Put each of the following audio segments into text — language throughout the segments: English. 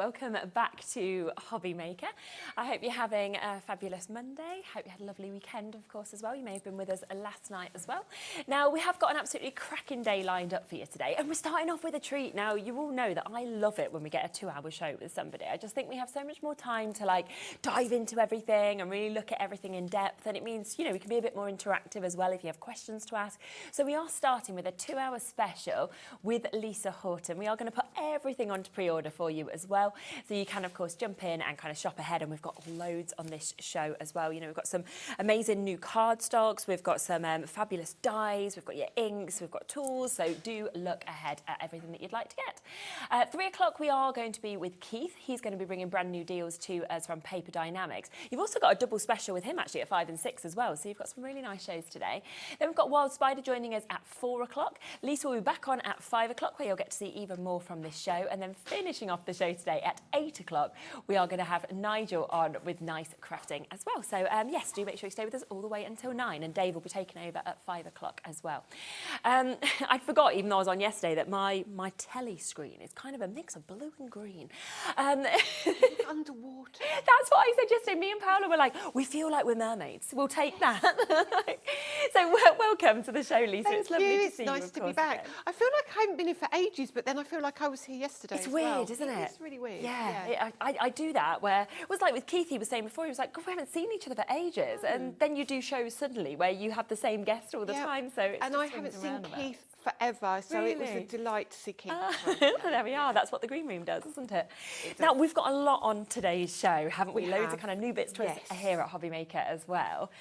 welcome back to Hobby Maker. I hope you're having a fabulous Monday. Hope you had a lovely weekend, of course, as well. You may have been with us last night as well. Now, we have got an absolutely cracking day lined up for you today, and we're starting off with a treat. Now, you all know that I love it when we get a 2-hour show with somebody. I just think we have so much more time to dive into everything and really look at everything in depth, and it means, we can be a bit more interactive as well if you have questions to ask. So we are starting with a 2-hour special with Lisa Horton. We are going to put everything onto pre-order for you as well, so you can of course jump in and kind of shop ahead, and we've got loads on this show as well. We've got some amazing new cardstocks, we've got some fabulous dies, we've got your inks, we've got tools, so do look ahead at everything that you'd like to get. 3 o'clock we are going to be with Keith. He's going to be bringing brand new deals to us from Paper Dienamics. You've also got a double special with him actually at 5 and 6 as well, so you've got some really nice shows today. Then we've got Wild Spider joining us at 4 o'clock. Lisa will be back on at 5 o'clock, where you'll get to see even more from this show, and then finishing off the show today at 8 o'clock, we are going to have Nigel on with nice crafting as well. So yes, do make sure you stay with us all the way until 9, and Dave will be taking over at 5 o'clock as well. I forgot, even though I was on yesterday, that my telly screen is kind of a mix of blue and green. Underwater. That's what I said yesterday. Me and Paola were like, we feel like we're mermaids. We'll take that. So welcome to the show, Lisa. Thank it's lovely you. to see It's you. nice to be back. Again. I feel like I haven't been in for ages, but then I feel like I was here yesterday. It's as weird, well. isn't it? It's really weird. Yeah. I do that, where it was like with Keith, he was saying before, he was like, God, we haven't seen each other for ages. And then you do shows suddenly where you have the same guest all the time. So it's and I haven't seen Keith forever, so really? It was a delight to see Keith. There we are. That's what the green room does, isn't it? Now, we've got a lot on today's show, haven't we? Loads of kind of new bits to us here at Hobby Maker as well.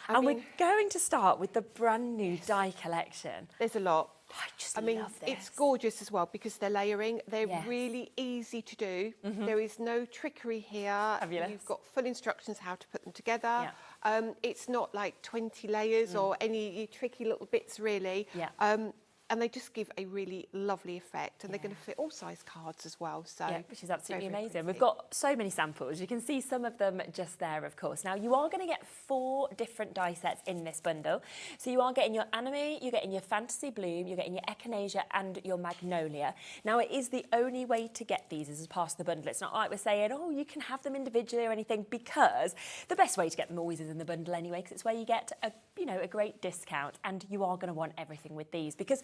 And we're going to start with the brand new die collection. There's a lot. I just love this. It's gorgeous as well because they're layering. They're really easy to do. There is no trickery here. Fabulous. You've got full instructions how to put them together. It's not like 20 layers or any tricky little bits really. And they just give a really lovely effect, and they're going to fit all size cards as well. So which is absolutely amazing. We've got so many samples. You can see some of them just there, of course. Now, you are going to get 4 different die sets in this bundle. So you are getting your Anime, you're getting your Fantasy Bloom, you're getting your Echinacea and your Magnolia. Now, it is the only way to get these as part of the bundle. It's not like we're saying, oh, you can have them individually or anything, because the best way to get them always is in the bundle anyway, because it's where you get a great discount, and you are going to want everything with these, because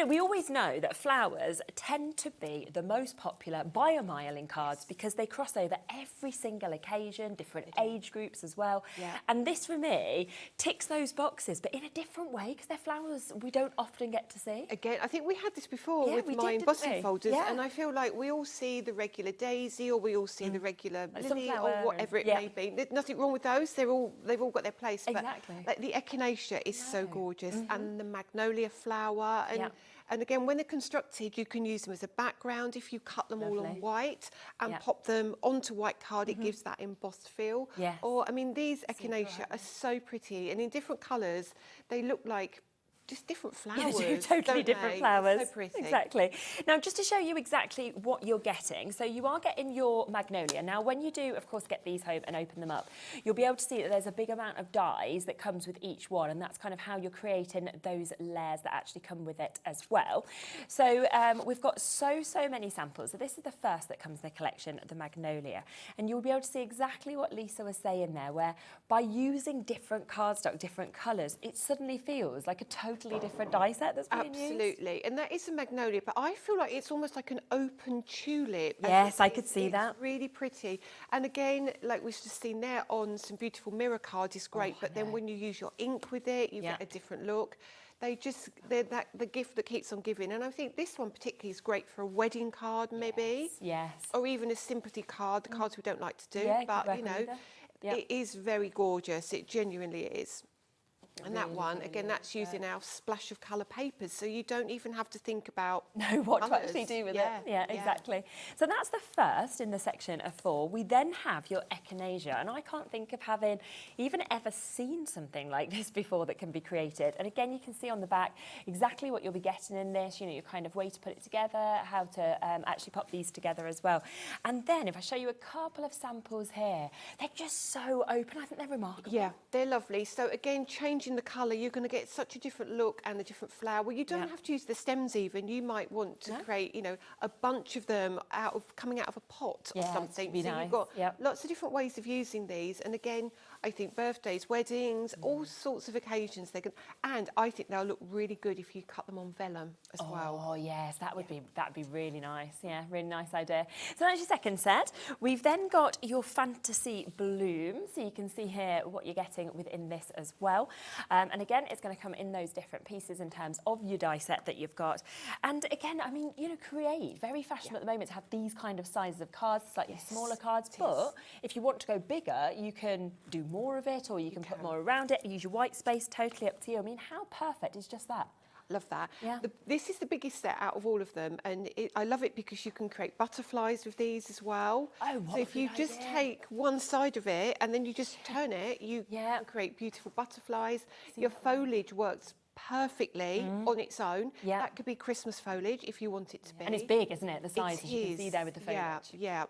we always know that flowers tend to be the most popular by a mile in cards because they cross over every single occasion, different age groups as well. And this, for me, ticks those boxes, but in a different way, because they're flowers we don't often get to see. Again, I think we had this before with my embossing folders, and I feel like we all see the regular daisy, or we all see the regular lily, or whatever it may be. There's nothing wrong with those. They've all got their place. Exactly. But like the Echinacea is so gorgeous, and the Magnolia flower, and again, when they're constructed, you can use them as a background if you cut them all on white and pop them onto white card. It gives that embossed feel. Or, these Echinacea are so pretty, and in different colours, they look like just different flowers. Yeah, totally different flowers. So pretty. Exactly. Now, just to show you exactly what you're getting, so you are getting your Magnolia. Now, when you do, of course, get these home and open them up, you'll be able to see that there's a big amount of dies that comes with each one, and that's kind of how you're creating those layers that actually come with it as well. So we've got so many samples. So this is the first that comes in the collection, the Magnolia, and you'll be able to see exactly what Lisa was saying there, where by using different cardstock, different colours, it suddenly feels like a totally different die set that's being used. Absolutely, and that is a Magnolia, but I feel like it's almost like an open tulip. Yes, I could see that. It's really pretty, and again, like we've just seen there on some beautiful mirror cards, is great. But then when you use your ink with it, you get a different look. They're the gift that keeps on giving, and I think this one particularly is great for a wedding card, maybe. Yes. Or even a sympathy card. The cards we don't like to do, but it is very gorgeous. It genuinely is. And that one, again, that's using our splash of colour papers, so you don't even have to think about what to actually do with it. Yeah, exactly. So that's the first in the section of 4. We then have your Echinacea, and I can't think of having even ever seen something like this before that can be created. And again, you can see on the back exactly what you'll be getting in this, your kind of way to put it together, how to actually pop these together as well. And then if I show you a couple of samples here, they're just so open. I think they're remarkable. Yeah, they're lovely. So again, changing changing the colour, you're going to get such a different look and a different flower. You don't have to use the stems even. You might want to create, you know, a bunch of them coming out of a pot or something. Be so nice. you've got lots of different ways of using these. And again, I think birthdays, weddings, all sorts of occasions they can, and I think they'll look really good if you cut them on vellum as well. Oh yes, that would be really nice. Yeah, really nice idea. So that's your second set. We've then got your fantasy bloom. So you can see here what you're getting within this as well. And again, it's going to come in those different pieces in terms of your die set that you've got. And again, I mean, you know, create. Very fashionable at the moment to have these kind of sizes of cards, slightly smaller cards. But if you want to go bigger, you can do more of it, or you can put more around it. Use your white space. Totally up to you. I mean, how perfect is just that? Love that. Yeah. This is the biggest set out of all of them, and I love it because you can create butterflies with these as well. Oh, what so if you just take one side of it and then you just turn it, you can create beautiful butterflies. Your foliage works perfectly on its own. That could be Christmas foliage if you want it to be. And it's big, isn't it? The size, as you can see there with the foliage. Yeah.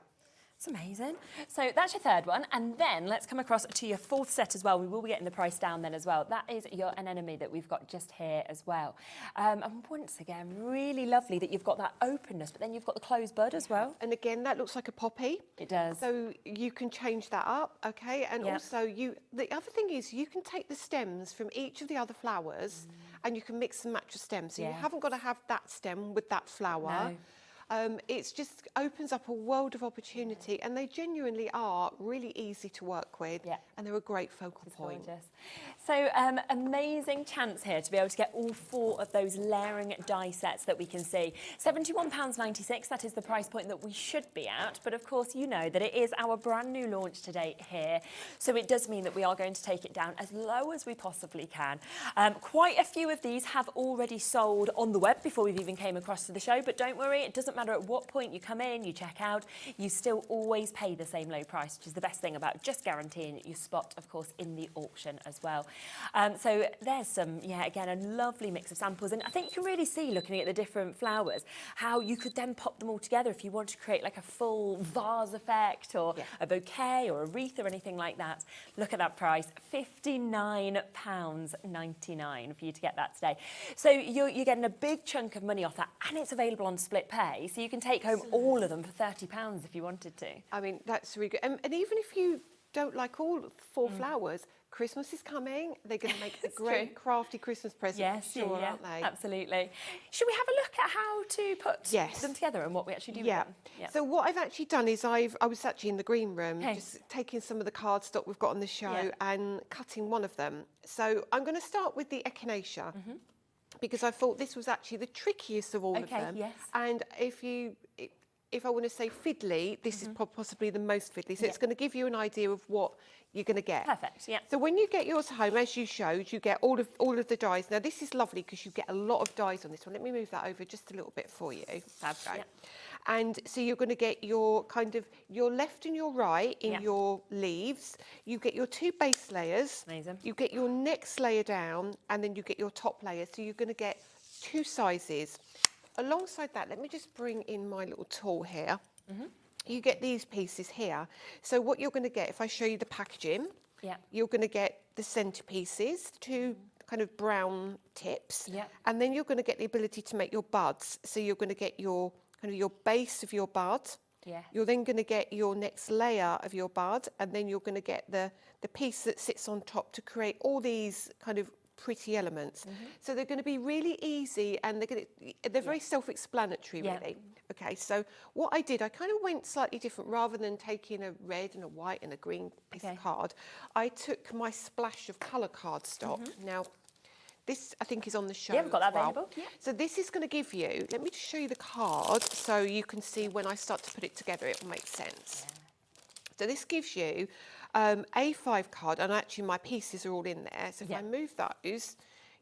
It's amazing. So that's your third one. And then let's come across to your fourth set as well. We will be getting the price down then as well. That is your anemone that we've got just here as well. And once again, really lovely that you've got that openness, but then you've got the closed bud as well. And again, that looks like a poppy. It does. So you can change that up, okay? And also, the other thing is you can take the stems from each of the other flowers and you can mix and match the stems. So you haven't got to have that stem with that flower. No. It just opens up a world of opportunity, and they genuinely are really easy to work with, and they're a great focal point. Gorgeous. So amazing chance here to be able to get all 4 of those layering die sets that we can see. £71.96, that is the price point that we should be at, but of course you know that it is our brand new launch today here, so it does mean that we are going to take it down as low as we possibly can. Quite a few of these have already sold on the web before we've even came across to the show, but don't worry, it doesn't matter at what point you come in, you check out, you still always pay the same low price, which is the best thing about just guaranteeing your spot, of course, in the auction as well. So there's some, again, a lovely mix of samples, and I think you can really see, looking at the different flowers, how you could then pop them all together if you want to create like a full vase effect, or a bouquet or a wreath or anything like that. Look at that price, £59.99 for you to get that today. So you're getting a big chunk of money off that, and it's available on split pay, so you can take home all of them for £30 if you wanted to. I mean, that's really good. And even if you don't like all 4 flowers, Christmas is coming. They're going to make a great crafty Christmas present, aren't they? Absolutely. Should we have a look at how to put them together and what we actually do with them? So what I've actually done is I was actually in the green room, just taking some of the cardstock we've got on the show and cutting one of them. So I'm going to start with the echinacea. Because I thought this was actually the trickiest of all of them. And if I want to say fiddly, this is possibly the most fiddly. So it's going to give you an idea of what you're going to get. Perfect, So when you get yours home, as you showed, you get all of the dies. Now this is lovely because you get a lot of dies on this one. Let me move that over just a little bit for you. That's right. And so you're going to get your kind of your left and your right in your leaves. You get your 2 base layers. Amazing. You get your next layer down, and then you get your top layer. So you're going to get 2 sizes. Alongside that, let me just bring in my little tool here. You get these pieces here. So what you're going to get, if I show you the packaging, you're going to get the centerpieces, 2 kind of brown tips, and then you're going to get the ability to make your buds. So you're going to get your kind of your base of your bud. You're then going to get your next layer of your bud, and then you're going to get the piece that sits on top to create all these kind of pretty elements. So they're going to be really easy, and they're very self-explanatory, really. Okay, so what I did, I kind of went slightly different. Rather than taking a red and a white and a green piece of card, I took my splash of colour cardstock. Now, this, I think, is on the show. Yeah, we've got that available. So this is going to give you, let me just show you the card so you can see when I start to put it together, it will make sense. So this gives you A5 card, and actually my pieces are all in there. So if I move those,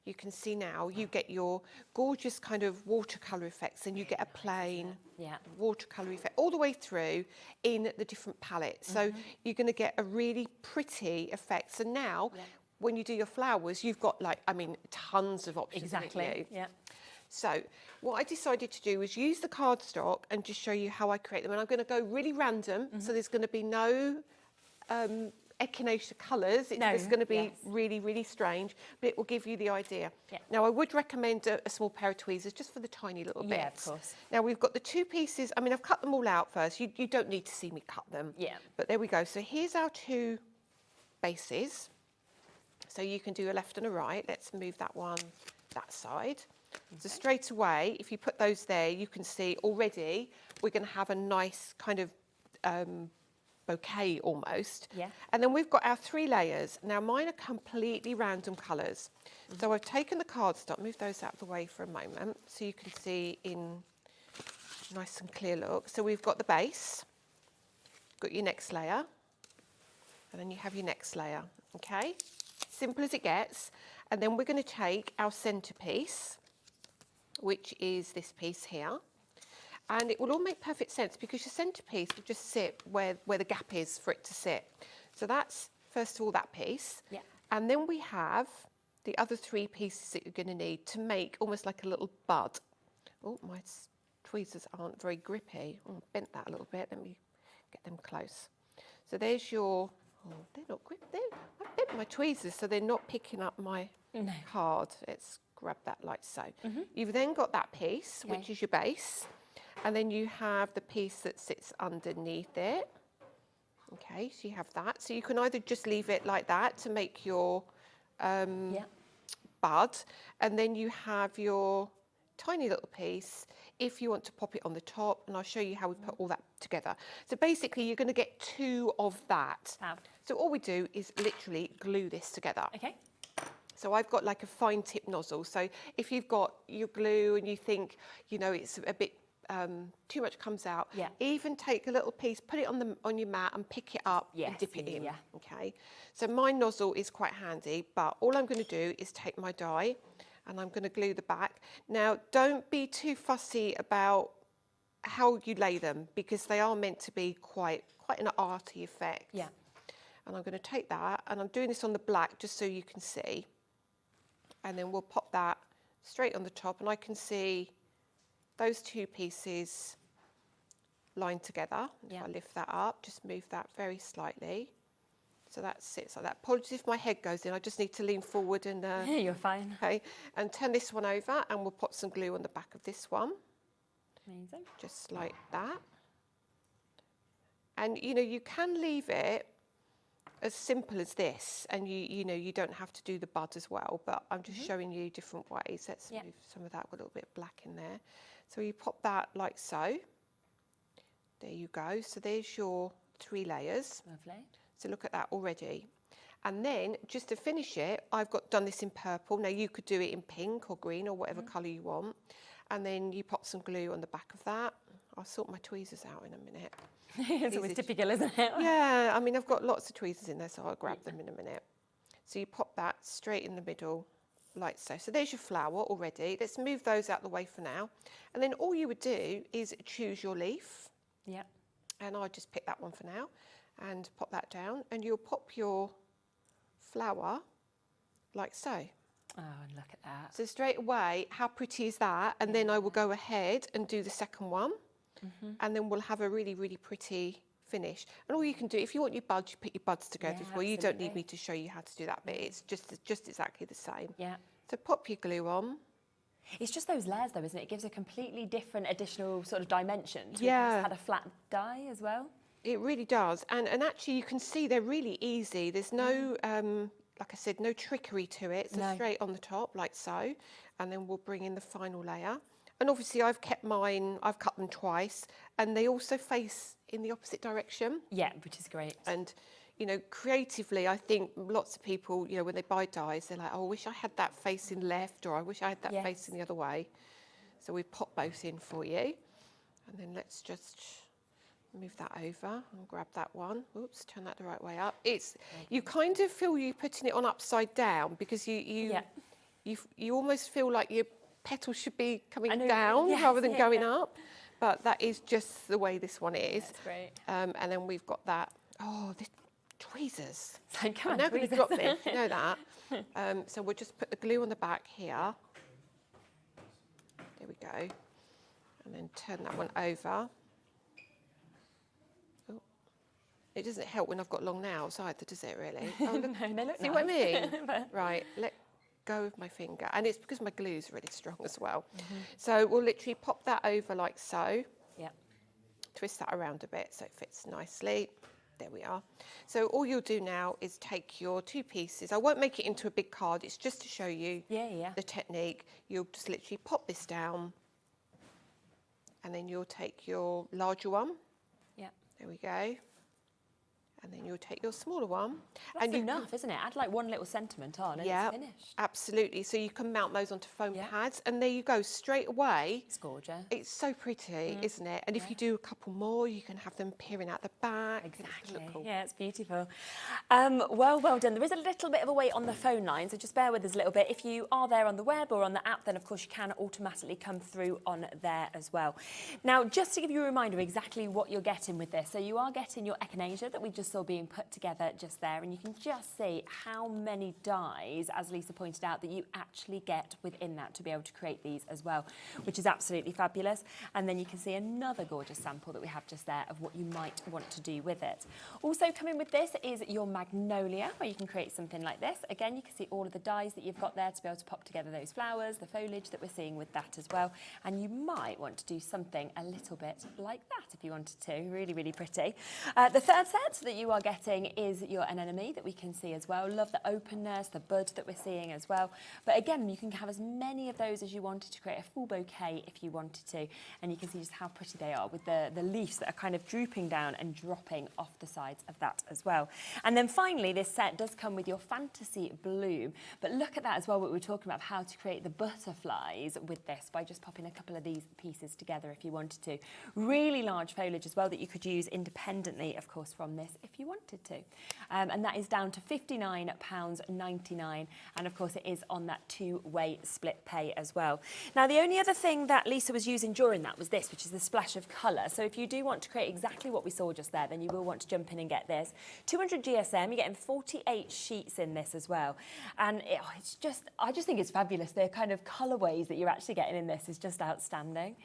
you can see now you get your gorgeous kind of watercolour effects, and you get a plain watercolour effect all the way through in the different palettes. So you're going to get a really pretty effect. So now, when you do your flowers, you've got tons of options. Exactly. So what I decided to do was use the cardstock and just show you how I create them. And I'm going to go really random. So there's going to be no echinacea colours. It's just going to be really, really strange, but it will give you the idea. Yeah. Now, I would recommend a small pair of tweezers just for the tiny little bits. Yeah, of course. Now, we've got the 2 pieces. I mean, I've cut them all out first. You don't need to see me cut them. Yeah. But there we go. So here's our 2 bases. So you can do a left and a right. Let's move that one that side. So straight away, if you put those there, you can see already we're going to have a nice kind of bouquet almost. Yeah. And then we've got our 3 layers. Now mine are completely random colours. So I've taken the cardstock, move those out of the way for a moment so you can see in nice and clear look. So we've got the base, got your next layer, and then you have your next layer, okay? Simple as it gets. And then we're going to take our centrepiece, which is this piece here. And it will all make perfect sense because your centrepiece will just sit where the gap is for it to sit. So that's, first of all, that piece. Yeah. And then we have the other 3 pieces that you're going to need to make almost like a little bud. Oh, my tweezers aren't very grippy. Oh, I bent that a little bit. Let me get them close. So there's your, oh, they're not grip. I bent my tweezers so they're not picking up my card. Let's grab that like so. You've then got that piece, which is your base. And then you have the piece that sits underneath it. Okay, so you have that. So you can either just leave it like that to make your bud, and then you have your tiny little piece if you want to pop it on the top, and I'll show you how we put all that together. So basically you're going to get 2 of that. Fab. So all we do is literally glue this together. Okay. So I've got like a fine tip nozzle. So if you've got your glue and you think, you know, it's a bit too much comes out, even take a little piece, put it on your mat and pick it up and dip it in. Yeah. Okay. So my nozzle is quite handy, but all I'm going to do is take my die and I'm going to glue the back. Now, don't be too fussy about how you lay them because they are meant to be quite an arty effect. Yeah. And I'm going to take that, and I'm doing this on the black just so you can see. And then we'll pop that straight on the top, and I can see those 2 pieces lined together. If I lift that up, just move that very slightly. So that sits like that. Apologies if my head goes in, I just need to lean forward and... You're fine. Okay, and turn this one over, and we'll pop some glue on the back of this one. Amazing. Just like that. And, you know, you can leave it as simple as this, and you know, you don't have to do the bud as well, but I'm just showing you different ways. Let's move some of that with a little bit of black in there. So you pop that like so. There you go. So there's your 3 layers. Lovely. So look at that already. And then just to finish it, I've done this in purple. Now you could do it in pink or green or whatever colour you want. And then you pop some glue on the back of that. I'll sort my tweezers out in a minute. It's always typical, isn't it? Yeah, I mean, I've got lots of tweezers in there, so I'll grab them in a minute. So you pop that straight in the middle, like so. So there's your flower already. Let's move those out of the way for now. And then all you would do is choose your leaf. Yeah. And I'll just pick that one for now and pop that down. And you'll pop your flower like so. Oh, and look at that. So straight away, how pretty is that? And then I will go ahead and do the second one. And then we'll have a really, really pretty finish. And all you can do, if you want your buds, you put your buds together as well. You don't need me to show you how to do that bit. It's just exactly the same. Yeah. So pop your glue on. It's just those layers though, isn't it? It gives a completely different additional sort of dimension to Yeah. had a flat die as well. It really does. And actually you can see they're really easy. There's no, like I said, no trickery to it. So straight on the top like so. And then we'll bring in the final layer. And obviously I've kept mine, I've cut them twice, and they also face in the opposite direction. Yeah, which is great. And, you know, creatively, I think lots of people, you know, when they buy dies, they're like, oh, I wish I had that facing left, or I wish I had that facing the other way. So we pop both in for you. And then let's just move that over and grab that one. Oops, turn that the right way up. You kind of feel you putting it on upside down because you almost feel like your petals should be coming down rather than going up, but that is just the way this one is. That's great. And then we've got that. Oh, the tweezers! So come on, I'm now going to drop this. You know that. Yeah. So we'll just put the glue on the back here. There we go, and then turn that one over. Oh. It doesn't help when I've got long nails either, does it really? Oh, look, No, they look see what I nice. mean? Right, let go of my finger. And it's because my glue's really strong as well. So we'll literally pop that over like so. Yeah. Twist that around a bit so it fits nicely. There we are. So all you'll do now is take your 2 pieces. I won't make it into a big card. It's just to show you the technique. You'll just literally pop this down, and then you'll take your larger one. Yeah. There we go. And then you'll take your smaller one. That's enough, isn't it? Add like one little sentiment on and it's finished. Absolutely. So you can mount those onto foam pads, and there you go, straight away. It's gorgeous. It's so pretty, isn't it? And if you do a couple more, you can have them peering out the back. Exactly. Look cool. Yeah, it's beautiful. Well done. There is a little bit of a wait on the phone line, so just bear with us a little bit. If you are there on the web or on the app, then of course you can automatically come through on there as well. Now, just to give you a reminder exactly what you're getting with this. So you are getting your echinacea that we just saw being put together just there, and you can just see how many dies, as Lisa pointed out, that you actually get within that to be able to create these as well, which is absolutely fabulous. And then you can see another gorgeous sample that we have just there of what you might want to do with it. Also coming with this is your magnolia, where you can create something like this. Again, you can see all of the dies that you've got there to be able to pop together those flowers, the foliage that we're seeing with that as well. And you might want to do something a little bit like that if you wanted to. Really, really pretty. The third set that you are getting is your anemone that we can see as well. Love the openness, the bud that we're seeing as well. But again, you can have as many of those as you wanted to create a full bouquet if you wanted to. And you can see just how pretty they are with the leaves that are kind of drooping down and dropping off the sides of that as well. And then finally, this set does come with your fantasy bloom. But look at that as well, what we were talking about, how to create the butterflies with this by just popping a couple of these pieces together if you wanted to. Really large foliage as well that you could use independently, of course, from this if you wanted to. And that is down to £59.99, and of course it is on that 2-way split pay as well. Now the only other thing that Lisa was using during that was this, which is the splash of colour. So if you do want to create exactly what we saw just there, then you will want to jump in and get this. 200 GSM, you're getting 48 sheets in this as well. And it's just, I just think it's fabulous. The kind of colourways that you're actually getting in this is just outstanding.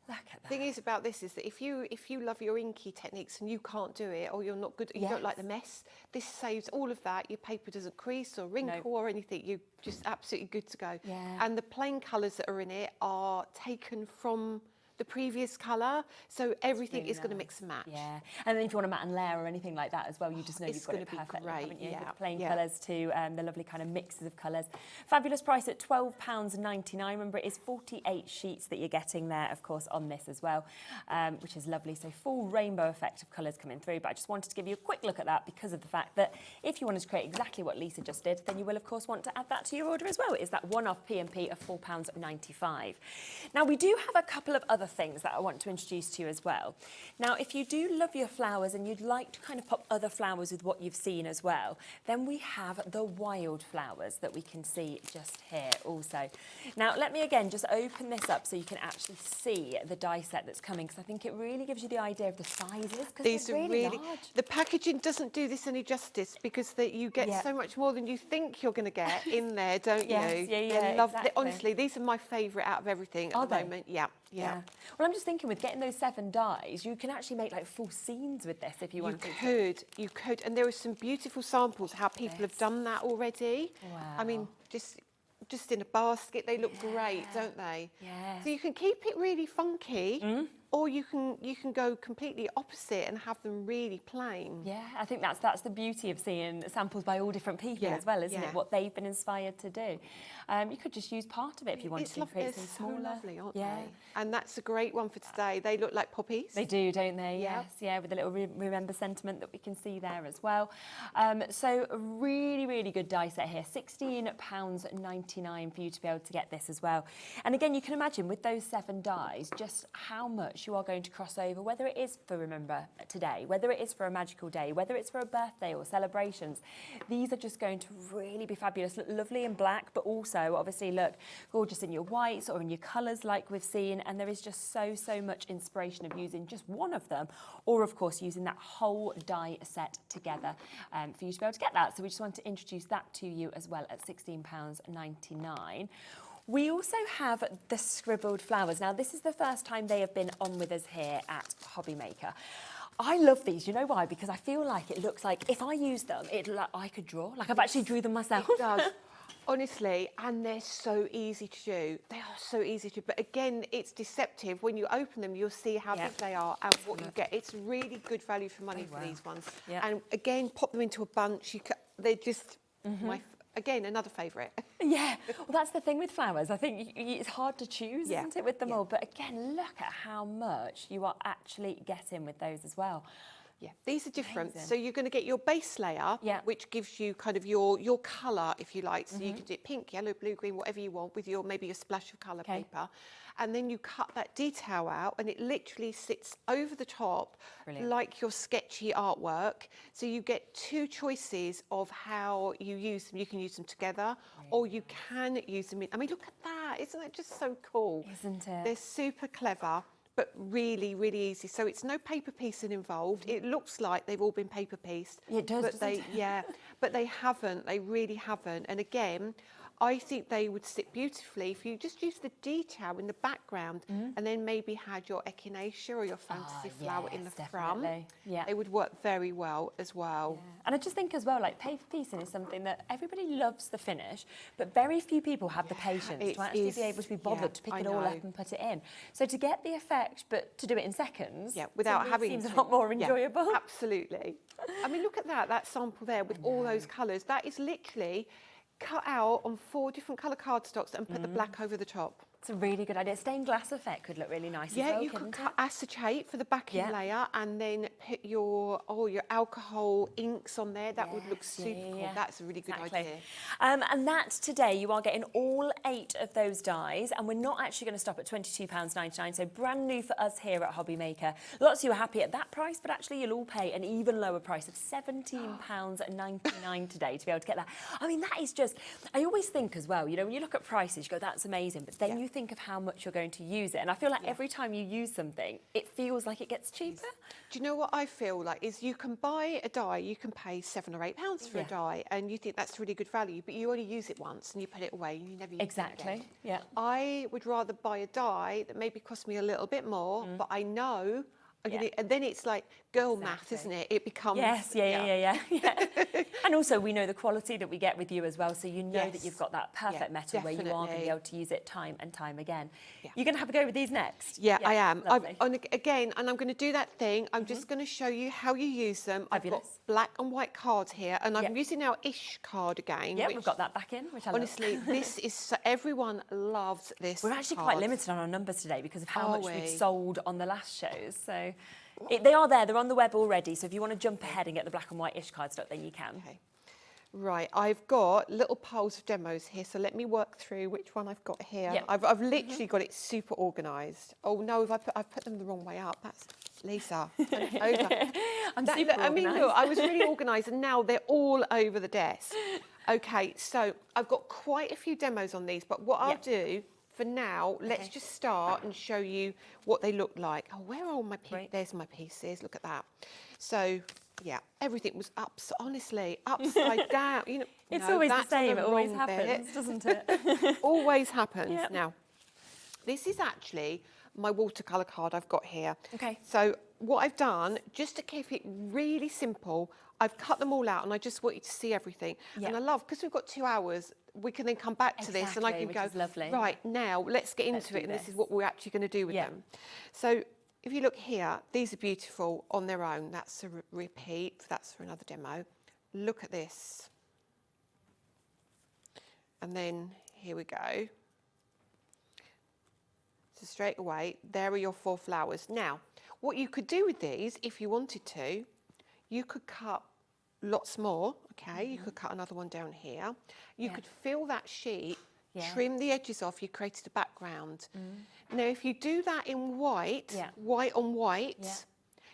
Look at that. The thing is about this is that if you love your inky techniques and you can't do it, or you're not good, you don't like the mess, this saves all of that. Your paper doesn't crease or wrinkle or anything. You're just absolutely good to go. Yeah. And the plain colours that are in it are taken from the previous colour, so everything is going to mix and match. Yeah, and then if you want a matte and layer or anything like that as well, you just know you've got it perfectly, haven't you? Yeah. With plain colours to the lovely kind of mixes of colours. Fabulous price at £12.99. Remember, it is 48 sheets that you're getting there, of course, on this as well, which is lovely. So full rainbow effect of colours coming through. But I just wanted to give you a quick look at that because of the fact that if you wanted to create exactly what Lisa just did, then you will, of course, want to add that to your order as well. It is that one-off P&P of £4.95. Now, we do have a couple of other things that I want to introduce to you as well. Now, if you do love your flowers and you'd like to kind of pop other flowers with what you've seen as well, then we have the wildflowers that we can see just here also. Now, let me again just open this up so you can actually see the die set that's coming, because I think it really gives you the idea of the sizes, because these they're are really large. The packaging doesn't do this any justice, because you get so much more than you think you're going to get in there, don't you? Exactly. Honestly, these are my favourite out of everything at the moment. Yeah. Well, I'm just thinking with getting those 7 dies, you can actually make like full scenes with this if you wanted to. You could, and there are some beautiful samples how people have done that already. Wow. I mean, just in a basket, they look great, don't they? Yeah. So you can keep it really funky, or you can go completely opposite and have them really plain. Yeah, I think that's the beauty of seeing samples by all different people as well, isn't it? What they've been inspired to do. You could just use part of it if you wanted to create some smaller. So lovely, aren't they? And that's a great one for today. They look like poppies. They do, don't they? Yes, yeah, with a little remember sentiment that we can see there as well. So a really, really good die set here. £16.99 for you to be able to get this as well. And again, you can imagine with those 7 dies, just how much you are going to cross over, whether it is for Remember Today, whether it is for a magical day, whether it's for a birthday or celebrations. These are just going to really be fabulous. Look lovely in black, but also obviously look gorgeous in your whites or in your colours like we've seen. And there is just so much inspiration of using just one of them, or of course using that whole die set together for you to be able to get that. So we just want to introduce that to you as well at £16.99. We also have the Scribbled Flowers. Now, this is the first time they have been on with us here at Hobby Maker. I love these. You know why? Because I feel like it looks like if I use them, I could draw. Like I've actually drew them myself. It does. Honestly, and they're so easy to do. They are so easy to do. But again, it's deceptive. When you open them, you'll see how big they are and what you get. It's really good value for money for these ones. Yeah. And again, pop them into a bunch. They're just again, another favourite. Yeah, well, that's the thing with flowers. I think it's hard to choose, isn't it, with them all? But again, look at how much you are actually getting with those as well. Yeah, these are different. Amazing. So you're going to get your base layer, which gives you kind of your colour, if you like. So you can do it pink, yellow, blue, green, whatever you want with your maybe a splash of colour paper. And then you cut that detail out and it literally sits over the top like your sketchy artwork. So you get two choices of how you use them. You can use them together or you can use them in... I mean, look at that. Isn't that just so cool? Isn't it? They're super clever. But really, really easy. So it's no paper piecing involved. It looks like they've all been paper pieced. It does, but doesn't it? but they haven't. They really haven't. And again, I think they would sit beautifully if you just use the detail in the background and then maybe had your echinacea or your fantasy flower in the front. Yeah. They would work very well as well. Yeah. And I just think as well, like paper piecing is something that everybody loves the finish, but very few people have the patience to actually be able to be bothered to pick it all up and put it in. So to get the effect, but to do it in seconds, without having seems a lot more enjoyable. Yeah, absolutely. I mean, look at that sample there with all those colours. That is literally cut out on 4 different colour cardstocks and put the black over the top. It's a really good idea. Stained glass effect could look really nice as well. Yeah, you could cut acetate for the backing layer and then put your alcohol inks on there. That would look super cool. That's a really good idea. And that's today. You are getting all 8 of those dies, and we're not actually going to stop at £22.99, so brand new for us here at Hobby Maker. Lots of you are happy at that price, but actually you'll all pay an even lower price of £17.99 today to be able to get that. I mean, that is just... I always think as well, you know, when you look at prices, you go, that's amazing, but then you think of how much you're going to use it, and I feel like every time you use something it feels like it gets cheaper. Do you know what I feel like is you can buy a die, you can pay £7 or £8 for a die and you think that's really good value, but you only use it once and you put it away and you never use it again. I would rather buy a die that maybe cost me a little bit more but I know and then it's like girl math, isn't it? It becomes... Yeah. And also we know the quality that we get with you as well, so you know that you've got that perfect metal where you are going to be able to use it time and time again. You're going to have a go with these next? Yeah, I am. I'm going to do that thing. I'm just going to show you how you use them. Fabulous. I've got black and white cards here, and I'm using our Ish card again. Yeah, we've got that back in, which I honestly, this is... So, everyone loves this. We're actually quite limited on our numbers today because of how much we've sold on the last shows, so... they are there, they're on the web already, so if you want to jump ahead and get the black and white Ish cardstock, then you can. Okay. Right, I've got little piles of demos here, so let me work through which one I've got here. Yep. I've literally got it super organised. Oh no, I've put them the wrong way up. That's Lisa. Over. I'm super organised. I mean, look, I was really organised and now they're all over the desk. Okay, so I've got quite a few demos on these, but what I'll do for now, let's just start and show you what they look like. Oh, where are all my pieces? There's my pieces. Look at that. So, yeah, everything was honestly, upside down. You know, it's always the same. It always happens, doesn't it? Always happens. Yep. Now, this is actually my watercolour card I've got here. Okay. So what I've done, just to keep it really simple, I've cut them all out and I just want you to see everything. Yep. And I love, because we've got 2 hours, we can then come back to this and I can go, right, now let's get into it and this is what we're actually going to do with them. So if you look here, these are beautiful on their own. That's a repeat. That's for another demo. Look at this. And then here we go. So straight away, there are your 4 flowers. Now, what you could do with these, if you wanted to, you could cut lots more, okay? You could cut another one down here. You could fill that sheet, trim the edges off, you created a background. Now, if you do that in white, white on white,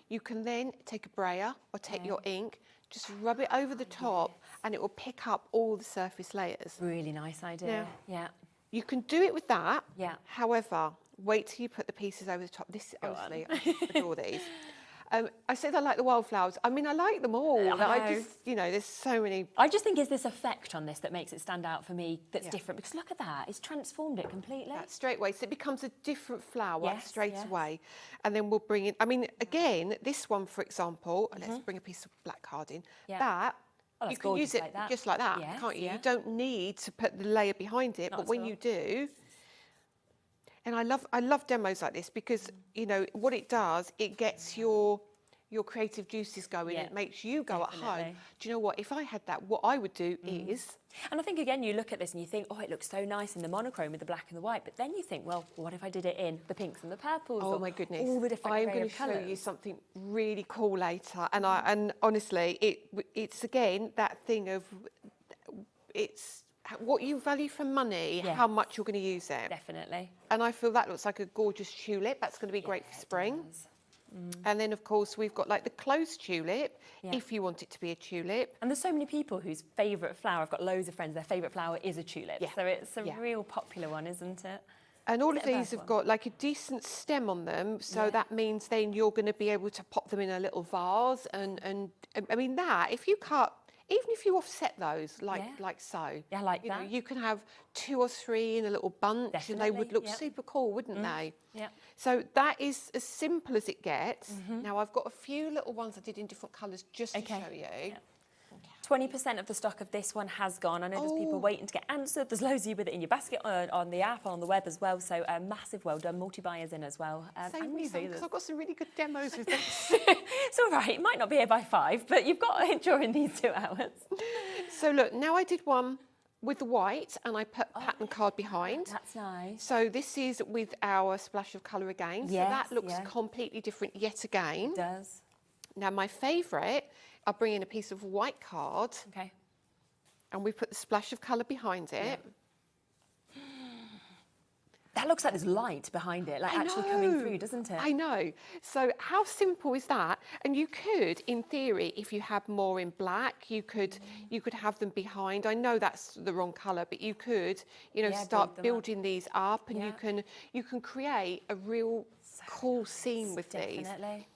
you can then take a brayer or take your ink, just rub it over the top and it will pick up all the surface layers. Really nice idea. Now, you can do it with that. However, wait till you put the pieces over the top. This, honestly, I adore these. I said I like the wildflowers. I mean, I like them all. I I just, you know, there's so many. I just think it's this effect on this that makes it stand out for me that's different, because look at that, it's transformed it completely. That straight away, so it becomes a different flower straight yes. away. And then we'll bring in, I mean, again, this one, for example, let's bring a piece of black card in. That, you can use it like that. just like that, Yes, can't you? yeah. You don't need to put the layer behind it, Not but at when all. you do, and I love demos like this because, you know, what it does, it gets your creative juices going, and it makes you go at home. Do you know what? If I had that, what I would do is... And I think, again, you look at this and you think, oh, it looks so nice in the monochrome with the black and the white, but then you think, well, what if I did it in the pinks and the purples? Oh my goodness! All the different I'm array going of to show colours. you something really cool later, and honestly, it's again that thing of it's what you value for money, how much you're going to use it. Definitely. And I feel that looks like a gorgeous tulip. That's going to be great for spring. And then, of course, we've got like the closed tulip, if you want it to be a tulip. And there's so many people whose favourite flower, I've got loads of friends, their favourite flower is a tulip. So it's a real popular one, isn't it? And all of these have got like a decent stem on them, so that means then you're going to be able to pop them in a little vase. And I mean that, if you cut, even if you offset those like so, Yeah, like you know, that. you can have 2 or 3 in a little bunch, and they would look super cool, wouldn't they? Yeah. So that is as simple as it gets. Now I've got a few little ones I did in different colours just to show you. 20% of the stock of this one has gone. I know there's people waiting to get answered. There's loads of you with it in your basket on the app, on the web as well. So massive well done. Multi-buyers in as well. Save me some, because I've got some really good demos with this. It's all right. It might not be here by 5, but you've got it during these 2 hours. So look, now I did one with the white, and I put pattern card behind. That's nice. So this is with our splash of colour again. So that looks completely different yet again. It does. Now my favourite, I'll bring in a piece of white card. Okay. And we put the splash of colour behind it. That looks like there's light behind it, like actually coming through, doesn't it? I know. So how simple is that? And you could, in theory, if you had more in black, you could have them behind. I know that's the wrong colour, but you could, you know, start building these up, and you can create a real cool scene with these.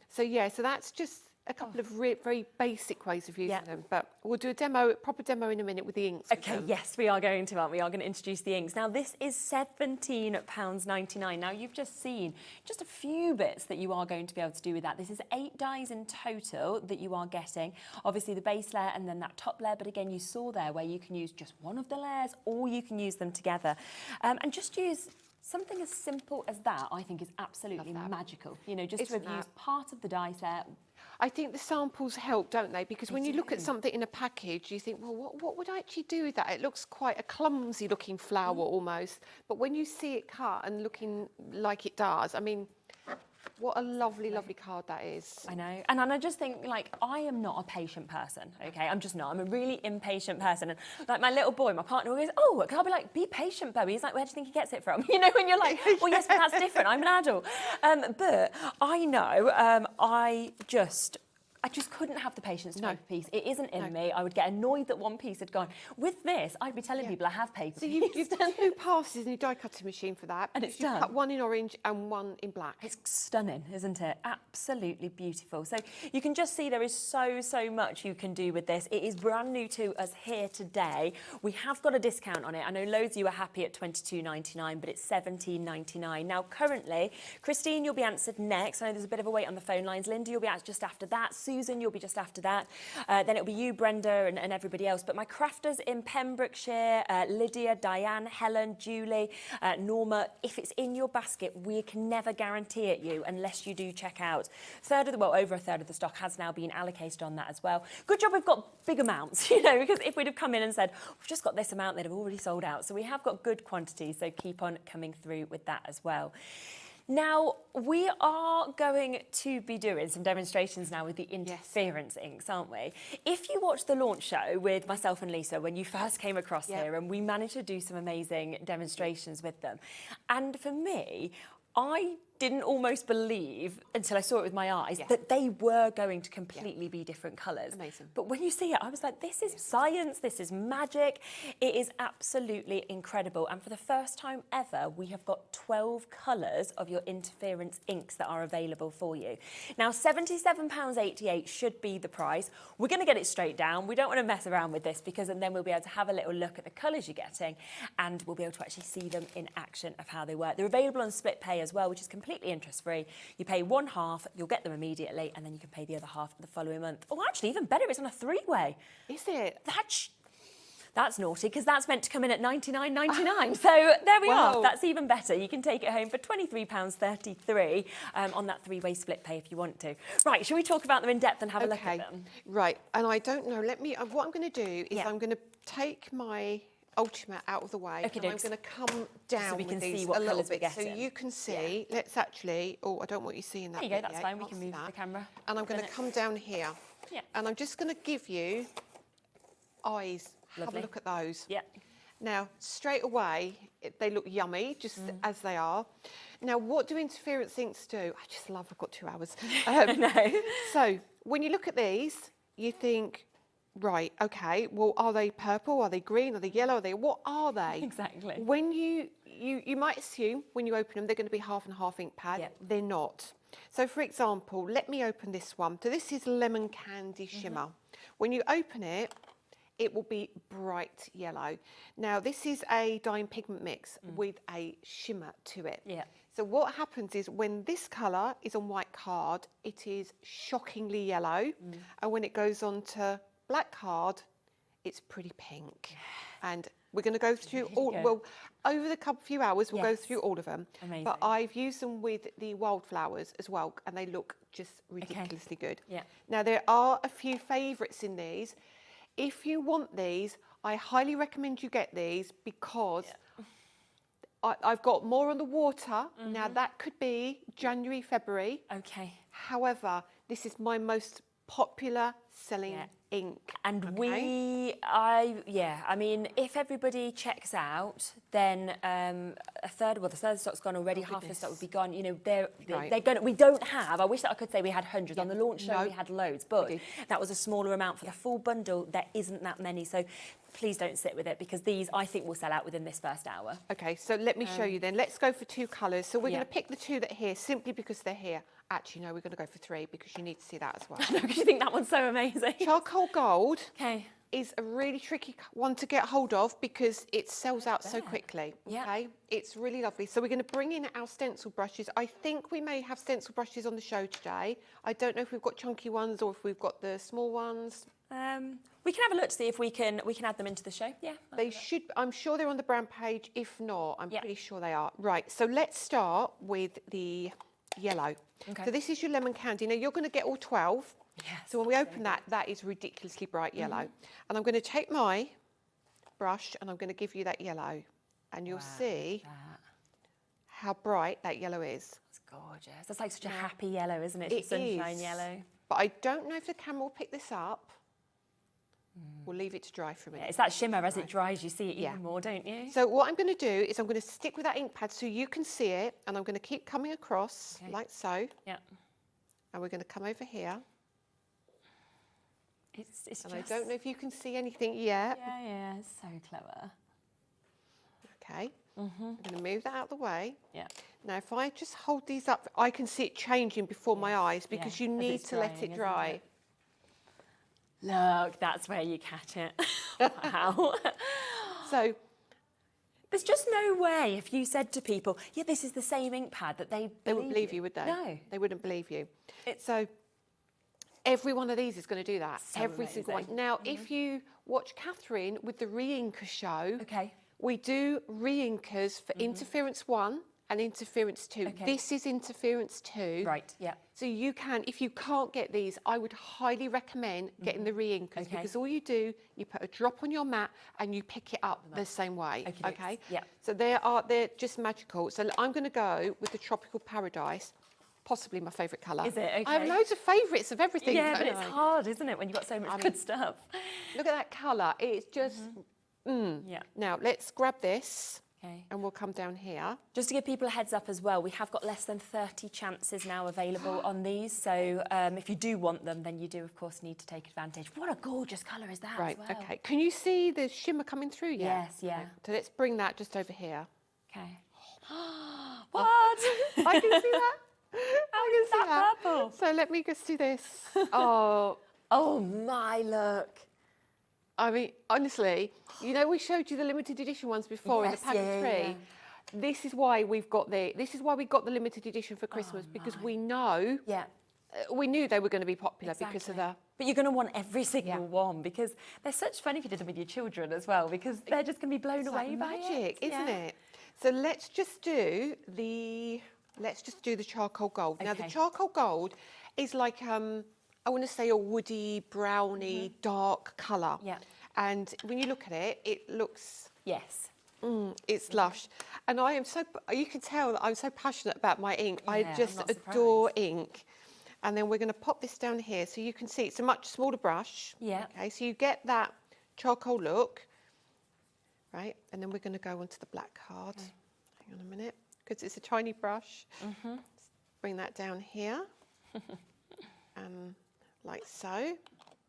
So yeah, so that's just a couple of very basic ways of using them, but we'll do a proper demo in a minute with the inks. Okay, yes, we are going to, aren't we? We are going to introduce the inks. Now, this is £17.99. Now, you've just seen just a few bits that you are going to be able to do with that. This is 8 dies in total that you are getting. Obviously, the base layer and then that top layer, but again, you saw there where you can use just one of the layers, or you can use them together. And just use something as simple as that, I think, is absolutely magical. You know, just to have used part of the die set. I think the samples help, don't they? Because when you look at something in a package, you think, well, what would I actually do with that? It looks quite a clumsy looking flower almost. But when you see it cut and looking like it does, I mean, what a lovely, lovely card that is. I know. And I just think, like, I am not a patient person, okay? I'm just not. I'm a really impatient person. And, like, my little boy, my partner, always goes, oh, I'll be like, be patient, Bowie. He's like, where do you think he gets it from? You know, when you're like, well, yes, but that's different. I'm an adult. But I know I just couldn't have the patience to make a piece. It isn't in me. I would get annoyed that one piece had gone. With this, I'd be telling people I have paper. So you've done 2 passes in your die cutting machine for that. And it's you've done. cut one in orange and one in black. It's stunning, isn't it? Absolutely beautiful. So you can just see there is so much you can do with this. It is brand new to us here today. We have got a discount on it. I know loads of you are happy at £22.99, but it's £17.99. Now, currently, Christine, you'll be answered next. I know there's a bit of a wait on the phone lines. Linda, you'll be answered just after that. Susan, you'll be just after that. Then it'll be you, Brenda, and everybody else. But my crafters in Pembrokeshire, Lydia, Diane, Helen, Julie, Norma, if it's in your basket, we can never guarantee it you unless you do check out. Over a third of the stock has now been allocated on that as well. Good job we've got big amounts, you know, because if we'd have come in and said, we've just got this amount, they'd have already sold out. So we have got good quantities, so keep on coming through with that as well. Now, we are going to be doing some demonstrations now with the interference inks, aren't we? If you watched the launch show with myself and Lisa when you first came across here, and we managed to do some amazing demonstrations with them. And for me, I didn't almost believe, until I saw it with my eyes, that they were going to completely be different colours. Amazing. But when you see it, I was like, this is science, this is magic. It is absolutely incredible. And for the first time ever, we have got 12 colours of your interference inks that are available for you. Now, £77.88 should be the price. We're going to get it straight down. We don't want to mess around with this, because then we'll be able to have a little look at the colours you're getting, and we'll be able to actually see them in action of how they work. They're available on split pay as well, which is completely interest-free. You pay one half, you'll get them immediately, and then you can pay the other half the following month. Oh, actually, even better, it's on a three-way. Is it? That's naughty, because that's meant to come in at $99.99. So there we are. That's even better. You can take it home for £23.33 on that three-way split pay if you want to. Right, shall we talk about them in depth and have a look at them? Right, and I don't know, what I'm going to do is I'm going to take my Ultimate out of the way, and I'm going to come down so we can with these see what a little colours we're bit, so getting. you can see. Let's actually. Oh, I don't want you seeing that. There you go. bit That's yet. fine. We Can't can see move that. the camera. And I'm going to come down here. Yeah. And I'm just going to give you eyes. Lovely. Have a look at those. Yeah. Now, straight away, they look yummy, just as they are. Now, what do interference inks do? I just love. I've got 2 hours. No. So when you look at these, you think, right, okay, well, are they purple? Are they green? Are they yellow? What are they? Exactly. When you might assume when you open them, they're going to be half and half ink pad. Yep. They're not. So, for example, let me open this one. So this is Lemon Candy Shimmer. When you open it, it will be bright yellow. Now, this is a dyeing pigment mix with a shimmer to it. Yeah. So what happens is when this colour is on white card, it is shockingly yellow. And when it goes on to black card, it's pretty pink. And we're going to go through well, over the few hours, we'll go through all of them. Amazing. But I've used them with the Wildflowers as well, and they look just ridiculously good. Yeah. Now, there are a few favourites in these. If you want these, I highly recommend you get these, because I've got more on the water. Now, that could be January, February. Okay. However, this is my most popular selling ink. And I mean, if everybody checks out, then a third of the stock's gone already. Half the stock would be gone. You know, they're going. We don't have. I wish that I could say we had hundreds on the launch show. We had loads, but that was a smaller amount. For the full bundle, there isn't that many. So please don't sit with it, because these I think will sell out within this first hour. Okay, so let me show you then. Let's go for 2 colours. So we're going to pick the 2 that are here simply because they're here. Actually, no, we're going to go for 3 because you need to see that as well. Because you think that one's so amazing. Charcoal Gold Okay. is a really tricky one to get hold of because it sells out so quickly. Yeah. Okay, it's really lovely. So we're going to bring in our stencil brushes. I think we may have stencil brushes on the show today. I don't know if we've got chunky ones or if we've got the small ones. We can have a look to see if we can add them into the show. Yeah. They should. I'm sure they're on the brand page. If not, I'm pretty sure they are. Right. So let's start with the yellow. Okay. So this is your Lemon Candy. Now you're going to get all 12. Yes. So when we open that, that is ridiculously bright yellow. And I'm going to take my brush and I'm going to give you that yellow. And you'll see how bright that yellow is. It's gorgeous. That's like such a happy yellow, isn't it? It's sunshine yellow. But I don't know if the camera will pick this up. We'll leave it to dry for a minute. It's that shimmer as it dries, you see it even more, don't you? So what I'm going to do is I'm going to stick with that ink pad so you can see it, and I'm going to keep coming across like so. Yeah. And we're going to come over here. It's and just... I don't know if you can see anything yet. Yeah, it's so clever. Okay. I'm going to move that out of the way. Yeah. Now, if I just hold these up, I can see it changing before my eyes because you need to let it dry. Look, that's where you catch it. Wow. So there's just no way if you said to people, yeah, this is the same ink pad, that they wouldn't believe you, would they? No. They wouldn't believe you. So every one of these is going to do that. So every single one. Now, if you watch Catherine with the re-inker show, we do re-inkers for interference 1 and interference 2. This is interference 2. Right, yeah. So you can, if you can't get these, I would highly recommend getting the re-inkers because all you do, you put a drop on your mat and you pick it up the same way. Okay? Yeah. So they're just magical. So I'm going to go with the Tropical Paradise, possibly my favourite colour. Is it? Okay. I have loads of favourites of everything. Yeah, but it's hard, isn't it, when you've got so much good stuff? Look at that colour. It's just... Yeah. Now, let's grab this. Okay. And we'll come down here. Just to give people a heads up as well, we have got less than 30 chances now available on these. So if you do want them, then you do, of course, need to take advantage. What a gorgeous colour is that Right, as well. okay. Can you see the shimmer coming through yet? Yes, yeah. So let's bring that just over here. Okay. What? I can see that. I can see that. Purple? So let me just do this. Oh. Oh my, look. I mean, honestly, you know, we showed you the limited edition ones before in the pack of 3. Yeah. This is why we got the limited edition for Christmas, because we know, we knew they were going to be popular because of the... But you're going to want every single one, because they're such fun if you did them with your children as well, because they're just going to be blown away by it. Magic, isn't it? So let's just do the charcoal gold. Now the charcoal gold is like I want to say a woody, browny, dark colour. Yeah. And when you look at it, it looks... Yes. It's lush. And I am so... You can tell that I'm so passionate about my ink. I just adore ink. And then we're going to pop this down here so you can see it's a much smaller brush. Yeah. Okay, so you get that charcoal look. Right, and then we're going to go onto the black card. Okay. Hang on a minute, because it's a tiny brush. Bring that down here. Like so.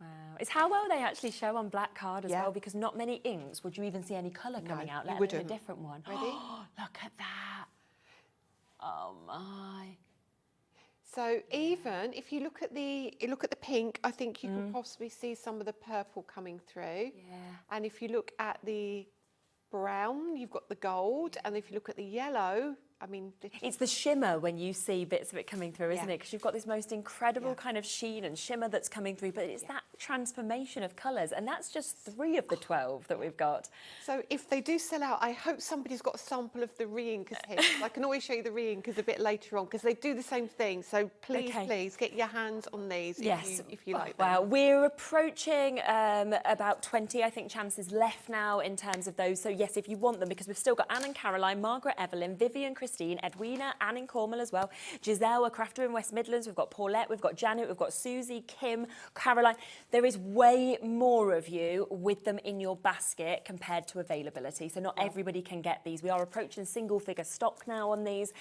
Wow. It's how well they actually show on black card as well, because not many inks would you even see any colour coming out, let alone a different one. Ready? Look at that. Oh my. So even if you look at the pink, I think you can possibly see some of the purple coming through. Yeah. And if you look at the brown, you've got the gold, and if you look at the yellow, I mean... It's the shimmer when you see bits of it coming through, isn't it? Because you've got this most incredible kind of sheen and shimmer that's coming through, but it's that transformation of colours, and that's just 3 of the 12 that we've got. So if they do sell out, I hope somebody's got a sample of the re-inkers here. I can always show you the re-inkers a bit later on, because they do the same thing. So please, please get your hands on these if you like them. Wow, we're approaching about 20, I think, chances left now in terms of those. So yes, if you want them, because we've still got Anne and Caroline, Margaret, Evelyn, Vivian, Christine, Edwina, Anne in Cornwall as well, Giselle, a crafter in West Midlands, we've got Paulette, we've got Janet, we've got Susie, Kim, Caroline. There is way more of you with them in your basket compared to availability, so not everybody can get these. We are approaching single figure stock now on these.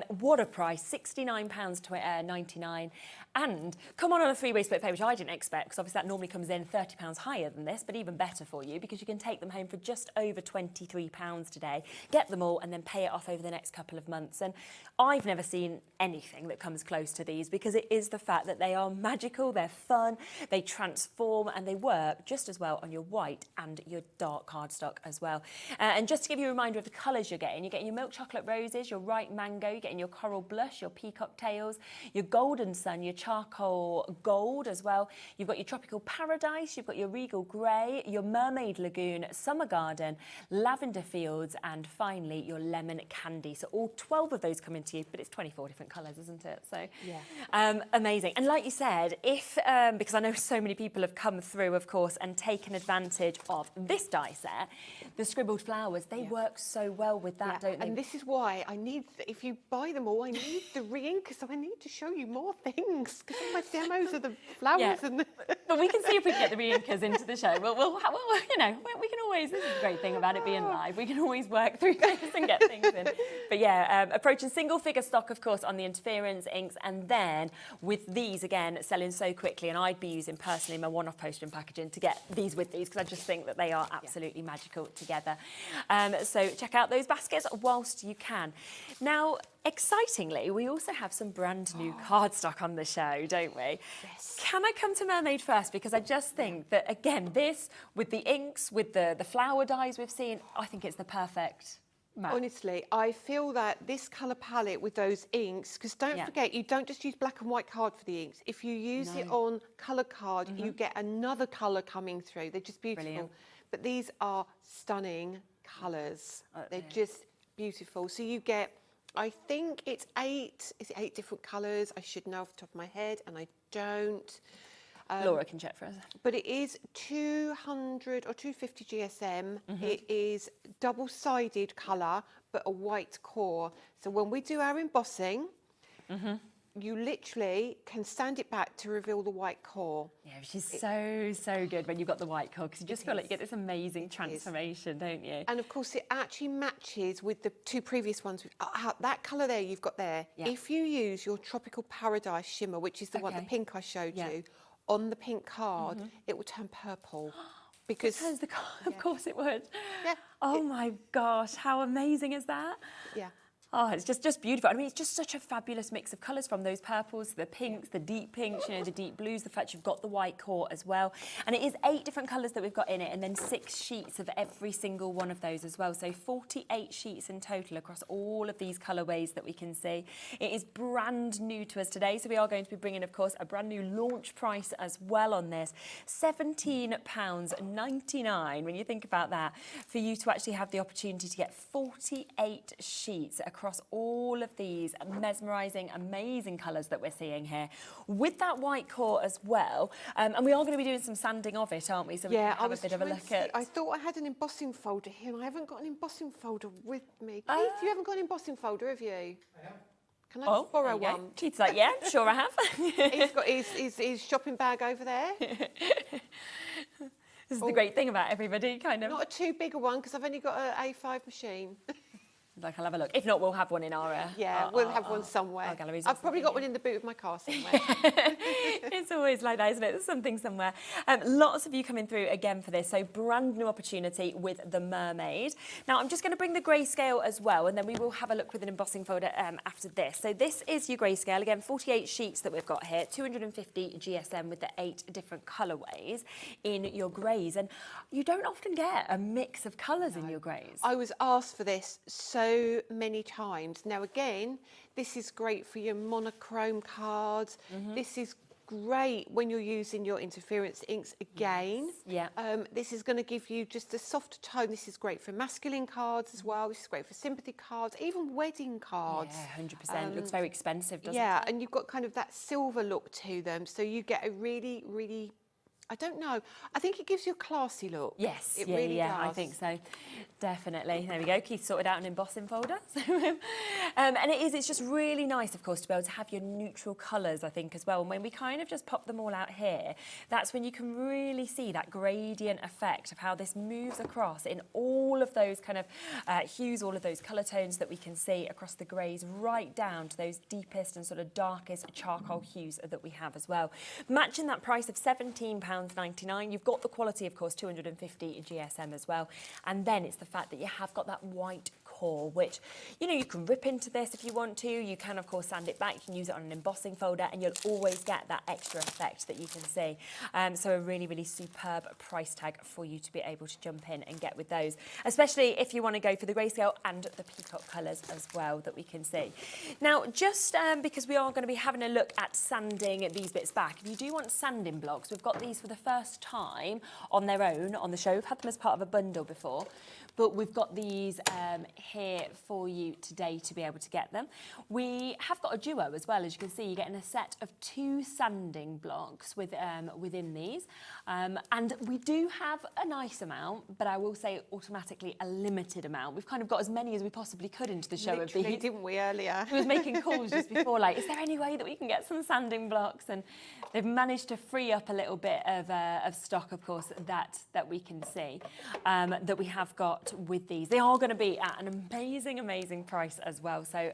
What a price, £69.99. And come on a 3-way split pay, which I didn't expect, because obviously that normally comes in £30 higher than this, but even better for you, because you can take them home for just over £23 today, get them all, and then pay it off over the next couple of months. And I've never seen anything that comes close to these, because it is the fact that they are magical, they're fun, they transform, and they work just as well on your white and your dark cardstock as well. And just to give you a reminder of the colours you're getting your milk chocolate roses, your ripe mango, you're getting your coral blush, your peacock tails, your golden sun, your charcoal gold as well. You've got your tropical paradise, you've got your regal grey, your mermaid lagoon, summer garden, lavender fields, and finally your lemon candy. So all 12 of those come into you, but it's 24 different colours, isn't it? So amazing. And like you said, if because I know so many people have come through, of course, and taken advantage of this die set, the Scribbled Flowers, they work so well with that, don't they? And this is why I need, if you buy them all, I need the re-ink, so I need to show you more things. Because all my demos are the flowers and the... But we can see if we can get the re-inkers into the show. We'll, you know, we can always, this is the great thing about it being live, we can always work through things and get things in. But yeah, approaching single figure stock, of course, on the interference inks, and then with these, again, selling so quickly, and I'd be using personally my one-off poster and packaging to get these with these, because I just think that they are absolutely magical together. So check out those baskets whilst you can. Now, excitingly, we also have some brand new cardstock on the show, don't we? Yes. Can I come to Mermaid first? Because I just think that, again, this, with the inks, with the flower dies we've seen, I think it's the perfect match. Honestly, I feel that this colour palette with those inks, because don't forget, you don't just use black and white card for the inks. If you use it on colour card, you get another colour coming through. They're just beautiful. Brilliant. But these are stunning colours. They're just beautiful. So you get, I think it's 8 different colours? I should know off the top of my head, and I don't. Laura can check for us. But it is 200 or 250 GSM. It is double-sided colour, but a white core. So when we do our embossing, you literally can stand it back to reveal the white core. Yeah, which is so good when you've got the white core, because you just feel like you get this amazing transformation, don't you? And of course it actually matches with the 2 previous ones. That colour there you've got there. Yeah. If you use your Tropical Paradise shimmer, which is the one, the pink I showed you, on the pink card, it will turn purple. Because It turns the card, of course it would. Yeah. Oh my gosh, how amazing is that? Yeah. Oh, it's just beautiful. I mean, it's just such a fabulous mix of colours, from those purples, the pinks, the deep pinks, you know, the deep blues, the fact you've got the white core as well. And it is 8 different colours that we've got in it, and then 6 sheets of every single one of those as well. So 48 sheets in total across all of these colourways that we can see. It is brand new to us today, so we are going to be bringing, of course, a brand new launch price as well on this. £17.99, when you think about that, for you to actually have the opportunity to get 48 sheets across all of these mesmerising, amazing colours that we're seeing here, with that white core as well. And we are going to be doing some sanding of it, aren't we? So we can have a bit of a look at... I thought I had an embossing folder here, and I haven't got an embossing folder with me. Keith, you haven't got an embossing folder, have you? I have. Can I borrow one? Keith's like, yeah, sure I have. He's got his shopping bag over there. This is the great thing about everybody, kind of. Not a too big a one, because I've only got an A5 machine. Like, I'll have a look. If not, we'll have one in our... we'll have one somewhere. Our galleries. I've probably got one in the boot of my car somewhere. It's always like that, isn't it? There's something somewhere. Lots of you coming through again for this. So brand new opportunity with the Mermaid. Now, I'm just going to bring the grayscale as well, and then we will have a look with an embossing folder after this. So this is your grayscale. Again, 48 sheets that we've got here, 250 GSM with the 8 different colourways in your greys. And you don't often get a mix of colours in your greys. I was asked for this so many times. Now again, this is great for your monochrome cards. This is great when you're using your interference inks again. Yes. Yeah. This is going to give you just a softer tone. This is great for masculine cards as well. This is great for sympathy cards, even wedding cards. Yeah, 100%. Looks very expensive, doesn't it? Yeah, and you've got kind of that silver look to them, so you get a really, really, I don't know, I think it gives you a classy look. Yes, it really does. I think so. Definitely. There we go. Keith sorted out an embossing folder. And it's just really nice, of course, to be able to have your neutral colours, I think, as well. And when we kind of just pop them all out here, that's when you can really see that gradient effect of how this moves across in all of those kind of hues, all of those colour tones that we can see across the greys, right down to those deepest and sort of darkest charcoal hues that we have as well. Matching that price of £17.99, you've got the quality, of course, 250 GSM as well. And then it's the fact that you have got that white core, which, you know, you can rip into this if you want to. You can, of course, sand it back. You can use it on an embossing folder, and you'll always get that extra effect that you can see. So a really, really superb price tag for you to be able to jump in and get with those, especially if you want to go for the grayscale and the peacock colours as well that we can see. Now, just because we are going to be having a look at sanding these bits back, if you do want sanding blocks, we've got these for the first time on their own on the show. We've had them as part of a bundle before, but we've got these here for you today to be able to get them. We have got a duo as well. As you can see, you're getting a set of 2 sanding blocks with, within these. And we do have a nice amount, but I will say automatically a limited amount. We've kind of got as many as we possibly could into the show of these. Didn't we, earlier? I was making calls just before, like, is there any way that we can get some sanding blocks? And they've managed to free up a little bit of stock, of course, that we can see, that we have got with these. They are going to be at an amazing, amazing price as well. So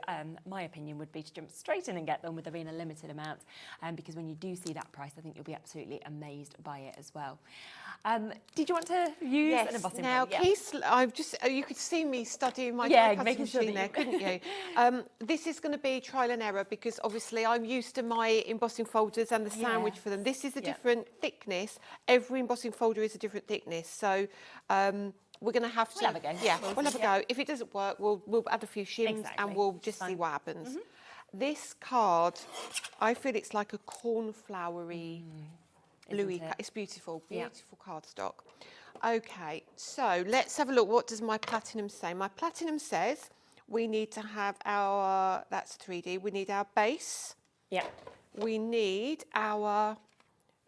my opinion would be to jump straight in and get them with there being a limited amount, because when you do see that price, I think you'll be absolutely amazed by it as well. Did you want to use an embossing now, folder? Keith, I've just, you could see me studying my making sure machine there, couldn't you? This is going to be trial and error, because obviously I'm used to my embossing folders and the sandwich for them. This is a different thickness. Every embossing folder is a different thickness. So we're going to have to... We'll have a go. Yeah, we'll have a go. If it doesn't work, we'll add a few shims and we'll just see what happens. This card, I feel it's like a cornflowery, bluey. It's beautiful, beautiful cardstock. Okay, so let's have a look. What does my platinum say? My platinum says we need to have our, that's 3D, we need our base. Yeah. We need our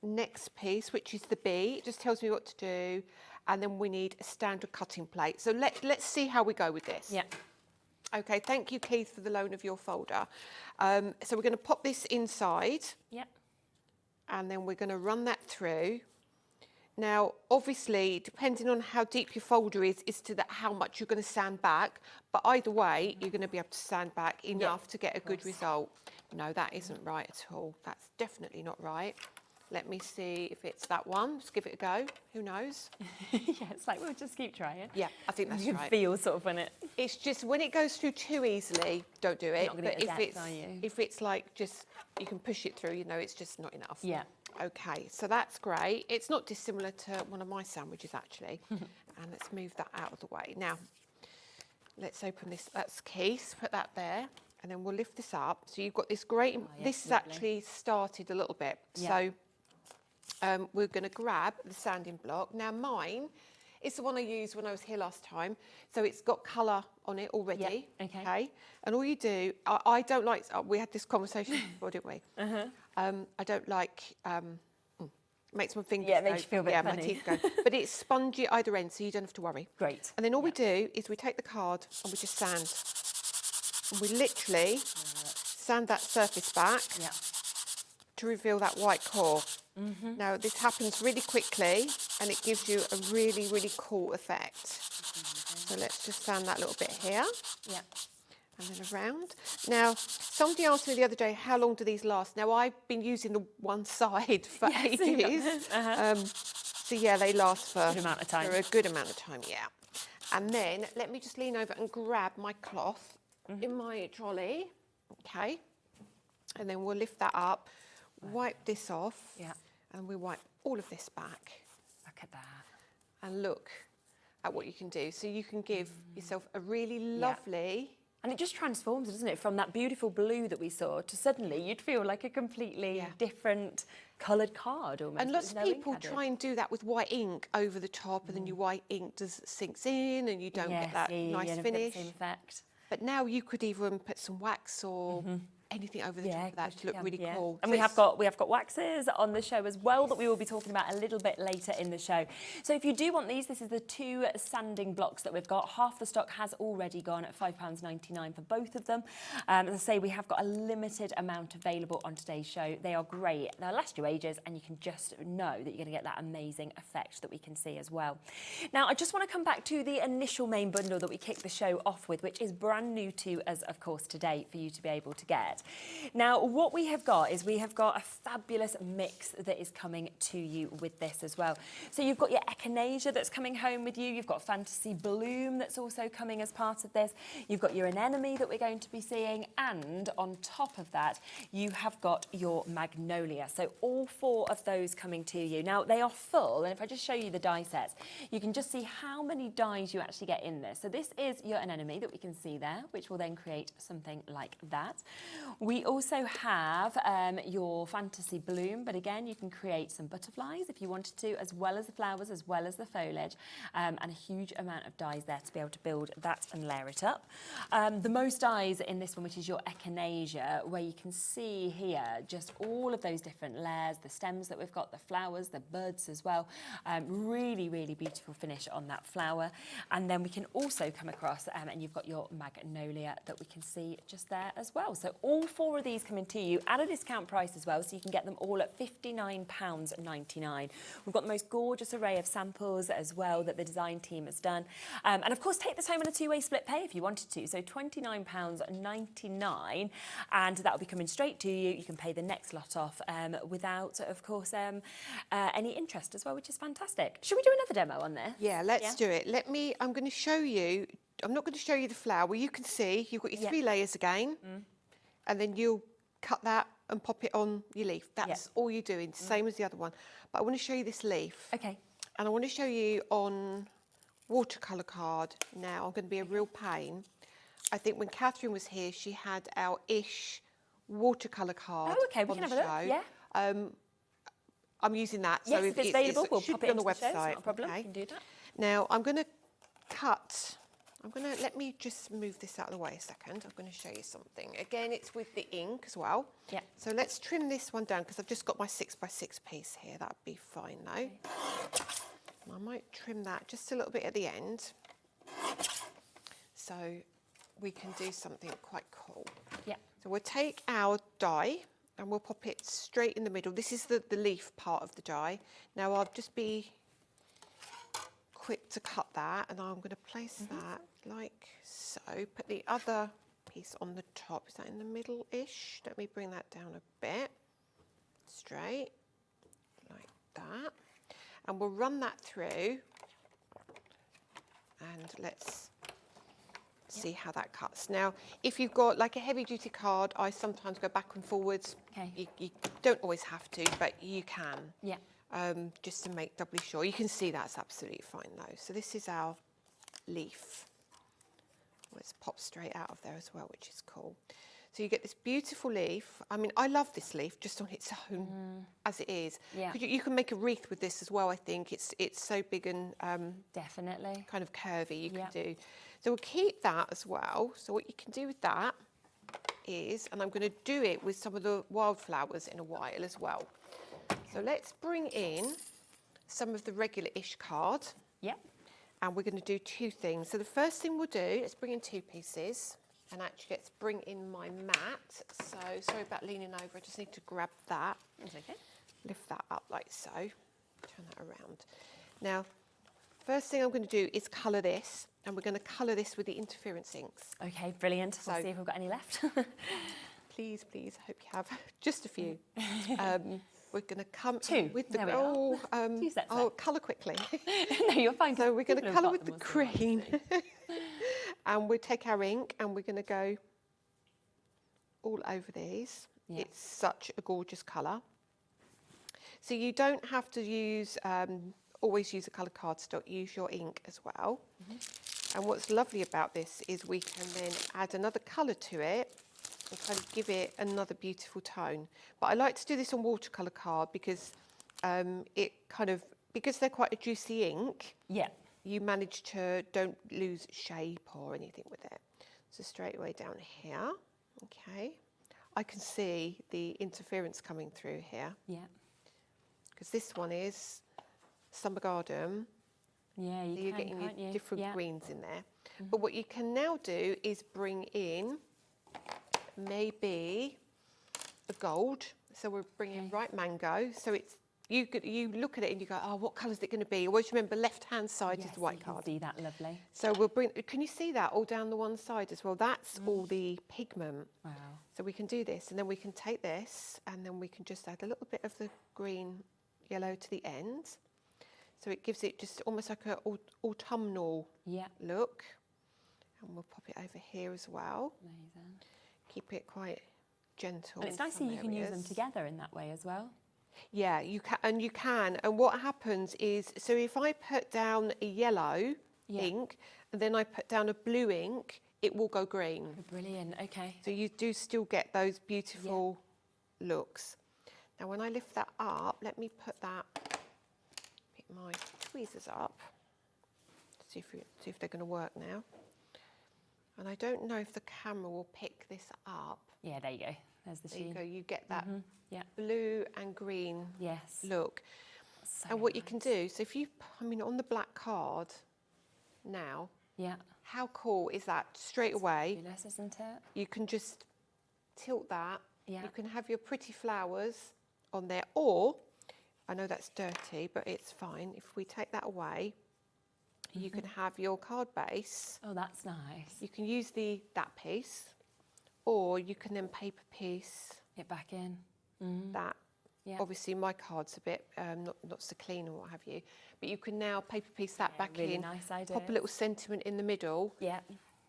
next piece, which is the B. It just tells me what to do. And then we need a standard cutting plate. So let's see how we go with this. Yeah. Okay, thank you, Keith, for the loan of your folder. So we're going to pop this inside. Yep. And then we're going to run that through. Now, obviously, depending on how deep your folder is to how much you're going to sand back. But either way, you're going to be able to sand back enough to get a good result. No, that isn't right at all. That's definitely not right. Let me see if it's that one. Just give it a go. Who knows? Yeah, it's like, we'll just keep trying. Yeah, I think that's you can right. feel sort of when it... It's just when it goes through too easily, don't do it. Not gonna get the depth, are you? If it's like just, you can push it through, you know, it's just not enough. Yeah. Okay, so that's great. It's not dissimilar to one of my sandwiches, actually. And let's move that out of the way. Now, let's open this. That's Keith. Put that there. And then we'll lift this up. So you've got this great... this has actually started a little bit. Yeah. So we're going to grab the sanding block. Now, mine is the one I used when I was here last time. So it's got colour on it already. Yeah. Okay. And all you do... I don't like... we had this conversation before, didn't we? I don't like... makes my fingers it makes you feel a bit yeah, funny. my teeth go. But it's spongy either end, so you don't have to worry. Great. And then all we do is we take the card and we just sand. And we literally sand that surface back to reveal that white core. Now, this happens really quickly and it gives you a really, really cool effect. So let's just sand that little bit here. Yeah. And then around. Now, somebody asked me the other day, how long do these last? Now, I've been using the one side for ages. So, yeah, they last for, good amount of time. for a good amount of time, yeah. And then let me just lean over and grab my cloth in my trolley, okay? And then we'll lift that up, wipe this off, and we wipe all of this back. Look at that. And look at what you can do. So you can give yourself a really lovely... And it just transforms, doesn't it, from that beautiful blue that we saw to suddenly you'd feel like a completely different coloured card almost. And lots of people try and do that with white ink over the top, and then your white ink sinks in and you don't get that nice finish. The same effect. But now you could even put some wax or anything over the top of that to look really cool. And so we have got waxes on the show as well that we will be talking about a little bit later in the show. So if you do want these, this is the 2 sanding blocks that we've got. Half the stock has already gone at £5.99 for both of them. As I say, we have got a limited amount available on today's show. They are great. They'll last you ages, and you can just know that you're going to get that amazing effect that we can see as well. Now, I just want to come back to the initial main bundle that we kicked the show off with, which is brand new to us, of course, today for you to be able to get. Now, what we have got is we have got a fabulous mix that is coming to you with this as well. So you've got your echinacea that's coming home with you. You've got fantasy bloom that's also coming as part of this. You've got your anemone that we're going to be seeing. And on top of that, you have got your magnolia. So all 4 of those coming to you. Now, they are full. And if I just show you the die sets, you can just see how many dies you actually get in this. So this is your anemone that we can see there, which will then create something like that. We also have your fantasy bloom, but again, you can create some butterflies if you wanted to, as well as the flowers, as well as the foliage, and a huge amount of dies there to be able to build that and layer it up. The most dies in this one, which is your echinacea, where you can see here just all of those different layers, the stems that we've got, the flowers, the buds as well. Really, really beautiful finish on that flower. And then we can also come across, and you've got your magnolia that we can see just there as well. So all 4 of these coming to you at a discount price as well, so you can get them all at £59.99. We've got the most gorgeous array of samples as well that the design team has done. And of course, take this home on a 2-way split pay if you wanted to. So £29.99, and that will be coming straight to you. You can pay the next lot off without, of course, any interest as well, which is fantastic. Should we do another demo on this? Yeah, let's do it. I'm going to show you. I'm not going to show you the flower. You can see you've got your 3 layers again. And then you'll cut that and pop it on your leaf. That's all you're doing, same as the other one. But I want to show you this leaf. Okay. And I want to show you on watercolour card. Now, I'm going to be a real pain. I think when Catherine was here, she had our Ish watercolour card. Oh, okay, we can have a look, yeah. I'm using that. Yes, so if it's available, we'll should pop be it on the into the show, it's website. not a problem, Okay. we can do that. Now, I'm going to cut... let me just move this out of the way a second. I'm going to show you something. Again, it's with the ink as well. Yeah. So let's trim this one down because I've just got my 6x6 piece here. That'd be fine though. I might trim that just a little bit at the end. So we can do something quite cool. Yeah. So we'll take our die and we'll pop it straight in the middle. This is the leaf part of the die. Now I'll just be quick to cut that, and I'm going to place that like so. Put the other piece on the top. Is that in the middle-ish? Let me bring that down a bit. Straight, like that. And we'll run that through. And let's see how that cuts. Now, if you've got like a heavy-duty card, I sometimes go back and forwards. Okay. You don't always have to, but you can. Yeah. Just to make doubly sure. You can see that's absolutely fine though. So this is our leaf. Well, it's popped straight out of there as well, which is cool. So you get this beautiful leaf. I mean, I love this leaf just on its own as it is. Yeah. You can make a wreath with this as well, I think. It's so big and definitely kind of curvy you can do. So we'll keep that as well. So what you can do with that is, and I'm going to do it with some of the wildflowers in a while as well. So let's bring in some of the regular-ish card. Yep. And we're going to do two things. So the first thing we'll do, let's bring in two pieces. And actually, let's bring in my mat. So sorry about leaning over. I just need to grab that. It's okay. Lift that up like so. Turn that around. Now, first thing I'm going to do is colour this. And we're going to colour this with the interference inks. Okay, brilliant. So, We'll see if we've got any left. Please, please. I hope you have just a few. We're going to come with the Two sets colour quickly. No, you're fine. So we're going to colour with the green, and we'll take our ink and we're going to go all over these. Yeah. It's such a gorgeous colour. So you don't have to use always use a coloured cardstock. Use your ink as well. And what's lovely about this is we can then add another colour to it. And kind of give it another beautiful tone. But I like to do this on watercolour card because because they're quite a juicy ink. Yeah. You manage to don't lose shape or anything with it. So straight away down here. Okay. I can see the interference coming through here. Yeah. Because this one is Summer Garden. Yeah, you're getting your different greens in there. But what you can now do is bring in maybe a gold. So we're bringing right mango. So it's you look at it and you go, oh, what colour is it going to be? Always remember, left-hand side is the white card. See that, lovely. So we'll bring. Can you see that all down the one side as well? That's all the pigment. Wow. So we can do this, and then we can take this, and then we can just add a little bit of the green, yellow to the end. So it gives it just almost like an autumnal look. And we'll pop it over here as well. Amazing. Keep it quite gentle. And it's nice that you can use them together in that way as well. Yeah, you can. And what happens is, so if I put down a yellow ink and then I put down a blue ink, it will go green. Oh, brilliant. Okay. So you do still get those beautiful looks. Now, when I lift that up, let me pick my tweezers up. See if they're going to work now. And I don't know if the camera will pick this up. Yeah, there you go. There's the There sheen. you go. You get that blue and green look. So and what you can do, so if you, on the black card now, how cool is that? Straight away, fabulous, isn't it? You can just tilt that. You can have your pretty flowers on there, or, I know that's dirty, but it's fine. If we take that away, you can have your card base. Oh, that's nice. You can use that piece, or you can then paper piece it back in. That. Yeah. Obviously, my card's a bit not so clean or what have you, but you can now paper piece that back really in. Nice idea. Pop a little sentiment in the middle. Yeah.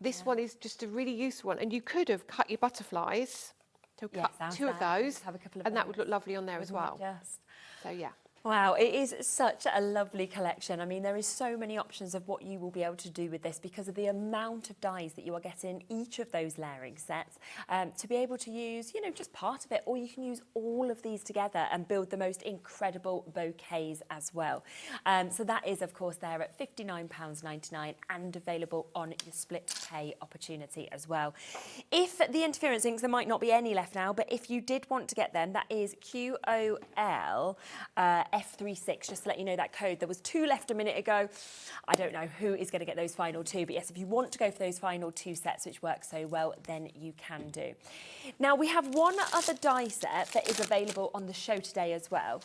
This one is just a really useful one, and you could have cut your butterflies. So cut two of those, have a couple of and that would look lovely on there as well. So yeah. Wow, it is such a lovely collection. I mean, there is so many options of what you will be able to do with this because of the amount of dies that you are getting in each of those layering sets to be able to use, just part of it, or you can use all of these together and build the most incredible bouquets as well. So that is, of course, there at £59.99 and available on your split pay opportunity as well. If the interference inks, there might not be any left now, but if you did want to get them, that is QOL F36, just to let you know that code. There was 2 left a minute ago. I don't know who is going to get those final 2, but yes, if you want to go for those final 2 sets, which work so well, then you can do. Now, we have one other die set that is available on the show today as well.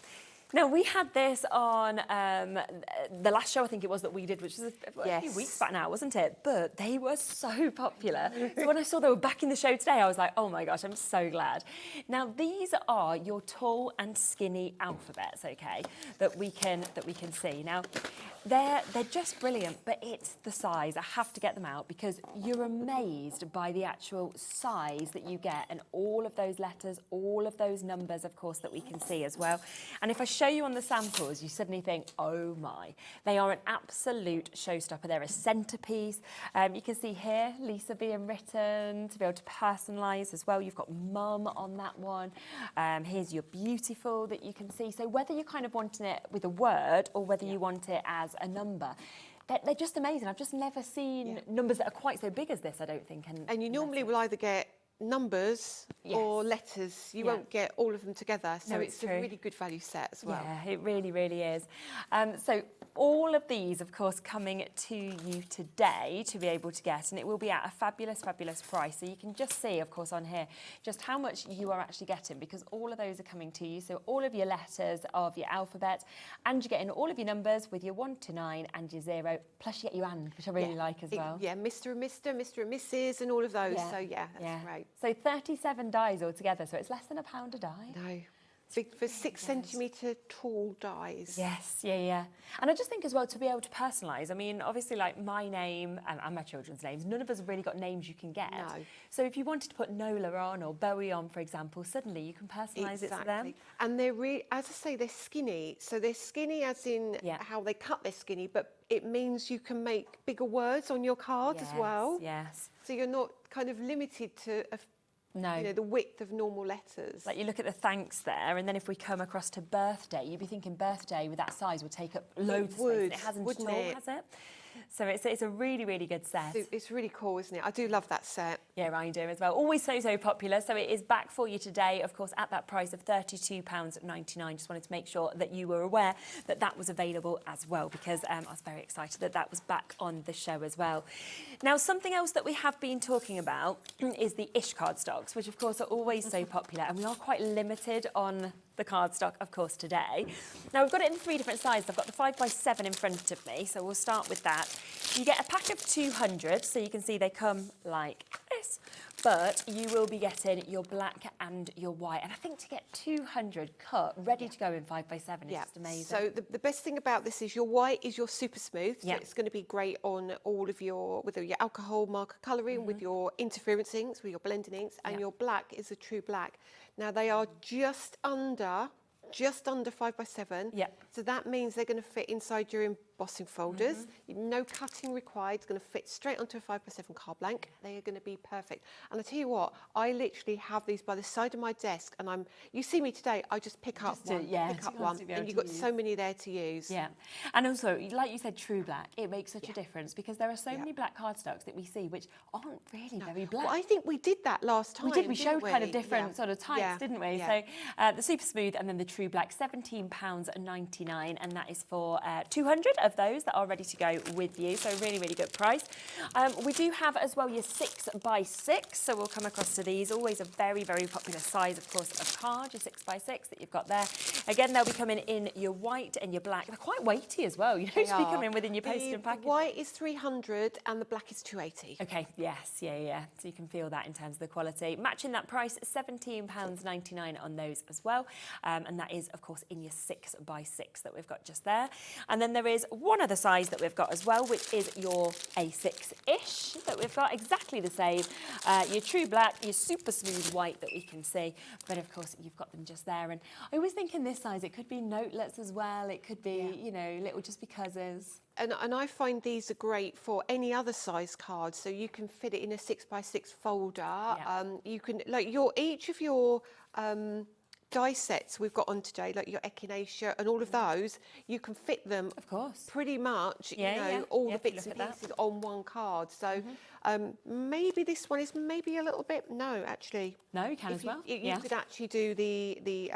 Now, we had this on the last show, I think it was, that we did, which was a few weeks back now, wasn't it? But they were so popular. So when I saw they were back in the show today, I was like, oh my gosh, I'm so glad. Now, these are your tall and skinny alphabets, okay, that we can see. Now, they're just brilliant, but it's the size. I have to get them out because you're amazed by the actual size that you get, and all of those letters, all of those numbers, of course, that we can see as well. And if I show you on the samples, you suddenly think, oh my, they are an absolute showstopper. They're a centerpiece. You can see here, Lisa being written to be able to personalize as well. You've got mum on that one. Here's your beautiful that you can see. So whether you're kind of wanting it with a word or whether you want it as a number, they're just amazing. I've just never seen numbers that are quite so big as this, I don't think. And you normally will either get numbers or letters. You won't get all of them together. So it's a really good value set as well. Yeah, it really, really is. So all of these, of course, coming to you today to be able to get, and it will be at a fabulous, fabulous price. So you can just see, of course, on here, just how much you are actually getting, because all of those are coming to you. So all of your letters of your alphabet, and you're getting all of your numbers with your 1 to 9 and your 0, plus you get your and, which I really like as well. Yeah, Mr. and Mr., Mr. and Mrs. and all of those. So that's great. So 37 dies altogether, so it's less than £1 a die. No. For 6 centimetre tall dies. Yes, yeah. And I just think as well, to be able to personalise, I mean, obviously, like my name and my children's names, none of us have really got names you can get. No. So if you wanted to put Nola on or Bowie on, for example, suddenly you can personalise it to them. And they're really, as I say, they're skinny. So they're skinny as in how they cut their skinny, but it means you can make bigger words on your card as well. Yes. So you're not kind of limited to the width of normal letters. Like you look at the thanks there, and then if we come across to birthday, you'd be thinking birthday with that size would take up loads of space. And it hasn't at all, has it? So it's a really, really good set. It's really cool, isn't it? I do love that set. Yeah, I do as well. Always so popular. So it is back for you today, of course, at that price of £32.99. Just wanted to make sure that you were aware that that was available as well, because I was very excited that that was back on the show as well. Now, something else that we have been talking about is the Ish cardstocks, which of course are always so popular, and we are quite limited on the cardstock, of course, today. Now, we've got it in 3 different sizes. I've got the 5x7 in front of me, so we'll start with that. You get a pack of 200, so you can see they come like this, but you will be getting your black and your white. And I think to get 200 cut, ready to go in 5x7 is just amazing. So the best thing about this is your white is your super smooth, so it's going to be great on all of your, with your alcohol marker colouring, with your interference inks, with your blending inks, and your black is a true black. Now, they are just under 5x7. Yeah. So that means they're going to fit inside your embossing folders. No cutting required. It's going to fit straight onto a 5x7 card blank. They are going to be perfect. And I tell you what, I literally have these by the side of my desk, and you see me today, I just pick up one, and you've got so many there to use. Yeah. And also, like you said, true black, it makes such a difference, because there are so many black cardstocks that we see which aren't really very black. Well, I think we did that last time. We showed kind of different sort of types, didn't we? Yeah. So the super smooth and then the true black, £17.99, and that is for 200 of those that are ready to go with you. So really, really good price. We do have as well your 6x6, so we'll come across to these. Always a very, very popular size, of course, of card, your 6x6 that you've got there. Again, they'll be coming in your white and your black. They're quite weighty as well. You know, to be coming within your post and package. The white is 300 and the black is 280. Okay, yes, yeah. So you can feel that in terms of the quality. Matching that price, £17.99 on those as well. And that is, of course, in your 6x6 that we've got just there. And then there is one other size that we've got as well, which is your A6-ish that we've got, exactly the same. Your true black, your super smooth white that we can see. But of course, you've got them just there. And I always think in this size, it could be notelets as well. It could be, you know, little just becauses. And I find these are great for any other size card. So you can fit it in a 6x6 folder. Yeah. You can, like each of your die sets we've got on today, like your echinacea and all of those, you can fit them, of course, pretty much, all the bits and pieces on one card. So Maybe this one is maybe a little bit, no, actually. No, you can as well. You could actually do the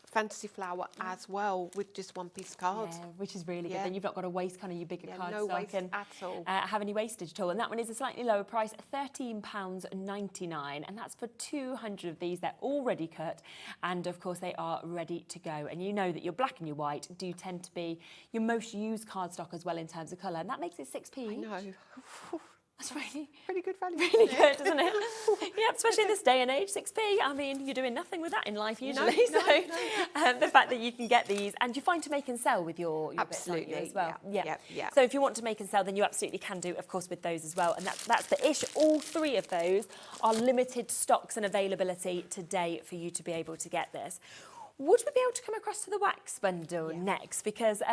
fantasy flower as well with just one piece card. Yeah, which is really good. Then you've not got to waste kind of your bigger cards. No waste at all. Have any wastage at all. And that one is a slightly lower price, £13.99. And that's for 200 of these. They're already cut. And of course, they are ready to go. And you know that your black and your white do tend to be your most used cardstock as well in terms of colour. And that makes it 6p. I know. That's really pretty good value. Really good, isn't it? Yeah, especially in this day and age, 6p. I mean, you're doing nothing with that in life usually. No. The fact that you can get these, and you find to make and sell with your absolutely bits, as well. Yeah. So if you want to make and sell, then you absolutely can do, of course, with those as well. And that's the ish. All three of those are limited stocks and availability today for you to be able to get this. Would we be able to come across to the wax bundle next? Because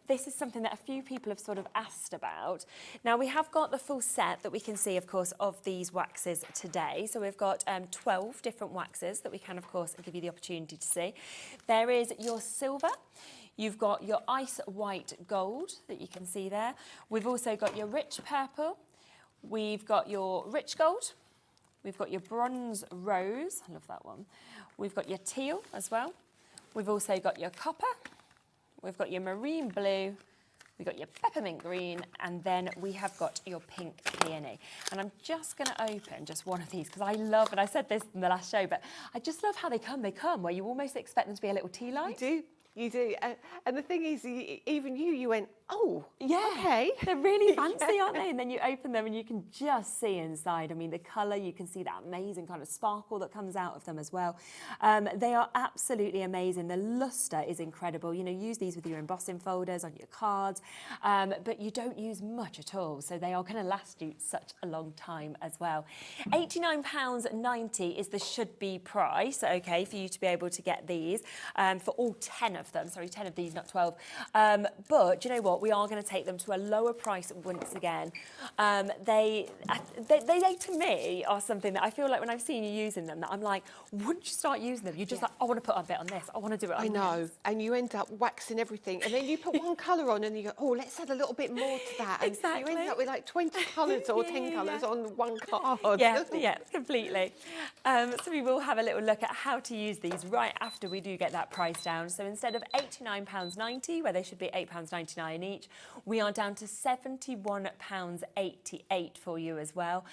this is something that a few people have sort of asked about. Now, we have got the full set that we can see, of course, of these waxes today. So we've got 12 different waxes that we can, of course, give you the opportunity to see. There is your silver. You've got your ice white gold that you can see there. We've also got your rich purple. We've got your rich gold. We've got your bronze rose. I love that one. We've got your teal as well. We've also got your copper, we've got your marine blue, we've got your peppermint green, and then we have got your pink peony. And I'm just going to open just one of these because I love, and I said this in the last show, but I just love how they come. They come where you almost expect them to be a little tea light. You do. And the thing is, even you went, oh, yeah, okay. They're really fancy, aren't they? And then you open them and you can just see inside. I mean, the colour, you can see that amazing kind of sparkle that comes out of them as well. They are absolutely amazing. The lustre is incredible. You know, use these with your embossing folders on your cards, but you don't use much at all. So they are going to last you such a long time as well. £89.90 is the should-be price, okay, for you to be able to get these for all 10 of them. Sorry, 10 of these, not 12. But do you know what? We are going to take them to a lower price once again. They to me are something that I feel like when I've seen you using them, that I'm like, once you start using them, you're just like, I want to put a bit on this. I want to do it on this. I know. And you end up waxing everything. And then you put one colour on and you go, oh, let's add a little bit more to that. And exactly. you end up with like 20 colours or 10 colours on one card. Yeah, completely. So we will have a little look at how to use these right after we do get that price down. So instead of £89.90, where they should be £8.99 each, we are down to £71.88 for you as well.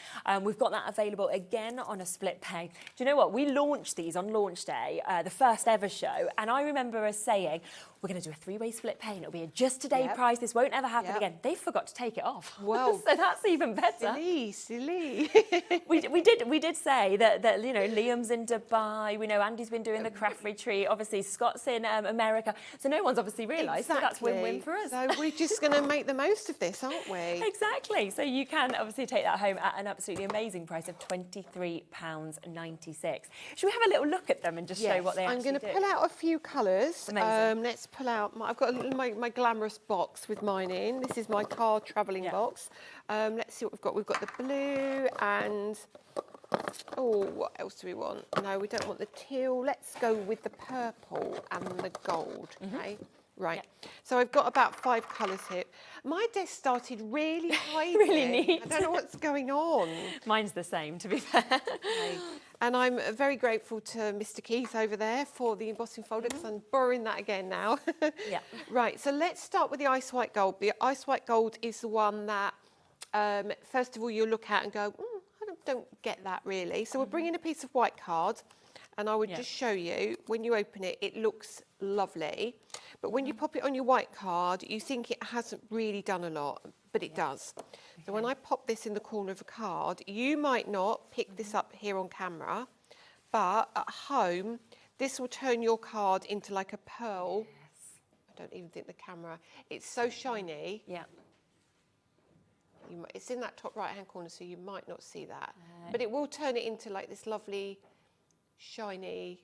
We've got that available again on a split pay. Do you know what? We launched these on launch day, the first ever show, and I remember us saying, we're going to do a three-way split pay, and it'll be a just today price. This won't ever happen again. They forgot to take it off. Well, so that's even better. Silly. we did say that you know, Liam's in Dubai. We know Andy's been doing the craft retreat. Obviously, Scott's in America. So no one's obviously realised that that's win-win for us. So we're just going to make the most of this, aren't we? Exactly. So you can obviously take that home at an absolutely amazing price of £23.96. Should we have a little look at them and just show what they actually do? I'm going to pull out a few colours. Amazing. Let's pull out, I've got my glamorous box with mine in. This is my card travelling box. Let's see what we've got. We've got the blue and, what else do we want? No, we don't want the teal. Let's go with the purple and the gold, okay? Right, so I've got about 5 colours here. My desk started really hiding. Really neat. I don't know what's going on. Mine's the same, to be fair. Okay. And I'm very grateful to Mr. Keith over there for the embossing folder, because I'm borrowing that again now. Right, so let's start with the ice white gold. The ice white gold is the one that, first of all, you'll look at and go, I don't get that really. So we're bringing a piece of white card, and I would just show you, when you open it, it looks lovely. But when you pop it on your white card, you think it hasn't really done a lot, but it does. So when I pop this in the corner of a card, you might not pick this up here on camera, but at home, this will turn your card into like a pearl. I don't even think the camera, it's so shiny. It's in that top right-hand corner, so you might not see that. But it will turn it into like this lovely, shiny...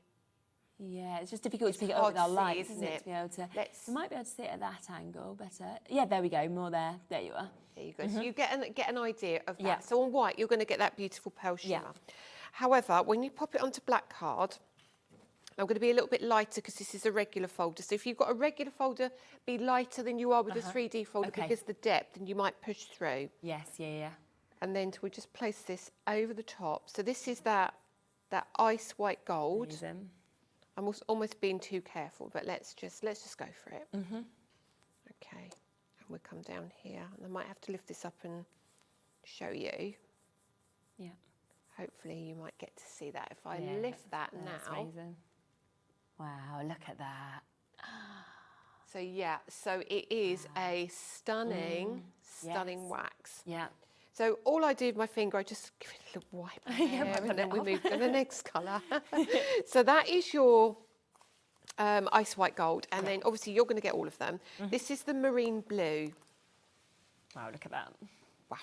Yeah, it's just difficult to pick it up with our lights, isn't it? To be able to, you might be able to see it at that angle better. Yeah, there we go, more there. There you are. There you go. So you get an idea of that. So on white, you're going to get that beautiful pearl shimmer. However, when you pop it onto black card, I'm going to be a little bit lighter because this is a regular folder. So if you've got a regular folder, be lighter than you are with a 3D folder because the depth, and you might push through. Yes, And then we'll just place this over the top. So this is that ice white gold. Amazing. I'm almost being too careful, but let's just go for it. Okay, and we'll come down here, and I might have to lift this up and show you. Yeah. Hopefully you might get to see that if I lift that now. That's amazing. Wow, look at that. So yeah, so it is a stunning wax. Yeah. So all I do with my finger, I just give it a little wipe there, and then we move to the next colour. So that is your ice white gold, and then obviously you're going to get all of them. This is the marine blue. Wow, look at that. Wow,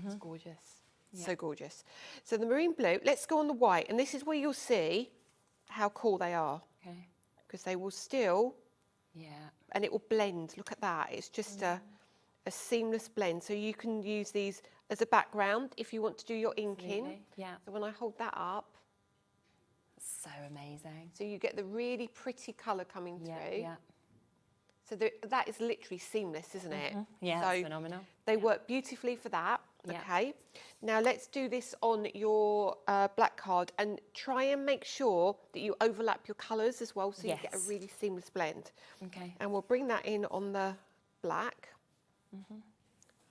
it's gorgeous. So gorgeous. So the marine blue, let's go on the white, and this is where you'll see how cool they are. Okay. Because they will still, Yeah. and it will blend. Look at that. It's just a seamless blend. So you can use these as a background if you want to do your inking. Yeah. So when I hold that up, So amazing. so you get the really pretty colour coming through. Yeah. So that is literally seamless, isn't it? Yeah, so that's phenomenal. They work beautifully for that. Yeah. Okay. Now let's do this on your black card, and try and make sure that you overlap your colours as well, so you get a really seamless blend. Okay. And we'll bring that in on the black.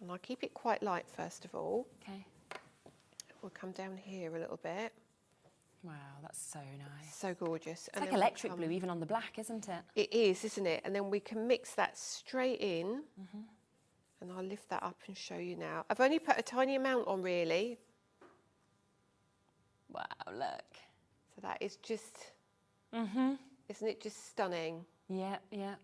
And I'll keep it quite light first of all. Okay. We'll come down here a little bit. Wow, that's so nice. So gorgeous. It's like electric blue even on the black, isn't it? It is, isn't it? And then we can mix that straight in. And I'll lift that up and show you now. I've only put a tiny amount on, really. Wow, look. So that is just, isn't it just stunning? Yeah, yeah.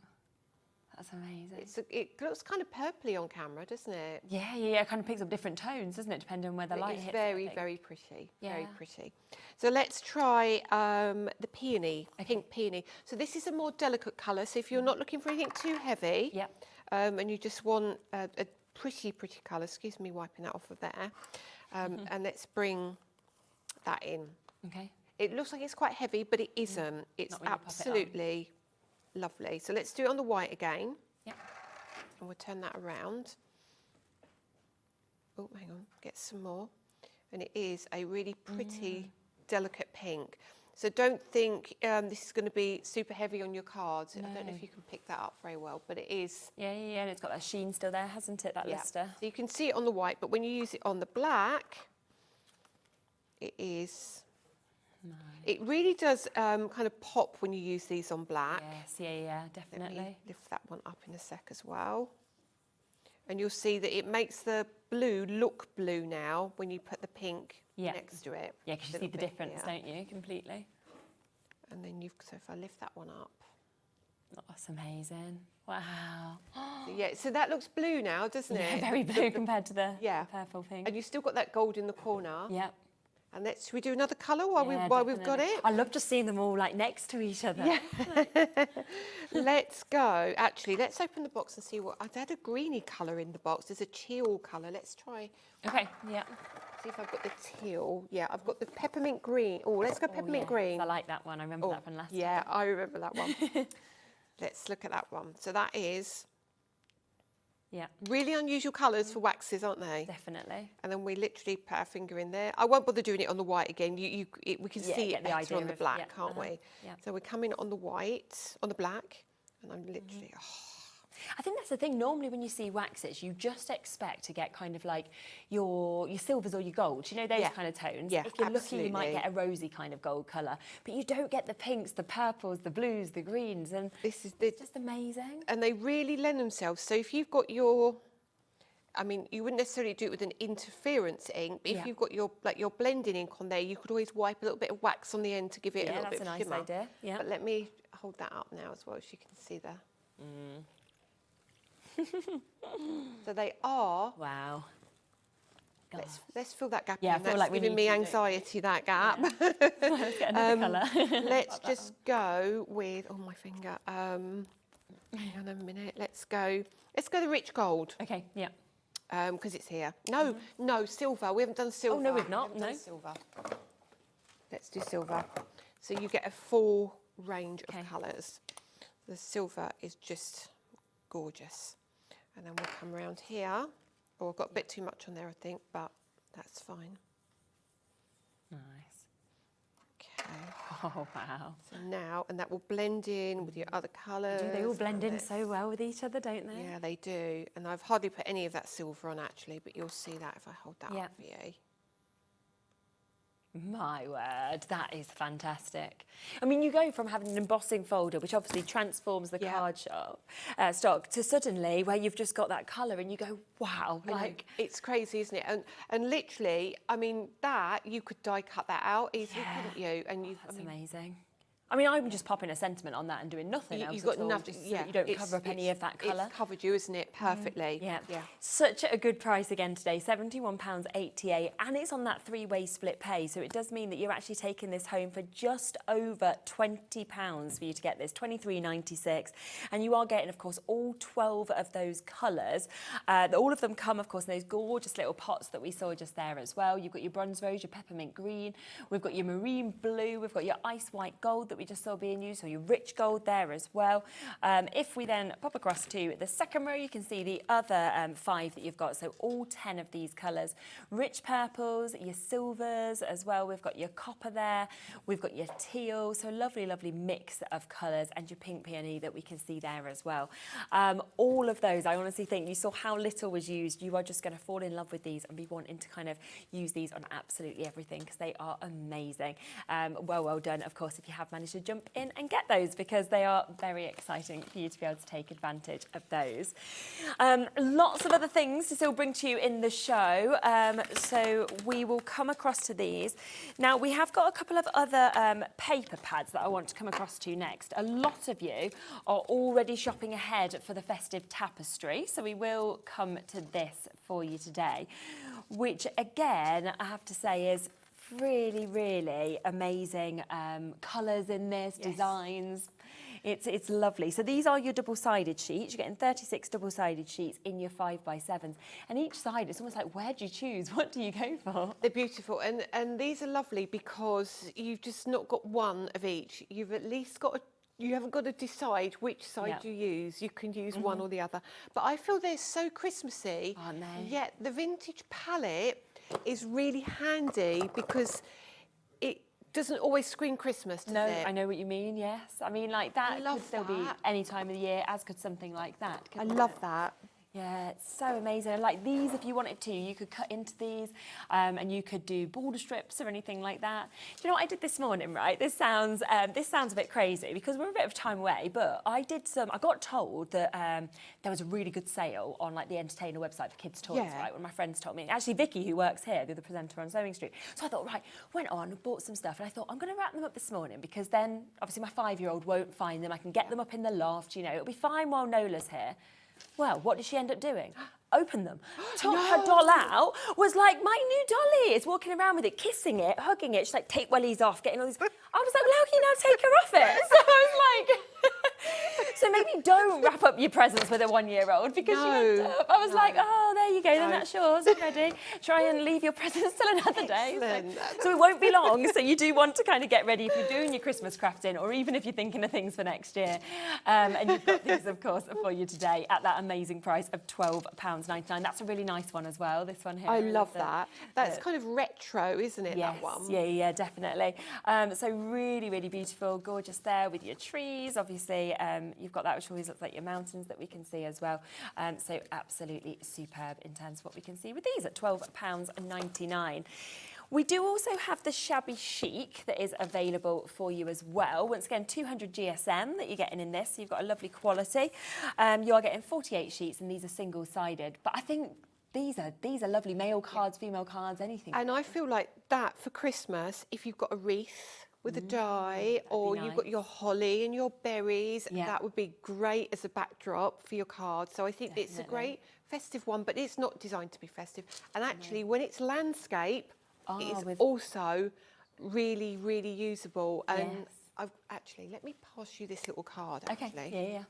That's amazing. It looks kind of purpley on camera, doesn't it? Yeah, it kind of picks up different tones, doesn't it, depending on where the light hits. It's very, very pretty. Very pretty. So let's try the peony, pink peony. So this is a more delicate colour. So if you're not looking for anything too heavy, and you just want a pretty colour, excuse me, wiping that off of there, and let's bring that in. Okay. It looks like it's quite heavy, but it isn't. It's absolutely lovely. So let's do it on the white again. Yeah. And we'll turn that around. Oh, hang on, get some more. And it is a really pretty, delicate pink. So don't think this is going to be super heavy on your cards. No. I don't know if you can pick that up very well, but it is. Yeah, and it's got that sheen still there, hasn't it, that luster? So you can see it on the white, but when you use it on the black, it is. Nice. It really does kind of pop when you use these on black. Yes, yeah, definitely. Let me lift that one up in a sec as well. And you'll see that it makes the blue look blue now when you put the pink next to it. Yeah, because you see the difference, don't you, completely? And then so if I lift that one up. Oh, that's amazing. Wow. So that looks blue now, doesn't it? Yeah, very blue compared to the purple pink. And you've still got that gold in the corner. Yeah. And should we do another colour while we've got it? I love just seeing them all like next to each other. Yeah. Let's go. Actually, let's open the box and see what. I had a greeny colour in the box. There's a teal colour. Let's try. Okay. Yeah. See if I've got the teal. Yeah, I've got the peppermint green. Oh, let's go peppermint green. I like that one. I remember that from last time. Yeah, I remember that one. Let's look at that one. So that is. Yeah. Really unusual colours for waxes, aren't they? Definitely. And then we literally put our finger in there. I won't bother doing it on the white again. We can see it better on the black, can't we? Yeah. So we come in on the white, on the black, and I'm literally, I think that's the thing. Normally when you see waxes, you just expect to get kind of like your silvers or your golds, you know, those kind of tones. Yeah, if you're lucky, you might get a rosy kind of gold colour. But you don't get the pinks, the purples, the blues, the greens. And it's just amazing. And they really lend themselves. So if you've got I mean, you wouldn't necessarily do it with an interference ink, but if you've got your blending ink on there, you could always wipe a little bit of wax on the end to give it a little bit of shimmer. That's a nice idea. Yeah. But let me hold that up now as well, so you can see there. So they are. Wow. Let's fill that gap in. I feel like giving me anxiety, that gap. Yeah. Let's get another colour. Let's just go with, my finger. Hang on a minute. Let's go the rich gold. Okay, yeah. Because it's here. No, silver. We haven't done silver. Oh, no, we've not. Done silver. Let's do silver. So you get a full range of colours. The silver is just gorgeous. And then we'll come around here. Oh, I've got a bit too much on there, I think, but That's fine. Nice. Okay. Oh, wow. So now, and that will blend in with your other colours. They all blend in so well with each other, don't they? Yeah, they do. And I've hardly put any of that silver on actually, but you'll see that if I hold that up for you. My word, that is fantastic. I mean, you go from having an embossing folder, which obviously transforms the card stock, to suddenly where you've just got that colour and you go, wow, like... It's crazy, isn't it? And literally, I mean, that, you could die cut that out easily, couldn't you? And That's amazing. I mean, I'm just popping a sentiment on that and doing nothing else. You've got at all, nothing, just so that you don't cover up any of that colour. It's covered you, isn't it? Perfectly. Yeah. Such a good price again today, £71.88, and it's on that three-way split pay. So it does mean that you're actually taking this home for just over £20 for you to get this, £23.96. And you are getting, of course, all 12 of those colours. All of them come, of course, in those gorgeous little pots that we saw just there as well. You've got your bronze rose, your peppermint green. We've got your marine blue. We've got your ice white gold that we just saw being used, so your rich gold there as well. If we then pop across to the second row, you can see the other 5 that you've got, so all 10 of these colours. Rich purples, your silvers as well, we've got your copper there, we've got your teal, so lovely, lovely mix of colours, and your pink peony that we can see there as well. All of those, I honestly think, you saw how little was used, you are just going to fall in love with these and be wanting to kind of use these on absolutely everything, because they are amazing. Well done, of course, if you have managed to jump in and get those, because they are very exciting for you to be able to take advantage of those. Lots of other things to still bring to you in the show, so we will come across to these. Now, we have got a couple of other paper pads that I want to come across to next. A lot of you are already shopping ahead for the festive tapestry, so we will come to this for you today, which again, I have to say is really, really amazing colours in this, designs. It's lovely. So these are your double-sided sheets. You're getting 36 double-sided sheets in your 5x7s. And each side, it's almost like, where do you choose? What do you go for? They're beautiful. And these are lovely because you've just not got one of each. You've at least got you haven't got to decide which side you use. You can use one or the other. But I feel they're so Christmassy. Aren't they? Yet the vintage palette is really handy because it doesn't always scream Christmas, does it? I know what you mean, yes. I mean, like that could still be any time of the year, as could something like that. I love that. Yeah, it's so amazing. Like these, if you wanted to, you could cut into these and you could do border strips or anything like that. Do you know what I did this morning, right? This sounds a bit crazy because we're a bit of time away, but I got told that there was a really good sale on like the Entertainer website for kids' toys, right? One of my friends told me. Actually, Vicky, who works here, the other presenter on Sewing Street. So I thought, right, went on, bought some stuff, and I thought, I'm going to wrap them up this morning because then, obviously, my 5-year-old won't find them. I can get them up in the loft, you know, it'll be fine while Nola's here. Well, what did she end up doing? Open them. Took her doll out, was like, my new dolly is walking around with it, kissing it, hugging it. She's like, take wellies off, getting all these... I was like, well, how can you now take her off it? So I was like... So maybe don't wrap up your presents with a 1-year-old because she went up. I was like, oh, there you go, then that's yours already. Try and leave your presents till another day. So it won't be long. So you do want to kind of get ready if you're doing your Christmas crafting or even if you're thinking of things for next year. And you've got these, of course, for you today at that amazing price of £12.99. That's a really nice one as well, this one here. I love that. That's kind of retro, isn't it, that one? Yeah, definitely. So really, really beautiful, gorgeous there with your trees. Obviously, you've got that, which always looks like your mountains that we can see as well. So absolutely superb in terms of what we can see with these at £12.99. We do also have the shabby chic that is available for you as well. Once again, 200 GSM that you're getting in this. So you've got a lovely quality. You are getting 48 sheets, and these are single-sided. But I think these are lovely male cards, female cards, anything. And I feel like that for Christmas, if you've got a wreath with a die, or you've got your holly and your berries, that would be great as a backdrop for your card. So I think it's a great festive one, but it's not designed to be festive. And actually, when it's landscape, it's also really, really usable. And actually, let me pass you this little card, actually. Okay, yeah.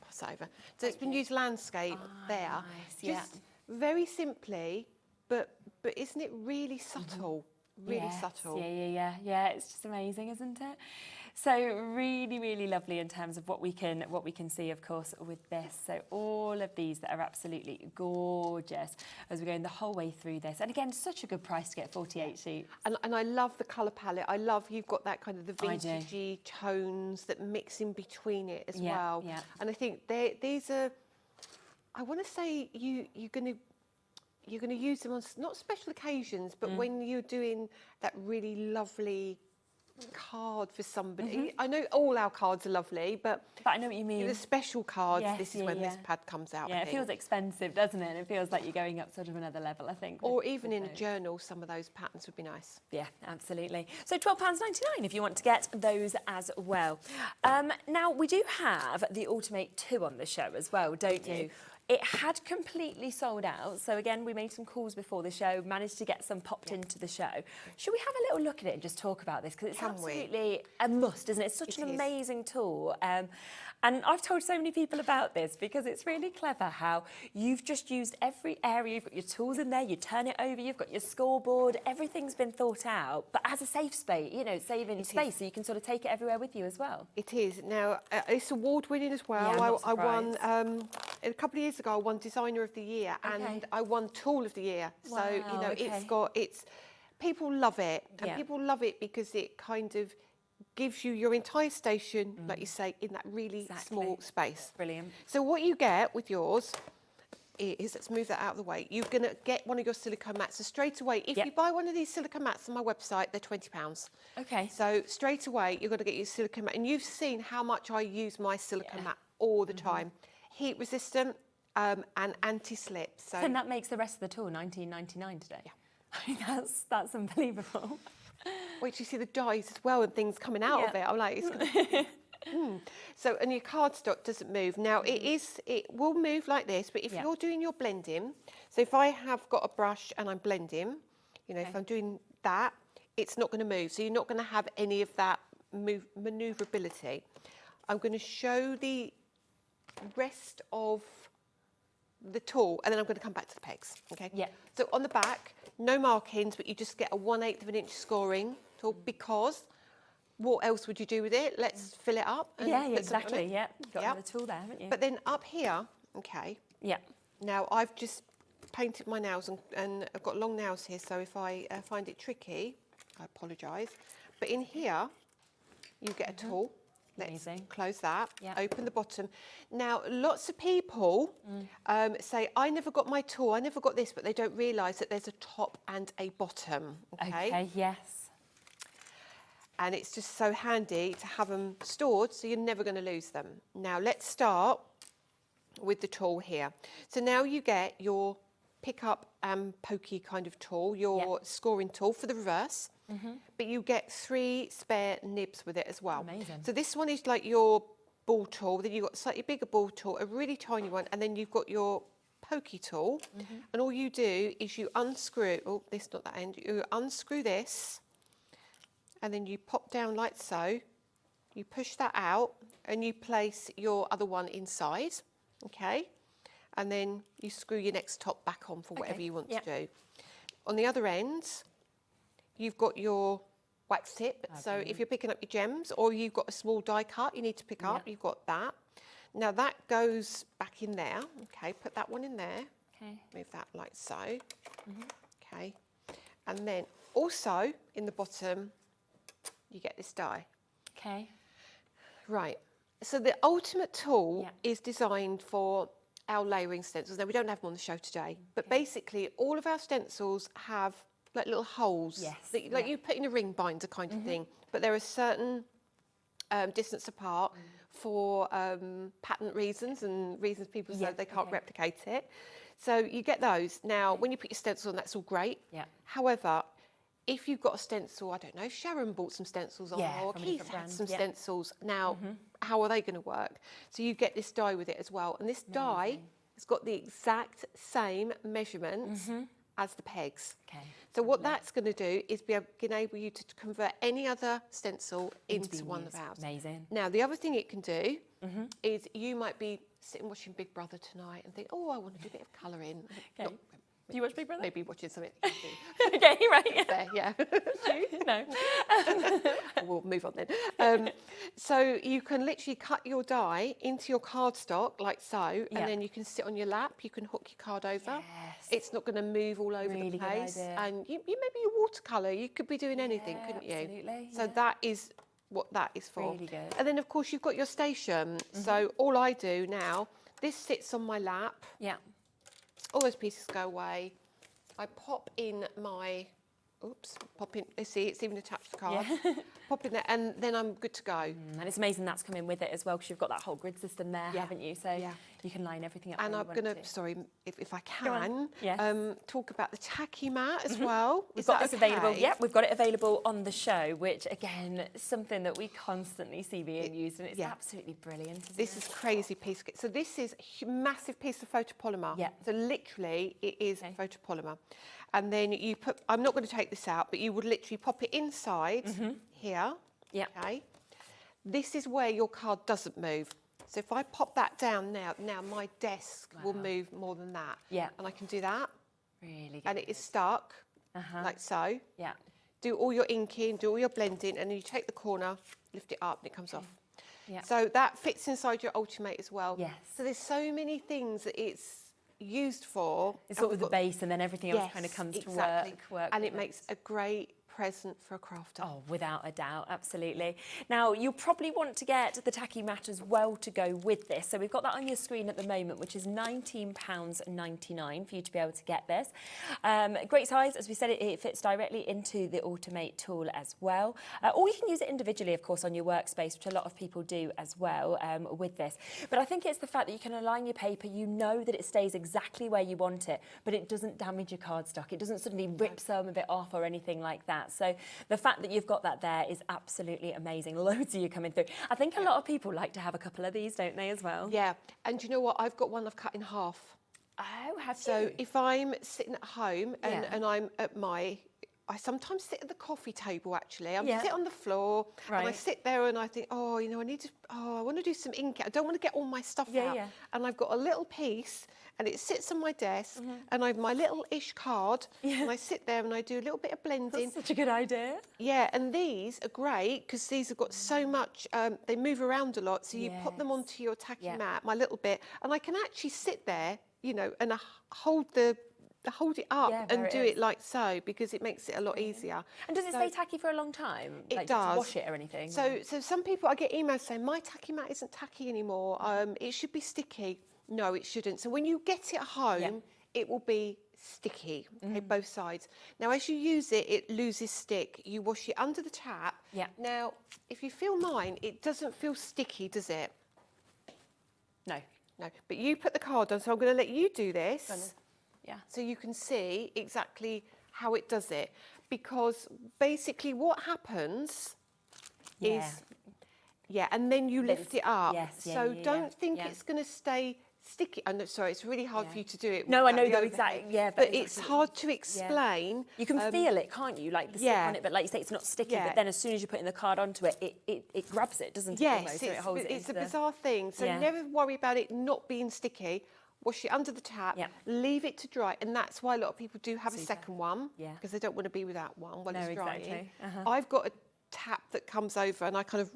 Pass it over. So it's been used landscape there. Nice, Just very simply, but isn't it really subtle? really subtle. Yeah. It's just amazing, isn't it? So really, really lovely in terms of what we can see, of course, with this. So all of these that are absolutely gorgeous as we're going the whole way through this. And again, such a good price to get 48 sheets. And I love the colour palette. I love you've got that kind of the vintagey tones that mix in between it as well. Yeah. And I think these are, I want to say you're going to use them on not special occasions, but when you're doing that really lovely card for somebody. I know all our cards are lovely, but I know what you mean. The special cards, Yes, this is when this pad comes out. Yeah, it feels expensive, doesn't it? It feels like you're going up sort of another level, I think. Or even in a journal, some of those patterns would be nice. Yeah, absolutely. So £12.99 if you want to get those as well. Now, we do have the Automate 2 on the show as well, don't you? It had completely sold out. So again, we made some calls before the show, managed to get some popped into the show. Should we have a little look at it and just talk about this? Because it's absolutely a must, isn't it? It's such an amazing tool. And I've told so many people about this because it's really clever how you've just used every area. You've got your tools in there, you turn it over, you've got your scoreboard, everything's been thought out, but as a safe space, you know, saving space so you can sort of take it everywhere with you as well. It is. Now, it's award-winning as well. Yeah, I won, a couple of years ago, I won Designer of the Year and I won Tool of the Year. Wow, so, you know, people love it. And people love it because it kind of gives you your entire station, like you say, in that really small space. Brilliant. So what you get with yours is, let's move that out of the way, you're going to get one of your silicone mats. So straight away, if you buy one of these silicone mats on my website, they're £20. Okay. So straight away, you're going to get your silicone mat. And you've seen how much I use my silicone mat all the time. Heat resistant and anti-slip. So and that makes the rest of the tool £19.99 today. Yeah. I mean, that's unbelievable. Wait, you see the dies as well and things coming out of it. I'm like, it's gonna... So, and your cardstock doesn't move. Now, it will move like this, but if you're doing your blending, so if I have got a brush and I'm blending, you know, if I'm doing that, it's not going to move. So you're not going to have any of that manoeuvrability. I'm going to show the rest of the tool and then I'm going to come back to the pegs. Okay. Yeah. So on the back, no markings, but you just get a 1/8 of an inch scoring tool because what else would you do with it? Let's fill it up. And exactly. Yeah. You've got another tool there, haven't you? But then up here, okay. Yeah. Now I've just painted my nails and I've got long nails here, so if I find it tricky, I apologise. But in here, you get a tool. Let's close that, open the bottom. Now, lots of people say, I never got my tool, I never got this, but they don't realise that there's a top and a bottom, Okay, yes. And it's just so handy to have them stored so you're never going to lose them. Now, let's start with the tool here. So now you get your pick up and pokey kind of tool, your scoring tool for the reverse. But you get 3 spare nibs with it as well. Amazing. So this one is like your ball tool, then you've got a slightly bigger ball tool, a really tiny one, and then you've got your pokey tool. And all you do is you unscrew, oh, this not that end, you unscrew this, and then you pop down like so, you push that out, and you place your other one inside, okay? And then you screw your next top back on for whatever you want to do. On the other end, you've got your wax tip. So if you're picking up your gems or you've got a small die cut you need to pick up, you've got that. Now that goes back in there. Okay, put that one in there. Okay. Move that like so. Okay. And then also in the bottom, you get this die. Okay. Right. So the ultimate tool is designed for our layering stencils. Now we don't have them on the show today, but basically all of our stencils have like little holes, that, like you put in a ring binder kind of thing, but there are certain distance apart for patent reasons and reasons people say they can't replicate it. So you get those. Now, when you put your stencil on, that's all great. However, if you've got a stencil, I don't know, Sharon bought some stencils on, or Keith had some stencils. Now, how are they going to work? So you get this die with it as well. And this die has got the exact same measurements as the pegs. So what that's going to do is enable you to convert any other stencil into one of ours. Amazing. Now, the other thing it can do is you might be sitting watching Big Brother tonight and think, oh, I want to do a bit of colouring. Do you watch Big Brother? Maybe watching something. Okay, right. Yeah. There, yeah. No. We'll move on then. So you can literally cut your die into your cardstock like so, and then you can sit on your lap. You can hook your card over. Yes. It's not going to move all over Really the good place. idea. And you maybe your watercolour. You could be doing anything, couldn't you? Absolutely. So that is what that is for. Really good. And then of course you've got your station. So all I do now, this sits on my lap. Yeah. All those pieces go away. I pop in my, see, it's even attached to the card. Yeah. Pop in there, and then I'm good to go. And it's amazing that's coming with it as well, because you've got that whole grid system there, haven't you? So you can line everything up. And how I'm you want going it to, sorry, if I Go on. can, Yes. talk about the tacky mat as well. We've Is got that this available. okay? Yeah, we've got it available on the show, which again, is something that we constantly see being used, and it's absolutely brilliant. Isn't This it? is crazy piece. So this is a massive piece of photopolymer. Yeah. So literally it is photopolymer. And then you put, I'm not going to take this out, but you would literally pop it inside here. Yeah. Okay. This is where your card doesn't move. So if I pop that down now my desk will move more than that. Yeah. And I can do that. Really good. And it is stuck, like so. Yeah. Do all your inking, do all your blending, and then you take the corner, lift it up, and it comes off. Yeah. So that fits inside your Ultimate as well. Yes. So there's so many things that it's used for. It's sort of the base, and then everything else kind of comes to work. And with it makes a great present for a crafter. Oh, without a doubt, absolutely. Now, you'll probably want to get the tacky mat as well to go with this. So we've got that on your screen at the moment, which is £19.99 for you to be able to get this. Great size, as we said, it fits directly into the Ultimate tool as well. Or you can use it individually, of course, on your workspace, which a lot of people do as well with this. But I think it's the fact that you can align your paper, you know that it stays exactly where you want it, but it doesn't damage your cardstock. It doesn't suddenly rip some of it off or anything like that. So the fact that you've got that there is absolutely amazing. Loads of you coming through. I think a lot of people like to have a couple of these, don't they, as well? Yeah, and you know what? I've got one I've cut in half. Oh, have you? So if I'm sitting at home and I'm at I sometimes sit at the coffee table, actually. I sit on the floor and I sit there and I think, I want to do some ink. I don't want to get all my stuff out. Yeah. And I've got a little piece and it sits on my desk and I've my little-ish card and I sit there and I do a little bit of blending. That's such a good idea. Yeah, and these are great because these have got so much, they move around a lot. So you put them onto your tacky mat, my little bit, and I can actually sit there, and hold it up and do it like so, because it makes it a lot easier. And does it stay tacky for a long time? It does. To wash it or anything? So some people, I get emails saying, my tacky mat isn't tacky anymore. It should be sticky. No, it shouldn't. So when you get it home, it will be sticky, okay, both sides. Now, as you use it, it loses stick. You wash it under the tap. Yeah. Now, if you feel mine, it doesn't feel sticky, does it? No. No. But you put the card on, so I'm going to let you do this. Yeah. So you can see exactly how it does it. Because basically what happens is, and then you lift it up. Yes, so don't think it's going to stay sticky. I know, sorry, it's really hard for you to do it. No, I know though, exactly. Yeah, but it's hard to explain. You can feel it, can't you? Like the stick on it, but like you say, it's not sticky. But then as soon as you put in the card onto it, it grabs it, doesn't it? Yes, Almost, so it holds it it's a into bizarre thing. So never worry about it not being sticky. Wash it under the tap, leave it to dry, and that's why a lot of people do have a second one, because they don't want to be without one while it's drying. Exactly. I've got a tap that comes over, and I kind of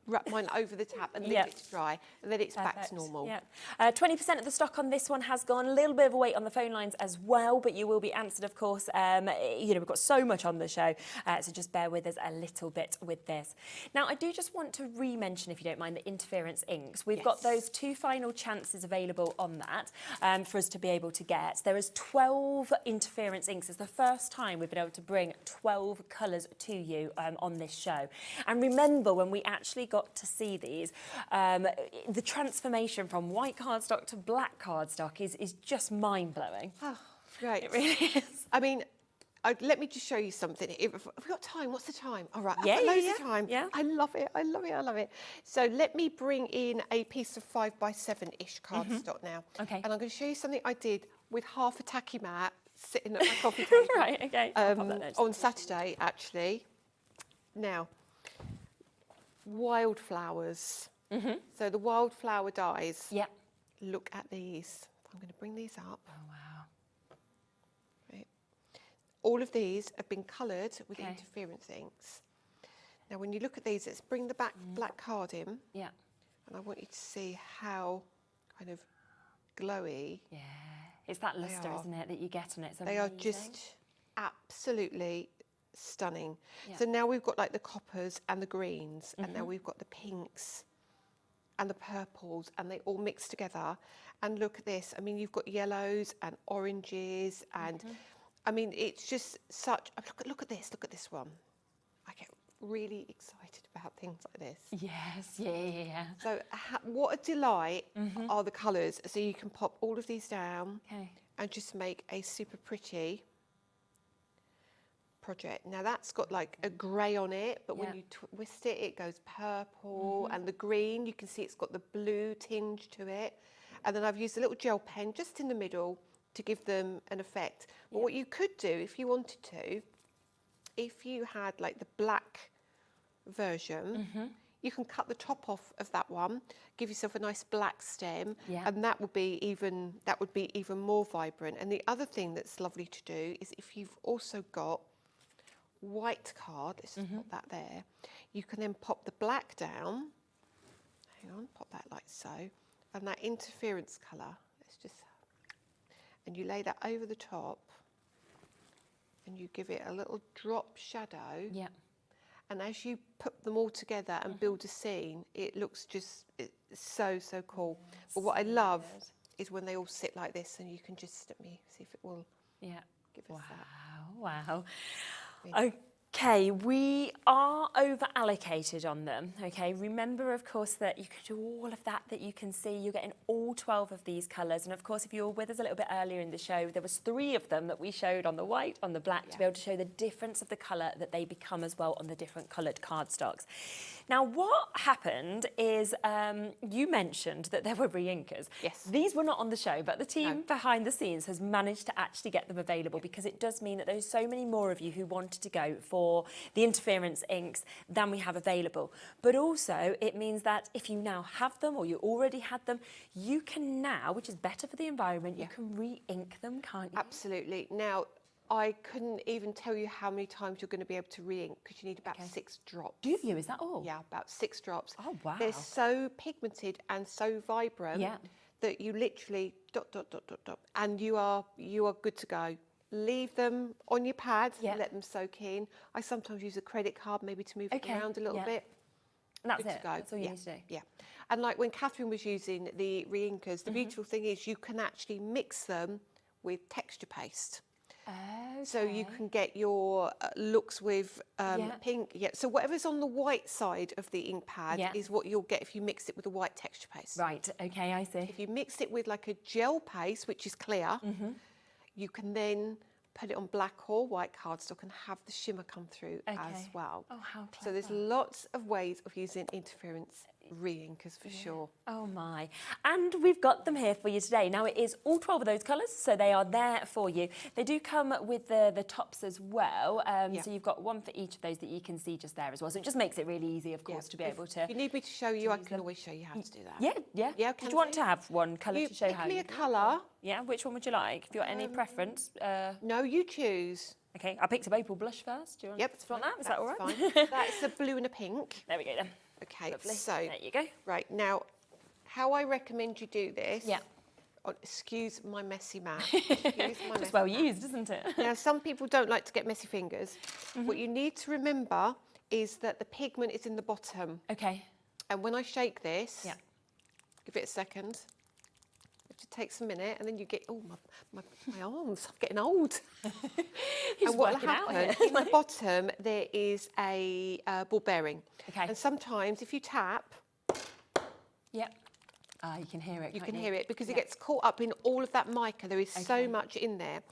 wrap mine over the tap and leave it to dry, and then it's back to normal. Yeah. 20% of the stock on this one has gone. A little bit of a wait on the phone lines as well, but you will be answered, of course. We've got so much on the show, so just bear with us a little bit with this. Now, I do just want to re-mention, if you don't mind, the interference inks. We've got those 2 final chances available on that for us to be able to get. There is 12 interference inks. It's the first time we've been able to bring 12 colours to you on this show. And remember, when we actually got to see these, the transformation from white cardstock to black cardstock is just mind-blowing. Oh, great. It really is. I mean, let me just show you something. If we've got time, what's the time? All right, I've Yeah, got loads yeah, of time. yeah. I love it, I love it, I love it. So let me bring in a piece of 5x7-ish cardstock now. Okay. And I'm going to show you something I did with half a tacky mat sitting at my coffee table. Right, okay. I'll pop that there. On Saturday, actually. Now, wildflowers. So the Wildflower Dies. Yep. Look at these. I'm going to bring these up. Oh, wow. all of these have been coloured with interference inks. Now, when you look at these, let's bring the black card in. Yeah. And I want you to see how kind of glowy. Yeah, it's that lustre, isn't it, that you get on it. It's they amazing. are just absolutely stunning. Yeah. So now we've got like the coppers and the greens, and now we've got the pinks and the purples, and they all mix together. And look at this. I mean, you've got yellows and oranges, and I mean, it's just such. Look at this. Look at this one. I get really excited about things like this. Yes, yeah. So what a delight are the colours. So you can pop all of these down and just make a super pretty project. Now that's got like a grey on it, but when you twist it, it goes purple, and the green, you can see it's got the blue tinge to it. And then I've used a little gel pen just in the middle to give them an effect. But what you could do if you wanted to, if you had like the black version, you can cut the top off of that one, give yourself a nice black stem, and that would be even more vibrant. And the other thing that's lovely to do is if you've also got white card, let's just put that there, you can then pop the black down. Hang on, pop that like so, and that interference colour. And you lay that over the top, and you give it a little drop shadow. Yeah. And as you put them all together and build a scene, it looks just so cool. But what I love is when they all sit like this, and you can just let me see if it will give us that. Wow. Okay, we are over allocated on them. Okay, remember, of course, that you can do all of that you can see. You're getting all 12 of these colours. And of course, if you were with us a little bit earlier in the show, there was 3 of them that we showed on the white, on the black, to be able to show the difference of the colour that they become as well on the different coloured cardstocks. Now, what happened is you mentioned that there were re-inkers. Yes. These were not on the show, but the team behind the scenes has managed to actually get them available, because it does mean that there's so many more of you who wanted to go for the interference inks than we have available. But also it means that if you now have them, or you already had them, you can now, which is better for the environment, you can re-ink them, can't you? Absolutely. Now, I couldn't even tell you how many times you're going to be able to re-ink, because you need about 6 drops. Do you? Is that all? Yeah, about 6 drops. Oh, wow. They're so pigmented and so vibrant that you literally dot, and you are good to go. Leave them on your pad, let them soak in. I sometimes use a credit card maybe to move it around a little bit. And that's good it. To go. That's all you need to do. Yeah. And like when Catherine was using the re-inkers, the beautiful thing is you can actually mix them with texture paste. Okay. So you can get your looks with pink. Yeah. So whatever's on the white side of the ink pad is what you'll get if you mix it with a white texture paste. Right. Okay, I see. If you mix it with like a gel paste, which is clear, you can then put it on black or white cardstock and have the shimmer come through as well. Oh, how clever. So there's lots of ways of using interference re-inkers for sure. Oh my. And we've got them here for you today. Now, it is all 12 of those colours, so they are there for you. They do come with the tops as well. So you've got one for each of those that you can see just there as well. So it just makes it really easy, of course, to be able to... If you need me to show you, I can always show you how to do that. Yeah. Would you want to have one colour to show how you pick me a colour. Yeah, which one would you like? If you've got any preference? No, you choose. Okay, I picked a maple blush first. Do you want to want that? Is that all right? Fine. That's a blue and a pink. There we go then. Okay, Lovely. so there you go. Right, now, how I recommend you do this. Yeah. Oh, excuse my messy mouth. Excuse my Just well used, isn't it? Now, some people don't like to get messy fingers. What you need to remember is that the pigment is in the bottom. Okay. And when I shake this, give it a second. It takes a minute, and then you get, oh, my arms, I'm getting old. And what will happen, in the bottom, there is a ball bearing. Okay. And sometimes if you tap, you can hear it. You can hear it because it gets caught up in all of that mica. There is so much in there.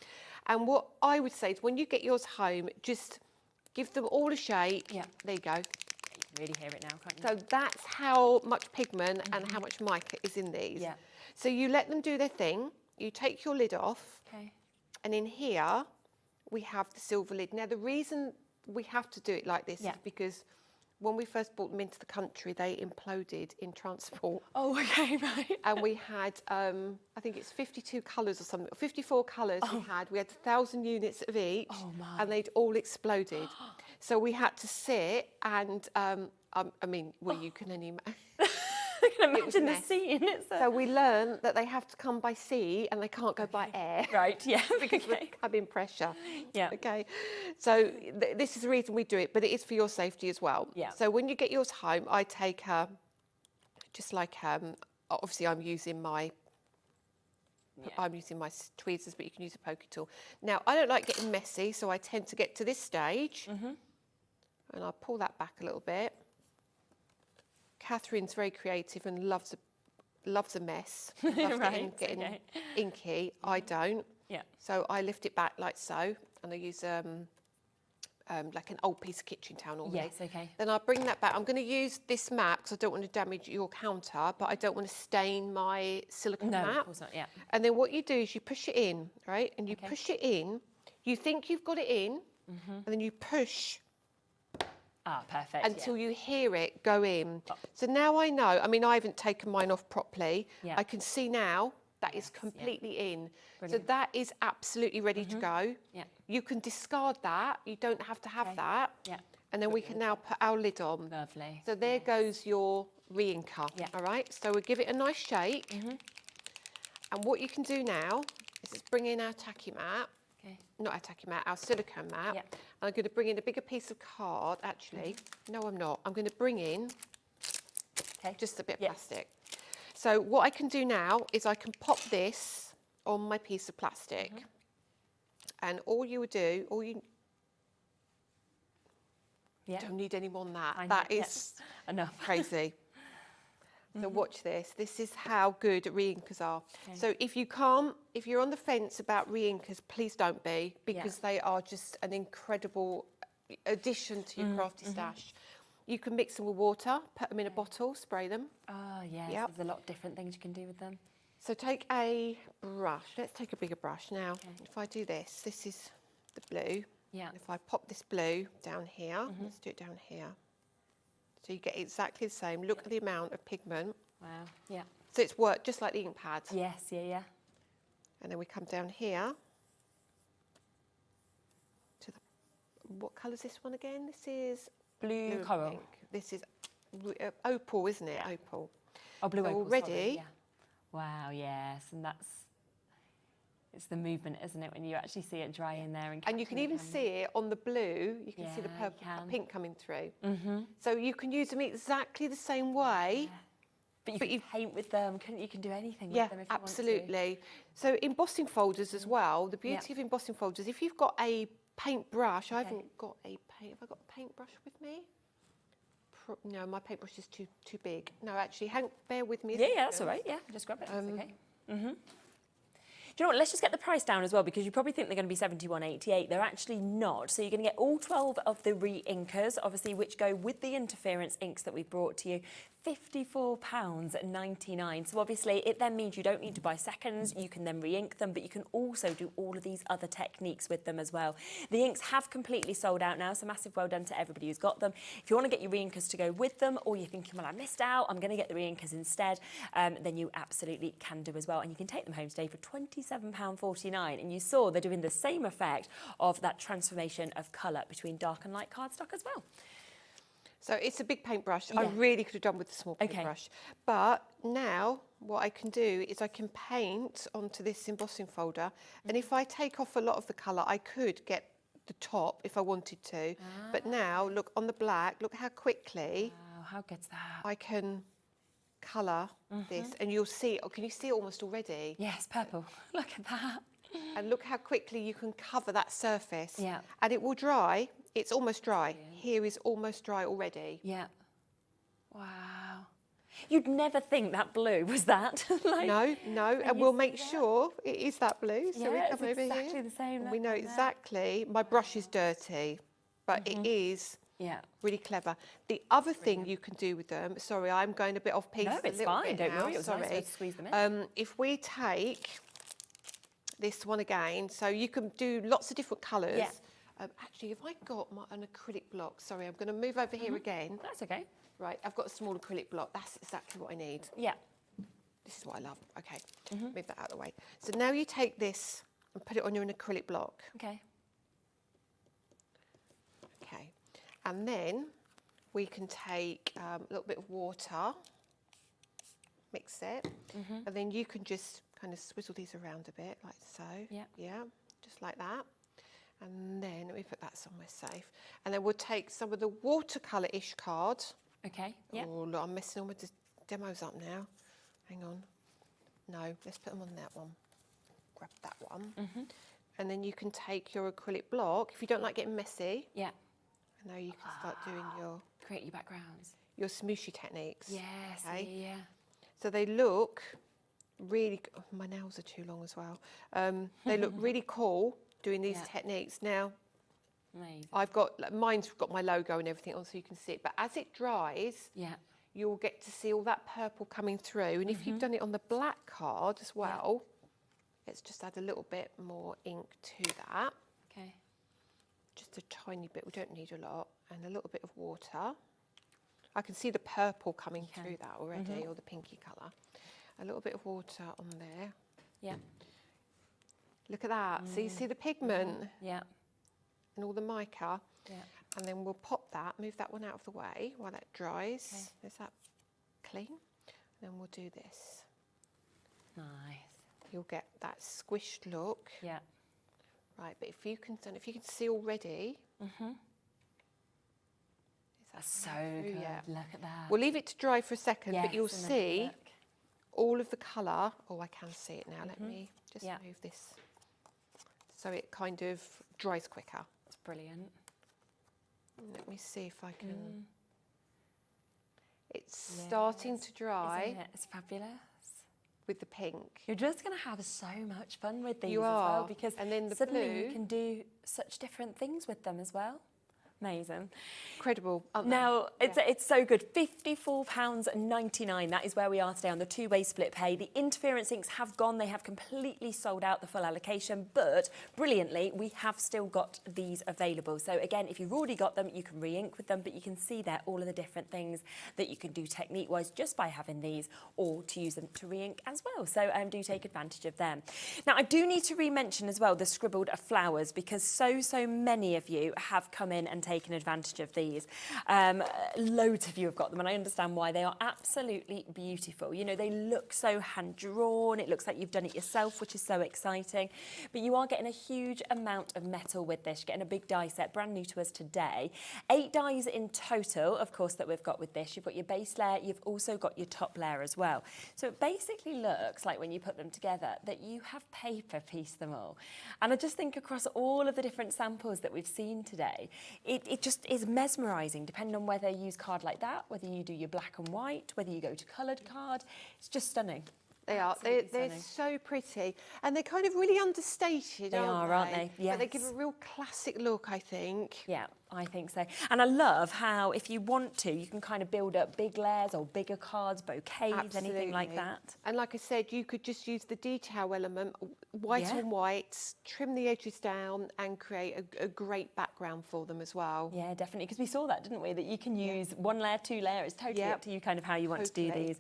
And what I would say is when you get yours home, just give them all a shake. Yeah. There you go. You can really hear it now, can't you? So that's how much pigment and how much mica is in these. Yeah. So you let them do their thing. You take your lid off. Okay. And in here, we have the silver lid. Now, the reason we have to do it like this is because when we first brought them into the country, they imploded in transport. Oh, okay, right. And we had, I think it's 52 colours or something, 54 colours we had. We had 1,000 units of each, and they'd all exploded. So we had to sit and, I mean, well, you can only imagine. I can imagine the scene. So we learned that they have to come by sea and they can't go by air. Right, yeah. Because of the cabin pressure. Yeah. Okay. So this is the reason we do it, but it is for your safety as well. Yeah. So when you get yours home, I take just like, obviously I'm using my tweezers, but you can use a poker tool. Now, I don't like getting messy, so I tend to get to this stage and I'll pull that back a little bit. Catherine's very creative and loves a mess. Loves getting inky. I don't. Yeah. So I lift it back like so, and I use like an old piece of kitchen towel normally. Yes, okay. Then I'll bring that back. I'm going to use this mat because I don't want to damage your counter, but I don't want to stain my silicone mat. No, of course not, yeah. And then what you do is you push it in, right? And you push it in. You think you've got it in, and then you push. Ah, perfect. Until you hear it go in. So now I know, I mean, I haven't taken mine off properly. Yeah. I can see now that is completely in. Brilliant. So that is absolutely ready to go. Yeah. You can discard that. You don't have to have that. Yeah. And then we can now put our lid on. Lovely. So there goes your re-inker. Yeah. All right. So we'll give it a nice shake. And what you can do now is let's bring in our tacky mat. Not our tacky mat, our silicone mat. Yep. I'm going to bring in a bigger piece of card, actually. No, I'm not. I'm going to bring in just a bit of plastic. So what I can do now is I can pop this on my piece of plastic. And all you would do, don't need any more than that. That is enough. Crazy. So watch this. This is how good re-inkers are. Okay. So if you're on the fence about re-inkers, please don't be, because they are just an incredible addition to your crafty stash. You can mix them with water, put them in a bottle, spray them. Oh, yes. Yep. There's a lot of different things you can do with them. So take a brush. Let's take a bigger brush now. If I do this, this is the blue. Yeah. If I pop this blue down here, let's do it down here. So you get exactly the same. Look at the amount of pigment. Wow. Yeah. So it's worked just like the ink pad. Yes, yeah. And then we come down here to the, what colour is this one again? This is blue coral. Pink. This is opal, isn't it? Opal. Oh, blue so opal. already. Sorry, yeah. Wow, yes, and it's the movement, isn't it, when you actually see it dry in there. And you can even see it on the blue. You can see the purple, pink coming through. So you can use them exactly the same way. But you can paint with them. You can do anything with them if you absolutely. want to. So embossing folders as well. The beauty of embossing folders, if you've got a paintbrush, I haven't got a paint. Have I got a paintbrush with me? No, my paintbrush is too big. No, actually, bear with me. Yeah, that's all right. Yeah, just grab it. That's okay. Do you know what? Let's just get the price down as well, because you probably think they're going to be $71.88. They're actually not. So you're going to get all 12 of the re-inkers, obviously, which go with the interference inks that we've brought to you. £54.99. So obviously it then means you don't need to buy seconds. You can then re-ink them, but you can also do all of these other techniques with them as well. The inks have completely sold out now, so massive well done to everybody who's got them. If you want to get your re-inkers to go with them, or you're thinking, well, I missed out, I'm going to get the re-inkers instead, then you absolutely can do as well. And you can take them home today for £27.49. And you saw they're doing the same effect of that transformation of colour between dark and light cardstock as well. So it's a big paintbrush. I really could have done with a small paintbrush. But now what I can do is I can paint onto this embossing folder. And if I take off a lot of the colour, I could get the top if I wanted to. But now, look, on the black, look how quickly how good's that? I can colour this. And you'll see, can you see it almost already? Yes, purple. Look at that. And look how quickly you can cover that surface. Yeah. And it will dry. It's almost dry. Here is almost dry already. Yeah. Wow. You'd never think that blue was that. No. And we'll make sure it is that blue. So we come over exactly here. The same. And we know exactly. My brush is dirty, but it is really clever. The other thing you can do with them, sorry, I'm going a bit off piece. No, it's fine. Don't worry. It was nice to squeeze them in. If we take this one again, so you can do lots of different colours. Actually, if I got an acrylic block, sorry, I'm going to move over here again. That's okay. Right, I've got a small acrylic block. That's exactly what I need. Yeah. This is what I love. Okay, move that out of the way. So now you take this and put it on your acrylic block. Okay. Okay, and then we can take a little bit of water, mix it, and then you can just kind of swizzle these around a bit, like so. Yeah. Yeah, just like that. And then let me put that somewhere safe. And then we'll take some of the watercolour-ish card. Okay. Yeah. Oh, look, I'm messing all with the demos up now. Hang on. No, let's put them on that one. Grab that one. And then you can take your acrylic block. If you don't like getting messy, Yeah. and now you can start doing Create your backgrounds. your smooshy techniques. Yes. Okay? Yeah. So they look really, my nails are too long as well. They look really cool doing these techniques. Now, Amazing. I've got, like, mine's got my logo and everything on so you can see it, but as it dries, Yeah. you'll get to see all that purple coming through. And if you've done it on the black card as well, let's just add a little bit more ink to that. Okay. Just a tiny bit, we don't need a lot, and a little bit of water. I can see the purple coming through that already, or the pinky colour. A little bit of water on there. Yeah. Look at that. So you see the pigment Yeah. and all the mica. Yeah. And then we'll pop that, move that one out of the way while that dries. Okay. Is that clean? And then we'll do this. Nice. You'll get that squished look. Yeah. Right, but if you can see already. That's so good. Yeah. Look at that. We'll leave it to dry for a second, Yes, but you'll and then see look. all of the colour. Oh, I can see it now. Let me just Yeah. move this so it kind of dries quicker. It's brilliant. Let me see if I can. It's starting to dry Isn't it? It's fabulous. with the pink. You're just going to have so much fun with these You as well, are. because And then the suddenly blue. you can do such different things with them as well. Amazing. Incredible. Aren't they? Now, it's so good. £54.99. That is where we are today on the two-way split pay. The interference inks have gone. They have completely sold out the full allocation, but brilliantly, we have still got these available. So again, if you've already got them, you can re-ink with them, but you can see there all of the different things that you can do technique-wise just by having these, or to use them to re-ink as well. So do take advantage of them. Now, I do need to re-mention as well the Scribbled Flowers, because so many of you have come in and taken advantage of these. Loads of you have got them, and I understand why. They are absolutely beautiful. You know, they look so hand-drawn. It looks like you've done it yourself, which is so exciting. But you are getting a huge amount of metal with this. You're getting a big die set, brand new to us today. 8 dies in total, of course, that we've got with this. You've got your base layer. You've also got your top layer as well. So it basically looks like, when you put them together, that you have paper pieced them all. And I just think across all of the different samples that we've seen today, it just is mesmerising, depending on whether you use card like that, whether you do your black and white, whether you go to coloured card. It's just stunning. They are. Absolutely They're stunning. so pretty. And they're kind of really understated, aren't they? But they give Yes. a real classic look, I think. Yeah, I think so. And I love how, if you want to, you can kind of build up big layers or bigger cards, bouquets, anything like Absolutely. that. And like I said, you could just use the detail element, white Yeah. on white, trim the edges down and create a great background for them as well. Yeah, definitely, because we saw that, didn't we? That you can use one layer, 2 layers. It's totally up to you kind of how you want to do Totally. these.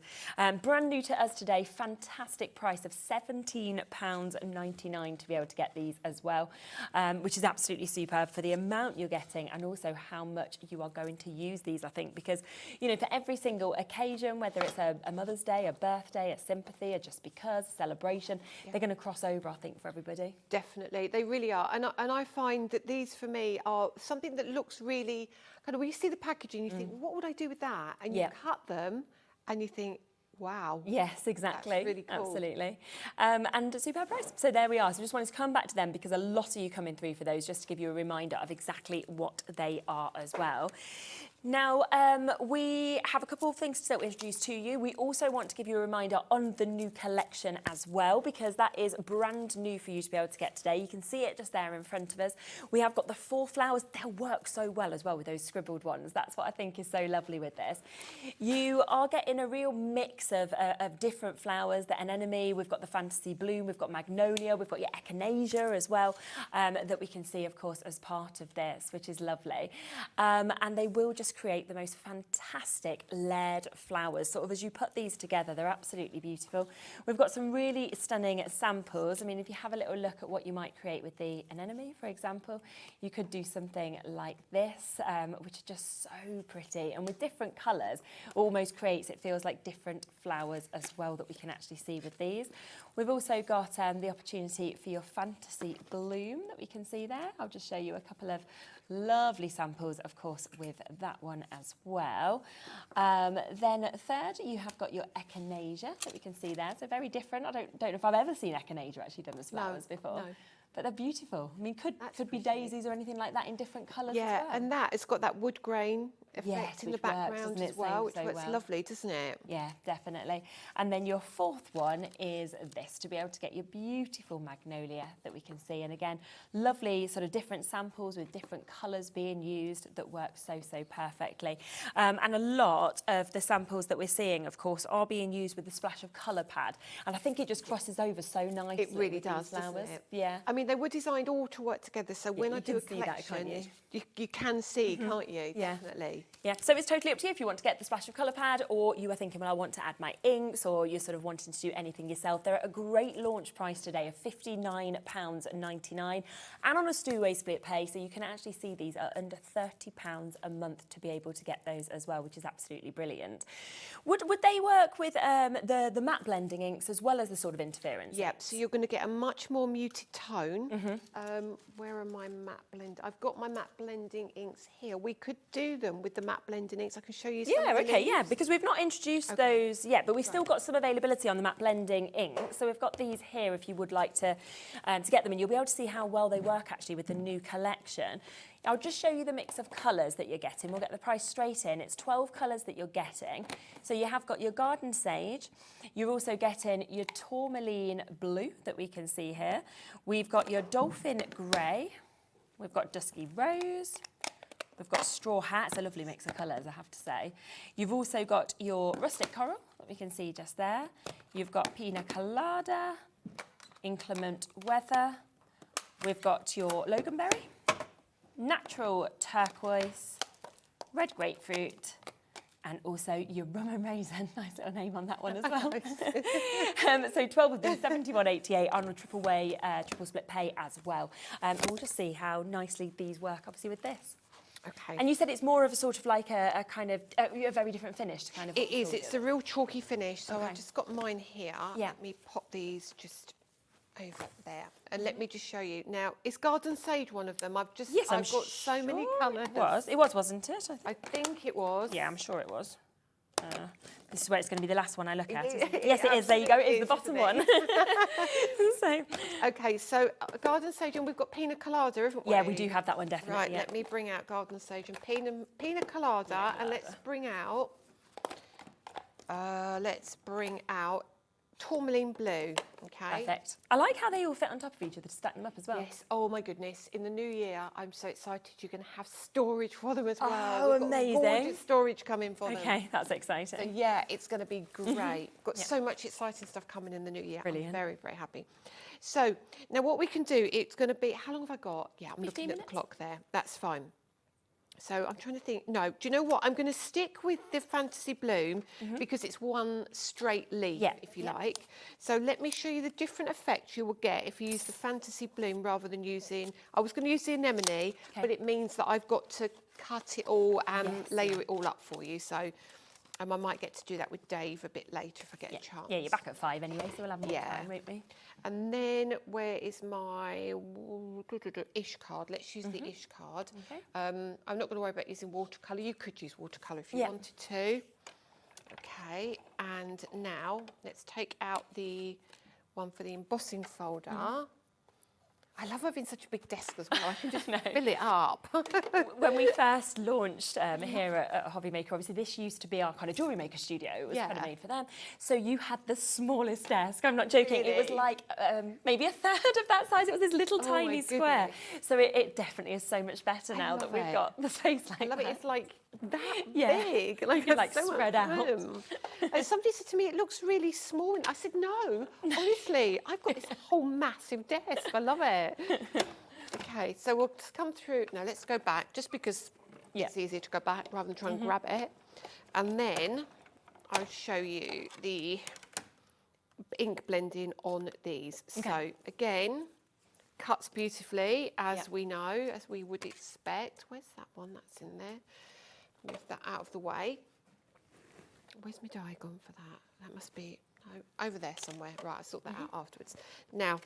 Brand new to us today, fantastic price of £17.99 to be able to get these as well, which is absolutely superb for the amount you're getting, and also how much you are going to use these, I think, because, you know, for every single occasion, whether it's a Mother's Day, a birthday, a sympathy, a just because, a celebration, they're going to cross over, I think, for everybody. Definitely, they really are. And I find that these, for me, are something that looks really, kind of, when you see the packaging, you think, what would I do with that? And you cut them and you think, wow. Yes, exactly. That's really cool. Absolutely. And a superb price. So there we are. So just wanted to come back to them, because a lot of you coming through for those, just to give you a reminder of exactly what they are as well. Now, we have a couple of things to introduce to you. We also want to give you a reminder on the new collection as well, because that is brand new for you to be able to get today. You can see it just there in front of us. We have got the 4 flowers. They'll work so well as well with those scribbled ones. That's what I think is so lovely with this. You are getting a real mix of different flowers. The anemone, we've got the fantasy bloom, we've got magnolia, we've got your echinacea as well, that we can see, of course, as part of this, which is lovely. And they will just create the most fantastic layered flowers. Sort of as you put these together, they're absolutely beautiful. We've got some really stunning samples. I mean, if you have a little look at what you might create with the anemone, for example, you could do something like this, which is just so pretty. And with different colours, almost creates, it feels like different flowers as well that we can actually see with these. We've also got the opportunity for your fantasy bloom that we can see there. I'll just show you a couple of lovely samples, of course, with that one as well. Then third, you have got your echinacea that we can see there. So very different. I don't know if I've ever seen echinacea actually done as flowers before. No. But they're beautiful. I mean, could be daisies or anything like that in different colours as well. Yeah, and it's got that wood grain effect in the background as well, which works lovely, doesn't it? Yeah, definitely. And then your 4th one is this, to be able to get your beautiful magnolia that we can see. And again, lovely sort of different samples with different colours being used that work so perfectly. And a lot of the samples that we're seeing, of course, are being used with the splash of colour pad. And I think it just crosses over so nicely. It really does, doesn't it? Yeah. I mean, they were designed all to work together, so when I do a collection, you can see, can't you? Yeah. Definitely. Yeah, so it's totally up to you if you want to get the splash of colour pad, or you are thinking, well, I want to add my inks, or you're sort of wanting to do anything yourself. They're at a great launch price today of £59.99, and on a two-way split pay, so you can actually see these are under £30 a month to be able to get those as well, which is absolutely brilliant. Would they work with the matte blending inks as well as the sort of interference? Yep, so you're going to get a much more muted tone. Where are my matte blend? I've got my matte blending inks here. We could do them with the matte blending inks. I can show you some. Yeah, okay, yeah, because we've not introduced those yet, but we've still got some availability on the matte blending ink. So we've got these here if you would like to get them, and you'll be able to see how well they work actually with the new collection. I'll just show you the mix of colours that you're getting. We'll get the price straight in. It's 12 colours that you're getting. So you have got your garden sage. You're also getting your tourmaline blue that we can see here. We've got your dolphin grey. We've got dusky rose. We've got straw hat. It's a lovely mix of colours, I have to say. You've also got your rustic coral that we can see just there. You've got pina colada, inclement weather. We've got your loganberry, natural turquoise, red grapefruit, and also your rum and raisin. Nice little name on that one as well. So 12 of these, £71.88 on a triple split pay as well. And we'll just see how nicely these work, obviously, with this. Okay. And you said it's more of a sort of like a kind of a very different finish to kind of. It is. It's a real chalky finish. So Okay. I've just got mine here. Yeah. Let me pop these just over there, and let me just show you. Now, is garden sage one of them? I've got so many colours. It was, wasn't it? I think it was. Yeah, I'm sure it was. This is where it's going to be the last one I look at. Isn't it? It Yes, it is. There you go. It is the bottom one. Okay, so garden sage, and we've got pina colada, haven't we? Yeah, we do have that one definitely. Right, yeah. let me bring out garden sage and pina colada, and let's bring out tourmaline blue. Okay. Perfect. I like how they all fit on top of each other to stack them up as well. Yes. Oh my goodness! In the new year, I'm so excited. You're going to have storage for them as well. Oh, We've got amazing! Gorgeous storage coming for them. Okay, that's exciting. So yeah, it's going to be great. Got so much exciting stuff coming in the new year. Brilliant. I'm very, very happy. So now what we can do, it's going to be, how long have I got? Yeah, I'm looking at the clock there. That's fine. So I'm trying to think. No, do you know what? I'm going to stick with the fantasy bloom because it's one straight leaf, if you like. So let me show you the different effects you will get if you use the fantasy bloom rather than using, I was going to use the anemone, but it means that I've got to cut it all and layer it all up for you. So I might get to do that with Dave a bit later if I get a chance. Yeah, you're back at 5 anyway, so we'll have more time, won't we? And then where is my ish card? Let's use the ish card. Okay. I'm not going to worry about using watercolour. You could use watercolour if you wanted to. Okay, and now let's take out the one for the embossing folder. I love having such a big desk as well. I can just fill it up. When we first launched here at Hobby Maker, obviously this used to be our kind of jewellery maker studio. It was kind of made for them. So you had the smallest desk. I'm not joking. Really? It was like maybe a third of that size. It was this little tiny square. So it definitely is so much better now that we've got the space like that. I love it. It's like that big. Like so spread out. Somebody said to me, it looks really small. And I said, no, honestly, I've got this whole massive desk. I love it. Okay, so we'll come through. Now let's go back, just because it's easier to go back rather than try and grab it. And then I'll show you the ink blending on these. Okay. So again, cuts beautifully, as we know, as we would expect. Where's that one? That's in there. Move that out of the way. Where's my die gone for that? That must be over there somewhere. Right, I'll sort that out afterwards. Now,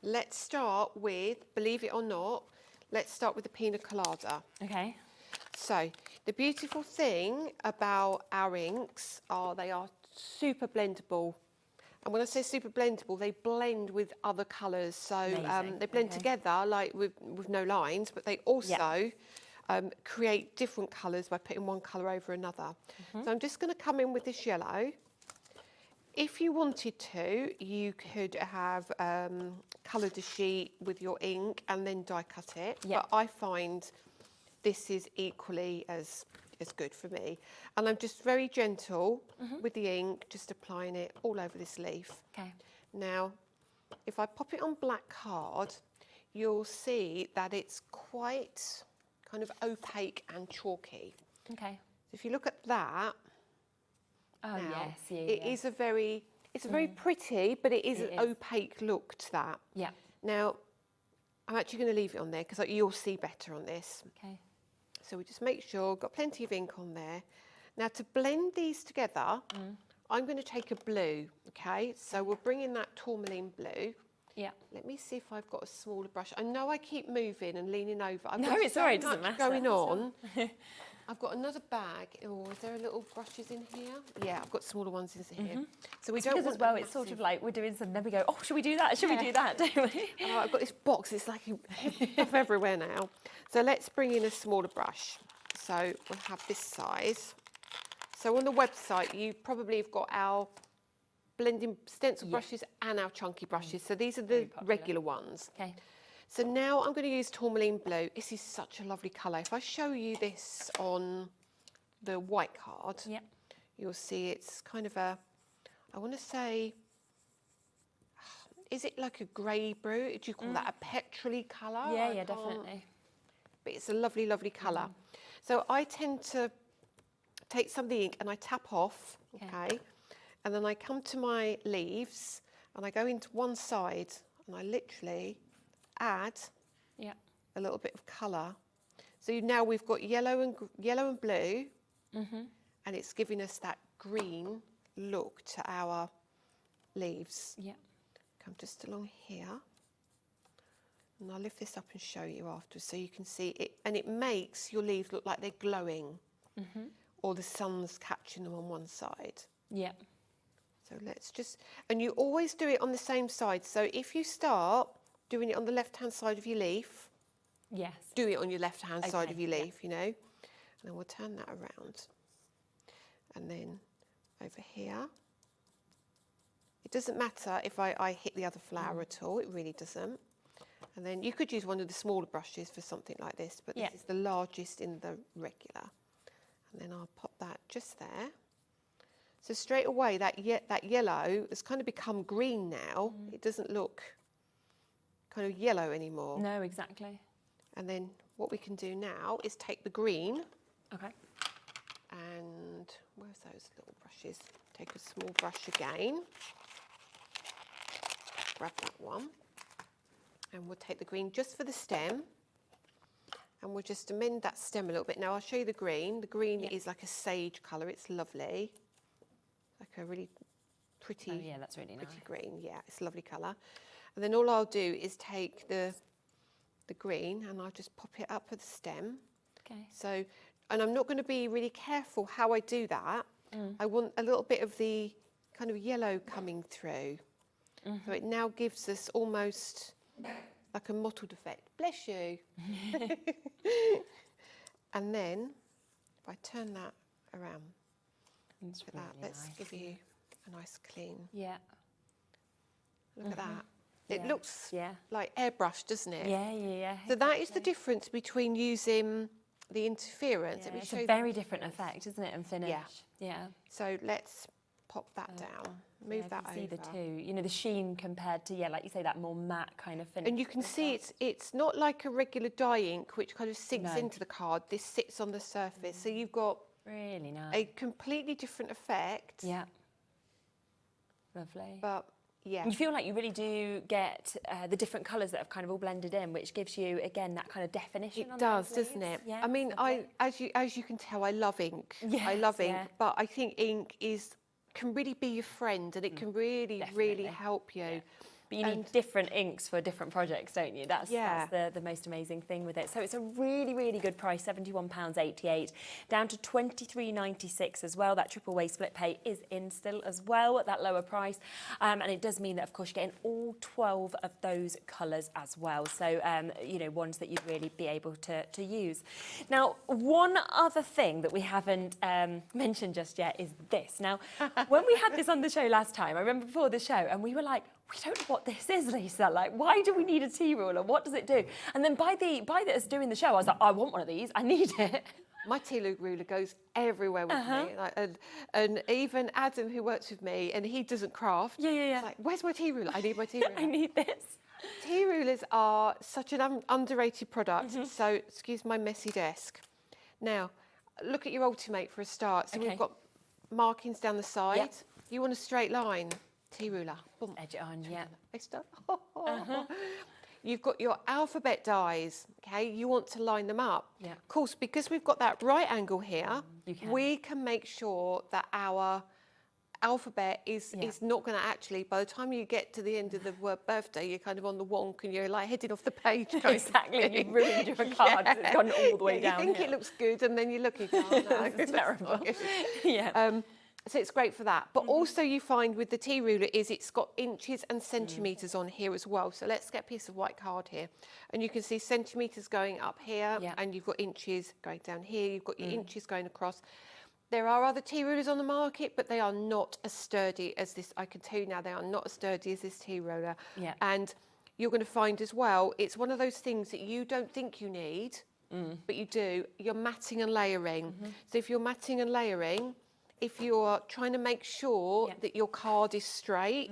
let's start with, believe it or not, let's start with the pina colada. Okay. So the beautiful thing about our inks are they are super blendable. And when I say super blendable, they blend with other colours. So they blend together like with no lines, but they also create different colours by putting one colour over another. So I'm just going to come in with this yellow. If you wanted to, you could have coloured a sheet with your ink and then die cut it. But I find this is equally as good for me. And I'm just very gentle with the ink, just applying it all over this leaf. Okay. Now, if I pop it on black card, you'll see that it's quite kind of opaque and chalky. Okay. If you look at that, it is a very, it's a very pretty, but it is an opaque look to that. Yeah. Now, I'm actually going to leave it on there because you'll see better on this. Okay. So we just make sure, got plenty of ink on there. Now to blend these together, I'm going to take a blue, okay? So we'll bring in that tourmaline blue. Yeah. Let me see if I've got a smaller brush. I know I keep moving and leaning over. No, it's all right, it doesn't matter. Going on. I've got another bag. Oh, is there little brushes in here? Yeah, I've got smaller ones in here. So we don't want as well, it's sort of like we're doing some, then we go, oh, should we do that? Should we do that? Don't we? Oh, I've got this box. It's like everywhere now. So let's bring in a smaller brush. So we'll have this size. So on the website, you probably have got our blending stencil brushes and our chunky brushes. So these are the regular ones. Okay. So now I'm going to use tourmaline blue. This is such a lovely colour. If I show you this on the white card, you'll see it's kind of a, I want to say, is it like a grey blue? Do you call that a petrol-y colour? Yeah, definitely. But it's a lovely, lovely colour. So I tend to take some of the ink and I tap off, okay? And then I come to my leaves and I go into one side and I literally add a little bit of colour. So now we've got yellow and blue, and it's giving us that green look to our leaves. Yeah. Come just along here, and I'll lift this up and show you afterwards so you can see it, and it makes your leaves look like they're glowing, or the sun's catching them on one side. Yeah. So let's just, and you always do it on the same side. So if you start doing it on the left-hand side of your leaf, do it on your left-hand side of your leaf, you know. And then we'll turn that around. And then over here, it doesn't matter if I hit the other flower at all, it really doesn't. And then you could use one of the smaller brushes for something like this, but this is the largest in the regular. And then I'll pop that just there. So straight away, that yellow has kind of become green now. It doesn't look kind of yellow anymore. No, exactly. And then what we can do now is take the green. Okay. And where's those little brushes? Take a small brush again. Grab that one. And we'll take the green just for the stem. And we'll just amend that stem a little bit. Now I'll show you the green. The green is like a sage colour. It's lovely. Like a really pretty, that's really nice. Green. Yeah, it's a lovely colour. And then all I'll do is take the green and I'll just pop it up at the stem. Okay. So, and I'm not going to be really careful how I do that. I want a little bit of the kind of yellow coming through. So it now gives us almost like a mottled effect. Bless you. And then if I turn that around, It's look at really that. Let's nice. give you a nice clean. Yeah. Look at that. It looks yeah. like airbrushed, doesn't it? Yeah, yeah, yeah. So that is the difference between using the interference. Yeah, Let me it's show a you very the different difference. effect, isn't it, and finish? Yeah. So let's pop that down. Move that over. See the two. You know, the sheen compared to, like you say, that more matte kind of finish. And you can see it's not like a regular dye ink which kind of sinks into the card. This sits on the surface. So you've got really nice. a completely different effect. Yeah. Lovely. But yeah. You feel like you really do get the different colours that have kind of all blended in, which gives you, again, that kind of definition. It on does, those doesn't leaves. it? Yeah, I mean, as you can tell, I love ink. I love ink, but I think ink can really be your friend, and it can really help you. Yeah. But you need different inks for different projects, don't you? That's the most amazing thing with it. So it's a really, really good price, £71.88, down to £23.96 as well. That triple way split pay is in still as well at that lower price. And it does mean that, of course, you're getting all 12 of those colours as well. So, you know, ones that you'd really be able to use. Now, one other thing that we haven't mentioned just yet is this. Now, when we had this on the show last time, I remember before the show, and we were like, we don't know what this is, Lisa. Like, why do we need a tea ruler? What does it do? And then by us doing the show, I was like, I want one of these. I need it. My tea ruler goes everywhere with me. Like, and even Adam, who works with me, and he doesn't craft. He's like, where's my tea ruler? I need my tea ruler. I need this. Tea rulers are such an underrated product. So, excuse my messy desk. Now, look at your Ultimate for a start. So we've got markings down the side. You want a straight line. Tea ruler. Boom. Edge it on, You've got your alphabet dies, okay? You want to line them up. Yeah. Of course, because we've got that right angle here, we can make sure that our alphabet is not going to actually, by the time you get to the end of the word birthday, you're kind of on the wonk and you're like heading off the page. Exactly, you've ruined your card. It's gone all the way down. You think it looks good and then you look at it, oh no. It's terrible. So it's great for that. But also you find with the tea ruler is it's got inches and centimetres on here as well. So let's get a piece of white card here. And you can see centimetres going up here and you've got inches going down here. You've got your inches going across. There are other tea rulers on the market, but they are not as sturdy as this. I can tell you now, they are not as sturdy as this tea ruler. Yeah. And you're going to find as well, it's one of those things that you don't think you need, but you do. You're matting and layering. So if you're matting and layering, if you're trying to make sure that your card is straight,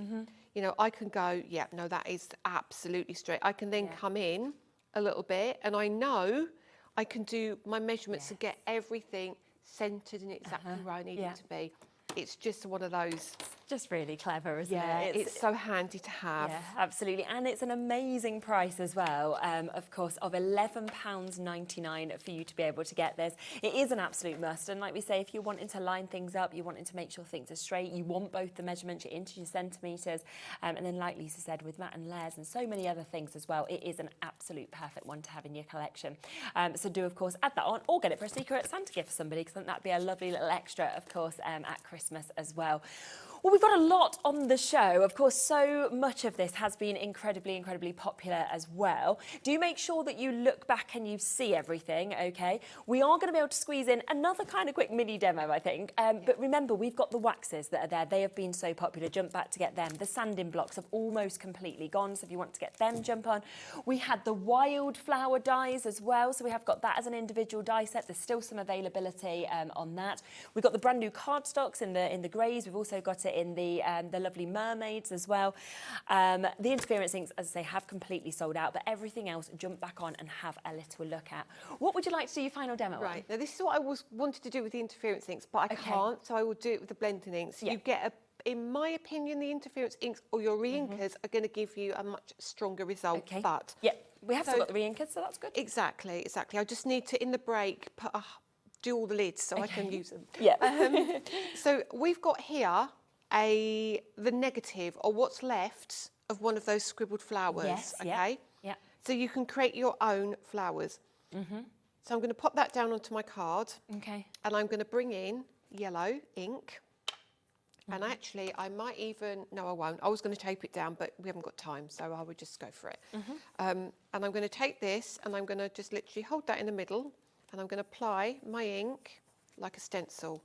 you know, I can go, no, that is absolutely straight. I can then come in a little bit and I know I can do my measurements to get everything centred and exactly where I need it to be. It's just one of those. Just really clever, isn't it? It's so handy to have. Yeah, absolutely. And it's an amazing price as well, of course, of £11.99 for you to be able to get this. It is an absolute must. And like we say, if you're wanting to line things up, you're wanting to make sure things are straight, you want both the measurements, your inches, your centimetres, and then like Lisa said, with mat and layers and so many other things as well, it is an absolute perfect one to have in your collection. So do, of course, add that on or get it for a secret Santa gift for somebody, because I think that'd be a lovely little extra, of course, at Christmas as well. Well, we've got a lot on the show. Of course, so much of this has been incredibly, incredibly popular as well. Do make sure that you look back and you see everything, okay? We are going to be able to squeeze in another kind of quick mini demo, I think. But remember, we've got the waxes that are there. They have been so popular. Jump back to get them. The sanding blocks have almost completely gone, so if you want to get them, jump on. We had the Wildflower Dies as well, so we have got that as an individual die set. There's still some availability on that. We've got the brand new cardstocks in the greys. We've also got it in the lovely mermaids as well. The interference inks, as I say, have completely sold out, but everything else, jump back on and have a little look at. What would you like to do your final demo on? Now this is what I wanted to do with the interference inks, but I can't, so I will do it with the blending inks. You get in my opinion, the interference inks or your re-inkers are going to give you a much stronger result. But we have still got the re-inkers, so that's good. Exactly. I just need to, in the break, do all the lids so I can use them. So we've got here the negative, or what's left of one of those scribbled flowers. So you can create your own flowers. So I'm going to pop that down onto my card. And I'm going to bring in yellow ink. And actually, I might even, no, I won't. I was going to tape it down, but we haven't got time, so I would just go for it. And I'm going to take this and I'm going to just literally hold that in the middle and I'm going to apply my ink like a stencil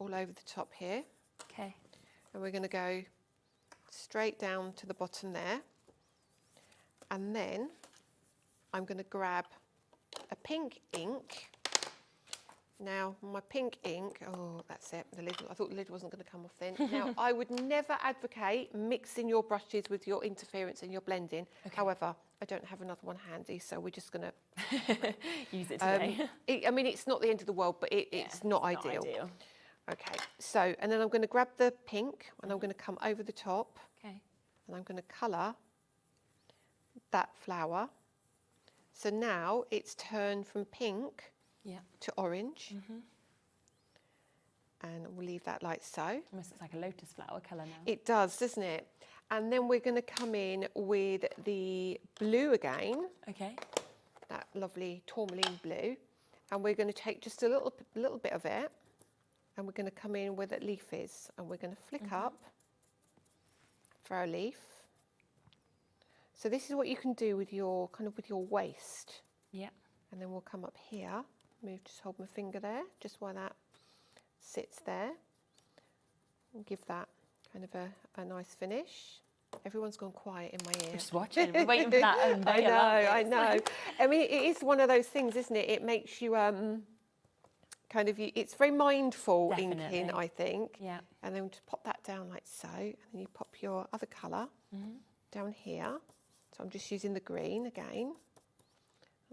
all over the top here. Okay. And we're going to go straight down to the bottom there. And then I'm going to grab a pink ink. Now, my pink ink, oh, that's it. The lid, I thought the lid wasn't going to come off then. Now, I would never advocate mixing your brushes with your interference and your blending. Okay. However, I don't have another one handy, so we're just going to use it today. I mean, it's not the end of the world, but it's not ideal. Okay, so, and then I'm going to grab the pink and I'm going to come over the top. Okay. And I'm going to colour that flower. So now it's turned from pink to orange. And we'll leave that like so. Almost looks like a lotus flower colour now. It does, doesn't it? And then we're going to come in with the blue again. Okay. That lovely tourmaline blue. And we're going to take just a little bit of it. And we're going to come in where that leaf is. And we're going to flick up for our leaf. So this is what you can do with your, with your waist. Yeah. And then we'll come up here. Just hold my finger there, just while that sits there. And give that kind of a nice finish. Everyone's gone quiet in my ear. We're just watching, we're waiting for that. I know. I mean, it is one of those things, isn't it? It makes you it's very mindful inking, I think. Yeah. And then just pop that down like so. And then you pop your other colour down here. So I'm just using the green again.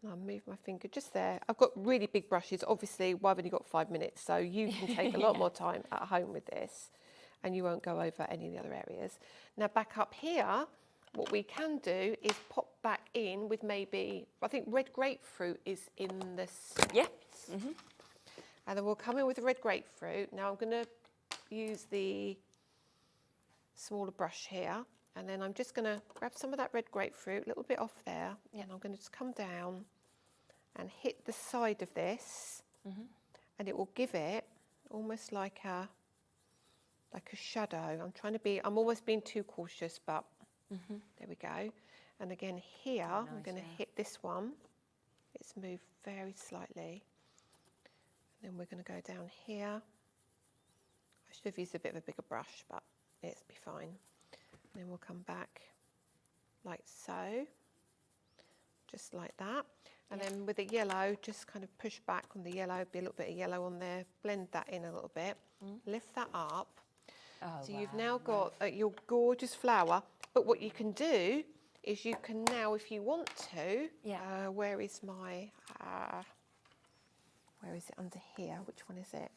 And I'll move my finger just there. I've got really big brushes. Obviously, well, I've only got 5 minutes, so you can take a lot more time at home with this. And you won't go over any of the other areas. Now, back up here, what we can do is pop back in with maybe, I think red grapefruit is in this. Yeah. And then we'll come in with the red grapefruit. Now I'm going to use the smaller brush here. And then I'm just going to grab some of that red grapefruit, a little bit off there. And I'm going to just come down and hit the side of this. And it will give it almost like a shadow. I'm almost being too cautious, but there we go. And again here, nice, I'm going to hit this one. It's moved very slightly. Then we're going to go down here. I should have used a bit of a bigger brush, but it'll be fine. And then we'll come back like so, just like that. And then with the yellow, just kind of push back on the yellow, be a little bit of yellow on there, blend that in a little bit, lift that up. Oh, so you've now got your gorgeous flower. But what you can do is you can now, if you want to, where is my... where is it under here? Which one is it?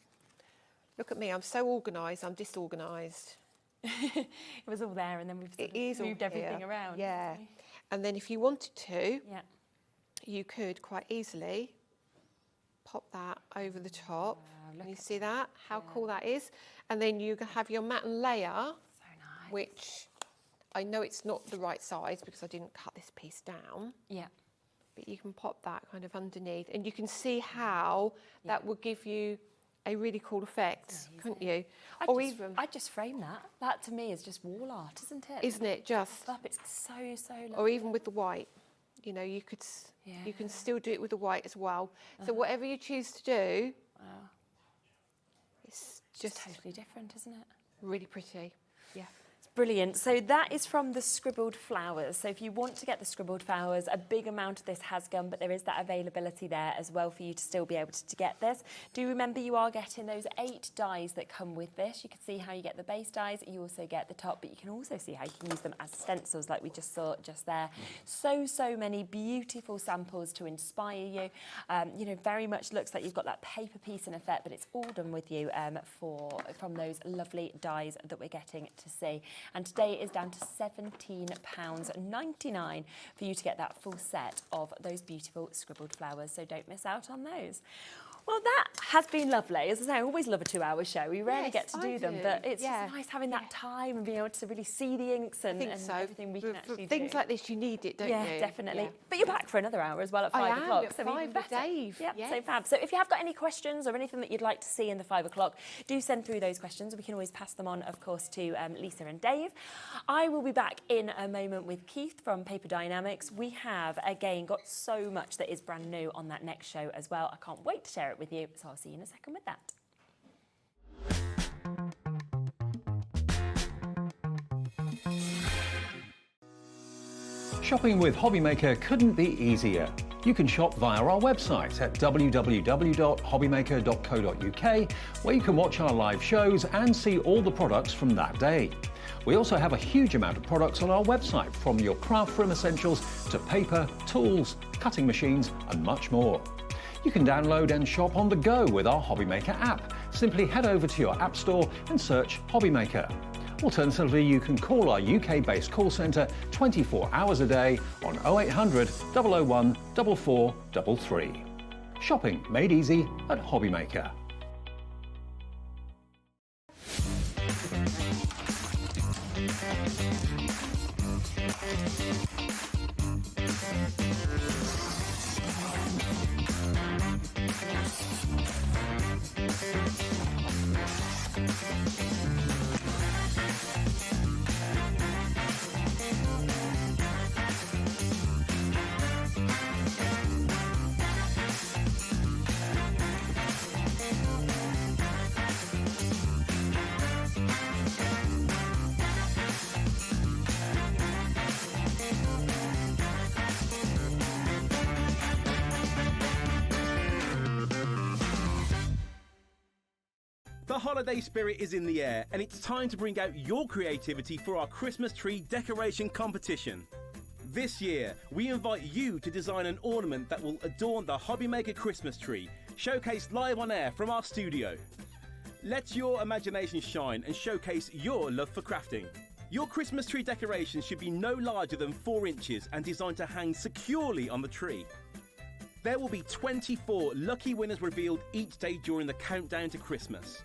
Look at me, I'm so organised, I'm disorganised. It was all there and then we've moved everything around. Yeah. And then if you wanted to, you could quite easily pop that over the top. Wow, and you see that? How cool that is? And then you can have your matte layer, so nice. Which I know it's not the right size because I didn't cut this piece down. Yeah. But you can pop that kind of underneath and you can see how that would give you a really cool effect, couldn't you? I'd just frame that. That to me is just wall art, isn't it? Isn't it just? It's so lovely. Or even with the white, you know, you can still do it with the white as well. So whatever you choose to do, it's just totally different, isn't it? Really pretty, yeah. Brilliant. So that is from the Scribbled Flowers. So if you want to get the Scribbled Flowers, a big amount of this has gone, but there is that availability there as well for you to still be able to get this. Do remember you are getting those 8 dies that come with this. You can see how you get the base dies. You also get the top, but you can also see how you can use them as stencils like we just saw just there. So many beautiful samples to inspire you. You know, very much looks like you've got that paper piece in effect, but it's all done with you from those lovely dies that we're getting to see. And today it is down to £17.99 for you to get that full set of those beautiful scribbled flowers. So don't miss out on those. Well, that has been lovely. As I say, I always love a 2-hour show. We rarely Yes, get to do them, do. but it's just nice having that time and being able to really see the inks and everything we can actually do. Things like this, you need it, don't you? Yeah, definitely. Yeah. but you're back for another hour as well at 5 o'clock. At So 5 even with better. Dave. Yep, Yes. so fab. So if you have got any questions or anything that you'd like to see in the 5 o'clock, do send through those questions. We can always pass them on, of course, to Lisa and Dave. I will be back in a moment with Keith from Paper Dienamics. We have, again, got so much that is brand new on that next show as well. I can't wait to share it with you. So I'll see you in a second with that. Shopping with Hobbymaker couldn't be easier. You can shop via our website at www.hobbymaker.co.uk, where you can watch our live shows and see all the products from that day. We also have a huge amount of products on our website, from your craft room essentials to paper, tools, cutting machines and much more. You can download and shop on the go with our Hobbymaker app. Simply head over to your app store and search Hobbymaker. Alternatively, you can call our UK-based call centre 24 hours a day on 0800 001 4433. Shopping made easy at Hobbymaker. The holiday spirit is in the air, and it's time to bring out your creativity for our Christmas tree decoration competition. This year, we invite you to design an ornament that will adorn the Hobbymaker Christmas tree, showcased live on air from our studio. Let your imagination shine and showcase your love for crafting. Your Christmas tree decoration should be no larger than 4 inches and designed to hang securely on the tree. There will be 24 lucky winners revealed each day during the countdown to Christmas.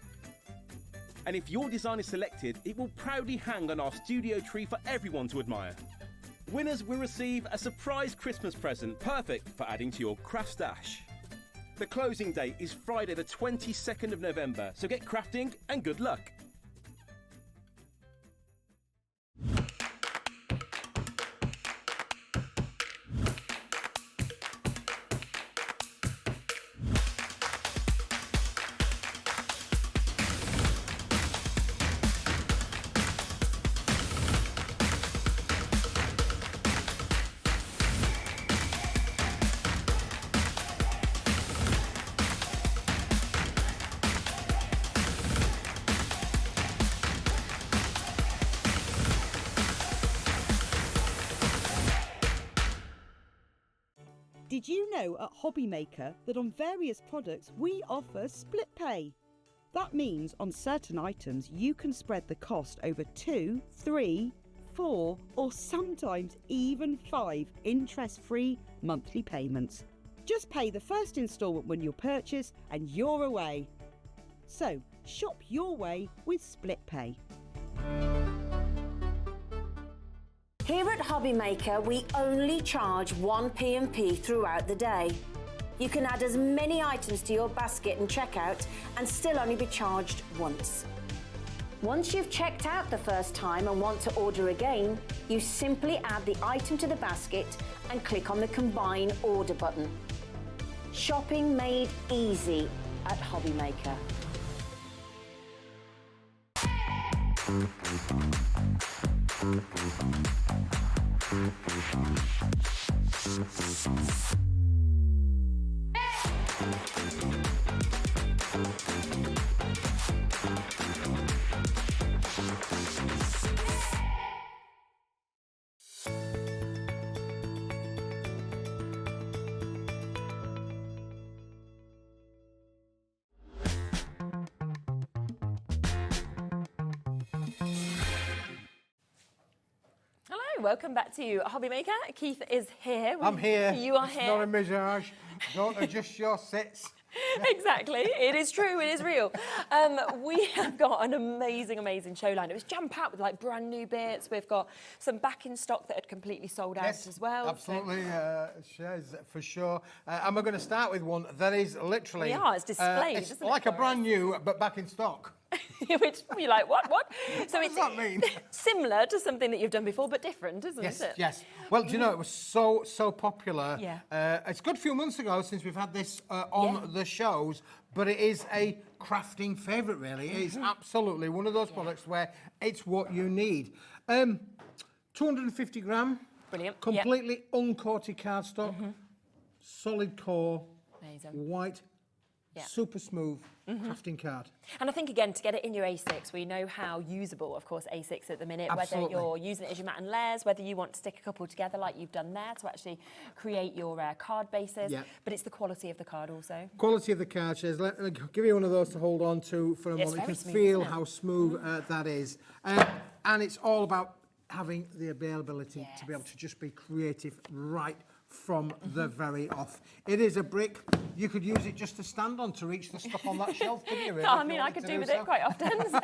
And if your design is selected, it will proudly hang on our studio tree for everyone to admire. Winners will receive a surprise Christmas present, perfect for adding to your craft stash. The closing date is Friday the 22nd of November, so get crafting and good luck. Did you know at Hobbymaker that on various products we offer split pay? That means on certain items you can spread the cost over 2, 3, 4 or sometimes even 5 interest-free monthly payments. Just pay the first instalment when you purchase and you're away. So shop your way with split pay. Here at Hobbymaker, we only charge 1 P&P throughout the day. You can add as many items to your basket and checkout and still only be charged once. Once you've checked out the first time and want to order again, you simply add the item to the basket and click on the Combine Order button. Shopping made easy at Hobbymaker. Welcome back to Hobbymaker. Keith is here. I'm here. You are It's here. not a mirage. Don't adjust your sets. Exactly. It is true. It is real. We have got an amazing, amazing show line. It was jam-packed with like brand new bits. We've got some back in stock that had completely sold out as well. Absolutely, shares for sure. And we're going to start with one that is literally... We are. It's displayed, it's isn't like it, a brand new, but back in stock. Which you're like, what? So What does that mean? Similar to something that you've done before, but different, isn't it? Yes. Well, do you know, it was so popular. Yeah. It's a good few months ago since we've had this on the shows, but it is a crafting favourite, really. It is absolutely one of those products where it's what you need. 250 gram. Brilliant. Completely uncoated cardstock, solid core, Amazing. white, super smooth crafting card. And I think, again, to get it in your A6, we know how usable, of course, A6 at the minute, Absolutely. whether you're using it as your mat and layers, whether you want to stick a couple together like you've done there to actually create your card bases, but it's the quality of the card also. Quality of the card, Shez. Let me give you one of those to hold on to for a moment. You can smooth, feel isn't it? how smooth that is. And it's all about having the availability to be able to just be creative right from the very off. It is a brick. You could use it just to stand on to reach the stuff on that shelf, couldn't you? Really, I mean, I could do with it quite often so,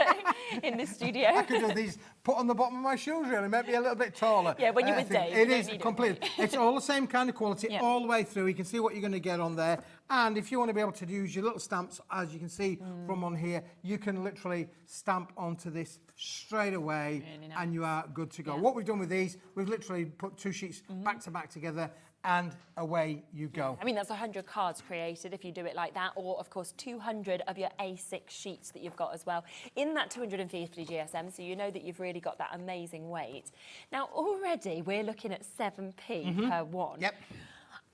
in this studio. I could do these, put on the bottom of my shoes, really, maybe a little bit taller. Yeah, when you're with Dave, It you is don't need completely. It's all the same kind of quality all the way through. You can see what you're going to get on there. And if you want to be able to use your little stamps, as you can see from on here, you can literally stamp onto this straight away, Really nice. and you are good to go. Yeah. What we've done with these, we've literally put two sheets back to back together, and away you go. I mean, that's 100 cards created if you do it like that, or, of course, 200 of your A6 sheets that you've got as well in that 250 GSM, so you know that you've really got that amazing weight. Now, already we're looking at 7p per one. Yep.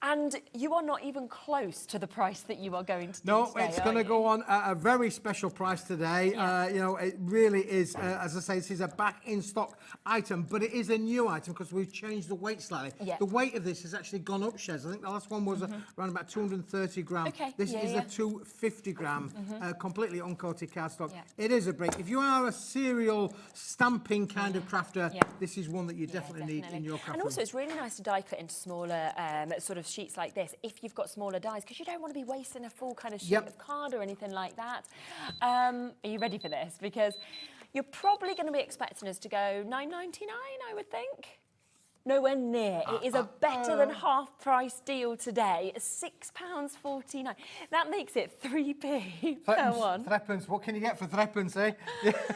And you are not even close to the price that you are going to do No, today, it's going to go on at a very special price today. Yeah. You know, it really is, as I say, this is a back in stock item, but it is a new item because we've changed the weight slightly. Yeah. The weight of this has actually gone up, Shez. I think the last one was around about 230 gram. Okay, This is yeah. a 250 gram, completely uncoated cardstock. Yeah. It is a brick. If you are a serial stamping kind of crafter, this is one that you definitely need in your craft And also, room. it's really nice to die cut into smaller sort of sheets like this if you've got smaller dies, because you don't want to be wasting a full kind of sheet of card or anything like that. Are you ready for this? Because you're probably going to be expecting us to go £9.99, I would think. Nowhere near. It is a better than half price deal today. £6.49. That makes it 3p per one. Threepence. What can you get for threepence, eh?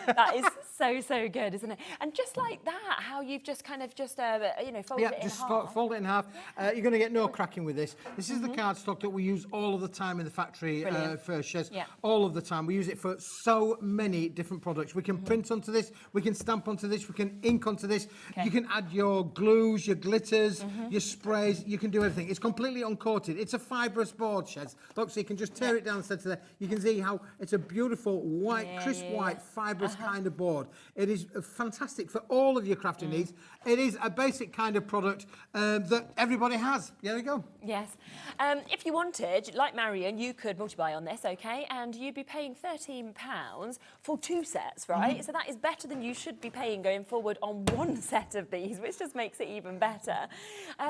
That is so good, isn't it? And just like that, how you've just kind of you know, folded it in just half. fold it in half. You're going to get no cracking with this. This is the cardstock that we use all of the time in the factory for Shez. Yeah. All of the time. We use it for so many different products. We can print onto this, we can stamp onto this, we can ink onto this. You can add your glues, your glitters, your sprays. You can do everything. It's completely uncoated. It's a fibrous board, Shez. Look, so you can just tear it down the centre there. You can see how it's a beautiful white, crisp white, fibrous kind of board. It is fantastic for all of your crafting needs. It is a basic kind of product that everybody has. There we go. Yes. If you wanted, like Marion, you could multiply on this, okay, and you'd be paying £13 for 2 sets, right? So that is better than you should be paying going forward on 1 set of these, which just makes it even better.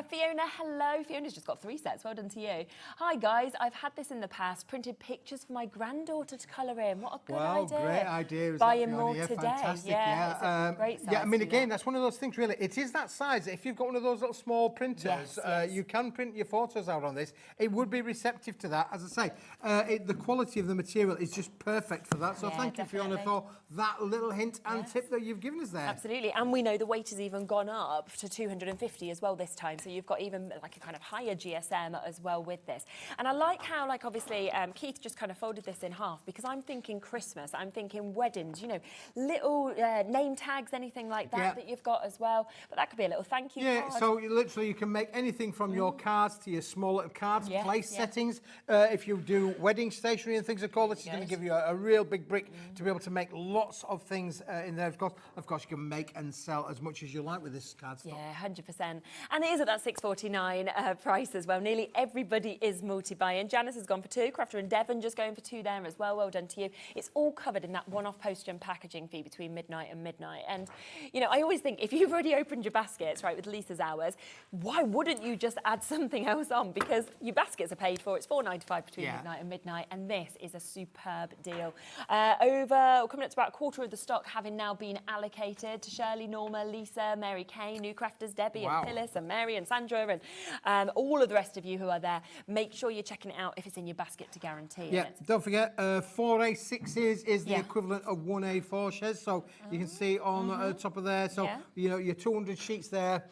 Fiona, hello. Fiona's just got 3 sets. Well done to you. Hi, guys. I've had this in the past. Printed pictures for my granddaughter to colour in. What a good idea. Great idea. Buying more today. Fantastic. Yeah, it's a great size. Yeah, I mean, again, that's one of those things, really. It is that size. If you've got one of those little small printers, you can print your photos out on this. It would be receptive to that. As I say, the quality of the material is just perfect for that. So thank you, Fiona, for that little hint and tip that you've given us there. Absolutely. And we know the weight has even gone up to 250 as well this time. So you've got even like a kind of higher GSM as well with this. And I like how, like, obviously, Keith just kind of folded this in half, because I'm thinking Christmas, I'm thinking weddings, you know, little name tags, anything like that that you've got as well. But that could be a little thank you card. So you can make anything from your cards to your small little cards, place settings. If you do wedding stationery and things, of course, this is going to give you a real big brick to be able to make lots of things in there. Of course, you can make and sell as much as you like with this cardstock. Yeah, 100%. And it is at that £6.49 price as well. Nearly everybody is multi-buying. Janice has gone for 2. Crafter and Devon just going for 2 there as well. Well done to you. It's all covered in that one-off postage and packaging fee between midnight and midnight. And, you know, I always think if you've already opened your baskets, right, with Lisa's hours, why wouldn't you just add something else on? Because your baskets are paid for. It's £4.95 between midnight and midnight. And this is a superb deal. Coming up to about a quarter of the stock having now been allocated to Shirley, Norma, Lisa, Mary Kay, new crafters, Debbie and Phyllis and Mary and Sandra and all of the rest of you who are there. Make sure you're checking it out if it's in your basket to guarantee it. Don't forget, 4 A6s is the equivalent of 1 A4 Shez, so you can see on the top of there. So, you know, your 200 sheets there.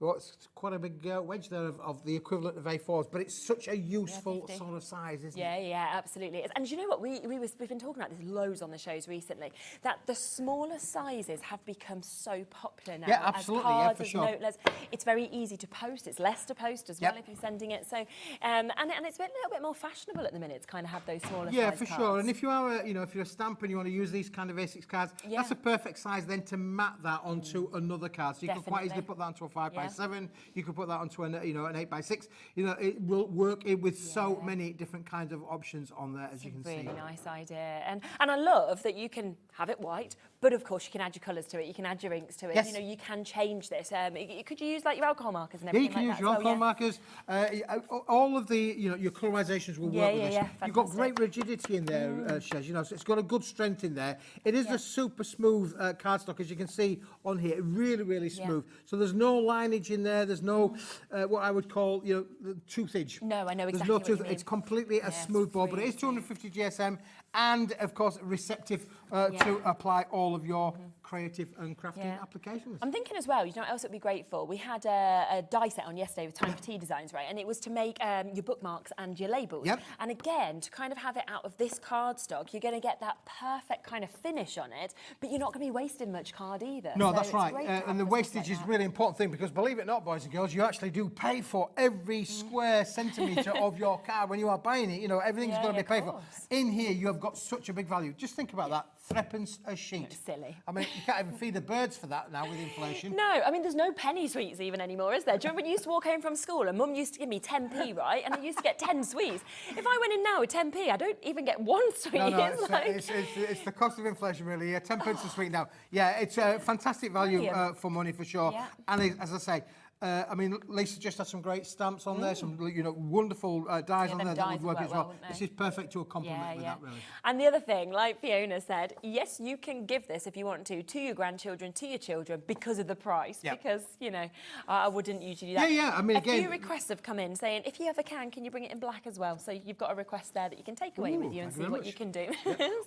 Well, it's quite a big wedge there of the equivalent of A4s, but it's such a useful sort of size, isn't it? Yeah, absolutely. And you know what? We've been talking about this loads on the shows recently, that the smaller sizes have become so popular now. Yeah, absolutely, as cards, for as sure. notelets. It's very easy to post. It's less to post as well if you're sending it. So, and it's a little bit more fashionable at the minute to kind of have those smaller size for cards. sure. And if you are, if you're a stamper and you want to use these kind of A6 cards, that's a perfect size then to mat that onto another card. So you can quite easily put that onto a 5x7. You can put that onto an 8x6. You know, it will work with so many different kinds of options on there, as you can see. Really nice idea. And I love that you can have it white, but of course you can add your colours to it. You can add your inks to it. Yes. You know, you can change this. Could you use like your alcohol markers and Yeah, everything you can use your alcohol markers. All of the, your colorizations will work with this. You've got great rigidity in there, Shez. You know, so it's got a good strength in there. It is a super smooth cardstock, as you can see on here. Really, really smooth. So there's no lineage in there. There's no what I would call, the toothage. No, I know exactly There's no what you mean. It's completely a smooth board, but it is 250 GSM and, of course, receptive to apply all of your creative and crafting applications. I'm thinking as well, you know what else it would be great for? We had a die set on yesterday with Time for Tea designs, right? And it was to make your bookmarks and your labels. And again, to kind of have it out of this cardstock, you're going to get that perfect kind of finish on it, but you're not going to be wasting much card either. No, so that's right. And the wastage is a really important thing, because believe it or not, boys and girls, you actually do pay for every square centimetre of your card when you are buying it. You know, everything's going to be paid for. In here, you have got such a big value. Just think about that. Threepence a sheet. It's silly. I mean, you can't even feed the birds for that now with inflation. No, I mean, there's no penny sweets even anymore, is there? Do you remember when you used to walk home from school and Mum used to give me 10p, right? And I used to get 10 sweets. If I went in now with 10p, I don't even get one sweet. No, it's the cost of inflation, really. 10 pence a sweet now. Yeah, it's a fantastic value for money, for sure. Yeah. And as I say, I mean, Lisa just had some great stamps on there, some wonderful dies on there that would work as well. This is perfect to complement with that, really. And the other thing, like Fiona said, yes, you can give this if you want to your grandchildren, to your children, because of the price. Because, I wouldn't usually do that. I mean, again, a few requests have come in saying, if you ever can you bring it in black as well? So you've got a request there that you can take away with you and see what you can do.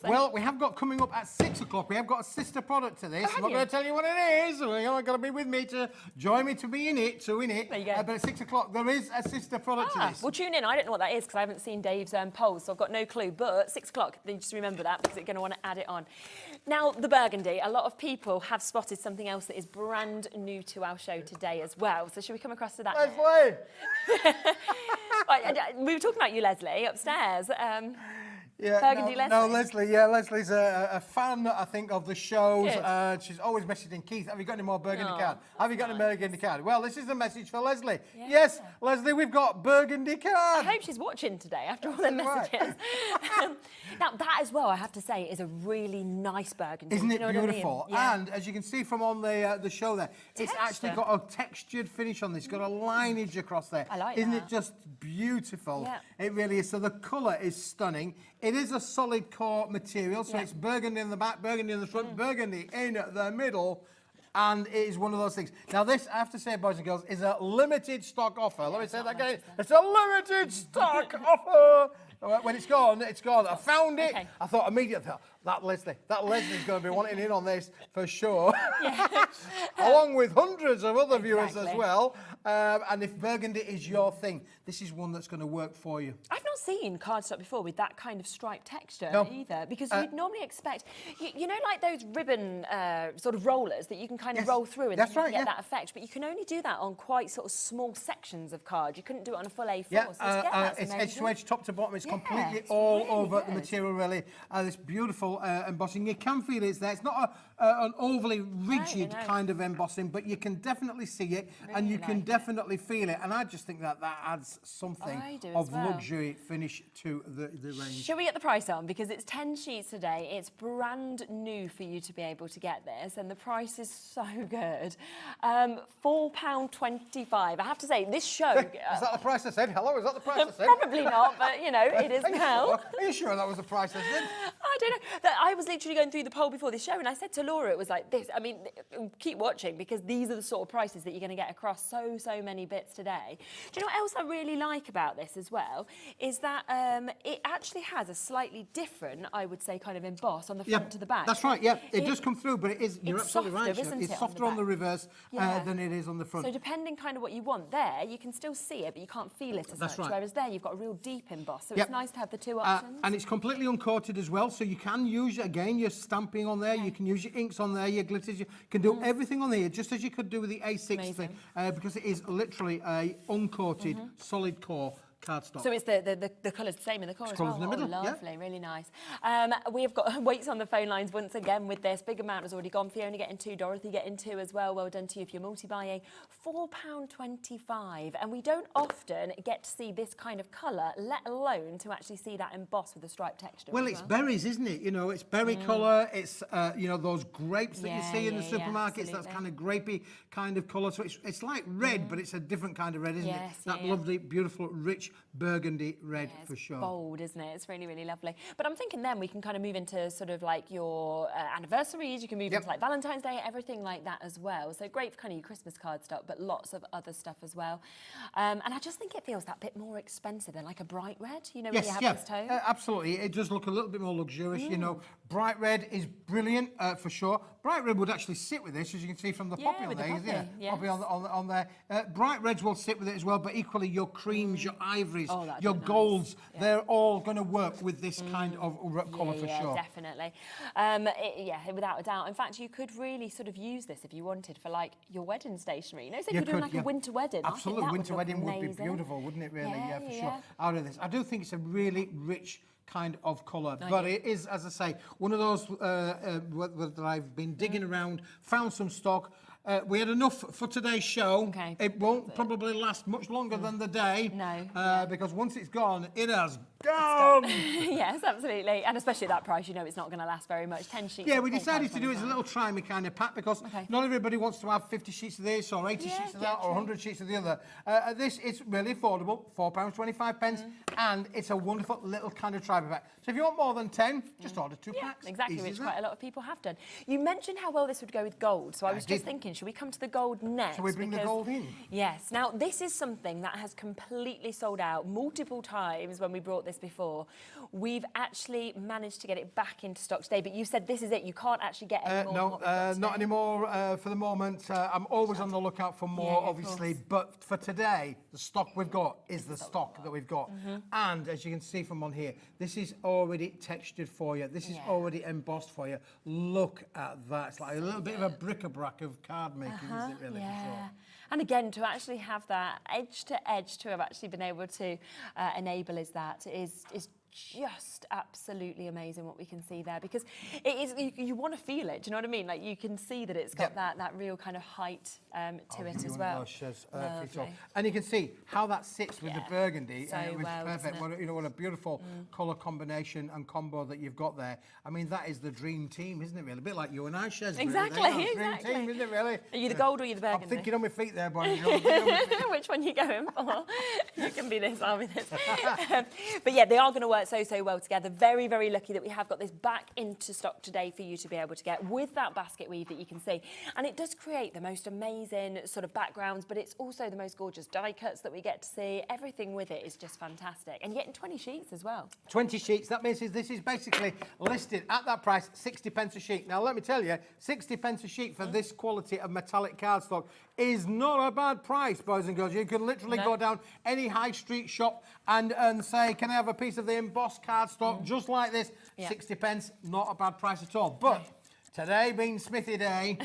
Well, we have got coming up at 6 o'clock, we have got a sister product to this. I'm not going to tell you what it is. You're not going to be with me to join me to be in it. There you go. But at 6 o'clock, there is a sister product to this. Well, tune in. I don't know what that is because I haven't seen Dave's polls, so I've got no clue. But 6 o'clock, then just remember that because you're going to want to add it on. Now, the burgundy. A lot of people have spotted something else that is brand new to our show today as well. So should we come across to that? Leslie! We were talking about you, Leslie, upstairs. Burgundy Leslie. No, Leslie. Yeah, Leslie's a fan, I think, of the shows. She's always messaging Keith, have you got any more burgundy card? Have you got any burgundy card? Well, this is the message for Leslie. Yes, Leslie, we've got burgundy card. I hope she's watching today after all the messages. Now, that as well, I have to say, is a really nice burgundy. Isn't it beautiful? I mean? Yeah. And as you can see from on the show there, it's actually got a textured finish on this. It's got a lineage across there. I like Isn't that. it just beautiful? Yeah. It really is. So the colour is stunning. It is a solid core material, so it's burgundy in the back, burgundy in the front, burgundy in the middle, and it is one of those things. Now this, I have to say, boys and girls, is a limited stock offer. Let me say that again. It's a limited stock offer. When it's gone, it's gone. I found it. I thought immediately, that Leslie's going to be wanting in on this for sure. Along with hundreds of other viewers as well. And if burgundy is your thing, this is one that's going to work for you. I've not seen cardstock before with that kind of striped texture either, because you'd normally expect, you know, like those ribbon sort of rollers that you can kind of roll through and then you get that effect, but you can only do that on quite sort of small sections of card. You couldn't do it on a full A4. Yeah, it's edge to edge, top to bottom. It's completely it's all really over the good. material, really. This beautiful embossing. You can feel it's there. It's not an overly rigid no. kind of embossing, but you can definitely see it and you can definitely feel it. And I just think that adds something I do as of well. luxury finish to the range. Shall we get the price on? Because it's 10 sheets today. It's brand new for you to be able to get this, and the price is so good. £4.25. I have to say, this show... Is that the price I said? Hello, is that the price I said? Probably not, but, you know, it is now. Are you sure that was the price I said? I don't know. I was literally going through the poll before this show, and I said to Laura, it was like this. I mean, keep watching, because these are the sort of prices that you're going to get across so many bits today. Do you know what else I really like about this as well? Is that it actually has a slightly different, I would say, kind of emboss on the front to the back. That's right, yeah. It does come through, but it is, you're it's absolutely softer, right. isn't It's it, softer on on the the reverse Yeah. than it is on the front. So depending kind of what you want there, you can still see it, but you can't feel it as That's much. right. Whereas there, you've got a real deep emboss. So Yep. it's nice to have the two options. And it's completely uncoated as well, so you can use, again, your stamping on there, you can use your inks on there, your glitters, you can do everything on here, just as you could do with the A60, Amazing. because it is literally a uncoated, solid core cardstock. So it's the colours the same in the core as colours well. in the middle, Oh, yeah. lovely, really nice. We've got Waits on the phone lines once again with this. Big amount has already gone. Fiona getting 2, Dorothy getting 2 as well. Well done to you if you're multi-buying. £4.25. And we don't often get to see this kind of colour, let alone to actually see that embossed with a striped texture. Well, as it's berries, isn't it? You know, it's berry colour. It's, you know, those grapes that you Yeah, see in the yeah, supermarkets. That's absolutely. kind of grapey kind of colour. So it's like red, but it's a different kind of red, isn't Yes, it? That yeah. lovely, beautiful, rich burgundy red Yeah, for it's sure. bold, isn't it? It's really lovely. But I'm thinking then we can kind of move into sort of like your anniversaries. You can move Yep. into like Valentine's Day, everything like that as well. So great for kind of your Christmas card stuff, but lots of other stuff as well. And I just think it feels that bit more expensive than like a bright red, you know, when you have this tone. Absolutely. It does look a little bit more luxurious, you know. Bright red is brilliant for sure. Bright red would actually sit with this, as you can see from the poppy on with the there. poppy, yes. Poppy on there. Bright reds will sit with it as well, but equally your creams, your ivories, Oh, that'd your be nice. golds, they're all going to work with this kind of colour for yeah, sure. definitely. Without a doubt. In fact, you could really sort of use this if you wanted for like your wedding stationery. You know, say You you're doing could, like yeah. a winter wedding. I think Absolutely, that winter would look wedding would be amazing. beautiful, wouldn't it? Really, Yeah, for yeah. sure. Out of this, I do think it's a really rich kind of colour, but it is, as I say, one of those that I've been digging around, found some stock. We had enough for today's show. Okay. It won't probably last much longer than the day. No, Because once it's gone, it has gone. Yes, absolutely. And especially at that price, you know it's not going to last very much. 10 sheets. Yeah, at we decided to do it as a £4.25. little try-me kind of pack because Okay. not everybody wants to have 50 sheets of this or 80 Yeah, sheets of yeah, that or true. 100 sheets of the other. This is really affordable, £4.25, and it's a wonderful little kind of try-me pack. So if you want more than 10, just order 2 Yeah, packs. exactly, Easy which as quite that. a lot of people have done. You mentioned how well this would go with gold, so I was just did. thinking, should we come to the gold next? Shall we bring the Because- gold in? Yes. Now, this is something that has completely sold out multiple times when we brought this before. We've actually managed to get it back into stock today, but you said this is it. You can't actually get any more. than No, what we've got not today. anymore for the moment. I'm always on the lookout for more, Yeah, of obviously. course. But for today, the stock we've got is the stock that we've got. And as you can see from on here, this is already textured for you. This is Yeah. already embossed for you. Look at that. It's like a little bit of a bric-a-brac of card making, isn't it, really? for Yeah. sure? And again, to actually have that edge to edge to have actually been able to enable is just absolutely amazing what we can see there, because it is you want to feel it. Do you know what I mean? Like you can see that it's got that real kind of height to it as well. Lovely. And you can see how that sits with the Yeah. burgundy. So which well, is perfect. doesn't it? What a beautiful colour combination and combo that you've got there. I mean, that is the dream team, isn't it? Really, a bit like you and I, Shez. Exactly, Dream exactly. team, isn't it? Really. Are you the gold or are you the burgundy? I'm thinking on my feet there, boy. I'm thinking on my feet. Which one are you going for? You can be this, I'll be this. But yeah, they are going to work so well together. Very lucky that we have got this back into stock today for you to be able to get with that basket weave that you can see. And it does create the most amazing sort of backgrounds, but it's also the most gorgeous die cuts that we get to see. Everything with it is just fantastic. And yet in 20 sheets as well. 20 sheets. That means this is basically listed at that price, 60 pence a sheet. Now, let me tell you, 60 pence a sheet for this quality of metallic cardstock is not a bad price, boys and girls. You can literally go down any high street shop and say, can I have a piece of the embossed cardstock just like this? 60 pence, not a bad price at all. But Today being Smithy Day,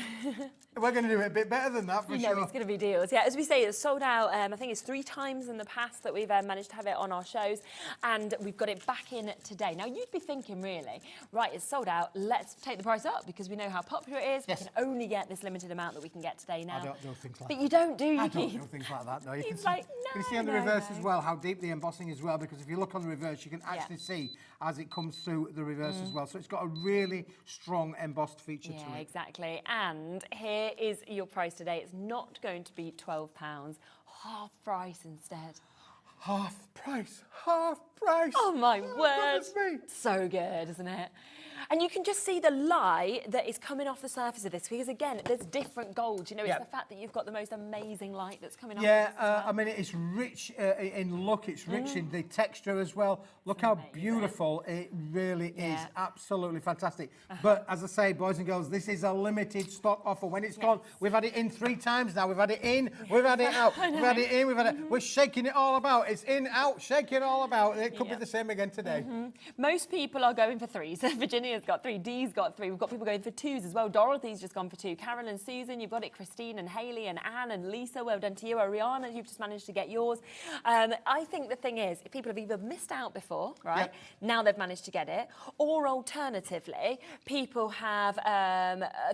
we're going to do it a bit better than that for sure. It's going to be deals. Yeah, as we say, it's sold out. I think it's 3 times in the past that we've managed to have it on our shows, and we've got it back in today. Now, you'd be thinking, really, right, it's sold out, let's take the price up because we know how popular it is. Yes. We can only get this limited amount that we can get today now. I don't do things like But that. you don't, do you? I don't do things like that, no. You can He's see, like, you can no, see on the no, reverse no. as well how deep the embossing is well, because if you look on the reverse, you can actually see as it comes through the reverse as well. So it's got a really strong embossed feature to Yeah, it. exactly. And here is your price today. It's not going to be £12, half price instead. Half price, half price. Oh my word. goodness me. So good, isn't it? And you can just see the light that is coming off the surface of this, because again, there's different golds. You know, it's the fact that you've got the most amazing light that's coming off. Yeah, of this as well. I mean, it's rich in look, it's rich in the texture as well. Look how beautiful it really is. Absolutely fantastic. But as I say, boys and girls, this is a limited stock offer. When it's gone, we've had it in 3 times now. We've had it in, we've had it out, we've had it in, we've had it. We're shaking it all about. It's in, out, shaking it all about. It could be the same again today. Most people are going for 3s. Virginia's got 3, Dee's got 3. We've got people going for 2s as well. Dorothy's just gone for 2. Carol and Susan, you've got it. Christine and Hayley and Anne and Lisa, well done to you. Ariana, you've just managed to get yours. I think the thing is, people have either missed out before, right? Yep. Now they've managed to get it. Or alternatively, people have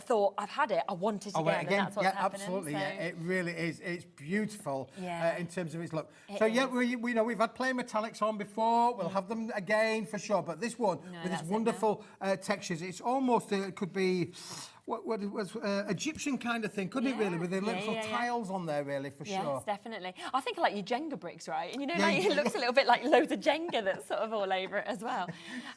thought, I've had it, I want it again. And that's what's happening. Absolutely. So- Yeah, it really is. It's beautiful in terms of its look. It So yeah, is. we know we've had plain metallics on before. We'll have them again for sure. But this one with its that's it wonderful textures, it's almost it could be. What it was Egyptian kind of thing, couldn't it really, with the little tiles on there, really, for Yes, sure. definitely. I think I like your Jenga bricks, right? And you know, Yeah, like, yeah. it looks a little bit like loads of Jenga that's sort of all over it as well.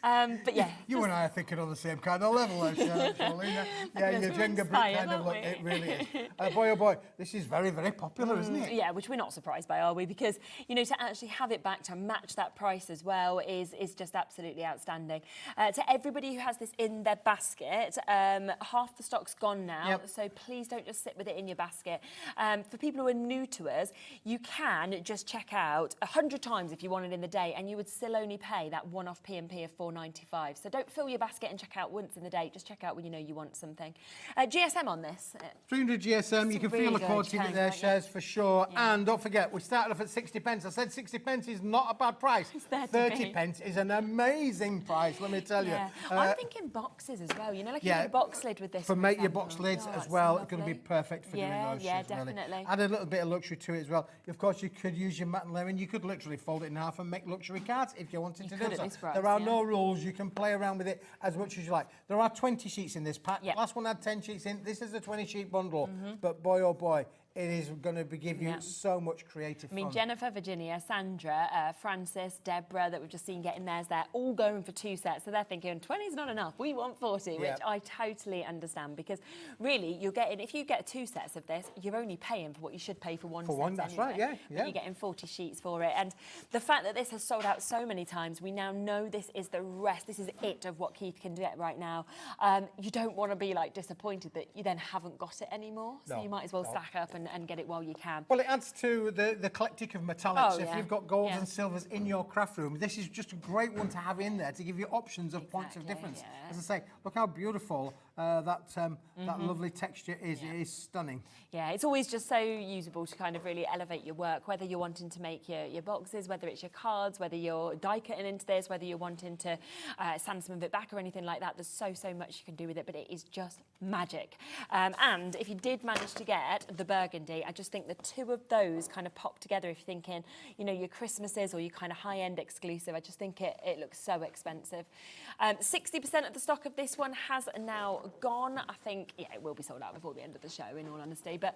But yeah. You and I are thinking on the same kind of level, Charlene. Yeah, your we're Jenga brick inspired, kind of aren't look. we? It really is. Boy, oh boy, this is very, very popular, isn't it? Yeah, which we're not surprised by, are we? Because, you know, to actually have it back to match that price as well is just absolutely outstanding. To everybody who has this in their basket, half the stock's gone now. Yep. So please don't just sit with it in your basket. For people who are new to us, you can just check out 100 times if you want it in the day, and you would still only pay that one-off P&P of $4.95. So don't fill your basket and check out once in the day. Just check out when you know you want something. GSM on this. 300 GSM, you can really feel the good, quality can't with you, their can't you? shares for sure. Yeah. And don't forget, we started off at 60 pence. I said 60 pence is not a bad price. It's 30p. 30 pence is an amazing price, let me tell you. Yeah. I'm thinking boxes as well. You know, like you yeah, get a box lid with this. For make your example. box lids Oh, as that's well, so it's going to be lovely. perfect for doing those Yeah, shoes, really. definitely. Add a little bit of luxury to it as well. Of course, you could use your matte and lemon. You could literally fold it in half and make luxury cards if you wanted to could do at so. this price, There are yeah. no rules. You can play around with it as much as you like. There are 20 sheets in this pack. Yeah. Last one had 10 sheets in. This is a 20-sheet bundle. But boy, oh boy, it is going to give you so much creative I mean, fun. Jennifer, Virginia, Sandra, Francis, Deborah, that we've just seen getting theirs, they're all going for 2 sets. So they're thinking 20 is not enough. We want 40, which I totally understand, because really you're getting, if you get 2 sets of this, you're only paying for what you should pay for one. For one, that's right, yeah, But yeah. you're getting 40 sheets for it. And the fact that this has sold out so many times, we now know this is the rest. This is it of what Keith can get right now. You don't want to be like disappointed that you then haven't got it anymore. So you might as well stack up and get it while you can. Well, it adds to the eclectic of metallics. Oh, If yeah. you've got golds Yeah. and silvers in your craft room, this is just a great one to have in there to give you options of points of Exactly, difference. yeah. As I say, look how beautiful that lovely texture is. It is stunning. Yeah, it's always just so usable to kind of really elevate your work, whether you're wanting to make your boxes, whether it's your cards, whether you're die cutting into this, whether you're wanting to sand some of it back or anything like that. There's so much you can do with it, but it is just magic. And if you did manage to get the burgundy, I just think the 2 of those kind of pop together. If you're thinking, you know, your Christmases or your kind of high-end exclusive, I just think it looks so expensive. 60% of the stock of this one has now gone. I think, yeah, it will be sold out before the end of the show, in all honesty. But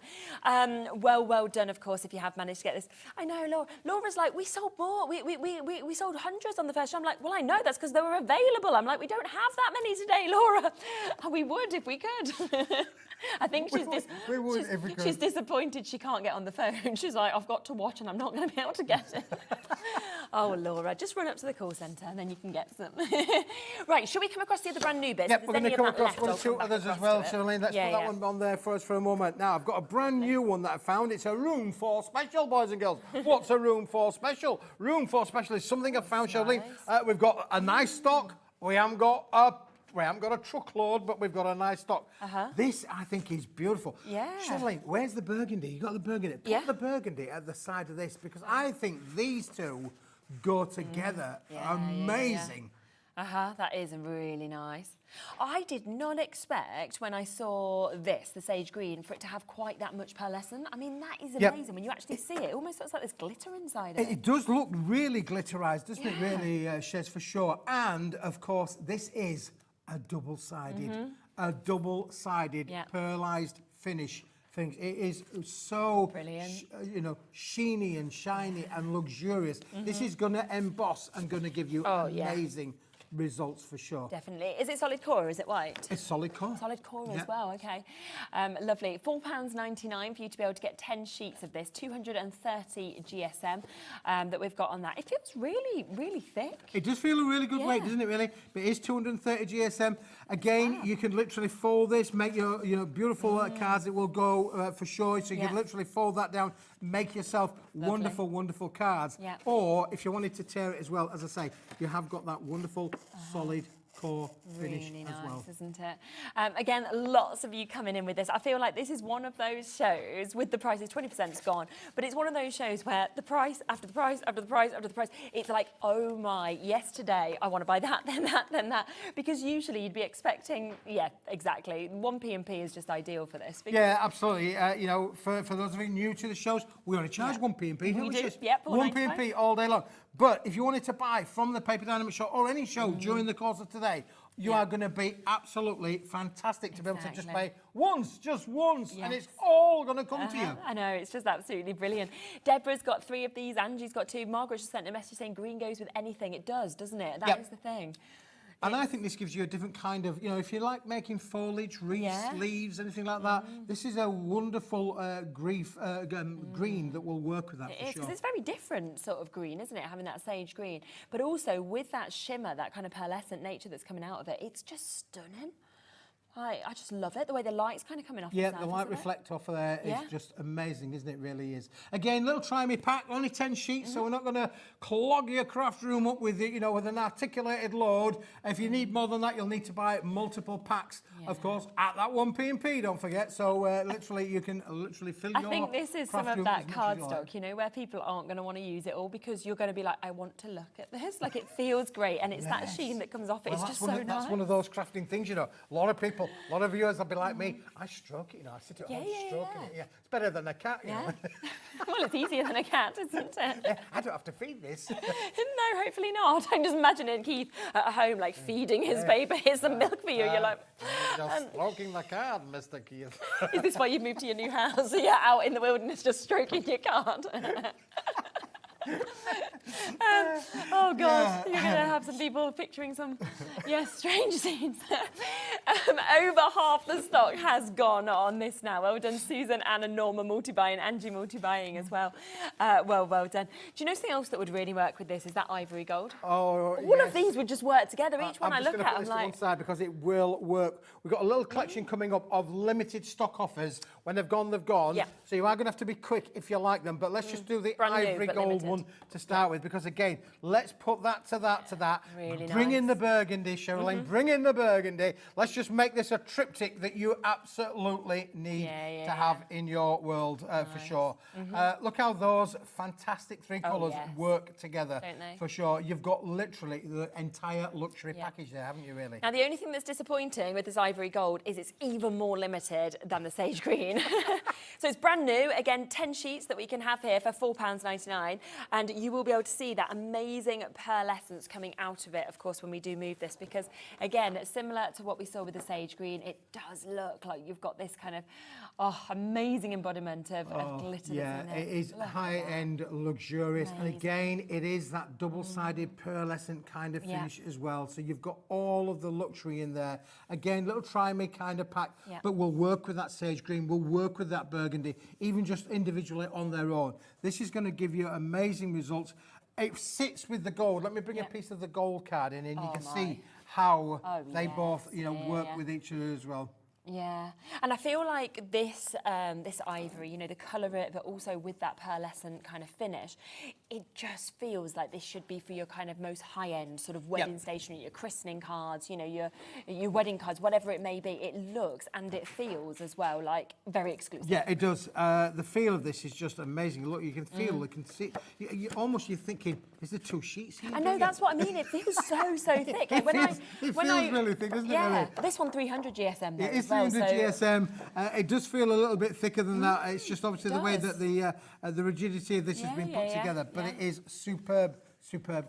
well done, of course, if you have managed to get this. I know, Laura's like, we sold more. We sold hundreds on the first show. I'm like, well, I know that's because they were available. I'm like, we don't have that many today, Laura. We would if we could. I think We would if we could. she's disappointed she can't get on the phone. She's like, I've got to watch and I'm not going to be able to get it. Oh, Laura, just run up to the call centre and then you can get some. Right, shall we come across the other brand new bits? Yep, If we're there's going to any come of that across left, I'll 2 come back others as across well, to it. Charlene. Let's put that one on there for us for a moment. Now, I've got a brand new one that I found. It's a room for special, boys and girls. What's a room for special? Room for special is something I found, Charlene. We've got a nice stock. We haven't got a we haven't got a truckload, but we've got a nice stock. This, I think, is beautiful. Yeah. Cheryl, where's the burgundy? You got the burgundy. Put the burgundy at the side of this, because I think these two go together. Amazing. That is really nice. I did not expect when I saw this, the sage green, for it to have quite that much pearlescent. I mean, that is amazing. When you actually see it, it almost looks like there's glitter inside it. It does look really glitterized, doesn't it, really, Shez, for sure. And, of course, this is a double-sided, pearlized finish. Things. It is so brilliant, sheeny and shiny and luxurious. This is going to emboss and going to give you amazing results for sure. Definitely. Is it solid core or is it white? It's solid core. Solid core as well, okay. Lovely. £4.99 for you to be able to get 10 sheets of this, 230 GSM that we've got on that. It feels really, really thick. It does feel a really good weight, doesn't it, really? But it is 230 GSM. Again, you can literally fold this, make your beautiful cards. It will go for sure. So you can literally fold that down, make yourself wonderful, wonderful cards. Or if you wanted to tear it as well, as I say, you have got that wonderful solid core finish really as nice, well. Isn't it? Again, lots of you coming in with this. I feel like this is one of those shows with the prices 20% gone, but it's one of those shows where the price after the price after the price after the price, it's like, oh my, yes, today I want to buy that, then that, then that, because usually you'd be expecting, exactly, 1 P&P is just ideal for this. Yeah, absolutely. For those of you new to the shows, we only charge 1 P&P. We do, 1 P&P all day long. But if you wanted to buy from the Paper Dynamics show or any show during the course of today, you are going to be absolutely fantastic to be able to just pay just once, and it's all going to come to you. I know, it's just absolutely brilliant. Deborah's got 3 of these, Angie's got 2, Margaret just sent a message saying green goes with anything. It does, doesn't it? That is the thing. And I think this gives you a different kind of, if you like making foliage, wreaths, leaves, anything like that, this is a wonderful green that will work with that for sure. Because it's very different sort of green, isn't it, having that sage green. But also with that shimmer, that kind of pearlescent nature that's coming out of it, it's just stunning. I just love it, the way the light's kind of coming off. Yeah, the light reflect off of there is just amazing, isn't it? Really is. Again, little try-me pack, only 10 sheets, so we're not going to clog your craft room up with with an articulated load. If you need more than that, you'll need to buy multiple packs, of course, at that 1 P&P, don't forget. So literally, you can literally fill your I think this is some of that cardstock, where people aren't going to want to use it all because you're going to be like, I want to look at this. Like, it feels great, and it's that sheen that comes off it. It's just so nice. That's one of those crafting things, A lot of people, a lot of viewers will be like me. I stroke it, I sit at home stroking it. Yeah, it's better than a cat, Well, it's easier than a cat, isn't it? I don't have to feed this. No, hopefully not. I'm just imagining Keith at home, like feeding his baby. Here's some milk for you. You're like, just stroking the card, Mr. Keith. Is this why you've moved to your new house? So you're out in the wilderness just stroking your card. Oh God, you're going to have some people picturing some, strange scenes. Over half the stock has gone on this now. Well done, Susan, Anna, Norma multi-buying, Angie multi-buying as well. Well done. Do you know something else that would really work with this? Is that ivory gold? Oh, All of these would just work together. Each one I look at, I'm like, one side because it will work. We've got a little collection coming up of limited stock offers. When they've gone, they've gone. Yeah. So you are going to have to be quick if you like them. But let's just do the ivory gold one to start with, because again, let's put that to that. Really bring nice. In the burgundy, Cheryl. Bring in the burgundy. Let's just make this a triptych that you absolutely need to have in your world for sure. Look how those fantastic 3 colours work together. Don't they? For sure. You've got literally the entire luxury package there, haven't you, really? Now, the only thing that's disappointing with this ivory gold is it's even more limited than the sage green. So it's brand new. Again, 10 sheets that we can have here for £4.99. And you will be able to see that amazing pearlescence coming out of it, of course, when we do move this. Because, again, similar to what we saw with the sage green, it does look like you've got this kind of amazing embodiment of glitter. Yeah, it is high-end, luxurious. Amazing. And again, it is that double-sided pearlescent kind of finish as well. So you've got all of the luxury in there. Again, little try-me kind of pack, but we'll work with that sage green, we'll work with that burgundy, even just individually on their own. This is going to give you amazing results. It sits with the gold. Let me bring a piece of the gold card in, and you can see how they both, work with each other as well. Yeah, and I feel like this this ivory, you know, the colour of it, but also with that pearlescent kind of finish, it just feels like this should be for your kind of most high-end sort of wedding stationery, your christening cards, you know, your wedding cards, whatever it may be. It looks and it feels as well like very exclusive. Yeah, it does. The feel of this is just amazing. Look, you can feel, you can see. You're thinking, is there 2 sheets here? I know, that's what I mean. It feels so thick. It feels really thick, doesn't it? Yeah, Really? this one 300 GSM. It is well, 300 GSM. It does feel a little bit thicker than that. It's just obviously the way does. that the rigidity of this has been put together, but it is superb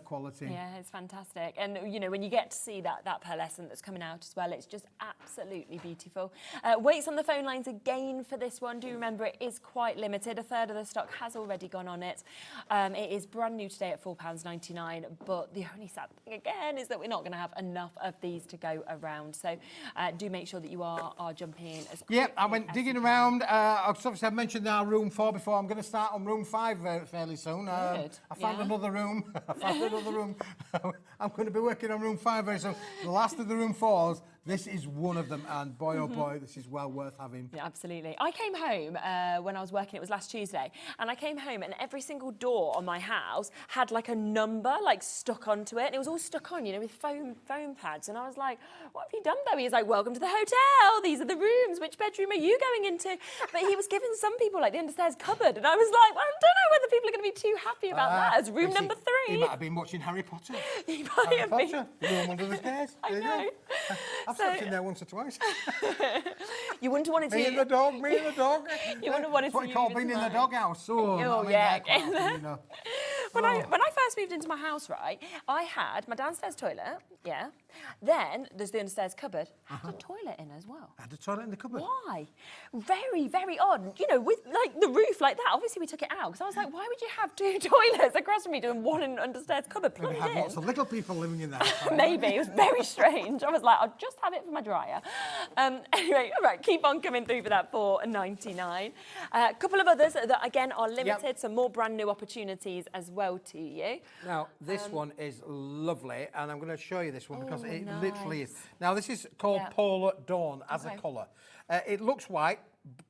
quality. Yeah, it's fantastic. And, you know, when you get to see that pearlescent that's coming out as well, it's just absolutely beautiful. Waits on the phone lines again for this one. Do remember it is quite limited. A third of the stock has already gone on it. It is brand new today at £4.99, but the only sad thing again is that we're not going to have enough of these to go around. So do make sure that you are jumping in as quickly. Yep, I went digging around. Obviously, I mentioned our room 4 before. I'm going to start on room 5 fairly soon. I found another room. I'm going to be working on room 5 very soon. The last of the room 4s, this is one of them, and boy oh boy, this is well worth having. Yeah, absolutely. I came home when I was working, it was last Tuesday, and I came home and every single door on my house had like a number like stuck onto it, and it was all stuck on, you know, with foam pads, and I was like, what have you done though? He was like, welcome to the hotel, these are the rooms, which bedroom are you going into? But he was giving some people like the understairs cupboard, and I was like, well, I don't know whether people are going to be too happy about that as room number 3. He might have been watching Harry Potter. He might have been. Potter, the room under the stairs. I There you know. go. I've slept in there once or twice. You wouldn't have wanted to. Me and the dog. You wouldn't have wanted That's what to you call use being it in the tonight. doghouse. Oh, yeah. you know. When I first moved into my house, right, I had my downstairs toilet, then there's the understairs cupboard, had a toilet in as well. Had a toilet in the cupboard. Why? Very, very odd. You know, with like the roof like that, obviously we took it out because I was like, why would you have 2 toilets across from me doing one in understairs cupboard? Plug Maybe it have in. lots of little people living in the house. Maybe. It was very strange. I was like, I'll just have it for my dryer. Anyway, all right, keep on coming through for that £4.99. A couple of others that, again, are limited, some more brand new opportunities as well to you. Now, this one is lovely, and I'm going to show you this one because it literally is. Now, this is called Polar Dawn as a colour. It looks white,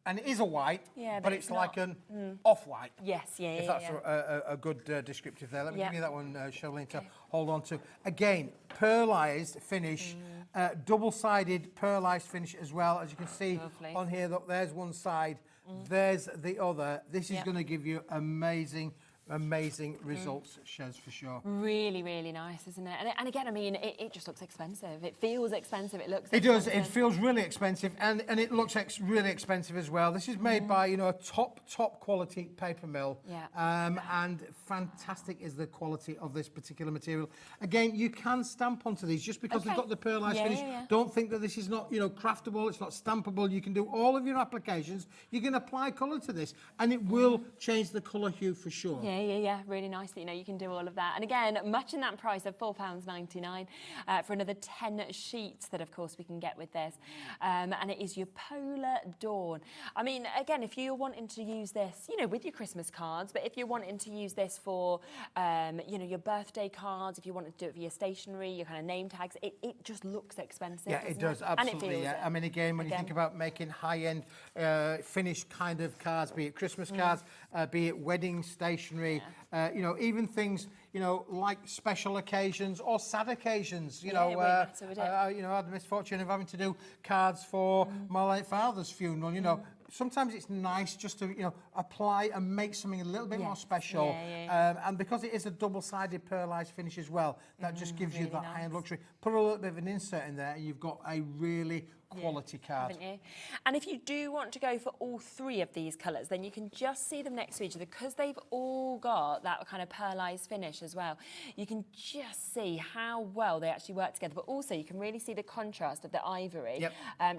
and it is a white, but it's like an off-white. Yes, If that's a good descriptive there. Let me give you that one, Charlene, to hold on to. Again, pearlised finish, double-sided pearlised finish as well. As you can see on here, look, there's one side, there's the other. This is going to give you amazing results, Shez, for sure. Really, really nice, isn't it? And again, I mean, it just looks expensive. It feels expensive. It looks It does. expensive. It feels really expensive, and it looks really expensive as well. This is made by, you know, a top quality paper mill. And fantastic is the quality of this particular material. Again, you can stamp onto these just because they've got the pearlized finish. Don't think that this is not, you know, craftable. It's not stampable. You can do all of your applications. You can apply colour to this, and it will change the colour hue for sure. Yeah, really nice that, you know, you can do all of that. And again, matching that price of £4.99 for another 10 sheets that, of course, we can get with this. And it is your Polar Dawn. I mean, again, if you're wanting to use this, you know, with your Christmas cards, but if you're wanting to use this for, you know, your birthday cards, if you wanted to do it for your stationery, your kind of name tags, it just looks expensive. Yeah, it does, absolutely. And it feels I mean, again, when you think about making high-end finished kind of cards, be it Christmas cards, be it wedding stationery, you know, even things, you know, like special occasions or sad occasions. You know, I had the misfortune of having to do cards for my late father's funeral. You know, sometimes it's nice just to, you know, apply and make something a little bit more special. And because it is a double-sided pearlized finish as well, that just gives you that high-end luxury. Put a little bit of an insert in there, and you've got a really quality card. Haven't you? And if you do want to go for all 3 of these colours, then you can just see them next to each other because they've all got that kind of pearlized finish as well. You can just see how well they actually work together, but also you can really see the contrast of the ivory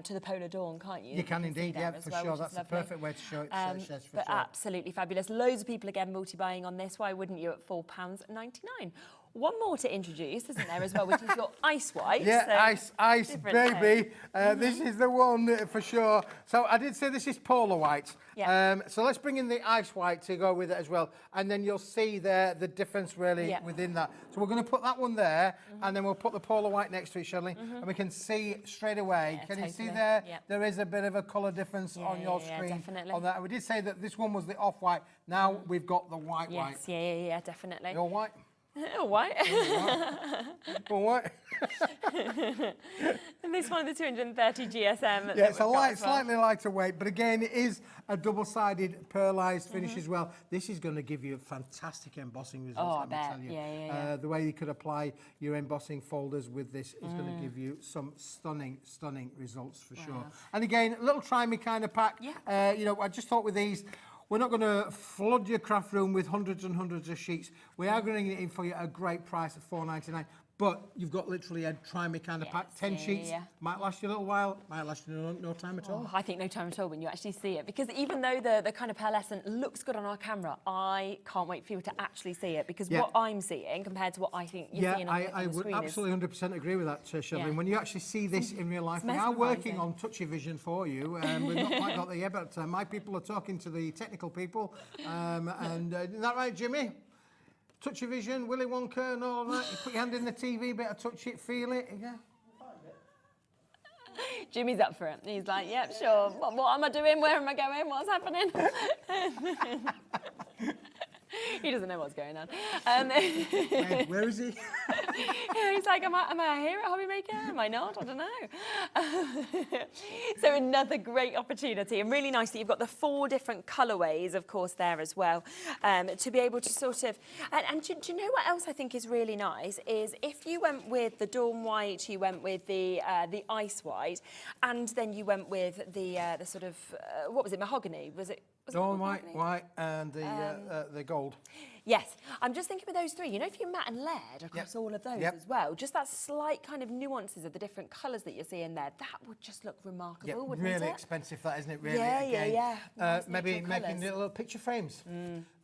to the Polar Dawn, can't you? You can indeed, for sure. That's the perfect way to show it, Shez, for sure. Absolutely fabulous. Loads of people, again, multi-buying on this. Why wouldn't you at £4.99? one more to introduce, isn't there, as well, which is your ice white. Yeah, so ice, different baby. tone. This is the one for sure. So I did say this is polar white. Yeah. So let's bring in the ice white to go with it as well. And then you'll see there the difference really within that. So we're going to put that one there, and then we'll put the polar white next to it, Shirley, and we can see straight away. Yeah, can you see totally. there? Yep. There is a bit of a colour difference on your screen. definitely. On that. We did say that this one was the off-white. Now we've got the white white. Yes, yeah, definitely. You're white? Oh, white. All white. And this one, the 230 GSM. Yeah, it's a light, slightly lighter weight, but again, it is a double-sided pearlized finish as well. This is going to give you fantastic embossing results, let me tell you. Yeah. The way you could apply your embossing folders with this is going to give you some stunning, stunning results for sure. And again, a little try me kind of pack. Yeah. You know, I just thought with these, we're not going to flood your craft room with hundreds and hundreds of sheets. We are going to get it in for you at a great price of $4.99. But you've got literally a try me kind of pack, 10 sheets. Might last you a little while, might last you no time at all. I think no time at all when you actually see it, because even though the kind of pearlescent looks good on our camera, I can't wait for you to actually see it, because what I'm seeing compared to what I think you're seeing on the I would screen absolutely 100% agree with that, Shirley. When you actually see this in real life, we are working on Touchy Vision for you. We've not quite got there yet, but my people are talking to the technical people. Isn't that right, Jimmy? Touchy Vision, Willy Wonka and all that. You put your hand in the TV, bit of touch it, feel it. Yeah. Jimmy's up for it. He's like, yep, sure. What am I doing? Where am I going? What's happening? He doesn't know what's going on. Where is he? He's like, am I here at Hobby Maker? Am I not? I don't know. So another great opportunity, and really nice that you've got the 4 different colourways, of course, there as well, to be able to sort of... And do you know what else I think is really nice? Is if you went with the Dawn White, you went with the Ice White, and then you went with the sort of, what was it, mahogany? Was it Dawn White, and the gold. Yes, I'm just thinking with those 3, you know, if you matte and lead across all of those as well, just that slight kind of nuances of the different colours that you're seeing there, that would just look remarkable, wouldn't it? Really expensive, that, isn't it? Really, yeah. Nice maybe natural making colours. little picture frames.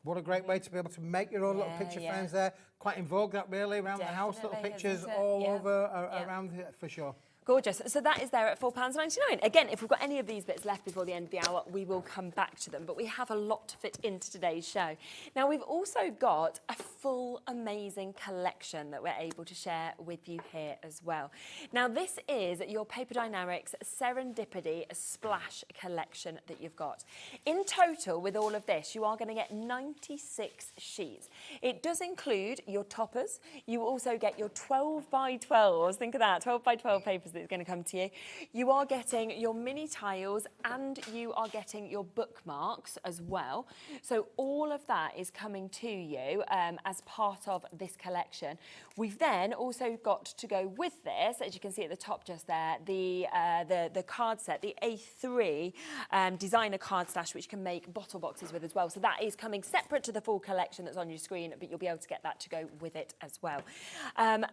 What a great way to be able to make your own little picture frames there. Quite in vogue, that really, around the house, little pictures all over, around here, for sure. Gorgeous. So that is there at £4.99. Again, if we've got any of these bits left before the end of the hour, we will come back to them. But we have a lot to fit into today's show. Now, we've also got a full, amazing collection that we're able to share with you here as well. Now, this is your Paper Dynamics Serendipity Splash collection that you've got. In total, with all of this, you are going to get 96 sheets. It does include your toppers. You also get your 12 by 12s. Think of that, 12 by 12 papers that's going to come to you. You are getting your mini tiles, and you are getting your bookmarks as well. So all of that is coming to you as part of this collection. We've then also got to go with this, as you can see at the top just there, the card set, the A3 designer card stash, which you can make bottle boxes with as well. So that is coming separate to the full collection that's on your screen, but you'll be able to get that to go with it as well. And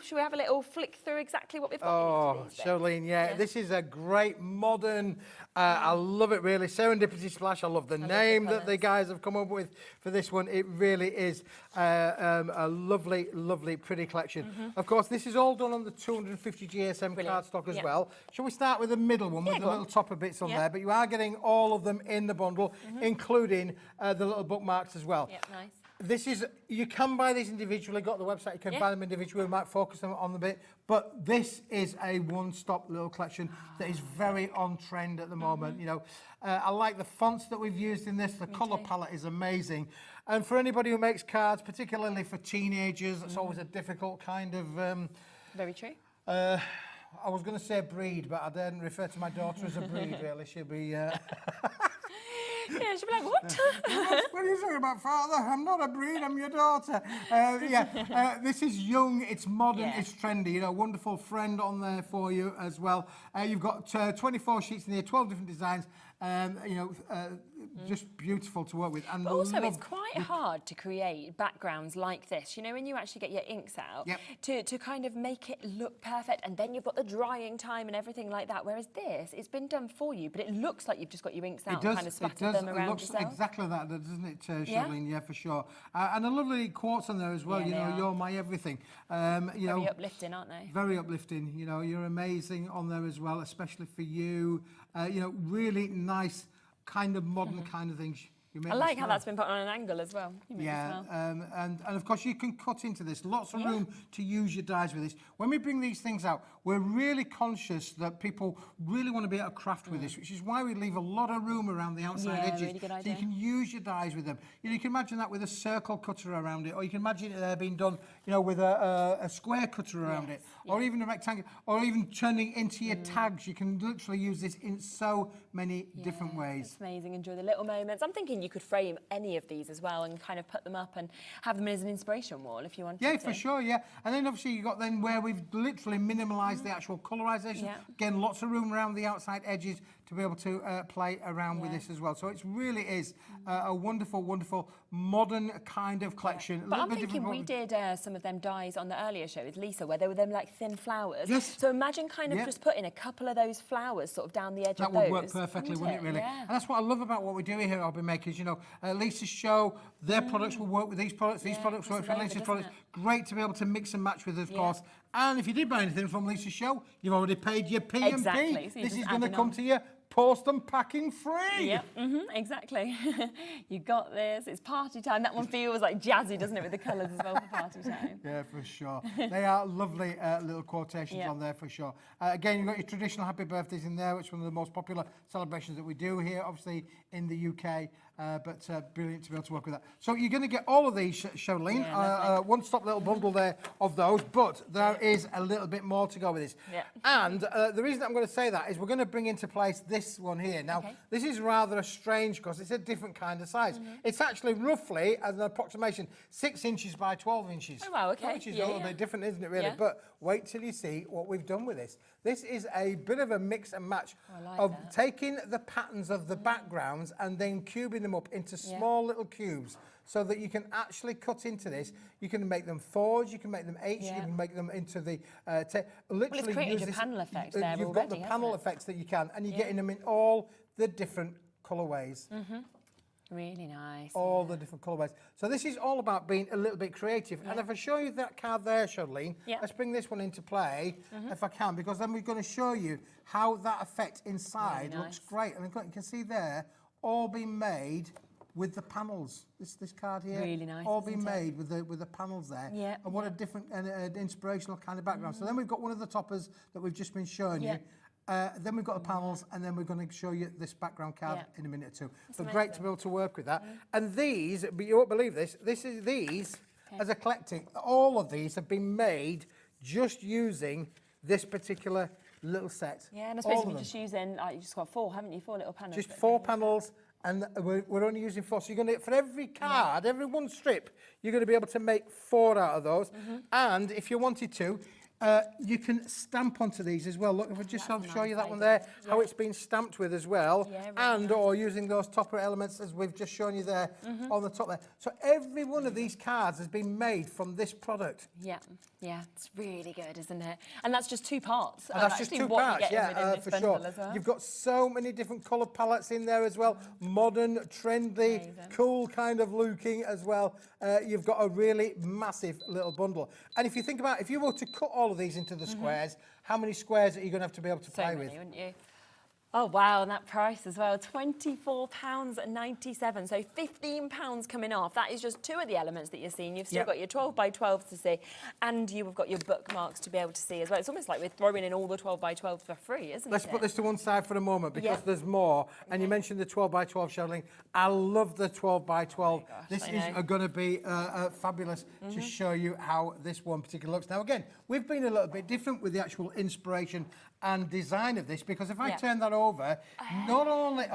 should we have a little flick through exactly what we've got? Oh, Charlene, this is a great modern, I love it really, Serendipity Splash. I love the name that the guys have come up with for this one. It really is a lovely, lovely, pretty collection. Of course, this is all done on the 250 GSM cardstock as well. Shall we start with the middle one with the little topper bits on there? But you are getting all of them in the bundle, including the little bookmarks as well. Yep, nice. This is, you can buy these individually, got the website, you can buy them individually, we might focus on the bit, but this is a one-stop little collection that is very on trend at the moment. You know, I like the fonts that we've used in this, the colour palette is amazing. And for anybody who makes cards, particularly for teenagers, it's always a difficult kind of... Very true. I was going to say breed, but I didn't refer to my daughter as a breed, really. She'll be... Yeah, she'll be like, what? What are you talking about, Father? I'm not a breed, I'm your daughter. This is young, it's modern, it's trendy. You know, wonderful friend on there for you as well. You've got 24 sheets in here, 12 different designs, just beautiful to work with. And but also, it's quite hard to create backgrounds like this. You know, when you actually get your inks out, to kind of make it look perfect, and then you've got the drying time and everything like that. Whereas this, it's been done for you, but it looks like you've just got your inks out and kind of splattered them around looks yourself. exactly that, doesn't it, Charlene? Yeah, for sure. And a lovely quotes on there as well. Yeah, you're my everything. Very uplifting, aren't they? Very uplifting. You know, you're amazing on there as well, especially for you. Really nice kind of modern kind of things. I like how that's been put on an angle as well. And of course you can cut into this. Lots of room to use your dies with this. When we bring these things out, we're really conscious that people really want to be able to craft with this, which is why we leave a lot of room around the outside edges. Really good idea. So you can use your dies with them. You can imagine that with a circle cutter around it, or you can imagine it being done, with a square cutter around it, or even a rectangle, or even turning into your tags. You can literally use this in so many different ways. It's amazing. Enjoy the little moments. I'm thinking you could frame any of these as well and kind of put them up and have them as an inspiration wall if you wanted to. Yeah, for sure, And then obviously you've got then where we've literally minimalised the actual colorisation. Again, lots of room around the outside edges to be able to play around with this as well. So it really is a wonderful, wonderful modern kind of collection. But I'm thinking we did some of them dies on the earlier show with Lisa where they were them like thin flowers. Yes. So imagine kind of just putting a couple of those flowers sort of down the edge of those. That would work perfectly, wouldn't it, really? Yeah. And that's what I love about what we do here at Hobby Makers. Lisa's show, their products will work with these products, these products work with Lisa's products. Great to be able to mix and match with, of course. And if you did buy anything from Lisa's show, you've already paid your P&P. Exactly. So this is going to come to you post and packing free. Yep, exactly. You got this. It's party time. That one feels like jazzy, doesn't it, with the colours as well for party time. Yeah, for sure. They are lovely little quotations on there for sure. Again, you've got your traditional happy birthdays in there, which is one of the most popular celebrations that we do here, obviously in the UK. But brilliant to be able to work with that. So you're going to get all of these, Charlene. One-stop little bundle there of those, but there is a little bit more to go with this. Yeah. And the reason I'm going to say that is we're going to bring into place this one here. Now, this is rather a strange because it's a different kind of size. It's actually roughly, as an approximation, 6 inches by 12 inches. Oh, wow, okay. Which is a little bit different, isn't it, really? Yeah. But wait till you see what we've done with this. This is a bit of a mix and match of taking the patterns of the backgrounds and then cubing them up into small little cubes so that you can actually cut into this. You can make them 4s, you can make them 8s, you can make them into the... literally it's created a panel effect there You've already, got the panel effects that you can, and you're getting them in all the different colourways. Really nice. All the different colourways. So this is all about being a little bit creative. And if I show you that card there, Charlene, let's bring this one into play, if I can, because then we're going to show you how that effect inside looks great. And you can see there, all being made with the panels. This card here, really nice, all being made with the panels there. And what a different and inspirational kind of background. So then we've got one of the toppers that we've just been showing you. Then we've got the panels, and then we're going to show you this background card in a minute or two. So great to be able to work with that. And these, but you won't believe this, these as a collecting, all of these have been made just using this particular little set. Yeah, and I suppose you're just using, you just got 4, haven't you? 4 little panels. Just 4 panels, and we're only using 4. So you're going to, for every card, every one strip, you're going to be able to make 4 out of those. And if you wanted to, you can stamp onto these as well. Look, if I just show you that one there, how it's been stamped with as well, and or using those topper elements as we've just shown you there on the top there. So every one of these cards has been made from this product. Yeah, it's really good, isn't it? And that's just 2 parts. And that's just 2 parts, for sure. Well. You've got so many different colour palettes in there as well. Modern, trendy, cool kind of looking as well. You've got a really massive little bundle. And if you think about, if you were to cut all of these into the squares, how many squares are you going to have to be able to play with? Wouldn't you? Oh, wow, and that price as well, £24.97, so £15 coming off. That is just 2 of the elements that you're seeing. You've still got your 12 by 12s to see, and you've got your bookmarks to be able to see as well. It's almost like we're throwing in all the 12 by 12s for free, isn't it? Let's put this to one side for a moment, because there's more. And you mentioned the 12 by 12, Charlene. I love the 12 by 12. This is going to be fabulous to show you how this one particular looks. Now, again, we've been a little bit different with the actual inspiration and design of this, because if I turn that over, not only,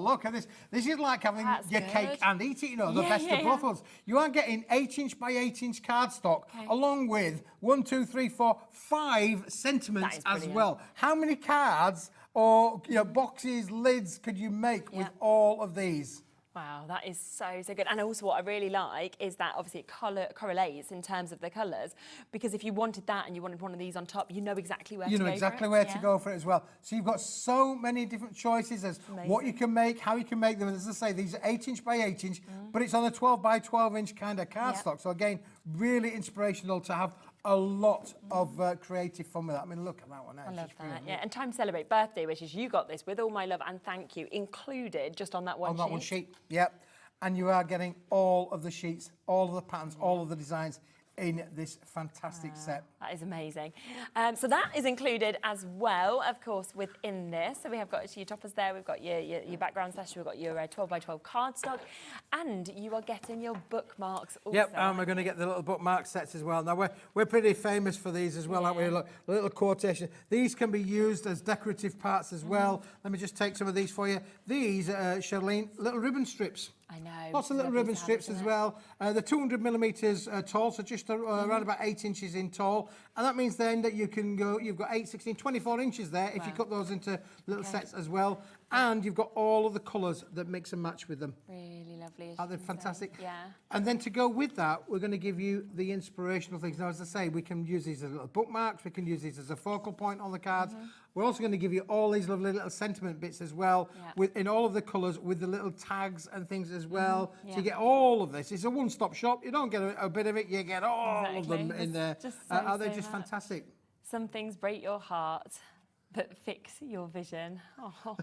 look at this. This is like having your cake and eat it, the best of both worlds. You are getting 8-inch by 8-inch cardstock, along with 1, 2, 3, 4, 5 sentiments as well. How many cards or boxes, lids could you make with all of these? Wow, that is so good. And also what I really like is that obviously it correlates in terms of the colours, because if you wanted that and you wanted one of these on top, you know exactly where to go for it. You know exactly where to go for it as well. So you've got so many different choices as what you can make, how you can make them. And as I say, these are 8" by 8", but it's on a 12 by 12" kind of cardstock. So again, really inspirational to have a lot of creative fun with that. I mean, look at that one. I love that. Yeah, and time to celebrate birthday wishes. You got this with all my love and thank you included just on that one sheet. On that one sheet, yep. And you are getting all of the sheets, all of the patterns, all of the designs in this fantastic set. That is amazing. So that is included as well, of course, within this. So we have got your toppers there, we've got your background session, we've got your 12 by 12 cardstock, and you are getting your bookmarks also. Yep, and we're going to get the little bookmark sets as well. Now, we're pretty famous for these as well, aren't we? Look, a little quotation. These can be used as decorative parts as well. Let me just take some of these for you. These, Charlene, little ribbon strips. I know. Lots of little ribbon strips as well. They're 200 millimetres tall, so just around about 8 inches in tall. And that means then that you can go, you've got 8, 16, 24 inches there if you cut those into little sets as well. And you've got all of the colours that mix and match with them. Really lovely. Aren't they fantastic? Yeah. And then to go with that, we're going to give you the inspirational things. Now, as I say, we can use these as little bookmarks. We can use these as a focal point on the cards. We're also going to give you all these lovely little sentiment bits as well, in all of the colours, with the little tags and things as well. So you get all of this. It's a one-stop shop. You don't get a bit of it. You get all of them in there. Are they just fantastic? Some things break your heart, but fix your vision. Oh,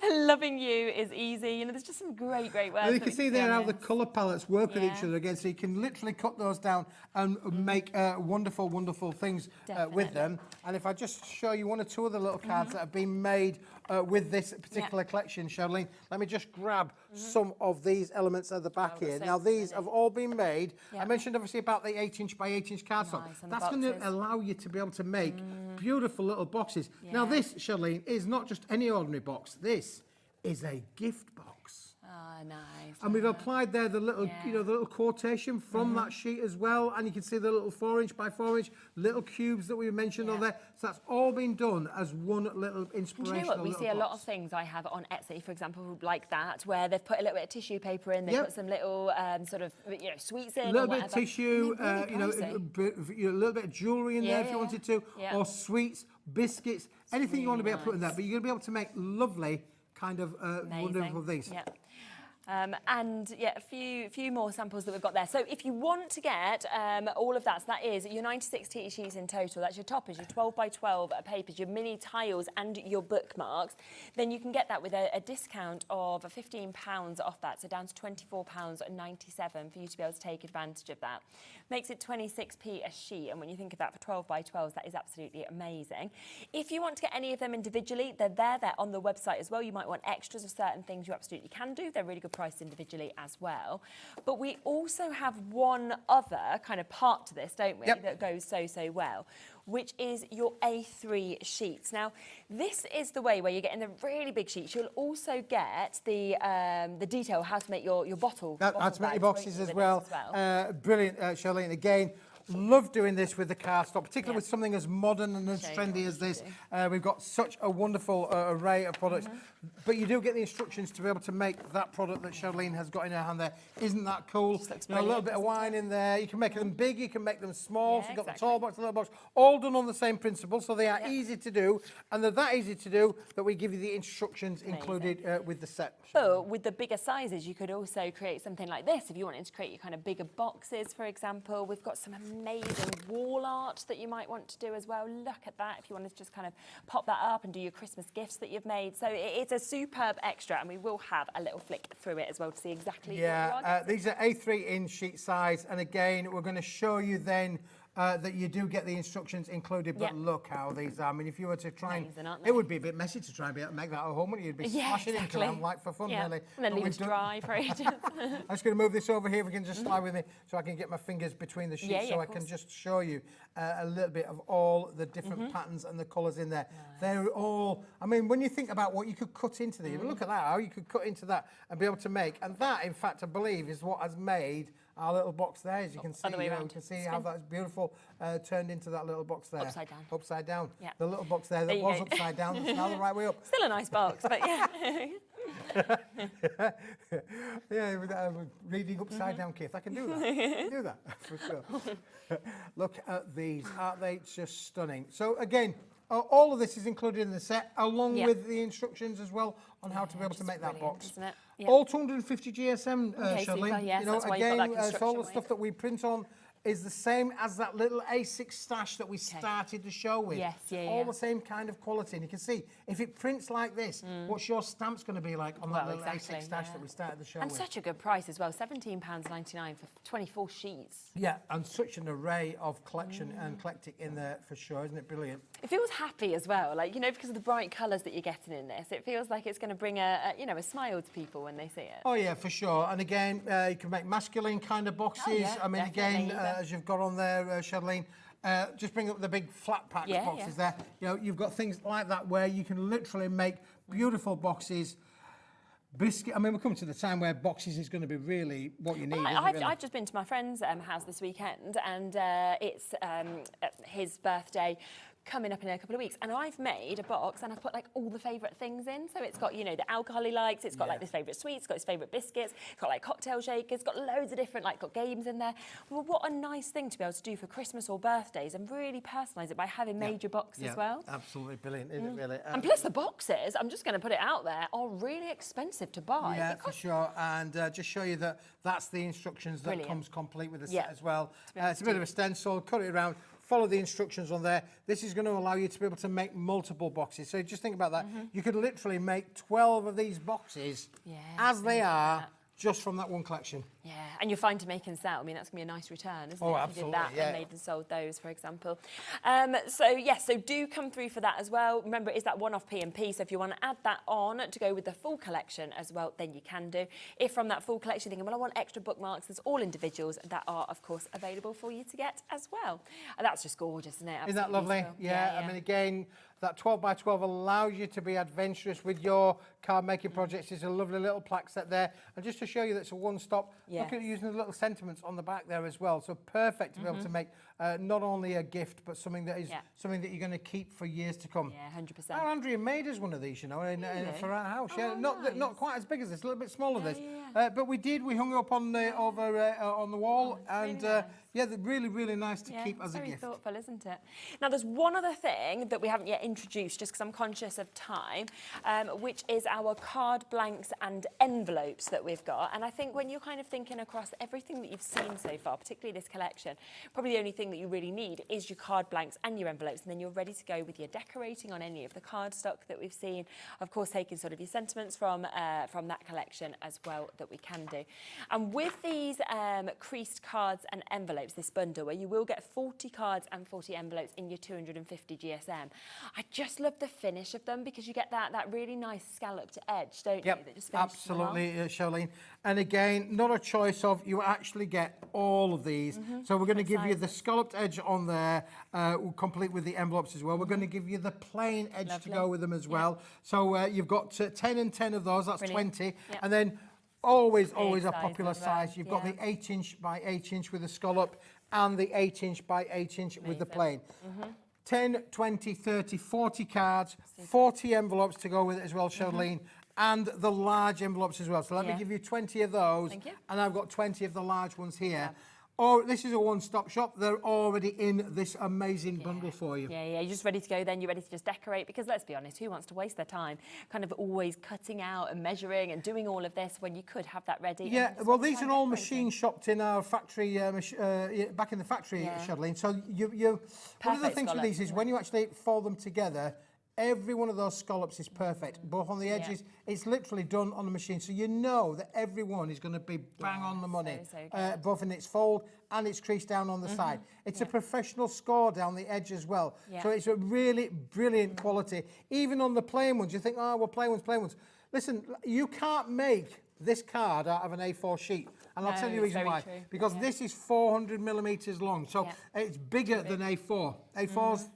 loving you is easy. There's just some great words. And you can see there how the colour palettes work with each other again, so you can literally cut those down and make wonderful, wonderful things with them. And if I just show you one or two of the little cards that have been made with this particular collection, Charlene, let me just grab some of these elements at the back here. Now, these have all been made. I mentioned obviously about the 8" by 8" cardstock. That's going to allow you to be able to make beautiful little boxes. Now, this, Charlene, is not just any ordinary box. This is a gift box. Oh, nice. And we've applied there the little, the little quotation from that sheet as well. And you can see the little 4" by 4" little cubes that we mentioned on there. So that's all been done as one little inspirational. Do you know what? We see a lot of things I have on Etsy, for example, like that, where they've put a little bit of tissue paper in, they've put some little sort of, sweets in. A little bit of tissue, a little bit of jewellery in there if you wanted to, or sweets, biscuits, anything you want to be able to put in there. But you're going to be able to make lovely kind of wonderful things. Yeah. And a few more samples that we've got there. So if you want to get all of that, so that is your 96 tea sheets in total, that's your toppers, your 12 by 12 papers, your mini tiles and your bookmarks, then you can get that with a discount of £15 off that, so down to £24.97 for you to be able to take advantage of that. Makes it 26p a sheet, and when you think of that for 12 by 12s, that is absolutely amazing. If you want to get any of them individually, they're on the website as well. You might want extras of certain things, you absolutely can do. They're really good priced individually as well. But we also have one other kind of part to this, don't we, that goes so well, which is your A3 sheets. Now, this is the way where you're getting the really big sheets. You'll also get the detail how to make your bottle. How to make your boxes as well. Brilliant, Charlene. Again, love doing this with the cardstock, particularly with something as modern and as trendy as this. We've got such a wonderful array of products, but you do get the instructions to be able to make that product that Charlene has got in her hand there. Isn't that cool? A little bit of wine in there. You can make them big, you can make them small. So you've got the tall box, the little box, all done on the same principle, so they are easy to do, and they're that easy to do that we give you the instructions included with the set. But with the bigger sizes, you could also create something like this if you wanted to create your kind of bigger boxes, for example. We've got some amazing wall art that you might want to do as well. Look at that if you want to just kind of pop that up and do your Christmas gifts that you've made. So it's a superb extra, and we will have a little flick through it as well to see exactly what you are. These are A3 in sheet size, and again, we're going to show you then that you do get the instructions included, but look how these are. I mean, if you were to try it would be a bit messy to try and be able to make that at home, wouldn't you? You'd be smashing ink around like for fun, really. And then leave it to dry for ages. I'm just going to move this over here. If we can just slide with me so I can get my fingers between the sheets so I can just show you a little bit of all the different patterns and the colours in there. They're all, I mean, when you think about what you could cut into these, look at that, how you could cut into that and be able to make. And that, in fact, I believe, is what has made our little box there, as you can see. Other way You around. can see how that's beautiful turned into that little box there. Upside down. Upside down. Yeah. The little box there that you was go. upside down, it's now the right way up. Still a nice box, but yeah. Yeah, with, reading upside down, Keith. I can do that. I can do that for sure. Look at these. Aren't they just stunning? So again, all of this is included in the set, along Yep. with the instructions as well on how to be able to Just make that brilliant, box. isn't it? Yep. All 250 GSM, Okay, Charlene. super, yes, you know, that's why you've got again, that so all the construction stuff that we print on is the same as that little A6 stash that we started the show with. Yes, yeah, All yeah. the same kind of quality. And you can see, if it prints like this, what's your stamps going to be like on that Well, little exactly, A6 stash yeah. that we started the show And with? such a good price as well, £17.99 for 24 sheets. Yeah, and such an array of collection and eclectic in there for sure, isn't it brilliant? It feels happy as well, like, you know, because of the bright colours that you're getting in this. It feels like it's going to bring a smile to people when they see it. Oh yeah, for sure. And again, you can make masculine kind of boxes. yeah, I mean, again, definitely, yeah. as you've got on there, Charlene, just bring up the big flat pack Yeah, boxes there. You know, you've got things like that where you can literally make beautiful boxes. Biscuit. I mean, we're coming to the time where boxes is going to be really what you need. Well, isn't it, really? I've just been to my friend's house this weekend, and it's his birthday coming up in a couple of weeks, and I've made a box and I've put like all the favourite things in. So it's got, you know, the alcohol he likes, it's got like his favourite sweets, it's got his favourite biscuits, it's got like cocktail shakers, it's got loads of different, like, got games in there. Well, what a nice thing to be able to do for Christmas or birthdays and really personalise it by having made your box as well. Absolutely brilliant, isn't it, really? And plus the boxes, I'm just going to put it out there, are really expensive to buy. Yeah, They for cost- sure. And just show you that that's the instructions that Brilliant. comes complete with the Yeah. set as well. be able It's a to bit do- of a stencil, cut it around, follow the instructions on there. This is going to allow you to be able to make multiple boxes. So just think about that. You could literally make 12 of these boxes as they are, just from that one collection. Yeah, and you'll find to make and sell. I mean, that's going to be a nice return, isn't Oh, it? If you absolutely, did that yeah. and made and sold those, for example. So do come through for that as well. Remember, it is that one-off P&P, so if you want to add that on to go with the full collection as well, then you can do. If from that full collection you're thinking, well, I want extra bookmarks, there's all individuals that are, of course, available for you to get as well. And that's just gorgeous, isn't it? Isn't that Absolutely lovely? beautiful. Yeah, I mean, again, that 12 by 12 allows you to be adventurous with your card making projects. There's a lovely little plaque set there. And just to show you that it's a one-stop, look at using the little sentiments on the back there as well. So perfect to be able to make not only a gift, but something that is something that you're going to keep for years to come. Yeah, 100%. Our Andrea made us one of these, you know, for our house. Yeah, not quite as big as this, a little bit smaller this. But we hung it up on the on the wall, and yeah, they're really, really nice to keep as a gift. Very thoughtful, isn't it? Now, there's one other thing that we haven't yet introduced, just because I'm conscious of time, which is our card blanks and envelopes that we've got. And I think when you're kind of thinking across everything that you've seen so far, particularly this collection, probably the only thing that you really need is your card blanks and your envelopes, and then you're ready to go with your decorating on any of the card stock that we've seen. Of course, taking sort of your sentiments from that collection as well that we can do. And with these creased cards and envelopes, this bundle where you will get 40 cards and 40 envelopes in your 250 GSM. I just love the finish of them because you get that really nice scalloped edge, don't you? That just finishes them off. Absolutely, Charlene. And again, not a choice of, you actually get all of these. So we're going to give you the scalloped edge on there, complete with the envelopes as well. We're going to give you the plain edge to go with them as well. So you've got 10 and 10 of those, that's Brilliant. 20. Yep. And then always a size popular as well, size. You've got yeah. the 8" by 8" with the scallop and the 8" by 8" with the plain. 10, 20, 30, 40 cards, 40 envelopes to go with it as well, Charlene, and the large envelopes as well. So let me give you 20 of those, Thank you. and I've got 20 of the large ones here. Or this is a one-stop shop. They're already in this amazing bundle for you. Yeah, you're just ready to go then. You're ready to just decorate because let's be honest, who wants to waste their time kind of always cutting out and measuring and doing all of this when you could have that ready? Yeah, well, these are all machine shopped in our factory, back in the factory, Charlene. So one of the things with these is when you actually fold them together, every one of those scallops is perfect. Both on the edges, it's literally done on the machine. So you know that every one is going to be bang on the money, both in its fold and its crease down on the side. It's a professional score down the edge as well. So it's a really brilliant quality. Even on the plain ones, you think, oh, well, plain ones. Listen, you can't make this card out of an A4 sheet. And I'll tell you the reason why. True. Because this is 400 millimetres long. So it's bigger than A4. A4's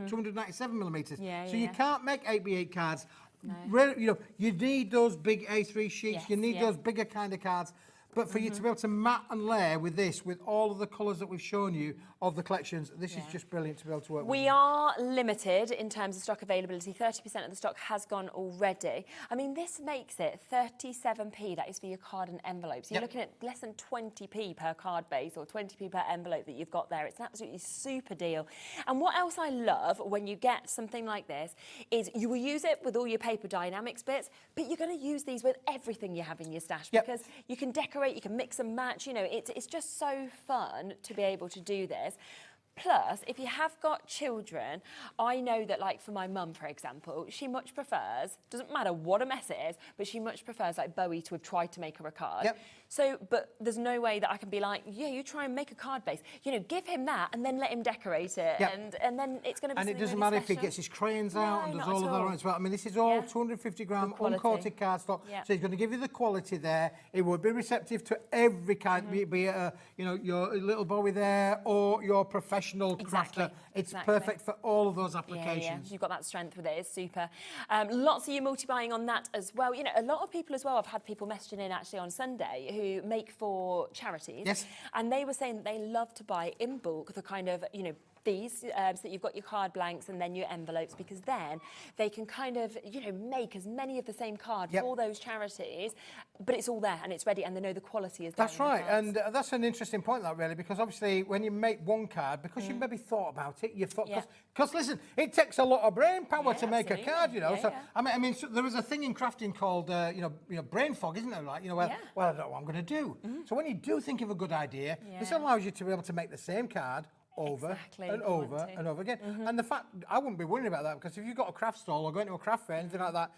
297 millimetres. So you can't make 8x8 cards. You need those big A3 sheets. You need those bigger kind of cards. But for you to be able to mat and layer with this, with all of the colours that we've shown you of the collections, this is just brilliant to be able to work with. We are limited in terms of stock availability. 30% of the stock has gone already. I mean, this makes it 37p. That is for your card and envelopes. You're looking at less than 20p per card base or 20p per envelope that you've got there. It's an absolutely super deal. And what else I love when you get something like this is you will use it with all your paper Dienamics bits, but you're going to use these with everything you have in your stash because you can decorate, you can mix and match. You know, it's just so fun to be able to do this. Plus, if you have got children, I know that, like, for my mum, for example, she much prefers, doesn't matter what a mess it is, but she much prefers, like, Bowie to have tried to make her a card. So, but there's no way that I can be like, yeah, you try and make a card base. You know, give him that and then let him decorate it. And then it's going to be And it doesn't really matter special. if he gets his crayons out and does all of that on as well. I mean, this is all 250 gram uncoated cardstock, so he's going to give you the quality there. It would be receptive to every kind, be it you know, your little Bowie there or your professional crafter. It's perfect for all of those applications. You've got that strength with it. It's super. Lots of you multi-buying on that as well. You know, a lot of people as well. I've had people messaging in actually on Sunday who make for charities. And they were saying that they love to buy in bulk the kind of, you know, these, so that you've got your card blanks and then your envelopes, because then they can kind of, you know, make as many of the same card for those charities, but it's all there and it's ready and they know the quality is there. That's right, and that's an interesting point, that really, because obviously when you make one card, because you've maybe thought about it, you've thought, because listen, it takes a lot of brain power to make a card, you know. I mean, so there is a thing in crafting called, you know, brain fog, isn't there? Like, you know, well, I don't know what I'm going to do. So when you do think of a good idea, this allows you to be able to make the same card over and over and over again. And the fact, I wouldn't be worried about that, because if you've got a craft stall or going to a craft fair, anything like that,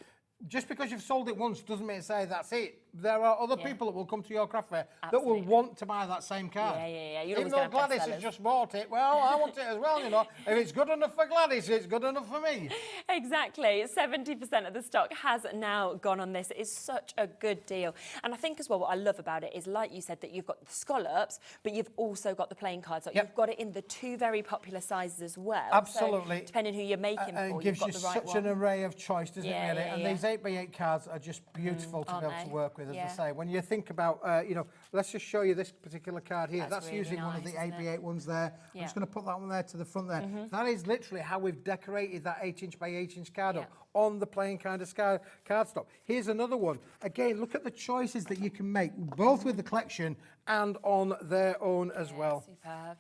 just because you've sold it once doesn't mean to say that's it. There are other people that will come to your craft fair that will want to buy that same card. Even though Gladys has just bought it, well, I want it as well, you know. If it's good enough for Gladys, it's good enough for me. Exactly. 70% of the stock has now gone on this. It is such a good deal. And I think as well, what I love about it is, like you said, that you've got the scallops, but you've also got the plain cards. So you've got it in the two very popular sizes as well. Absolutely. So depending who you're making for, it gives you've you got the right such an array of choice, doesn't it, really? And these 8x8 cards are just beautiful to be able to work with, as I say. When you think about, you know, let's just show you this particular card here. That's really using one of the 8x8 ones there. I'm just going to put that one there to the front there. That is literally how we've decorated that 8-inch by 8-inch card up on the plain kind of cardstock. Here's another one. Again, look at the choices that you can make, both with the collection and on their own as well. Superb.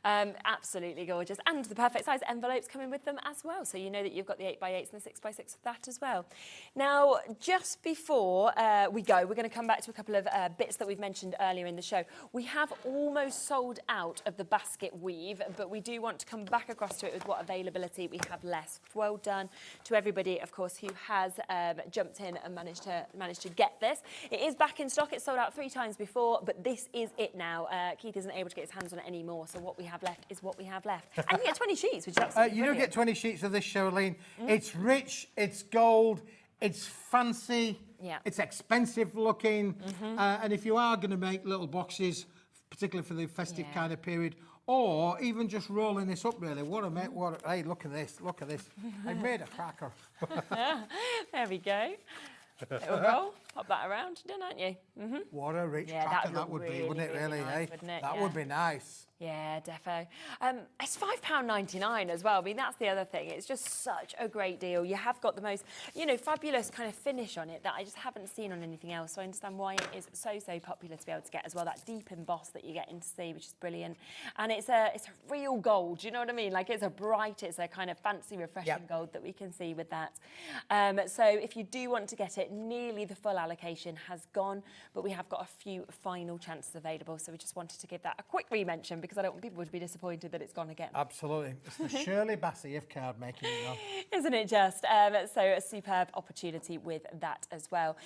Absolutely gorgeous. And the perfect size envelopes coming with them as well. So you know that you've got the 8x8s and the 6x6 of that as well. Now, just before we go, we're going to come back to a couple of bits that we've mentioned earlier in the show. We have almost sold out of the basket weave, but we do want to come back across to it with what availability we have left. Well done to everybody, of course, who has jumped in and managed to get this. It is back in stock. It's sold out 3 times before, but this is it now. Keith isn't able to get his hands on it anymore, so what we have left is what we have left. And you get 20 sheets, which is absolutely you do get 20 sheets of this, Charlene. It's rich, it's gold, it's fancy, it's expensive looking, and if you are going to make little boxes, particularly for the festive kind of period, or even just rolling this up, really, hey, look at this, I made a cracker. There we go. There we go. Pop that around, aren't you? What a rich cracker that would be, wouldn't it, really? Nice, wouldn't it? That would be nice. Yeah, defo. It's £5.99 as well. I mean, that's the other thing. It's just such a great deal. You have got the most, you know, fabulous kind of finish on it that I just haven't seen on anything else. So I understand why it is so popular to be able to get as well. That deep emboss that you're getting to see, which is brilliant. And it's a real gold. Do you know what I mean? Like, it's a kind of fancy, refreshing gold that we can see with that. So if you do want to get it, nearly the full allocation has gone, but we have got a few final chances available. So we just wanted to give that a quick re-mention, because I don't want people to be disappointed that it's gone again. Absolutely. It's the Shirley Bassey of card making, you know. Isn't it just? So a superb opportunity with that as well.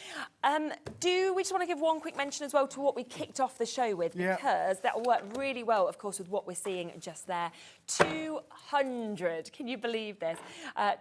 Do we just want to give one quick mention as well to what we kicked off the show with, because that will work really well, of course, with what we're seeing just there. 200, can you believe this?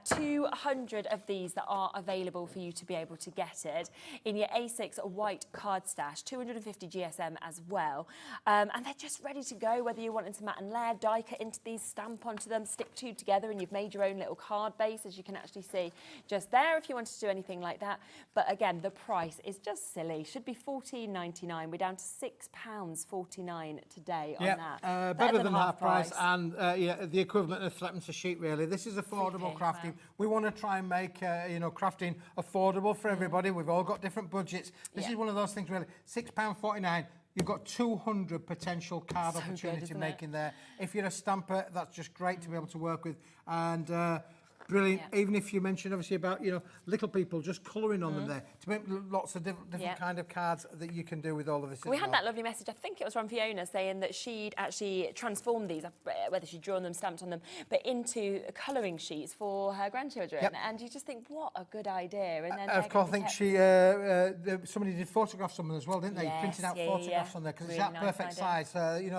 200 of these that are available for you to be able to get it. in your A6 white card stash, 250 GSM as well. And they're just ready to go, whether you're wanting to mat and layer, die cut into these, stamp onto them, stick two together, and you've made your own little card base, as you can actually see just there, if you wanted to do anything like that. But again, the price is just silly. Should be £14.99. We're down to £6.49 today on that. Better than half price, and the equivalent of threepence a sheet, really. This is affordable crafting. Wow. We want to try and make crafting affordable for everybody. We've all got different budgets. This is one of those things, really. £6.49. You've got 200 potential card opportunity making there. If you're a stamper, that's just great to be able to work with. And brilliant. Even if you mentioned, obviously, about, little people just colouring on them there, to make lots of different kind of cards that you can do with all of this. We had that lovely message, I think it was from Fiona, saying that she'd actually transformed these, whether she'd drawn them, stamped on them, but into colouring sheets for her grandchildren. And you just think, what a good idea. And then of course, I think somebody did photographs on them as well, didn't they? Yes, Printed out photographs on there, because really it's that nice perfect idea. size.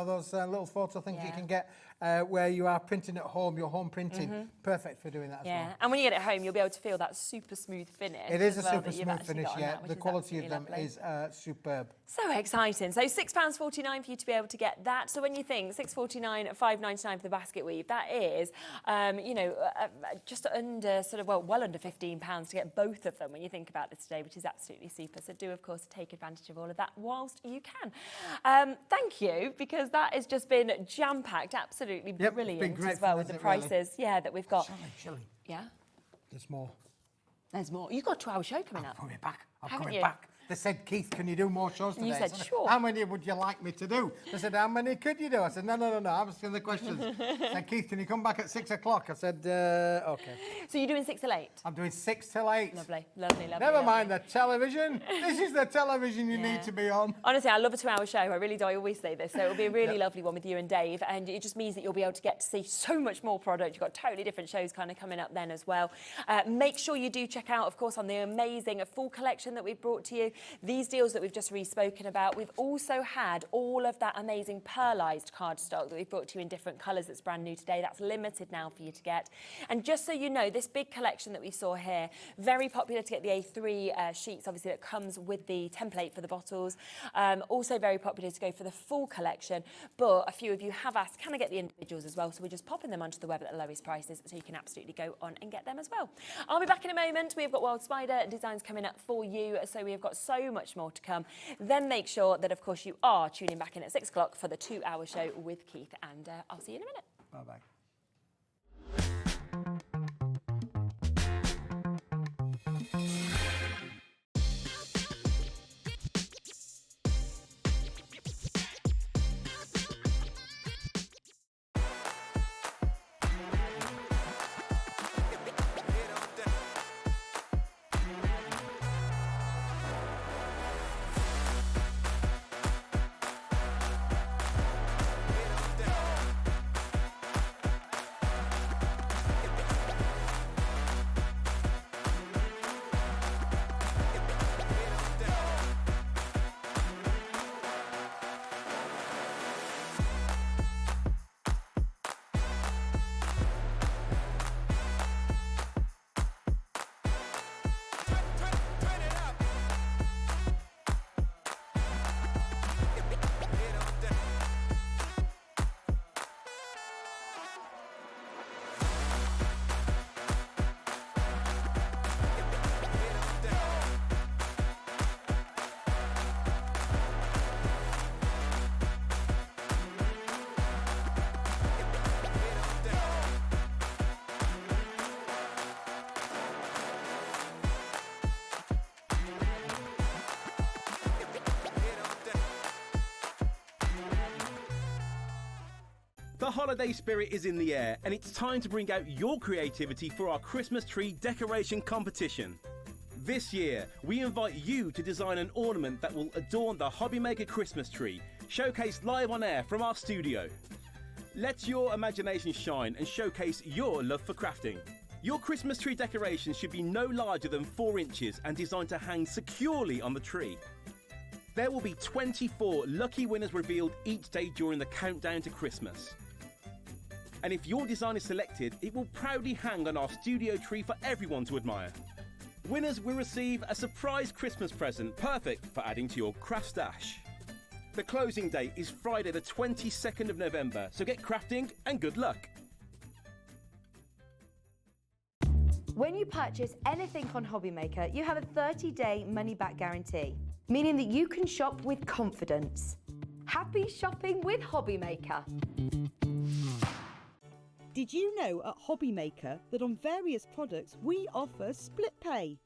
Those little photo things you can get where you are printing at home, your home printing. Perfect for doing that as well. And when you get it home, you'll be able to feel that super smooth finish. It is a well, super smooth finish, The quality of them is superb. So exciting. So £6.49 for you to be able to get that. So when you think £6.49, £5.99 for the basket weave, that is, just under well under £15 to get both of them when you think about this today, which is absolutely super. So do, of course, take advantage of all of that whilst you can. Thank you, because that has just been jam-packed, absolutely brilliant as well with the prices that we've got. Shelley. Yeah? There's more. There's more. You've got a 2-hour show coming up. I'm coming back. I'm Haven't coming you? back. They said, Keith, can you do more shows today? You said, sure. How many would you like me to do? They said, how many could you do? I said, no, I'm asking the questions. I said, Keith, can you come back at 6 o'clock? I said, OK. So you're doing 6 till 8? I'm doing 6 till 8. Lovely. Never mind the television. This is the television you need to be on. Honestly, I love a 2-hour show. I really do. I always say this. So it'll be a really lovely one with you and Dave. And it just means that you'll be able to get to see so much more product. You've got totally different shows kind of coming up then as well. Make sure you do check out, of course, on the amazing full collection that we've brought to you. These deals that we've just re-spoken about. We've also had all of that amazing pearlised cardstock that we've brought to you in different colours that's brand new today. That's limited now for you to get. And just so you know, this big collection that we saw here, very popular to get the A3 sheets, obviously, that comes with the template for the bottles. Also very popular to go for the full collection. But a few of you have asked, can I get the individuals as well? So we're just popping them onto the web at the lowest prices, so you can absolutely go on and get them as well. I'll be back in a moment. We've got Wild Spider designs coming up for you. So we've got so much more to come. Then make sure that, of course, you are tuning back in at 6 o'clock for the 2-hour show with Keith. And I'll see you in a minute. Bye-bye. The holiday spirit is in the air, and it's time to bring out your creativity for our Christmas tree decoration competition. This year, we invite you to design an ornament that will adorn the Hobbymaker Christmas tree, showcased live on air from our studio. Let your imagination shine and showcase your love for crafting. Your Christmas tree decoration should be no larger than 4 inches and designed to hang securely on the tree. There will be 24 lucky winners revealed each day during the countdown to Christmas. And if your design is selected, it will proudly hang on our studio tree for everyone to admire. Winners will receive a surprise Christmas present, perfect for adding to your craft stash. The closing date is Friday the 22nd of November, so get crafting and good luck. When you purchase anything on Hobbymaker, you have a 30-day money-back guarantee, meaning that you can shop with confidence. Happy shopping with Hobbymaker. Did you know at Hobbymaker that on various products we offer split pay?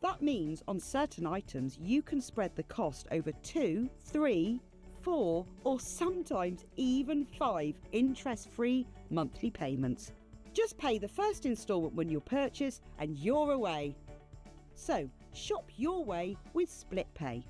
That means on certain items you can spread the cost over 2, 3, 4 or sometimes even 5 interest-free monthly payments. Just pay the first instalment when you purchase and you're away. So shop your way with split pay.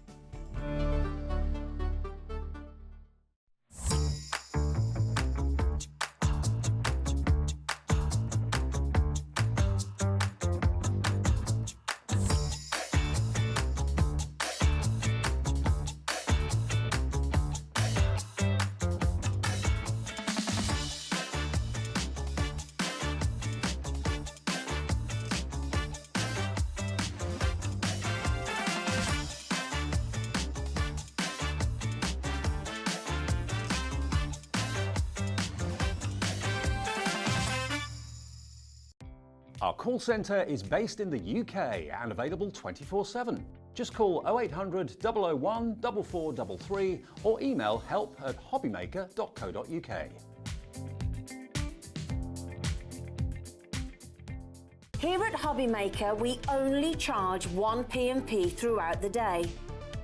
Our call centre is based in the UK and available 24/7. Just call 0800 001 4433 or email help@hobbymaker.co.uk. Here at Hobbymaker, we only charge 1 P&P throughout the day.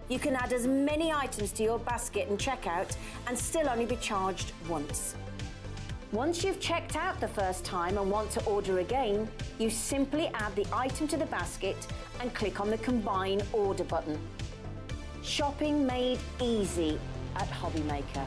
You can add as many items to your basket and checkout and still only be charged once. Once you've checked out the first time and want to order again, you simply add the item to the basket and click on the Combine Order button. Shopping made easy at Hobbymaker.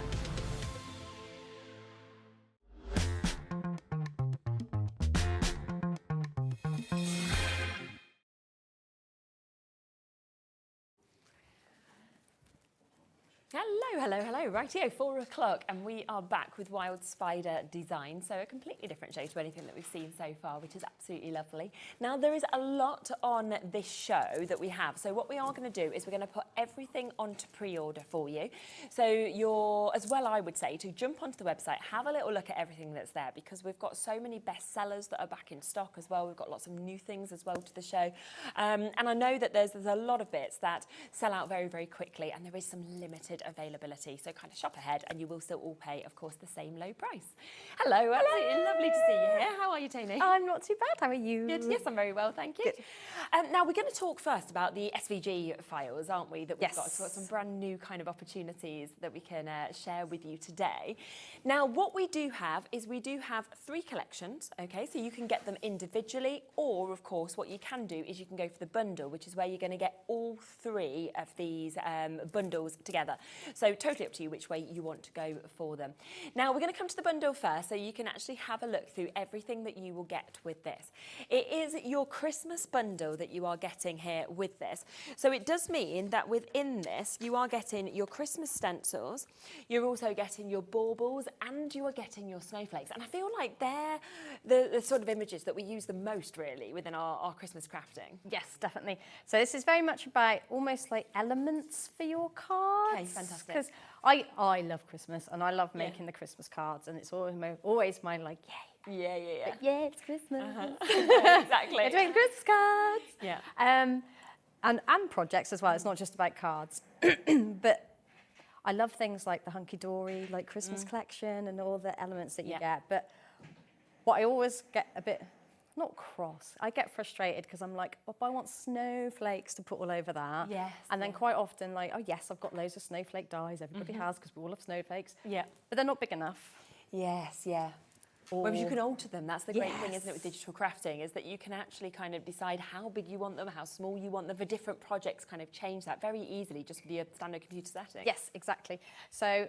Hello, rightio, 4 o'clock, and we are back with Wild Spider Design, so a completely different show to anything that we've seen so far, which is absolutely lovely. Now, there is a lot on this show that we have, so what we are going to do is we're going to put everything onto pre-order for you. So you're, as well, I would say, to jump onto the website, have a little look at everything that's there, because we've got so many bestsellers that are back in stock as well. We've got lots of new things as well to the show, and I know that there's a lot of bits that sell out very, very quickly, and there is some limited availability. So kind of shop ahead and you will still all pay, of course, the same low price. Hello, absolutely lovely to see you here. How are you, Toni? I'm not too bad. How are you? Good. Yes, I'm very well, thank you. Now, we're going to talk first about the SVG files, aren't we, that we've got. So we've got some brand new kind of opportunities that we can share with you today. Now, what we do have is we do have 3 collections, okay? So you can get them individually, or, of course, what you can do is you can go for the bundle, which is where you're going to get all 3 of these bundles together. So totally up to you which way you want to go for them. Now, we're going to come to the bundle first, so you can actually have a look through everything that you will get with this. It is your Christmas bundle that you are getting here with this. So it does mean that within this, you are getting your Christmas stencils, you're also getting your baubles, and you are getting your snowflakes. And I feel like they're the sort of images that we use the most, really, within our Christmas crafting. Yes, definitely. So this is very much about almost like elements for your cards. Okay, fantastic. Because I love Christmas and I love making the Christmas cards, and it's always my like, yay. Yeah. But yeah, it's Christmas. Exactly. We're doing Christmas cards. Yeah. And projects as well. It's not just about cards. But I love things like the hunky-dory, like Christmas collection and all the elements that you get. But what I always get a bit, not cross, I get frustrated because I'm like, oh, I want snowflakes to put all over that. Yes. And then quite often like, oh yes, I've got loads of snowflake dies. Everybody has, because we all love snowflakes. Yeah. But they're not big enough. Yes, yeah. Whereas you can alter them. That's the great thing, isn't it, with digital crafting, is that you can actually kind of decide how big you want them, how small you want them. For different projects, kind of change that very easily just with your standard computer setting. Yes, exactly. So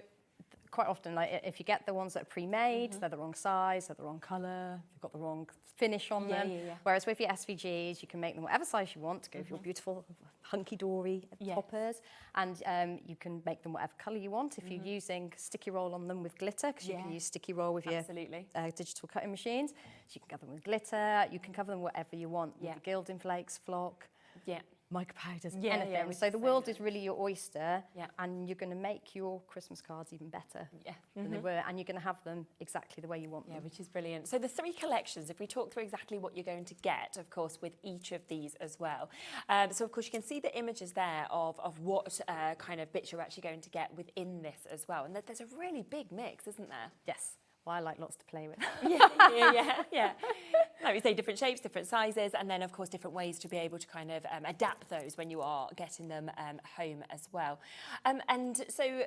quite often, like if you get the ones that are pre-made, they're the wrong size, they're the wrong colour, they've got the wrong finish on them. Whereas with your SVGs, you can make them whatever size you want to go for your beautiful hunky-dory toppers, and you can make them whatever colour you want if you're using sticky roll on them with glitter, because you can use sticky roll with your digital cutting machines. So you can cover them with glitter, you can cover them whatever you want, with gilding flakes, flock. mica powders, Yeah, anything. which So is the so world nice. is really your oyster, Yeah. and you're going to make your Christmas cards even better than they were, and you're going to have them exactly the way you want Yeah, them. which is brilliant. So the 3 collections, if we talk through exactly what you're going to get, of course, with each of these as well. So, of course, you can see the images there of what kind of bits you're actually going to get within this as well. And there's a really big mix, isn't there? Yes. Well, I like lots to play with. yeah. Like we say, different shapes, different sizes, and then, of course, different ways to be able to kind of adapt those when you are getting them home as well. And so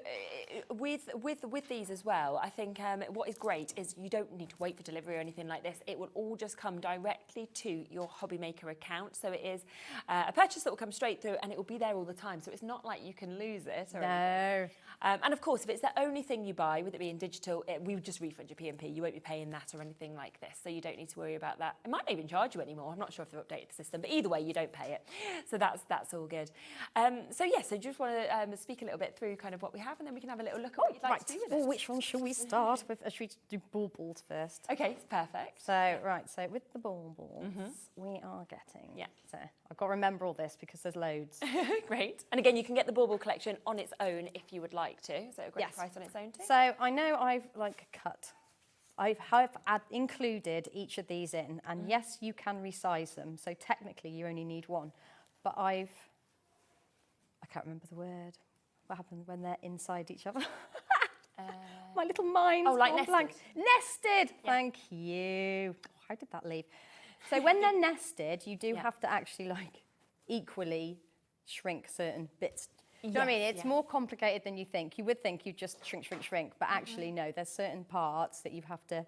with these as well, I think what is great is you don't need to wait for delivery or anything like this. It will all just come directly to your Hobby Maker account. So it is a purchase that will come straight through, and it will be there all the time. So it's not like you can lose it or anything. And of course, if it's the only thing you buy, with it being digital, we would just refund your P&P. You won't be paying that or anything like this, so you don't need to worry about that. It might not even charge you anymore. I'm not sure if they've updated the system, but either way, you don't pay it. So that's all good. So just want to speak a little bit through kind of what we have, and then we can have a little look at what you'd like to do with it. Which one shall we start with? Should we do baubles first? Okay, perfect. So, so with the baubles, we are getting... So I've got to remember all this because there's loads. Great. And again, you can get the bauble collection on its own if you would like to. So a great price on its own too. So I know I've cut. I have included each of these in, and yes, you can resize them. So technically, you only need one. But I can't remember the word. What happens when they're inside each other? My little mind's like gone nested. blank. Nested. Yeah. Thank you. Oh, how did that leave? So when they're nested, you do have to actually equally shrink certain bits. Do you know what I mean? It's more complicated than you think. You would think you just shrink, but actually no, there's certain parts that you have to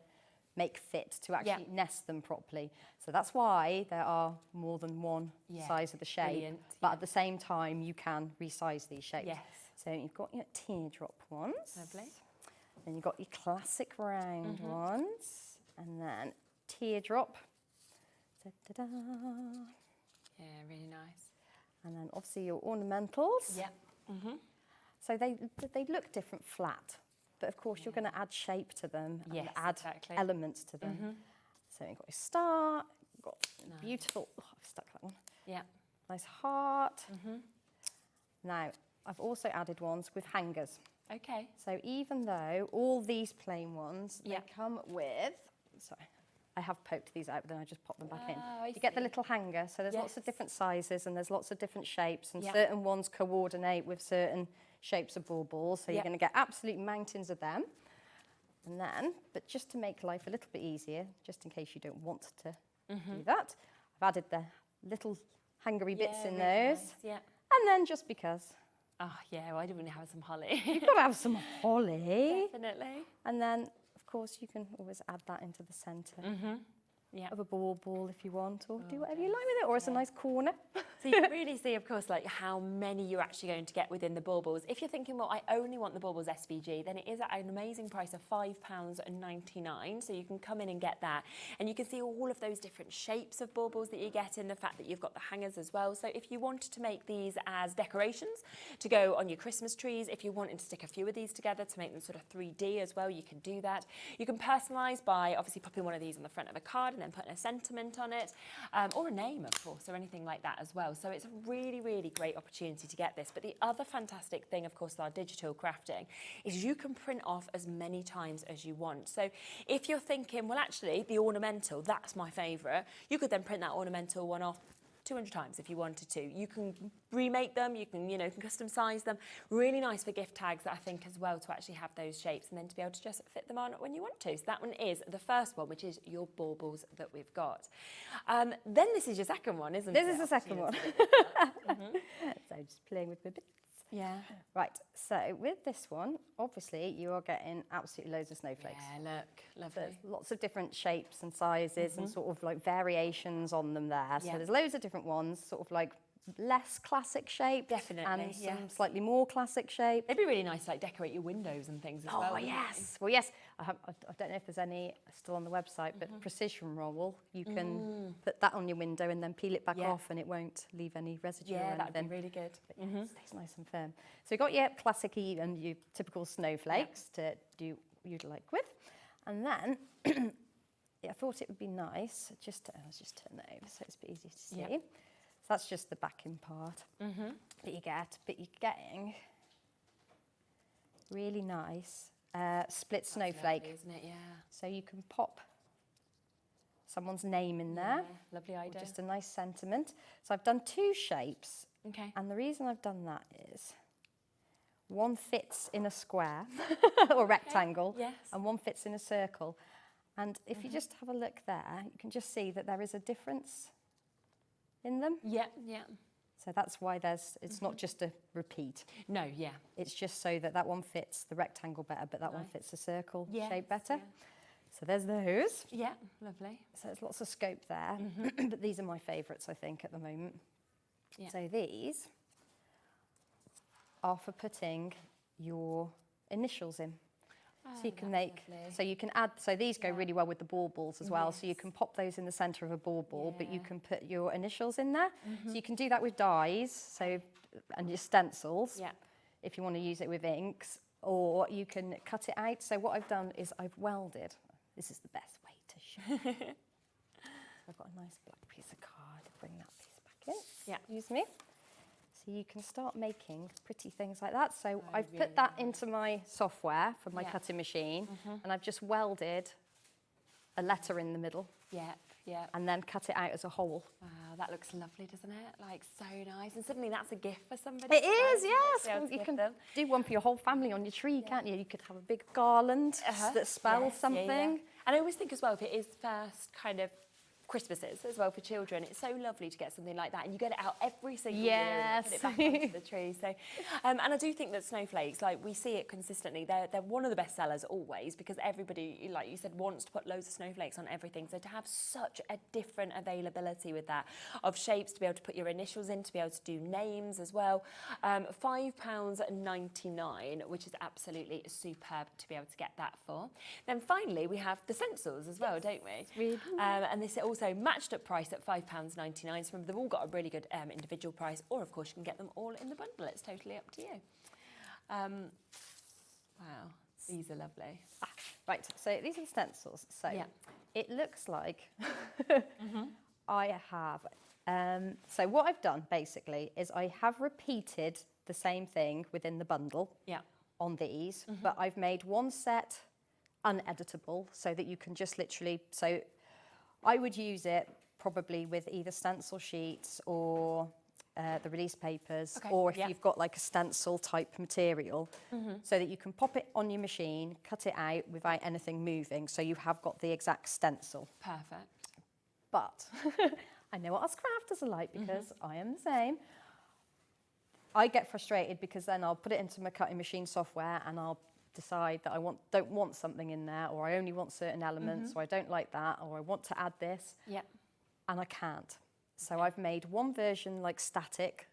make fit to actually nest them properly. So that's why there are more than one size of the shape. Brilliant. But at the same time, you can resize these shapes. Yes. So you've got your teardrop ones. Lovely. Then you've got your classic round ones. And then teardrop. Da-da-da. Yeah, really nice. And then obviously your ornamentals. Yeah. So they look different flat, but of course you're going to add shape to them and add elements to them. So you've got your star, you've got beautiful, I've stuck that one. Yeah. Nice heart. Now, I've also added ones with hangers. Okay. So even though all these plain ones, they come with, sorry, I have poked these out, but then I just pop them back in. You get the little hanger, so there's lots of different sizes and there's lots of different shapes, and certain ones coordinate with certain shapes of baubles, so you're going to get absolute mountains of them. And then, but just to make life a little bit easier, just in case you don't want to do that, I've added the little hangery bits in those. Nice. Yeah. And then just because. Oh, yeah, why didn't we have some holly? You've got to have some holly. Definitely. And then, of course, you can always add that into the centre of a bauble if you want, or do whatever you like with it, or it's a nice corner. So you can really see, of course, like how many you're actually going to get within the baubles. If you're thinking, well, I only want the baubles SVG, then it is at an amazing price of £5.99. So you can come in and get that. And you can see all of those different shapes of baubles that you get in, the fact that you've got the hangers as well. So if you wanted to make these as decorations to go on your Christmas trees, if you wanted to stick a few of these together to make them sort of 3D as well, you can do that. You can personalise by obviously popping one of these on the front of a card and then putting a sentiment on it, or a name, of course, or anything like that as well. So it's a really, really great opportunity to get this. But the other fantastic thing, of course, with our digital crafting is you can print off as many times as you want. So if you're thinking, well, actually, the ornamental, that's my favourite, you could then print that ornamental one off 200 times if you wanted to. You can remake them, you can custom size them. Really nice for gift tags, I think, as well, to actually have those shapes and then to be able to just fit them on when you want to. So that one is the first one, which is your baubles that we've got. Then this is your second one, isn't it? This is the second one. So just playing with the bits. Yeah. Right, so with this one, obviously you are getting absolutely loads of snowflakes. Yeah, look, lovely. There's lots of different shapes and sizes and sort of like variations on them there. So there's loads of different ones, sort of like less classic shape. Definitely, and some slightly more classic shape. It'd be really nice to like decorate your windows and things as well. Oh, yes. Well, yes. I don't know if there's any still on the website, but precision roll, you can put that on your window and then peel it back off and it won't leave any residue or anything. Yeah, that'd be really good. But yeah, it stays nice and firm. So you've got your classic-y and your typical snowflakes to do what you'd like with. And then I thought it would be nice, I'll just turn that over so it's a bit easy to see. that's just the backing part that you get, but you're getting really nice split snowflake. Lovely, isn't it? Yeah. So you can pop someone's name in there. Lovely idea. Just a nice sentiment. So I've done 2 shapes. Okay. And the reason I've done that is one fits in a square or rectangle, yes. and one fits in a circle. And if you just have a look there, you can just see that there is a difference in them. Yeah, yeah. So that's why it's not just a repeat. No, yeah. It's just so that one fits the rectangle better, but that one fits the circle shape better. Yeah. So there's those. Yeah, lovely. So there's lots of scope there, but these are my favourites, I think, at the moment. Yeah. So these are for putting your initials in. So you can make, so you can add, so these go really well with the baubles as well. So you can pop those in the centre of a bauble, but you can put your initials in there. So you can do that with dies, so, and your stencils, if you want to use it with inks, or you can cut it out. So what I've done is I've welded. This is the best way to show. I've got a nice black piece of card. Bring that piece back in. Yeah. Excuse me. So you can start making pretty things like that. So I've put that into my software for my cutting machine, and I've just welded a letter in the middle. Yep, yep. And then cut it out as a whole. Wow, that looks lovely, doesn't it? Like, so nice. And suddenly that's a gift for somebody. It is, yes. To be able Well, to you gift can them. do one for your whole family on your tree, can't you? You could have a big garland that spells something. And I always think as well, if it is first kind of Christmases as well for children, it's so lovely to get something like that, and you get it out every single year and put it back onto the tree. So, and I do think that snowflakes, like we see it consistently, they're one of the best sellers always, because everybody, like you said, wants to put loads of snowflakes on everything. So to have such a different availability with that, of shapes to be able to put your initials in, to be able to do names as well, £5.99, which is absolutely superb to be able to get that for. Then finally we have the stencils as well, don't we? Really? And this also matched up price at £5.99. So remember, they've all got a really good individual price, or of course you can get them all in the bundle. It's totally up to you. Wow, these are lovely. Right, so these are the stencils. So it looks like I have, so what I've done basically is I have repeated the same thing within the bundle on these, but I've made one set uneditable so that you can just literally, so I would use it probably with either stencil sheets or the release papers, or if you've got like a stencil type material, so that you can pop it on your machine, cut it out without anything moving, so you have got the exact stencil. Perfect. But I know what us crafters are like, because I am the same. I get frustrated because then I'll put it into my cutting machine software and I'll decide that I don't want something in there, or I only want certain elements, or I don't like that, or I want to add this, and I can't. So I've made one version like static,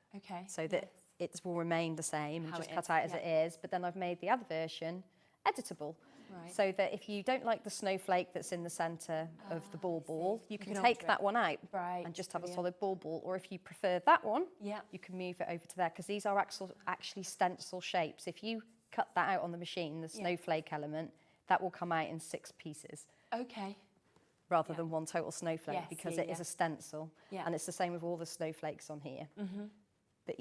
so that it will remain the same and just cut out as it is, but then I've made the other version editable, so that if you don't like the snowflake that's in the centre of the ball, you can take that one out and just have a solid ball, or if you prefer that one, you can move it over to there, because these are actually stencil shapes. If you cut that out on the machine, the snowflake element, that will come out in 6 pieces. Rather than one total snowflake, because it is a stencil. And it's the same with all the snowflakes on here. But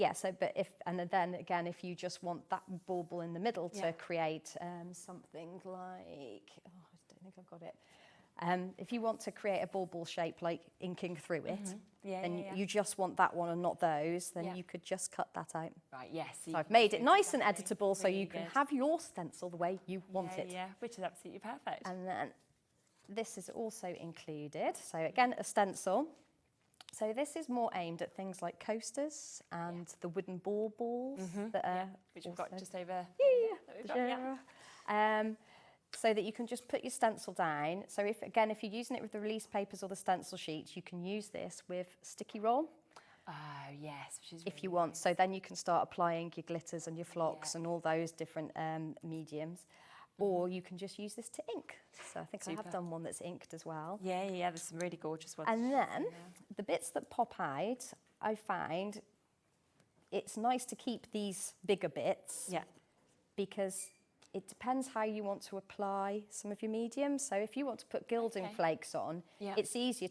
then again, if you just want that bauble in the middle to create something like, I don't think I've got it. If you want to create a bauble shape like inking through it, then you just want that one and not those, then you could just cut that out. Right, yes. So I've made it nice and editable, so you can have your stencil the way you want it. Yeah, which is absolutely perfect. And then this is also included. So again, a stencil. So this is more aimed at things like coasters and the wooden baubles that are which we've got just over. So that you can just put your stencil down. So if you're using it with the release papers or the stencil sheets, you can use this with sticky roll. Oh, yes, which is if you want. So then you can start applying your glitters and your flocks and all those different mediums. Or you can just use this to ink. So I think I have done one that's inked as well. Yeah, there's some really gorgeous ones. And then the bits that pop out, I find it's nice to keep these bigger bits. Because it depends how you want to apply some of your mediums. So if you want to put gilding flakes on, it's easier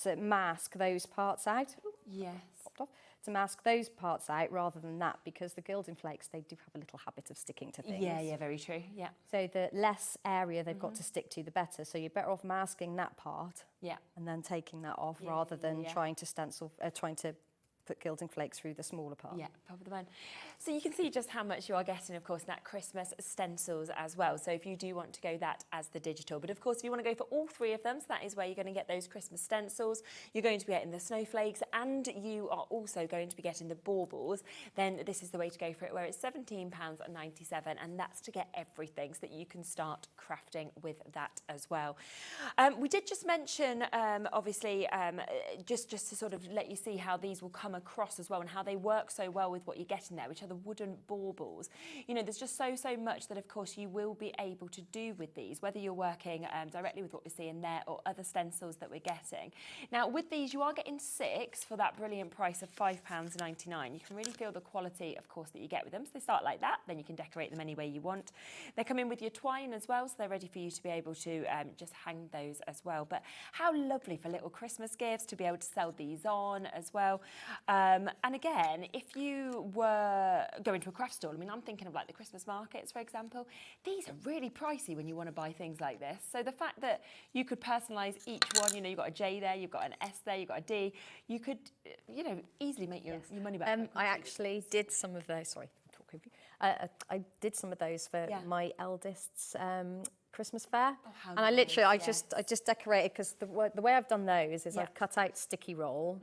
to mask those parts out. Yes. Popped off, to mask those parts out rather than that, because the gilding flakes, they do have a little habit of sticking to things. Yeah, very true, yeah. So the less area they've got to stick to, the better. So you're better off masking that part and then taking that off rather than trying to stencil, trying to put gilding flakes through the smaller part. Yeah, pop them in. So you can see just how much you are getting, of course, in that Christmas stencils as well. So if you do want to go that as the digital, but of course, if you want to go for all three of them, so that is where you're going to get those Christmas stencils, you're going to be getting the snowflakes, and you are also going to be getting the baubles, then this is the way to go for it, where it's £17.97, and that's to get everything so that you can start crafting with that as well. We did just mention, obviously, just to sort of let you see how these will come across as well and how they work so well with what you're getting there, which are the wooden baubles. You know, there's just so much that of course you will be able to do with these, whether you're working directly with what we're seeing there or other stencils that we're getting. Now with these you are getting 6 for that brilliant price of £5.99. You can really feel the quality of course that you get with them. So they start like that, then you can decorate them any way you want. They come in with your twine as well, so they're ready for you to be able to just hang those as well. But how lovely for little Christmas gifts to be able to sell these on as well. And again, if you were going to a craft stall, I mean, I'm thinking of like the Christmas markets, for example, these are really pricey when you want to buy things like this. So the fact that you could personalise each one, you know, you've got a J there, you've got an S there, you've got a D, you could, you know, easily make your money back. I actually did some of those, sorry, I'm talking over you. I did some of those for my eldest's Christmas fair, and I literally, I just decorated, because the way I've done those is I've cut out sticky roll,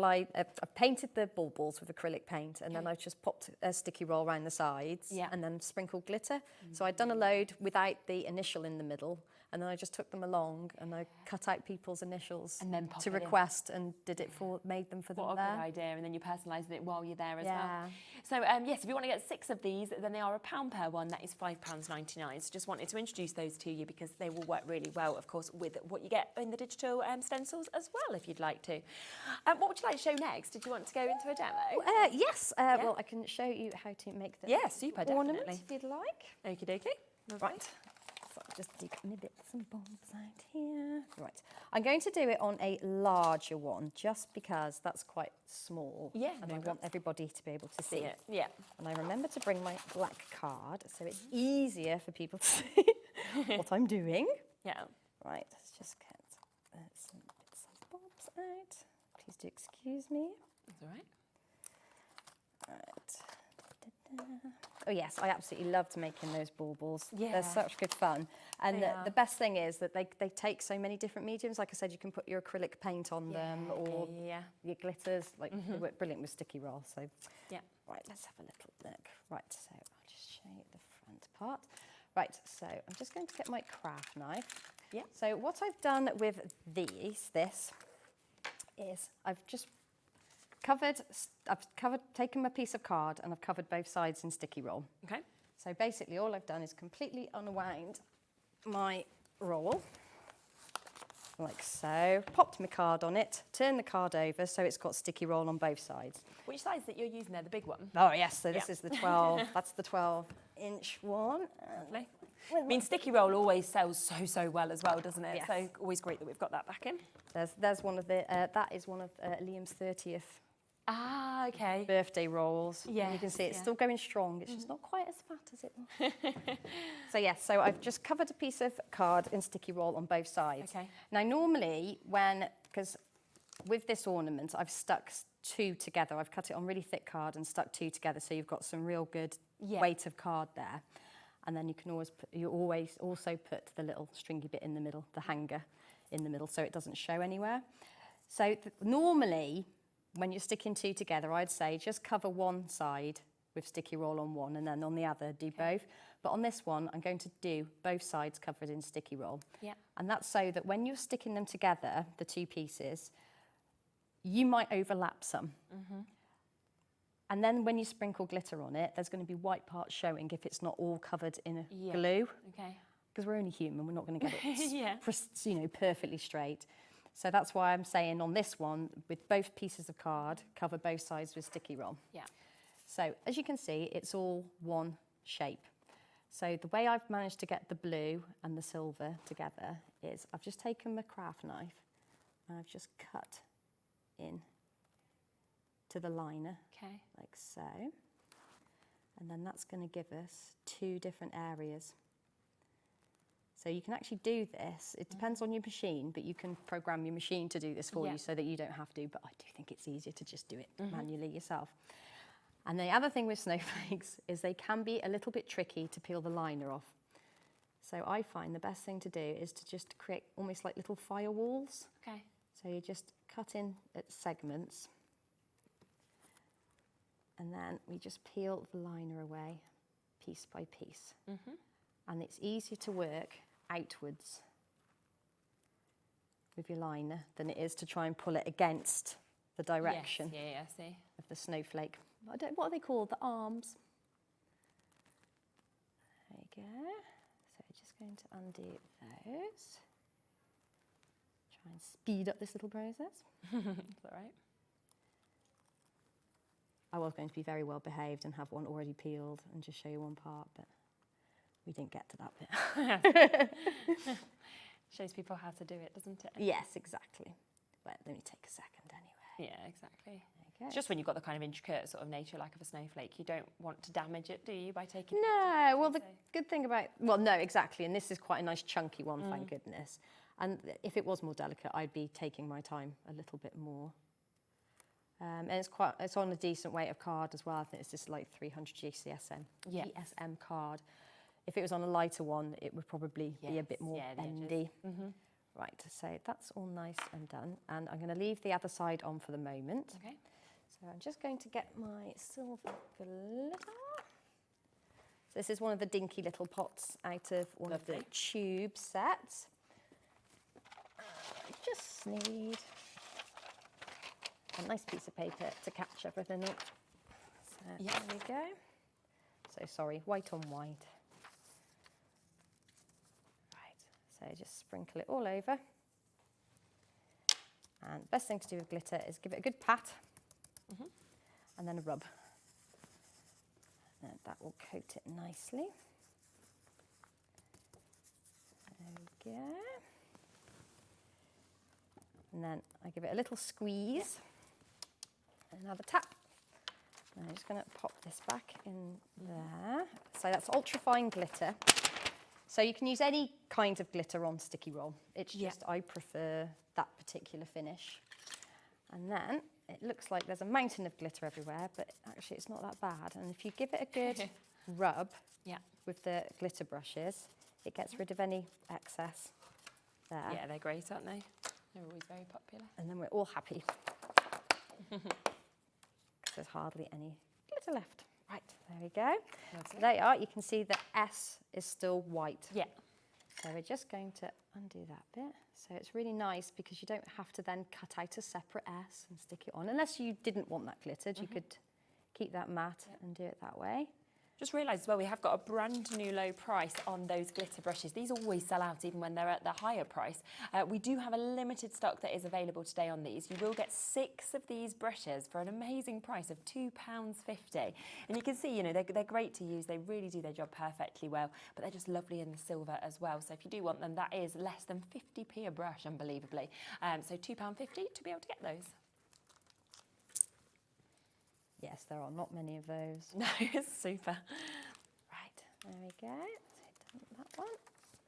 I've painted the baubles with acrylic paint, and then I just popped a sticky roll around the sides and then sprinkled glitter. So I'd done a load without the initial in the middle, and then I just took them along and I cut out people's initials and then to request and did it for, made them for them there. What a good idea, and then you personalised it while you're there as well. So yes, if you want to get 6 of these, then they are £1 per one, that is £5.99. So just wanted to introduce those to you because they will work really well, of course, with what you get in the digital stencils as well, if you'd like to. What would you like to show next? Did you want to go into a demo? Yes, well, I can show you how to make the ornament, if you'd like. Okie dokie. Right. So I'll just dig my bits and bobs out here. Right. I'm going to do it on a larger one, just because that's quite small. Yeah. And I want everybody to be able to see it. Yeah. And I remember to bring my black card, so it's easier for people to see what I'm doing. Yeah. Right, let's just get some bits and bobs out. Please do excuse me. That's all right. Right. Oh yes, I absolutely loved making those baubles. Yeah. They're such good fun. And the best thing is that they take so many different mediums. Like I said, you can put your acrylic paint on them or your glitters. Like they work brilliant with sticky roll. So right, let's have a little look. Right, so I'll just show you the front part. Right, so I'm just going to get my craft knife. Yeah. So what I've done with this is I've just taken my piece of card and I've covered both sides in sticky roll. Okay. So basically all I've done is completely unwound my roll, like so, popped my card on it, turned the card over so it's got sticky roll on both sides. Which size that you're using there, the big one? Oh yes, so this is the 12, that's the 12-inch one. Lovely. I mean, sticky roll always sells so well as well, doesn't it? Yes. So always great that we've got that back in. There's one of the, that is one of Liam's 30th okay. birthday rolls. Yes, you can see it's still going strong. It's just not quite as fat as it was. So yes, so I've just covered a piece of card in sticky roll on both sides. Okay. Now normally because with this ornament, I've stuck 2 together. I've cut it on really thick card and stuck 2 together, so you've got some real good weight of card there. And then you can always also put the little stringy bit in the middle, the hanger in the middle, so it doesn't show anywhere. So normally, when you're sticking 2 together, I'd say just cover one side with sticky roll on one, and then on the other do both. But on this one, I'm going to do both sides covered in sticky roll. Yeah. And that's so that when you're sticking them together, the 2 pieces, you might overlap some. And then when you sprinkle glitter on it, there's going to be white parts showing if it's not all covered in a glue. Okay. Because we're only human, we're not going to get it perfectly straight. So that's why I'm saying on this one, with both pieces of card, cover both sides with sticky roll. Yeah. So as you can see, it's all one shape. So the way I've managed to get the blue and the silver together is I've just taken my craft knife and I've just cut in to the liner, Okay. like so. And then that's going to give us 2 different areas. So you can actually do this. It depends on your machine, but you can program your machine to do this for you so that you don't have to. But I do think it's easier to just do it manually yourself. And the other thing with snowflakes is they can be a little bit tricky to peel the liner off. So I find the best thing to do is to just create almost like little firewalls. Okay. So you just cut in at segments. And then we just peel the liner away piece by piece. And it's easier to work outwards with your liner than it is to try and pull it against the direction of the snowflake. What are they called? The arms. There you go. So just going to undo those. Try and speed up this little process. Is that right? I was going to be very well behaved and have one already peeled and just show you one part, but we didn't get to that bit. Shows people how to do it, doesn't it? Yes, exactly. But let me take a second anyway. Yeah, exactly. Okay. It's just when you've got the kind of intricate sort of nature like of a snowflake, you don't want to damage it, do you, by taking it? No, well, the good thing about, well, no, exactly. And this is quite a nice chunky one, thank goodness. And if it was more delicate, I'd be taking my time a little bit more. And it's on a decent weight of card as well. I think it's just like 300 GSM card. If it was on a lighter one, it would probably be a bit more bendy. Right, so that's all nice and done. And I'm going to leave the other side on for the moment. Okay. So I'm just going to get my silver glitter. So this is one of the dinky little pots out of one of the tube sets. I just need a nice piece of paper to catch everything up. So there we go. So sorry, white on white. Right, so just sprinkle it all over. And best thing to do with glitter is give it a good pat and then a rub. And that will coat it nicely. There we go. And then I give it a little squeeze. Another tap. And I'm just going to pop this back in there. So that's ultra-fine glitter. So you can use any kind of glitter on sticky roll. It's just I prefer that particular finish. And then it looks like there's a mountain of glitter everywhere, but actually it's not that bad. And if you give it a good rub with the glitter brushes, it gets rid of any excess there. Yeah, they're great, aren't they? They're always very popular. And then we're all happy. There's hardly any glitter left. Right, there we go. So there you are. You can see the S is still white. Yeah. So we're just going to undo that bit. So it's really nice because you don't have to then cut out a separate S and stick it on. Unless you didn't want that glittered, you could keep that matte and do it that way. Just realised as well, we have got a brand new low price on those glitter brushes. These always sell out even when they're at the higher price. We do have a limited stock that is available today on these. You will get 6 of these brushes for an amazing price of £2.50. And you can see, you know, they're great to use. They really do their job perfectly well, but they're just lovely in the silver as well. So if you do want them, that is less than 50p a brush, unbelievably. So £2.50 to be able to get those. Yes, there are not many of those. No, it's super. Right, there we go. So done that one.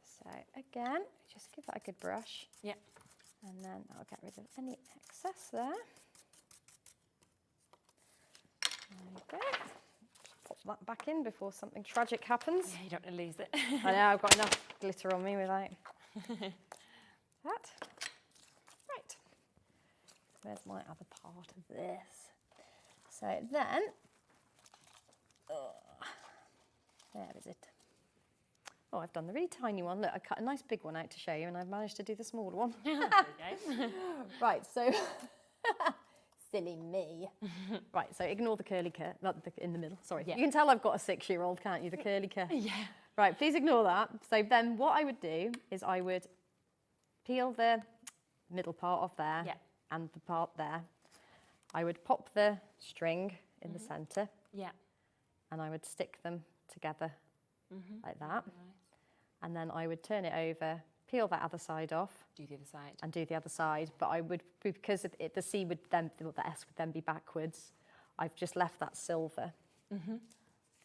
So again, just give that a good brush. Yeah. And then I'll get rid of any excess there. There we go. Just pop that back in before something tragic happens. Yeah, you don't want to lose it. I know, I've got enough glitter on me without that. Right. Where's my other part of this? So then, where is it? Oh, I've done the really tiny one. Look, I cut a nice big one out to show you, and I've managed to do the smaller one. Right, so, silly me. Right, so ignore the curly cur, not in the middle, sorry. Yeah. You can tell I've got a 6-year-old, can't you, the curly cur? Yeah. Right, please ignore that. So then what I would do is I would peel the middle part off there and the part there. I would pop the string in the centre, and I would stick them together like that, and then I would turn it over peel that other side off. Do the other side. And do the other side. But I would, because the C would then, the S would then be backwards, I've just left that silver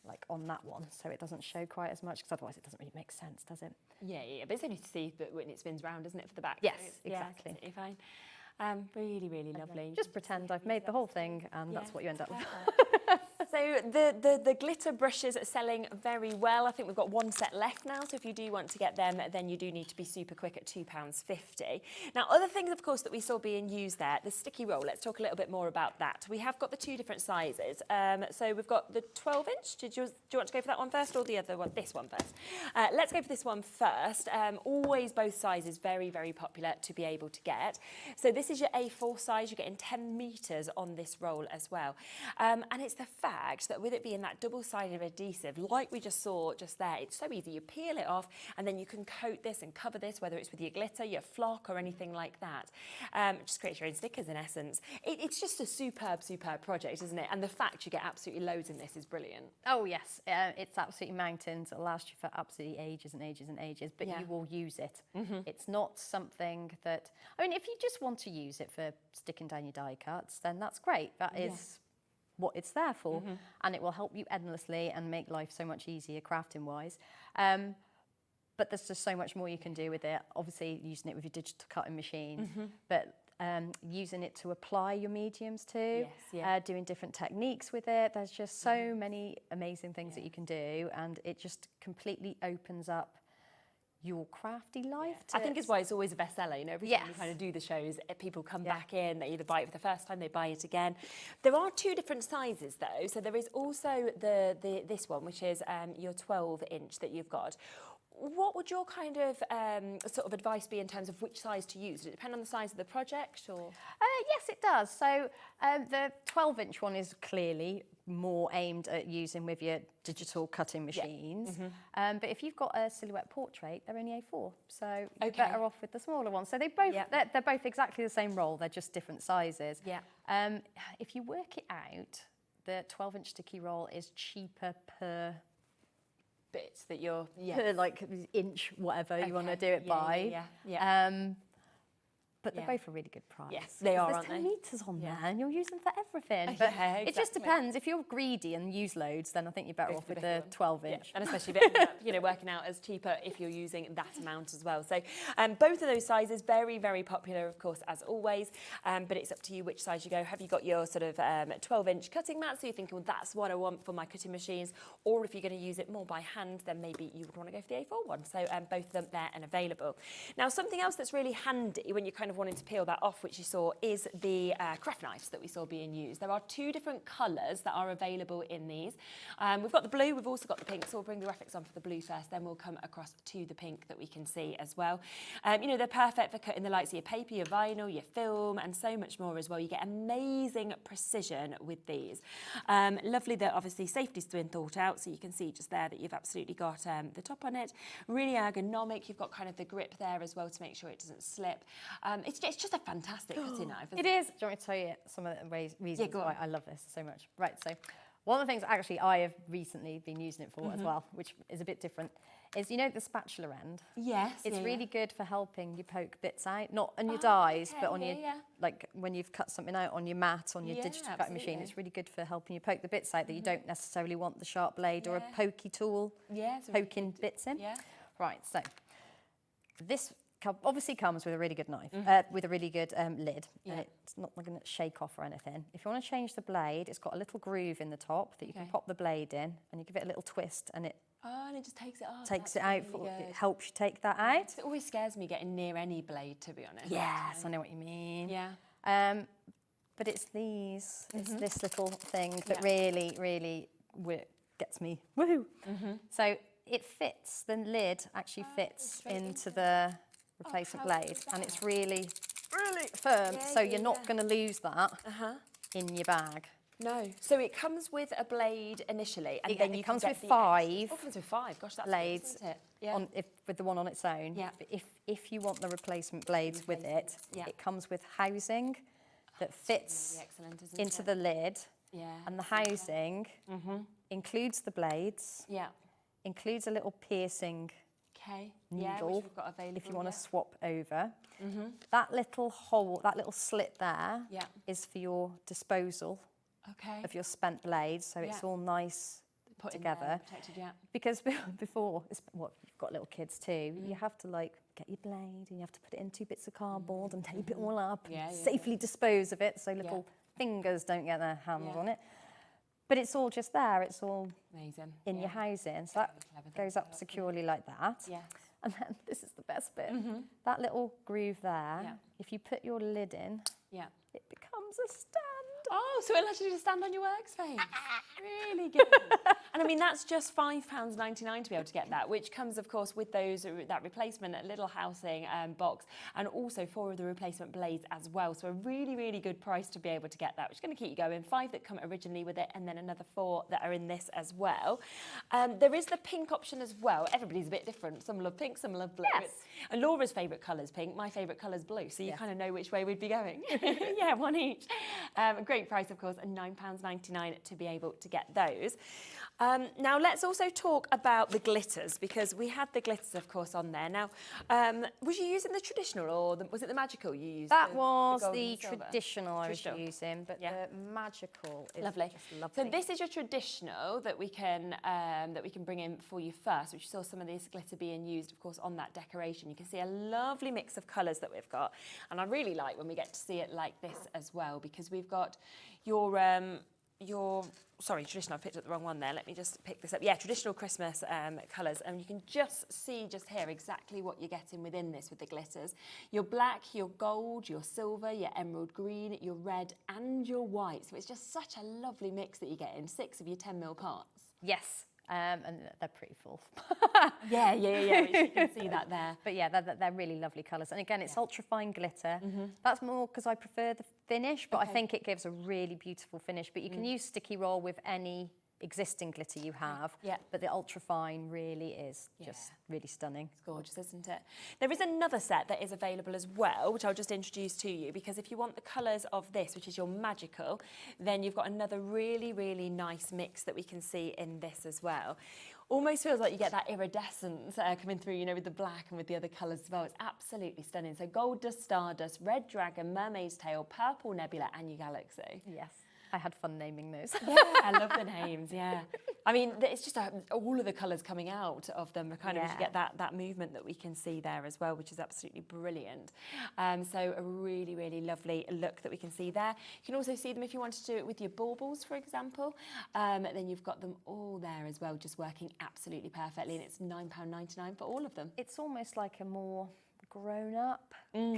like on that one, so it doesn't show quite as much, because otherwise it doesn't really make sense, does it? Yeah, but it's only to see that when it spins round, isn't it, for the back? Yes, So it's, exactly. Absolutely fine. Really, really lovely. Just pretend I've made the whole thing, and that's what you end up with. So the glitter brushes are selling very well. I think we've got one set left now, so if you do want to get them, then you do need to be super quick at £2.50. Now, other things, of course, that we saw being used there, the sticky roll, let's talk a little bit more about that. We have got the two different sizes. So we've got the 12-inch. Do you want to go for that one first, or the other one? This one first. Let's go for this one first. Always both sizes, very, very popular to be able to get. So this is your A4 size. You're getting 10 metres on this roll as well. And it's the fact that with it being that double-sided adhesive, like we just saw just there, it's so easy. You peel it off, and then you can coat this and cover this, whether it's with your glitter, your flock, or anything like that. Just create your own stickers, in essence. It's just a superb, superb project, isn't it? And the fact you get absolutely loads in this is brilliant. Oh, yes. It's absolutely mountains. It'll last you for absolutely ages and ages and ages, but you will use it. It's not something that... I mean, if you just want to use it for sticking down your die cuts, then that's great. That is what it's there for, and it will help you endlessly and make life so much easier crafting wise. But there's just so much more you can do with it. Obviously using it with your digital cutting machines, but using it to apply your mediums to, doing different techniques with it. There's just so many amazing things that you can do, and it just completely opens up your crafty life. I think it's why it's always a bestseller. You know, every time we kind of do the shows, people come back in, they either buy it for the first time, they buy it again. There are two different sizes though. So there is also this one, which is your 12-inch that you've got. What would your kind of sort of advice be in terms of which size to use? Does it depend on the size of the project, or? Yes, it does. So the 12-inch one is clearly more aimed at using with your digital cutting machines. But if you've got a silhouette portrait, they're only A4, so you're better off with the smaller one. So they both they're both exactly the same roll. They're just different sizes. If you work it out, the 12-inch sticky roll is cheaper per bits that you're per like inch, whatever you want to do it by. But they're both a really good price. Yes, they are, aren't they? There's 10 metres on there, and you'll use them for everything. But it just depends. If you're greedy and use loads, then I think you're better off with the 12-inch. And especially if it ends up, you know, working out as cheaper if you're using that amount as well. So both of those sizes, very, very popular, of course, as always. But it's up to you which size you go. Have you got your sort of 12-inch cutting mat? So you're thinking, well, that's what I want for my cutting machines. Or if you're going to use it more by hand, then maybe you would want to go for the A4 one. So both of them there and available. Now, something else that's really handy when you're kind of wanting to peel that off, which you saw, is the craft knives that we saw being used. There are two different colours that are available in these. We've got the blue, we've also got the pink, so we'll bring the graphics on for the blue first, then we'll come across to the pink that we can see as well. You know, they're perfect for cutting the likes of your paper, your vinyl, your film, and so much more as well. You get amazing precision with these. Lovely that obviously safety's been thought out, so you can see just there that you've absolutely got the top on it. Really ergonomic, you've got kind of the grip there as well to make sure it doesn't slip. It's just a fantastic cutting knife. It is. Do you want me to tell you some of the reasons why I love this so much? Right, so one of the things actually I have recently been using it for as well, which is a bit different, is, you know, the spatula end? Yes. It's really good for helping you poke bits out, not on your dies, but on your, like when you've cut something out on your mat, on your digital cutting machine, it's really good for helping you poke the bits out that you don't necessarily want the sharp blade or a pokey tool poking bits in. Right, so this obviously comes with a really good knife, with a really good lid, and it's not going to shake off or anything. If you want to change the blade, it's got a little groove in the top that you can pop the blade in, and you give it a little twist, and it and it just takes it off. Takes it out. Really it helps you take that out. It always scares me getting near any blade, to be honest. Yes, I know what you mean. Yeah. But it's these, it's this little thing that really, really gets me. Woohoo! So it fits. The lid actually fits into the replacement blade, and it's really, really firm, so you're not going to lose that in your bag. No. So it comes with a blade initially, and then it you comes can with get 5. It comes with 5. Gosh, that's blades, good, isn't it? Yeah. With the one on its own. Yeah. But if you want the replacement blades with it, it comes with housing that fits really into the lid. Yeah. And the housing includes the blades. Yeah. Includes a little piercing Okay. needle, Yeah, which we've got available. if you want to swap over. That little hole, that little slit there is for your disposal of your spent blades, so it's all nice put together. In there, protected, Because before, well, you've got little kids too, you have to like get your blade and you have to put it in 2 bits of cardboard and tape it all up and safely dispose of it so little fingers don't get their hands on it. But it's all just there, it's all amazing in your housing. So that goes up securely like that. Yes. And then this is the best bit. That little groove there, if you put your lid in, it becomes a stand. Oh, so it'll actually just stand on your workspace. Really good. And I mean, that's just £5.99 to be able to get that, which comes, of course, with that replacement little housing box, and also 4 of the replacement blades as well. So a really, really good price to be able to get that, which is going to keep you going. 5 that come originally with it, and then another 4 that are in this as well. There is the pink option as well. Everybody's a bit different. Some love pink, some love blue. Yes. And Laura's favourite colour is pink. My favourite colour is blue. So you kind of know which way we'd be going. Yeah, one each. Great price, of course, and £9.99 to be able to get those. Now, let's also talk about the glitters, because we had the glitters, of course, on there. Now, was you using the traditional, or was it the magical you used? That was gold the and silver? traditional I was Traditional. using, but the magical is Lovely. just lovely. So this is your traditional that we can bring in for you first, which you saw some of this glitter being used, of course, on that decoration. You can see a lovely mix of colours that we've got, and I really like when we get to see it like this as well, because we've got sorry, traditional, I picked up the wrong one there. Let me just pick this up. Yeah, traditional Christmas colours. And you can just see just here exactly what you're getting within this with the glitters. Your black, your gold, your silver, your emerald green, your red and your white. So it's just such a lovely mix that you get in 6 of your 10mm parts. Yes. And they're pretty full. Yeah, which you can see that there. But yeah, they're really lovely colours. And again, it's ultra fine glitter. That's more because I prefer the finish, but I think it gives a really beautiful finish. But you can use sticky roll with any existing glitter you have. But the ultra fine really is just really stunning. It's gorgeous, isn't it? There is another set that is available as well, which I'll just introduce to you, because if you want the colours of this, which is your magical, then you've got another really, really nice mix that we can see in this as well. Almost feels like you get that iridescence coming through, you know, with the black and with the other colours as well. It's absolutely stunning. So gold dust, stardust, red dragon, mermaid's tail, purple nebula, and your galaxy. Yes. I had fun naming those. Yeah, I love the names, yeah. I mean, it's just all of the colours coming out of them, kind of you get that movement that we can see there as well, which is absolutely brilliant. So a really, really lovely look that we can see there. You can also see them if you want to do it with your baubles, for example. Then you've got them all there as well, just working absolutely perfectly, and it's £9.99 for all of them. It's almost like a more grown-up,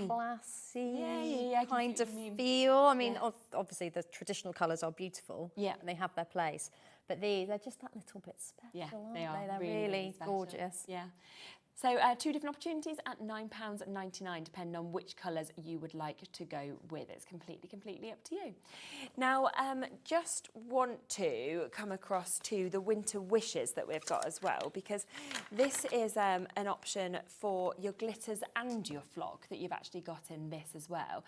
classy kind of feel. I mean, obviously the traditional colours are beautiful and they have their place, but they're just that little bit special, aren't they? They're really gorgeous. Yeah. So 2 different opportunities at £9.99, depending on which colours you would like to go with. It's completely up to you. Now, just want to come across to the winter wishes that we've got as well, because this is an option for your glitters and your flock that you've actually got in this as well.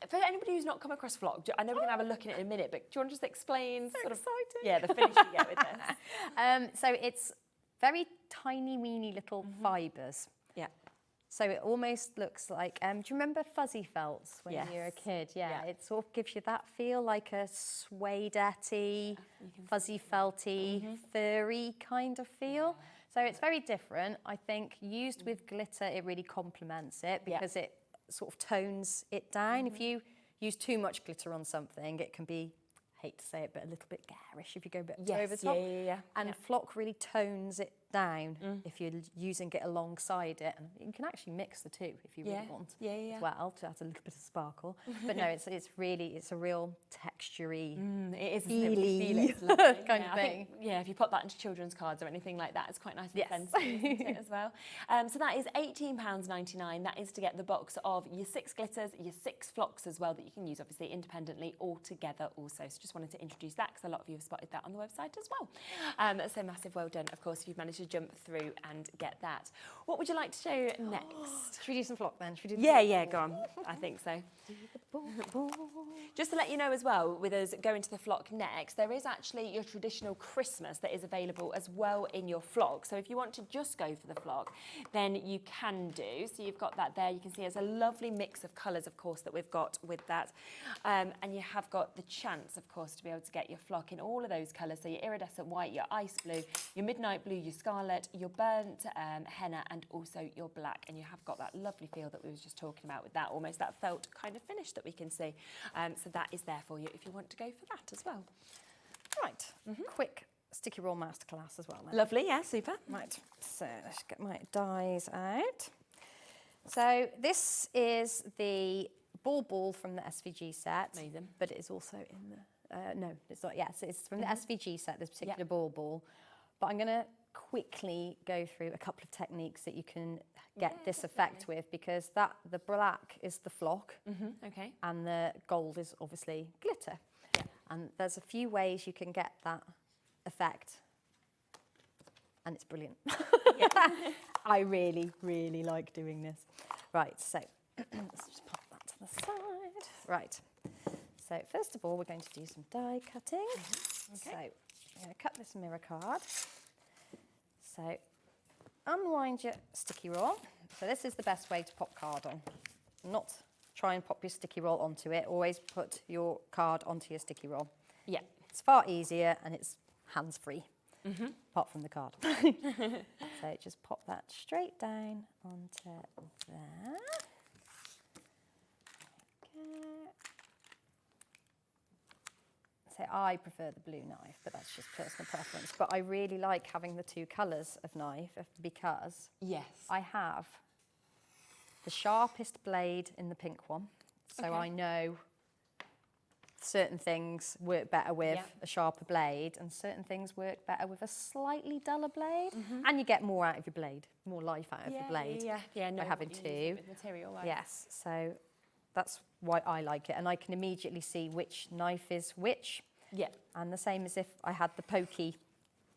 For anybody who's not come across flock, I know we're going to have a look at it in a minute, but do you want to just explain the finish you get with this? So it's very tiny, weeny little fibres. Yeah. So it almost looks like, do you remember fuzzy felts when you were a kid? Yeah, it sort of gives you that feel, like a suede-y, fuzzy felty, furry kind of feel. So it's very different. I think used with glitter, it really complements it because it sort of tones it down. If you use too much glitter on something, it can be, hate to say it, but a little bit garish if you go a bit over the top. And flock really tones it down if you're using it alongside it. And you can actually mix the two if you really want as well, to add a little bit of sparkle. But no, it's a real textury, it is feely kind of thing. If you put that into children's cards or anything like that, it's quite nice and sensitive as well. So that is £18.99. That is to get the box of your 6 glitters, your 6 flocks as well, that you can use obviously independently or together also. So just wanted to introduce that because a lot of you have spotted that on the website as well. So massive well done, of course, if you've managed to jump through and get that. What would you like to show next? Should we do some flock then? Should we do Yeah, go on. I think so. Just to let you know as well, with us going to the flock next, there is actually your traditional Christmas that is available as well in your flock. So if you want to just go for the flock, then you can do. So you've got that there. You can see there's a lovely mix of colours, of course, that we've got with that. And you have got the chance, of course, to be able to get your flock in all of those colours. So your iridescent white, your ice blue, your midnight blue, your scarlet, your burnt henna, and also your black. And you have got that lovely feel that we were just talking about with that, almost that felt kind of finish that we can see. So that is there for you if you want to go for that as well. Right, quick sticky roll masterclass as well then. Lovely, yeah, super. Right, so let's get my dies out. So this is the ball from the SVG set. Amazing. But it is also in the, no, it's not, yes, it's from the SVG set, this particular ball. But I'm going to quickly go through a couple of techniques that you can get this effect with, because the black is the flock, Okay. and the gold is obviously glitter. Yeah. And there's a few ways you can get that effect, and it's brilliant. I really, really like doing this. Right, so let's just pop that to the side. Right, so first of all, we're going to do some die cutting. So I'm going to cut this mirror card. So unwind your sticky roll. So this is the best way to pop card on. Not try and pop your sticky roll onto it. Always put your card onto your sticky roll. Yeah. It's far easier and it's hands-free, apart from the card. So just pop that straight down onto there. Okay. So I prefer the blue knife, but that's just personal preference. But I really like having the two colours of knife because I have the sharpest blade in the pink one. So I know certain things work better with a sharper blade and certain things work better with a slightly duller blade. And you get more out of your blade, more life out of the blade by having two. Material-wise. Yes, so that's why I like it. And I can immediately see which knife is which. Yeah. And the same as if I had the pokey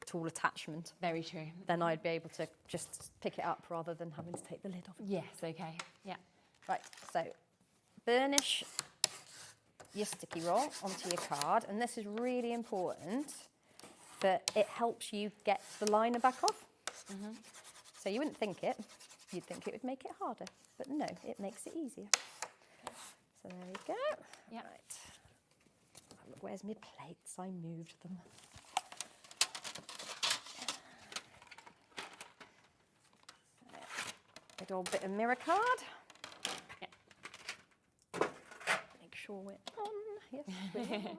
tool attachment. Very true. Then I'd be able to just pick it up rather than having to take the lid off. Yes, okay. Yeah. Right, so burnish your sticky roll onto your card. And this is really important, that it helps you get the liner back off. So you wouldn't think it. You'd think it would make it harder. But no, it makes it easier. So there we go. Yeah. Right. Look, where's my plates? I moved them. So, good old bit of mirror card. Yeah. Make sure we're on. Yes, we are.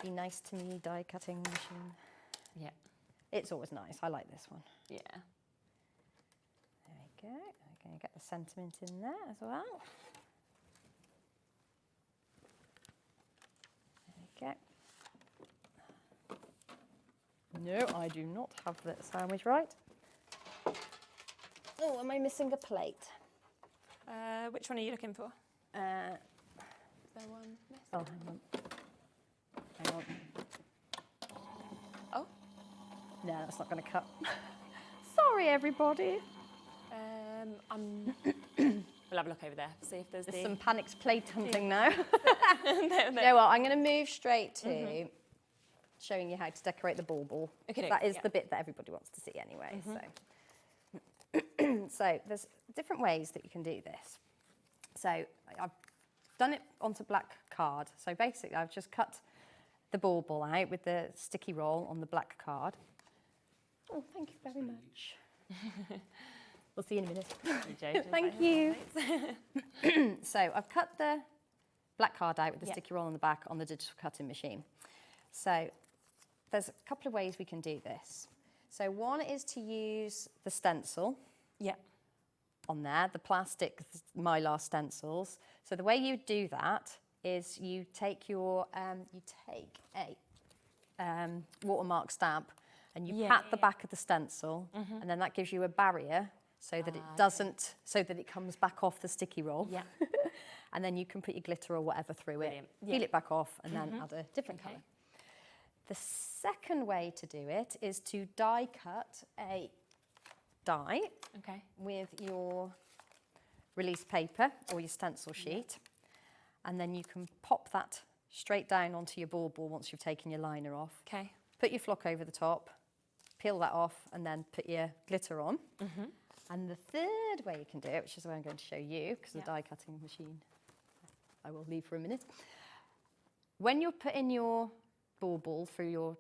Be nice to me, die cutting machine. Yeah. It's always nice. I like this one. Yeah. There we go. I'm going to get the sentiment in there as well. There we go. No, I do not have the sandwich right. Oh, am I missing a plate? Which one are you looking for? Is there one missing? Oh, hang on. Hang on. Oh. No, that's not going to cut. Sorry, everybody. We'll have a look over there, see if there's some panicked plate hunting now. no. You know what, I'm going to move straight to showing you how to decorate the ball. Okay, that is the bit that everybody wants to see anyway. So, so there's different ways that you can do this. So I've done it onto black card. So basically I've just cut the ball out with the sticky roll on the black card. Oh, thank you very much. We'll see you in a minute. Thank you. So I've cut the black card out with the sticky roll on the back on the digital cutting machine. So there's a couple of ways we can do this. So one is to use the stencil on there, the plastic Mylar stencils. So the way you do that is you take your, a watermark stamp and you pat the back of the stencil and then that gives you a barrier so that it doesn't, so that it comes back off the sticky roll. Yeah. And then you can put your glitter or whatever through it, peel it back off and then add a different colour. The second way to do it is to die cut a die with your release paper or your stencil sheet, and then you can pop that straight down onto your bauble once you've taken your liner off. Okay. Put your flock over the top, peel that off, and then put your glitter on. And the third way you can do it, which is the way I'm going to show you, because the die cutting machine I will leave for a minute. When you're putting your bauble through your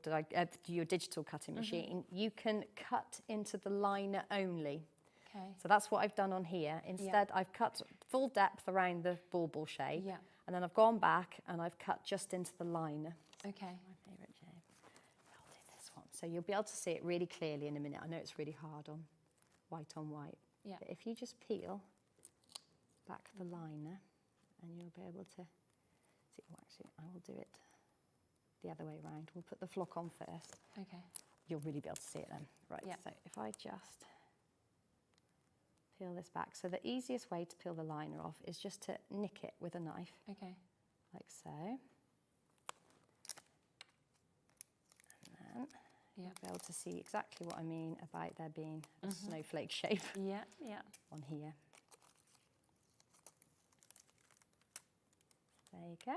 digital cutting machine, you can cut into the liner only. Okay. So that's what I've done on here. Instead, I've cut full depth around the bauble shape, and then I've gone back and I've cut just into the liner. Okay. My favourite shape. I'll do this one. So you'll be able to see it really clearly in a minute. I know it's really hard on white. Yeah. But if you just peel back the liner, and you'll be able to see. Well, actually, I will do it the other way around. We'll put the flock on first. Okay. You'll really be able to see it then. Right. Yeah. So if I just peel this back. So the easiest way to peel the liner off is just to nick it with a knife. Okay. Like so. And then you'll be able to see exactly what I mean about there being a snowflake shape on here. There you go.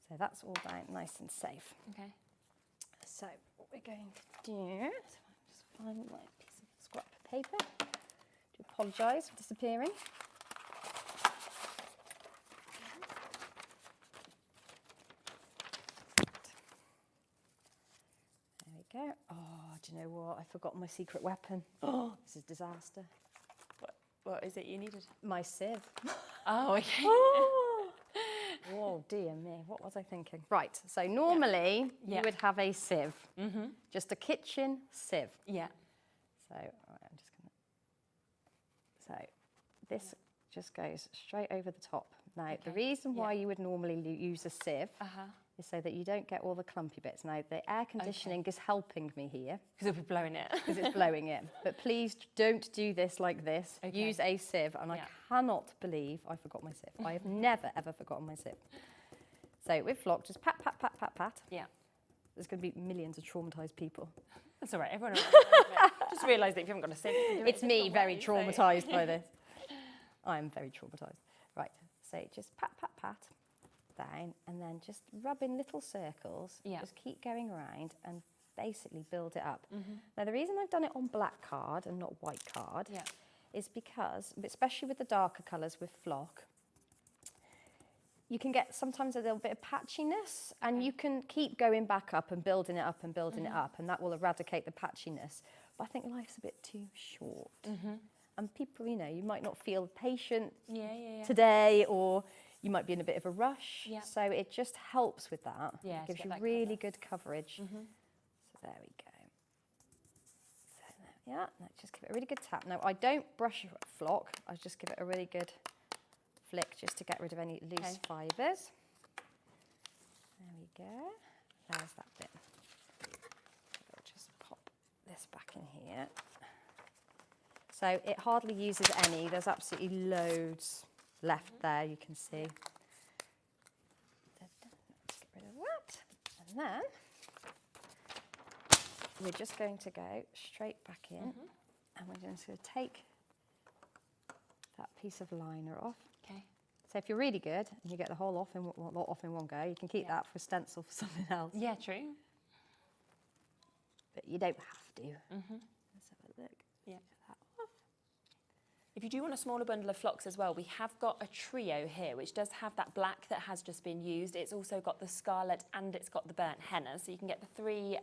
So that's all down nice and safe. Okay. So what we're going to do, just find my piece of scrap paper. Do apologise for disappearing. There we go. Oh, do you know what? I forgot my secret weapon. Oh, this is disaster. What is it you needed? My sieve. Oh, okay. Oh dear me, what was I thinking? Right, so normally you would have a sieve, just a kitchen sieve. Yeah. So I'm just gonna. So this just goes straight over the top. Now the reason why you would normally use a sieve is so that you don't get all the clumpy bits. Now the air conditioning is helping me here Because it'll be blowing it. because it's blowing it. But please don't do this like this. Okay. Use a sieve, and I cannot believe I forgot my sieve. I have never ever forgotten my sieve. So with flock, just pat, pat, pat, pat, pat. Yeah. There's going to be millions of traumatised people. That's all right. Everyone just realise that if you haven't got a sieve, you can do it It's a me, different very way, so- traumatised by this. I am very traumatised. Right, so just pat, pat, pat down, and then just rub in little circles. Yeah. Just keep going around and basically build it up. Now, the reason I've done it on black card and not white card is because, especially with the darker colours with flock, you can get sometimes a little bit of patchiness, and you can keep going back up and building it up and building it up, and that will eradicate the patchiness. But I think life's a bit too short. And people, you know, you might not feel patient today, or you might be in a bit of a rush. Yeah. So it just helps with that. Yeah, It to gives get you that really cover. good coverage. So there we go. So there, now just give it a really good tap. Now I don't brush flock, I just give it a really good flick just to get rid of any loose fibres. There we go. There's that bit. I'll just pop this back in here. So it hardly uses any. There's absolutely loads left there, you can see. Let's get rid of that. And then we're just going to go straight back in, and we're just going to take that piece of liner off. Okay. So if you're really good and you get the whole off in one go, you can keep that for stencil for something else. Yeah, true. But you don't have to. Let's have a look. Yeah. That off. If you do want a smaller bundle of flocks as well, we have got a trio here, which does have that black that has just been used. It's also got the scarlet and it's got the burnt henna. So you can get the three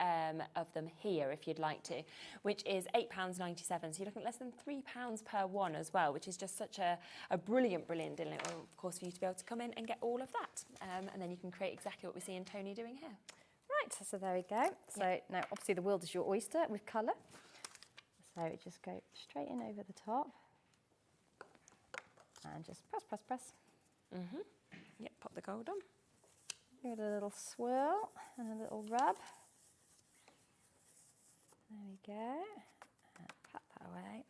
of them here if you'd like to, which is £8.97. So you're looking at less than £3 per one as well, which is just such a brilliant deal. And of course, for you to be able to come in and get all of that. And then you can create exactly what we see in Toni doing here. Right, so there we go. So now obviously the world is your oyster with colour. So just go straight in over the top. And just press, press, press. Yep, pop the gold on. Give it a little swirl and a little rub. There we go. And pat that away.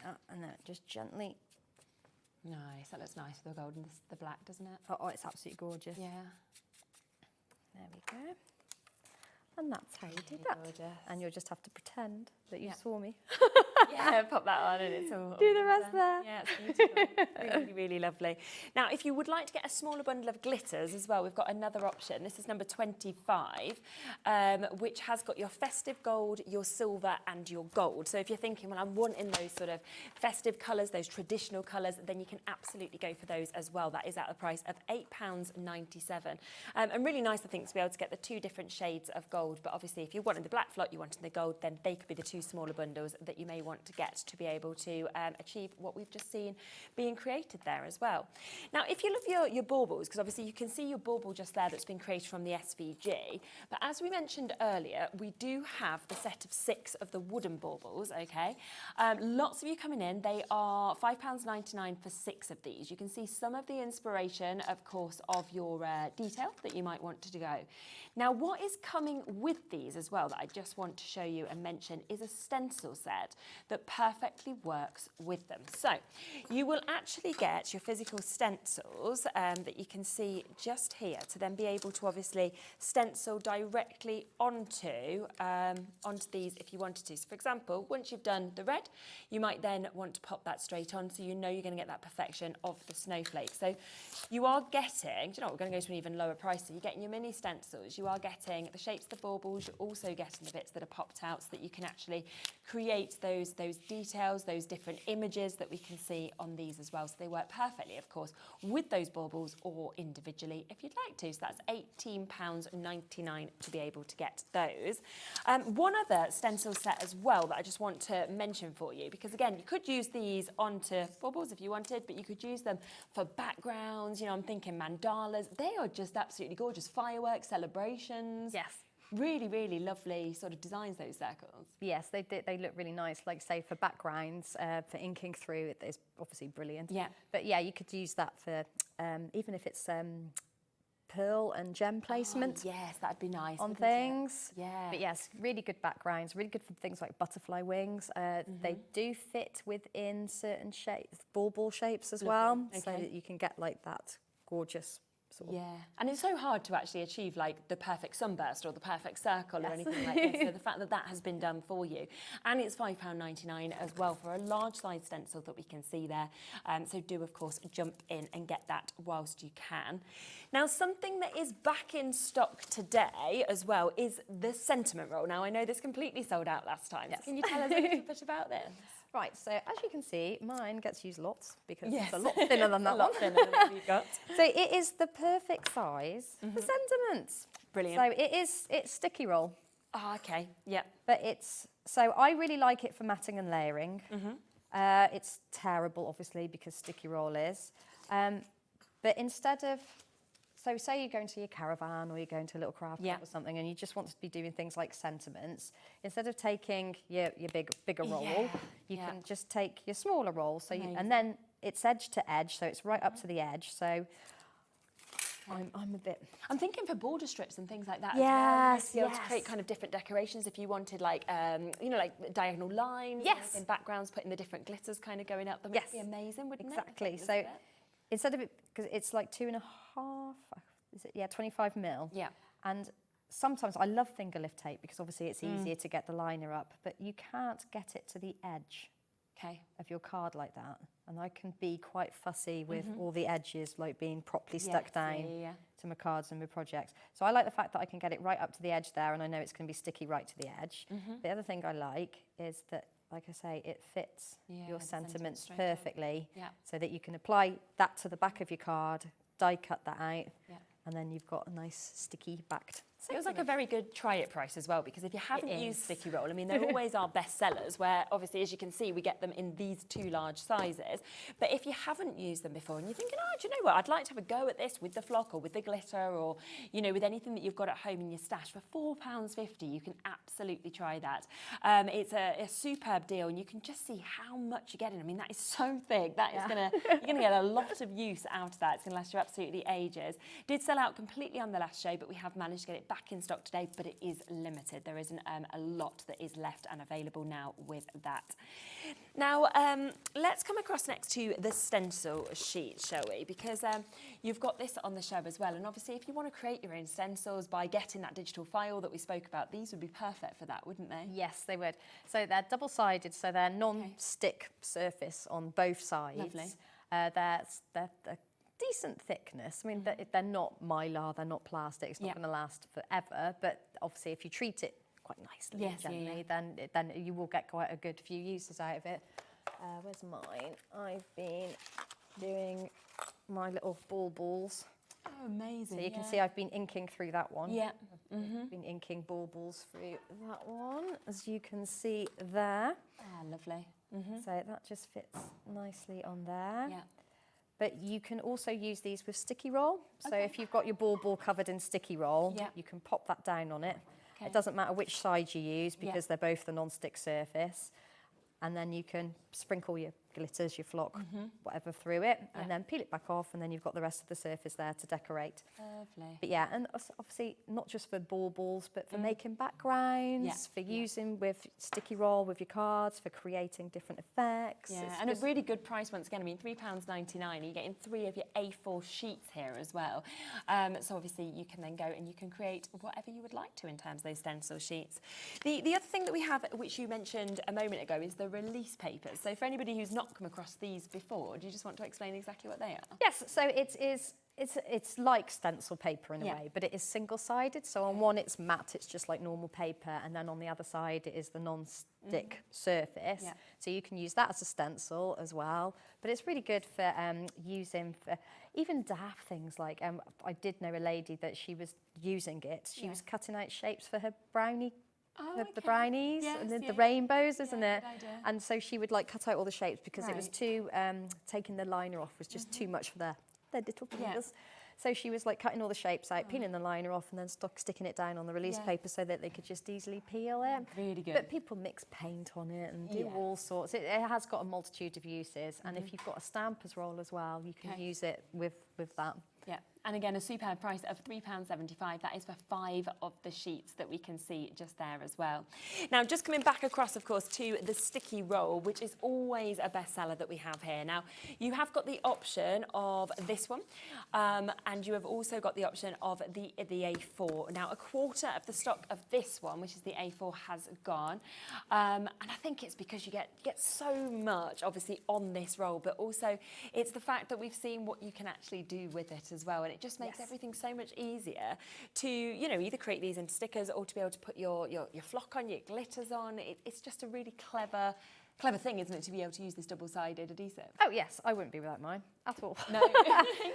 There, and then just gently Nice, that looks nice with the gold and the black, doesn't it? Oh, it's absolutely gorgeous. Yeah. There we go. And that's how you do that. Gorgeous. And you'll just have to pretend that you saw me. Yeah, pop that on and it's all Do the rest there. Yeah, it's beautiful. Really, really lovely. Now, if you would like to get a smaller bundle of glitters as well, we've got another option. This is number 25, which has got your festive gold, your silver and your gold. So if you're thinking, well, I'm wanting those sort of festive colours, those traditional colours, then you can absolutely go for those as well. That is at the price of £8.97. And really nice, I think, to be able to get the 2 different shades of gold. But obviously, if you wanted the black flock, you wanted the gold, then they could be the 2 smaller bundles that you may want to get to be able to achieve what we've just seen being created there as well. Now, if you love your baubles, because obviously you can see your bauble just there that's been created from the SVG, but as we mentioned earlier, we do have the set of 6 of the wooden baubles, okay? Lots of you coming in, they are £5.99 for 6 of these. You can see some of the inspiration, of course, of your detail that you might want to go. Now, what is coming with these as well that I just want to show you and mention is a stencil set that perfectly works with them. So you will actually get your physical stencils that you can see just here to then be able to obviously stencil directly onto these if you wanted to. So for example, once you've done the red, you might then want to pop that straight on so you know you're going to get that perfection of the snowflake. So you are getting, do you know what, we're going to go to an even lower price. So you're getting your mini stencils, you are getting the shapes of the baubles, you're also getting the bits that are popped out so that you can actually create those details, those different images that we can see on these as well. So they work perfectly, of course, with those baubles or individually if you'd like to. So that's £18.99 to be able to get those. One other stencil set as well that I just want to mention for you, because again, you could use these onto baubles if you wanted, but you could use them for backgrounds. You know, I'm thinking mandalas. They are just absolutely gorgeous. Fireworks, celebrations. Yes. Really, really lovely sort of designs, those circles. Yes, they look really nice. Like say for backgrounds, for inking through, it's obviously brilliant. Yeah. But yeah, you could use that for even if it's pearl and gem placement. Oh, yes, that'd be nice on things. Yeah. But yes, really good backgrounds, really good for things like butterfly wings. They do fit within certain shapes, bauble shapes as well, so that you can get like that gorgeous. Yeah, and it's so hard to actually achieve like the perfect sunburst or the perfect circle or anything like this. So the fact that that has been done for you, and it's £5.99 as well for a large size stencil that we can see there. So do of course jump in and get that whilst you can. Now, something that is back in stock today as well is the sentiment roll. Now I know this completely sold out last time. Yes. So can you tell us a little bit about this? Right, so as you can see, mine gets used lots because it's a lot thinner than that a lot thinner than what we've got. So it is the perfect size for sentiments. Brilliant. So it's sticky roll. Oh, okay, yeah. But so I really like it for matting and layering. It's terrible, obviously, because sticky roll is. But instead of, so say you're going to your caravan or you're going to a little craft shop or something and you just want to be doing things like sentiments, instead of taking your bigger roll, you can just take your smaller roll. So and then it's edge to edge, so it's right up to the edge. So I'm a bit... I'm thinking for border strips and things like that yes, as well. To be able to create kind of different decorations if you wanted like, you know, like diagonal lines in backgrounds, putting the different glitters kind of going up. That would be amazing, wouldn't it? Exactly. So instead of it, because it's like 2.5, is it? Yeah, 25 mil. Yeah. And sometimes I love finger lift tape because obviously it's easier to get the liner up, but you can't get it to the edge of your card like that. And I can be quite fussy with all the edges like being properly stuck down to my cards and my projects. So I like the fact that I can get it right up to the edge there and I know it's going to be sticky right to the edge. The other thing I like is that, like I say, it fits your sentiments perfectly so that you can apply that to the back of your card, die cut that out, and then you've got a nice sticky backed. It was like a very good try it price as well, because if you haven't used sticky roll, I mean, they're always our best sellers, where obviously, as you can see, we get them in these 2 large sizes. But if you haven't used them before and you're thinking, oh, do you know what, I'd like to have a go at this with the flock or with the glitter or, you know, with anything that you've got at home in your stash, for £4.50, you can absolutely try that. It's a superb deal, and you can just see how much you're getting. I mean, that is so thick. That is you're going to get a lot of use out of that. It's going to last you absolutely ages. Did sell out completely on the last show, but we have managed to get it back in stock today, but it is limited. There isn't a lot that is left and available now with that. Now, let's come across next to the stencil sheet, shall we? Because you've got this on the show as well. And obviously, if you want to create your own stencils by getting that digital file that we spoke about, these would be perfect for that, wouldn't they? Yes, they would. So they're double-sided, so they're non-stick surface on both sides. Lovely. They're decent thickness. I mean, they're not mylar, they're not plastic. It's not going to last forever. But obviously, if you treat it quite nicely, gently, then you will get quite a good few uses out of it. Where's mine? I've been doing my little balls. Oh, amazing. So you can see I've been inking through that one. Yeah. I've been inking balls through that one, as you can see there. Ah, lovely. So that just fits nicely on there. Yeah. But you can also use these with sticky roll. So if you've got your ball covered in sticky roll, you can pop that down on it. Okay. It doesn't matter which side you use because they're both the non-stick surface. And then you can sprinkle your glitters, your flock, whatever through it, and then peel it back off, and then you've got the rest of the surface there to decorate. Lovely. But yeah, and obviously not just for balls, but for making backgrounds, for using with sticky roll with your cards, for creating different effects. Yeah, and a really good price once again. I mean, £3.99. You're getting 3 of your A4 sheets here as well. So obviously you can then go and you can create whatever you would like to in terms of those stencil sheets. The other thing that we have, which you mentioned a moment ago, is the release papers. So for anybody who's not come across these before, do you just want to explain exactly what they are? Yes, so it's like stencil paper in a way, but it is single-sided. So on one it's matte, it's just like normal paper, and then on the other side it is the non-stick surface. Yeah. So you can use that as a stencil as well. But it's really good for using for even daft things like, I did know a lady that she was using it. She was cutting out shapes for her brownie. The brownies and the rainbows, isn't it? And so she would like cut out all the shapes because it was too, taking the liner off was just too much for their little fingers. So she was like cutting all the shapes out, peeling the liner off, and then sticking it down on the release paper so that they could just easily peel it. Really good. But people mix paint on it and do all sorts. It has got a multitude of uses, and if you've got a stamper's roll as well, you can use it with that. Yeah, and again, a superb price of £3.75. That is for 5 of the sheets that we can see just there as well. Now, just coming back across, of course, to the sticky roll, which is always a bestseller that we have here. Now, you have got the option of this one, and you have also got the option of the A4. Now, a quarter of the stock of this one, which is the A4, has gone, and I think it's because you get so much, obviously, on this roll, but also it's the fact that we've seen what you can actually do with it as well, and it just makes everything so much easier to, you know, either create these into stickers or to be able to put your flock on, your glitters on. It's just a really clever thing, isn't it, to be able to use this double-sided adhesive? Oh yes, I wouldn't be without mine at all. No.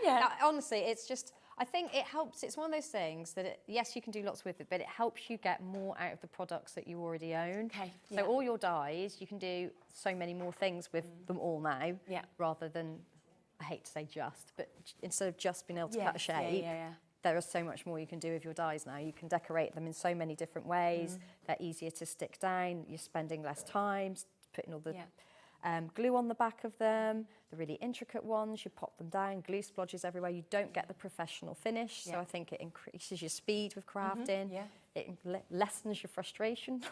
No, honestly, it's just, I think it helps. It's one of those things that yes, you can do lots with it, but it helps you get more out of the products that you already own. Okay. So all your dies, you can do so many more things with them all now, rather than, I hate to say just, but instead of just being able to cut a shape, there is so much more you can do with your dies now. You can decorate them in so many different ways. They're easier to stick down. You're spending less time putting all the glue on the back of them. The really intricate ones, you pop them down, glue splodges everywhere. You don't get the professional finish, so I think it increases your speed with crafting. It lessens your frustration.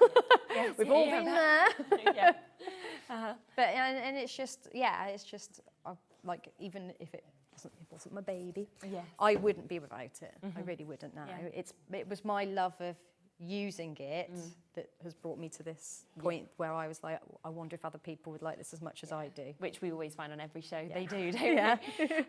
We've all been there. But and it's just, like, even if it wasn't my baby, I wouldn't be without it. I really wouldn't now. It was my love of using it that has brought me to this point where I was like, I wonder if other people would like this as much as I do. Which we always find on every show they do, don't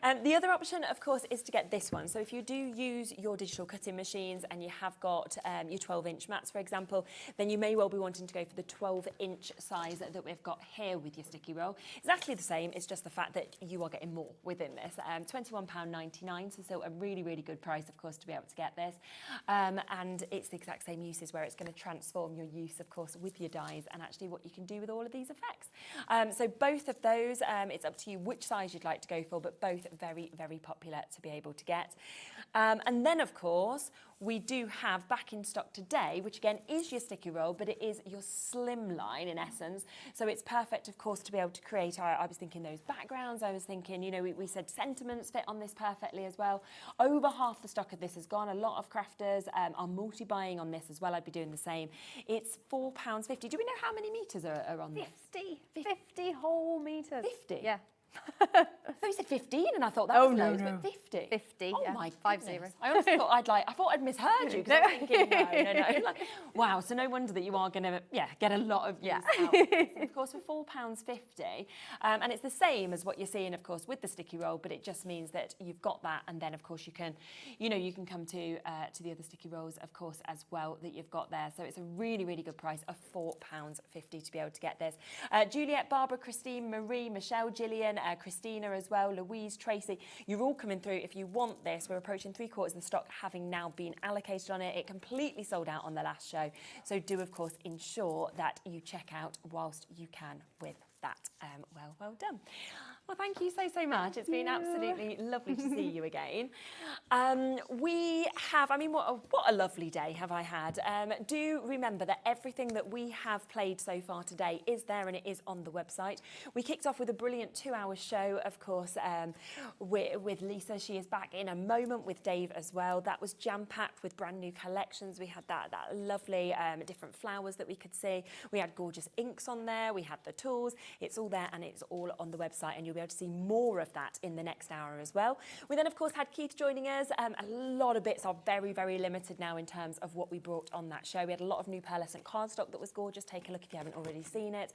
they? The other option, of course, is to get this one. So if you do use your digital cutting machines and you have got your 12-inch mats, for example, then you may well be wanting to go for the 12-inch size that we've got here with your sticky roll. Exactly the same, it's just the fact that you are getting more within this. £21.99, so still a really, really good price, of course, to be able to get this. And it's the exact same uses where it's going to transform on your use, of course, with your dies and actually what you can do with all of these effects. So both of those, it's up to you which size you'd like to go for, but both very, very popular to be able to get. And then, of course, we do have back in stock today, which again is your sticky roll, but it is your slim line in essence. So it's perfect, of course, to be able to create, I was thinking those backgrounds, I was thinking, you know, we said sentiments fit on this perfectly as well. Over half the stock of this has gone. A lot of crafters are multi-buying on this as well. I'd be doing the same. It's £4.50. Do we know how many metres are on this? 50 whole metres. 50? Yeah. I thought you said 15 and I thought that was loads, but 50. 50, oh yeah. my 50. goodness. I honestly thought I'd misheard you because I was thinking, no. Like, wow, so no wonder that you are going to, get a lot of use out of this. And of course, for £4.50, and it's the same as what you're seeing, of course, with the sticky roll, but it just means that you've got that, and then, of course, you can come to the other sticky rolls, of course, as well, that you've got there. So it's a really, really good price of £4.50 to be able to get this. Juliet, Barbara, Christine, Marie, Michelle, Gillian, Christina as well, Louise, Tracy, you're all coming through. If you want this, we're approaching 3/4 of the stock having now been allocated on it. It completely sold out on the last show. So do, of course, ensure that you check out whilst you can with that. Well done. Well, thank you so much. It's been absolutely lovely to see you again. We have, what a lovely day have I had. Do remember that everything that we have played so far today is there and it is on the website. We kicked off with a brilliant 2-hour show, of course, with Lisa. She is back in a moment, with Dave as well. That was jam-packed with brand new collections. We had that lovely different flowers that we could see. We had gorgeous inks on there. We had the tools. It's all there and it's all on the website, and you'll be able to see more of that in the next hour as well. We then, of course, had Keith joining us. A lot of bits are very, very limited now in terms of what we brought on that show. We had a lot of new pearlescent cardstock that was gorgeous. Take a look if you haven't already seen it.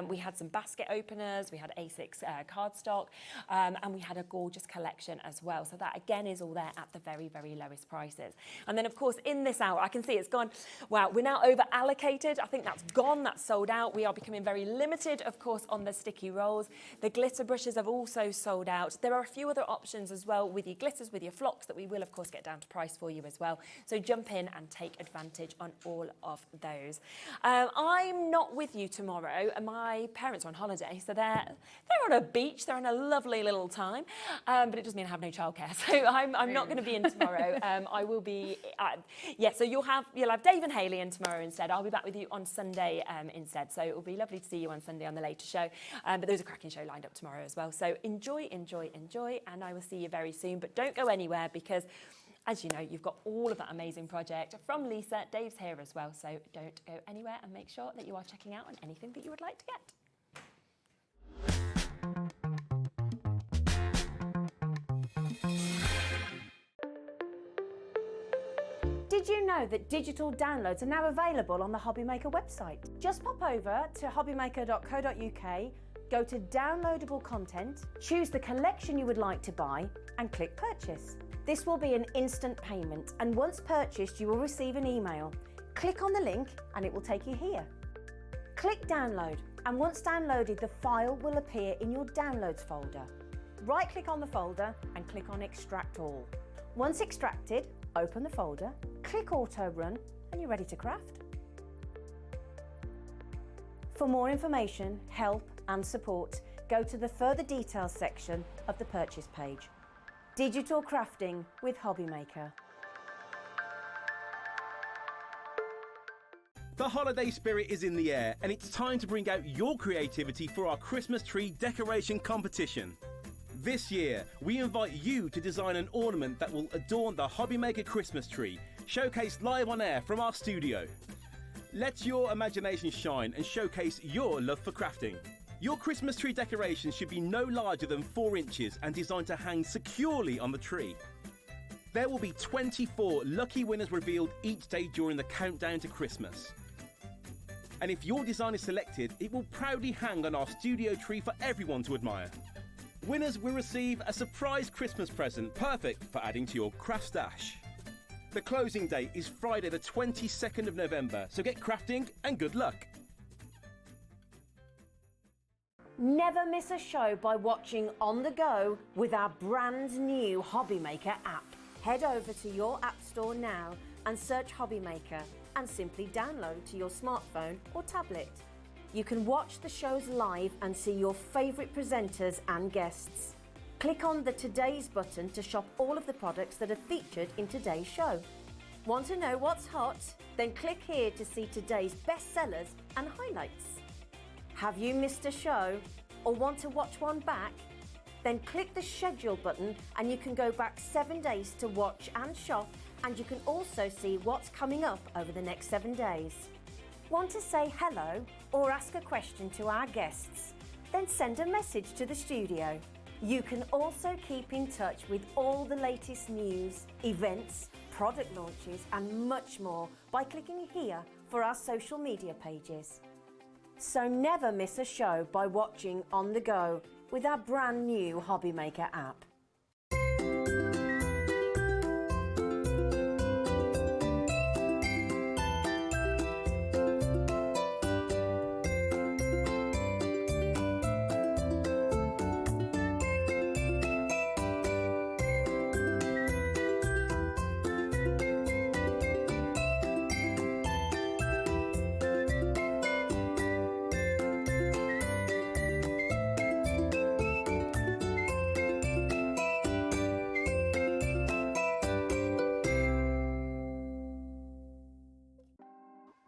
We had some basket openers. We had A6 cardstock, and we had a gorgeous collection as well. So that, again, is all there at the very, very lowest prices. And then, of course, in this hour, I can see it's gone. Wow, we're now over allocated. I think that's gone. That's sold out. We are becoming very limited, of course, on the sticky rolls. The glitter brushes have also sold out. There are a few other options as well with your glitters, with your flocks, that we will, of course, get down to price for you as well. So jump in and take advantage on all of those. I'm not with you tomorrow. My parents are on holiday, so they're on a beach. They're on a lovely little time, but it does mean I have no childcare, so I'm not going to be in tomorrow. I will be, so you'll have Dave and Hayley in tomorrow instead. I'll be back with you on Sunday instead, so it will be lovely to see you on Sunday on the later show. But there's a cracking show lined up tomorrow as well. So enjoy, and I will see you very soon. But don't go anywhere, because, as you know, you've got all of that amazing project from Lisa. Dave's here as well, so don't go anywhere, and make sure that you are checking out on anything that you would like to get. Did you know that digital downloads are now available on the Hobbymaker website? Just pop over to hobbymaker.co.uk, go to downloadable content, choose the collection you would like to buy, and click purchase. This will be an instant payment, and once purchased, you will receive an email. Click on the link and it will take you here. Click download, and once downloaded, the file will appear in your downloads folder. Right click on the folder and click on extract all. Once extracted, open the folder, click auto run, and you're ready to craft. For more information, help and support, go to the further details section of the purchase page. Digital crafting with Hobbymaker. The holiday spirit is in the air, and it's time to bring out your creativity for our Christmas tree decoration competition. This year, we invite you to design an ornament that will adorn the Hobbymaker Christmas tree, showcased live on air from our studio. Let your imagination shine and showcase your love for crafting. Your Christmas tree decoration should be no larger than 4 inches and designed to hang securely on the tree. There will be 24 lucky winners revealed each day during the countdown to Christmas. And if your design is selected, it will proudly hang on our studio tree for everyone to admire. Winners will receive a surprise Christmas present, perfect for adding to your craft stash. The closing date is Friday the 22nd of November, so get crafting and good luck. Never miss a show by watching on the go with our brand new Hobbymaker app. Head over to your app store now and search Hobbymaker and simply download to your smartphone or tablet. You can watch the shows live and see your favourite presenters and guests. Click on the Today's button to shop all of the products that are featured in today's show. Want to know what's hot? Then click here to see today's bestsellers and highlights. Have you missed a show or want to watch one back? Then click the schedule button and you can go back 7 days to watch and shop, and you can also see what's coming up over the next 7 days. Want to say hello or ask a question to our guests? Then send a message to the studio. You can also keep in touch with all the latest news, events, product launches and much more by clicking here for our social media pages. So never miss a show by watching on the go with our brand new Hobby Maker app.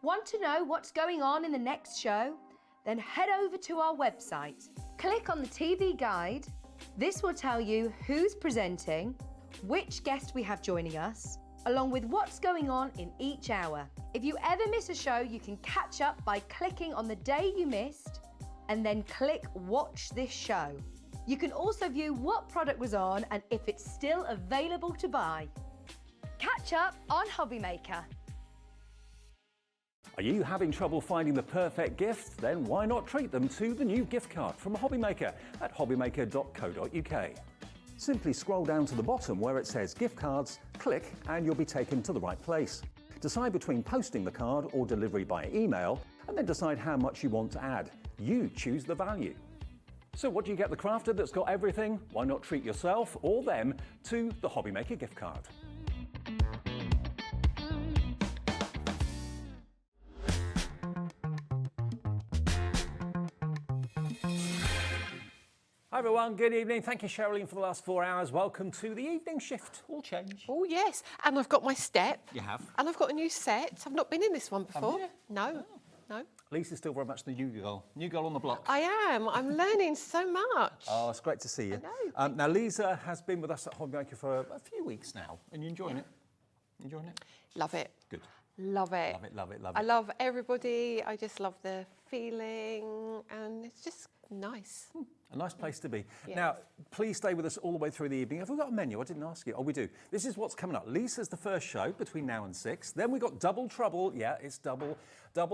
Want to know what's going on in the next show? Then head over to our website. Click on the TV guide. This will tell you who's presenting, which guest we have joining us, along with what's going on in each hour. If you ever miss a show, you can catch up by clicking on the day you missed and then click Watch This Show. You can also view what product was on and if it's still available to buy. Catch up on Hobby Maker. Are you having trouble finding the perfect gift? Then why not treat them to the new gift card from Hobby Maker at hobbymaker.co.uk. Simply scroll down to the bottom where it says gift cards, click and you'll be taken to the right place. Decide between posting the card or delivery by email and then decide how much you want to add. You choose the value. So what do you get the crafter that's got everything? Why not treat yourself or them to the Hobby Maker gift card? Hi everyone, good evening. Thank you, Sherilyn, for the last 4 hours. Welcome to the evening shift. All change. Oh, yes. And I've got my step. You have? And I've got a new set. I've not been in this one before. you? No, no. Lisa's still very much the new girl on the block. I am. I'm learning so much. Oh, it's great to see you. I know. Now, Lisa has been with us at Hobby Maker for a few weeks now. And you enjoying it? Enjoying it? Love it. Good. Love it. Love it, love it, love it. I love everybody. I just love the feeling. And it's just nice. A nice place to be. Yes. Now, please stay with us all the way through the evening. Have we got a menu? I didn't ask you. Oh, we do. This is what's coming up. Lisa's the first show between now and 6. Then we got Double Trouble. Yeah, it's double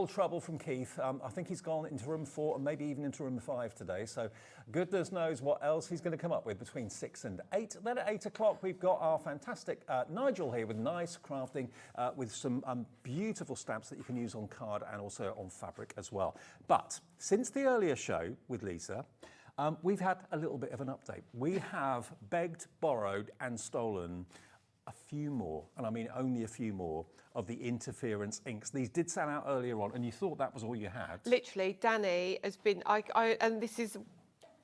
trouble from Keith. I think he's gone into room 4 and maybe even into room 5 today. So goodness knows what else he's going to come up with between 6 and 8. Then at 8 o'clock, we've got our fantastic Nigel here with nice crafting with some beautiful stamps that you can use on card and also on fabric as well. But since the earlier show with Lisa, we've had a little bit of an update. We have begged, borrowed and stolen a few more, and I mean only a few more, of the interference inks. These did sell out earlier on and you thought that was all you had. Literally, Danny has been,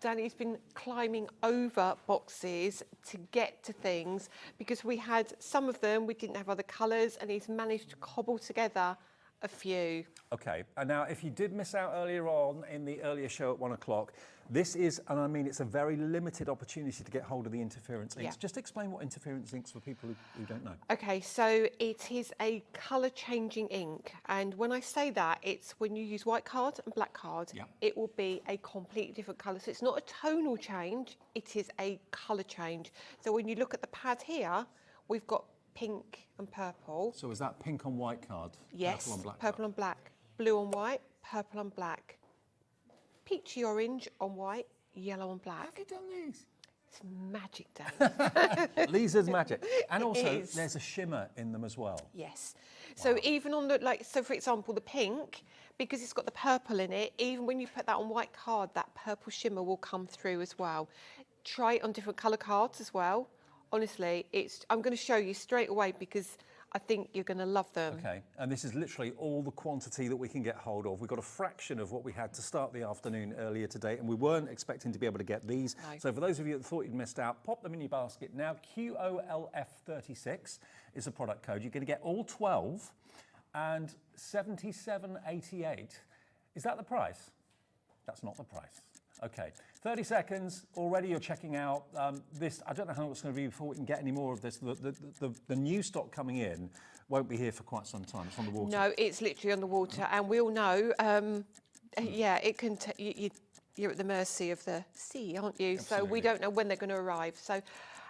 Danny's been climbing over boxes to get to things because we had some of them, we didn't have other colours, and he's managed to cobble together a few. Okay, and now if you did miss out earlier on in the earlier show at 1 o'clock, this is, and I mean it's a very limited opportunity to get hold of the interference inks. Yeah. Just explain what interference inks for people who don't know. Okay, so it is a colour changing ink, and when I say that, it's when you use white card and black card, Yeah. it will be a completely different colour. So it's not a tonal change, it is a colour change. So when you look at the pad here, we've got pink and purple. So is that pink on white card? Yes, Purple on black purple on black, blue on white, purple on black, peachy orange on white, yellow on black. Have you done these? It's magic, Dave. Lisa's magic. And also, is. there's a shimmer in them as well. Yes. So even on the, so for example, the pink, because it's got the purple in it, even when you put that on white card, that purple shimmer will come through as well. Try it on different colour cards as well. Honestly, I'm going to show you straight away because I think you're going to love them. Okay, and this is literally all the quantity that we can get hold of. We've got a fraction of what we had to start the afternoon earlier today, and we weren't expecting to be able to get these. No. So for those of you that thought you'd missed out, pop them in your basket now. QOLF36 is the product code. You're going to get all 12 and $77.88. Is that the price? That's not the price. Okay, 30 seconds, already you're checking out this. I don't know how long it's going to be before we can get any more of this. The new stock coming in won't be here for quite some time. It's on the water. No, it's literally on the water, and we all know, yeah, it can. You're at the mercy of the sea, aren't you? Absolutely. So we don't know when they're going to arrive. So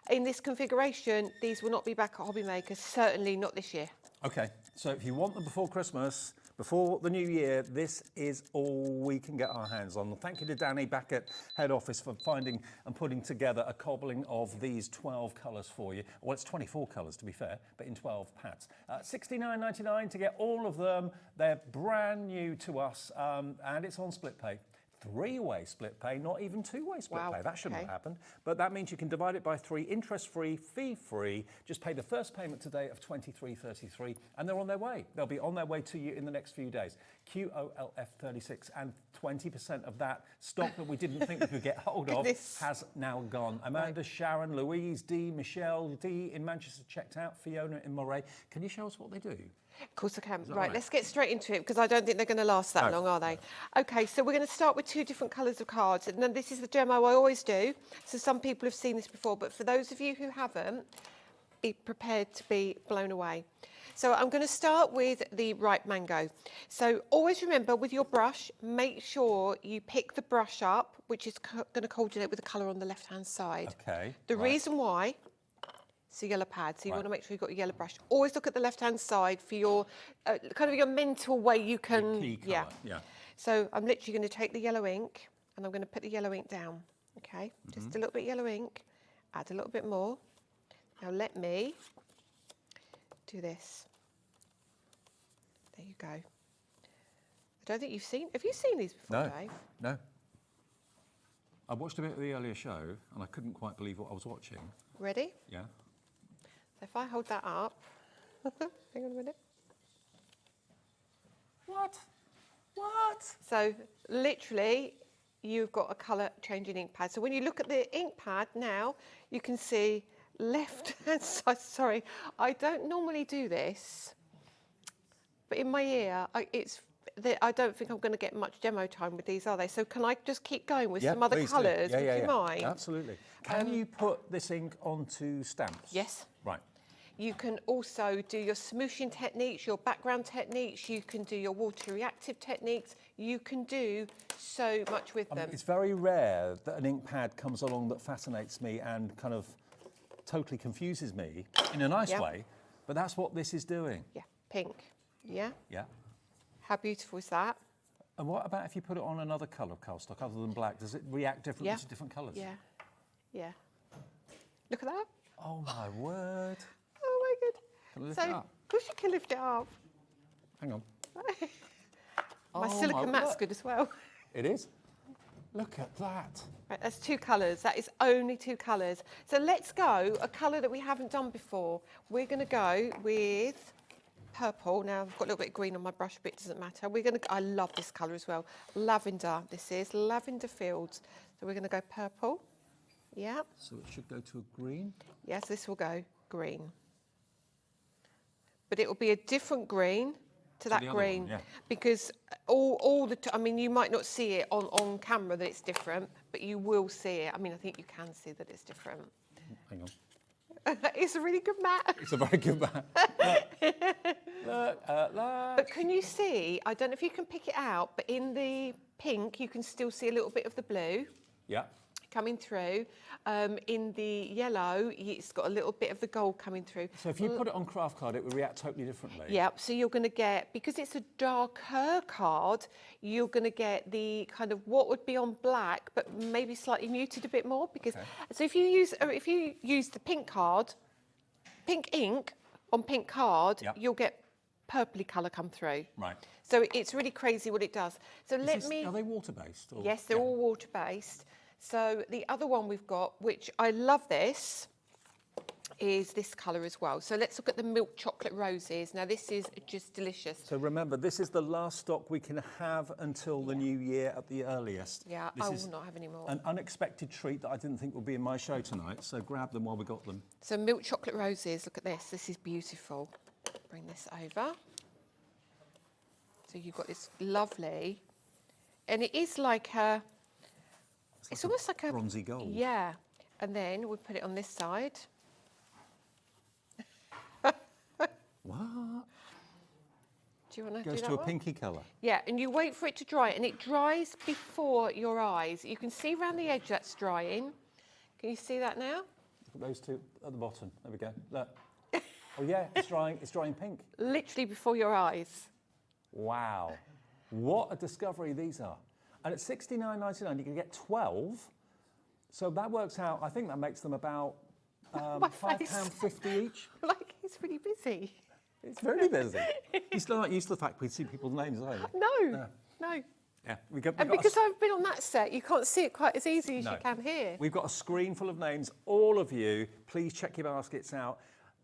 in this configuration, these will not be back at Hobby Maker, certainly not this year. Okay, so if you want them before Christmas, before the new year, this is all we can get our hands on. Thank you to Danny back at head office for finding and putting together a cobbling of these 12 colours for you. Well, it's 24 colours to be fair, but in 12 pads. $69.99 to get all of them. They're brand new to us, and it's on split pay. 3-way split pay, not even 2-way split pay. That shouldn't have happened. But that means you can divide it by 3, interest-free, fee-free. Just pay the first payment today of $23.33, and they're on their way. They'll be on their way to you in the next few days. QOLF36, and 20% of that stock that we didn't think we could get hold of has now gone. Amanda, Sharon, Louise, Dee, Michelle, Dee in Manchester checked out, Fiona in Moray. Can you show us what they do? Of course I can. Right, let's get straight into it because I don't think they're going to last that long, are they? Okay, so we're going to start with 2 different colours of cards. And then this is the demo I always do. So some people have seen this before, but for those of you who haven't, be prepared to be blown away. So I'm going to start with the ripe mango. So always remember with your brush, make sure you pick the brush up, which is going to coordinate with the colour on the left-hand side. Okay. The reason why... It's a yellow pad, so you want to make sure you've got your yellow brush. Always look at the left-hand side for your kind of your mental way you can. Key colour, yeah. So I'm literally going to take the yellow ink and I'm going to put the yellow ink down. Okay, just a little bit yellow ink. Add a little bit more. Now let me do this. There you go. I don't think you've seen. Have you seen these before, Dave? No. I watched a bit of the earlier show and I couldn't quite believe what I was watching. Ready? Yeah. So if I hold that up, hang on a minute. What? So literally, you've got a colour changing ink pad. So when you look at the ink pad now, you can see left-hand side. Sorry, I don't normally do this, but in my ear, I don't think I'm going to get much demo time with these, are they? So can I just keep going with some other colours? Would you mind? Absolutely. Can you put this ink onto stamps? Yes. Right. You can also do your smooshing techniques, your background techniques, you can do your water reactive techniques, you can do so much with them. It's very rare that an ink pad comes along that fascinates me and kind of totally confuses me in a nice way, but that's what this is doing. Yeah, pink, yeah? Yeah. How beautiful is that? And what about if you put it on another colour of cardstock other than black? Does it react differently to different colours? Yeah, yeah. Look at that. Oh my word. Oh my good. Can I lift it up? Of course you can lift it up. Hang on. My silicone mat's good as well. It is? Look at that. Right, that's 2 colours. That is only 2 colours. So let's go a colour that we haven't done before. We're going to go with purple. Now I've got a little bit of green on my brush, but it doesn't matter. I love this colour as well. Lavender. This is Lavender Fields. So we're going to go purple. Yeah. So it should go to a green? Yes, this will go green. But it will be a different green to that green, because I mean, you might not see it on camera that it's different, but you will see it. I mean, I think you can see that it's different. Hang on. It's a really good mat. It's a very good mat. Look. But can you see, I don't know if you can pick it out, but in the pink, you can still see a little bit of the blue. Yeah. Coming through. In the yellow, it's got a little bit of the gold coming through. So if you put it on craft card, it will react totally differently. Yeah, so you're going to get, because it's a darker card, you're going to get the kind of what would be on black, but maybe slightly muted a bit more. Because so if you use the pink card, pink ink on pink card, you'll get purpley colour come through. Right. So it's really crazy what it does. So Are they water-based? Or? Yes, they're all water-based. So the other one we've got, which I love this, is this colour as well. So let's look at the milk chocolate roses. Now this is just delicious. So remember, this is the last stock we can have until the new year at the earliest. Yeah, this I is will not have any more. an unexpected treat that I didn't think would be in my show tonight, so grab them while we got them. So milk chocolate roses, look at this. This is beautiful. Bring this over. So you've got this lovely, and it is like a, it's almost like a bronzy gold. Yeah, and then we put it on this side. What? Do you want to do Goes that to a one? pinky colour. Yeah, and you wait for it to dry, and it dries before your eyes. You can see around the edge that's drying. Can you see that now? Look at those two at the bottom. There we go. Look. Oh yeah, it's drying pink. Literally before your eyes. Wow. What a discovery these are. And at £69.99 you can get 12. So that works out, I think that makes them about £5.50 each. Like, he's really busy. It's very busy. You're still not used to the fact we see people's names, are you? No, no. Yeah, And because I've been on that set, you can't see it quite as easy as No. you can here. We've got a screen full of names. All of you, please check your baskets out.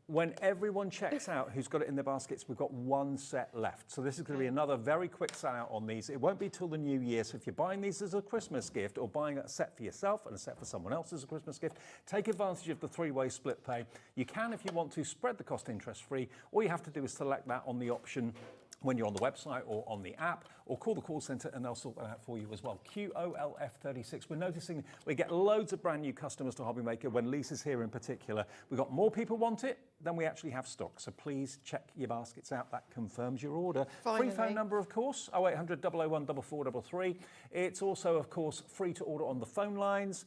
When everyone checks out who's got it in their baskets, we've got one set left. So this is going to be another very quick sellout on these. It won't be till the new year. So if you're buying these as a Christmas gift or buying a set for yourself and a set for someone else as a Christmas gift, take advantage of the three-way split pay. You can, if you want to, spread the cost interest-free. All you have to do is select that on the option when you're on the website or on the app, or call the call centre and they'll sort that out for you as well. QOLF36. We're noticing we get loads of brand new customers to Hobbymaker when Lisa's here in particular. We've got more people want it than we actually have stock. So please check your baskets out. That confirms your order. Finally. Free phone number, of course, 0800 001 4433. It's also, of course, free to order on the phone lines,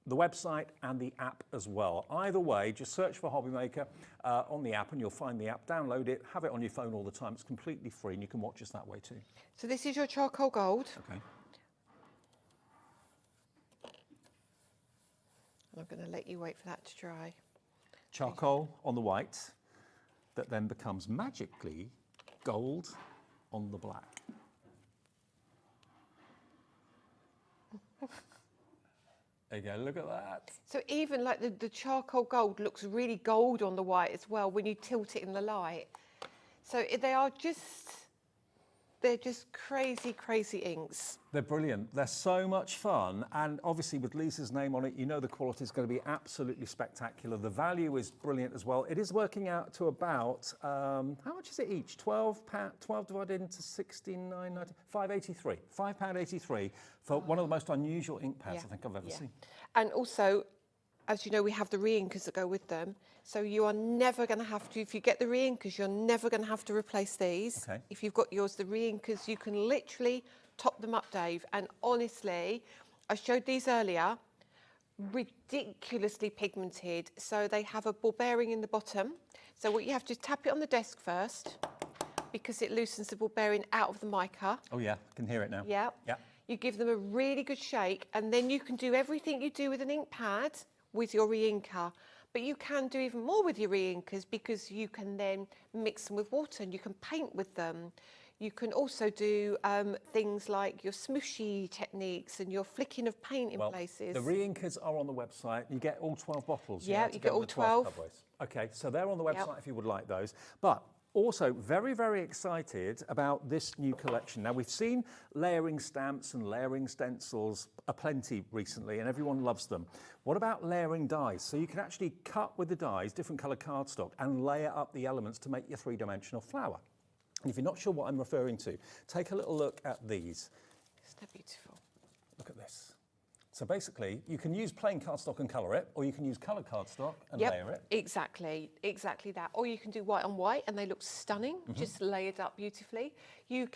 the website and the app as well. Either way, just search for Hobbymaker on the app and you'll find the app, download it, have it on your phone all the time. It's completely free and you can watch us that way too. So this is your charcoal gold. Okay. I'm going to let you wait for that to dry. Charcoal on the white that then becomes magically gold on the black. There you go, look at that. So even like the charcoal gold looks really gold on the white as well when you tilt it in the light. So they're just crazy, crazy inks. They're brilliant. They're so much fun. And obviously with Lisa's name on it, you know the quality is going to be absolutely spectacular. The value is brilliant as well. It is working out to about, how much is it each? 12 divided into 69.90, £5.83. £5.83 for one of the most unusual ink pads I think I've ever seen. And also, as you know, we have the re-inkers that go with them. So you are never going to have to, if you get the re-inkers, you're never going to have to replace these. Okay. If you've got yours, the re-inkers, you can literally top them up, Dave. And honestly, I showed these earlier, ridiculously pigmented. So they have a ball bearing in the bottom. So what you have to do is tap it on the desk first because it loosens the ball bearing out of the mica. Oh yeah, I can hear it now. Yeah. Yeah. You give them a really good shake and then you can do everything you do with an ink pad with your re-inker. But you can do even more with your re-inkers because you can then mix them with water and you can paint with them. You can also do things like your smooshy techniques and your flicking of paint in places. The re-inkers are on the website. You get all 12 bottles. Yeah, you get all 12. Okay, so they're on the website if you would like those. But also very, very excited about this new collection. Now, we've seen layering stamps and layering stencils aplenty recently, and everyone loves them. What about layering dies? So you can actually cut with the dies, different colour cardstock, and layer up the elements to make your three-dimensional flower. And if you're not sure what I'm referring to, take a little look at these. Isn't that beautiful? Look at this. So basically, you can use plain cardstock and colour it, or you can use coloured cardstock and layer it. Exactly that. Or you can do white on white and they look stunning, just layered up beautifully. You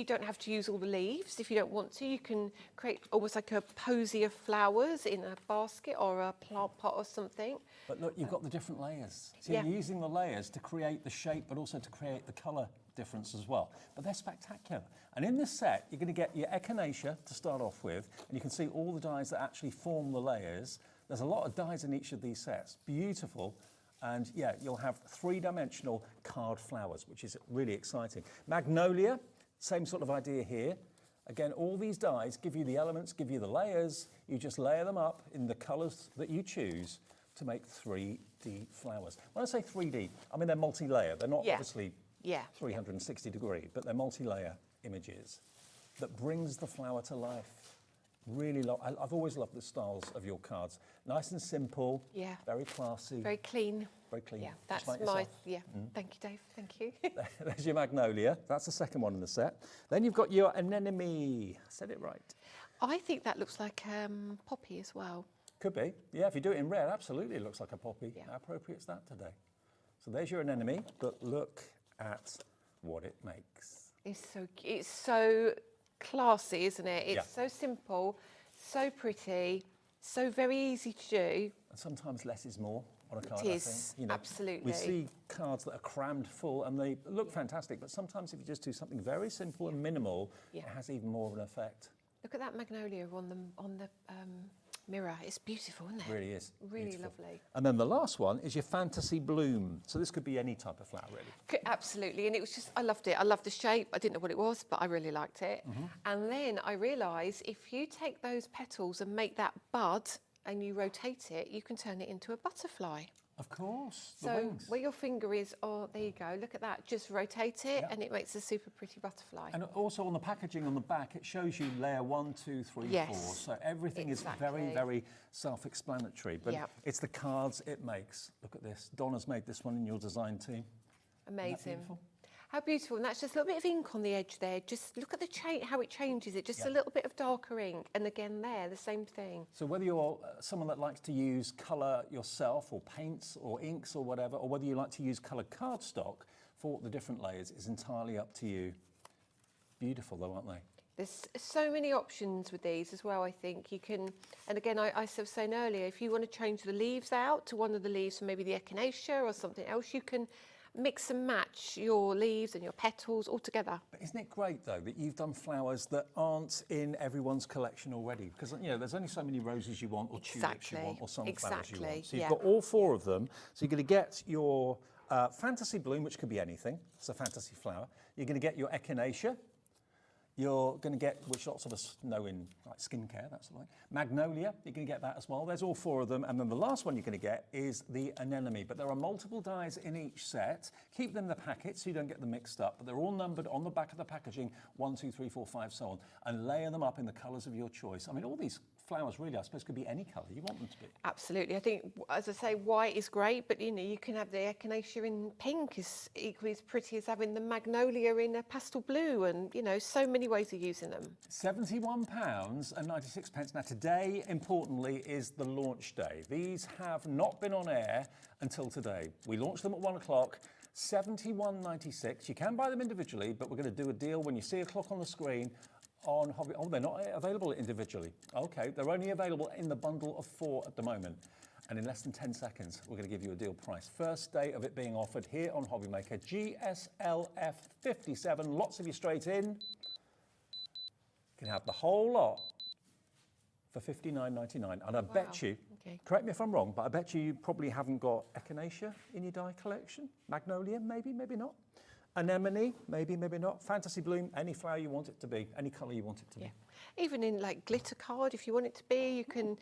don't have to use all the leaves if you don't want to. You can create almost like a posy of flowers in a basket or a plant pot or something. But look, you've got the different layers. So you're using the layers to create the shape, but also to create the colour difference as well. But they're spectacular. And in this set, you're going to get your echinacea to start off with, and you can see all the dies that actually form the layers. There's a lot of dies in each of these sets. Beautiful. And yeah, you'll have three-dimensional card flowers, which is really exciting. Magnolia, same sort of idea here. Again, all these dies give you the elements, give you the layers. You just layer them up in the colours that you choose. to make 3D flowers. When I say 3D, I mean they're multi-layer. They're not obviously 360 degree, but they're multi-layer images that brings the flower to life. Really I've always loved the styles of your cards. Nice and simple, very classy. Very clean. Very clean. Yeah, that's like my, yourself. Thank you, Dave, thank you. There's your magnolia. That's the second one in the set. Then you've got your anemone. I said it right. I think that looks like poppy as well. Could be. Yeah, if you do it in red, absolutely it looks like a poppy. Yeah. How appropriate is that today? So there's your anemone, but look at what it makes. It's so classy, isn't it? It's so simple, so pretty, so very easy to do. And sometimes less is more on a card, It I is, think. absolutely. We see cards that are crammed full and they look fantastic, but sometimes if you just do something very simple and minimal, it has even more of an effect. Look at that magnolia on the mirror. It's beautiful, isn't it? It really is. Really beautiful. lovely. And then the last one is your fantasy bloom. So this could be any type of flower, really. Absolutely, and it was just, I loved it. I loved the shape. I didn't know what it was, but I really liked it. And then I realised if you take those petals and make that bud and you rotate it, you can turn it into a butterfly. Of course, the So wings. where your finger is, oh, there you go, look at that. Just rotate it and it makes a super pretty butterfly. And also on the packaging on the back, it shows you layer 1, 2, 3, 4. So everything is very, very self-explanatory. But it's the cards it makes. Look at this. Donna's made this one in your design team. Amazing. How beautiful. And that's just a little bit of ink on the edge there. Just look at the how it changes it. Just a little bit of darker ink. And again there, the same thing. So whether you're someone that likes to use colour yourself or paints or inks or whatever, or whether you like to use coloured cardstock for the different layers is entirely up to you. Beautiful though, aren't they? There's so many options with these as well, I think. You can, and again, I was saying earlier, if you want to change the leaves out to one of the leaves from maybe the echinacea or something else, you can mix and match your leaves and your petals all together. But isn't it great though that you've done flowers that aren't in everyone's collection already? Because there's only so many roses you want, or tulips you want, or sunflowers you want. So you've got all 4 of them. So you're going to get your fantasy bloom, which could be anything. It's a fantasy flower. You're going to get your echinacea. You're going to get, which lots of us know in like skincare, that's the way. Magnolia, you're going to get that as well. There's all 4 of them. And then the last one you're going to get is the anemone. But there are multiple dies in each set. Keep them in the packet so you don't get them mixed up. But they're all numbered on the back of the packaging, 1, 2, 3, 4, 5, so on. And layer them up in the colours of your choice. I mean, all these flowers really, I suppose, could be any colour you want them to be. Absolutely. I think, as I say, white is great, but you can have the echinacea in pink is equally as pretty as having the magnolia in a pastel blue, and so many ways of using them. £71.96. Now today, importantly, is the launch day. These have not been on air until today. We launched them at 1 o'clock. £71.96. You can buy them individually, but we're going to do a deal when you see a clock on the screen on Hobby. Oh, they're not available individually. Okay, they're only available in the bundle of 4 at the moment. And in less than 10 seconds, we're going to give you a deal price. First day of it being offered here on Hobby Maker. GSLF 57. Lots of you straight in. You can have the whole lot for $59.99. And I bet you, correct me if I'm wrong, but I bet you probably haven't got echinacea in your die collection. Magnolia, maybe, maybe not. Anemone, maybe, maybe not. Fantasy bloom, any flower you want it to be, any colour you want it to be. Even in like glitter card, if you want it to be, you can.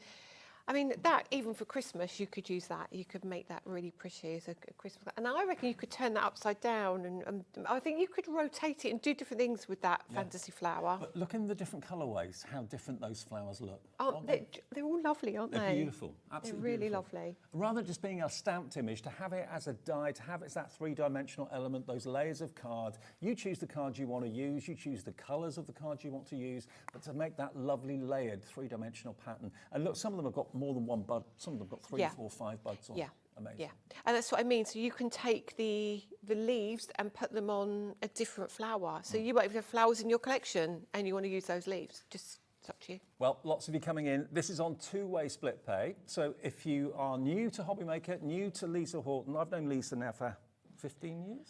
I mean, that even for Christmas, you could use that. You could make that really pretty as a Christmas card. And I reckon you could turn that upside down, and I think you could rotate it and do different things with that fantasy flower. But look in the different colourways, how different those flowers look. Aren't they? They're all lovely, aren't They're they? beautiful, absolutely They're really beautiful. lovely. Rather than just being a stamped image, to have it as a die, to have it as that 3-dimensional element, those layers of card. You choose the cards you want to use, you choose the colours of the cards you want to use, but to make that lovely layered 3-dimensional pattern. And look, some of them have got more than one bud. Some of them have got 3, 4, 5 buds on. Yeah. Amazing. Yeah, and that's what I mean. So you can take the leaves and put them on a different flower. So you might even have flowers in your collection and you want to use those leaves. Just, it's up to you. Well, lots of you coming in. This is on 2-way split pay. So if you are new to Hobby Maker, new to Lisa Horton, I've known Lisa now for 15 years?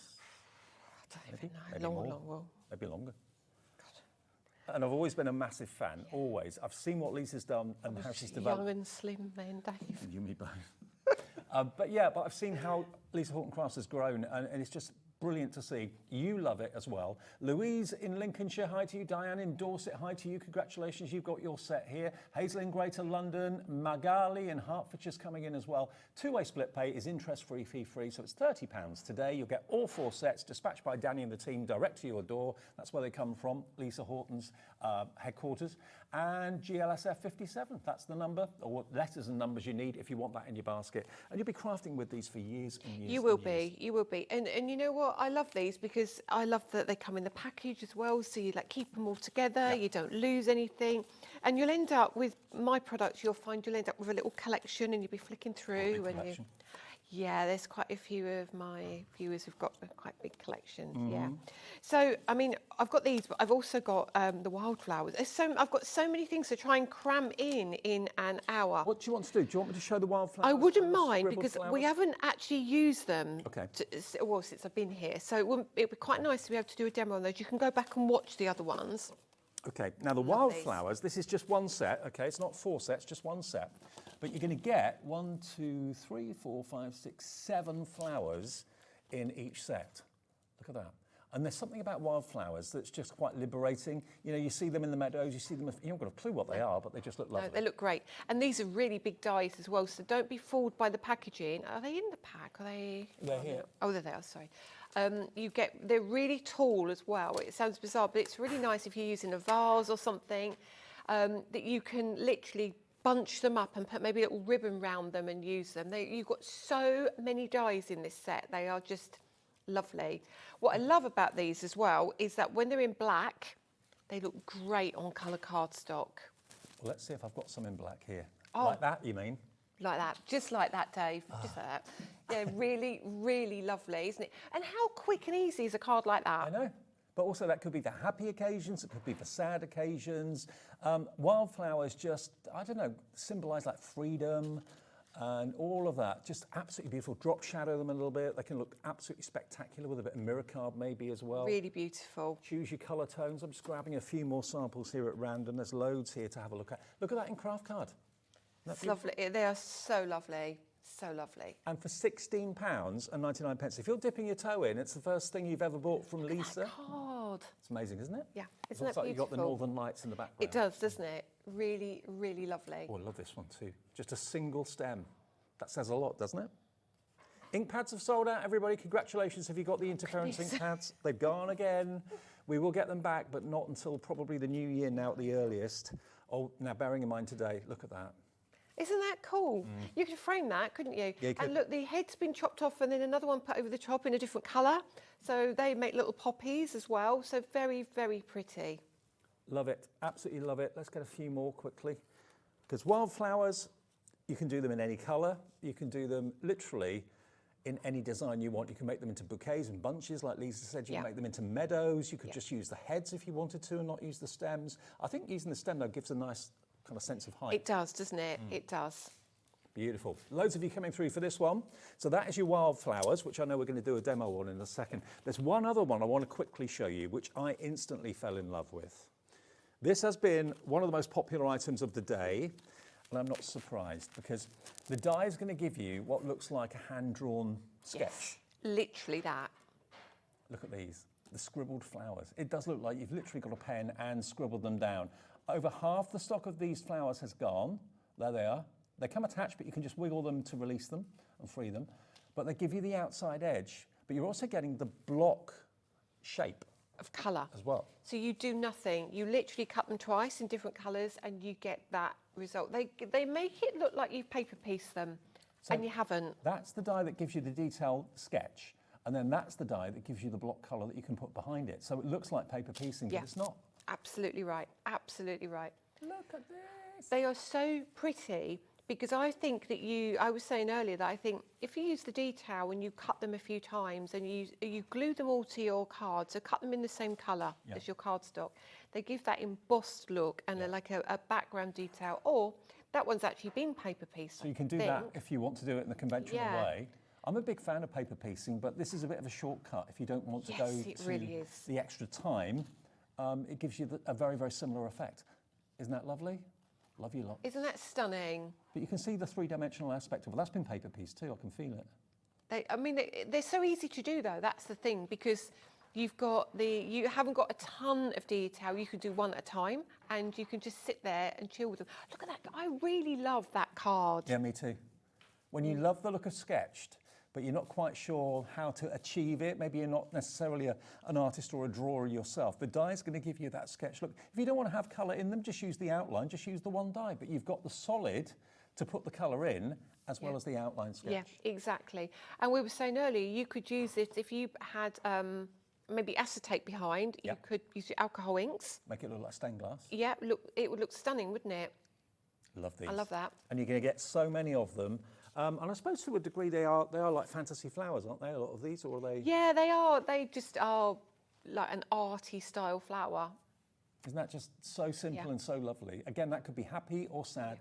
I don't even know. Long. Maybe longer. And I've always been a massive fan, always. I've seen what Lisa's done and how she's developed. Young and slim then, Dave. You and me both. But I've seen how Lisa Horton Crafts has grown, and it's just brilliant to see. You love it as well. Louise in Lincolnshire, hi to you. Diane in Dorset, hi to you. Congratulations, you've got your set here. Hazel in Greater London. Magali in Hertfordshire's coming in as well. Two-way split pay is interest-free, fee-free, so it's £30 today. You'll get all 4 sets dispatched by Danny and the team direct to your door. That's where they come from, Lisa Horton's headquarters. And GLSF 57, that's the number, or letters and numbers you need if you want that in your basket. And you'll be crafting with these for years and years. You will be. And you know what? I love these because I love that they come in the package as well. So you like keep them all together. You don't lose anything, and you'll end up with my products. You'll end up with a little collection, and you'll be flicking through. Yeah, there's quite a few of my viewers who've got a quite big collection. Yeah. So I mean, I've got these, but I've also got the wildflowers. I've got so many things to try and cram in an hour. What do you want to do? Do you want me to show the wildflowers? I wouldn't mind because we haven't actually used them. Okay. Since I've been here, so it'd be quite nice to be able to do a demo on those. You can go back and watch the other ones. Okay. Now the wildflowers. This is just one set. Okay, it's not 4 sets, just one set. But you're going to get 1, 2, 3, 4, 5, 6, 7 flowers in each set. Look at that. And there's something about wildflowers that's just quite liberating. You know, you see them in the meadows, you see them, you haven't got a clue what they are, but they just look lovely. No, they look great. And these are really big dies as well, so don't be fooled by the packaging. Are they in the pack? Are they? They're here. Oh, there they are, sorry. They're really tall as well. It sounds bizarre, but it's really nice if you're using a vase or something, that you can literally bunch them up and put maybe a little ribbon round them and use them. You've got so many dies in this set. They are just lovely. What I love about these as well is that when they're in black, they look great on colour cardstock. Well, let's see if I've got some in black here. Oh. Like that, you mean? Like that, just like that, Dave, just like that. Yeah, really, really lovely, isn't it? And how quick and easy is a card like that? I know. But also that could be for happy occasions, it could be for sad occasions. Wildflowers just, I don't know, symbolise like freedom and all of that. Just absolutely beautiful. Drop shadow them a little bit. They can look absolutely spectacular with a bit of mirror card maybe as well. Really beautiful. Choose your colour tones. I'm just grabbing a few more samples here at random. There's loads here to have a look at. Look at that in craft card. It's lovely. They are so lovely. So lovely. And for £16.99, if you're dipping your toe in, it's the first thing you've ever bought from Lisa. That card. It's amazing, isn't it? Yeah, It isn't looks that like you've got the beautiful? northern lights in the background. It does, doesn't it? Really, really lovely. Oh, I love this one too. Just a single stem. That says a lot, doesn't it? Ink pads have sold out, everybody. Congratulations. Have you got the interference ink pads? They've gone again. We will get them back, but not until probably the new year now at the earliest. Oh, now bearing in mind today, look at that. Isn't that cool? You could frame that, couldn't you? Yeah, you could. And look, the head's been chopped off and then another one put over the top in a different colour. So they make little poppies as well. So very, very pretty. Love it. Absolutely love it. Let's get a few more quickly. Because wildflowers, you can do them in any colour. You can do them literally in any design you want. You can make them into bouquets and bunches, like Lisa said. You can make them into meadows. You could just use the heads if you wanted to and not use the stems. I think using the stem, though, gives a nice kind of sense of height. It does, doesn't it? It does. Beautiful. Loads of you coming through for this one. So that is your wildflowers, which I know we're going to do a demo on in a second. There's one other one I want to quickly show you, which I instantly fell in love with. This has been one of the most popular items of the day, and I'm not surprised because the die is going to give you what looks like a hand-drawn sketch. Yes, literally that. Look at these, the scribbled flowers. It does look like you've literally got a pen and scribbled them down. Over half the stock of these flowers has gone. There they are. They come attached, but you can just wiggle them to release them and free them. But they give you the outside edge, but you're also getting the block shape of colour as well. So you do nothing. You literally cut them twice in different colours and you get that result. They make it look like you've paper pieced them, and you haven't. That's the die that gives you the detailed sketch, and then that's the die that gives you the block colour that you can put behind it. So it looks like paper piecing, but it's not. Absolutely right. Absolutely right. Look at this. They are so pretty because I think that I was saying earlier that I think if you use the detail and you cut them a few times and you glue them all to your card, so cut them in the same colour as your cardstock, they give that embossed look and like a background detail. Or that one's actually been paper pieced. So you can do that if you want to do it in the conventional way. I'm a big fan of paper piecing, but this is a bit of a shortcut if you don't want to go to the extra time. It gives you a very, very similar effect. Isn't that lovely? Love you lot. Isn't that stunning? But you can see the three-dimensional aspect of it. That's been paper pieced too, I can feel it. They're so easy to do though. That's the thing, because you haven't got a ton of detail. You can do one at a time, and you can just sit there and chill with them. Look at that! I really love that card. Yeah, me too. When you love the look of sketched, but you're not quite sure how to achieve it, maybe you're not necessarily an artist or a drawer yourself, the die is going to give you that sketch look. If you don't want to have colour in them, just use the outline, just use the one die, but you've got the solid to put the colour in, as well as the outline sketch. Yeah, exactly. And we were saying earlier, you could use it if you had maybe acetate behind. You could use your alcohol inks. Make it look like stained glass. Yeah, it would look stunning, wouldn't it? Love these. I love that. And you're going to get so many of them. And I suppose to a degree they are like fantasy flowers, aren't they? A lot of these, or are they? Yeah, they are. They just are like an arty style flower. Isn't that just so simple and so lovely? Again, that could be happy or sad.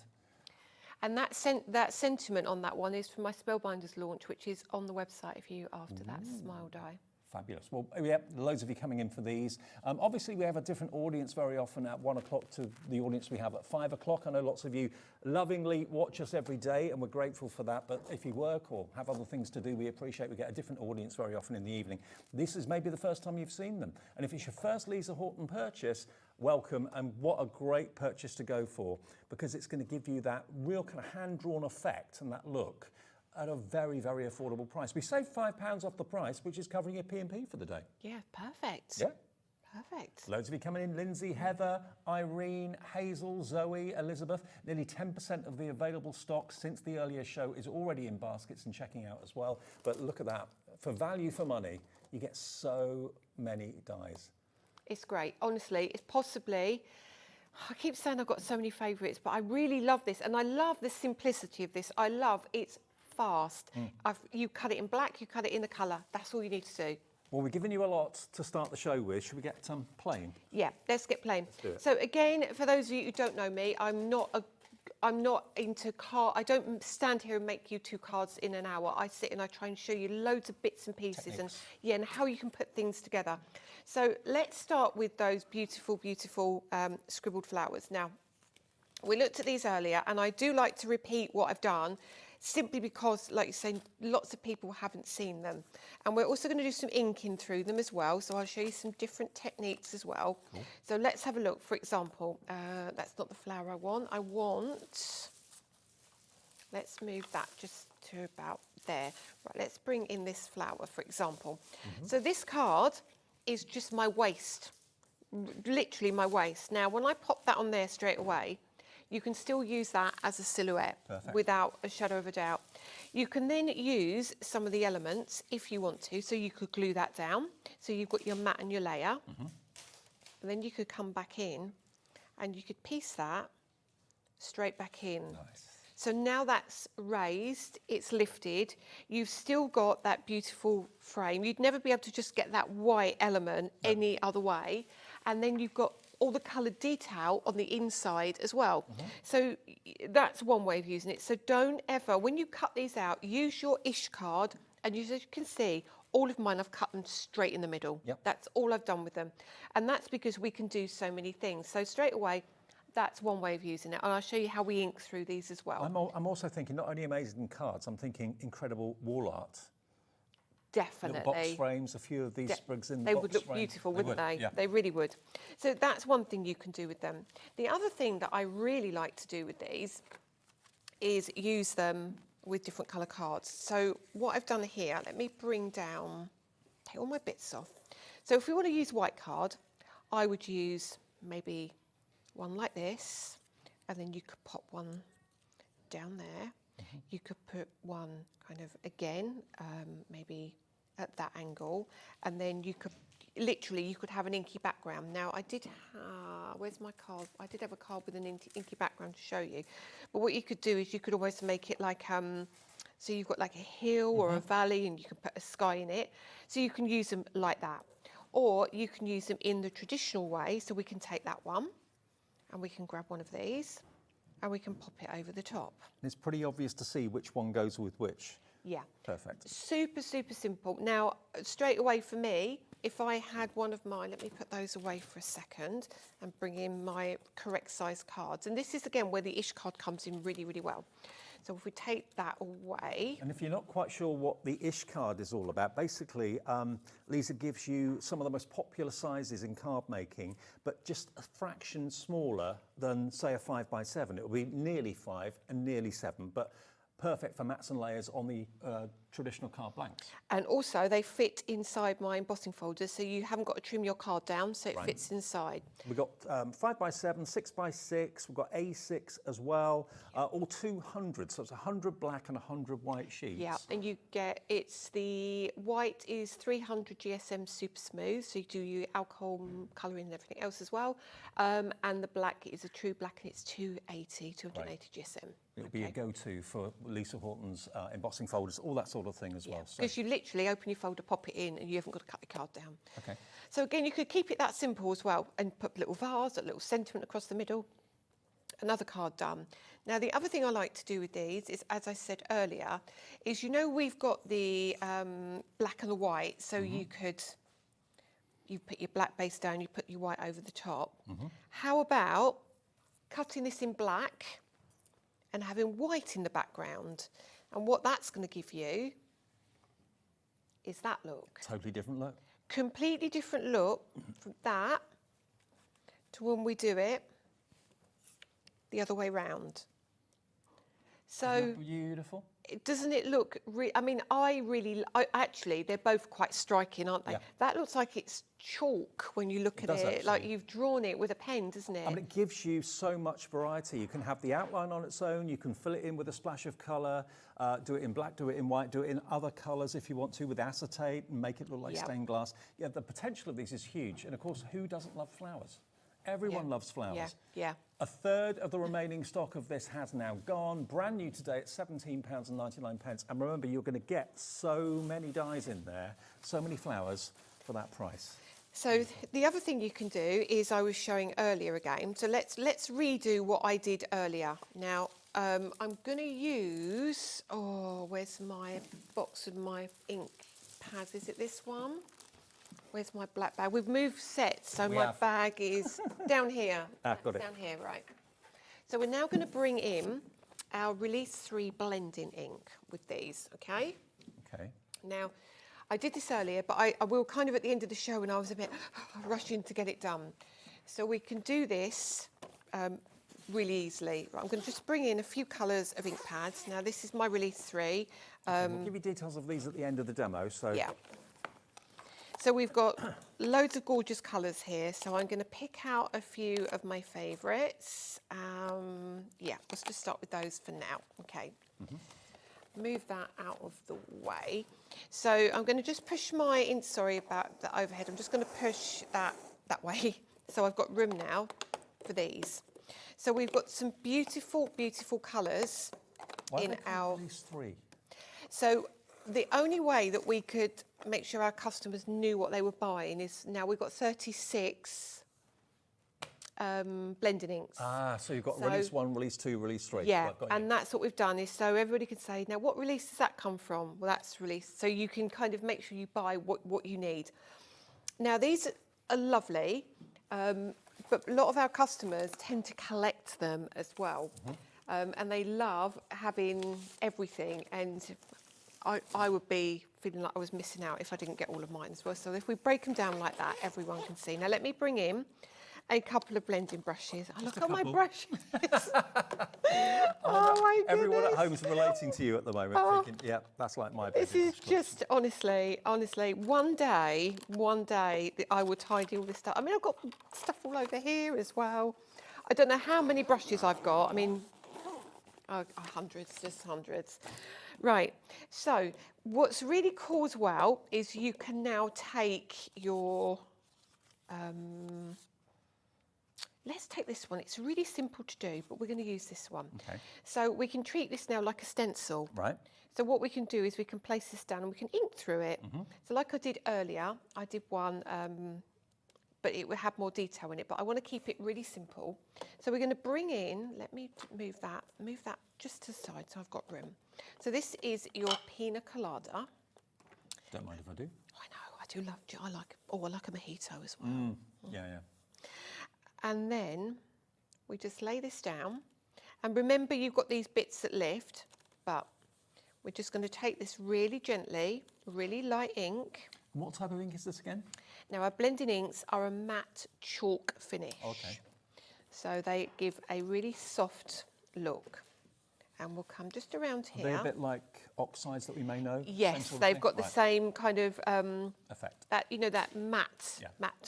And that sentiment on that one is from my Spellbinders launch, which is on the website if you after that smile die. Fabulous. Well, yeah, loads of you coming in for these. Obviously, we have a different audience very often at 1 o'clock to the audience we have at 5 o'clock. I know lots of you lovingly watch us every day, and we're grateful for that. But if you work or have other things to do, we appreciate we get a different audience very often in the evening. This is maybe the first time you've seen them. And if it's your first Lisa Horton purchase, welcome, and what a great purchase to go for, because it's going to give you that real kind of hand-drawn effect and that look at a very, very affordable price. We saved £5 off the price, which is covering your P&P for the day. Yeah, perfect. Yeah. Perfect. Loads of you coming in. Lindsay, Heather, Irene, Hazel, Zoe, Elizabeth. Nearly 10% of the available stock since the earlier show is already in baskets and checking out as well. But look at that. For value for money, you get so many dies. It's great. Honestly, it's possibly... I keep saying I've got so many favourites, but I really love this. And I love the simplicity of this. I love it's fast. You cut it in black, you cut it in the colour. That's all you need to do. Well, we're giving you a lot to start the show with. Should we get plain? Yeah, let's get plain. Let's do it. So again, for those of you who don't know me, I'm not into I don't stand here and make you 2 cards in an hour. I sit and I try and show you loads of bits and pieces and how you can put things together. So let's start with those beautiful, beautiful scribbled flowers. Now, we looked at these earlier, and I do like to repeat what I've done, simply because, like you say, lots of people haven't seen them. And we're also going to do some inking through them as well, so I'll show you some different techniques as well. Cool. So let's have a look. For example, that's not the flower I want, let's move that just to about there. Right, let's bring in this flower, for example. So this card is just my waist, literally my waist. Now, when I pop that on there straight away, you can still use that as a silhouette. Perfect. Without a shadow of a doubt. You can then use some of the elements if you want to. So you could glue that down. So you've got your mat and your layer. And then you could come back in and you could piece that straight back in. Nice. So now that's raised, it's lifted, you've still got that beautiful frame. You'd never be able to just get that white element any other way. And then you've got all the coloured detail on the inside as well. So that's one way of using it. So don't ever, when you cut these out, use your ish card, and as you can see, all of mine, I've cut them straight in the middle. That's all I've done with them. And that's because we can do so many things. So straight away, that's one way of using it. And I'll show you how we ink through these as well. I'm also thinking not only amazing cards, I'm thinking incredible wall art. Definitely. Little box frames, a few of these sprigs in the box They would look frame. beautiful, wouldn't they? Yeah. They really would. So that's one thing you can do with them. The other thing that I really like to do with these is use them with different colour cards. So what I've done here, let me bring down, take all my bits off. So if we want to use white card, I would use maybe one like this, and then you could pop one down there. You could put one kind of again, maybe at that angle, and then you could literally you could have an inky background. Now I did where's my card? I did have a card with an inky background to show you, but what you could do is you could almost make it like so you've got like a hill or a valley, and you can put a sky in it, so you can use them like that, or you can use them in the traditional way. So we can take that one and we can grab one of these and we can pop it over the top. It's pretty obvious to see which one goes with which. Yeah. Perfect. Super, super simple. Now, straight away for me, if I had one of mine, let me put those away for a second and bring in my correct size cards. And this is, again, where the ish card comes in really, really well. So if we take that away. And if you're not quite sure what the Ish card is all about, basically Lisa gives you some of the most popular sizes in card making, but just a fraction smaller than, say, a 5x7. It will be nearly 5 and nearly 7, but perfect for mats and layers on the traditional card blanks. And also they fit inside my embossing folders, so you haven't got to trim your card down, so it fits inside. We've got 5x7, 6x6, we've got A6 as well, all 200, so it's 100 black and 100 white sheets. Yeah, and you get, the white is 300 GSM super smooth, so you do your alcohol colouring and everything else as well, and the black is a true black and it's 280 GSM. It'll be a go-to for Lisa Horton's embossing folders, all that sort of thing as well. Because you literally open your folder, pop it in, and you haven't got to cut the card down. Okay. So again, you could keep it that simple as well, and put a little vase, a little sentiment across the middle, another card done. Now, the other thing I like to do with these is, as I said earlier, is we've got the black and the white, so you put your black base down, you put your white over the top. How about cutting this in black and having white in the background? And what that's going to give you is that look. Totally different look. Completely different look from that to when we do it the other way round. So Isn't that beautiful. Doesn't it look? Actually, they're both quite striking, aren't they? Yeah. That looks like it's chalk when you look at it, actually. like you've drawn it with a pen, doesn't it? I mean, it gives you so much variety. You can have the outline on its own, you can fill it in with a splash of colour, do it in black, do it in white, do it in other colours if you want to, with acetate, and make it look like stained glass. Yeah, the potential of these is huge. And of course, who doesn't love flowers? Everyone loves flowers. Yeah. A third of the remaining stock of this has now gone. Brand new today at £17.99. And remember, you're going to get so many dies in there, so many flowers for that price. So the other thing you can do is, I was showing earlier again. So let's redo what I did earlier. Now I'm going to use. Oh, where's my box of my ink pads? Is it this one? Where's my black bag? We've moved sets, so my bag is down here. Got it. Down here, right. So we're now going to bring in our Release 3 blending ink with these, okay? Okay. Now, I did this earlier, but I will kind of at the end of the show, and I was a bit rushing to get it done. So we can do this really easily. Right, I'm going to just bring in a few colours of ink pads. Now, this is my Release 3. We'll give you details of these at the end of the demo. So yeah. So we've got loads of gorgeous colours here. So I'm going to pick out a few of my favourites. Let's just start with those for now. Okay. Move that out of the way. So I'm going to just push my, sorry about the overhead. I'm just going to push that way. So I've got room now for these. So we've got some beautiful, beautiful colours in our Release 3. So the only way that we could make sure our customers knew what they were buying is, now we've got 36 blending inks. So you've got Release 1, Release 2, Release 3. Yeah, and that's what we've done, is so everybody can say, now what release does that come from? Well, that's Release. So you can kind of make sure you buy what you need. Now, these are lovely, but a lot of our customers tend to collect them as well. And they love having everything, and I would be feeling like I was missing out if I didn't get all of mine as well. So if we break them down like that, everyone can see. Now let me bring in a couple of blending brushes. Oh, look at my brushes. Oh my goodness. Everyone at home is relating to you at the moment, thinking, yeah, that's like my This is just, honestly, one day I will tidy all this stuff. I mean, I've got stuff all over here as well. I don't know how many brushes I've got. I mean, hundreds, just hundreds. Right, so what's really cool as well is you can now take your, let's take this one. It's really simple to do, but we're going to use this one. Okay. So we can treat this now like a stencil. Right. So what we can do is we can place this down and we can ink through it. So like I did earlier, I did one, but it will have more detail in it, but I want to keep it really simple. So we're going to bring in, let me move that just to the side so I've got room. So this is your pina colada. Don't mind if I do. I know, I do love, I like a mojito as well. Yeah. And then we just lay this down. And remember, you've got these bits that lift. but we're just going to take this really gently, really light ink. What type of ink is this again? Now, our blending inks are a matte chalk finish. Okay. So they give a really soft look. And we'll come just around here. Are they a bit like oxides that we may know? Yes, they've got the same kind of effect. That, you know, that matte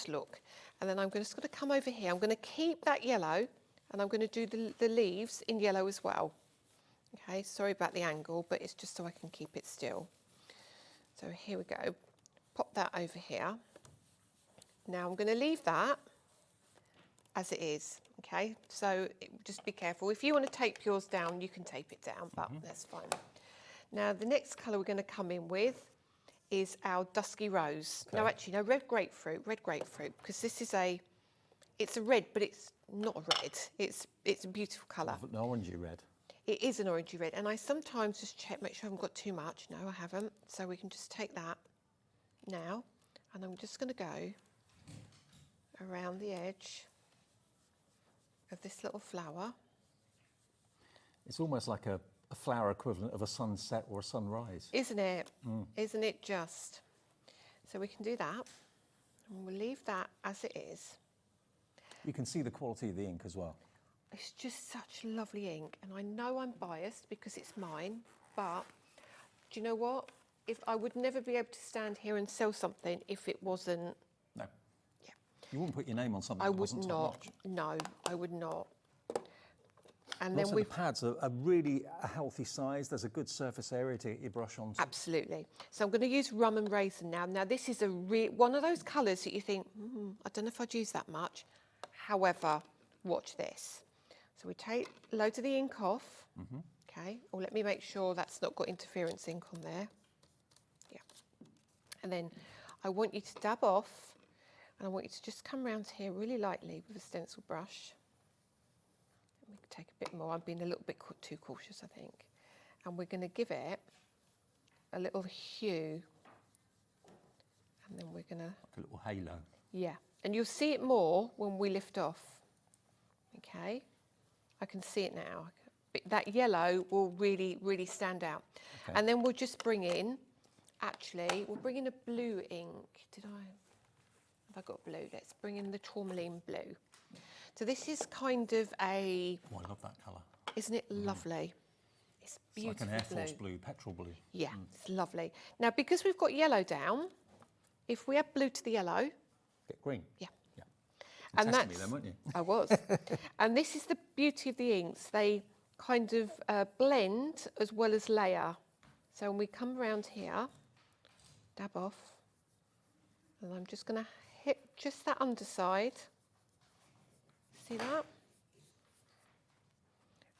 look. And then I'm just going to come over here. I'm going to keep that yellow, and I'm going to do the leaves in yellow as well. Okay, sorry about the angle, but it's just so I can keep it still. So here we go. Pop that over here. Now I'm going to leave that as it is. Okay, so just be careful. If you want to tape yours down, you can tape it down, but that's fine. Now the next colour we're going to come in with is our dusky rose. Okay. No, actually, no, red grapefruit, because this is it's a red, but it's not a red. It's a beautiful colour. An orangey red. It is an orangey red, and I sometimes just check, make sure I haven't got too much. No, I haven't. So we can just take that now, and I'm just going to go around the edge of this little flower. It's almost like a flower equivalent of a sunset or a sunrise. Isn't it? Isn't it just? So we can do that, and we'll leave that as it is. You can see the quality of the ink as well. It's just such lovely ink, and I know I'm biased because it's mine, but do you know what? If I would never be able to stand here and sell something if it wasn't. No. Yeah. You wouldn't put your name on something. I would not. No, I would not. And then also the pads are really a healthy size. There's a good surface area to get your brush onto. Absolutely. So I'm going to use rum and raisin now. Now this is one of those colours that you think, I don't know if I'd use that much. However, watch this. So we take loads of the ink off. Okay. Or let me make sure that's not got interference ink on there. Yeah. And then I want you to dab off, and I want you to just come around here really lightly with a stencil brush. We can take a bit more. I'm being a little bit too cautious, I think. And we're going to give it a little hue. And then we're going to... Like a little halo. Yeah. And you'll see it more when we lift off. Okay. I can see it now. That yellow will really, really stand out. Okay. And then we'll just bring in, we'll bring in a blue ink. Have I got blue? Let's bring in the tourmaline blue. So this is kind of a... Oh, I love that colour. Isn't it lovely? It's beautiful. It's like an Air Force blue, petrol blue. Yeah, it's lovely. Now, because we've got yellow down, if we add blue to the yellow... Get green. Yeah. Yeah. And that's me then, weren't you? I was. And this is the beauty of the inks. They kind of blend as well as layer. So when we come around here, dab off, and I'm just going to hit just that underside. See that?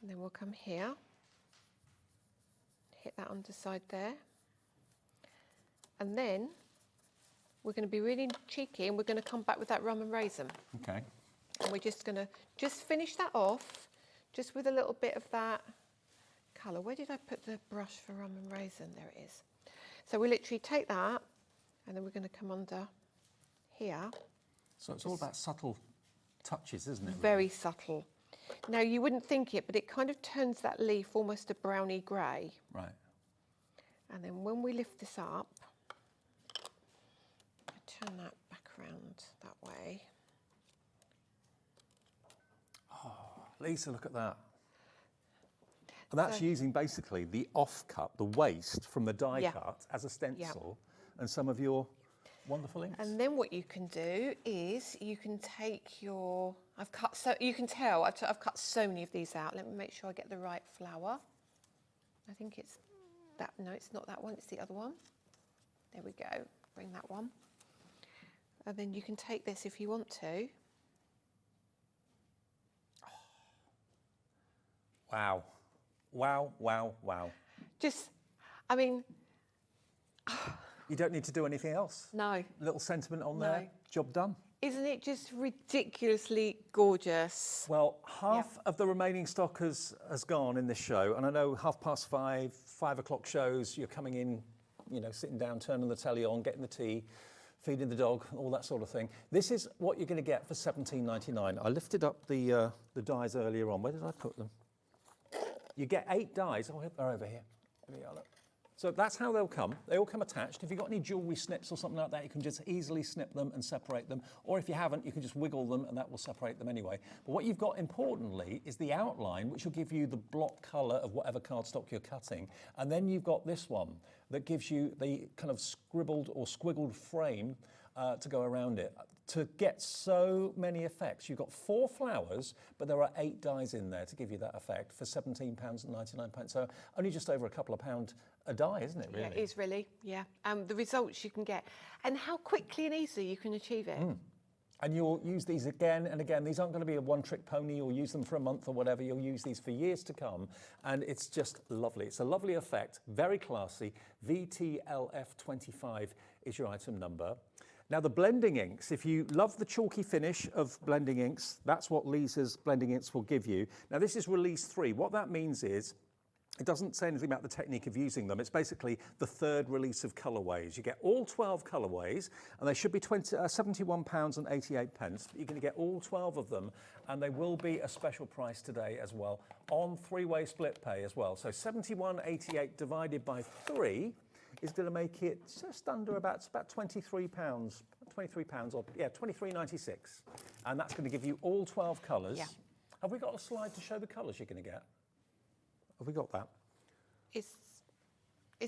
And then we'll come here, hit that underside there. And then we're going to be really cheeky, and we're going to come back with that rum and raisin. Okay. And we're just going to finish that off, just with a little bit of that colour. Where did I put the brush for rum and raisin? There it is. So we literally take that, and then we're going to come under here. So it's all about subtle touches, isn't it? Very subtle. Now, you wouldn't think it, but it kind of turns that leaf almost a browny grey. Right. And then when we lift this up, I turn that back around that way. Oh, Lisa, look at that. And that's using basically the offcut, the waste from the die cut as a stencil and some of your wonderful inks. And then what you can do is you can take your, you can tell I've cut so many of these out. Let me make sure I get the right flower. I think it's that, no, it's not that one, it's the other one. There we go, bring that one. And then you can take this if you want to. Wow. Wow, wow, wow. Just, I mean... You don't need to do anything else. No. Little sentiment on there, job done. Isn't it just ridiculously gorgeous? Well, half of the remaining stock has gone in this show, and I know 5:30, 5 o'clock shows, you're coming in, you know, sitting down, turning the telly on, getting the tea, feeding the dog, all that sort of thing. This is what you're going to get for £17.99. I lifted up the dies earlier on. Where did I put them? You get 8 dies. Oh, they're over here. There we are, look. So that's how they'll come. They all come attached. If you've got any jewellery snips or something like that, you can just easily snip them and separate them. Or if you haven't, you can just wiggle them and that will separate them anyway. But what you've got, importantly, is the outline, which will give you the block colour of whatever cardstock you're cutting. And then you've got this one that gives you the kind of scribbled or squiggled frame to go around it. To get so many effects, you've got 4 flowers, but there are 8 dies in there to give you that effect for £17.99. So only just over a couple of £1 a die, isn't it, really? Yeah, it is really, yeah. The results you can get and how quickly and easily you can achieve it. And you'll use these again and again. These aren't going to be a one-trick pony. You'll use them for a month or whatever. You'll use these for years to come. And it's just lovely. It's a lovely effect, very classy. VTLF25 is your item number. Now, the blending inks, if you love the chalky finish of blending inks, that's what Lisa's blending inks will give you. Now, this is release 3. What that means is, it doesn't say anything about the technique of using them. It's basically the 3rd release of colourways. You get all 12 colourways, and they should be £71.88. But you're going to get all 12 of them, and they will be a special price today as well, on 3-way split pay as well. So £71.88 divided by 3 is going to make it just under about £23, or yeah, £23.96, and that's going to give you all 12 colours. Yeah. Have we got a slide to show the colours you're going to get? Have we got that? Is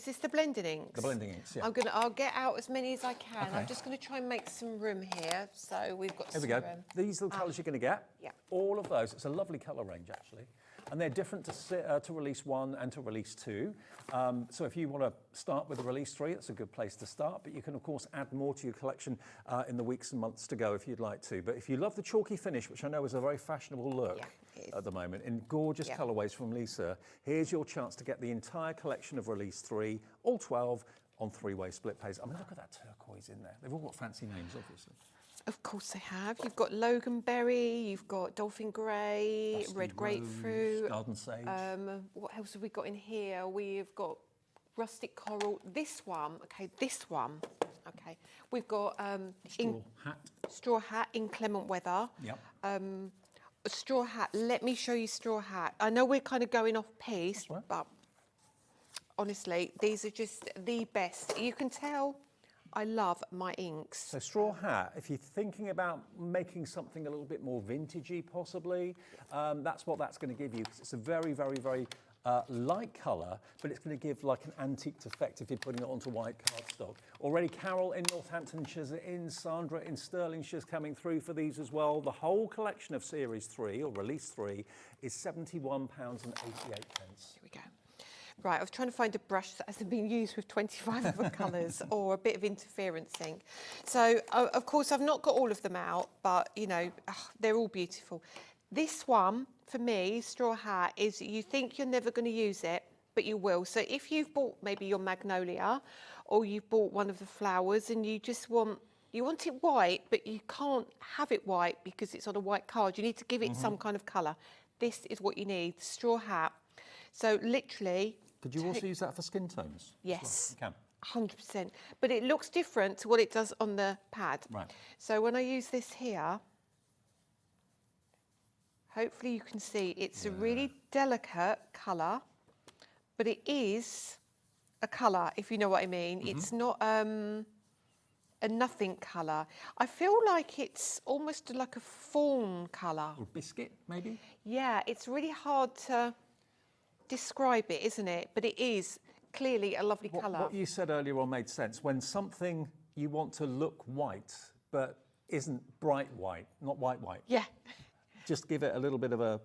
this the blending inks? The blending inks, yeah. I'll get out as many as I can. Okay. I'm just going to try and make some room here, so we've got Here some we go. room. These are the colours you're going to get. Yeah. All of those. It's a lovely colour range, actually. And they're different to release 1 and to release 2. So if you want to start with a release 3, that's a good place to start. But you can, of course, add more to your collection in the weeks and months to go if you'd like to. But if you love the chalky finish, which I know is a very fashionable look at the moment, in gorgeous colourways from Lisa, here's your chance to get the entire collection of release 3, all 12, on 3-way split pays. I mean, look at that turquoise in there. They've all got fancy names, obviously. Of course they have. You've got Loganberry, you've got Dolphin Grey, Dusty Red Grapefruit. Rose, Garden Sage. What else have we got in here? We've got Rustic Coral. This one. Okay. We've got Straw Hat, Inclement Weather. Yep. Straw Hat. Let me show you Straw Hat. I know we're kind of going off piece, right. but honestly, these are just the best. You can tell I love my inks. So Straw Hat, if you're thinking about making something a little bit more vintagey, possibly, that's what that's going to give you. 'Cause it's a very, very, very light colour, but it's going to give like an antiqued effect if you're putting it onto white cardstock. Already Carol in Northamptonshire's in, Sandra in Stirlingshire's coming through for these as well. The whole collection of Series 3, or Release 3, is £71.88. Here we go. Right, I was trying to find a brush that hasn't been used with 25 other colours or a bit of interference ink. So, of course, I've not got all of them out, but, you know, they're all beautiful. This one, for me, Straw Hat, is you think you're never going to use it, but you will. So if you've bought maybe your magnolia or you've bought one of the flowers and you just want it white, but you can't have it white because it's on a white card. You need to give it some kind of colour. This is what you need, Straw Hat. So literally... Could you also use that for skin tones? Yes. Well? You can. 100%. But it looks different to what it does on the pad. Right. So when I use this here, hopefully you can see it's a really delicate colour, but it is a colour, if you know what I mean. It's not a nothing colour. I feel like it's almost like a fawn colour. Or biscuit, maybe? Yeah, it's really hard to describe it, isn't it? But it is clearly a lovely colour. What you said earlier on made sense. When something you want to look white, but isn't bright white, not white. Yeah. Just give it a little bit of a...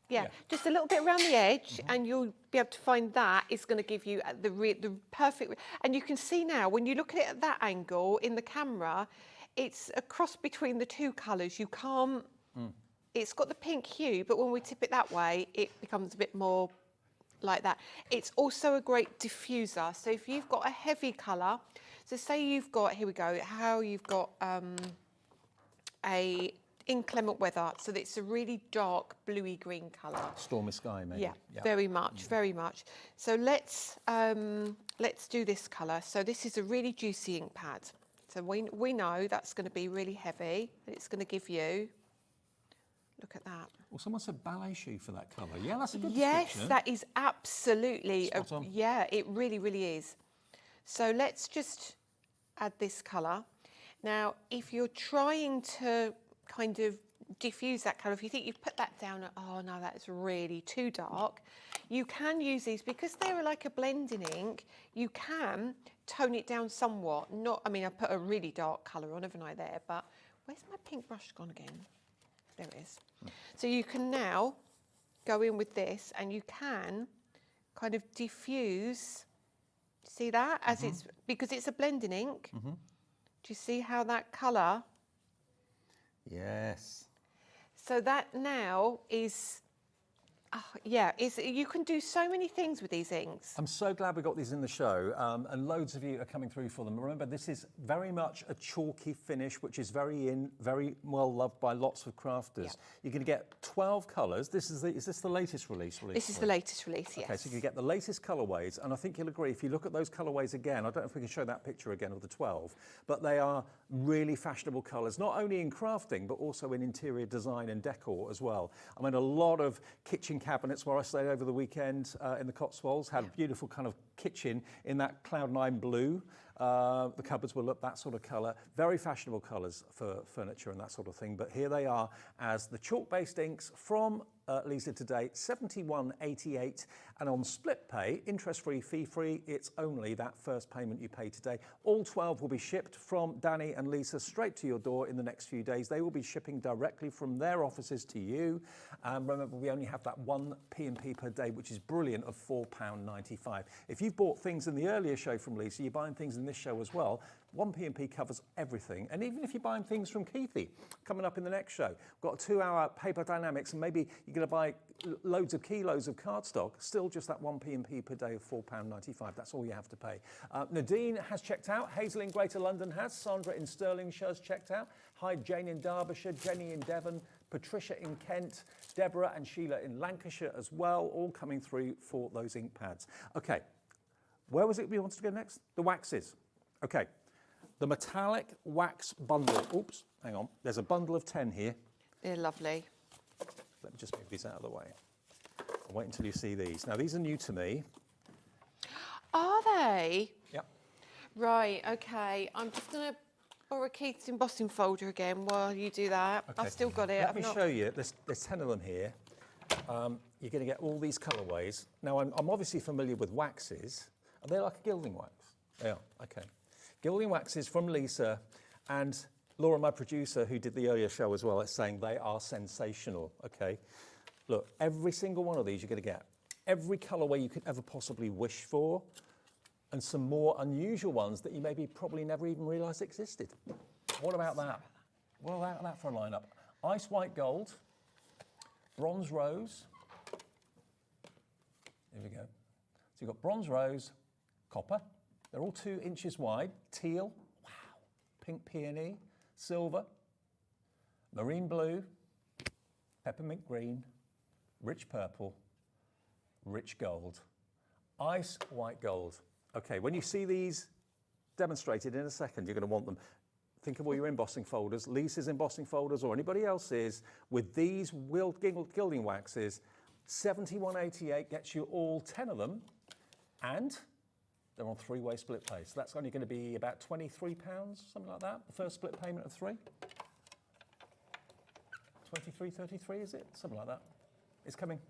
Yeah, just a little bit around the edge, and you'll be able to find that is going to give you the perfect... And you can see now, when you look at it at that angle in the camera, it's a cross between the two colours. You can't... It's got the pink hue, but when we tip it that way, it becomes a bit more like that. It's also a great diffuser. So if you've got a heavy colour, so say you've got, here we go, how you've got a inclement weather, so that it's a really dark bluey green colour. Stormy sky, maybe. Yeah, very much, very much. So let's do this colour. So this is a really juicy ink pad. So we know that's going to be really heavy, and it's going to give you Look at that. Well, someone said ballet shoe for that colour. Yeah, that's a good Yes, description. that is absolutely, Spot on. yeah, it really, really is. So let's just add this colour. Now, if you're trying to kind of diffuse that colour, if you think you've put that down, oh no, that's really too dark, you can use these, because they're like a blending ink, you can tone it down somewhat. Not, I mean, I put a really dark colour on, haven't I, there, but where's my pink brush gone again? There it is. So you can now go in with this and you can kind of diffuse, see that? As it's, because it's a blending ink. Do you see how that colour? Yes. So that now is, yeah, you can do so many things with these inks. I'm so glad we got these in the show, and loads of you are coming through for them. Remember, this is very much a chalky finish, which is very well loved by lots of crafters. Yeah. You're going to get 12 colours. Is this the latest release? This is the latest release, yes. Okay, so you can get the latest colourways, and I think you'll agree, if you look at those colourways again, I don't know if we can show that picture again of the 12, but they are really fashionable colours, not only in crafting, but also in interior design and decor as well. I mean, a lot of kitchen cabinets where I stayed over the weekend in the Cotswolds had a beautiful kind of kitchen in that cloud9 blue. The cupboards will look that sort of colour. Very fashionable colours for furniture and that sort of thing. But here they are as the chalk-based inks from Lisa today, £71.88, and on split pay, interest-free, fee-free, it's only that first payment you pay today. All 12 will be shipped from Danny and Lisa straight to your door in the next few days. They will be shipping directly from their offices to you. Remember, we only have that one P&P per day, which is brilliant, of £4.95. If you've bought things in the earlier show from Lisa, you're buying things in this show as well. One P&P covers everything. And even if you're buying things from Keithy, coming up in the next show, we've got a 2-hour paper Dienamics, and maybe you're going to buy loads of kilos of cardstock, still just that one P&P per day of £4.95. That's all you have to pay. Nadine has checked out. Hazel in Greater London has. Sandra in Stirlingshire has checked out. Hi, Jane in Derbyshire, Jenny in Devon, Patricia in Kent, Deborah and Sheila in Lancashire as well, all coming through for those ink pads. Okay, where was it we wanted to go next? The waxes. Okay. The metallic wax bundle. Oops, hang on. There's a bundle of 10 here. They're lovely. Let me just move these out of the way. I'll wait until you see these. Now, these are new to me. Are they? Yep. Right, okay. I'm just going to borrow Keith's embossing folder again while you do that. Okay. I've still got it. Let me show you. There's 10 of them here. You're going to get all these colourways. Now, I'm obviously familiar with waxes. Are they like a gilding wax? They are, okay. Gilding waxes from Lisa, and Laura, my producer, who did the earlier show as well, is saying they are sensational, okay? Look, every single one of these you're going to get. Every colourway you could ever possibly wish for, and some more unusual ones that you maybe probably never even realised existed. What about that? What about that for a lineup? Ice white gold, bronze rose. Here we go. So you've got bronze rose, copper. They're all 2 inches wide. Teal, wow. Pink peony, silver, marine blue, peppermint green, rich purple, rich gold, ice white gold. Okay, when you see these demonstrated in a second, you're going to want them. Think of all your embossing folders, Lisa's embossing folders, or anybody else's, with these gilding waxes. £71.88 gets you all 10 of them, and they're on 3-way split pay. So that's only going to be about £23, something like that. The first split payment of 3. 23.33, is it? Something like that. It's coming.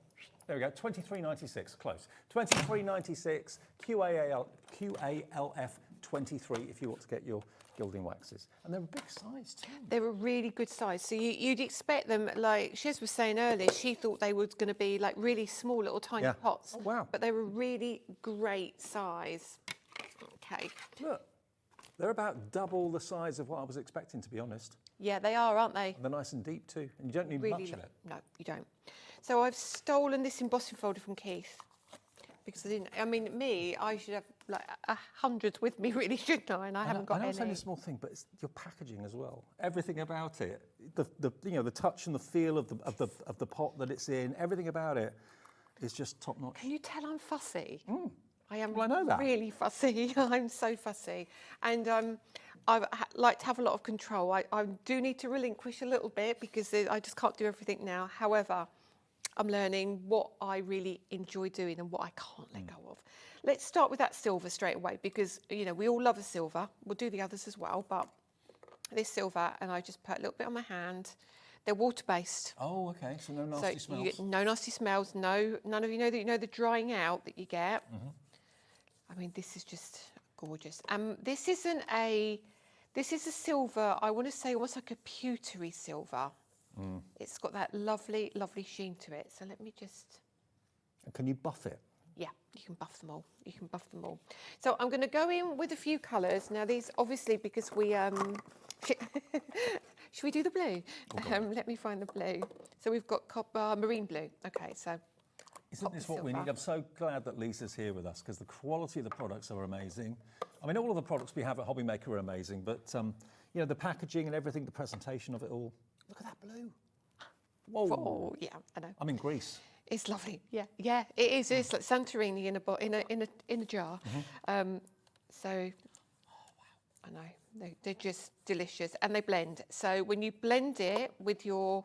There we go. 23.96, close. 23.96, QALF 23 if you want to get your gilding waxes. And they're a big size too. They're a really good size. So you'd expect them, like Shez was saying earlier, she thought they were going to be like really small little tiny pots. Oh, wow. But they were really great size. Okay. Look, they're about double the size of what I was expecting, to be honest. Yeah, they are, aren't they? And they're nice and deep too, and you don't need Really much of it. No, you don't. So I've stolen this embossing folder from Keith. Because I didn't, I mean, I should have like 100 with me, really, shouldn't I? And I haven't got any. I know it's only a small thing, but it's your packaging as well. Everything about it, the touch and the feel of the pot that it's in, everything about it is just top notch. Can you tell I'm fussy? I am Well, I know that. really fussy. I'm so fussy. And like to have a lot of control. I do need to relinquish a little bit because I just can't do everything now. However, I'm learning what I really enjoy doing and what I can't let go of. Let's start with that silver straight away because, you know, we all love a silver. We'll do the others as well, but this silver, and I just put a little bit on my hand. They're water-based. Oh, okay, so no nasty smells. You get no nasty smells, none of you know that, you know, the drying out that you get. I mean, this is just gorgeous. This is a silver, I want to say almost like a pewtery silver. It's got that lovely, lovely sheen to it. So let me just... And can you buff it? Yeah, you can buff them all. You can buff them all. So I'm going to go in with a few colours. Now these, obviously, because we... should we do the blue? Let me find the blue. So we've got copper, marine blue. Okay, so... Isn't this what we need? I'm so glad that Lisa's here with us because the quality of the products are amazing. I mean, all of the products we have at Hobby Maker are amazing, but you know, the packaging and everything, the presentation of it all. Look at that blue. Whoa. Oh, yeah, I know. I'm in Greece. It's lovely. Yeah, yeah, it is. It's like Santorini in a jar. So, I know they're just delicious and they blend. So when you blend it with your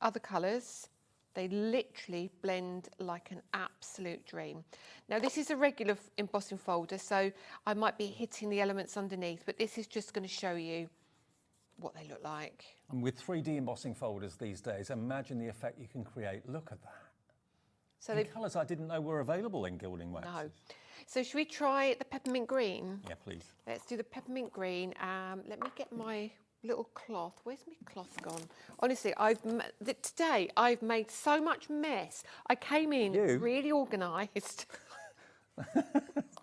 other colours, they literally blend like an absolute dream. Now this is a regular embossing folder, so I might be hitting the elements underneath, but this is just going to show you what they look like. And with 3D embossing folders these days, imagine the effect you can create. Look at that. So the colours I didn't know were available in gilding waxes. No. So should we try the peppermint green? Yeah, please. Let's do the peppermint green. Let me get my little cloth. Where's my cloth gone? Honestly, today I've made so much mess. I came in really organised.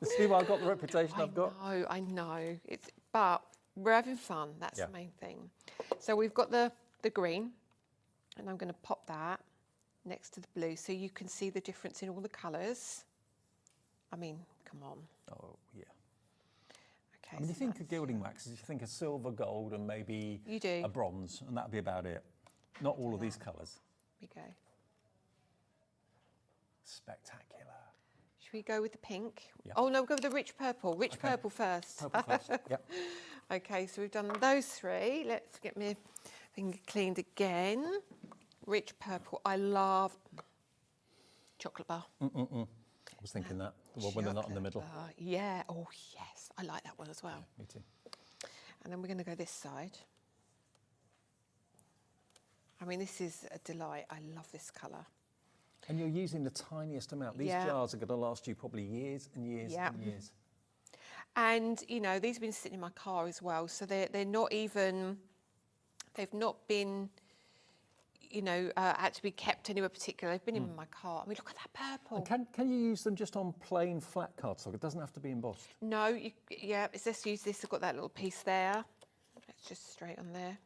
See why I've got the reputation I've got? I know. But we're having fun. That's the main thing. So we've got the green, and I'm going to pop that next to the blue so you can see the difference in all the colours. I mean, come on. Oh, yeah. Okay, I mean, you think of gilding waxes, you think of silver, gold, and maybe a bronze, and that'd be about it. Not all of these colours. Here we go. Spectacular. Should we go with the pink? Yeah. Oh, no, we'll go with the rich purple. Rich purple first. Purple first, yep. Okay, so we've done those three. Let's get my finger cleaned again. Rich purple. I love chocolate bar. I was thinking that. The one with the nut in the middle. Yeah. Oh, yes. I like that one as well. Yeah, me too. And then we're going to go this side. I mean, this is a delight. I love this colour. And you're using the tiniest amount. These jars are going to last you probably years and years and years. And, you know, these have been sitting in my car as well. So they're not even, they've not been, you know, had to be kept anywhere particular. They've been in my car. I mean, look at that purple. And can you use them just on plain flat cardstock? It doesn't have to be embossed. No, let's use this. I've got that little piece there. It's just straight on there.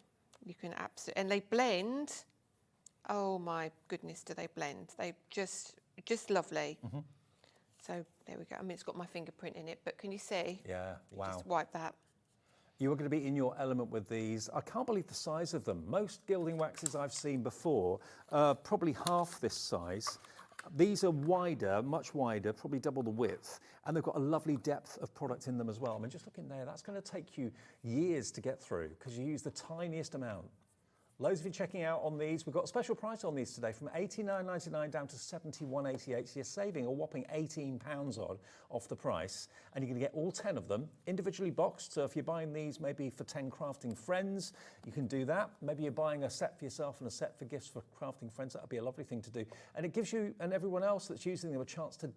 You can absolutely, and they blend. Oh my goodness, do they blend? They just lovely. So there we go. I mean, it's got my fingerprint in it, but can you see? Yeah, wow. Just wipe that. You are going to be in your element with these. I can't believe the size of them. Most gilding waxes I've seen before, probably half this size. These are wider, much wider, probably double the width, and they've got a lovely depth of product in them as well. I mean, just look in there, that's going to take you years to get through because you use the tiniest amount. Loads of you checking out on these. We've got a special price on these today from $89.99 down to $71.88. So you're saving a whopping £18 off the price. And you're going to get all 10 of them individually boxed. So if you're buying these maybe for 10 crafting friends, you can do that. Maybe you're buying a set for yourself and a set for gifts for crafting friends. That would be a lovely thing to do. And it gives you and everyone else that's using them a chance to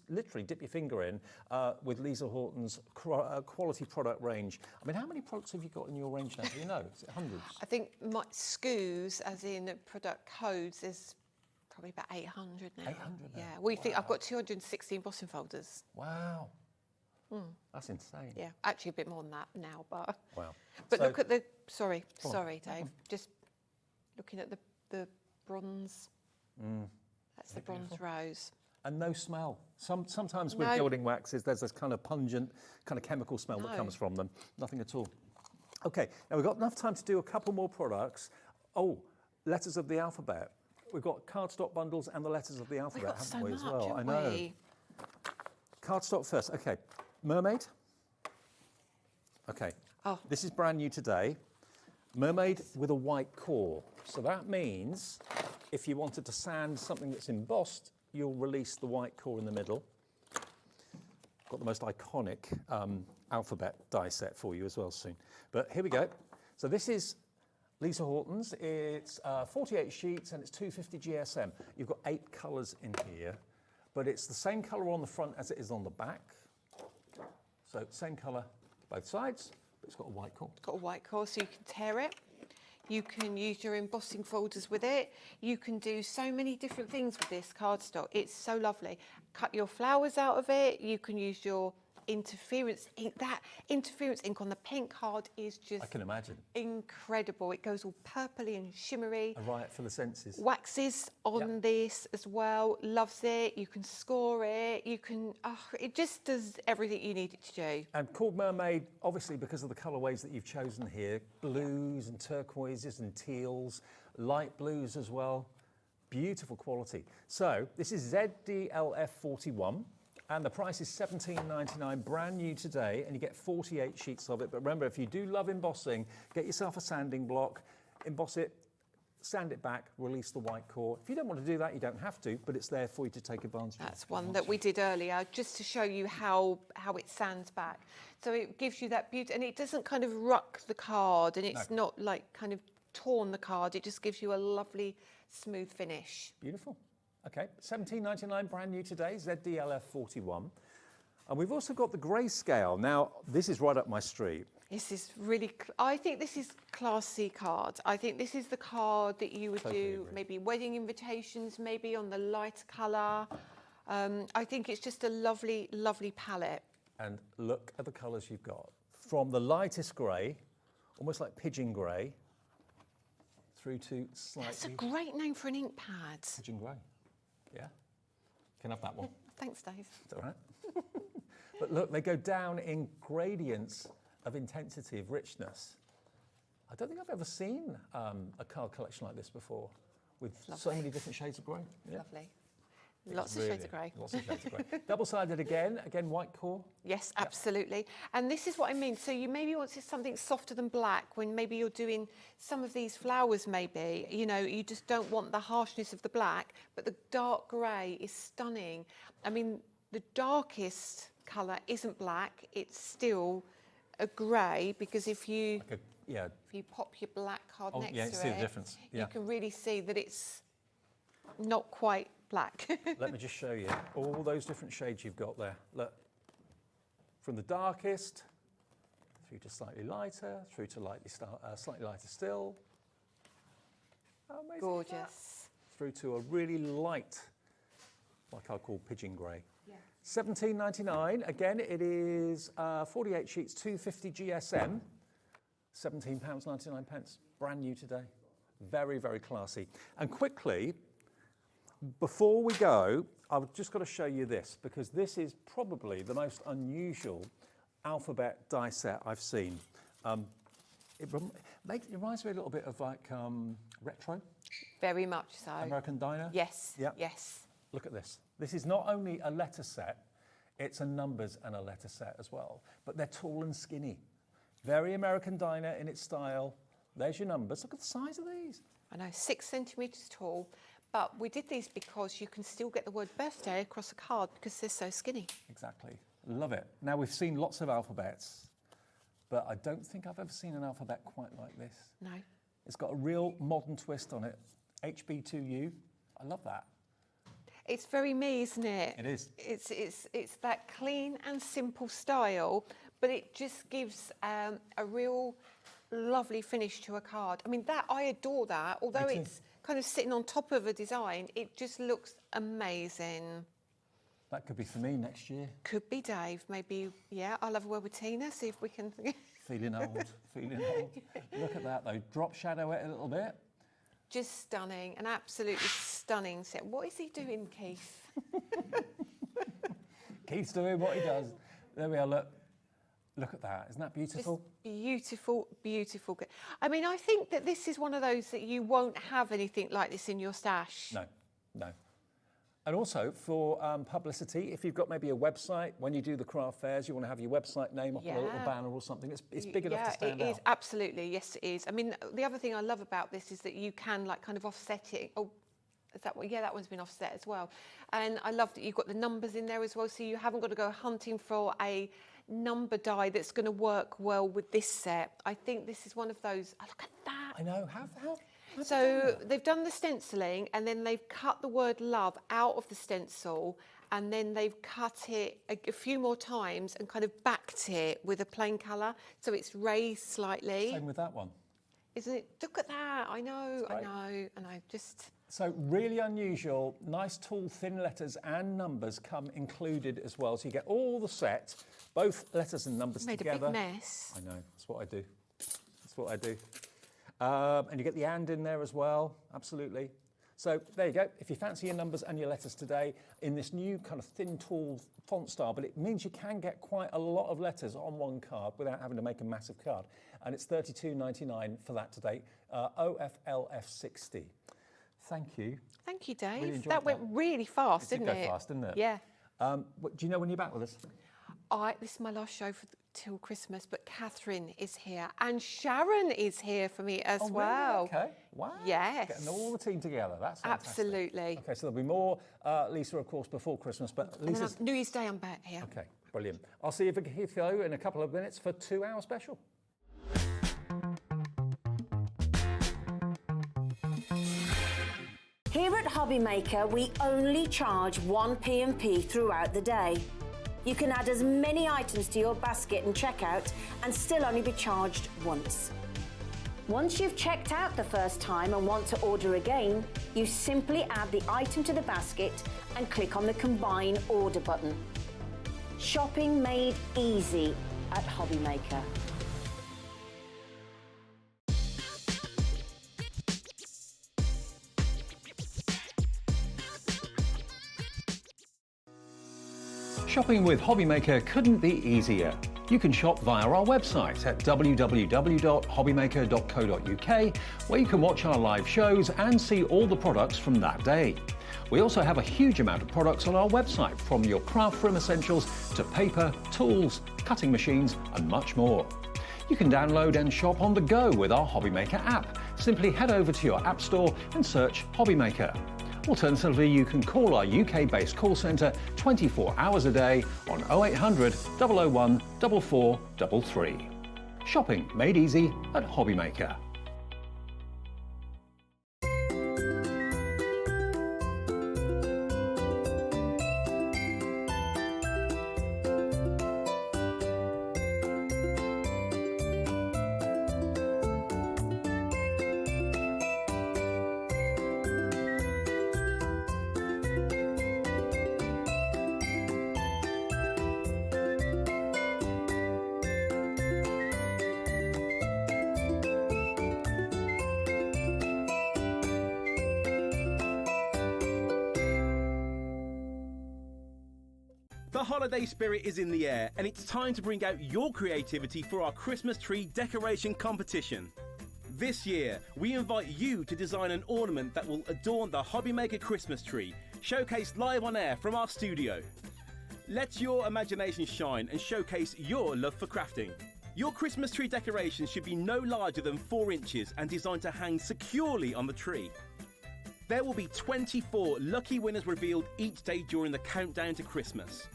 literally dip your finger in with Lisa Horton's quality product range. I mean, how many products have you got in your range now? Do you know? Is it hundreds? I think my SKUs, as in product codes, is probably about 800 now. 800 now? Yeah, we think I've got 216 embossing folders. Wow. That's insane. Yeah, actually a bit more than that now, but... Wow. But So- look at the... Sorry, Dave. Just looking at the bronze. That's the bronze rose. And no smell. Sometimes with gilding waxes, there's this kind of pungent, kind of chemical smell that comes from them. Nothing at all. Okay, now we've got enough time to do a couple more products. Oh, letters of the alphabet. We've got cardstock bundles and the letters of the alphabet, haven't we, as well? I know. Cardstock first. Okay, mermaid. Okay, Oh. This is brand new today. Mermaid with a white core. So that means if you wanted to sand something that's embossed, you'll release the white core in the middle. Got the most iconic alphabet die set for you as well soon. But here we go. So this is Lisa Horton's. It's 48 sheets and it's 250 GSM. You've got 8 colours in here, but it's the same colour on the front as it is on the back. So same colour both sides, but it's got a white core. It's got a white core, so you can tear it. You can use your embossing folders with it. You can do so many different things with this cardstock. It's so lovely. Cut your flowers out of it. You can use your interference ink. That interference ink on the pink card is just, I can imagine, incredible. It goes all purpley and shimmery. a riot for the senses. Waxes on this as well. Loves it. You can score it. You can. It just does everything you need it to do. And called Mermaid, obviously, because of the colourways that you've chosen here, blues and turquoises and teals, light blues as well. Beautiful quality. So this is ZDLF41. And the price is $17.99, brand new today, and you get 48 sheets of it. But remember, if you do love embossing, get yourself a sanding block, emboss it, sand it back, release the white core. If you don't want to do that, you don't have to, but it's there for you to take advantage of. That's one that we did earlier, just to show you how it sands back. So it gives you that beauty, and it doesn't kind of ruck the card, and it's not like kind of torn the card. It just gives you a lovely, smooth finish. Beautiful. Okay, $17.99, brand new today, ZDLF41. And we've also got the grayscale. Now, this is right up my street. This is really, I think this is classy card. I think this is the card that you would do maybe wedding invitations, maybe on the lighter colour. I think it's just a lovely, lovely palette. And look at the colours you've got. From the lightest grey, almost like pigeon grey, through to slightly... That's a great name for an ink pad. Pigeon grey. Yeah, can have that one. Thanks, Dave. It's all right. But look, they go down in gradients of intensity, of richness. I don't think I've ever seen a card collection like this before, with so many different shades of grey. Yeah. Lovely. Lots of shades of grey. Lots of shades of grey. Double-sided again white core. Yes, absolutely. And this is what I mean. So you maybe want something softer than black when maybe you're doing some of these flowers maybe, you know, you just don't want the harshness of the black, but the dark grey is stunning. I mean, the darkest colour isn't black, it's still a grey, because if you if you pop your black card next to see it, the difference. You can really see that it's not quite black. Let me just show you all those different shades you've got there. Look, from the darkest through to slightly lighter, through to slightly lighter still. How amazing Gorgeous. is that? Through to a really light, like I call pigeon grey. Yeah. $17.99. Again, it is 48 sheets, 250 GSM, £17.99. Brand new today. Very, very classy. And quickly, before we go, I've just got to show you this, because this is probably the most unusual alphabet die set I've seen. It reminds me a little bit of like retro. Very much so. American Diner. Yes, Yep. yes. Look at this. This is not only a letter set, it's a numbers and a letter set as well, but they're tall and skinny. Very American Diner in its style. There's your numbers. Look at the size of these. I know, 6 centimetres tall. But we did these because you can still get the word birthday across a card because they're so skinny. Exactly. Love it. Now, we've seen lots of alphabets, but I don't think I've ever seen an alphabet quite like this. No. It's got a real modern twist on it. HB2U. I love that. It's very me, isn't it? It is. It's that clean and simple style, but it just gives a real lovely finish to a card. I mean, I adore that. Although it's kind of sitting on top of a design, it just looks amazing. That could be for me next year. Could be Dave, maybe. Yeah, I'll have a word with Tina, see if we can. Feeling old, feeling old. Look at that though, drop shadow it a little bit. Just stunning, an absolutely stunning set. What is he doing, Keith? Keith's doing what he does. There we are, look. Look at that, isn't that beautiful? Just beautiful, beautiful. I mean, I think that this is one of those that you won't have anything like this in your stash. No, no. And also for publicity, if you've got maybe a website, when you do the craft fairs, you want to have your website name up on a little banner or something. It's big enough to stand out. It is, absolutely. Yes, it is. I mean, the other thing I love about this is that you can like kind of offset it. Oh, is that one? Yeah, that one's been offset as well. And I love that you've got the numbers in there as well, so you haven't got to go hunting for a number die that's going to work well with this set. I think this is one of those. Oh, look at that. I know. How So they've done the stenciling and then they've cut the word love out of the stencil and then they've cut it a few more times and kind of backed it with a plain colour. So it's raised slightly. Same with that one. Isn't it? Look at that. I know. And I just... So really unusual, nice tall thin letters and numbers come included as well. So you get all the set, both letters and numbers together. Made a big mess. I know, that's what I do. That's what I do. And you get the and in there as well, absolutely. So there you go. If you fancy your numbers and your letters today in this new kind of thin, tall font style, but it means you can get quite a lot of letters on one card without having to make a massive card. And it's $32.99 for that today, OFLF 60. Thank you. Thank you, Dave. Really that went really fast, didn't it? Go fast, didn't it? Yeah. Do you know when you're back with us? This is my last show till Christmas, but Catherine is here and Sharon is here for me as well. Really? Okay. Wow. Yes. Getting all the team together. That's fantastic. Absolutely. Okay, so there'll be more Lisa, of course, before Christmas, but Lisa's... New Year's Day, I'm back here. Okay, brilliant. I'll see you in a couple of minutes for 2-hour special. Here at Hobbymaker, we only charge 1 P&P throughout the day. You can add as many items to your basket and checkout and still only be charged once. Once you've checked out the first time and want to order again, you simply add the item to the basket and click on the Combine Order button. Shopping made easy at Hobbymaker. Shopping with Hobbymaker couldn't be easier. You can shop via our website at www.hobbymaker.co.uk, where you can watch our live shows and see all the products from that day. We also have a huge amount of products on our website, from your craft room essentials to paper, tools, cutting machines and much more. You can download and shop on the go with our Hobbymaker app. Simply head over to your app store and search Hobbymaker. Alternatively, you can call our UK-based call centre 24 hours a day on 0800 001 4433. Shopping made easy at Hobbymaker. The holiday spirit is in the air, and it's time to bring out your creativity for our Christmas tree decoration competition. This year, we invite you to design an ornament that will adorn the Hobbymaker Christmas tree, showcased live on air from our studio. Let your imagination shine and showcase your love for crafting. Your Christmas tree decoration should be no larger than 4 inches and designed to hang securely on the tree. There will be 24 lucky winners revealed each day during the countdown to Christmas.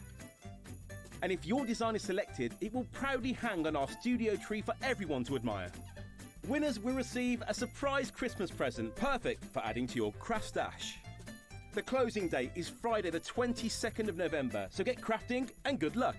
And if your design is selected, it will proudly hang on our studio tree for everyone to admire. Winners will receive a surprise Christmas present, perfect for adding to your craft stash. The closing date is Friday the 22nd of November, so get crafting and good luck.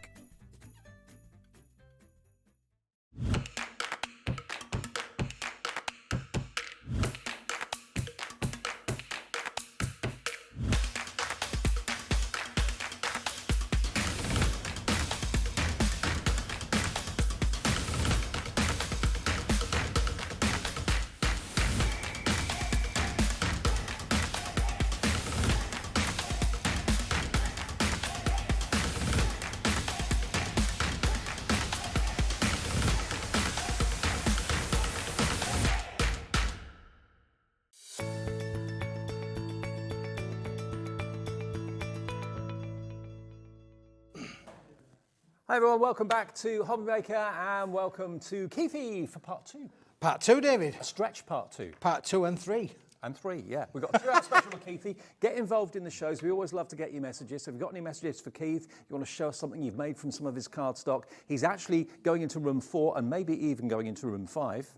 Hi everyone, welcome back to Hobby Maker and welcome to Keithy for part 2. Part 2, David. A stretch part 2. Part 2 and 3. And 3, yeah. We've got a 2-hour special with Keithy. Get involved in the shows. We always love to get your messages. So if you've got any messages for Keith, you want to show us something you've made from some of his cardstock, he's actually going into room 4 and maybe even going into room 5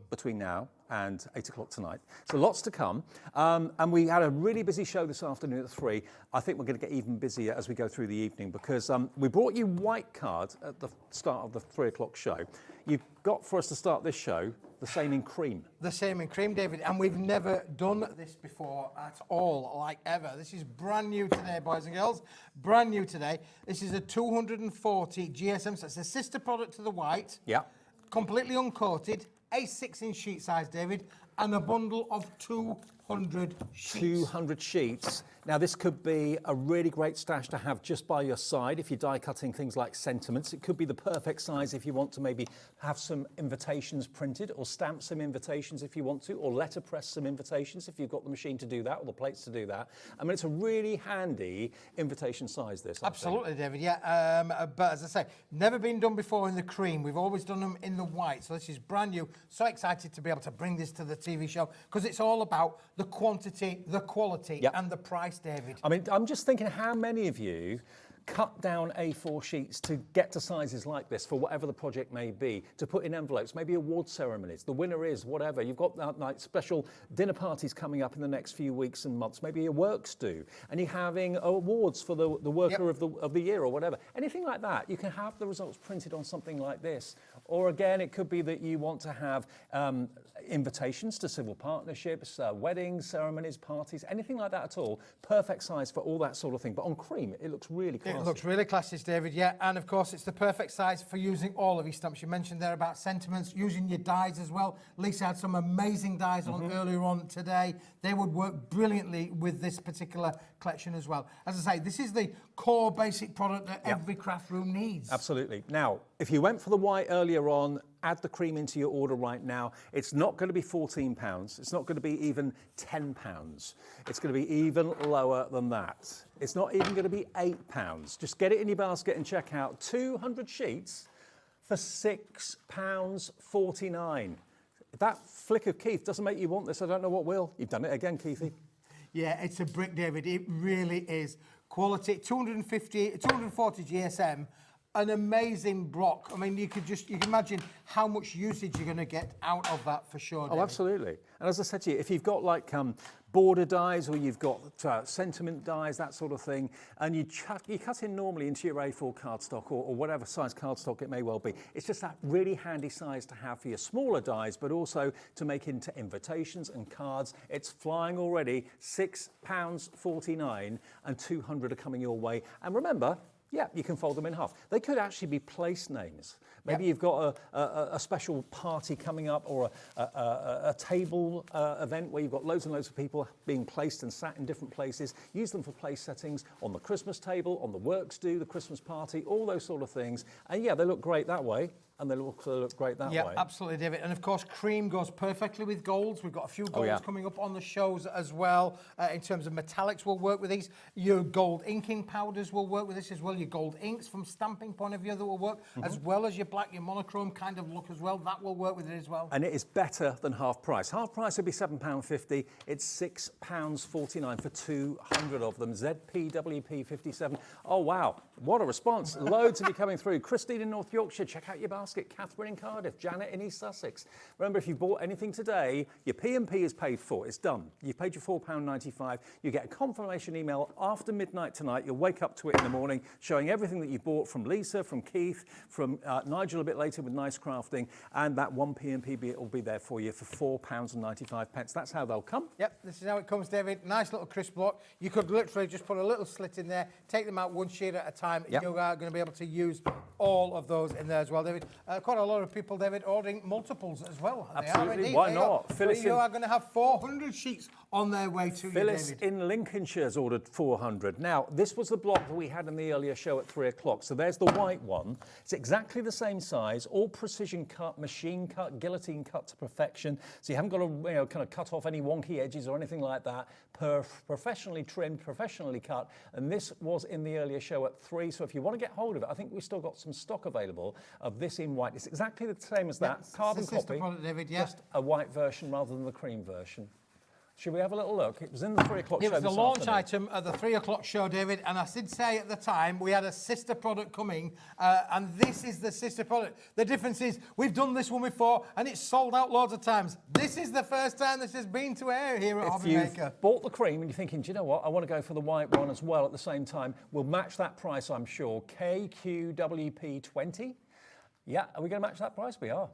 between now and 8 o'clock tonight. So lots to come. And we had a really busy show this afternoon at 3. I think we're going to get even busier as we go through the evening because we brought you white cards at the start of the 3 o'clock show. You've got for us to start this show the same in cream. The same in cream, David, and we've never done this before at all, like ever. This is brand new today, boys and girls. Brand new today. This is a 240 GSM, so it's a sister product to the white. Yeah. Completely uncoated, a 6-inch sheet size, David, and a bundle of 200 sheets. 200 sheets. Now this could be a really great stash to have just by your side if you're die cutting things like sentiments. It could be the perfect size if you want to maybe have some invitations printed or stamp some invitations if you want to, or letterpress some invitations if you've got the machine to do that or the plates to do that. I mean, it's a really handy invitation size, this. Absolutely, David, yeah. But as I say, never been done before in the cream. We've always done them in the white, so this is brand new. So excited to be able to bring this to the TV show because it's all about the quantity, the quality, and the price, David. I mean, I'm just thinking how many of you cut down A4 sheets to get to sizes like this for whatever the project may be, to put in envelopes, maybe award ceremonies, the winner is, whatever. You've got like special dinner parties coming up in the next few weeks and months, maybe your works do, and you're having awards for the worker of the year or whatever. Anything like that, you can have the results printed on something like this. Or again, it could be that you want to have invitations to civil partnerships, weddings, ceremonies, parties, anything like that at all. Perfect size for all that sort of thing. But on cream, it looks really classy. It looks really classy, David, yeah. And of course, it's the perfect size for using all of your stamps. You mentioned there about sentiments, using your dies as well. Lisa had some amazing dies on earlier on today. They would work brilliantly with this particular collection as well. As I say, this is the core basic product that every craft room needs. Absolutely. Now, if you went for the white earlier on, add the cream into your order right now. It's not going to be £14. It's not going to be even £10. It's going to be even lower than that. It's not even going to be £8. Just get it in your basket and check out 200 sheets for £6.49. If that flick of Keith doesn't make you want this, I don't know what will. You've done it again, Keithy. Yeah, it's a brick, David. It really is. Quality, 240 GSM, an amazing block. I mean, you can imagine how much usage you're going to get out of that for sure, David. Oh, absolutely. And as I said to you, if you've got like border dies or you've got sentiment dies, that sort of thing, and you cut in normally into your A4 cardstock or whatever size cardstock it may well be, it's just that really handy size to have for your smaller dies, but also to make into invitations and cards. It's flying already, £6.49, and 200 are coming your way. And remember, yeah, you can fold them in half. They could actually be place names. Maybe you've got a special party coming up or a table event where you've got loads and loads of people being placed and sat in different places. Use them for place settings on the Christmas table, on the works do, the Christmas party, all those sort of things. And yeah, they look great that way. And they also look great that way. Yeah, absolutely, David. And of course, cream goes perfectly with golds. We've got a few golds coming up on the shows as well. In terms of metallics, will work with these. Your gold inking powders will work with this as well. Your gold inks from stamping point of view that will work, as well as your black, your monochrome kind of look as well. That will work with it as well. And it is better than half price. Half price would be £7.50. It's £6.49 for 200 of them. ZPWP 57. Oh, wow. What a response. Loads of you coming through. Christine in North Yorkshire, check out your basket. Catherine in Cardiff, Janet in East Sussex. Remember, if you bought anything today, your P&P is paid for. It's done. You've paid your £4.95. You get a confirmation email after midnight tonight. You'll wake up to it in the morning, showing everything that you bought from Lisa, from Keith, from Nigel a bit later with Nice Crafting, and that one P&P will be there for you for £4.95. That's how they'll come. Yep, this is how it comes, David. Nice little crisp block. You could literally just put a little slit in there, take them out one sheet at a time. Yep. You are going to be able to use all of those in there as well, David. quite a lot of people, David, ordering multiples as well. Absolutely, why not? Phyllis, you are going to have 400 sheets on their way to you, Phyllis David. in Lincolnshire's ordered 400. Now, this was the block that we had in the earlier show at 3 o'clock. So there's the white one. It's exactly the same size, all precision cut, machine cut, guillotine cut to perfection. So you haven't got to kind of cut off any wonky edges or anything like that. Professionally trimmed, professionally cut. And this was in the earlier show at 3. So if you want to get hold of it, I think we've still got some stock available of this in white. It's exactly the same as that. Carbon copy, product, David, just a white version rather than the cream version. Should we have a little look? It was in the 3 o'clock show. It was the this launch afternoon. item at the 3 o'clock show, David, and I did say at the time we had a sister product coming, and this is the sister product. The difference is we've done this one before, and it's sold out loads of times. This is the first time this has been to air here at Hobby Maker. If you've bought the cream and you're thinking, do you know what, I want to go for the white one as well at the same time, we'll match that price, I'm sure. KQWP20. Yeah, are we going to match that price? We are.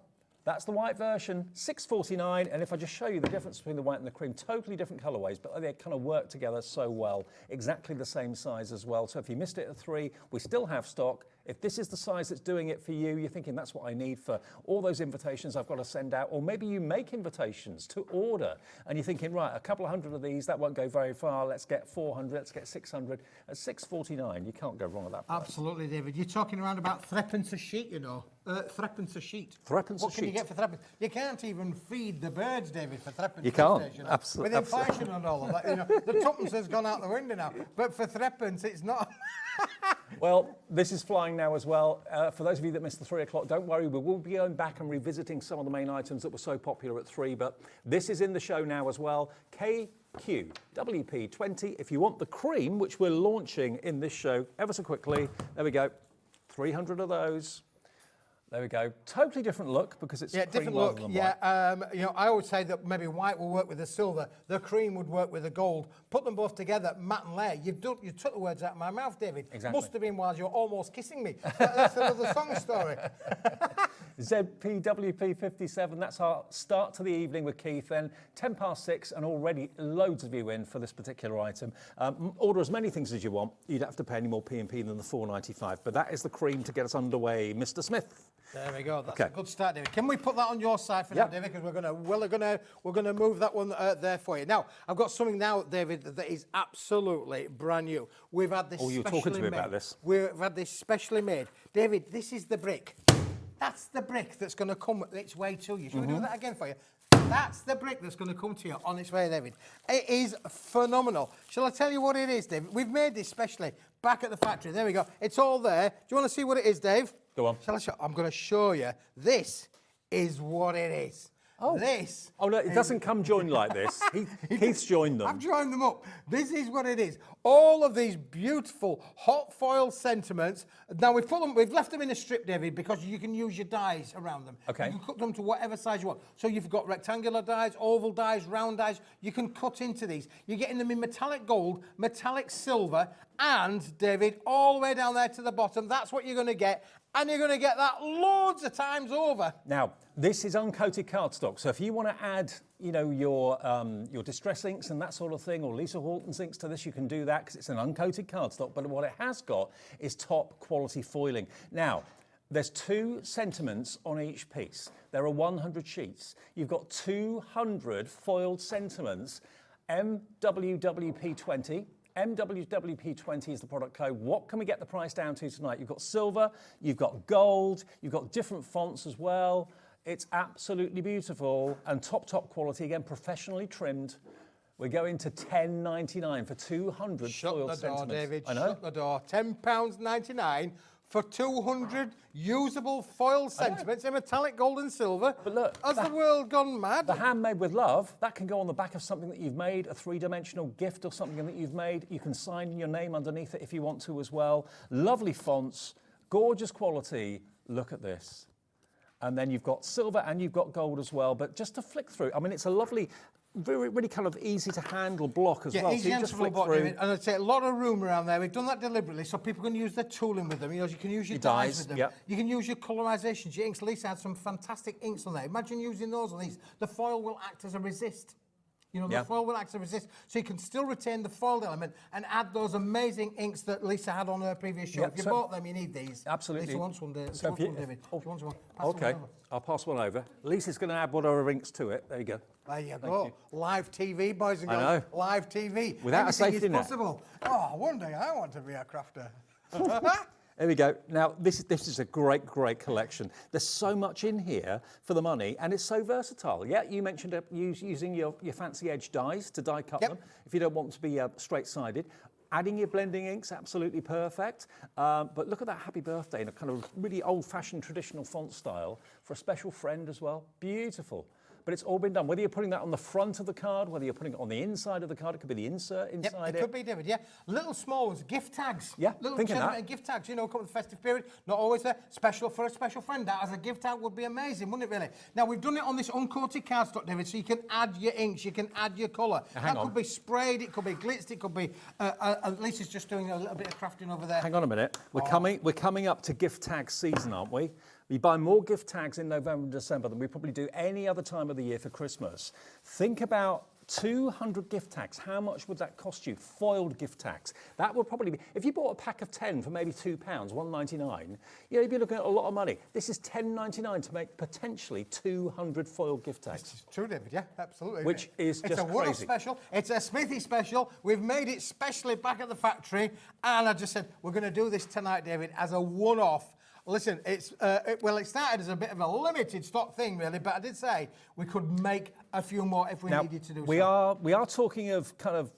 That's the white version, $6.49, and if I just show you the difference between the white and the cream, totally different colourways, but they kind of work together so well. Exactly the same size as well. So if you missed it at 3, we still have stock. If this is the size that's doing it for you, you're thinking that's what I need for all those invitations I've got to send out, or maybe you make invitations to order, and you're thinking, right, a couple of hundred of these, that won't go very far, let's get 400, let's get 600. At $6.49, you can't go wrong with that price. Absolutely, David. You're talking around about threepence a sheet, you know. Threepence a sheet. Threepence a What can you sheet. get for threepence? You can't even feed the birds, David, for threepence. You can't. these days, you know. Absolutely. With inflation and all of that, you know, the tuppence has gone out the window now. But for threepence, it's not. Well, this is flying now as well. For those of you that missed the 3 o'clock, don't worry, we will be going back and revisiting some of the main items that were so popular at 3, but this is in the show now as well. KQWP20. If you want the cream, which we're launching in this show ever so quickly, there we go. 300 of those. There we go. Totally different look because it's cream different rather look. than Yeah, white. you know, I would say that maybe white will work with the silver, the cream would work with the gold. Put them both together, matte and layer. You took the words out of my mouth, David. Exactly. Must have been while you're almost kissing me. That's another song story. ZPWP57, that's our start to the evening with Keith then. 6:10, and already loads of you in for this particular item. Order as many things as you want. You don't have to pay any more P&P than the $4.95, but that is the cream to get us underway. Mr. Smith. There we go. That's Okay. a good start, David. Can we put that on your side for now, Yep. David? Because we're gonna move that one there for you. Now, I've got something now, David, that is absolutely brand new. We've had this. Oh, you were specially talking to me made. about this. We've had this specially made, David. This is the brick. That's the brick that's going to come its way to you. Shall we do that again for you? That's the brick that's going to come to you on its way, David. It is phenomenal. Shall I tell you what it is, David? We've made this specially back at the factory. There we go. It's all there. Do you want to see what it is, Dave? Go on. Shall I show? I'm going to show you. This is what it is. Oh. This. Oh, no, it doesn't come joined like this. Keith's joined them. I've joined them up. This is what it is. All of these beautiful hot foil sentiments. Now we've left them in a strip, David, because you can use your dies around them. Okay. You can cut them to whatever size you want. So you've got rectangular dies, oval dies, round dies. You can cut into these. You're getting them in metallic gold, metallic silver, and David, all the way down there to the bottom. That's what you're going to get. And you're going to get that loads of times over. Now, this is uncoated cardstock, so if you want to add, you know, your distress inks and that sort of thing, or Lisa Horton's inks to this, you can do that because it's an uncoated cardstock, but what it has got is top quality foiling. Now, there's 2 sentiments on each piece. There are 100 sheets. You've got 200 foiled sentiments, MWWP20. MWWP20 is the product code. What can we get the price down to tonight? You've got silver, you've got gold, you've got different fonts as well. It's absolutely beautiful and top quality, again, professionally trimmed. We're going to $10.99 for 200 foiled sentiments. Shut the door, David. I know. Shut the door. £10.99 for 200 usable foil sentiments in metallic gold and silver. But look, has the world gone mad? The handmade with love, that can go on the back of something that you've made, a 3-dimensional gift or something that you've made. You can sign your name underneath it if you want to as well. Lovely fonts, gorgeous quality. Look at this. And then you've got silver and you've got gold as well. But just to flick through, I mean, it's a lovely, really kind of easy to handle block as well. Easy So you to just handle flick block, through. David. And I'd say a lot of room around there. We've done that deliberately so people can use their tooling with them. You know, you can use your dyes with them. Yep. You can use your colorisations, your inks. Lisa had some fantastic inks on there. Imagine using those on these. The foil will act as a resist. You know, the foil will act as a resist, so you can still retain the foiled element and add those amazing inks that Lisa had on her previous show. If you bought them, you need these. Absolutely. Lisa wants one, David. So David. She wants one. Pass Okay, one over. I'll pass one over. Lisa's going to add one of her inks to it. There you go. There you go. Live TV, boys and girls. I know. Live TV. Without a Anything safety is net. possible. Oh, one day I want to be a crafter. There we go. Now, this is a great collection. There's so much in here for the money, and it's so versatile. Yeah, you mentioned using your fancy edge dies to die cut them if you don't want to be straight-sided. Adding your blending inks, absolutely perfect. But look at that happy birthday in a kind of really old-fashioned traditional font style for a special friend as well. Beautiful. But it's all been done. Whether you're putting that on the front of the card, whether you're putting it on the inside of the card, it could be the insert inside it could be, David, yeah. Little small ones, gift tags. Yeah, little thinking that. sentimental gift tags, you know, come with the festive period. Not always there. Special for a special friend. That as a gift tag would be amazing, wouldn't it, really? Now, we've done it on this uncoated cardstock, David, so you can add your inks, you can add your colour. That could be sprayed, it could be blitzed, it could be... Lisa's just doing a little bit of crafting over there. Hang on a minute. We're coming up to gift tag season, aren't we? We buy more gift tags in November and December than we probably do any other time of the year for Christmas. Think about 200 gift tags. How much would that cost you? Foiled gift tags. That would probably be, if you bought a pack of 10 for maybe £2, £1.99, you'd be looking at a lot of money. This is £10.99 to make potentially 200 foiled gift tags. This is true, David, yeah, absolutely. Which is just crazy. It's a one-off crazy. special. It's a Smithy special. We've made it specially back at the factory, and I just said, we're going to do this tonight, David, as a one-off. Listen, it started as a bit of a limited stock thing, really, but I did say we could make a few more if we needed to do so. We are talking of kind of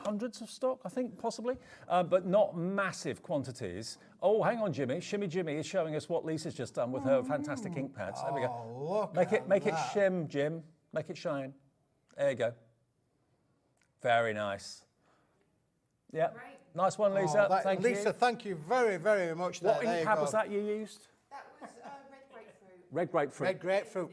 hundreds of stock, I think, possibly, but not massive quantities. Oh, hang on, Jimmy. Shimmy Jimmy is showing us what Lisa's just done with her fantastic ink pads. There we go. Look Make it shim, Jim. Make it shine. There you go. Very nice. Yeah. Great. Nice one, Lisa. Thank you. Lisa, thank you very, very much. What ink pad was that you used? That was red grapefruit. Red grapefruit. Red grapefruit.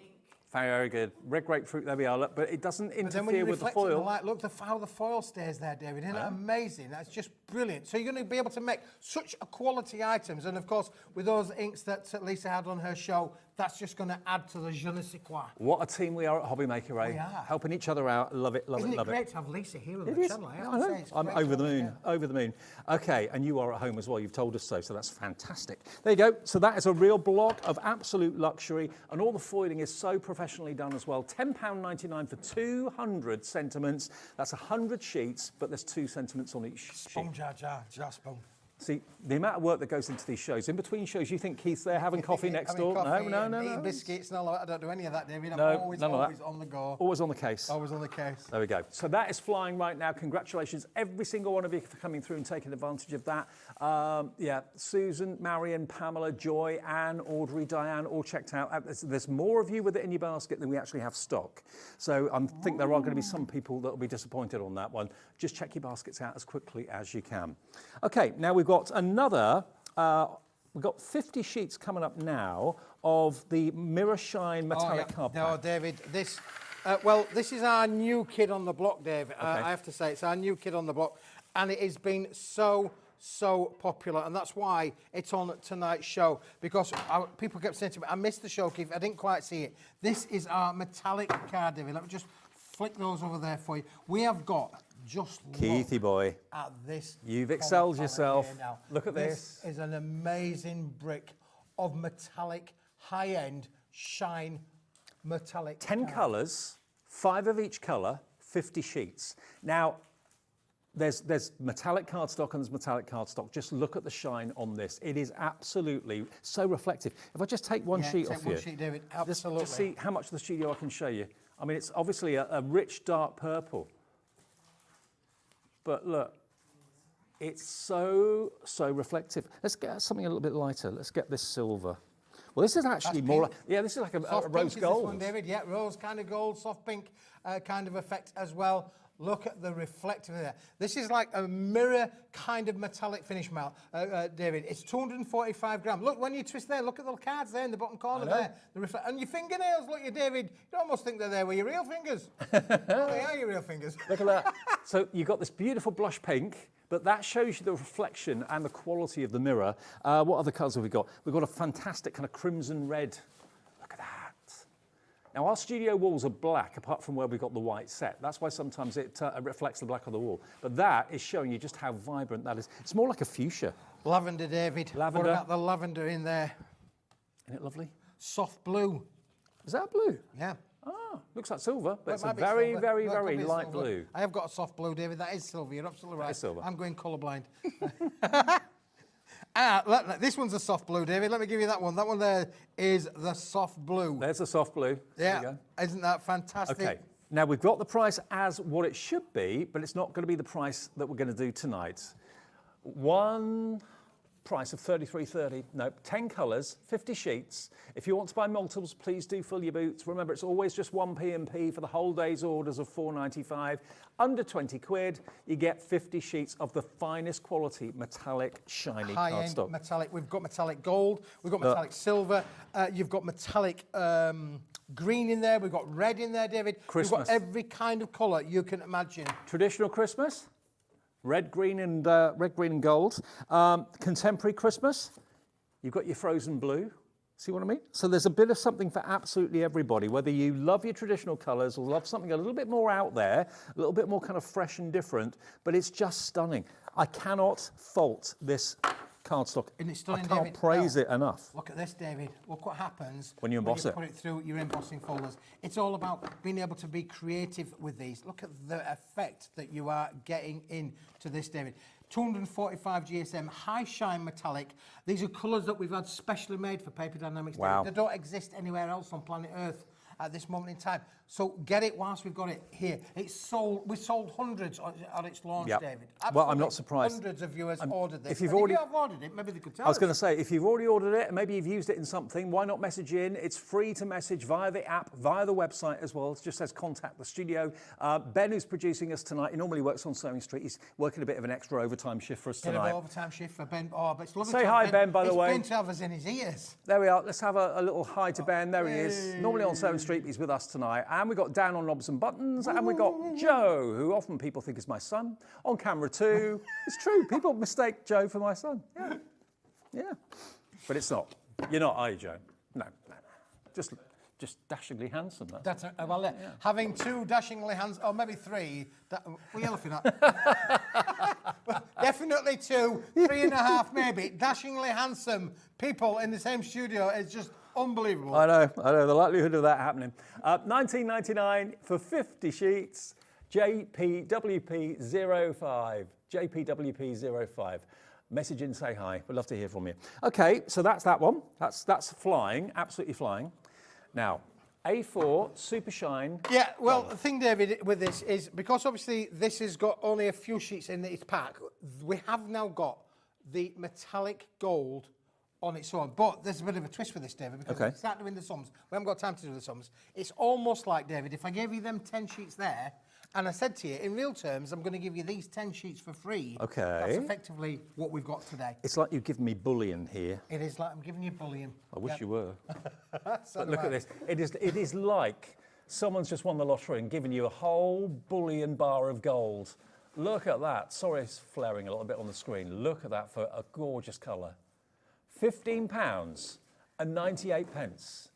Very good. Red grapefruit, there we are. Look, but it doesn't interfere with the reflect foil. In the light, look how the foil stays there, David. Isn't it amazing? That's just brilliant. So you're going to be able to make such a quality items. And of course, with those inks that Lisa had on her show, that's just going to add to the je ne sais quoi. What a team we are at Hobby Maker, eh? We are. Helping each other out. Love it, love Isn't it, love it. Isn't it great to have Lisa here on It the is. channel? I know. I'm over the moon, over the moon. Okay, and you are at home as well. You've told us so that's fantastic. There you go. So that is a real block of absolute luxury, and all the foiling is so professionally done as well. £10.99 for 200 sentiments. That's 100 sheets, but there's 2 sentiments on each sheet. Spoon, just spoon. See, the amount of work that goes into these shows. In between shows, you think Keith's there having coffee next door? No. Eating biscuits and all that. I don't do any of that, David. I'm always on the go. Always on the case. Always on the case. There we go. So that is flying right now. Congratulations, every single one of you, for coming through and taking advantage of that. Yeah, Susan, Marion, Pamela, Joy, Anne, Audrey, Diane, all checked out. There's more of you with it in your basket than we actually have stock. So I think there are going to be some people that will be disappointed on that one. Just check your baskets out as quickly as you can. Okay, now we've got another, we've got 50 sheets coming up now of the Mirror Shine metallic card pack. No, David, this is our new kid on the block, Dave. I have to say, it's our new kid on the block, and it has been so popular, and that's why it's on tonight's show, because people kept saying to me, I missed the show, Keith, I didn't quite see it. This is our metallic card, David. Let me just flick those over there for you. We have got, just Keithy boy, at this. You've excelled yourself. Look at this. This is an amazing brick of metallic, high-end, shine metallic 10 colours, 5 of each colour, 50 sheets. Now, there's metallic cardstock and there's metallic cardstock. Just look at the shine on this. It is absolutely so reflective. If I just take one sheet off one sheet, David. Absolutely. Just see how much of the studio I can show you. I mean, it's obviously a rich, dark purple. But look, it's so reflective. Let's get something a little bit lighter. Let's get this silver. Well, this is actually more, this is like a rose gold. This one, David. Yeah, rose kind of gold, soft pink kind of effect as well. Look at the reflective there. This is like a mirror kind of metallic finish, David. It's 245 grams. Look, when you twist there, look at the little cards there in the bottom corner there. And your fingernails, look, David, you almost think they're there with your real fingers. They are your real fingers. Look at that. So you've got this beautiful blush pink, but that shows you the reflection and the quality of the mirror. What other colours have we got? We've got a fantastic kind of crimson red. Look at that. Now, our studio walls are black, apart from where we've got the white set. That's why sometimes it reflects the black on the wall. But that is showing you just how vibrant that is. It's more like a fuchsia. Lavender, David. Lavender. What about the lavender in there? Isn't it lovely? Soft blue. Is that blue? Yeah. Ah, looks like silver, but Well, it's it a might be very, silver. very, Well, it very could be light silver. blue. I have got a soft blue, David. That is silver. You're absolutely right. is silver. I'm going colourblind. This one's a soft blue, David. Let me give you that one. That one there is the soft blue. There's a soft blue. There Yeah. you go. Isn't that fantastic? Okay. Now, we've got the price as what it should be, but it's not going to be the price that we're going to do tonight. One price of $33.30. No, 10 colours, 50 sheets. If you want to buy multiples, please do fill your boots. Remember, it's always just one P&P for the whole day's orders of $4.95. Under 20 quid, you get 50 sheets of the finest quality metallic shiny High-end cardstock. metallic. We've got metallic gold. We've got metallic silver. You've got metallic green in there. We've got red in there, David. Christmas. We've got every kind of colour you can imagine. Traditional Christmas, red, green and gold. Contemporary Christmas, you've got your frozen blue. See what I mean? So there's a bit of something for absolutely everybody, whether you love your traditional colours or love something a little bit more out there, a little bit more kind of fresh and different, but it's just stunning. I cannot fault this cardstock. Isn't it stunning, I can't David? praise it enough. Look at this, David. Look what happens When you emboss it. put it through your embossing folders. It's all about being able to be creative with these. Look at the effect that you are getting into this, David. 245 GSM, high shine metallic. These are colours that we've had specially made for Paper Dynamics. Wow. David. They don't exist anywhere else on planet Earth at this moment in time. So get it whilst we've got it here. It's sold. We sold hundreds on its launch, Yep. David. Well, I'm not Absolutely surprised. Hundreds of viewers ordered this. if you've And already- if you have ordered it, maybe they could tell I was us. going to say, if you've already ordered it and maybe you've used it in something, why not message in? It's free to message via the app, via the website as well. It just says contact the studio. Ben, who's producing us tonight, he normally works on Sewing Street. He's working a bit of an extra overtime shift for us Bit tonight. of overtime shift for Ben. Oh, but it's lovely Say to have hi, Ben, by the way. It's been to have us in his ears. There we are. Let's have a little hi to Ben. There he is. Normally on Sewing Street, he's with us tonight. And we've got Dan on Knobs and Buttons. And we've got Joe, who often people think is my son, on camera too. It's true. People mistake Joe for my son. Yeah. Yeah. But it's not. You're not, are you, Joe? No. Just dashingly handsome. That's having two dashingly handsome, or maybe three. What are you laughing at? Well, definitely two, 3.5 maybe. Dashingly handsome people in the same studio is just unbelievable. I know. The likelihood of that happening. $19.99 for 50 sheets. JPWP05. JPWP05. Message in, say hi. We'd love to hear from you. Okay, so that's that one. That's flying, absolutely flying. Now, A4 Super Shine. Yeah, well, the thing, David, with this is because obviously this has got only a few sheets in its pack, we have now got the metallic gold on its own. But there's a bit of a twist with this, David, because we start doing the sums. We haven't got time to do the sums. It's almost like, David, if I gave you them 10 sheets there, and I said to you, in real terms, I'm going to give you these 10 sheets for free. Okay. That's effectively what we've got today. It's like you've given me bullion here. It is like I'm giving you bullion. I wish you were. So But look at this. It is like someone's just won the lottery and given you a whole bullion bar of gold. Look at that. Sorry, it's flaring a little bit on the screen. Look at that for a gorgeous colour. £15 and 98 pence.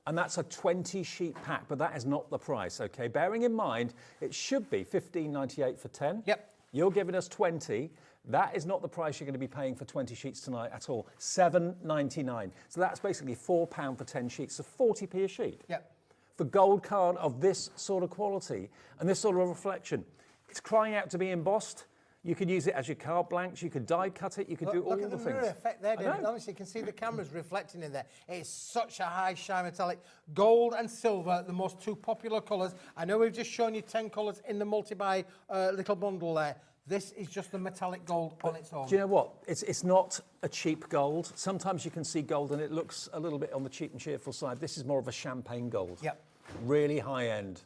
And that's a 20 sheet pack, but that is not the price, okay? Bearing in mind, it should be $15.98 for 10. Yep. You're giving us 20. That is not the price you're going to be paying for 20 sheets tonight at all. $7.99. So that's basically £4 for 10 sheets, so 40p a sheet. Yep. For gold card of this sort of quality and this sort of reflection. It's crying out to be embossed. You could use it as your card blanks, you could die cut it, you could do all the things. Look at the mirror effect there, David. know. Honestly, you can see the cameras reflecting in there. It's such a high shine metallic. Gold and silver, the most two popular colours. I know we've just shown you 10 colours in the multi-buy little bundle there. This is just the metallic gold on its own. Do you know what? It's not a cheap gold. Sometimes you can see gold and it looks a little bit on the cheap and cheerful side. This is more of a champagne gold. Yep. Really high end,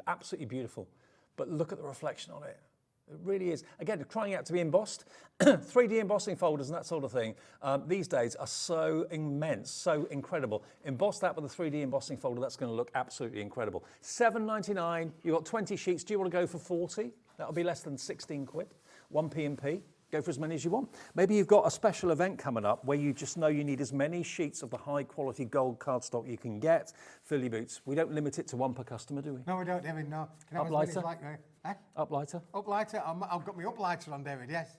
absolutely beautiful. But look at the reflection on it. It really is. Again, crying out to be embossed. 3D embossing folders and that sort of thing these days are so immense, so incredible. Emboss that with a 3D embossing folder, that's going to look absolutely incredible. $7.99, you've got 20 sheets. Do you want to go for 40? That'll be less than 16 quid. 1p and P. go for as many as you want. Maybe you've got a special event coming up where you just know you need as many sheets of the high quality gold cardstock you can get. Fill your boots. We don't limit it to one per customer, do we? No, we don't, David, no. Can Up lighter? Up lighter? Up lighter? I've got my up lighter on, David, yes.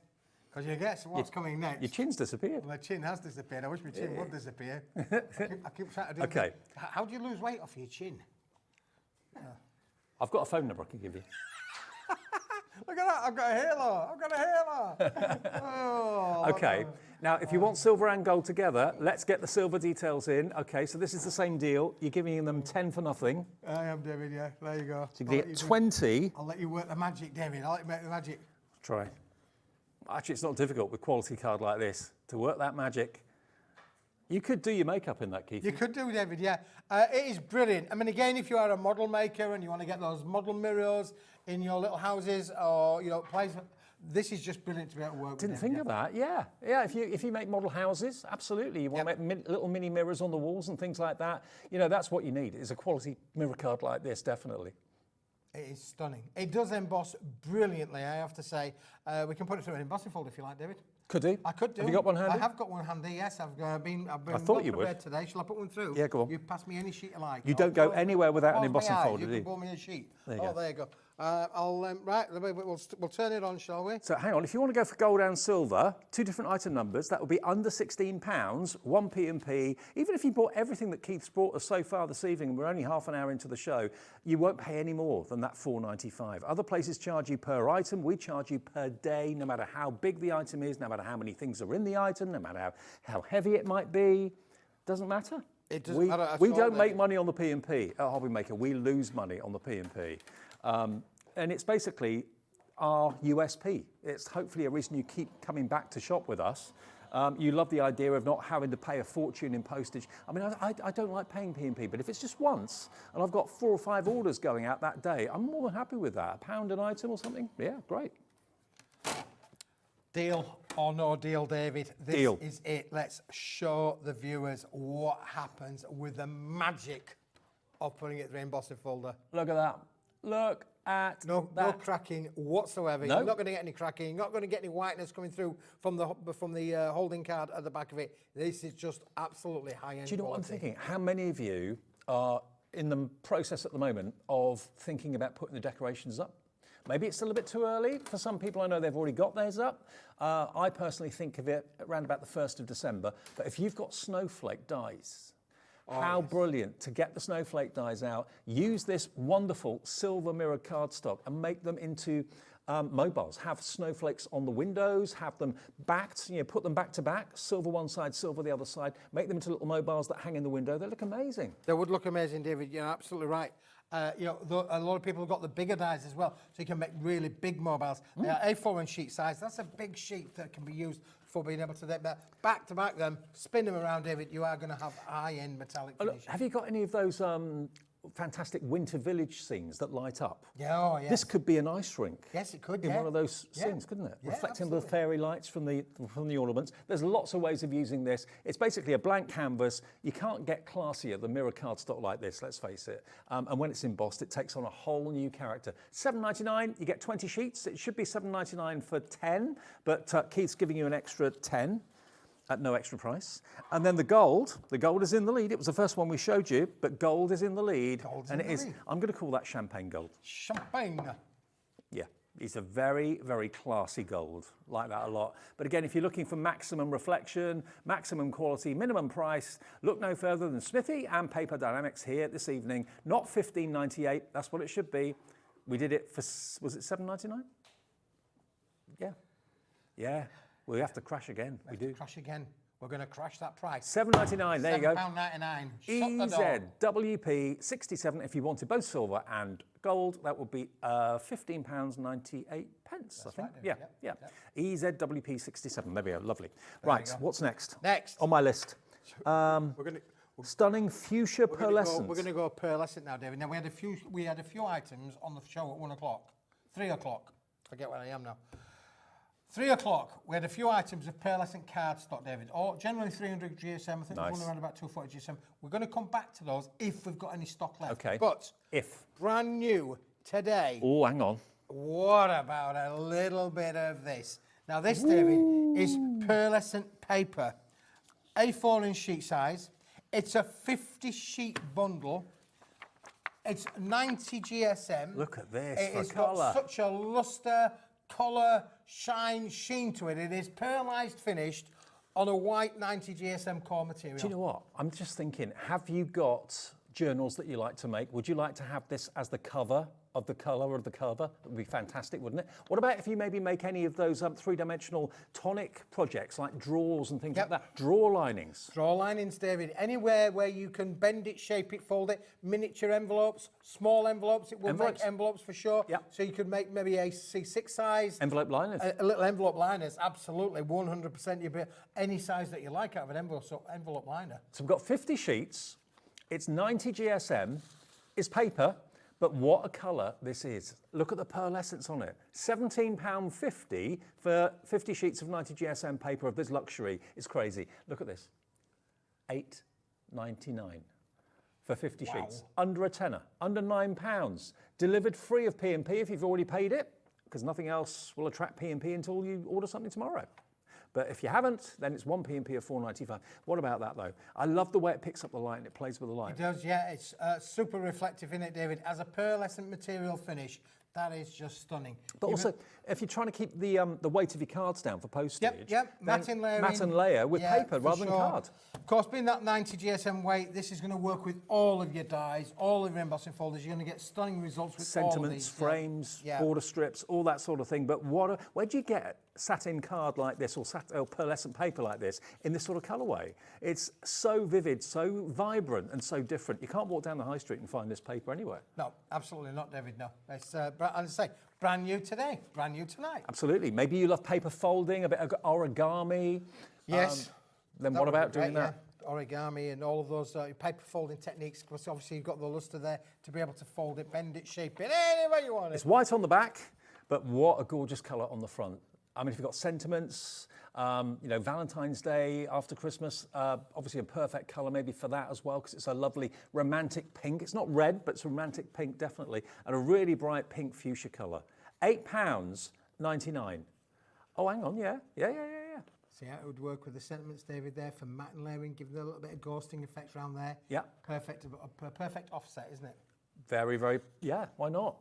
Because you guess what's coming next. Your chin's disappeared. My chin has disappeared. I wish my chin would disappear. I keep trying to do Okay. How do you lose weight off your chin? I've got a phone number I can give you. Look at that, I've got a halo. Oh, Okay, now if you want silver and gold together, let's get the silver details in. Okay, so this is the same deal. You're giving them 10 for nothing. I am, David, yeah. There you go. So you get 20. I'll let you work the magic, David. I'll let you make the magic. Try. Actually, it's not difficult with quality card like this to work that magic. You could do your makeup in that, Keith. You could do, David, yeah. It is brilliant. I mean, again, if you are a model maker and you want to get those model mirrors in your little houses or, you know, places, this is just brilliant to be able to work with. Didn't think of that, yeah. Yeah, if you make model houses, absolutely. You want to make little mini mirrors on the walls and things like that. You know, that's what you need, is a quality mirror card like this, definitely. It is stunning. It does emboss brilliantly, I have to say. We can put it through an embossing folder if you like, David. Could do. I could do. Have you got one handy? I have got one handy, yes. I've been I thought you would. prepared today. Shall I put one through? Yeah, go on. You pass me any sheet you like. You don't go anywhere without an embossing folder, you do can you? bore me a sheet. There you go. There you go. Right, we'll turn it on, shall we? So hang on, if you want to go for gold and silver, 2 different item numbers, that would be under £16, 1 P&P. Even if you bought everything that Keith's brought us so far this evening, and we're only half an hour into the show, you won't pay any more than that £4.95. Other places charge you per item, we charge you per day, no matter how big the item is, no matter how many things are in the item, no matter how heavy it might be, doesn't matter. It doesn't matter at We all, don't make David. money on the P&P at Hobby Maker, we lose money on the P&P. And it's basically our USP. It's hopefully a reason you keep coming back to shop with us. You love the idea of not having to pay a fortune in postage. I mean, I don't like paying P&P, but if it's just once and I've got 4 or 5 orders going out that day, I'm more than happy with that. £1 an item or something, yeah, great. Deal or no deal, David? This Deal. is it. Let's show the viewers what happens with the magic of putting it through an embossing folder. Look at that. Look at that. No cracking whatsoever. No. You're not going to get any cracking. You're not going to get any whiteness coming through from the holding card at the back of it. This is just absolutely high-end. Do you know what I'm quality. thinking? How many of you are in the process at the moment of thinking about putting the decorations up? Maybe it's still a bit too early. For some people, I know they've already got theirs up. I personally think of it around about the 1st of December. But if you've got snowflake dies, how brilliant to get the snowflake dies out, use this wonderful silver mirrored cardstock and make them into mobiles. Have snowflakes on the windows, have them backed, put them back to back, silver one side, silver the other side, make them into little mobiles that hang in the window. They look amazing. They would look amazing, David. You're absolutely right. A lot of people have got the bigger dies as well, so you can make really big mobiles. They are A4 sheet size. That's a big sheet that can be used for being able to back to back them, spin them around, David. You are going to have high-end metallic finish. Have you got any of those fantastic winter village scenes that light up? Yeah, oh, yeah. This could be an ice rink. Yes, it could, In yeah. one of those Yeah. scenes, couldn't it? Yeah, Reflecting the absolutely. fairy lights from the ornaments. There's lots of ways of using this. It's basically a blank canvas. You can't get classier than mirror cardstock like this, let's face it. And when it's embossed, it takes on a whole new character. $7.99, you get 20 sheets. It should be $7.99 for 10, but Keith's giving you an extra 10. At no extra price. And then the gold is in the lead. It was the first one we showed you, but gold is in the lead. I'm going to call that champagne gold. Champagne. Yeah, it's a very, very classy gold. Like that a lot. But again, if you're looking for maximum reflection, maximum quality, minimum price, look no further than Smithy and Paper Dienamics here this evening. Not $15.98, that's what it should be. We did it for, was it $7.99? Yeah. Yeah. We have to crash again. We do. Crash again. We're going to crash that price. $7.99. There you go. £7.99. Shut the door. EZWP 67. If you wanted both silver and gold, that would be £15.98. I think. right, Yeah, David. yeah. EZWP 67. There we go. Lovely. Right. What's next? Next. On my list. We're going to. Stunning fuchsia pearlescent. We're going to go pearlescent now, David. Now we had a few items on the show at 1 o'clock, 3 o'clock. Forget where I am now. 3 o'clock. We had a few items of pearlescent cardstock, David. Generally 300 GSM. I think there's one around about 240 GSM. We're going to come back to those if we've got any stock left. Okay. But if brand new today. Oh, hang on. What about a little bit of this? Now this, David, is pearlescent paper, A4 inch sheet size. It's a 50 sheet bundle. It's 90 GSM. Look at this It for has colour. got such a lustre, colour, shine, sheen to it. It is pearlised finished on a white 90 GSM core material. Do you know what? I'm just thinking, have you got journals that you like to make? Would you like to have this as the cover of the colour of the cover? That would be fantastic, wouldn't it? What about if you maybe make any of those three-dimensional tonic projects like drawers and things like that? Drawer linings. Drawer linings, David. Anywhere where you can bend it, shape it, fold it. Miniature envelopes, small envelopes. It will Envelopes. make envelopes for sure. Yep. So you could make maybe a C6 size. Envelope liners. A little envelope liners, absolutely, 100%. You'd be any size that you like out of an envelope liner. So we've got 50 sheets. It's 90 GSM. It's paper. But what a colour this is. Look at the pearlescence on it. £17.50 for 50 sheets of 90 GSM paper of this luxury. It's crazy. Look at this. £8.99 for 50 sheets. Under a tenner, under £9. Delivered free of P&P if you've already paid it, because nothing else will attract P&P until you order something tomorrow. But if you haven't, then it's one P&P of £4.95. What about that, though? I love the way it picks up the light and it plays with the light. It does, yeah. It's super reflective in it, David. As a pearlescent material finish, that is just stunning. But also, if you're trying to keep the weight of your cards down for postage, Yep. Matte and layering. matte and layer with paper rather than card. Of course, being that 90 GSM weight, this is going to work with all of your dies, all of your embossing folders. You're going to get stunning results with all of Sentiments, these. frames, Yeah. border strips, all that sort of thing. But where do you get satin card like this or pearlescent paper like this in this sort of colourway? It's so vivid, so vibrant and so different. You can't walk down the high street and find this paper anywhere. No, absolutely not, David, no. It's, as I say, brand new today, brand new tonight. Absolutely. Maybe you love paper folding, a bit of origami. Yes. Then That what would be about doing great, that? yeah. Origami and all of those paper folding techniques, because obviously you've got the lustre there to be able to fold it, bend it, shape it, any way you want it. It's white on the back, but what a gorgeous colour on the front. I mean, if you've got sentiments, Valentine's Day after Christmas, obviously a perfect colour maybe for that as well, because it's a lovely romantic pink. It's not red, but it's a romantic pink, definitely, and a really bright pink fuchsia colour. £8.99. Oh, hang on, yeah. See how it would work with the sentiments, David, there for matte and layering, giving it a little bit of ghosting effect around there. Yeah. Perfect, a perfect offset, isn't it? Very, very, yeah, why not?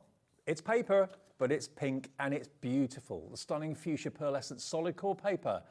It's paper, but it's pink and it's beautiful. The stunning fuchsia pearlescent solid core paper.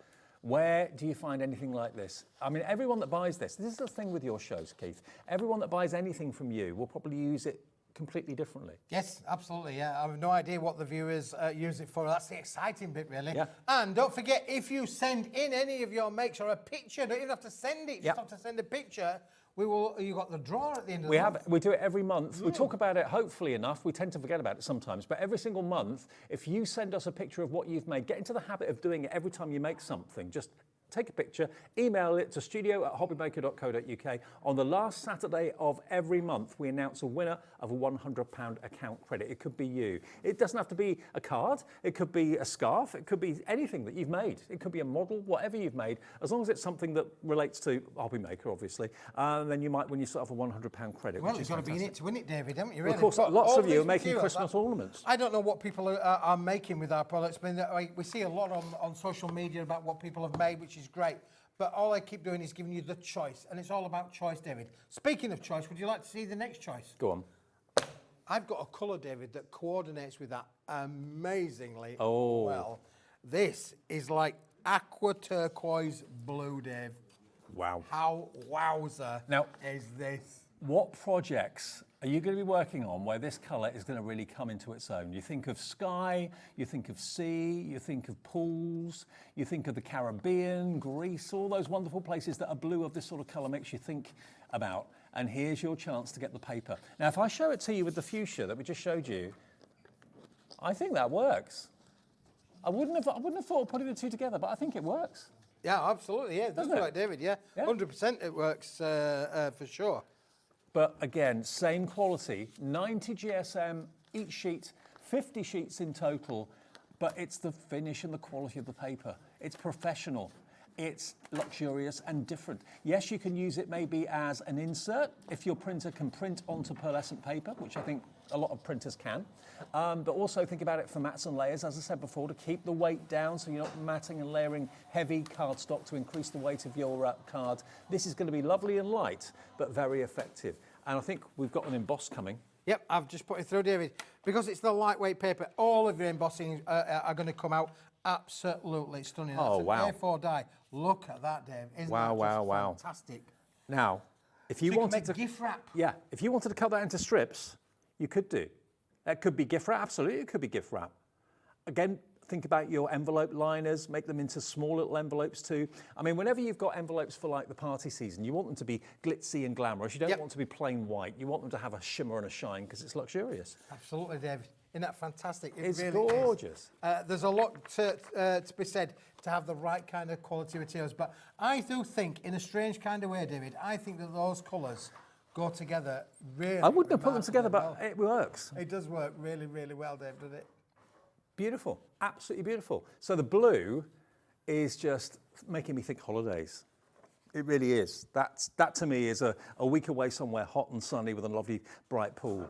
Where do you find anything like this? I mean, everyone that buys this is the thing with your shows, Keith. Everyone that buys anything from you will probably use it completely differently. Yes, absolutely, yeah. I have no idea what the viewers use it for. That's the exciting bit, really. Yeah. And don't forget, if you send in any of your makes or a picture, don't even have to send it, you just have to send a picture. You got the drawer at the end of the month. We do it every month. We talk about it hopefully enough. We tend to forget about it sometimes, but every single month, if you send us a picture of what you've made, get into the habit of doing it every time you make something. Just take a picture, email it to studio@hobbymaker.co.uk. On the last Saturday of every month, we announce a winner of a £100 account credit. It could be you. It doesn't have to be a card. It could be a scarf. It could be anything that you've made. It could be a model, whatever you've made, as long as it's something that relates to Hobby Maker, obviously. Then you might win yourself a £100 credit. Well, you've got to be in it to win it, David, haven't you? Really? Of course, lots of you are making Christmas ornaments. I don't know what people are making with our products. I mean, we see a lot on social media about what people have made, which is great. But all I keep doing is giving you the choice, and it's all about choice, David. Speaking of choice, would you like to see the next choice? Go on. I've got a colour, David, that coordinates with that amazingly Oh. well. This is like aqua turquoise blue, Dave. Wow. How wowzer Now, is this? what projects are you going to be working on where this colour is going to really come into its own? You think of sky, you think of sea, you think of pools, you think of the Caribbean, Greece, all those wonderful places that a blue of this sort of colour makes you think about. And here's your chance to get the paper. Now, if I show it to you with the fuchsia that we just showed you, I think that works. I wouldn't have thought of putting the two together, but I think it works. Yeah, absolutely, yeah. That's Doesn't it? right, David, yeah. 100% it works for sure. But again, same quality, 90 GSM each sheet, 50 sheets in total, but it's the finish and the quality of the paper. It's professional. It's luxurious and different. Yes, you can use it maybe as an insert if your printer can print onto pearlescent paper, which I think a lot of printers can. But also think about it for mats and layers, as I said before, to keep the weight down so you're not matting and layering heavy cardstock to increase the weight of your card. This is going to be lovely and light, but very effective. And I think we've got an emboss coming. Yep, I've just put it through, David. Because it's the lightweight paper, all of your embossing are going to come out absolutely stunning. Oh, That's wow. an A4 die. Look at that, Dave. Isn't Wow, that just wow. fantastic? Now, if you So you can wanted make to gift wrap. Yeah, if you wanted to cut that into strips, you could do. That could be gift wrap, absolutely, it could be gift wrap. Again, think about your envelope liners, make them into small little envelopes too. I mean, whenever you've got envelopes for like the party season, you want them to be glitzy and glamorous. You don't want to be plain white. You want them to have a shimmer and a shine because it's luxurious. Absolutely, David. Isn't that fantastic? It's really gorgeous. There's a lot to be said to have the right kind of quality materials, but I do think, in a strange kind of way, David, I think that those colours go together really. I wouldn't have put them together, remarkably but it works. well. It does work really, really well, Dave, doesn't it? Beautiful, absolutely beautiful. So the blue is just making me think holidays. It really is. That to me is a week away somewhere hot and sunny with a lovely bright pool.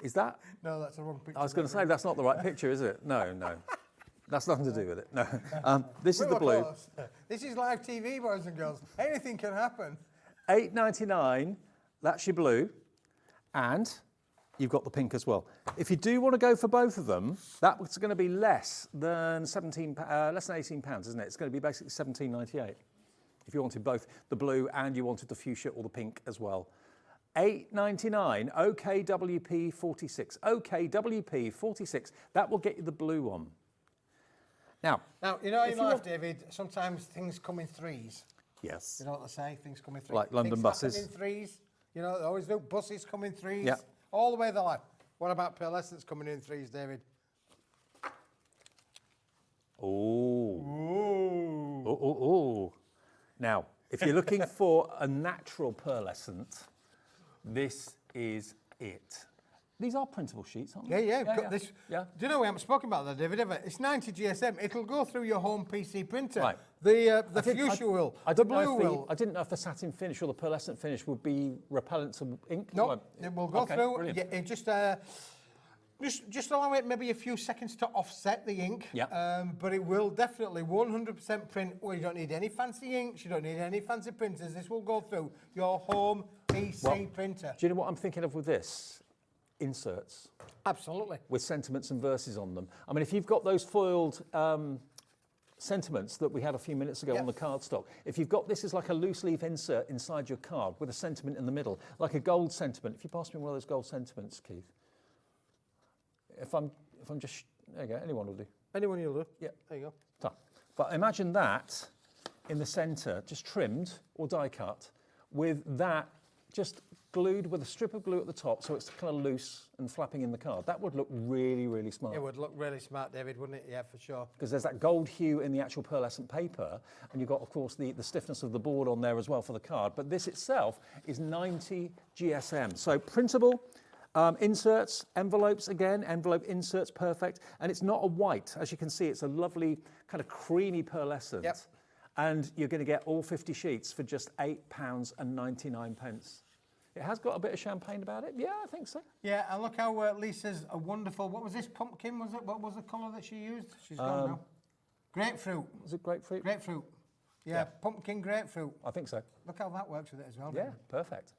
Is that? No, that's the wrong picture. I was going to say, that's not the right picture, is it? No. That's nothing to do with it. No. This is the blue. Close. This is live TV, boys and girls. Anything can happen. $8.99, that's your blue. And you've got the pink as well. If you do want to go for both of them, that's going to be less than £18, isn't it? It's going to be basically $17.98 if you wanted both the blue and you wanted the fuchsia or the pink as well. $8.99, OKWP46. OKWP46, that will get you the blue one. Now, you know in life, David, sometimes things come in threes. Yes. You know what they say? Things come in threes. Like London things buses. happen in threes. You know, they always do. Buses come in threes. Yeah. All the way their life. What about pearlescents coming in threes, David? Oh. Now, if you're looking for a natural pearlescent, this is it. These are printable sheets, aren't they? Yeah, we've got this. Yeah. Do you know we haven't spoken about that, David, ever? It's 90 GSM. It'll go through your home PC printer. Right. The fuchsia will. The blue will. I didn't know if the satin finish or the pearlescent finish would be repellent to ink. No, it will go through. Brilliant. Yeah, it just allow it maybe a few seconds to offset the ink. Yeah. But it will definitely 100% print. Well, you don't need any fancy inks. You don't need any fancy printers. This will go through your home PC printer. Do you know what I'm thinking of with this? Inserts. Absolutely. With sentiments and verses on them. I mean, if you've got those foiled sentiments that we had a few minutes ago on the cardstock, if you've got this as like a loose leaf insert inside your card with a sentiment in the middle, like a gold sentiment. If you pass me one of those gold sentiments, Keith. If I'm just, there you go, anyone will do. Anyone you'll do. Yeah. There you go. So, but imagine that in the centre, just trimmed or die cut, with that just glued with a strip of glue at the top, so it's kind of loose and flapping in the card. That would look really, really smart. It would look really smart, David, wouldn't it? Yeah, for sure. Because there's that gold hue in the actual pearlescent paper, and you've got, of course, the stiffness of the board on there as well for the card. But this itself is 90 GSM. So printable, inserts, envelopes, again, envelope inserts, perfect. And it's not a white. As you can see, it's a lovely kind of creamy pearlescent. Yep. And you're going to get all 50 sheets for just £8.99. It has got a bit of champagne about it. Yeah, I think so. Yeah, and look how Lisa's a wonderful, what was this, pumpkin, was it? What was the colour that she used? She's gone now. Grapefruit. Was it grapefruit? Grapefruit. Yeah, pumpkin grapefruit. I think so. Look how that works with it as well. Yeah, perfect.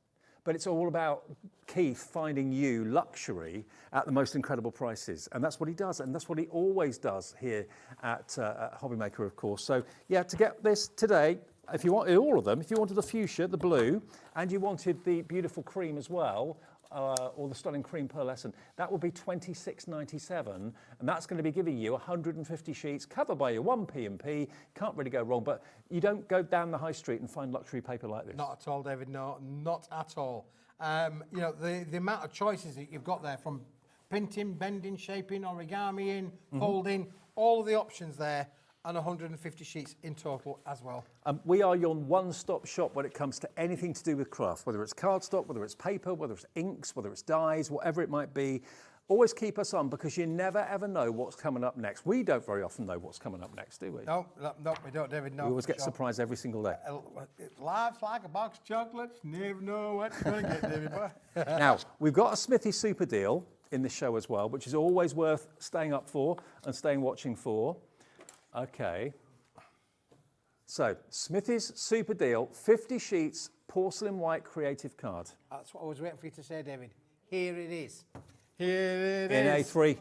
But it's all about Keith finding you luxury at the most incredible prices. And that's what he does. And that's what he always does here at Hobbymaker, of course. So, yeah, to get this today, if you want all of them, if you wanted the fuchsia, the blue, and you wanted the beautiful cream as well, or the stunning cream pearlescent, that will be $26.97, and that's going to be giving you 150 sheets covered by your one P&P. Can't really go wrong, but you don't go down the high street and find luxury paper like this. Not at all, David. No, not at all. You know, the amount of choices that you've got there, from printing, bending, shaping, origamiing, folding, all of the options there, and 150 sheets in total as well. We are your one-stop shop when it comes to anything to do with craft, whether it's cardstock, whether it's paper, whether it's inks, whether it's dyes, whatever it might be. Always keep us on because you never ever know what's coming up next. We don't very often know what's coming up next, do we? No, we don't, David. No, We always get surprised every single day. Life's like a box of chocolates. Never know what you're going to get, David. Now, we've got a Smithy Super deal in the show as well, which is always worth staying up for and staying watching for. Okay. So, Smithy's Super deal, 50 sheets, porcelain white creative card. That's what I was waiting for you to say, David. Here it is. Here it in is. A3.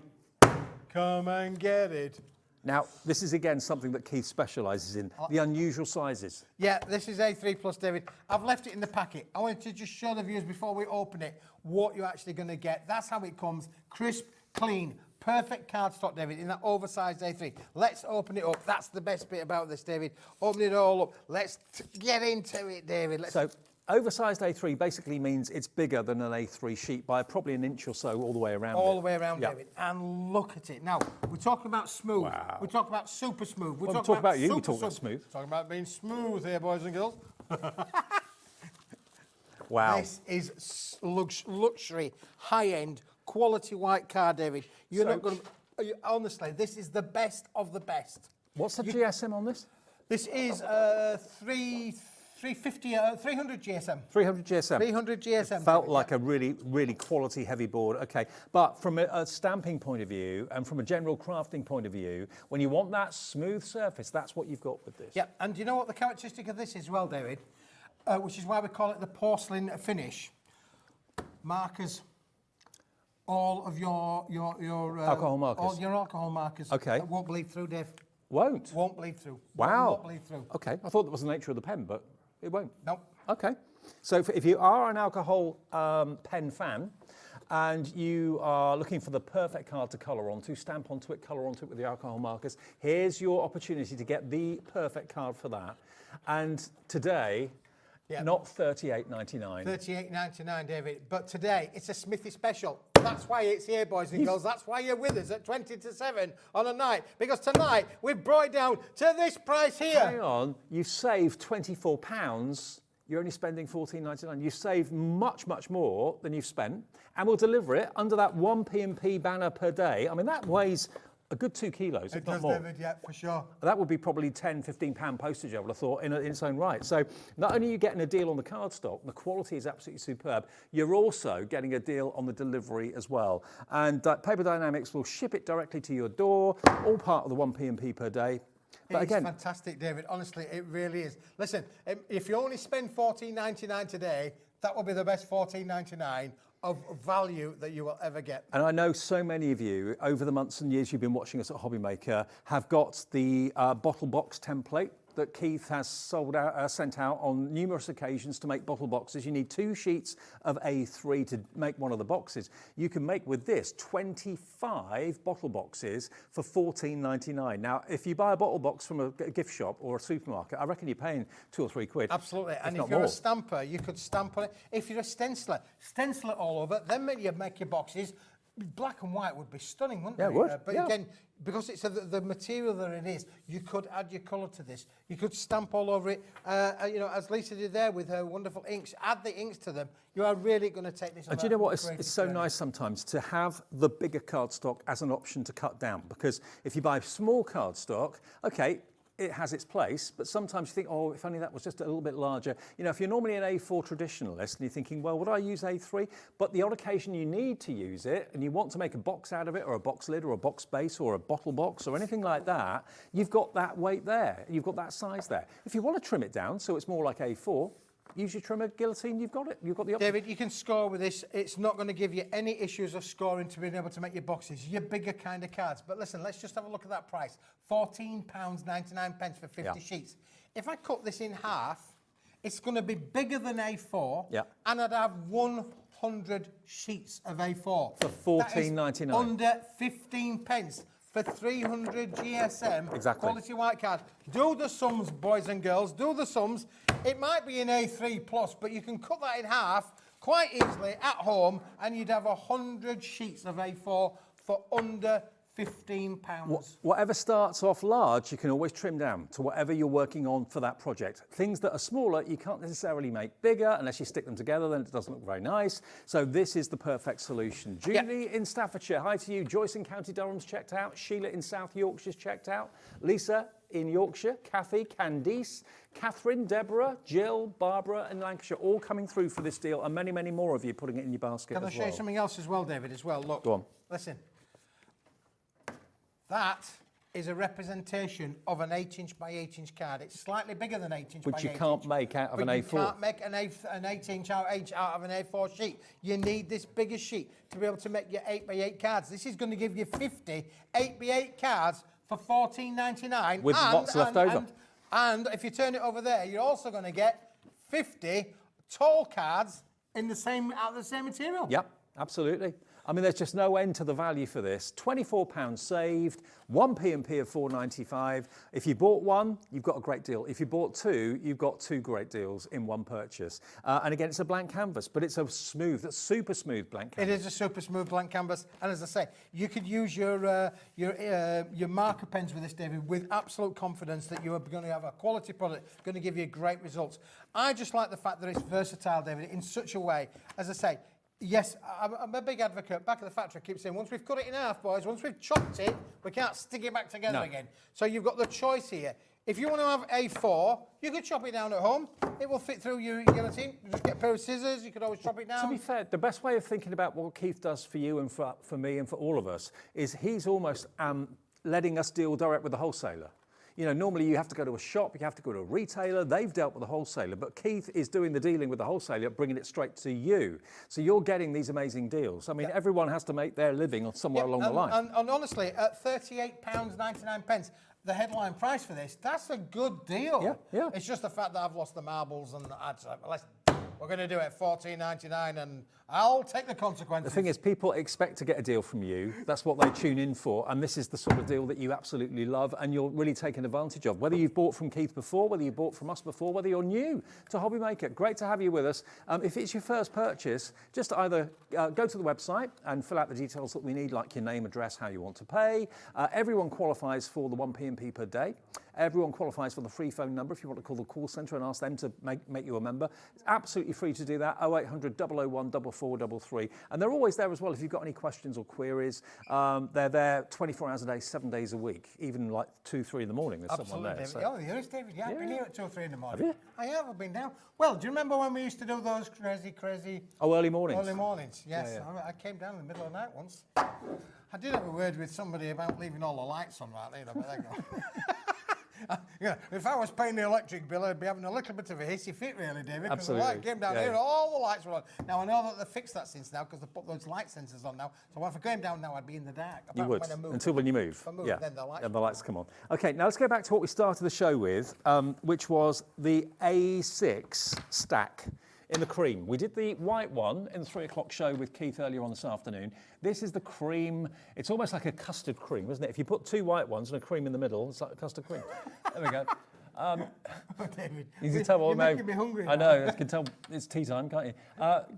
Come and get it. Now, this is again something that Keith specialises in, the unusual sizes. Yeah, this is A3 plus, David. I've left it in the packet. I wanted to just show the viewers before we open it what you're actually going to get. That's how it comes, crisp, clean, perfect cardstock, David, in that oversized A3. Let's open it up. That's the best bit about this, David. Open it all up. Let's get into it, David. So, oversized A3 basically means it's bigger than an A3 sheet by probably an inch or so all the way around. All the way around, David. And look at it. Now, we're talking about smooth. Wow. We're talking about super smooth. We're talking about you, we talk about smooth. smooth. Talking about being smooth here, boys and girls. Wow. This is luxury, high-end, quality white card, David. You're not going to... Honestly, this is the best of the best. What's the GSM on this? This is 300 GSM. 300 GSM. 300 GSM. Felt like a really, really quality heavy board. Okay, but from a stamping point of view and from a general crafting point of view, when you want that smooth surface, that's what you've got with this. Yeah, and do you know what the characteristic of this is as well, David? Which is why we call it the porcelain finish. Markers. All of your alcohol markers. All your alcohol markers. Okay. Won't bleed through, Dave. Won't? Won't bleed through. Wow. Won't bleed through. Okay, I thought that was the nature of the pen, but it won't. Nope. Okay. So if you are an alcohol pen fan and you are looking for the perfect card to colour onto, stamp onto it, colour onto it with the alcohol markers, here's your opportunity to get the perfect card for that. And today, not $38.99. $38.99, David. But today, it's a Smithy special. That's why it's here, boys and girls. That's why you're with us at 20 to 7 on a night. Because tonight, we've brought it down to this price here. Hang on. You've saved £24. You're only spending $14.99. You've saved much, much more than you've spent. And we'll deliver it under that 1 P&P banner per day. I mean, that weighs a good 2 kilos, if not more. David, yeah, for sure. That would be probably £10, £15 postage, I would have thought, in its own right. So not only are you getting a deal on the cardstock, the quality is absolutely superb, you're also getting a deal on the delivery as well. And Paper Dienamics will ship it directly to your door, all part of the 1 P&P per day. But It's again, fantastic, David. Honestly, it really is. Listen, if you only spend $14.99 today, that will be the best $14.99 of value that you will ever get. and I know so many of you, over the months and years you've been watching us at Hobby Maker, have got the bottle box template that Keith has sent out on numerous occasions to make bottle boxes. You need 2 sheets of A3 to make one of the boxes. You can make with this 25 bottle boxes for $14.99. Now, if you buy a bottle box from a gift shop or a supermarket, I reckon you're paying £2 or £3. Absolutely. And not if you're more. a stamper, you could stamp on it. If you're a stenciler, stencil it all over. Then you make your boxes. Black and white would be stunning, wouldn't Yeah, it? it would. But again, because it's the material that it is, you could add your colour to this. You could stamp all over it, as Lisa did there with her wonderful inks. Add the inks to them. You are really going to take this on. And do you know what? It's so nice sometimes to have the bigger cardstock as an option to cut down, because if you buy small cardstock, okay, it has its place, but sometimes you think, oh, if only that was just a little bit larger. You know, if you're normally an A4 traditionalist and you're thinking, well, would I use A3? But the odd occasion you need to use it and you want to make a box out of it, or a box lid, or a box base, or a bottle box, or anything like that, you've got that weight there. You've got that size there. If you want to trim it down so it's more like A4, use your trimmer guillotine, you've got it. You've got the option. David, you can score with this. It's not going to give you any issues of scoring to being able to make your boxes, your bigger kind of cards. But listen, let's just have a look at that price. £14.99 for 50 sheets. If I cut this in half, it's going to be bigger than A4, and I'd have 100 sheets of A4. For $14.99. Under 15 pence. For 300 GSM quality white card. Do the sums, boys and girls, do the sums. It might be an A3 plus, but you can cut that in half quite easily at home, and you'd have 100 sheets of A4 for under £15. Whatever starts off large, you can always trim down to whatever you're working on for that project. Things that are smaller, you can't necessarily make bigger unless you stick them together, then it doesn't look very nice. So this is the perfect solution. Julie in Staffordshire, hi to you. Joyce in County Durham's checked out. Sheila in South Yorkshire's checked out. Lisa in Yorkshire, Kathy, Candice, Catherine, Deborah, Jill, Barbara in Lancashire, all coming through for this deal, and many, many more of you putting it in your basket as well. Can I show you something else as well, David, as well? Look, go on. Listen. That is a representation of an 8-inch by 8-inch card. It's slightly bigger than 8-inch by 8-inch. Which you can't make out of an A4. You can't make an 8-inch out of an A4 sheet. You need this bigger sheet to be able to make your 8 by 8 cards. This is going to give you 50 8 by 8 cards for $14.99. With what's left over. And if you turn it over there, you're also going to get 50 tall cards in the same out of the same material. Yep, absolutely. I mean, there's just no end to the value for this. £24 saved, one P&P of $4.95. If you bought one, you've got a great deal. If you bought two, you've got two great deals in one purchase. And again, it's a blank canvas, but it's a super smooth blank canvas. It is a super smooth blank canvas. And as I say, you could use your marker pens with this, David, with absolute confidence that you are going to have a quality product, going to give you great results. I just like the fact that it's versatile, David, in such a way, as I say, yes, I'm a big advocate. Back at the factory, I keep saying, once we've cut it in half, boys, once we've chopped it, we can't stick it back together again. So you've got the choice here. If you want to have A4, you could chop it down at home. It will fit through your guillotine. You just get a pair of scissors. You could always chop it down. To be fair, the best way of thinking about what Keith does for you and for me and for all of us is he's almost letting us deal direct with the wholesaler. You know, normally you have to go to a shop, you have to go to a retailer, they've dealt with a wholesaler, but Keith is doing the dealing with the wholesaler, bringing it straight to you. So you're getting these amazing deals. I mean, everyone has to make their living somewhere along the line. And honestly, at £38.99, the headline price for this, that's a good deal. Yeah. It's just the fact that I've lost the marbles and we're going to do it at $14.99 and I'll take the consequences. The thing is, people expect to get a deal from you. That's what they tune in for. And this is the sort of deal that you absolutely love and you're really taking advantage of. Whether you've bought from Keith before, whether you bought from us before, whether you're new to Hobby Maker, great to have you with us. If it's your first purchase, just either go to the website and fill out the details that we need, like your name, address, how you want to pay. Everyone qualifies for the 1 P&P per day. Everyone qualifies for the free phone number if you want to call the call centre and ask them to make you a member. It's absolutely free to do that, 0800 001 4433. And they're always there as well if you've got any questions or queries. They're there 24 hours a day, 7 days a week, even like 2, 3 in the morning. There's someone there. David. So. Oh, there is, David. Yeah, I've been here at 2 or 3 in the morning. Have you? I have. I've been down. Well, do you remember when we used to do those crazy... Oh, early mornings. Early mornings, yes. Yeah. I came down in the middle of the night once. I did have a word with somebody about leaving all the lights on right there, but there you go. Yeah, if I was paying the electric bill, I'd be having a little bit of a hissy fit, really, David. Absolutely. Because I came down here, all the lights were on. Now, I know that they've fixed that since now because they put those light sensors on now. So if I came down now, I'd be in the dark. You would, until when you move. If I move, then the lights come on. Okay, now let's go back to what we started the show with, which was the A6 stack in the cream. We did the white one in the 3 o'clock show with Keith earlier on this afternoon. This is the cream. It's almost like a custard cream, isn't it? If you put 2 white ones and a cream in the middle, it's like a custard cream. There we go. David, you can tell you're making me hungry. I know, you can tell it's tea time, can't you?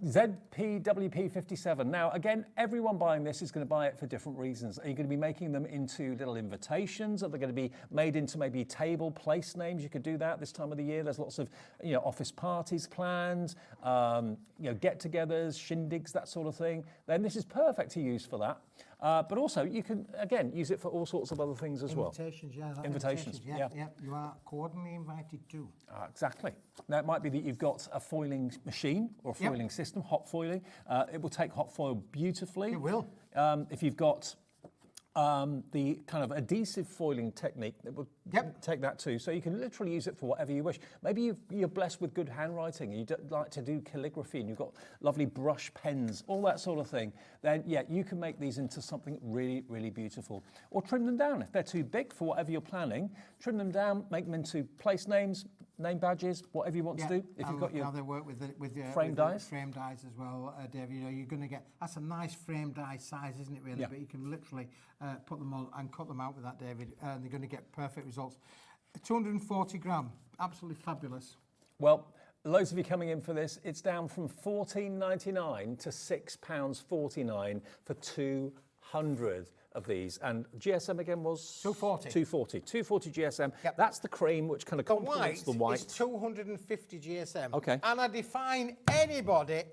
ZPWP57. Now, again, everyone buying this is going to buy it for different reasons. Are you going to be making them into little invitations? Are they going to be made into maybe table place names? You could do that this time of the year. There's lots of, office parties planned, get-togethers, shindigs, that sort of thing. Then this is perfect to use for that. But also, you can, again, use it for all sorts of other things as well. Invitations, yeah. You are cordially invited too. Exactly. Now, it might be that you've got a foiling machine or a foiling system, hot foiling. It will take hot foil beautifully. It will. If you've got the kind of adhesive foiling technique, that will take that too. So you can literally use it for whatever you wish. Maybe you're blessed with good handwriting and you like to do calligraphy and you've got lovely brush pens, all that sort of thing. Then, you can make these into something really, really beautiful. Or trim them down. If they're too big for whatever you're planning, trim them down, make them into place names, name badges, whatever you want to do. If you've got your they work with frame dies. Frame dies as well, Dave. You're going to get, that's a nice frame die size, isn't it, really? Yeah. But you can literally put them on and cut them out with that, David, and they're going to get perfect results. 240 gram, absolutely fabulous. Well, loads of you coming in for this. It's down from £14.99 to £6.49 for 200 of these. And GSM again was? 240. 240. 240 GSM. Yep. That's the cream, which kind of complements the white. Is 250 GSM. Okay. And I define anybody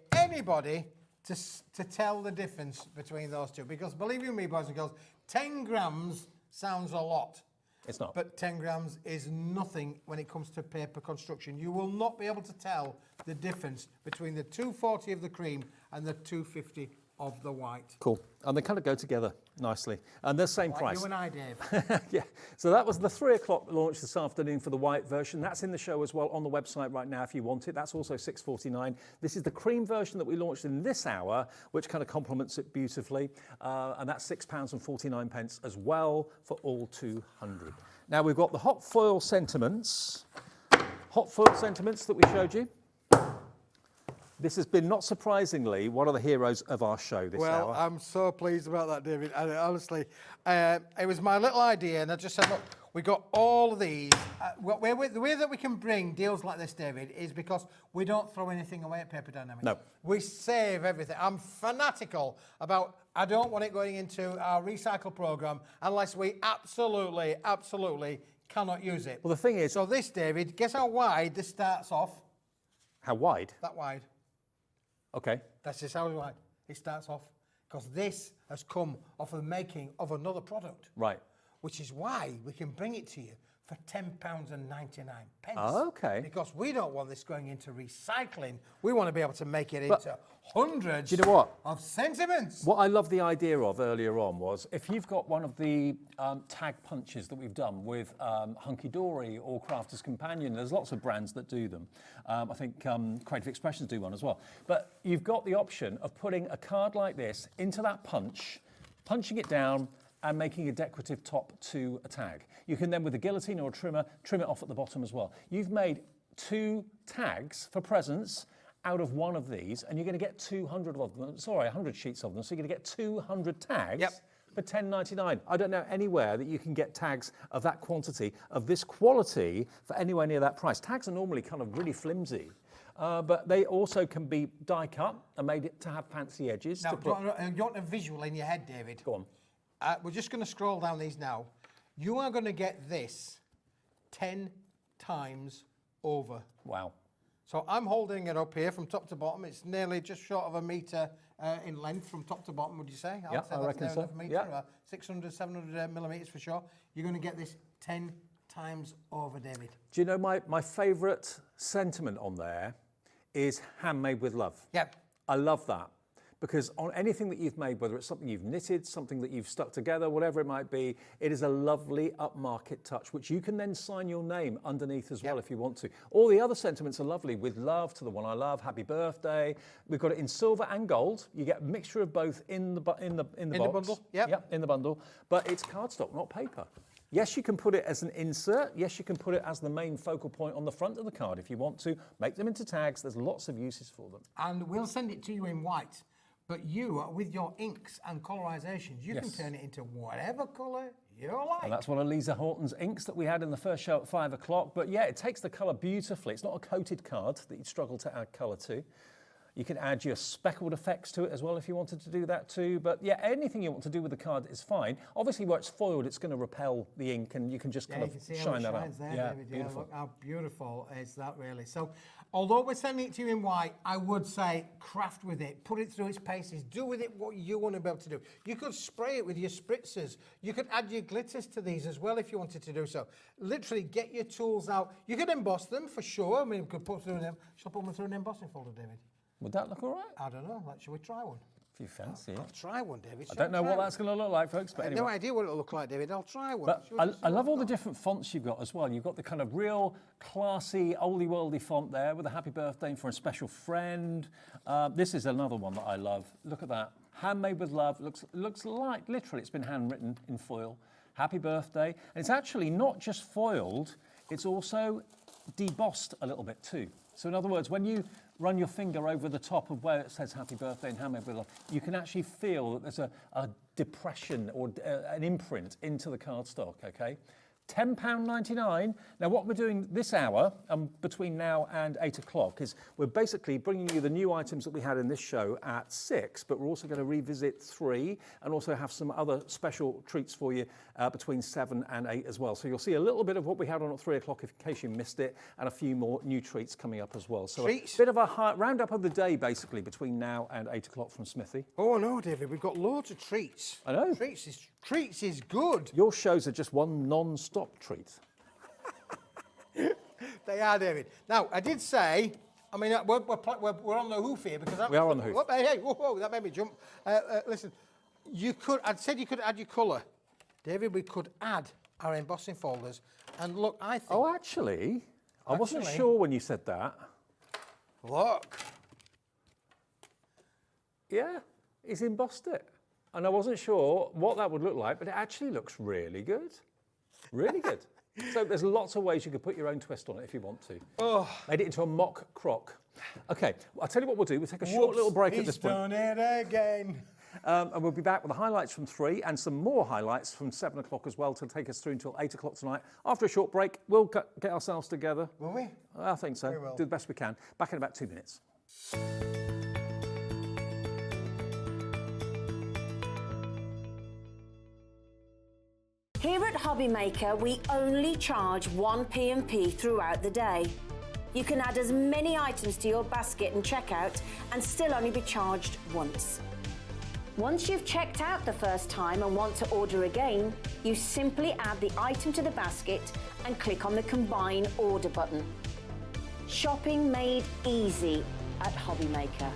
to tell the difference between those two. Because believe you me, boys and girls, 10 grams sounds a lot. It's not. But 10 grams is nothing when it comes to paper construction. You will not be able to tell the difference between the 240 of the cream and the 250 of the white. Cool. And they kind of go together nicely. And they're the same Like price. you and I, Dave. Yeah. So that was the 3 o'clock launch this afternoon for the white version. That's in the show as well on the website right now if you want it. That's also $6.49. This is the cream version that we launched in this hour, which kind of complements it beautifully. And that's £6.49 as well for all 200. Now we've got the hot foil sentiments. Hot foil sentiments that we showed you. This has been, not surprisingly, one of the heroes of our show this hour. Well, I'm so pleased about that, David. And honestly, it was my little idea, and I just said, look, we got all of these. The way that we can bring deals like this, David, is because we don't throw anything away at Paper Dienamics. No. We save everything. I'm fanatical about, I don't want it going into our recycle program unless we absolutely cannot use it. Well, the thing is... So this, David, guess how wide this starts off? How wide? That wide. Okay. That's just how wide it starts off. Because this has come off of the making of another product. Right. Which is why we can bring it to you for £10.99. Okay. Because we don't want this going into recycling. We want to be able to make it into hundreds do you know what? of sentiments. What I love the idea of earlier on was if you've got one of the tag punches that we've done with Hunky Dory or Crafter's Companion, there's lots of brands that do them. I think Creative Expressions do one as well. But you've got the option of putting a card like this into that punch, punching it down, and making a decorative top to a tag. You can then, with a guillotine or a trimmer, trim it off at the bottom as well. You've made 2 tags for presents out of one of these, and you're going to get 200 of them. Sorry, 100 sheets of them. So you're going to get 200 tags for $10.99. I don't know anywhere that you can get tags of that quantity, of this quality, for anywhere near that price. Tags are normally kind of really flimsy. But they also can be die cut and made it to have fancy edges. Now, you want a visual in your head, David? Go on. We're just going to scroll down these now. You are going to get this 10 times over. Wow. So I'm holding it up here from top to bottom. It's nearly just short of a metre in length from top to bottom, would you say? Yeah, I reckon so. Yeah. 600, 700 millimetres for sure. You're going to get this 10 times over, David. Do you know my favourite sentiment on there is handmade with love? Yeah. I love that. Because on anything that you've made, whether it's something you've knitted, something that you've stuck together, whatever it might be, it is a lovely upmarket touch, which you can then sign your name underneath as well if you want to. All the other sentiments are lovely, with love to the one I love, happy birthday. We've got it in silver and gold. You get a mixture of both in the box. In the bundle, Yep, in the bundle. But it's cardstock, not paper. Yes, you can put it as an insert. Yes, you can put it as the main focal point on the front of the card if you want to. Make them into tags. There's lots of uses for them. And we'll send it to you in white. But you, with your inks and colorizations, you can turn it into whatever colour you like. And that's one of Lisa Horton's inks that we had in the first show at 5 o'clock. But yeah, it takes the colour beautifully. It's not a coated card that you'd struggle to add colour to. You can add your speckled effects to it as well if you wanted to do that too. But yeah, anything you want to do with the card is fine. Obviously, where it's foiled, it's going to repel the ink, and you can just kind of shine that up. There, David. Beautiful. Look how beautiful is that, really. So, although we're sending it to you in white, I would say craft with it, put it through its paces, do with it what you want to be able to do. You could spray it with your spritzers. You could add your glitters to these as well if you wanted to do so. Literally, get your tools out. You could emboss them for sure. I mean, we could put through them. Shall I put them through an embossing folder, David? Would that look all right? I don't know. Shall we try one? If you fancy it. I'll try one, David. I don't know what that's going to look like, folks, but anyway. I have no idea what it'll look like, David. I'll try one. But I love all the different fonts you've got as well. You've got the kind of real classy, oldie-worldy font there with a happy birthday for a special friend. This is another one that I love. Look at that. Handmade with love. Looks like, literally, it's been handwritten in foil. Happy birthday. And it's actually not just foiled, it's also debossed a little bit too. So in other words, when you run your finger over the top of where it says happy birthday and handmade with love, you can actually feel that there's a depression or an imprint into the cardstock, okay? £10.99. Now, what we're doing this hour, between now and 8 o'clock, is we're basically bringing you the new items that we had in this show at 6, but we're also going to revisit 3 and also have some other special treats for you between 7 and 8 as well. So you'll see a little bit of what we had on at 3 o'clock in case you missed it, and a few more new treats coming up as well. So Treats? a bit of a roundup of the day, basically, between now and 8 o'clock from Smithy. Oh no, David, we've got loads of treats. I know. Treats is good. Your shows are just one non-stop treat. They are, David. Now, I did say, I mean, we're on the hoof here because We are on the hoof. Hey, whoa, that made me jump. Listen, I'd said you could add your colour. David, we could add our embossing folders. And look, I think... Oh, actually, I wasn't sure when you said that. Look. Yeah, he's embossed it. And I wasn't sure what that would look like, but it actually looks really good. Really good. So there's lots of ways you could put your own twist on it if you want to. Oh. Made it into a mock croc. Okay, I'll tell you what we'll do. We'll take a short little break at this point. He's done it again. And we'll be back with the highlights from 3 and some more highlights from 7 o'clock as well to take us through until 8 o'clock tonight. After a short break, we'll get ourselves together. Will we? I think so. We will. Do the best we can. Back in about 2 minutes. Here at Hobbymaker, we only charge 1 P&P throughout the day. You can add as many items to your basket and checkout and still only be charged once. Once you've checked out the first time and want to order again, you simply add the item to the basket and click on the Combine Order button. Shopping made easy at Hobbymaker.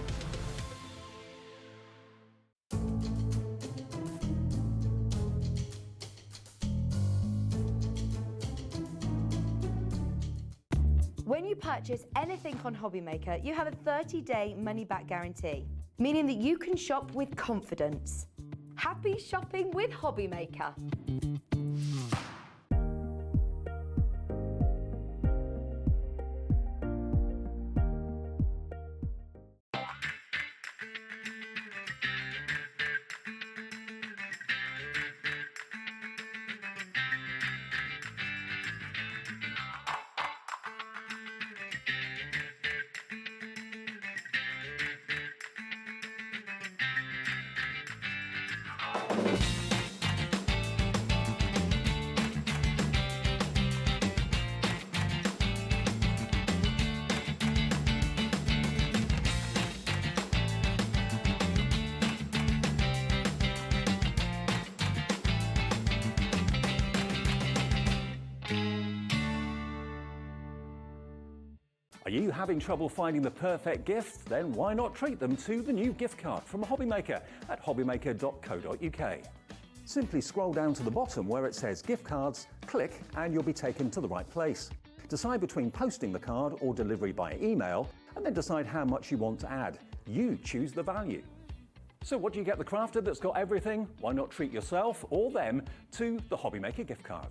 When you purchase anything on Hobbymaker, you have a 30-day money-back guarantee, meaning that you can shop with confidence. Happy shopping with Hobbymaker. Are you having trouble finding the perfect gift? Then why not treat them to the new gift card from Hobbymaker at hobbymaker.co.uk. Simply scroll down to the bottom where it says gift cards, click and you'll be taken to the right place. Decide between posting the card or delivery by email and then decide how much you want to add. You choose the value. So what do you get the crafter that's got everything? Why not treat yourself or them to the Hobbymaker gift card?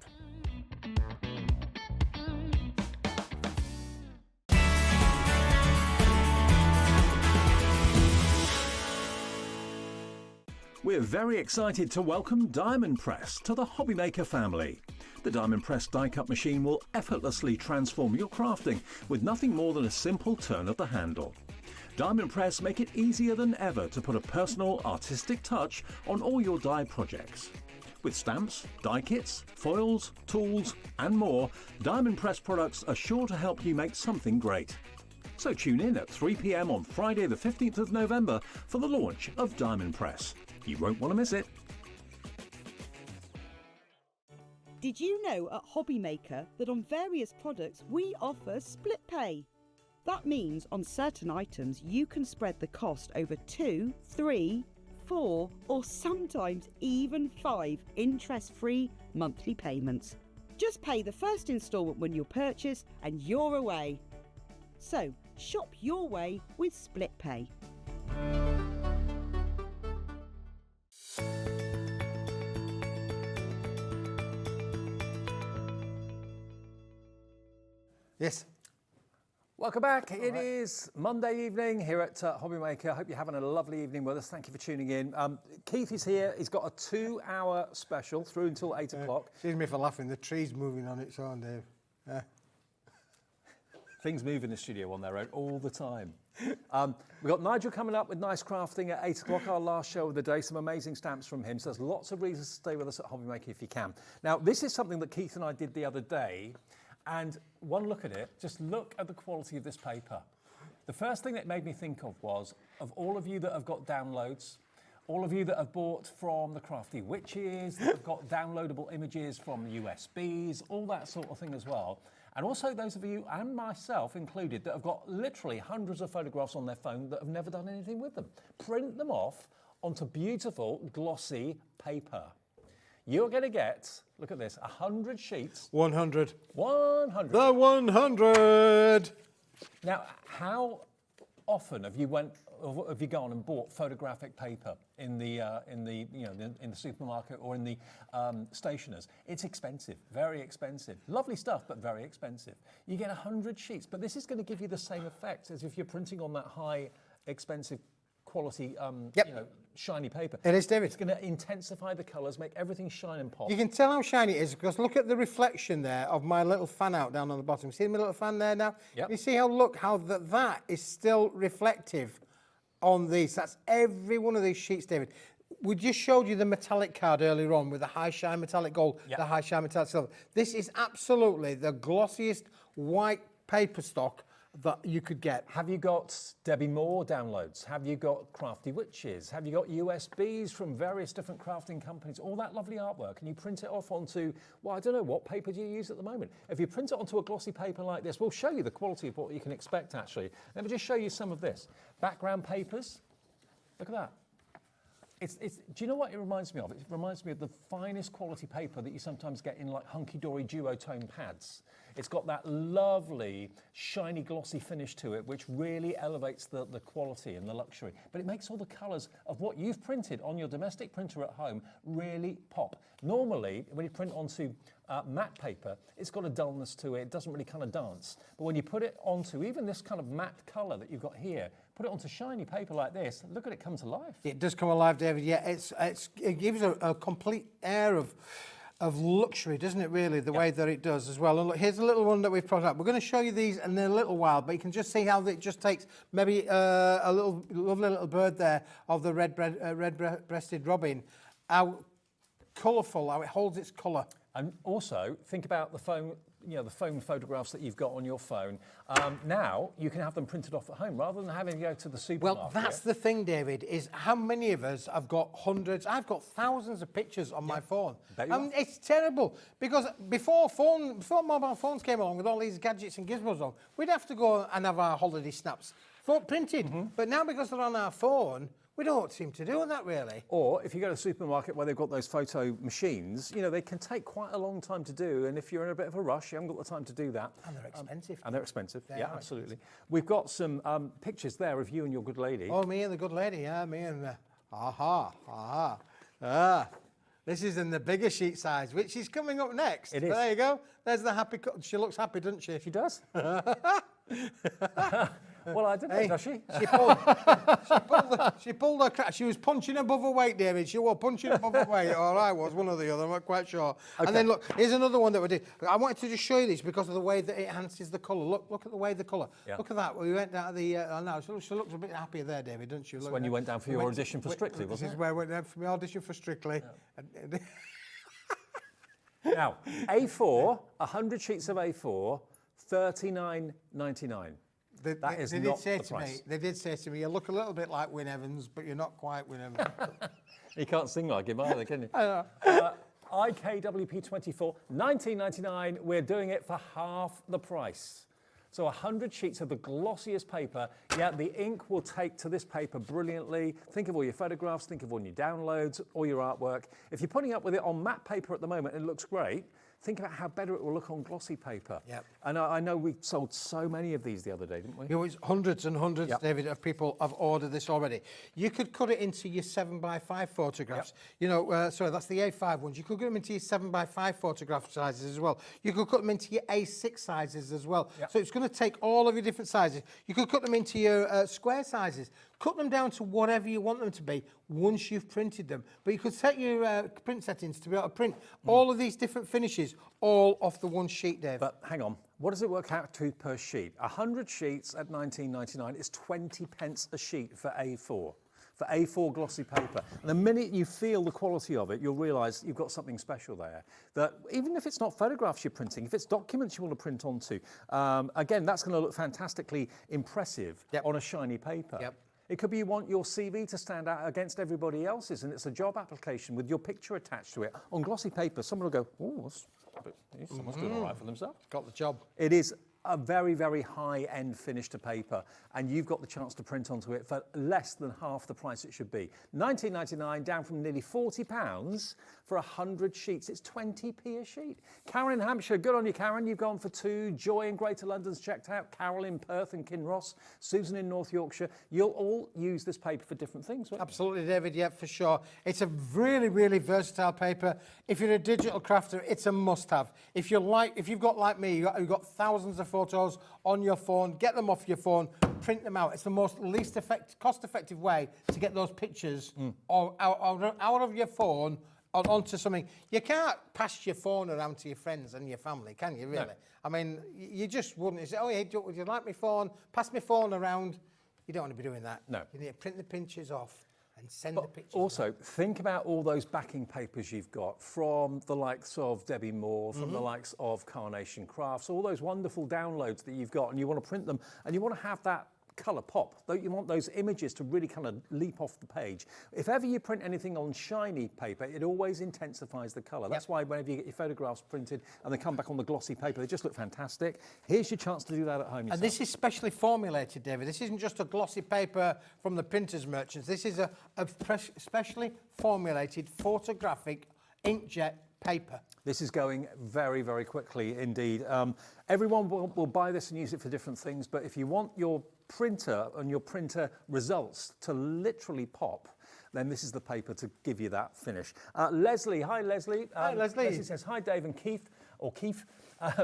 We're very excited to welcome Diamond Press to the Hobbymaker family. The Diamond Press die cut machine will effortlessly transform your crafting with nothing more than a simple turn of the handle. Diamond Press make it easier than ever to put a personal, artistic touch on all your die projects. With stamps, die kits, foils, tools and more, Diamond Press products are sure to help you make something great. So tune in at 3 p.m. on Friday the 15th of November for the launch of Diamond Press. You won't want to miss it. Did you know at Hobbymaker that on various products we offer split pay? That means on certain items you can spread the cost over 2, 3, 4 or sometimes even 5 interest-free monthly payments. Just pay the first instalment when you purchase and you're away. So shop your way with split pay. Yes. Welcome back. It is Monday evening here at Hobby Maker. I hope you're having a lovely evening with us. Thank you for tuning in. Keith is here. He's got a 2-hour special through until 8 o'clock. Excuse me for laughing. The tree's moving on its own, Dave. Things move in the studio on their own all the time. We've got Nigel coming up with Nice Crafting at 8 o'clock, our last show of the day. Some amazing stamps from him. So there's lots of reasons to stay with us at Hobby Maker if you can. Now, this is something that Keith and I did the other day. And one look at it, just look at the quality of this paper. The first thing that made me think of was, of all of you that have got downloads, all of you that have bought from the Crafty Witches, that have got downloadable images from USBs, all that sort of thing as well. And also those of you, and myself included, that have got literally hundreds of photographs on their phone that have never done anything with them. Print them off onto beautiful, glossy paper. You're going to get, look at this, 100 sheets. 100. 100. The 100. Now, how often have you gone and bought photographic paper in the supermarket or in the stationers? It's expensive, very expensive. Lovely stuff, but very expensive. You get 100 sheets, but this is going to give you the same effect as if you're printing on that high, expensive quality, shiny paper. It is, David. It's going to intensify the colours, make everything shine and pop. You can tell how shiny it is because look at the reflection there of my little fan out down on the bottom. See my little fan there now? Yep. You see how that is still reflective on these. That's every one of these sheets, David. We just showed you the metallic card earlier on with the high shine metallic gold, the high shine metallic silver. This is absolutely the glossiest white paper stock that you could get. Have you got Debbie Moore downloads? Have you got Crafty Witches? Have you got USBs from various different crafting companies? All that lovely artwork, and you print it off onto, well, I don't know, what paper do you use at the moment? If you print it onto a glossy paper like this, we'll show you the quality of what you can expect, actually. Let me just show you some of this. Background papers, look at that. Do you know what it reminds me of? It reminds me of the finest quality paper that you sometimes get in like hunky-dory duotone pads. It's got that lovely, shiny, glossy finish to it, which really elevates the quality and the luxury. But it makes all the colours of what you've printed on your domestic printer at home really pop. Normally, when you print onto matte paper, it's got a dullness to it. It doesn't really kind of dance. But when you put it onto even this kind of matte colour that you've got here, put it onto shiny paper like this, look at it come to life. It does come alive, David. Yeah, it gives a complete air of luxury, doesn't it, really, the way that it does as well. And look, here's a little one that we've brought up. We're going to show you these in a little while, but you can just see how it just takes maybe a lovely little bird there of the red-breasted robin, how colourful, how it holds its colour. And also, think about the phone, the phone photographs that you've got on your phone. Now, you can have them printed off at home rather than having to go to the supermarket. Well, that's the thing, David, is how many of us have got hundreds, I've got thousands of pictures on my phone. It's terrible, because before mobile phones came along with all these gadgets and gizmos on, we'd have to go and have our holiday snaps printed. But now, because they're on our phone, we don't seem to do that, really. Or if you go to a supermarket where they've got those photo machines, they can take quite a long time to do. And if you're in a bit of a rush, you haven't got the time to do that. And they're expensive. Yeah, absolutely. We've got some pictures there of you and your good lady. Oh, me and the good lady, yeah, me and this is in the bigger sheet size, which is coming up next. It is. There you go. There's the happy. She looks happy, doesn't she? She does. Well, I don't know, does she? She pulled her crap. She was punching above her weight, David. She was punching above her weight, or I was, one or the other, I'm not quite sure. Okay. And then look, here's another one that we did. I wanted to just show you this because of the way that it enhances the colour. Look at the way the colour. Yeah. Look at that. We went down to the, now she looks a bit happier there, David, doesn't she? That's when you went down for your audition for Strictly, wasn't it? This is where I went down for my audition for Strictly. Yeah. Now, A4, 100 sheets of A4, $39.99. That is not the price. They did say to me, you look a little bit like Wyn Evans, but you're not quite Wyn Evans. You can't sing like him either, can you? I know. IKWP24, $19.99. We're doing it for half the price. So 100 sheets of the glossiest paper. Yeah, the ink will take to this paper brilliantly. Think of all your photographs, think of all your downloads, all your artwork. If you're putting up with it on matte paper at the moment, it looks great. think about how better it will look on glossy paper. Yep. And I know we sold so many of these the other day, didn't we? It was hundreds and hundreds, Yep. David, of people have ordered this already. You could cut it into your 7x5 photographs. You know, sorry, that's the A5 ones. You could cut them into your 7x5 photograph sizes as well. You could cut them into your A6 sizes as well. Yep. So it's going to take all of your different sizes. You could cut them into your square sizes. Cut them down to whatever you want them to be once you've printed them. But you could set your print settings to be able to print all of these different finishes all off the one sheet, Dave. But hang on, what does it work out to per sheet? 100 sheets at £19.99 is 20 pence a sheet for A4. For A4 glossy paper. And the minute you feel the quality of it, you'll realise you've got something special there. That even if it's not photographs you're printing, if it's documents you want to print onto, again, that's going to look fantastically impressive on a shiny paper. Yep. It could be you want your CV to stand out against everybody else's, and it's a job application with your picture attached to it. On glossy paper, someone will go, oh, someone's doing all right for themselves. Got the job. It is a very, very high-end finish to paper, and you've got the chance to print onto it for less than half the price it should be. £19.99, down from nearly £40 for 100 sheets. It's 20p a sheet. Karen in Hampshire, good on you, Karen. You've gone for 2. Joy in Greater London's checked out. Carol in Perth and Kinross. Susan in North Yorkshire. You'll all use this paper for different things, won't you? Absolutely, David, yeah, for sure. It's a really, really versatile paper. If you're a digital crafter, it's a must-have. If you've got, like me, you've got thousands of photos on your phone, get them off your phone, print them out. It's the most cost-effective way to get those pictures out of your phone onto something. You can't pass your phone around to your friends and your family, can you, really? No. I mean, you just wouldn't. You say, oh, hey, would you like my phone? Pass my phone around. You don't want to be doing that. No. You need to print the pictures off and send the pictures. Also, think about all those backing papers you've got from the likes of Debbie Moore, from the likes of Carnation Crafts, all those wonderful downloads that you've got, and you want to print them, and you want to have that colour pop. You want those images to really kind of leap off the page. If ever you print anything on shiny paper, it always intensifies the colour. That's why whenever you get your photographs printed and they come back on the glossy paper, they just look fantastic. Here's your chance to do that at home yourself. And this is specially formulated, David. This isn't just a glossy paper from the printers merchants. This is a specially formulated photographic inkjet paper. This is going very, very quickly indeed. Everyone will buy this and use it for different things, but if you want your printer and your printer results to literally pop, then this is the paper to give you that finish. Leslie, hi Leslie. Hi Leslie. Leslie says, hi Dave and Keith,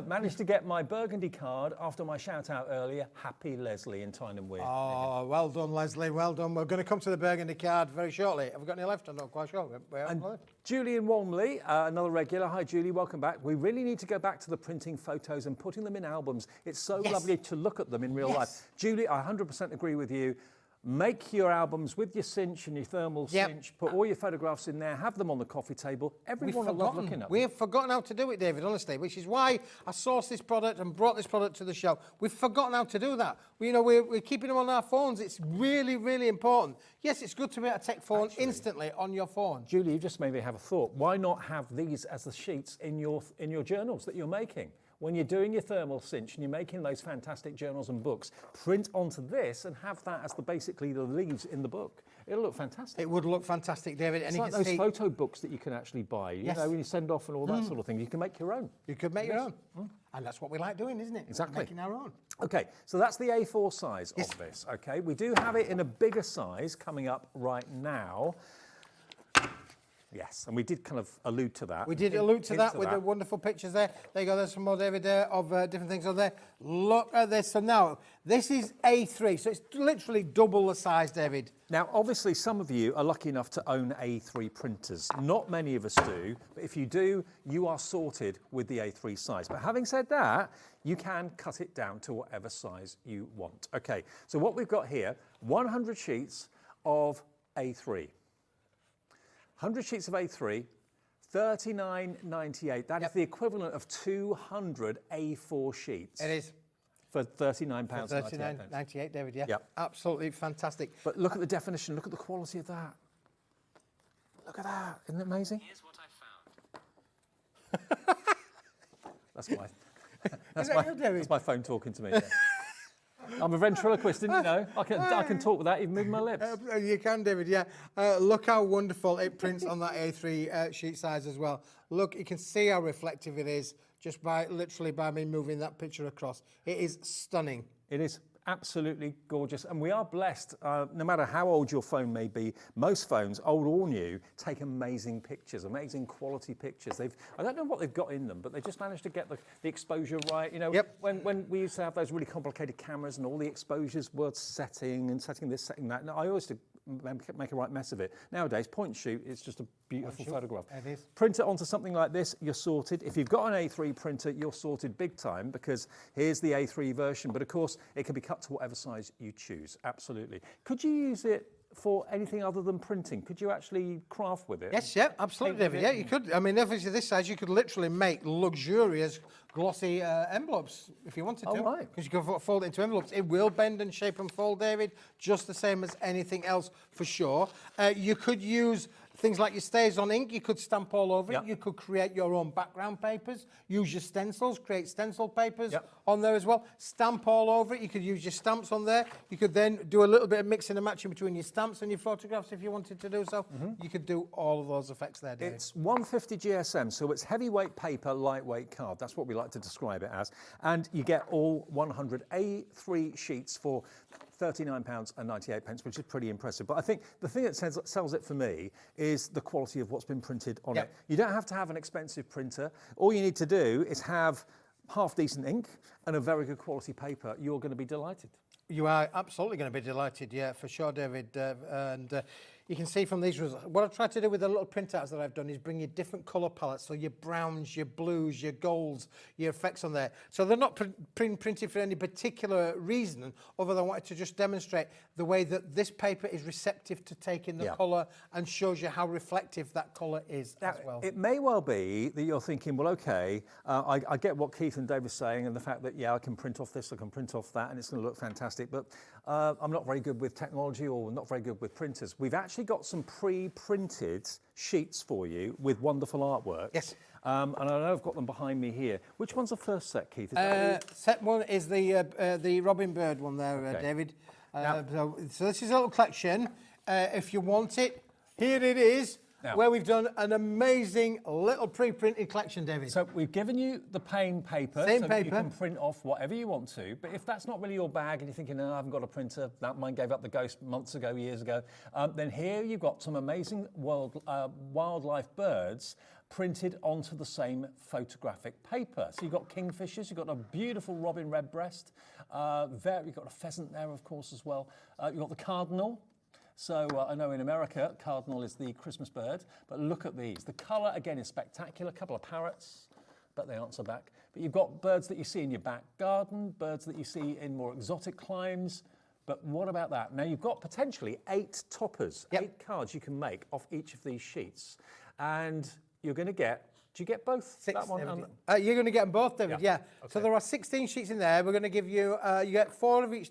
managed to get my burgundy card after my shout out earlier. Happy Leslie in Tyne and Weir. Oh, well done, Leslie, well done. We're going to come to the burgundy card very shortly. Have we got any left? I'm not quite sure. Julie in Walmley, another regular. Hi Julie, welcome back. We really need to go back to the printing photos and putting them in albums. It's so lovely to look at them in real life. Julie, I 100% agree with you. Make your albums with your cinch and your thermal cinch, put all your photographs in there, have them on the coffee table. Everyone will love looking at them. We've forgotten how to do it, David, honestly, which is why I sourced this product and brought this product to the show. We've forgotten how to do that. We're keeping them on our phones. It's really, really important. Yes, it's good to be able to take phone instantly on your phone. Julie, you just made me have a thought. Why not have these as the sheets in your journals that you're making? When you're doing your thermal cinch and you're making those fantastic journals and books, print onto this and have that as basically the leaves in the book. It'll look fantastic. It would look fantastic, David. It's like those photo books that you can actually buy, you know, when you send off and all that sort of thing. You can make your own. You could make your own. And that's what we like doing, isn't it? Exactly. Making our own. Okay, so that's the A4 size of this, okay? We do have it in a bigger size coming up right now. Yes, and we did kind of allude to that. We did allude to that with the wonderful pictures there. There you go, there's some more, David, there of different things on there. Look at this. So now, this is A3, so it's literally double the size, David. Now, obviously, some of you are lucky enough to own A3 printers. Not many of us do, but if you do, you are sorted with the A3 size. But having said that, you can cut it down to whatever size you want. Okay, so what we've got here, 100 sheets of A3. 100 sheets of A3, $39.98. That is the equivalent of 200 A4 sheets. It is. For £39.98. $39.98, David, yeah. Yep. Absolutely fantastic. But look at the definition, look at the quality of that. Look at that, isn't it amazing? Here's what I found. That's my phone talking to me. Yeah. I'm a ventriloquist, didn't you know? I can talk without even moving my lips. You can, David, yeah. Look how wonderful it prints on that A3 sheet size as well. Look, you can see how reflective it is just literally by me moving that picture across. It is stunning. It is absolutely gorgeous, and we are blessed. No matter how old your phone may be, most phones, old or new, take amazing pictures, amazing quality pictures. I don't know what they've got in them, but they just managed to get the exposure right. You know, when we used to have those really complicated cameras and all the exposures were setting this, setting that. No, I always did make a right mess of it. Nowadays, point and shoot, it's just a beautiful photograph. It is. Print it onto something like this, you're sorted. If you've got an A3 printer, you're sorted big time, because here's the A3 version, but of course it can be cut to whatever size you choose, absolutely. Could you use it for anything other than printing? Could you actually craft with it? Yes, yeah, absolutely, David. Yeah, you could. I mean, if it's this size, you could literally make luxurious, glossy envelopes if you wanted to. Oh, right. Because you can fold it into envelopes. It will bend and shape and fold, David, just the same as anything else for sure. You could use things like your stays on ink. You could stamp all over it. You could create your own background papers. Use your stencils, create stencil papers on there as well. Stamp all over it. You could use your stamps on there. You could then do a little bit of mixing and matching between your stamps and your photographs if you wanted to do so. You could do all of those effects there, David. It's 150 GSM, so it's heavyweight paper, lightweight card. That's what we like to describe it as. And you get all 100 A3 sheets for £39.98, which is pretty impressive. But I think the thing that sells it for me is the quality of what's been printed on it. You don't have to have an expensive printer. All you need to do is have half decent ink and a very good quality paper. You're going to be delighted. You are absolutely going to be delighted, yeah, for sure, David. You can see from these results, what I've tried to do with the little printouts that I've done is bring you different colour palettes, so your browns, your blues, your golds, your effects on there. So they're not printed for any particular reason, other than I wanted to just demonstrate the way that this paper is receptive to taking the colour and shows you how reflective that colour is as well. It may well be that you're thinking, well, okay, I get what Keith and Dave are saying, and the fact that, yeah, I can print off this, I can print off that, and it's going to look fantastic, but I'm not very good with technology or not very good with printers. We've actually got some pre-printed sheets for you with wonderful artwork. Yes. And I know I've got them behind me here. Which one's the first set, Keith? Set one is the Robin Bird one there, David. So this is a little collection. If you want it, here it is. Now, where we've done an amazing little pre-printed collection, David. So we've given you the plain paper, Same so paper. You can print off whatever you want to. But if that's not really your bag and you're thinking, no, I haven't got a printer, that mine gave up the ghost months ago, years ago, then here you've got some amazing wildlife birds printed onto the same photographic paper. So you've got kingfishers, you've got a beautiful robin redbreast, you've got a pheasant there, of course, as well. You've got the cardinal. So I know in America, cardinal is the Christmas bird, but look at these. The colour, again, is spectacular. A couple of parrots, but they answer back. But you've got birds that you see in your back garden, birds that you see in more exotic climes. But what about that? Now, you've got potentially 8 toppers, 8 cards you can make off each of these sheets. And you're going to get... Do you get both? 6, that one? You're going to get them both, David, yeah. Okay. So there are 16 sheets in there. We're going to give you, you get 4 of each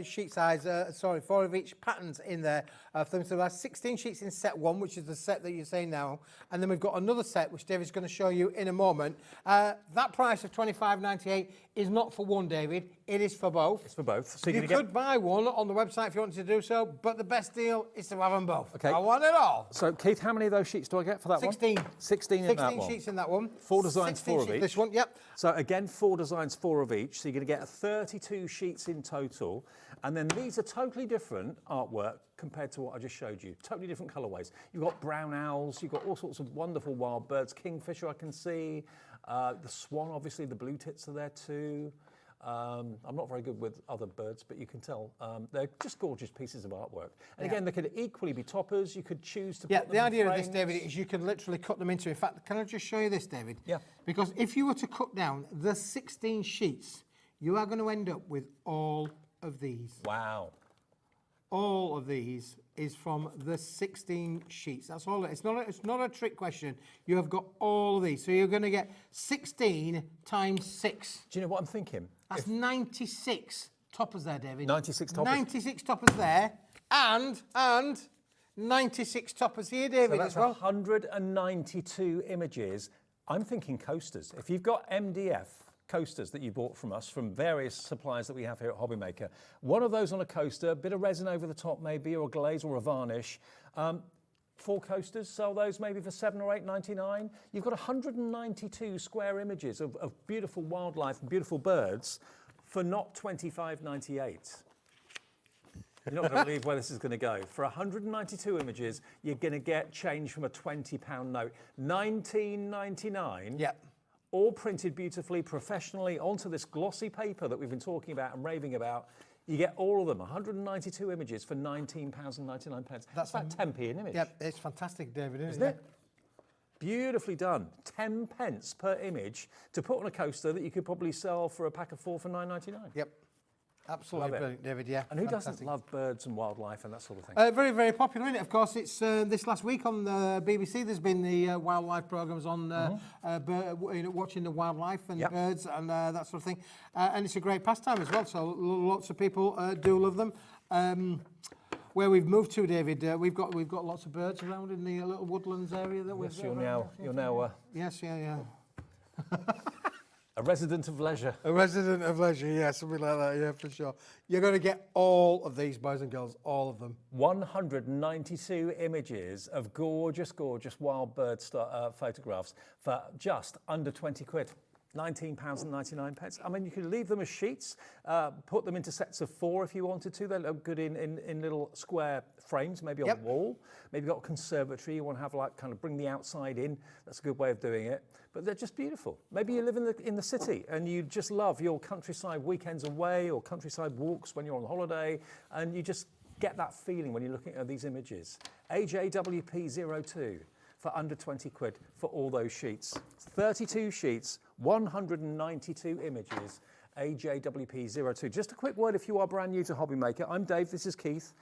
sheet size, 4 of each patterns in there. So there are 16 sheets in set 1, which is the set that you're saying now. And then we've got another set, which David's going to show you in a moment. That price of $25.98 is not for one, David. It is for both. It's for both. So you could buy one on the website if you wanted to do so, but the best deal is to have them both. Okay. I want it all. So, Keith, how many of those sheets do I get for that 16. one? 16 in that one. 16 sheets in that one. 4 designs, 4 of each. This one, yep. So again, 4 designs, 4 of each. So you're going to get 32 sheets in total. And then these are totally different artwork compared to what I just showed you. Totally different colourways. You've got brown owls. You've got all sorts of wonderful wild birds. Kingfisher, I can see. The swan, obviously. The blue tits are there too. I'm not very good with other birds, but you can tell they're just gorgeous pieces of artwork. And again, they could equally be toppers. You could choose to put them the idea in of this, frames. David, is you can literally cut them into. In fact, can I just show you this, David? Yeah. Because if you were to cut down the 16 sheets, you are going to end up with all of these. Wow. All of these is from the 16 sheets. That's all. It's not a trick question. You have got all of these. So you're going to get 16 times 6. Do you know what I'm thinking? That's 96 toppers there, David. 96 toppers. 96 toppers there, and 96 toppers here, David, so that's as well. 192 images. I'm thinking coasters. If you've got MDF coasters that you bought from us from various suppliers that we have here at Hobbymaker. One of those on a coaster, a bit of resin over the top maybe, or a glaze or a varnish. 4 coasters, sell those maybe for $7 or $8.99. You've got 192 square images of beautiful wildlife and beautiful birds for not $25.98. You're not going to believe where this is going to go. For 192 images, you're going to get change from a £20 note. $19.99. Yep. All printed beautifully, professionally, onto this glossy paper that we've been talking about and raving about. You get all of them, 192 images for £19.99. That's about 10p an image. Yep, it's fantastic, David, isn't it? Beautifully done. 10 pence per image to put on a coaster that you could probably sell for a pack of 4 for $9.99. Yep. Absolutely brilliant, David, yeah. And who doesn't love birds and wildlife and that sort of thing? Very, very popular, isn't it? Of course, it's this last week on the BBC, there's been the wildlife programmes on watching the wildlife and birds and that sort of thing. And it's a great pastime as well, so lots of people do love them. Where we've moved to, David, we've got lots of birds around in the little woodlands area that we've. Yes, you're now. Yes, yeah. A resident of leisure. A resident of leisure, yeah, something like that, yeah, for sure. You're going to get all of these, boys and girls, all of them. 192 images of gorgeous, gorgeous wild bird photographs for just under 20 quid. £19.99. I mean, you could leave them as sheets, put them into sets of 4 if you wanted to. They look good in little square frames, maybe on the wall. Maybe you've got a conservatory, you want to have like kind of bring the outside in. That's a good way of doing it. But they're just beautiful. Maybe you live in the city and you just love your countryside weekends away or countryside walks when you're on holiday, and you just get that feeling when you're looking at these images. AJWP02 for under 20 quid for all those sheets. 32 sheets, 192 images, AJWP02. Just a quick word if you are brand new to Hobbymaker. I'm Dave, this is Keith.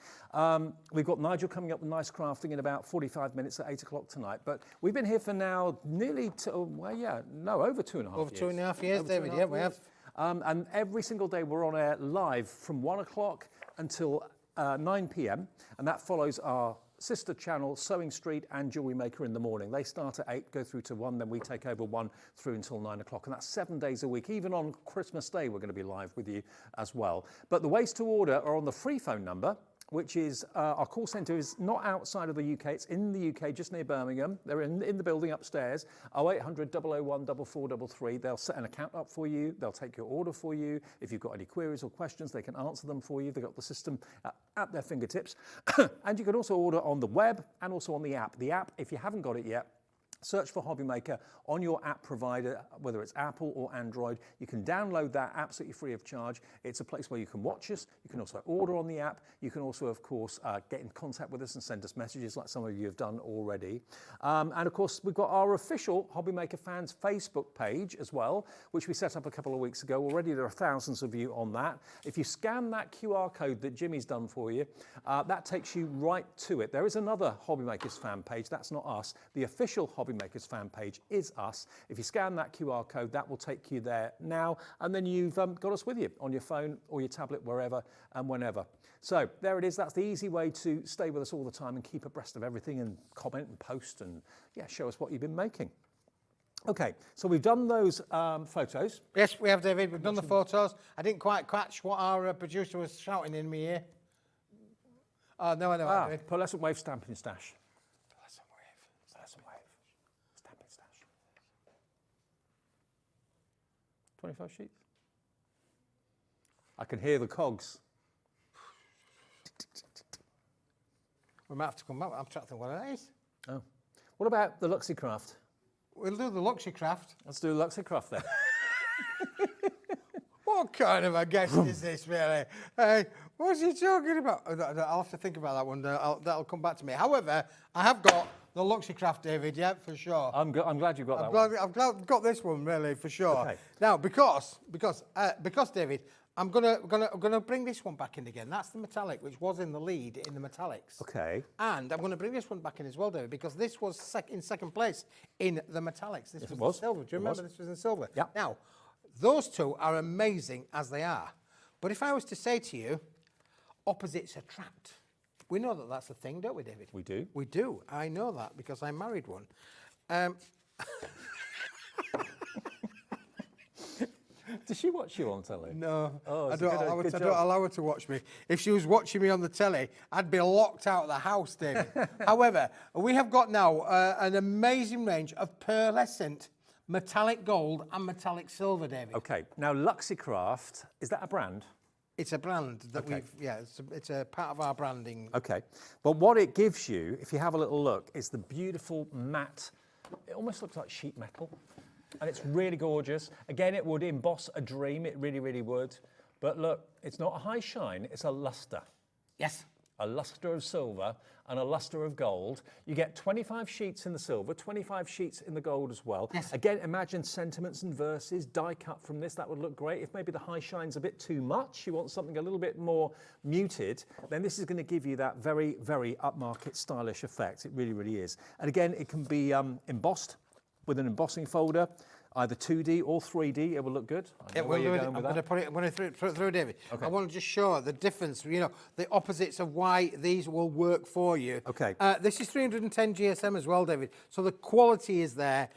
We've got Nigel coming up with Nice Crafting in about 45 minutes at 8 o'clock tonight. But we've been here for now nearly, over 2.5 years. Over 2.5 years, David, yeah, we have. And every single day we're on air live from 1 o'clock until 9 p.m. And that follows our sister channel, Sewing Street and Jewellery Maker in the morning. They start at 8, go through to 1, then we take over 1 through until 9 o'clock. And that's 7 days a week. Even on Christmas Day, we're going to be live with you as well. But the ways to order are on the free phone number, which is our call centre is not outside of the UK. It's in the UK, just near Birmingham. They're in the building upstairs. 0800 001 4433. They'll set an account up for you. They'll take your order for you. If you've got any queries or questions, they can answer them for you. They've got the system at their fingertips. And you can also order on the web and also on the app. The app, if you haven't got it yet, search for Hobbymaker on your app provider, whether it's Apple or Android. You can download that absolutely free of charge. It's a place where you can watch us. You can also order on the app. You can also, of course, get in contact with us and send us messages like some of you have done already. And of course, we've got our official Hobbymaker Fans Facebook page as well, which we set up a couple of weeks ago. Already there are thousands of you on that. If you scan that QR code that Jimmy's done for you, that takes you right to it. There is another Hobbymakers fan page. That's not us. The official Hobbymakers fan page is us. If you scan that QR code, that will take you there now, and then you've got us with you on your phone or your tablet, wherever and whenever. So there it is. That's the easy way to stay with us all the time and keep abreast of everything and comment and post and show us what you've been making. Okay, so we've done those photos. Yes, we have, David. We've done the photos. I didn't quite catch what our producer was shouting in my ear. Oh, no, I know. Pearlescent Wave Stamping Stash. Pearlescent Wave Stamping Stash. 25 sheets. I can hear the cogs. We might have to come back. I'm trying to think what it is. Oh. What about the Luxie Craft? We'll do the Luxie Craft. Let's do the Luxie Craft then. What kind of a guest is this, really? Hey, what's he talking about? I'll have to think about that one. That'll come back to me. However, I have got the Luxie Craft, David, yeah, for sure. I'm glad you've got that one. I'm glad I've got this one, really, for sure. Okay. Now, because David, I'm gonna bring this one back in again. That's the metallic, which was in the lead in the metallics. Okay. And I'm going to bring this one back in as well, David, because this was in second place in the metallics. This was in silver. Do you remember this was in silver? Yeah. Now, those two are amazing as they are. But if I was to say to you, opposites attract. We know that that's a thing, don't we, David? We do. We do. I know that because I married one. Does she watch you on telly? No, Oh, I it's don't good- allow good I job. don't allow her to watch me. If she was watching me on the telly, I'd be locked out of the house, David. However, we have got now an amazing range of pearlescent metallic gold and metallic silver, David. Okay, now Luxicraft, is that a brand? It's a brand that Okay. it's a part of our branding. Okay, but what it gives you, if you have a little look, is the beautiful matte, it almost looks like sheet metal, and it's really gorgeous. Again, it would emboss a dream, it really, really would. But look, it's not a high shine, it's a luster. Yes. A luster of silver and a luster of gold. You get 25 sheets in the silver, 25 sheets in the gold as well. Yes. Again, imagine sentiments and verses, die cut from this, that would look great. If maybe the high shine's a bit too much, you want something a little bit more muted, then this is going to give you that very, very upmarket stylish effect. It really, really is. And again, it can be embossed with an embossing folder, either 2D or 3D, it will look good. I know where you're going with that. I'm going to put it through, David. Okay. I want to just show the difference, the opposites of why these will work for you. Okay. This is 310 GSM as well, David. So the quality is there,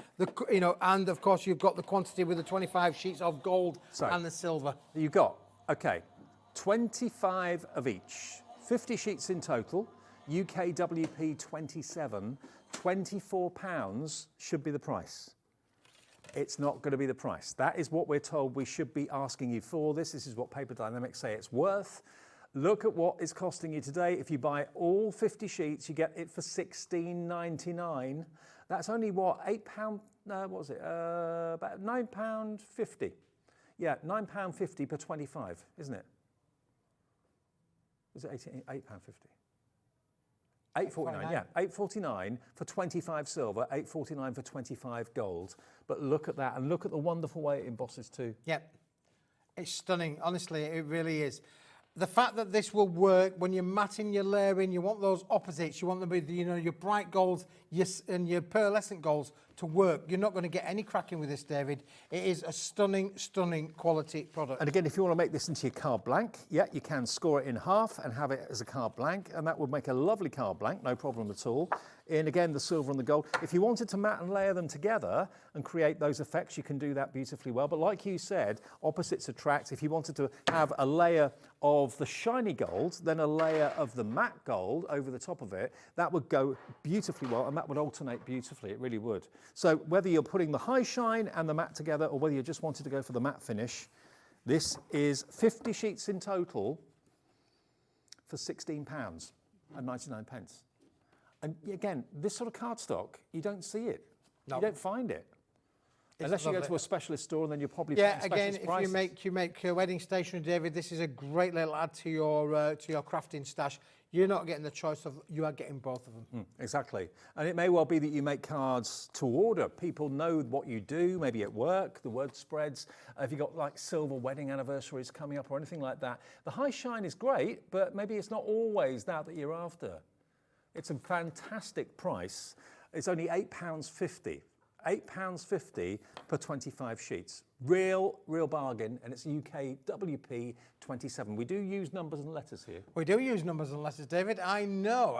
and of course you've got the quantity with the 25 sheets of gold and the silver. You've got, okay, 25 of each, 50 sheets in total, UKWP 27, £24 should be the price. It's not going to be the price. That is what we're told we should be asking you for this. This is what Paper Dienamics say it's worth. Look at what it's costing you today. If you buy all 50 sheets, you get it for £16.99. That's only what, £8, what was it? About £9.50. Yeah, £9.50 per 25, isn't it? Is it £8.50? $8.49, yeah, $8.49 for 25 silver, $8.49 for 25 gold. But look at that, and look at the wonderful way it embosses too. Yep, it's stunning. Honestly, it really is. The fact that this will work when you're matting, you're layering, you want those opposites, you want them with your bright golds and your pearlescent golds to work. You're not going to get any cracking with this, David. It is a stunning, stunning quality product. And again, if you want to make this into your card blank, yeah, you can score it in half and have it as a card blank, and that would make a lovely card blank, no problem at all. And again, the silver and the gold. If you wanted to mat and layer them together and create those effects, you can do that beautifully well. But like you said, opposites attract. If you wanted to have a layer of the shiny gold, then a layer of the matte gold over the top of it, that would go beautifully well, and that would alternate beautifully, it really would. So whether you're putting the high shine and the matte together, or whether you just wanted to go for the matte finish, this is 50 sheets in total for £16.99. And again, this sort of cardstock, you don't see it. No. You don't find it. Unless you go to a specialist store, and then you're probably paying specialist prices. If you make wedding stationery, David, this is a great little add to your crafting stash. You're not getting the choice of, you are getting both of them. Exactly. And it may well be that you make cards to order. People know what you do, maybe at work, the word spreads. If you've got like silver wedding anniversaries coming up or anything like that, the high shine is great, but maybe it's not always that you're after. It's a fantastic price. It's only £8.50. £8.50 per 25 sheets. Real bargain, and it's UKWP 27. We do use numbers and letters here. We do use numbers and letters, David. I know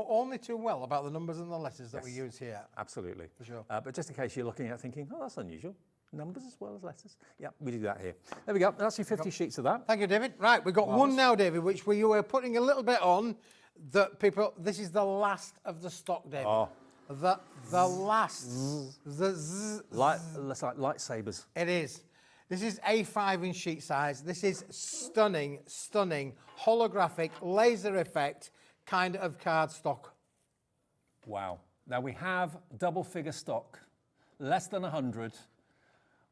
only too well about the numbers and the letters that we use here. Absolutely. For sure. But just in case you're looking at thinking, oh, that's unusual. Numbers as well as letters. Yeah, we do that here. There we go. That's your 50 sheets of that. Thank you, David. Right, we've got one now, David, which we were putting a little bit on. That people, this is the last of the stock, David. Oh. The last. The zzz. Like lightsabers. It is. This is A5 in sheet size. This is stunning, stunning, holographic, laser effect kind of cardstock. Wow. Now we have double figure stock, less than 100.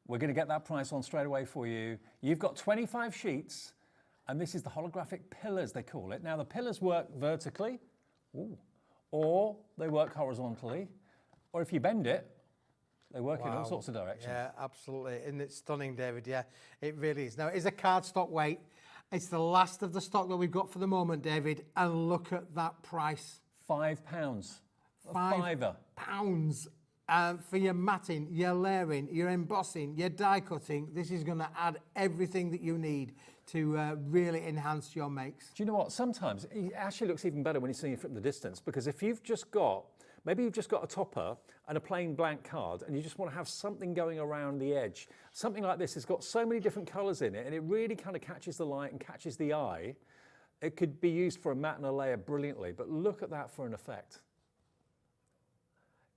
We're going to get that price on straight away for you. You've got 25 sheets, and this is the holographic pillars, they call it. Now the pillars work vertically, or they work horizontally, or if you bend it, they work in all sorts of directions. Yeah, absolutely. And it's stunning, David. Yeah, it really is. Now, it is a cardstock weight. It's the last of the stock that we've got for the moment, David. And look at that price. £5. £5 for your matting, your layering, your embossing, your die cutting. This is going to add everything that you need to really enhance your makes. Do you know what? Sometimes it actually looks even better when you're seeing it from the distance, because if you've just got Maybe you've just got a topper and a plain blank card and you just want to have something going around the edge. Something like this has got so many different colours in it and it really kind of catches the light and catches the eye. It could be used for a mat and a layer brilliantly, but look at that for an effect.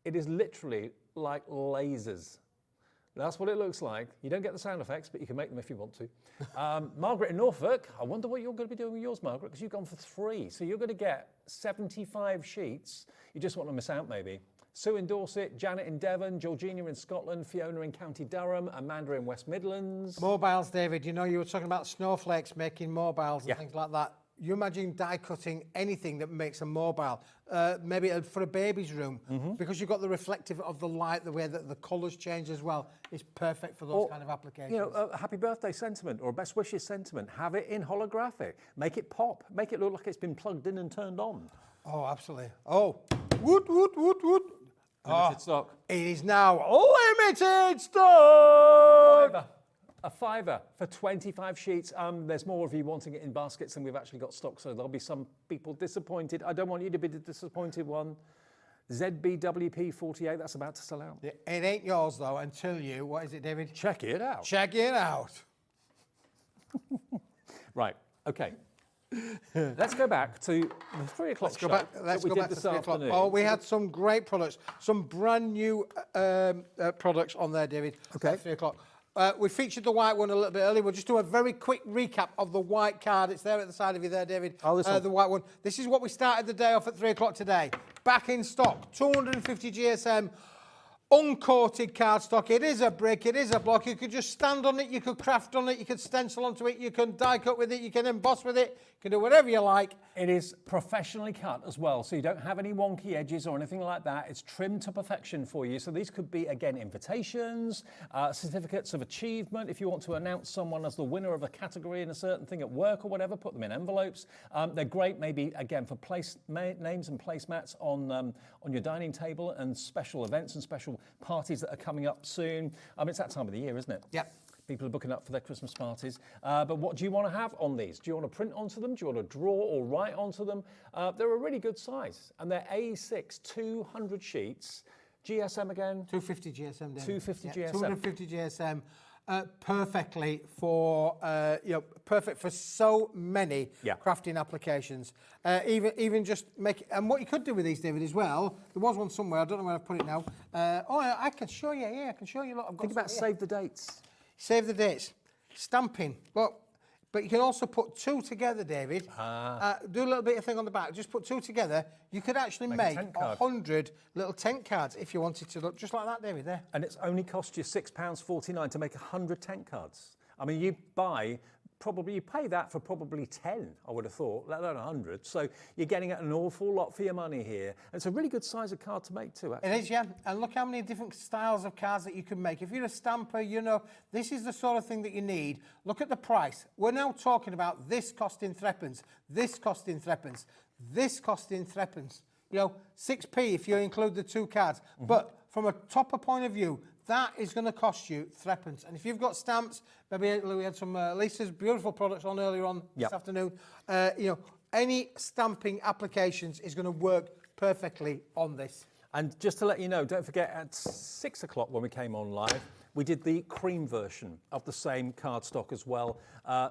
It is literally like lasers. That's what it looks like. You don't get the sound effects, but you can make them if you want to. Margaret in Norfolk, I wonder what you're going to be doing with yours, Margaret, because you've gone for 3. So you're going to get 75 sheets. You just want to miss out, maybe. Sue in Dorset, Janet in Devon, Georgina in Scotland, Fiona in County Durham, Amanda in West Midlands. Mobiles, David, you know, you were talking about snowflakes making mobiles and things like that. You imagine die cutting anything that makes a mobile, maybe for a baby's room, because you've got the reflective of the light, the way that the colours change as well. It's perfect for those kind of applications. You know, a happy birthday sentiment or a best wishes sentiment. Have it in holographic. Make it pop. Make it look like it's been plugged in and turned on. Oh, absolutely. Oh, wood. Limited stock. It is now limited stock. A £5 for 25 sheets. There's more of you wanting it in baskets than we've actually got stock, so there'll be some people disappointed. I don't want you to be the disappointed one. ZBWP48, that's about to sell out. It ain't yours, though, until you, what is it, David? Check it out. Check it out. Right, okay. Let's go back to the 3 o'clock show Let's that we go did back this to 3 o'clock. afternoon. Oh, we had some great products, some brand new products on there, David. Okay. At 3 o'clock. We featured the white one a little bit earlier. We'll just do a very quick recap of the white card. It's there at the side of you there, David. Oh, this one. The white one. This is what we started the day off at 3 o'clock today. Back in stock, 250 GSM, uncoated cardstock. It is a brick, it is a block. You could just stand on it, you could craft on it, you could stencil onto it, you can die cut with it, you can emboss with it, you can do whatever you like. It is professionally cut as well, so you don't have any wonky edges or anything like that. It's trimmed to perfection for you. So these could be, again, invitations, certificates of achievement. If you want to announce someone as the winner of a category in a certain thing at work or whatever, put them in envelopes. They're great, maybe, again, for names and placemats on your dining table and special events and special parties that are coming up soon. It's that time of the year, isn't it? Yep. People are booking up for their Christmas parties. But what do you want to have on these? Do you want to print onto them? Do you want to draw or write onto them? They're a really good size. And they're A6, 200 sheets. GSM again? 250 GSM, David. 250 GSM. 250 GSM. Perfectly for, perfect for so many crafting applications. Even just make, and what you could do with these, David, as well, there was one somewhere, I don't know where I've put it now. I can show you, I can show you. Look, I've got Think about save the dates. Save the dates. Stamping. Look, but you can also put 2 together, David. Do a little bit of thing on the back. Just put 2 together. You could actually make 100 little tent cards if you wanted to. Look, just like that, David, there. And it's only cost you £6.49 to make 100 tent cards. I mean, you pay that for probably 10, I would have thought, let alone 100. So you're getting an awful lot for your money here. And it's a really good size of card to make too, actually. It is, yeah. And look how many different styles of cards that you can make. If you're a stamper, you know, this is the sort of thing that you need. Look at the price. We're now talking about this costing threepence, this costing threepence, this costing threepence. You know, 6p if you include the 2 cards. But from a topper point of view, that is going to cost you threepence. And if you've got stamps, maybe we had some Lisa's beautiful products on earlier on this afternoon. Any stamping applications is going to work perfectly on this. And just to let you know, don't forget at 6 o'clock when we came on live, we did the cream version of the same cardstock as well.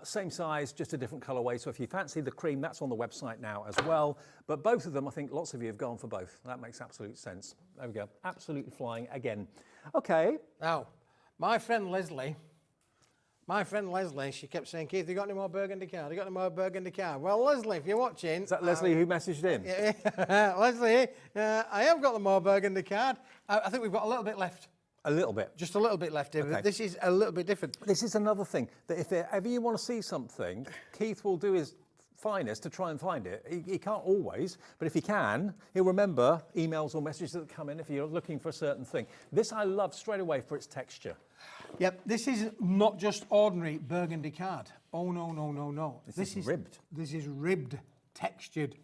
Same size, just a different colourway. So if you fancy the cream, that's on the website now as well. But both of them, I think lots of you have gone for both. That makes absolute sense. There we go. Absolutely flying again. Okay. Now, my friend Leslie, she kept saying, Keith, you got any more burgundy card? You got any more burgundy card? Well, Leslie, if you're watching... Is that Leslie who messaged in? Leslie, I have got the more burgundy card. I think we've got a little bit left. A little bit. Just a little bit left, David. Okay. This is a little bit different. This is another thing, that if ever you want to see something, Keith will do his finest to try and find it. He can't always, but if he can, he'll remember emails or messages that come in if you're looking for a certain thing. This I love straight away for its texture. Yep, this is not just ordinary burgundy card. Oh, no, no, no, no. This is ribbed. This is ribbed, textured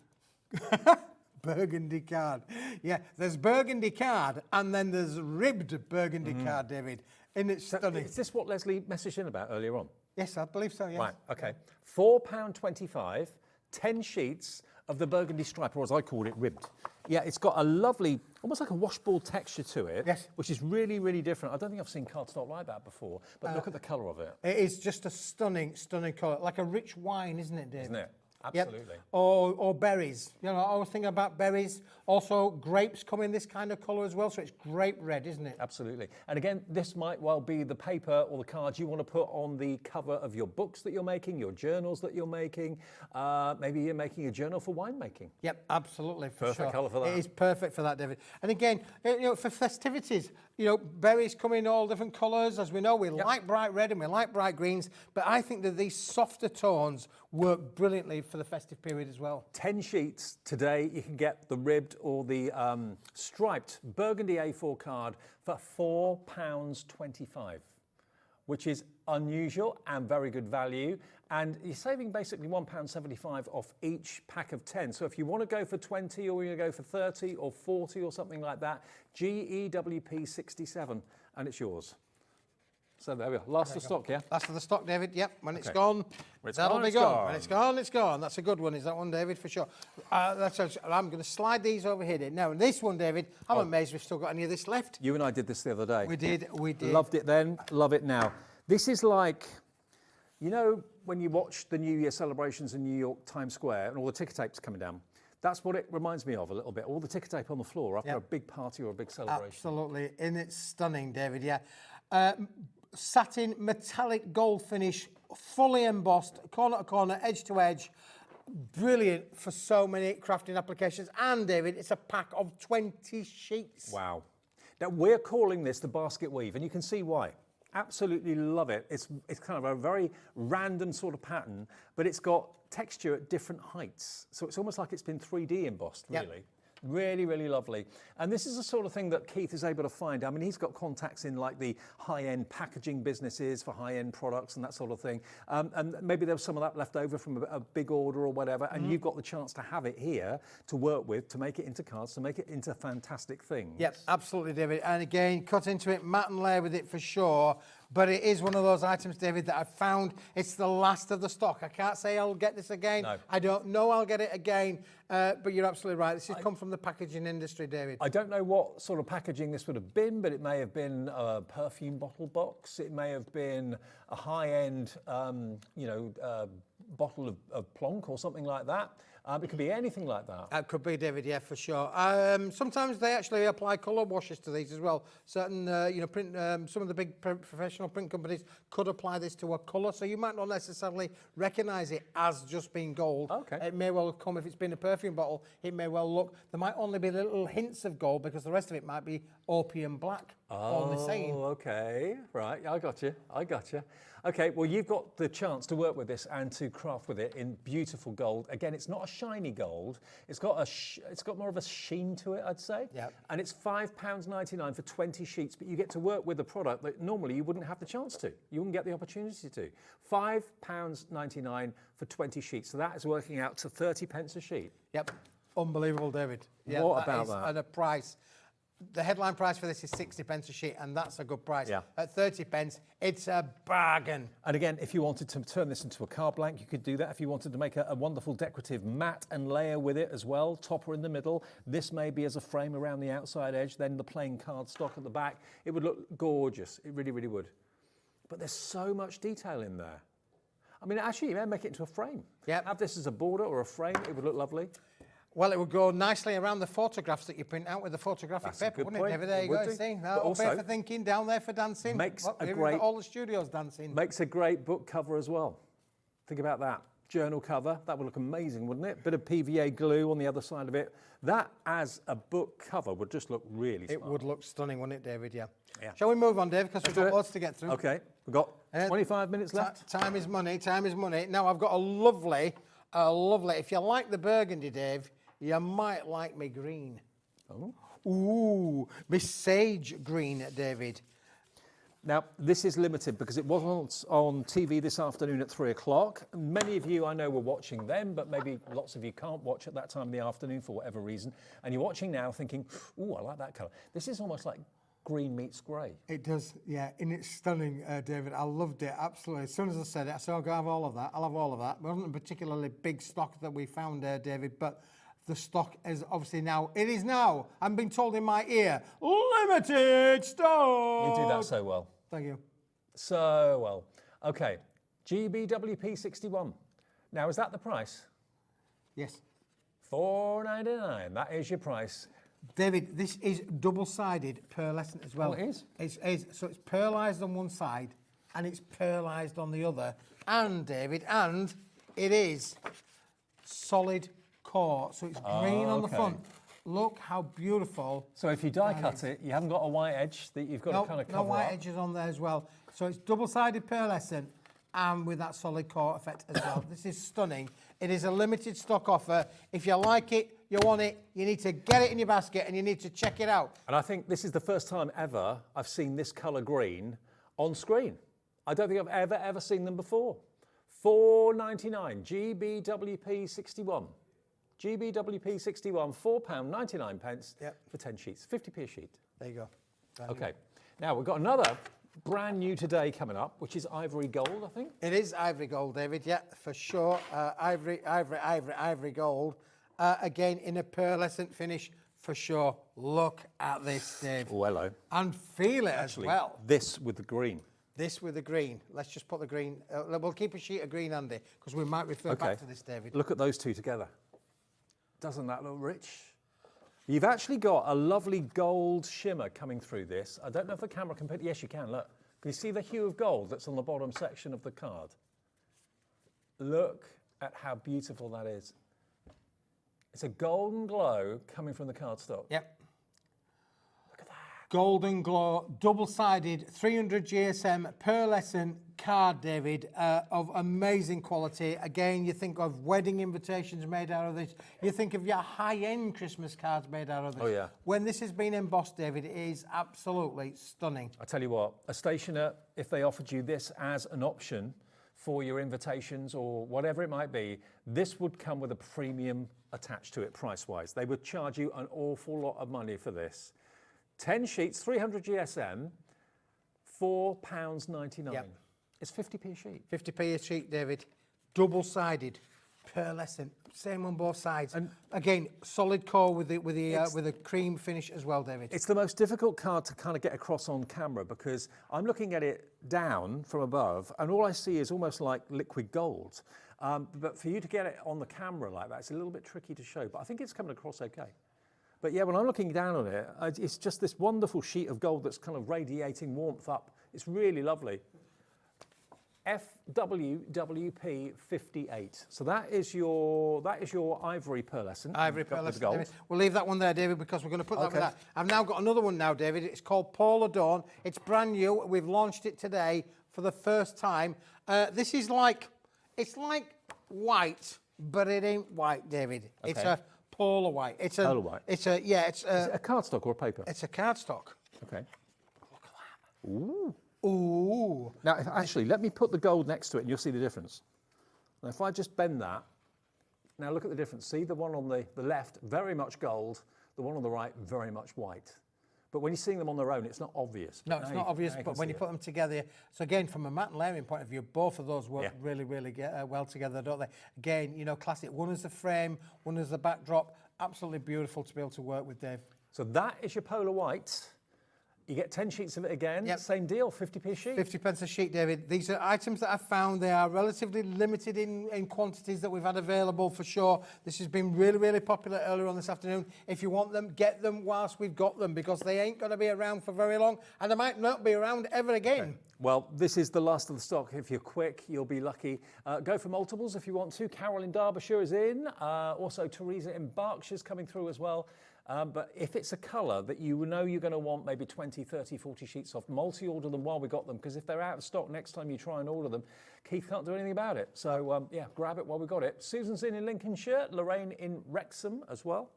burgundy card. Yeah, there's burgundy card and then there's ribbed burgundy card, David. And it's stunning. Is this what Leslie messaged in about earlier on? Yes, I believe so, yes. Right, okay. £4.25 10 sheets of the burgundy stripe, or as I call it, ribbed. Yeah, it's got a lovely, almost like a washboard texture to it, yes, which is really, really different. I don't think I've seen cardstock like that before, but look at the colour of it. It is just a stunning, stunning colour, like a rich wine, isn't it, Dave? Isn't it? Absolutely. Yep. Or berries. You know, I was thinking about berries. Also, grapes come in this kind of colour as well, so it's grape red, isn't it? Absolutely. And again, this might well be the paper or the cards you want to put on the cover of your books that you're making, your journals that you're making. Maybe you're making a journal for winemaking. Yep, absolutely. For Perfect sure. colour for that. It is perfect for that, David. And again, you know, for festivities, you know, berries come in all different colours. As we know, we like bright red and we like bright greens, but I think that these softer tones work brilliantly for the festive period as well. 10 sheets today. You can get the ribbed or the striped burgundy A4 card for £4.25, which is unusual and very good value. And you're saving basically £1.75 off each pack of 10. So if you want to go for 20 or you go for 30 or 40 or something like that, GEWP 67, and it's yours. So there we are. Last of stock, yeah? Last of the stock, David. Yep. When it's Okay. gone, When it's that'll gone, be it's gone. gone. When it's gone, it's gone. That's a good one, is that one, David, for sure. I'm going to slide these over here. Dave. Now, this one, David, I'm amazed we've still got any of this left. You and I did this the other day. We did. Loved it then, love it now. This is like, you know, when you watch the New Year celebrations in New York Times Square and all the ticker tapes coming down. That's what it reminds me of a little bit. All the ticker tape on the floor after a big party or a big celebration. Absolutely. And it's stunning, David, yeah. Satin metallic gold finish, fully embossed, corner to corner, edge to edge. Brilliant for so many crafting applications. And, David, it's a pack of 20 sheets. Wow. Now, we're calling this the basket weave, and you can see why. Absolutely love it. It's kind of a very random sort of pattern, but it's got texture at different heights. So it's almost like it's been 3D embossed, really. Yep. Really, really lovely. And this is the sort of thing that Keith is able to find. I mean, he's got contacts in like the high-end packaging businesses for high-end products and that sort of thing. And maybe there was some of that left over from a big order or whatever, and you've got the chance to have it here to work with, to make it into cards, to make it into fantastic things. Yep, absolutely, David. And again, cut into it, matte and layer with it for sure. But it is one of those items, David, that I've found it's the last of the stock. I can't say I'll get this again. No. I don't know I'll get it again. But you're absolutely right. This has come from the packaging industry, David. I don't know what sort of packaging this would have been, but it may have been a perfume bottle box. It may have been a high-end, bottle of Plonk or something like that. It could be anything like that. It could be, David, yeah, for sure. Sometimes they actually apply colour washes to these as well. Certain, print, some of the big professional print companies could apply this to a colour, so you might not necessarily recognise it as just being gold. Okay. It may well come, if it's been a perfume bottle, it may well look, there might only be little hints of gold because the rest of it might be opium black. All the same. Okay, right, I got you. Okay, well, you've got the chance to work with this and to craft with it in beautiful gold. Again, it's not a shiny gold. It's got more of a sheen to it, I'd say. Yep. And it's £5.99 for 20 sheets, but you get to work with a product that normally you wouldn't have the chance to. You wouldn't get the opportunity to. £5.99 for 20 sheets. So that is working out to 30 pence a sheet. Yep, unbelievable, David. Yeah, What about is that? And a price. The headline price for this is 60 pence a sheet, and that's a good price. Yeah. At 30 pence, it's a bargain. And again, if you wanted to turn this into a card blank, you could do that. If you wanted to make a wonderful decorative mat and layer with it as well, topper in the middle, this may be as a frame around the outside edge, then the plain card stock at the back. It would look gorgeous. It really, really would. But there's so much detail in there. I mean, actually, you may make it into a frame. Yep. Have this as a border or a frame. It would look lovely. Well, it would go nicely around the photographs that you print out with the photographic That's a paper, good wouldn't point. it, David? There It you would go. do. See, But up also there for thinking, down there for dancing. makes a here we've great- got all the studios dancing. Makes a great book cover as well. Think about that. Journal cover. That would look amazing, wouldn't it? Bit of PVA glue on the other side of it. That, as a book cover, would just look really smart. It would look stunning, wouldn't it, David? Yeah. Yeah. Shall we move on, Dave? Because we've do got it. loads to get through. Okay, we've got 25 minutes left. Time is money. Time is money. Now, I've got a lovely, if you like the burgundy, Dave, you might like me green. Oh. Ooh, me sage green, David. Now, this is limited because it wasn't on TV this afternoon at 3 o'clock. Many of you, I know, were watching then, but maybe lots of you can't watch at that time in the afternoon for whatever reason. And you're watching now thinking, ooh, I like that colour. This is almost like green meets grey. It does, yeah, and it's stunning, David. I loved it, absolutely. As soon as I said it, I said, I'll have all of that. I'll have all of that. It wasn't a particularly big stock that we found there, David, but the stock is obviously now, it is now, I'm being told in my ear, limited stock. You do that so well. Thank you. So well. Okay, GBWP 61. Now, is that the price? Yes. $4.99. That is your price. David, this is double-sided pearlescent as well. Oh, it is? So it's pearlised on one side and it's pearlised on the other. And, David, and it is solid core. So it's green on the front. Look how beautiful. So if you die cut it, you haven't got a white edge that you've got to kind of cover No white up. edges on there as well. So it's double-sided pearlescent and with that solid core effect as well. This is stunning. It is a limited stock offer. If you like it, you want it, you need to get it in your basket and you need to check it out. And I think this is the first time ever I've seen this colour green on screen. I don't think I've ever seen them before. $4.99, GBWP 61. GBWP 61, £4.99 for 10 sheets, 50p a sheet. There you go. Okay, now we've got another brand new today coming up, which is ivory gold, I think. It is ivory gold, David, yeah, for sure. Ivory gold. Again, in a pearlescent finish, for sure. Look at this, Dave. Oh, hello. And feel it Actually, as well. this with the green. This with the green. Let's just put the green. We'll keep a sheet of green handy, because we might refer back to this, David. Look at those two together. Doesn't that look rich? You've actually got a lovely gold shimmer coming through this. I don't know if the camera can put, yes you can, look. Can you see the hue of gold that's on the bottom section of the card? Look at how beautiful that is. It's a golden glow coming from the cardstock. Yep. Look at that. Golden glow, double-sided, 300 GSM, pearlescent card, David, of amazing quality. Again, you think of wedding invitations made out of this. You think of your high-end Christmas cards made out of this. Oh, yeah. When this has been embossed, David, it is absolutely stunning. I tell you what, a stationer, if they offered you this as an option for your invitations or whatever it might be, this would come with a premium attached to it price-wise. They would charge you an awful lot of money for this. 10 sheets, 300 GSM, £4.99. Yep. It's 50p a sheet. 50p a sheet, David. Double-sided, pearlescent, same on both sides. And again, solid core with a cream finish as well, David. It's the most difficult card to kind of get across on camera because I'm looking at it down from above and all I see is almost like liquid gold. But for you to get it on the camera like that, it's a little bit tricky to show, but I think it's coming across okay. But yeah, when I'm looking down on it, it's just this wonderful sheet of gold that's kind of radiating warmth up. It's really lovely. FWWP 58. So that is your ivory pearlescent. Ivory pearlescent, gold. David. We'll leave that one there, David, because we're going to put that with that. I've now got another one now, David. It's called Paula Dawn. It's brand new. We've launched it today for the first time. This is like, it's like white, but it ain't white, David. Okay. It's a Paula white. It's a Paula white. It's a, yeah, it's Is it a cardstock or a paper? It's a cardstock. Okay. Look at that. Ooh. Ooh. Now, actually, let me put the gold next to it and you'll see the difference. Now, if I just bend that, now look at the difference. See the one on the left, very much gold. The one on the right, very much white. But when you're seeing them on their own, it's not obvious. No, it's not obvious, but when you put them together, so again, from a matte and layering point of view, both of those work really, really well together, don't they? Again, you know, classic. One is the frame, one is the backdrop. Absolutely beautiful to be able to work with, Dave. So that is your Polar White. You get 10 sheets of it again. Yep. Same deal, 50p a sheet. 50p a sheet, David. These are items that I've found. They are relatively limited in quantities that we've had available for sure. This has been really, really popular earlier on this afternoon. If you want them, get them whilst we've got them because they ain't going to be around for very long and they might not be around ever again. Okay. Well, this is the last of the stock. If you're quick, you'll be lucky. Go for multiples if you want to. Carol in Derbyshire is in. Also, Teresa in Berkshire's coming through as well. But if it's a colour that you know you're going to want maybe 20, 30, 40 sheets of, multi-order them while we got them, because if they're out of stock next time you try and order them, Keith can't do anything about it. So, yeah, grab it while we got it. Susan's in Lincolnshire, Lorraine in Wrexham as well.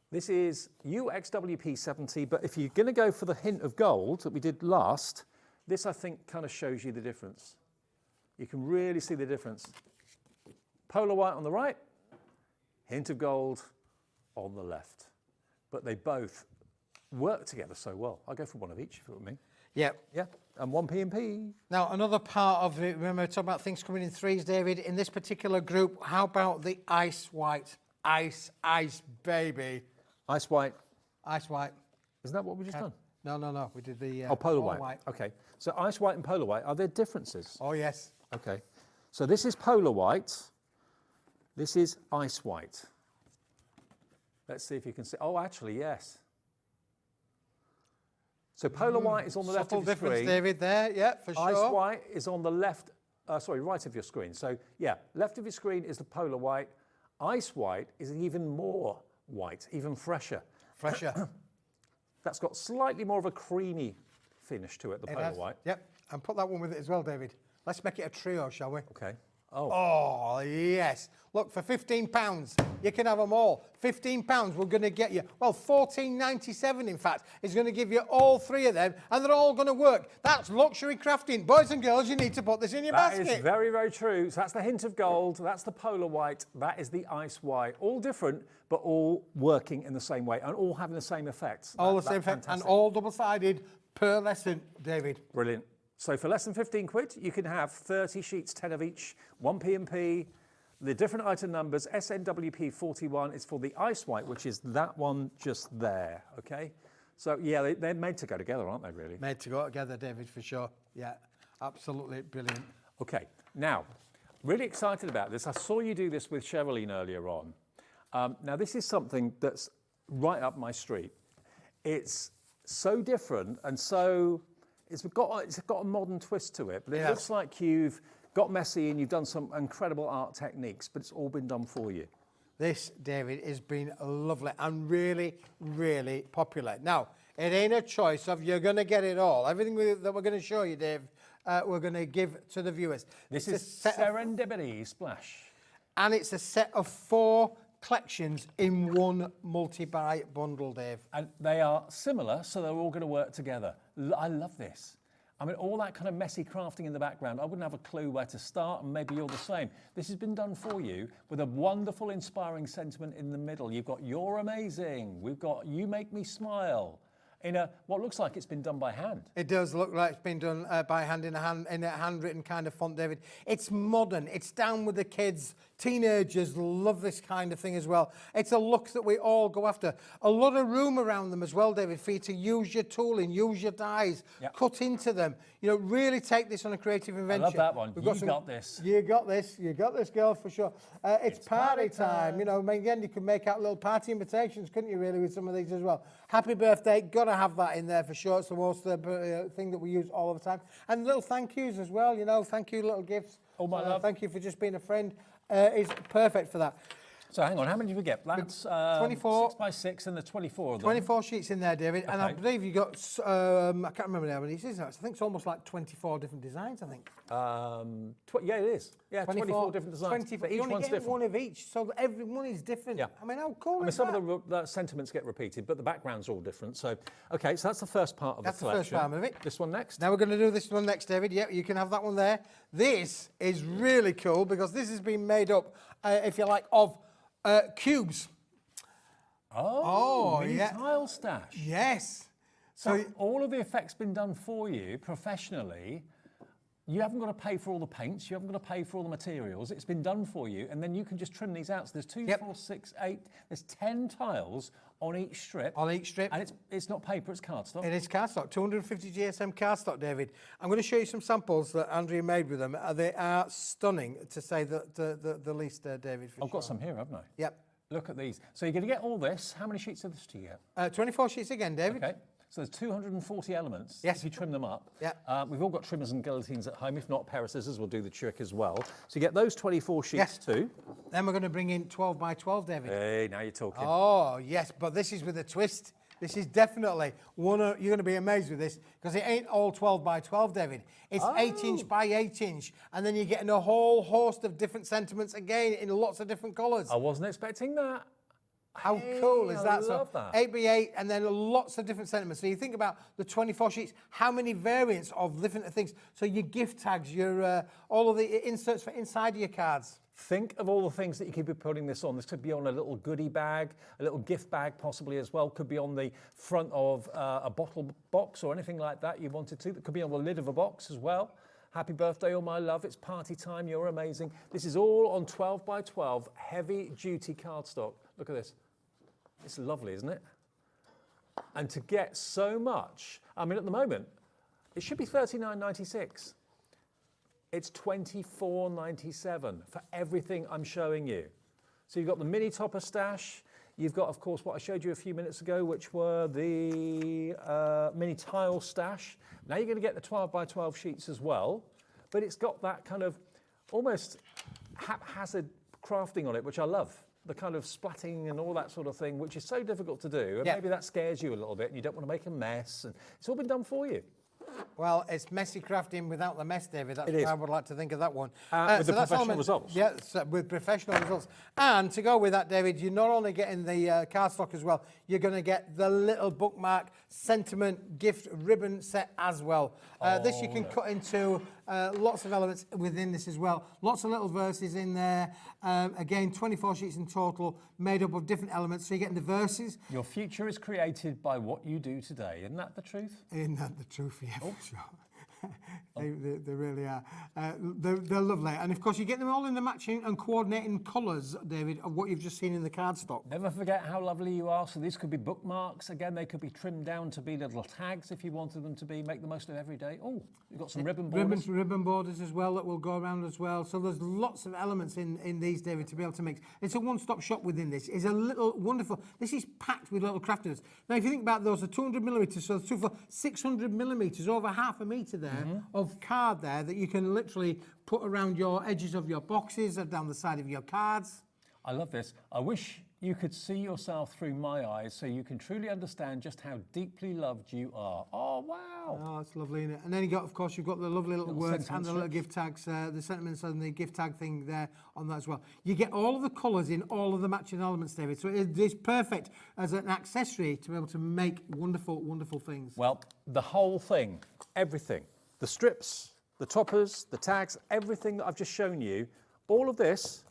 This is UXWP 70, but if you're going to go for the hint of gold that we did last, this, I think, kind of shows you the difference. You can really see the difference. Polar white on the right, hint of gold on the left. But they both work together so well. I'll go for one of each, if you want me. Yeah. Yeah, and one P&P. Now, another part of it, remember, we're talking about things coming in threes, David. In this particular group, how about the ice white? Ice baby. Ice white. Ice white. Isn't that what we just done? No. We did the polar white. Okay. So ice white and polar white, are there differences? Oh, yes. Okay. So this is polar white. This is ice white. Let's see if you can see. Oh, actually, yes. So polar white is on the left of your difference, screen. David, there. Yeah, for sure. Ice white is on the left, right of your screen. So yeah, left of your screen is the polar white. Ice white is even more white, even fresher. Fresher. That's got slightly more of a creamy finish to it, the polar white. Yep, and put that one with it as well, David. Let's make it a trio, shall we? Okay. Oh. Oh, yes. Look, for £15, you can have them all. £15, we're going to get you, well, $14.97, in fact, is going to give you all three of them, and they're all going to work. That's luxury crafting. Boys and girls, you need to put this in your basket. That is very, very true. So that's the hint of gold. That's the polar white. That is the ice white. All different, but all working in the same way and all having the same effects. All the same effect, and all double-sided per lesson, David. Brilliant. So for less than 15 quid, you can have 30 sheets, 10 of each, one P&P, the different item numbers. SNWP 41 is for the ice white, which is that one just there, okay? So yeah, they're made to go together, aren't they, really? Made to go together, David, for sure. Yeah, absolutely brilliant. Okay, now, really excited about this. I saw you do this with Sherilyn earlier on. Now, this is something that's right up my street. It's so different and so... It's got a modern twist to it, but it looks like you've got messy and you've done some incredible art techniques, but it's all been done for you. This, David, has been lovely and really, really popular. Now, it ain't a choice of you're going to get it all. Everything that we're going to show you, Dave, we're going to give to the viewers. This is Serendipity Splash. And it's a set of 4 collections in one multi-buy bundle, Dave. And they are similar, so they're all going to work together. I love this. I mean, all that kind of messy crafting in the background, I wouldn't have a clue where to start, and maybe you're the same. This has been done for you with a wonderful, inspiring sentiment in the middle. You've got "You're amazing." We've got "You make me smile." In what looks like it's been done by hand. It does look like it's been done by hand in a handwritten kind of font, David. It's modern. It's down with the kids. Teenagers love this kind of thing as well. It's a look that we all go after. A lot of room around them as well, David, for you to use your tooling, use your dies, cut into them. You know, really take this on a creative adventure. I love that one. You got this. You got this. You got this, girl, for sure. It's party time. You know, again, you can make out little party invitations, couldn't you, really, with some of these as well. Happy birthday. Got to have that in there for sure. It's the most thing that we use all of the time. And little thank yous as well, you know, thank you, little gifts. Oh, my love. Thank you for just being a friend. Is perfect for that. So hang on, how many did we get? That's 24. 6x6 and the 24 of them. 24 sheets in there, David. Okay. And I believe you got, I can't remember how many it is. I think it's almost like 24 different designs, I think. Yeah, it is. Yeah, 24 different designs. But each one's different. One of each, so every one is different. Yeah. I mean, how cool is that? Some of the sentiments get repeated, but the background's all different. So, okay, so that's the first part of the collection. That's the first part of it. This one next? Now we're going to do this one next, David. Yeah, you can have that one there. This is really cool because this has been made up, if you like, of cubes. Oh, mini tile stash. Yes. So all of the effects been done for you professionally. You haven't got to pay for all the paints. You haven't got to pay for all the materials. It's been done for you, and then you can just trim these out. So there's 2, 4, 6, 8. There's 10 tiles on each strip. On each strip. And it's not paper, it's cardstock. It is cardstock, 250 GSM cardstock, David. I'm going to show you some samples that Andrea made with them. They are stunning, to say the least, David. I've got some here, haven't I? Yep. Look at these. So you're going to get all this. How many sheets of this do you get? 24 sheets again, David. Okay. So there's 240 elements. Yes. If you trim them up. Yeah. We've all got trimmers and guillotines at home. If not, a pair of scissors will do the trick as well. So you get those 24 sheets too. Then we're going to bring in 12 by 12, David. Hey, now you're talking. Oh, yes, but this is with a twist. This is definitely one you're going to be amazed with this because it ain't all 12 by 12, David. It's 8-inch by 8-inch, and then you're getting a whole host of different sentiments again in lots of different colours. I wasn't expecting that. How cool is that? I love that. 8 by 8 and then lots of different sentiments. So you think about the 24 sheets, how many variants of different things. So your gift tags, your all of the inserts for inside of your cards. Think of all the things that you could be putting this on. This could be on a little goodie bag, a little gift bag possibly as well. Could be on the front of a bottle box or anything like that you wanted to. That could be on the lid of a box as well. Happy birthday, all my love. It's party time. You're amazing. This is all on 12 by 12 heavy duty cardstock. Look at this. It's lovely, isn't it? And to get so much, I mean, at the moment, it should be $39.96. It's $24.97 for everything I'm showing you. So you've got the mini topper stash. You've got, of course, what I showed you a few minutes ago, which were the mini tile stash. Now you're going to get the 12 by 12 sheets as well, but it's got that kind of almost haphazard crafting on it, which I love. The kind of splatting and all that sort of thing, which is so difficult to do. And maybe that scares you a little bit and you don't want to make a mess. And it's all been done for you. Well, it's messy crafting without the mess, David. That's what I would like to think of that one. With the professional results. Yeah, with professional results. And to go with that, David, you're not only getting the cardstock as well, you're going to get the little bookmark sentiment gift ribbon set as well. This you can cut into lots of elements within this as well. Lots of little verses in there. Again, 24 sheets in total, made up of different elements. So you're getting the verses. Your future is created by what you do today. Isn't that the truth? Isn't that the truth? Yeah, for sure. They really are. They're lovely. And of course, you get them all in the matching and coordinating colours, David, of what you've just seen in the cardstock. Never forget how lovely you are. So these could be bookmarks. Again, they could be trimmed down to be little tags if you wanted them to be. Make the most of every day. Oh, you've got some ribbon borders. Ribbon borders as well that will go around as well. So there's lots of elements in these, David, to be able to mix. It's a one-stop shop within this. It's a little wonderful. This is packed with little crafters. Now, if you think about those, are 200 millimetres, so it's 600 millimetres, over half a metre there of card there that you can literally put around your edges of your boxes or down the side of your cards. I love this. I wish you could see yourself through my eyes so you can truly understand just how deeply loved you are. Oh, wow. Oh, it's lovely, isn't it? And then you got, of course, you've got the lovely little words and the little gift tags, the sentiments and the gift tag thing there on that as well. You get all of the colours in all of the matching elements, David. So it is perfect as an accessory to be able to make wonderful, wonderful things. Well, the whole thing, everything, the strips, the toppers, the tags, everything that I've just shown you, all of this,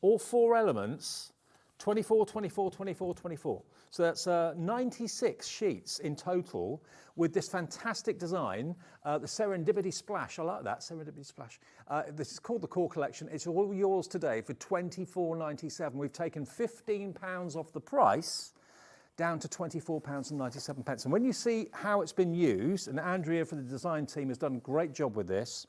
all 4 elements, 24, 24, 24, 24. So that's 96 sheets in total with this fantastic design, the Serendipity Splash. I like that, Serendipity Splash. This is called the Core Collection. It's all yours today for £24.97. We've taken £15 off the price down to £24.97. And when you see how it's been used, and Andrea from the design team has done a great job with this,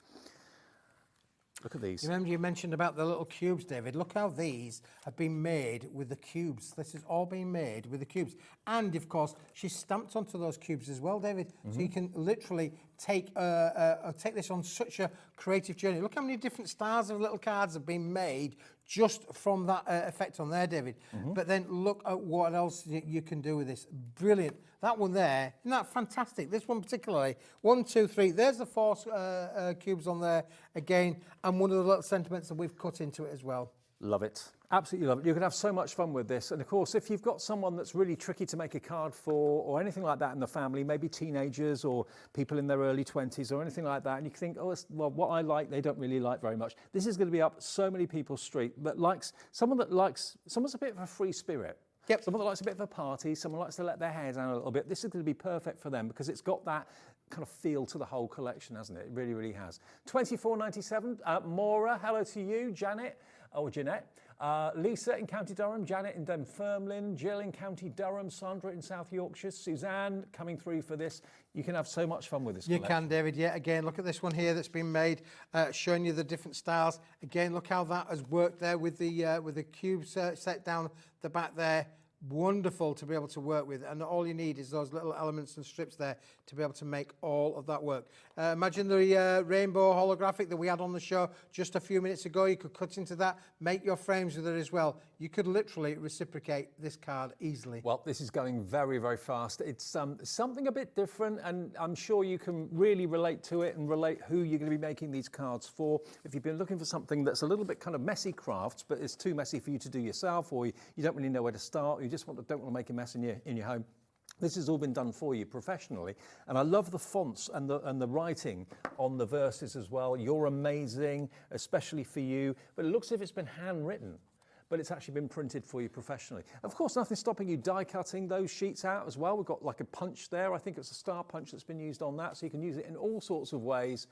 look at these. You remember you mentioned about the little cubes, David? Look how these have been made with the cubes. This has all been made with the cubes. And, of course, she's stamped onto those cubes as well, David. So you can literally take this on such a creative journey. Look how many different styles of little cards have been made just from that effect on there, David. But then look at what else you can do with this. Brilliant. That one there, isn't that fantastic? This one particularly. 1, 2, 3. There's the 4 cubes on there again, and one of the little sentiments that we've cut into it as well. Love it. Absolutely love it. You can have so much fun with this. And of course, if you've got someone that's really tricky to make a card for or anything like that in the family, maybe teenagers or people in their early 20s or anything like that, and you think, oh, well, what I like, they don't really like very much. This is going to be up so many people's street that likes, someone's a bit of a free spirit. Yep. Someone that likes a bit of a party, someone likes to let their hair down a little bit. This is going to be perfect for them because it's got that kind of feel to the whole collection, hasn't it? It really, really has. £24.97. Maura, hello to you. Janet, or Jeanette. Lisa in County Durham, Janet in Dunfermline, Jill in County Durham, Sandra in South Yorkshire, Suzanne coming through for this. You can have so much fun with this collection. You can, David. Yeah, again, look at this one here that's been made, showing you the different styles. Again, look how that has worked there with the cubes set down the back there. Wonderful to be able to work with, and all you need is those little elements and strips there to be able to make all of that work. Imagine the rainbow holographic that we had on the show just a few minutes ago. You could cut into that, make your frames with it as well. You could literally reciprocate this card easily. Well, this is going very, very fast. It's something a bit different, and I'm sure you can really relate to it and relate who you're going to be making these cards for. If you've been looking for something that's a little bit kind of messy crafts, but it's too messy for you to do yourself, or you don't really know where to start, or you just don't want to make a mess in your home, This has all been done for you professionally, and I love the fonts and the writing on the verses as well. You're amazing, especially for you, but it looks as if it's been handwritten, but it's actually been printed for you professionally. Of course, nothing stopping you die cutting those sheets out as well. We've got like a punch there. I think it's a star punch that's been used on that, so you can use it in all sorts of ways.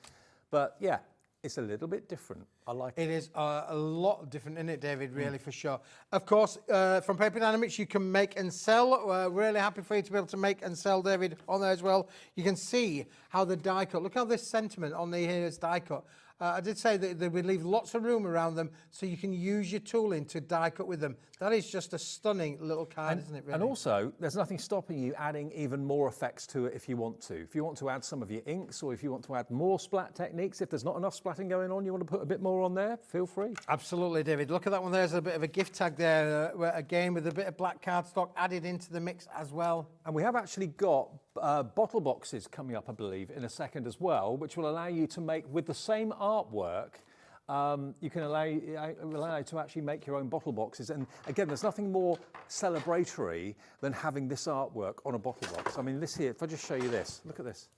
But yeah, it's a little bit different. I like it. It is a lot different, isn't it, David, really, for sure. Of course, from Paper Dienamics, you can make and sell. We're really happy for you to be able to make and sell, David, on there as well. You can see how the die cut, look how this sentiment on the here is die cut. I did say that we leave lots of room around them so you can use your tooling to die cut with them. That is just a stunning little card, isn't it, really? And also, there's nothing stopping you adding even more effects to it if you want to. If you want to add some of your inks, or if you want to add more splat techniques, if there's not enough splatting going on, you want to put a bit more on there, feel free. Absolutely, David. Look at that one. There's a bit of a gift tag there, again, with a bit of black cardstock added into the mix as well. And we have actually got bottle boxes coming up, I believe, in a second as well, which will allow you to make, with the same artwork, you can allow you to actually make your own bottle boxes. And again, there's nothing more celebratory than having this artwork on a bottle box. I mean, this here, if I just show you this, look at this.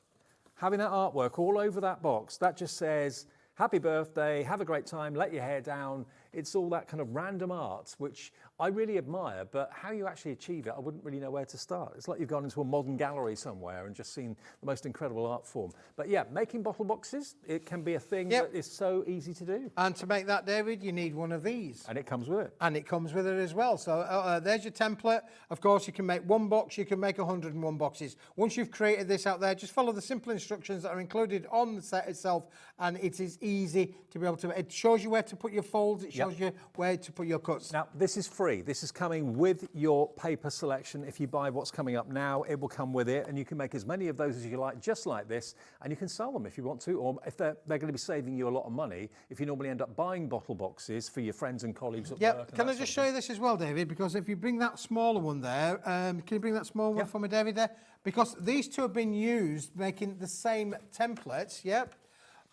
Having that artwork all over that box, that just says, happy birthday, have a great time, let your hair down. It's all that kind of random art, which I really admire, but how you actually achieve it, I wouldn't really know where to start. It's like you've gone into a modern gallery somewhere and just seen the most incredible art form. But yeah, making bottle boxes, it can be a thing that is so easy to do. And to make that, David, you need one of these. And it comes with it. And it comes with it as well. So there's your template. Of course, you can make one box, you can make 101 boxes. Once you've created this out there, just follow the simple instructions that are included on the set itself, and it is easy to be able to, it shows you where to put your folds, it shows you where to put your cuts. Now, this is free. This is coming with your paper selection. If you buy what's coming up now, it will come with it, and you can make as many of those as you like, just like this, and you can sell them if you want to, or if they're going to be saving you a lot of money, if you normally end up buying bottle boxes for your friends and colleagues at work. Can I just show you this as well, David? Because if you bring that smaller one there, can you bring that small one for me, David, there? Because these two have been used making the same templates,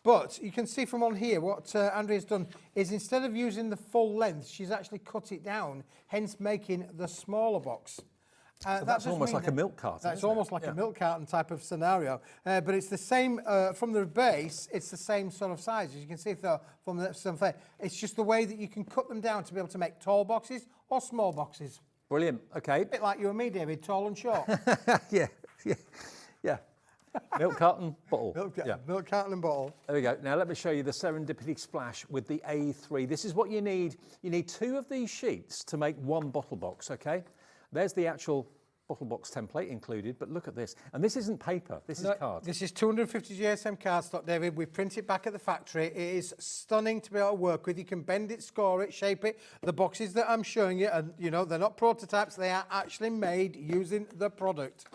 but you can see from on here what Andrea's done is instead of using the full length, she's actually cut it down, hence making the smaller box. So that's almost like a milk carton. That's almost like a milk carton type of scenario. But it's the same, from the base, it's the same sort of size. As you can see from the it's just the way that you can cut them down to be able to make tall boxes or small boxes. Brilliant, okay. A bit like you and me, David, tall and short. yeah. Milk carton, bottle. Milk carton and bottle. There we go. Now let me show you the Serendipity Splash with the A3. This is what you need. You need 2 of these sheets to make 1 bottle box, okay? There's the actual bottle box template included, but look at this. And this isn't paper, this is card. This is 250 GSM cardstock, David. We print it back at the factory. It is stunning to be able to work with. You can bend it, score it, shape it. The boxes that I'm showing you, and you know, they're not prototypes, they are actually made using the product.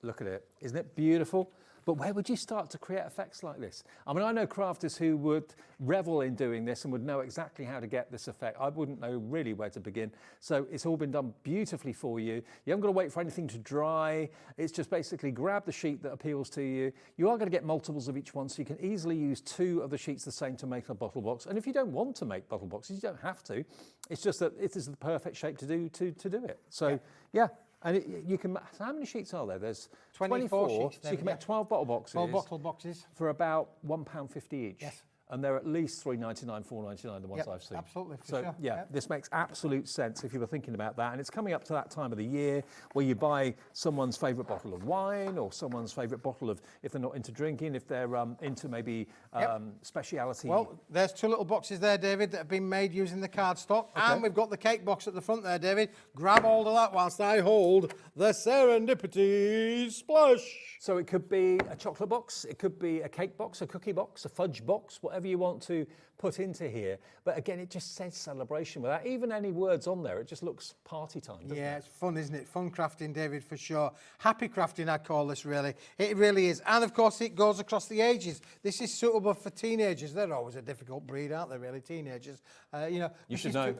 Look at it. Isn't it beautiful? But where would you start to create effects like this? I mean, I know crafters who would revel in doing this and would know exactly how to get this effect. I wouldn't know really where to begin. So it's all been done beautifully for you. You haven't got to wait for anything to dry. It's just basically grab the sheet that appeals to you. You are going to get multiples of each one, so you can easily use 2 of the sheets the same to make a bottle box. And if you don't want to make bottle boxes, you don't have to. It's just that it is the perfect shape to do it. So, yeah. And you can, how many sheets are there? There's 24 sheets. So you can make 12 bottle boxes. 12 bottle boxes. For about £1.50 each. Yes. And they're at least £3.99, £4.99, the ones I've seen. Absolutely, for so, sure. yeah, this makes absolute sense if you were thinking about that. And it's coming up to that time of the year where you buy someone's favourite bottle of wine or someone's favourite bottle of, if they're not into drinking, if they're into maybe speciality. Well, there's 2 little boxes there, David, that have been made using the cardstock. Okay. And we've got the cake box at the front there, David. Grab hold of that whilst I hold the Serendipity Splash. So it could be a chocolate box, it could be a cake box, a cookie box, a fudge box, whatever you want to put into here. But again, it just says celebration without even any words on there. It just looks party time, doesn't it? Yeah, it's fun, isn't it? Fun crafting, David, for sure. Happy crafting, I call this, really. It really is. And, of course, it goes across the ages. This is suitable for teenagers. They're always a difficult breed, aren't they, really, teenagers? You know. You should know.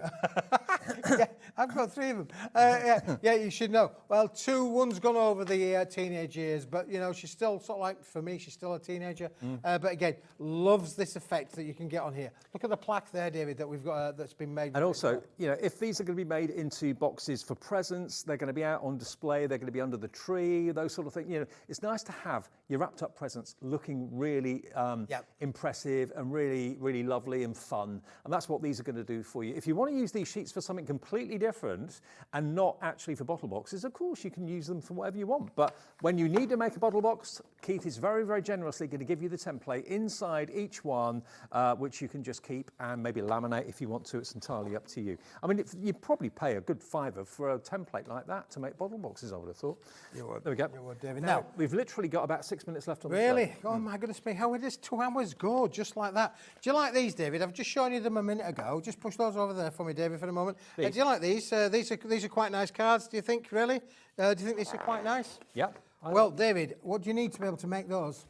Yeah, I've got 3 of them. Yeah, you should know. Well, one's gone over the teenage years, but, you know, she's still sort of like, for me, she's still a teenager. But, again, loves this effect that you can get on here. here. Look at the plaque there, David, that we've got that's been made. And also, you know, if these are going to be made into boxes for presents, they're going to be out on display, they're going to be under the tree, those sort of things. You know, it's nice to have your wrapped up presents looking really impressive and really, really lovely and fun. And that's what these are going to do for you. If you want to use these sheets for something completely different and not actually for bottle boxes, of course you can use them for whatever you want. But when you need to make a bottle box, Keith is very, very generously going to give you the template inside each one, which you can just keep and maybe laminate if you want to. It's entirely up to you. I mean, you'd probably pay a good £5 for a template like that to make bottle boxes, I would have thought. You would. There we go. You would, David. Now, we've literally got about 6 minutes left on the Really? Oh my goodness me, how did this 2 hours go? Just like that. Do you like these, David? I've just shown you them a minute ago. Just push those over there for me, David, for a moment. Do you like these? These are quite nice cards, do you think, really? Do you think these are quite nice? Yeah. Well, David, what do you need to be able to make those?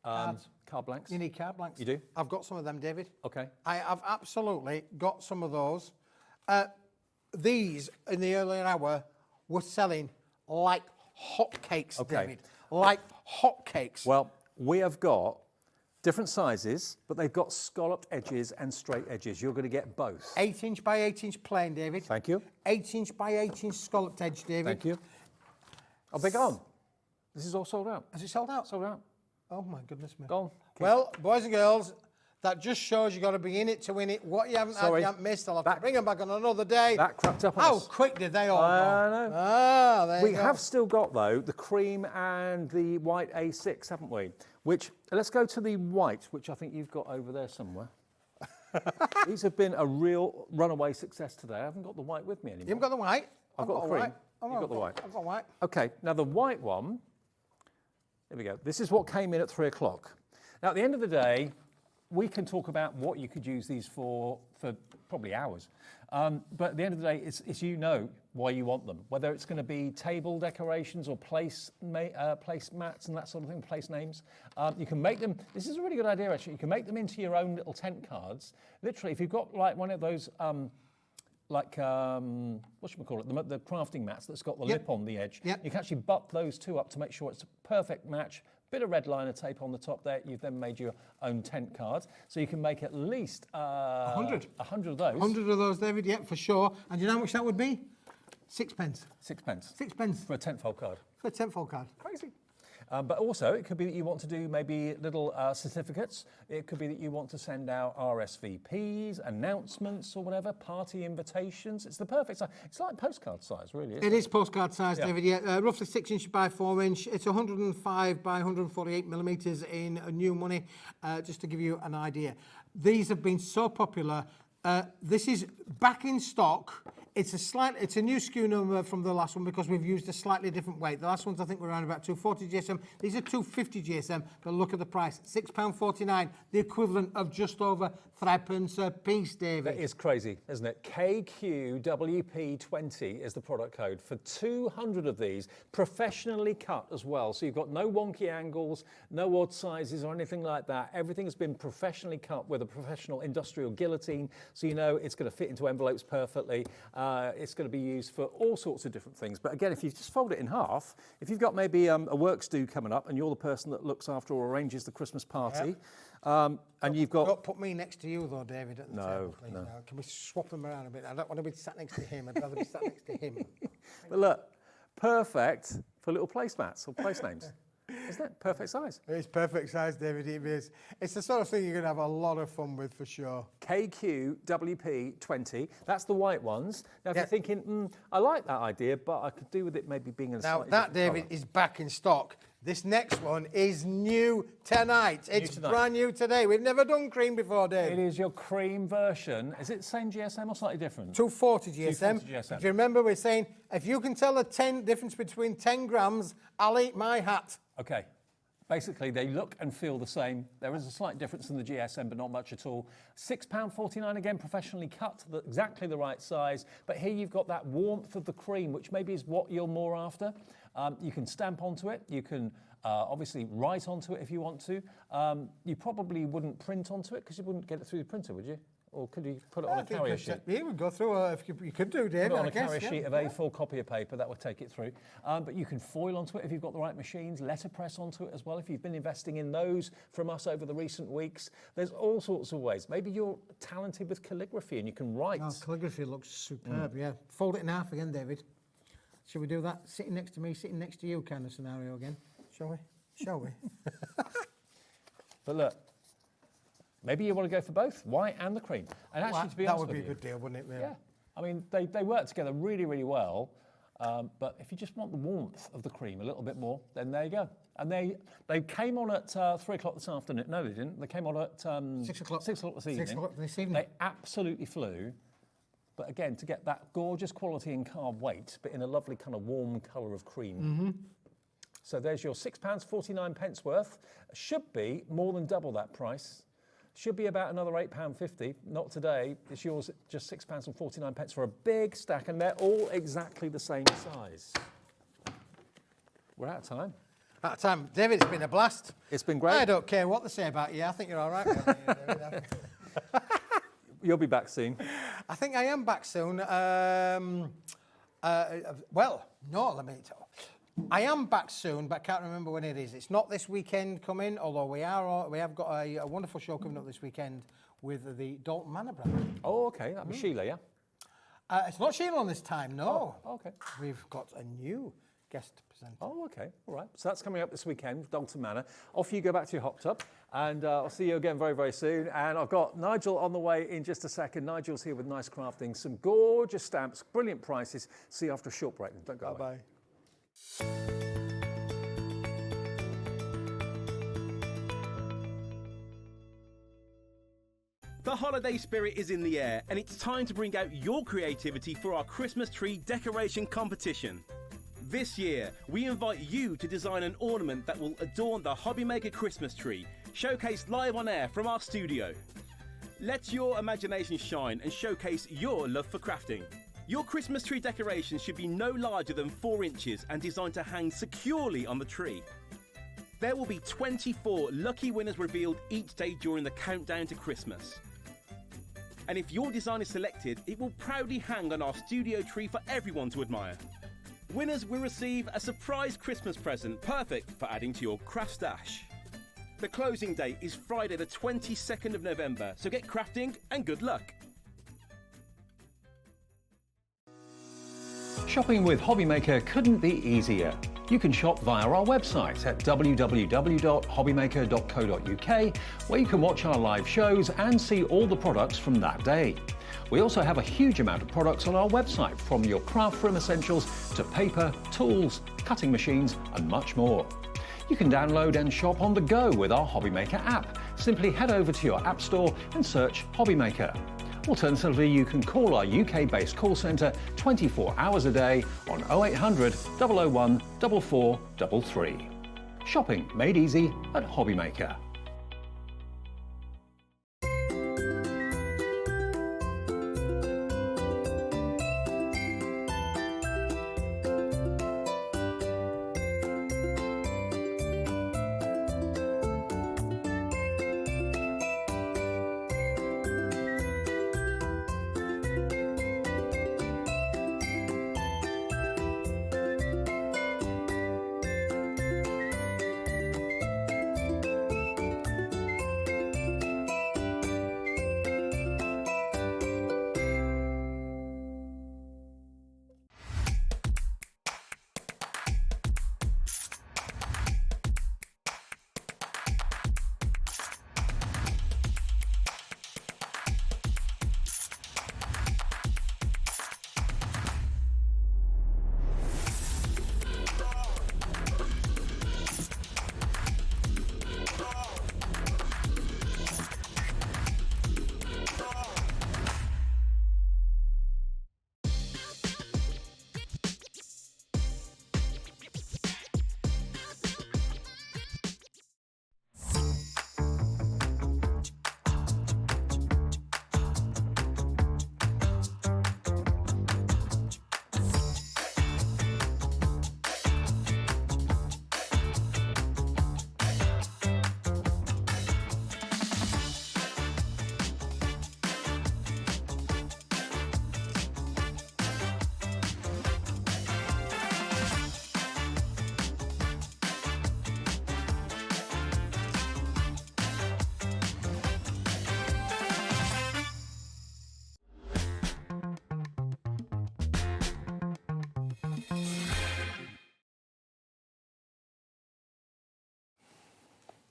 Card blanks. You need card blanks. You do? I've got some of them, David. Okay. I have absolutely got some of those. These, in the earlier hour, were selling like hotcakes, David. Like hotcakes. Well, we have got different sizes, but they've got scalloped edges and straight edges. You're going to get both. 8-inch by 8-inch plain, David. Thank you. 8-inch by 8-inch scalloped edge, David. Thank you. Oh, they're gone. This is all sold out. Has it sold out? Sold out. Oh my goodness me. Gone. Well, boys and girls, that just shows you got to be in it to win it. What you haven't had, you haven't missed. I'll have to bring them back on another day. That cracked up on How us. quick did they all go? I know. Ah, there We you go. have still got, though, the cream and the white A6, haven't we? Which, let's go to the white, which I think you've got over there somewhere. These have been a real runaway success today. I haven't got the white with me anymore. You haven't got the white? I've got the cream. Oh, You've got the white. I've got white. Okay, now the white one, here we go. This is what came in at 3 o'clock. Now, at the end of the day, we can talk about what you could use these for probably hours. But at the end of the day, it's you know why you want them. Whether it's going to be table decorations or place mats and that sort of thing, place names. You can make them, this is a really good idea actually, you can make them into your own little tent cards. Literally, if you've got like one of those, what should we call it, the crafting mats that's got the lip on the edge, you can actually butt those two up to make sure it's a perfect match. Bit of red liner tape on the top there. You've then made your own tent cards. So you can make at least 100 of those. 100 of those, David, yeah, for sure. And do you know how much that would be? 6p. 6p. 6p. For a tentfold card. For a tentfold card. Crazy. But also, it could be that you want to do maybe little certificates. It could be that you want to send out RSVPs, announcements or whatever, party invitations. It's the perfect size. It's like postcard size, really, isn't it? It is postcard size, David, yeah. Roughly 6-inch by 4-inch. It's 105 by 148 millimetres in new money, just to give you an idea. These have been so popular. This is back in stock. It's a new SKU number from the last one because we've used a slightly different weight. The last ones I think were around about 240 GSM. These are 250 GSM, but look at the price, £6.49, the equivalent of just over 3p a piece, David. That is crazy, isn't it? KQWP20 is the product code for 200 of these, professionally cut as well. So you've got no wonky angles, no odd sizes or anything like that. Everything has been professionally cut with a professional industrial guillotine, so you know it's going to fit into envelopes perfectly. It's going to be used for all sorts of different things. But again, if you just fold it in half, if you've got maybe a works do coming up and you're the person that looks after or arranges the Christmas party, and you've got... Don't put me next to you though, David, at the table, please. No. Can we swap them around a bit? I don't want to be sat next to him. I'd rather be sat next to him. But look, perfect for little placemats or place names. Isn't it? Perfect size. It's perfect size, David. It is. It's the sort of thing you're going to have a lot of fun with for sure. KQWP20. That's the white ones. Now, if you're thinking, I like that idea, but I could do with it maybe being in a slightly different David, colour. is back in stock. This next one is new tonight. It's brand new today. We've never done cream before, Dave. It is your cream version. Is it the same GSM or slightly different? 240 GSM. 240 GSM. If you remember, we're saying, if you can tell the difference between 10 grams, I'll eat my hat. Okay. Basically, they look and feel the same. There is a slight difference in the GSM, but not much at all. £6.49 again, professionally cut, exactly the right size. But here you've got that warmth of the cream, which maybe is what you're more after. You can stamp onto it. You can obviously write onto it if you want to. You probably wouldn't print onto it because you wouldn't get it through the printer, would you? or could you put it on a carrier sheet? Yeah, we'll go through, if you could do, David, Put it on I a guess, carrier yeah. sheet of A4 copy of paper, that would take it through. But you can foil onto it if you've got the right machines, letterpress onto it as well if you've been investing in those from us over the recent weeks. There's all sorts of ways. Maybe you're talented with calligraphy and you can write. Oh, calligraphy looks superb, yeah. Fold it in half again, David. Shall we do that? Sitting next to me, sitting next to you kind of scenario again? Shall we? Shall we? But look, maybe you want to go for both, white and the cream. And actually, to be honest that would be with a good deal, wouldn't it? Really? Yeah. I mean, they work together really, really well. But if you just want the warmth of the cream a little bit more, then there you go. And they came on at 3 o'clock this afternoon. No, they didn't. They came on at 6 o'clock. 6 o'clock this evening. 6 o'clock this evening. They absolutely flew. But again, to get that gorgeous quality in carved weight, but in a lovely kind of warm colour of cream. Mm-hmm. So there's your £6.49 worth. Should be more than double that price. Should be about another £8.50. Not today. It's yours at just £6.49 for a big stack, and they're all exactly the same size. We're out of time. Out of time. David, it's been a blast. It's been great. I don't care what they say about you. I think you're all right. David. You'll be back soon. I think I am back soon. Well, no, let me tell. I am back soon, but I can't remember when it is. It's not this weekend coming, although we have got a wonderful show coming up this weekend with the Dalton Manor brand. Oh, okay. That'll be Sheila, yeah? It's not Sheila on this time, no. Oh, okay. We've got a new guest presenter. Oh, okay. All right. So that's coming up this weekend, Dalton Manor. Off you go back to your hop tub, and I'll see you again very, very soon. And I've got Nigel on the way in just a second. Nigel's here with Nice Crafting, some gorgeous stamps, brilliant prices. See you after a short break. Don't go away. Bye-bye. The holiday spirit is in the air, and it's time to bring out your creativity for our Christmas tree decoration competition. This year, we invite you to design an ornament that will adorn the Hobbymaker Christmas tree, showcased live on air from our studio. Let your imagination shine and showcase your love for crafting. Your Christmas tree decoration should be no larger than 4 inches and designed to hang securely on the tree. There will be 24 lucky winners revealed each day during the countdown to Christmas. And if your design is selected, it will proudly hang on our studio tree for everyone to admire. Winners will receive a surprise Christmas present, perfect for adding to your craft stash. The closing date is Friday the 22nd of November, so get crafting and good luck. Shopping with Hobbymaker couldn't be easier. You can shop via our website at www.hobbymaker.co.uk, where you can watch our live shows and see all the products from that day. We also have a huge amount of products on our website, from your craft room essentials to paper, tools, cutting machines and much more. You can download and shop on the go with our Hobbymaker app. Simply head over to your app store and search Hobbymaker. Alternatively, you can call our UK-based call centre 24 hours a day on 0800 001 4433. Shopping made easy at Hobbymaker.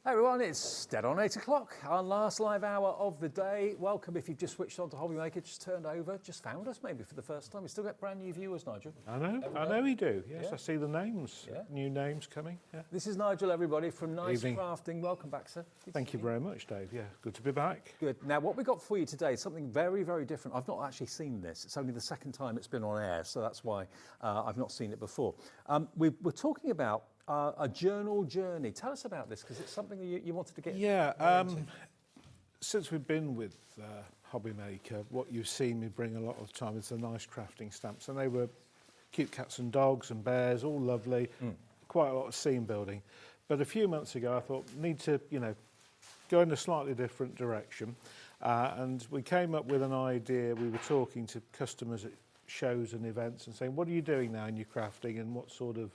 Hey everyone, it's dead on 8 o'clock, our last live hour of the day. Welcome if you've just switched on to Hobby Maker, just turned over, just found us maybe for the first time. We still get brand new viewers, Nigel. I know we do, yes, I see the names, new names coming. Yeah. This is Nigel, everybody, from Nice Crafting. Welcome back, sir. Thank you very much, Dave. Yeah, good to be back. Good. Now, what we've got for you today is something very, very different. I've not actually seen this. It's only the second time it's been on air, so that's why I've not seen it before. We're talking about a journal journey. Tell us about this, because it's something that you wanted to get into. Since we've been with Hobby Maker, what you've seen me bring a lot of time is the nice crafting stamps, and they were cute cats and dogs and bears, all lovely, quite a lot of scene building. But a few months ago, I thought, need to, go in a slightly different direction. And we came up with an idea. We were talking to customers at shows and events and saying, what are you doing now in your crafting, and what sort of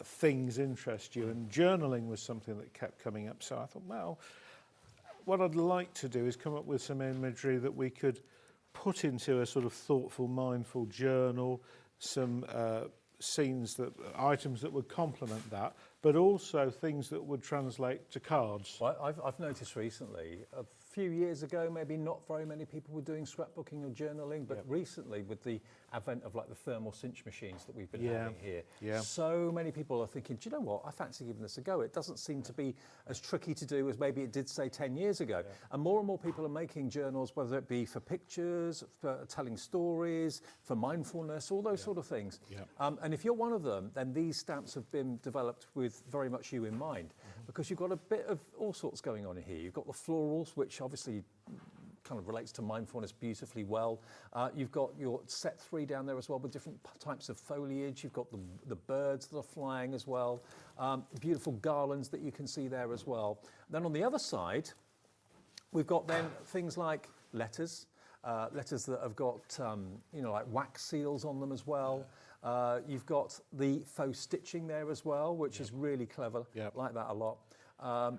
things interest you? And journaling was something that kept coming up. So I thought, well, what I'd like to do is come up with some imagery that we could put into a sort of thoughtful, mindful journal, some items that would complement that, but also things that would translate to cards. Well, I've noticed recently, a few years ago, maybe not very many people were doing scrapbooking or journaling, but recently with the advent of like the thermal cinch machines that we've been having here, so many people are thinking, do you know what, I fancy giving this a go. It doesn't seem to be as tricky to do as maybe it did, say, 10 years ago. And more people are making journals, whether it be for pictures, for telling stories, for mindfulness, all those sort of things. And if you're one of them, then these stamps have been developed with very much you in mind, because you've got a bit of all sorts going on in here. You've got the florals, which obviously kind of relates to mindfulness beautifully well. You've got your set 3 down there as well with different types of foliage. You've got the birds that are flying as well. Beautiful garlands that you can see there as well. Then on the other side, we've got then things like letters. Letters that have got, like wax seals on them as well. You've got the faux stitching there as well, which is really clever. Like that a lot.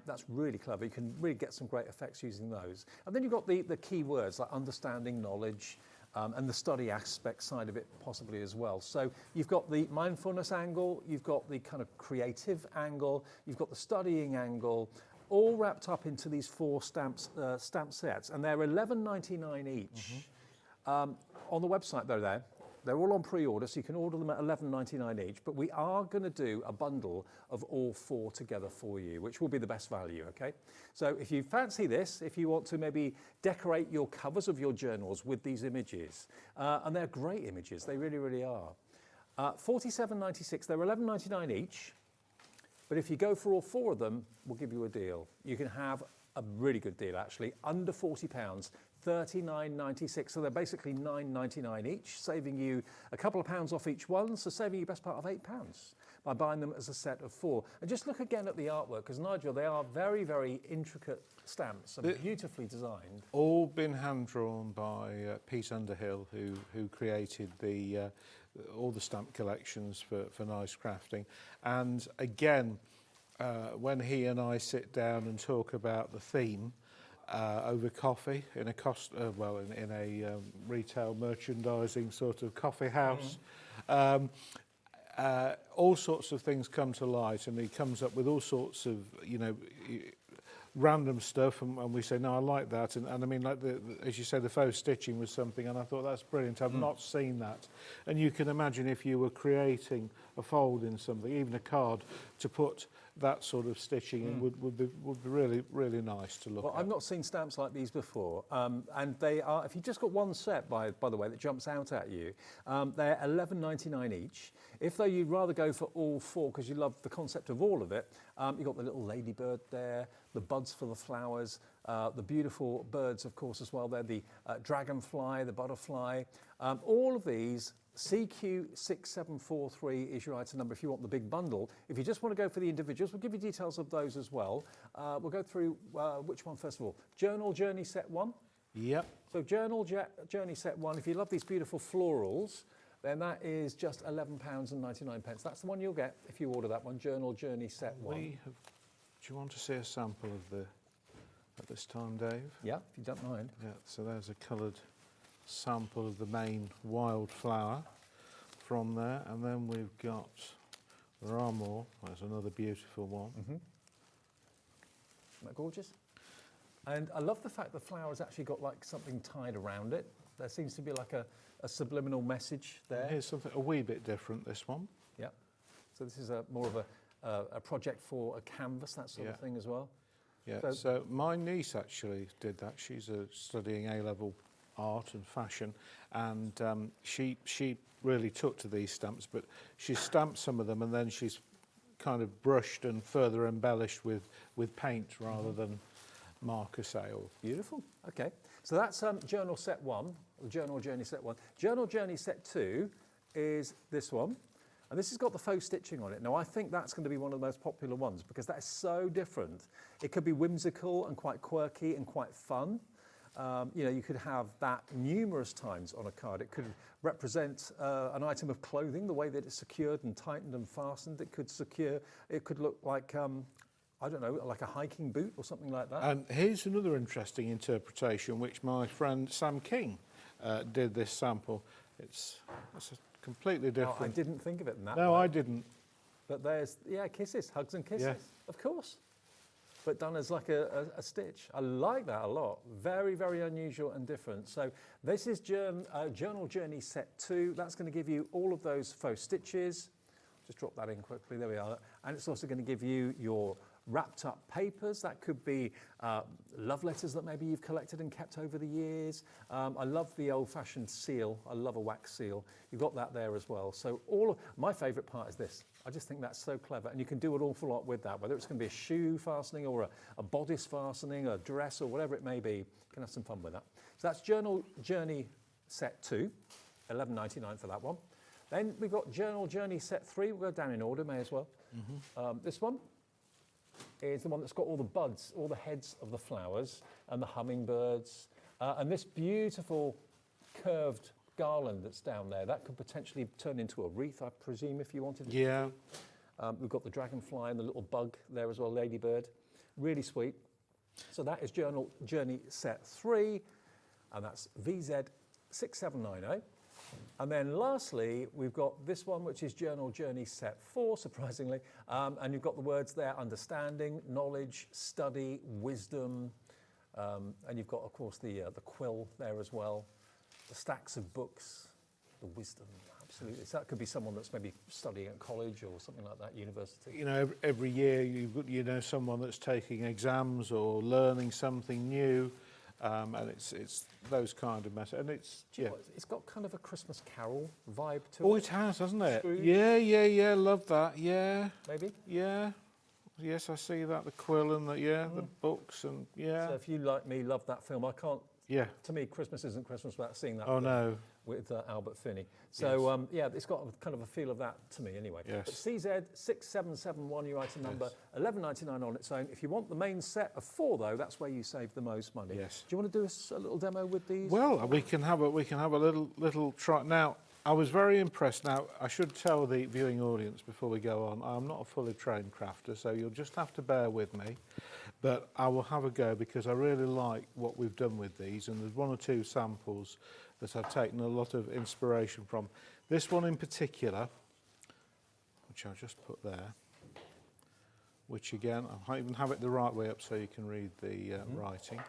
That's really clever. You can really get some great effects using those. And then you've got the key words like understanding, knowledge, and the study aspect side of it possibly as well. So you've got the mindfulness angle, you've got the kind of creative angle, you've got the studying angle, all wrapped up into these 4 stamp sets, and they're $11.99 each. On the website, they're all on pre-order, so you can order them at $11.99 each, but we are going to do a bundle of all 4 together for you, which will be the best value, okay? So if you fancy this, if you want to maybe decorate your covers of your journals with these images, and they're great images, they really, really are. $47.96, they're $11.99 each. But if you go for all 4 of them, we'll give you a deal. You can have a really good deal, actually, under £40, $39.96. So they're basically $9.99 each, saving you a couple of pounds off each one, so saving you best part of £8 by buying them as a set of 4. And just look again at the artwork, because Nigel, they are very, very intricate stamps and beautifully designed. All been hand-drawn by Pete Underhill, who created all the stamp collections for Nice Crafting. And again, when he and I sit down and talk about the theme over coffee in a retail merchandising sort of coffee house, all sorts of things come to light, and he comes up with all sorts of random stuff, and we say, no, I like that, and I mean, like as you say, the faux stitching was something, and I thought that's brilliant. I've not seen that, and you can imagine if you were creating a fold in something, even a card, to put that sort of stitching in would be really, really nice to look at. I've not seen stamps like these before, and they are, if you've just got one set, by the way, that jumps out at you, they're $11.99 each. If though you'd rather go for all 4 because you love the concept of all of it, you've got the little ladybird there, the buds for the flowers, the beautiful birds, of course, as well. They're the dragonfly, the butterfly. All of these, CQ6743 is your item number if you want the big bundle. If you just want to go for the individuals, we'll give you details of those as well. We'll go through which one first of all. Journal Journey Set 1. Yep. So Journal Journey Set 1, if you love these beautiful florals, then that is just £11.99. That's the one you'll get if you order that one, Journal Journey Set 1. Do you want to see a sample of at this time, Dave? Yeah, if you don't mind. Yeah, so there's a coloured sample of the main wildflower from there, and then we've got, there are more, there's another beautiful one. Isn't that gorgeous? And I love the fact the flower's actually got like something tied around it. There seems to be like a subliminal message there. Here's something a wee bit different, this one. Yeah. So this is more of a project for a canvas, that sort of thing as well. Yeah, so my niece actually did that. She's studying A-level art and fashion, and she really took to these stamps, but she stamped some of them and then she's kind of brushed and further embellished with paint rather than marker sale. Beautiful. Okay, so that's Journal Set 1, Journal Journey Set 1. Journal Journey Set 2 is this one, and this has got the faux stitching on it. Now, I think that's going to be one of the most popular ones because that is so different. It could be whimsical and quite quirky and quite fun. You know, you could have that numerous times on a card. It could represent an item of clothing, the way that it's secured and tightened and fastened. It could look like, I don't know, like a hiking boot or something like that. And here's another interesting interpretation, which my friend Sam King did this sample. It's a completely different. Oh, I didn't think of it in that way. No, I didn't. But there's, kisses, hugs and kisses, of course. But done as like a stitch. I like that a lot. Very, very unusual and different. So this is Journal Journey Set 2. That's going to give you all of those faux stitches. Just drop that in quickly, there we are. And it's also going to give you your wrapped up papers. That could be love letters that maybe you've collected and kept over the years. I love the old-fashioned seal. I love a wax seal. You've got that there as well. So my favourite part is this. I just think that's so clever, and you can do an awful lot with that, whether it's going to be a shoe fastening or a bodice fastening, a dress or whatever it may be. You can have some fun with that. So that's Journal Journey Set 2, $11.99 for that one. Then we've got Journal Journey Set 3. We'll go down in order, may as well. This one is the one that's got all the buds, all the heads of the flowers and the hummingbirds, and this beautiful curved garland that's down there. That could potentially turn into a wreath, I presume, if you wanted it. Yeah. We've got the dragonfly and the little bug there as well, ladybird. Really sweet. So that is Journal Journey Set 3, and that's VZ6790. And then lastly, we've got this one, which is Journal Journey Set 4, surprisingly. And you've got the words there: understanding, knowledge, study, wisdom. And you've got, of course, the quill there as well. The stacks of books, the wisdom, absolutely. So that could be someone that's maybe studying at college or something like that, university. You know, every year you know someone that's taking exams or learning something new. And it's those kind of messages. And it's got kind of a Christmas Carol vibe to it. Oh, it has, hasn't it? Scrooge. Yeah, love that, yeah. Maybe? Yeah. Yes, I see that, the quill and the books and, So if you, like me, love that film, I can't... Yeah. To me, Christmas isn't Christmas without seeing that. Oh, no. With Albert Finney. So, it's got kind of a feel of that to me anyway. Yes. But CZ6771, your item number, $11.99 on its own. If you want the main set of 4, though, that's where you save the most money. Yes. Do you want to do a little demo with these? Well, we can have a little try. Now, I was very impressed. Now, I should tell the viewing audience before we go on, I'm not a fully trained crafter, so you'll just have to bear with me. But I will have a go because I really like what we've done with these, and there's 1 or 2 samples that I've taken a lot of inspiration from. This one in particular, which I'll just put there, which again, I even have it the right way up so you can read the writing.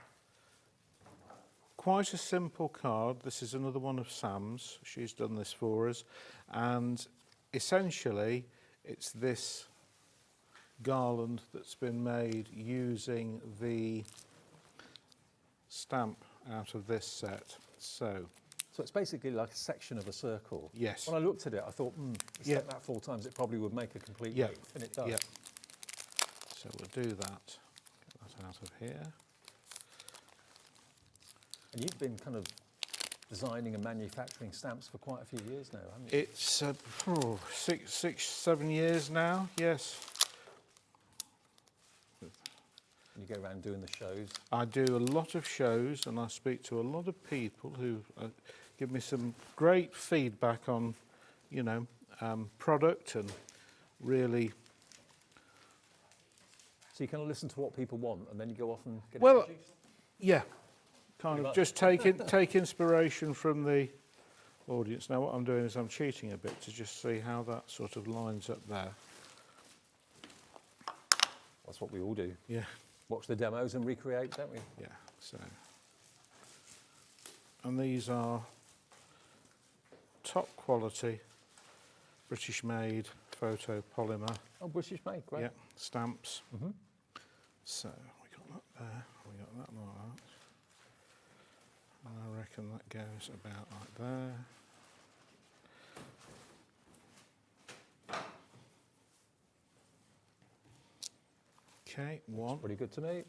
Quite a simple card. This is another one of Sam's. She's done this for us, and essentially it's this garland that's been made using the stamp out of this set. So it's basically like a section of a circle. Yes. When I looked at it, I thought, set that 4 times, it probably would make a complete wreath, and it does. Yeah. So we'll do that. Get that out of here. And you've been kind of designing and manufacturing stamps for quite a few years now, haven't you? It's 6, 7 years now, yes. And you go around doing the shows? I do a lot of shows, and I speak to a lot of people who give me some great feedback on, product and really... So you kind of listen to what people want, and then you go off and get it Well, produced? yeah. Kind of just take inspiration from the audience. Now what I'm doing is I'm cheating a bit to just see how that sort of lines up there. That's what we all do. Yeah. watch the demos and recreate, don't we? Yeah, so. And these are top quality, British made photo polymer. Oh, British made, great. Yeah, stamps. So we got that there, we got that like that. And I reckon that goes about like there. Okay, one. Pretty good to me.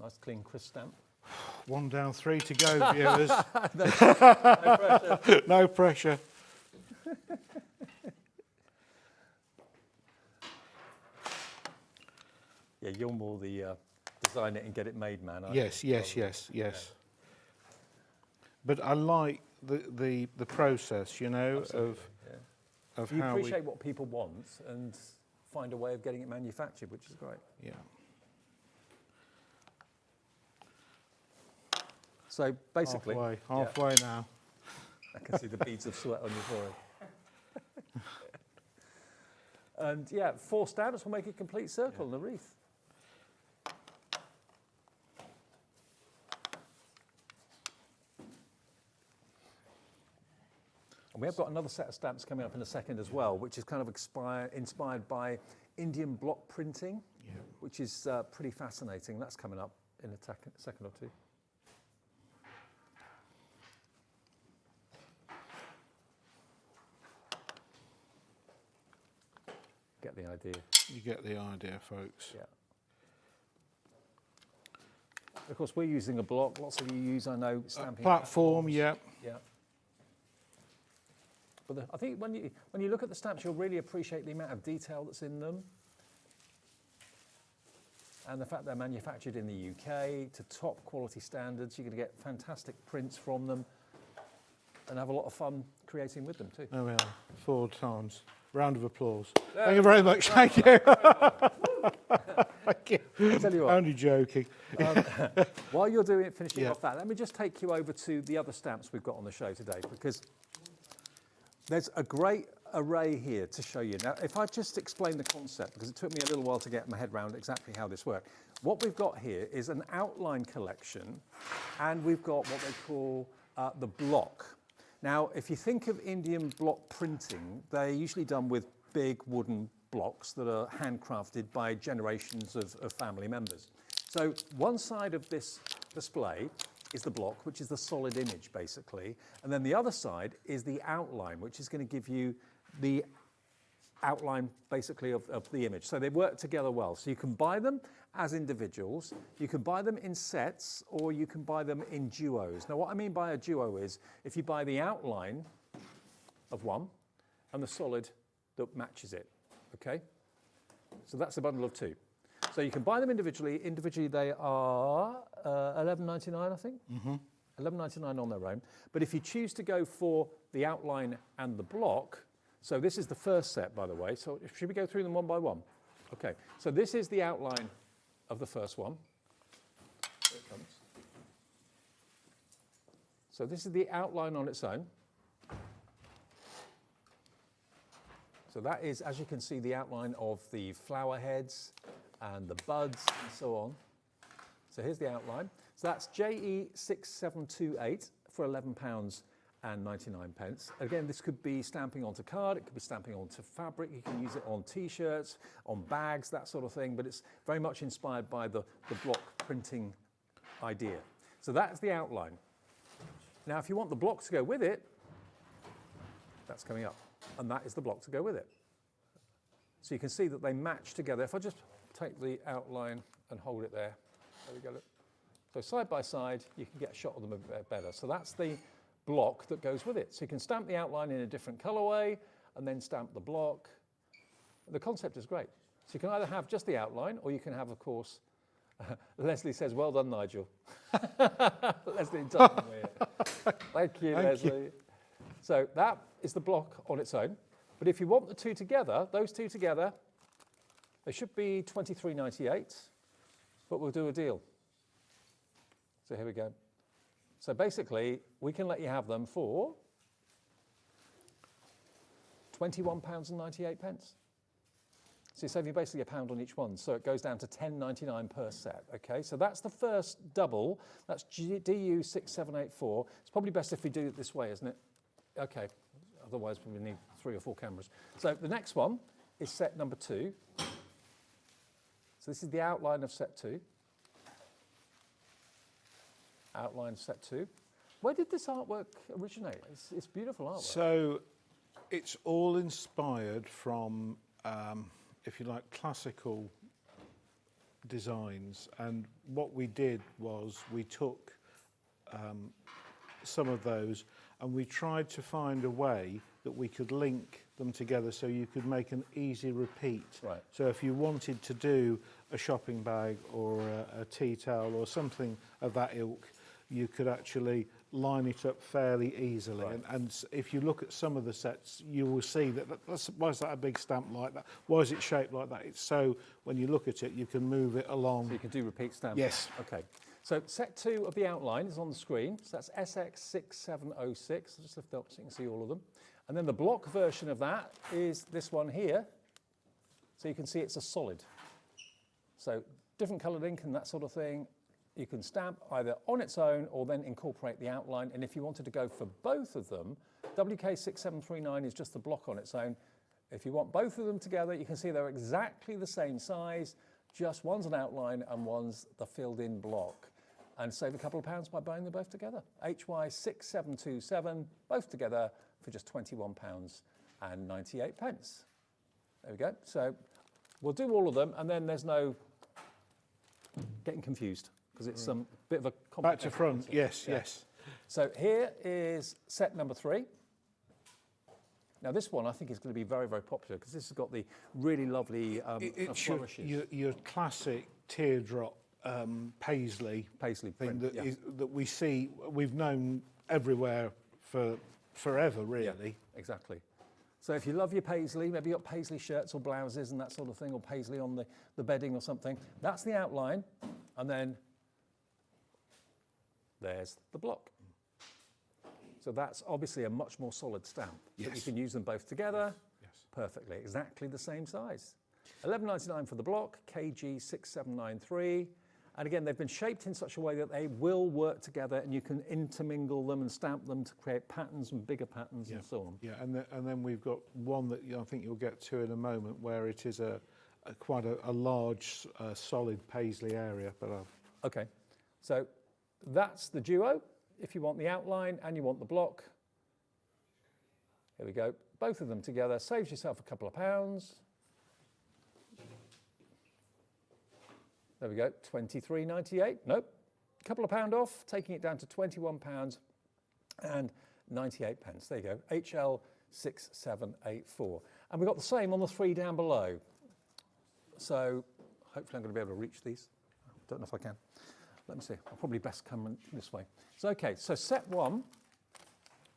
Nice clean crisp stamp. 1 down, 3 to go, viewers. No pressure. No pressure. Yeah, you're more the design it and get it made man, aren't Yes, you? yes. But I like the process, you know, Absolutely, of you how appreciate what people want and find a way of getting it manufactured, which is great. Yeah. So basically, halfway now. I can see the beads of sweat on your forehead. And yeah, 4 stamps will make a complete circle in the wreath. And we have got another set of stamps coming up in a second as well, which is kind of inspired by Indian block printing, which is pretty fascinating. That's coming up in a second or two. Get the idea. You get the idea, folks. Yeah. Of course, we're using a block. Lots of you use, I know, stamping Platform, platforms. Yeah. But I think when you look at the stamps, you'll really appreciate the amount of detail that's in them, and the fact they're manufactured in the UK to top quality standards. You're going to get fantastic prints from them, and have a lot of fun creating with them too. There we are, 4 times. Round of applause. Thank you very much. Thank you. Thank you. I'll tell you what. Only joking. While you're doing it, finishing off that, let me just take you over to the other stamps we've got on the show today, because there's a great array here to show you. Now, if I just explain the concept, because it took me a little while to get my head around exactly how this works. What we've got here is an outline collection, and we've got what they call the block. Now, if you think of Indian block printing, they're usually done with big wooden blocks that are handcrafted by generations of family members. So one side of this display is the block, which is the solid image, basically. And then the other side is the outline, which is going to give you the outline, basically, of the image. So they work together well. So you can buy them as individuals, you can buy them in sets, or you can buy them in duos. Now, what I mean by a duo is if you buy the outline of one and the solid that matches it, okay? So that's a bundle of 2. So you can buy them individually. Individually, they are $11.99, I think. $11.99 on their own. But if you choose to go for the outline and the block, so this is the first set, by the way. So should we go through them one by one? Okay. So this is the outline of the first one. Here it comes. So this is the outline on its own. So that is, as you can see, the outline of the flower heads and the buds and so on. So here's the outline. So that's JE6728 for £11.99. Again, this could be stamping onto card, it could be stamping onto fabric, you can use it on t-shirts, on bags, that sort of thing, but it's very much inspired by the block printing idea. So that's the outline. Now, if you want the block to go with it, that's coming up, and that is the block to go with it. So you can see that they match together. If I just take the outline and hold it there, there we go. So side by side, you can get a shot of them a bit better. So that's the block that goes with it. So you can stamp the outline in a different colorway and then stamp the block. The concept is great. So you can either have just the outline, or you can have, of course, Leslie says, well done, Nigel. Leslie and Toni. Thank you, Leslie. So that is the block on its own. But if you want the two together, those two together, they should be $23.98, but we'll do a deal. So here we go. So basically, we can let you have them for £21.98. So you're saving basically £1 on each one. So it goes down to £10.99 per set. Okay, so that's the first double. That's DU6784. It's probably best if we do it this way, isn't it? Okay, otherwise we need 3 or 4 cameras. So the next one is set number 2. So this is the outline of set 2. Outline of set 2. Where did this artwork originate? It's beautiful artwork. So it's all inspired from, if you like, classical designs. And what we did was we took some of those and we tried to find a way that we could link them together so you could make an easy repeat. Right. So if you wanted to do a shopping bag or a tea towel or something of that ilk, you could actually line it up fairly easily. Right. And if you look at some of the sets, you will see why is that a big stamp like that? Why is it shaped like that? It's so when you look at it, you can move it along. So you can do repeat stamps? Yes. Okay. So set 2 of the outline is on the screen. So that's SX6706. I'll just lift it up so you can see all of them. And then the block version of that is this one here. So you can see it's a solid. So different coloured ink and that sort of thing. You can stamp either on its own or then incorporate the outline. And if you wanted to go for both of them, WK6739 is just the block on its own. If you want both of them together, you can see they're exactly the same size, just one's an outline and one's the filled-in block. And save a couple of pounds by buying them both together. HY6727, both together for just £21.98. There we go. So we'll do all of them, and then there's no getting confused, because it's some bit of a complicated. Back to front, yes, yeah. yes. So here is set number 3. Now this one I think is going to be very, very popular because this has got the really lovely It's flourishes. your classic teardrop paisley print, thing that, yeah. that we see, we've known everywhere for forever, really. Yeah, exactly. So if you love your paisley, maybe you've got paisley shirts or blouses and that sort of thing, or paisley on the bedding or something, that's the outline, and then there's the block. So that's obviously a much more solid stamp. Yes. But you can use them both together Yes. perfectly, exactly the same size. £11.99 for the block, KG6793. And again, they've been shaped in such a way that they will work together and you can intermingle them and stamp them to create patterns and bigger patterns and so on. Yeah, and then we've got one that I think you'll get to in a moment where it is quite a large, solid paisley area. But Okay, so that's the duo. If you want the outline and you want the block, here we go. Both of them together, saves yourself a couple of pounds. There we go, £23.98. Nope, a couple of pound off, taking it down to £21.98. There you go, HL6784. And we've got the same on the 3 down below. So hopefully I'm going to be able to reach these. Don't know if I can. Let me see. I'll probably best come this way. So, okay, so set 1,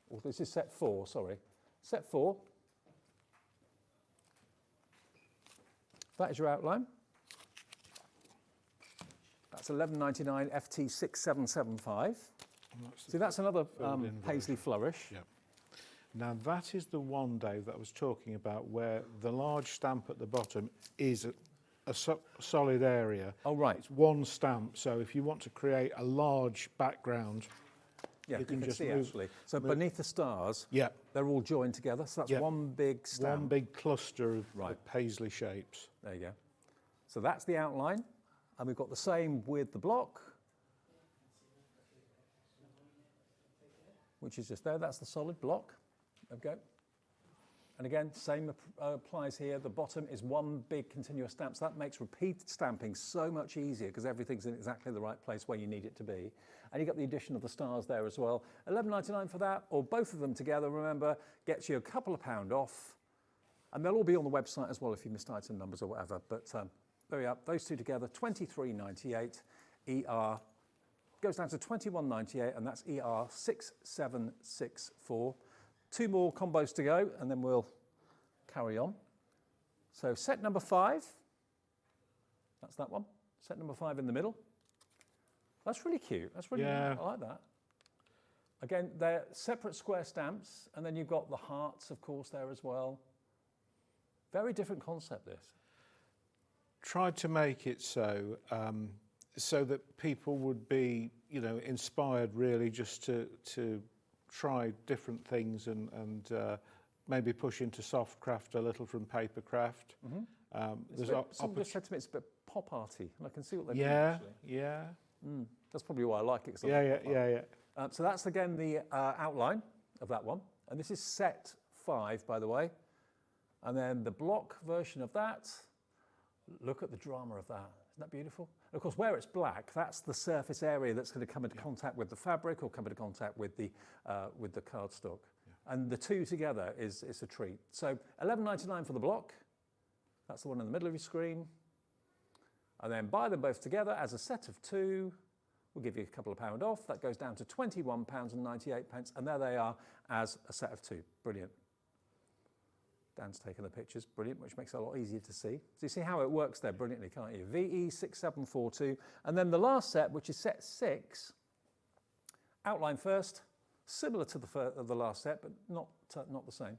or this is set 4, sorry. Set 4, that is your outline. That's £11.99 FT6775. See, that's another paisley flourish. yeah. Now that is the one, Dave, that I was talking about, where the large stamp at the bottom is a solid area. Oh, right. It's one stamp, so if you want to create a large background, Yeah, you can just see move, actually. So beneath the stars, yeah, they're all joined together. So that's one big stamp. one big cluster of Right. paisley shapes. There you go. So that's the outline. And we've got the same with the block, which is just there. That's the solid block. There we go. And again, same applies here. The bottom is one big continuous stamp. So that makes repeat stamping so much easier because everything's in exactly the right place where you need it to be. And you got the addition of the stars there as well. £11.99 for that, or both of them together, remember, gets you a couple of pound off. And they'll all be on the website as well if you missed item numbers or whatever. But there we are, those two together, £23.98. ER goes down to £21.98, and that's ER 6764. 2 more combos to go, and then we'll carry on. So set number 5, that's that one. Set number 5 in the middle. That's really cute. That's really Yeah. I like that. Again, they're separate square stamps, and then you've got the hearts, of course, there as well. Very different concept, this. tried to make it so so that people would be, you know, inspired really just to try different things and maybe push into soft craft a little from paper craft. Some just said to me it's a bit pop arty, and I can see what they're doing. Yeah. That's probably why I like it. Yeah. So that's again the outline of that one, and this is set 5, by the way. And then the block version of that. Look at the drama of that. Isn't that beautiful? And of course, where it's black, that's the surface area that's going to come into contact with the fabric or come into contact with the cardstock. And the two together is a treat. So $11.99 for the block. That's the one in the middle of your screen. And then buy them both together as a set of 2. We'll give you a couple of pound off. That goes down to £21.98. And there they are as a set of 2. Brilliant. Dan's taken the pictures, brilliant, which makes it a lot easier to see. So you see how it works there brilliantly, can't you? VE6742. And then the last set, which is set 6, outline first, similar to the last set, but not the same.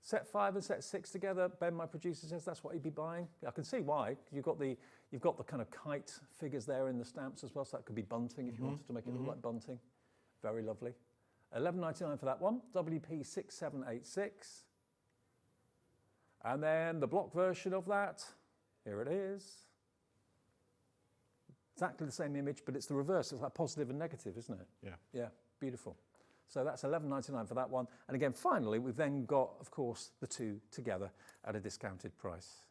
Set 5 and set 6 together, Ben, my producer, says that's what he'd be buying. I can see why. You've got the kind of kite figures there in the stamps as well, so that could be bunting if you wanted to make it look like bunting. Very lovely. $11.99 for that one, WP6786. And then the block version of that, here it is. Exactly the same image, but it's the reverse. It's like positive and negative, isn't it? Yeah. Yeah, beautiful. So that's $11.99 for that one. And again, finally, we've then got, of course, the 2 together at a discounted price.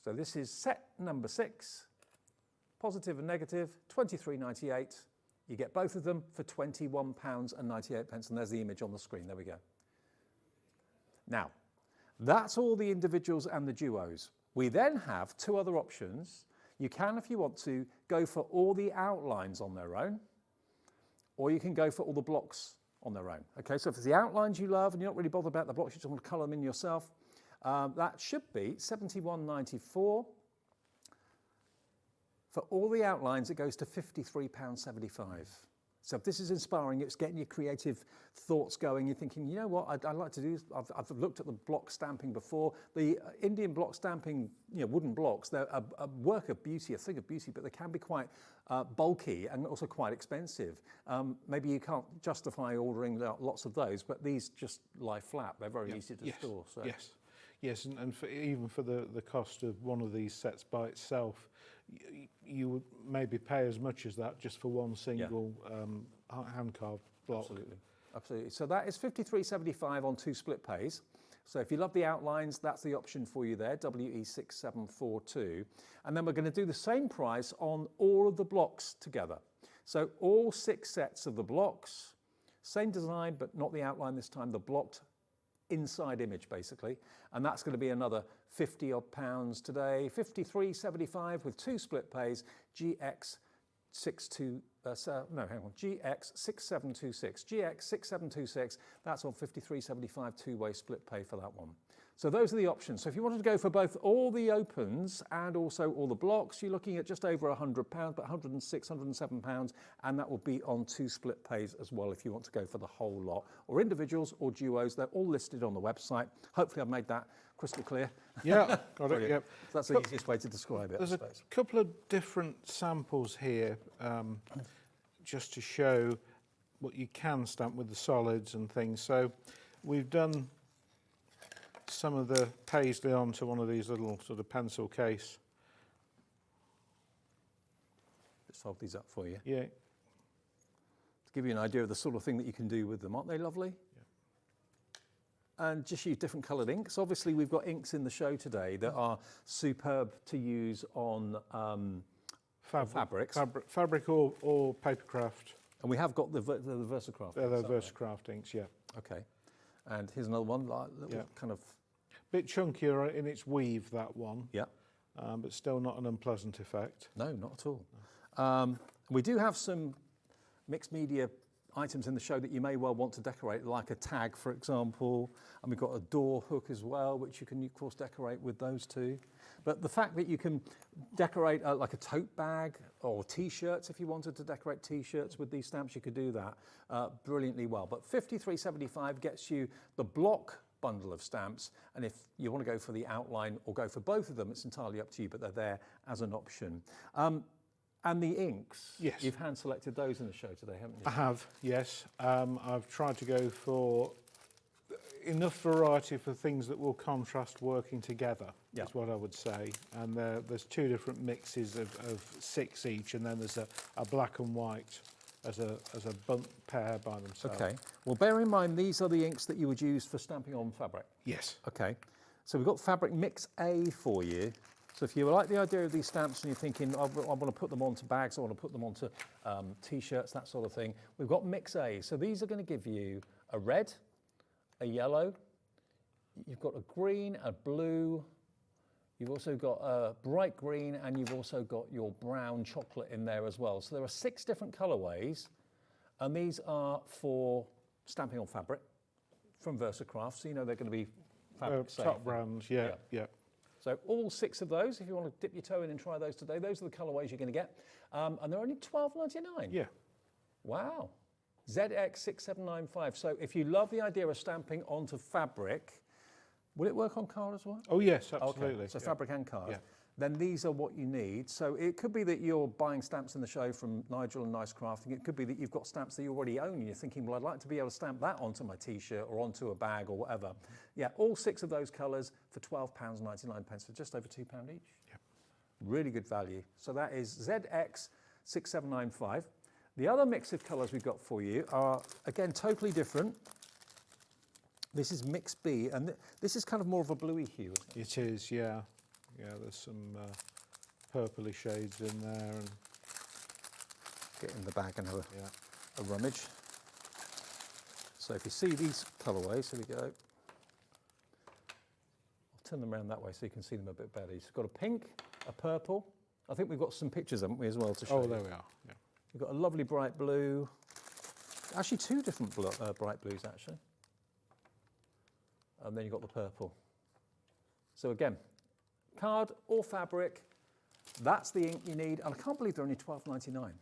So this is set number 6, positive and negative, $23.98. You get both of them for £21.98, and there's the image on the screen. There we go. Now, that's all the individuals and the duos. We then have 2 other options. You can, if you want to, go for all the outlines on their own, or you can go for all the blocks on their own. Okay, so if it's the outlines you love and you're not really bothered about the blocks, you just want to colour them in yourself, that should be £71.94. For all the outlines, it goes to £53.75. So if this is inspiring, it's getting your creative thoughts going. You're thinking, you know what, I'd like to do this. I've looked at the block stamping before. The Indian block stamping, you know, wooden blocks, they're a work of beauty, a thing of beauty, but they can be quite bulky and also quite expensive. Maybe you can't justify ordering lots of those, but these just lie flat. They're very easy to store. So. Yes, and even for the cost of one of these sets by itself, you would maybe pay as much as that just for one single hand-carved block. Absolutely. So that is $53.75 on 2 split pays. So if you love the outlines, that's the option for you there, WE6742. And then we're going to do the same price on all of the blocks together. So all 6 sets of the blocks, same design, but not the outline this time, the blocked inside image basically, and that's going to be another £50 odd today, $53.75 with 2 split pays, GX6726, GX6726, that's on $53.75 2-way split pay for that one. So those are the options. So if you wanted to go for both all the opens and also all the blocks, you're looking at just over £100, but £106, £107, and that will be on 2 split pays as well if you want to go for the whole lot, or individuals or duos. They're all listed on the website. Hopefully I've made that crystal clear. Yeah, got it, yep. So that's the easiest way to describe it, There's I suppose. a couple of different samples here, just to show what you can stamp with the solids and things. So we've done some of the paisley onto one of these little sort of pencil case. Let's hold these up for you. Yeah. To give you an idea of the sort of thing that you can do with them. Aren't they lovely? Yeah. And just use different coloured inks. Obviously, we've got inks in the show today that are superb to use on fabrics. Fabric or paper craft. And we have got the VersaCraft. They're the VersaCraft inks, yeah. Okay. And here's another one, like little kind of... Bit chunkier in its weave, that one. Yeah. But still not an unpleasant effect. No, not at all. We do have some mixed media items in the show that you may well want to decorate, like a tag, for example. And we've got a door hook as well, which you can, of course, decorate with those two. But the fact that you can decorate like a tote bag or T-shirts, if you wanted to decorate T-shirts with these stamps, you could do that brilliantly well. But $53.75 gets you the block bundle of stamps. And if you want to go for the outline or go for both of them, it's entirely up to you, but they're there as an option. And the inks, yes, you've hand selected those in the show today, haven't you? I have, yes. I've tried to go for enough variety for things that will contrast working together, is what I would say. And there's 2 different mixes of 6 each, and then there's a black and white as a bunt pair by themselves. Okay. Well, bear in mind, these are the inks that you would use for stamping on fabric. Yes. Okay. So we've got fabric mix A for you. So if you like the idea of these stamps and you're thinking, I want to put them onto bags, I want to put them onto T-shirts, that sort of thing, we've got mix A. So these are going to give you a red, a yellow, you've got a green, a blue, you've also got a bright green, and you've also got your brown chocolate in there as well. So there are 6 different colourways, and these are for stamping on fabric from VersaCraft. So you know they're going to be fabric safe. Top brands, yeah. So all 6 of those, if you want to dip your toe in and try those today, those are the colourways you're going to get. And they're only $12.99. Yeah. Wow. ZX6795. So if you love the idea of stamping onto fabric, will it work on card as well? Oh, yes, absolutely. Okay. So fabric and card. Yeah. Then these are what you need. So it could be that you're buying stamps in the show from Nigel and Nice Crafting. It could be that you've got stamps that you already own and you're thinking, well, I'd like to be able to stamp that onto my T-shirt or onto a bag or whatever. Yeah, all 6 of those colours for £12.99, for just over £2 each. Yeah. Really good value. So that is ZX6795. The other mix of colours we've got for you are, again, totally different. This is mix B, and this is kind of more of a bluey hue, isn't it? It is, yeah. Yeah, there's some purpley shades in there. And get in the bag and have a rummage. So if you see these colourways, here we go. I'll turn them around that way so you can see them a bit better. You've got a pink, a purple. I think we've got some pictures, haven't we, as well, to show you? Oh, there we are, yeah. We've got a lovely bright blue. Actually, 2 different bright blues, actually. And then you've got the purple. So again, card or fabric, that's the ink you need. And I can't believe they're only $12.99.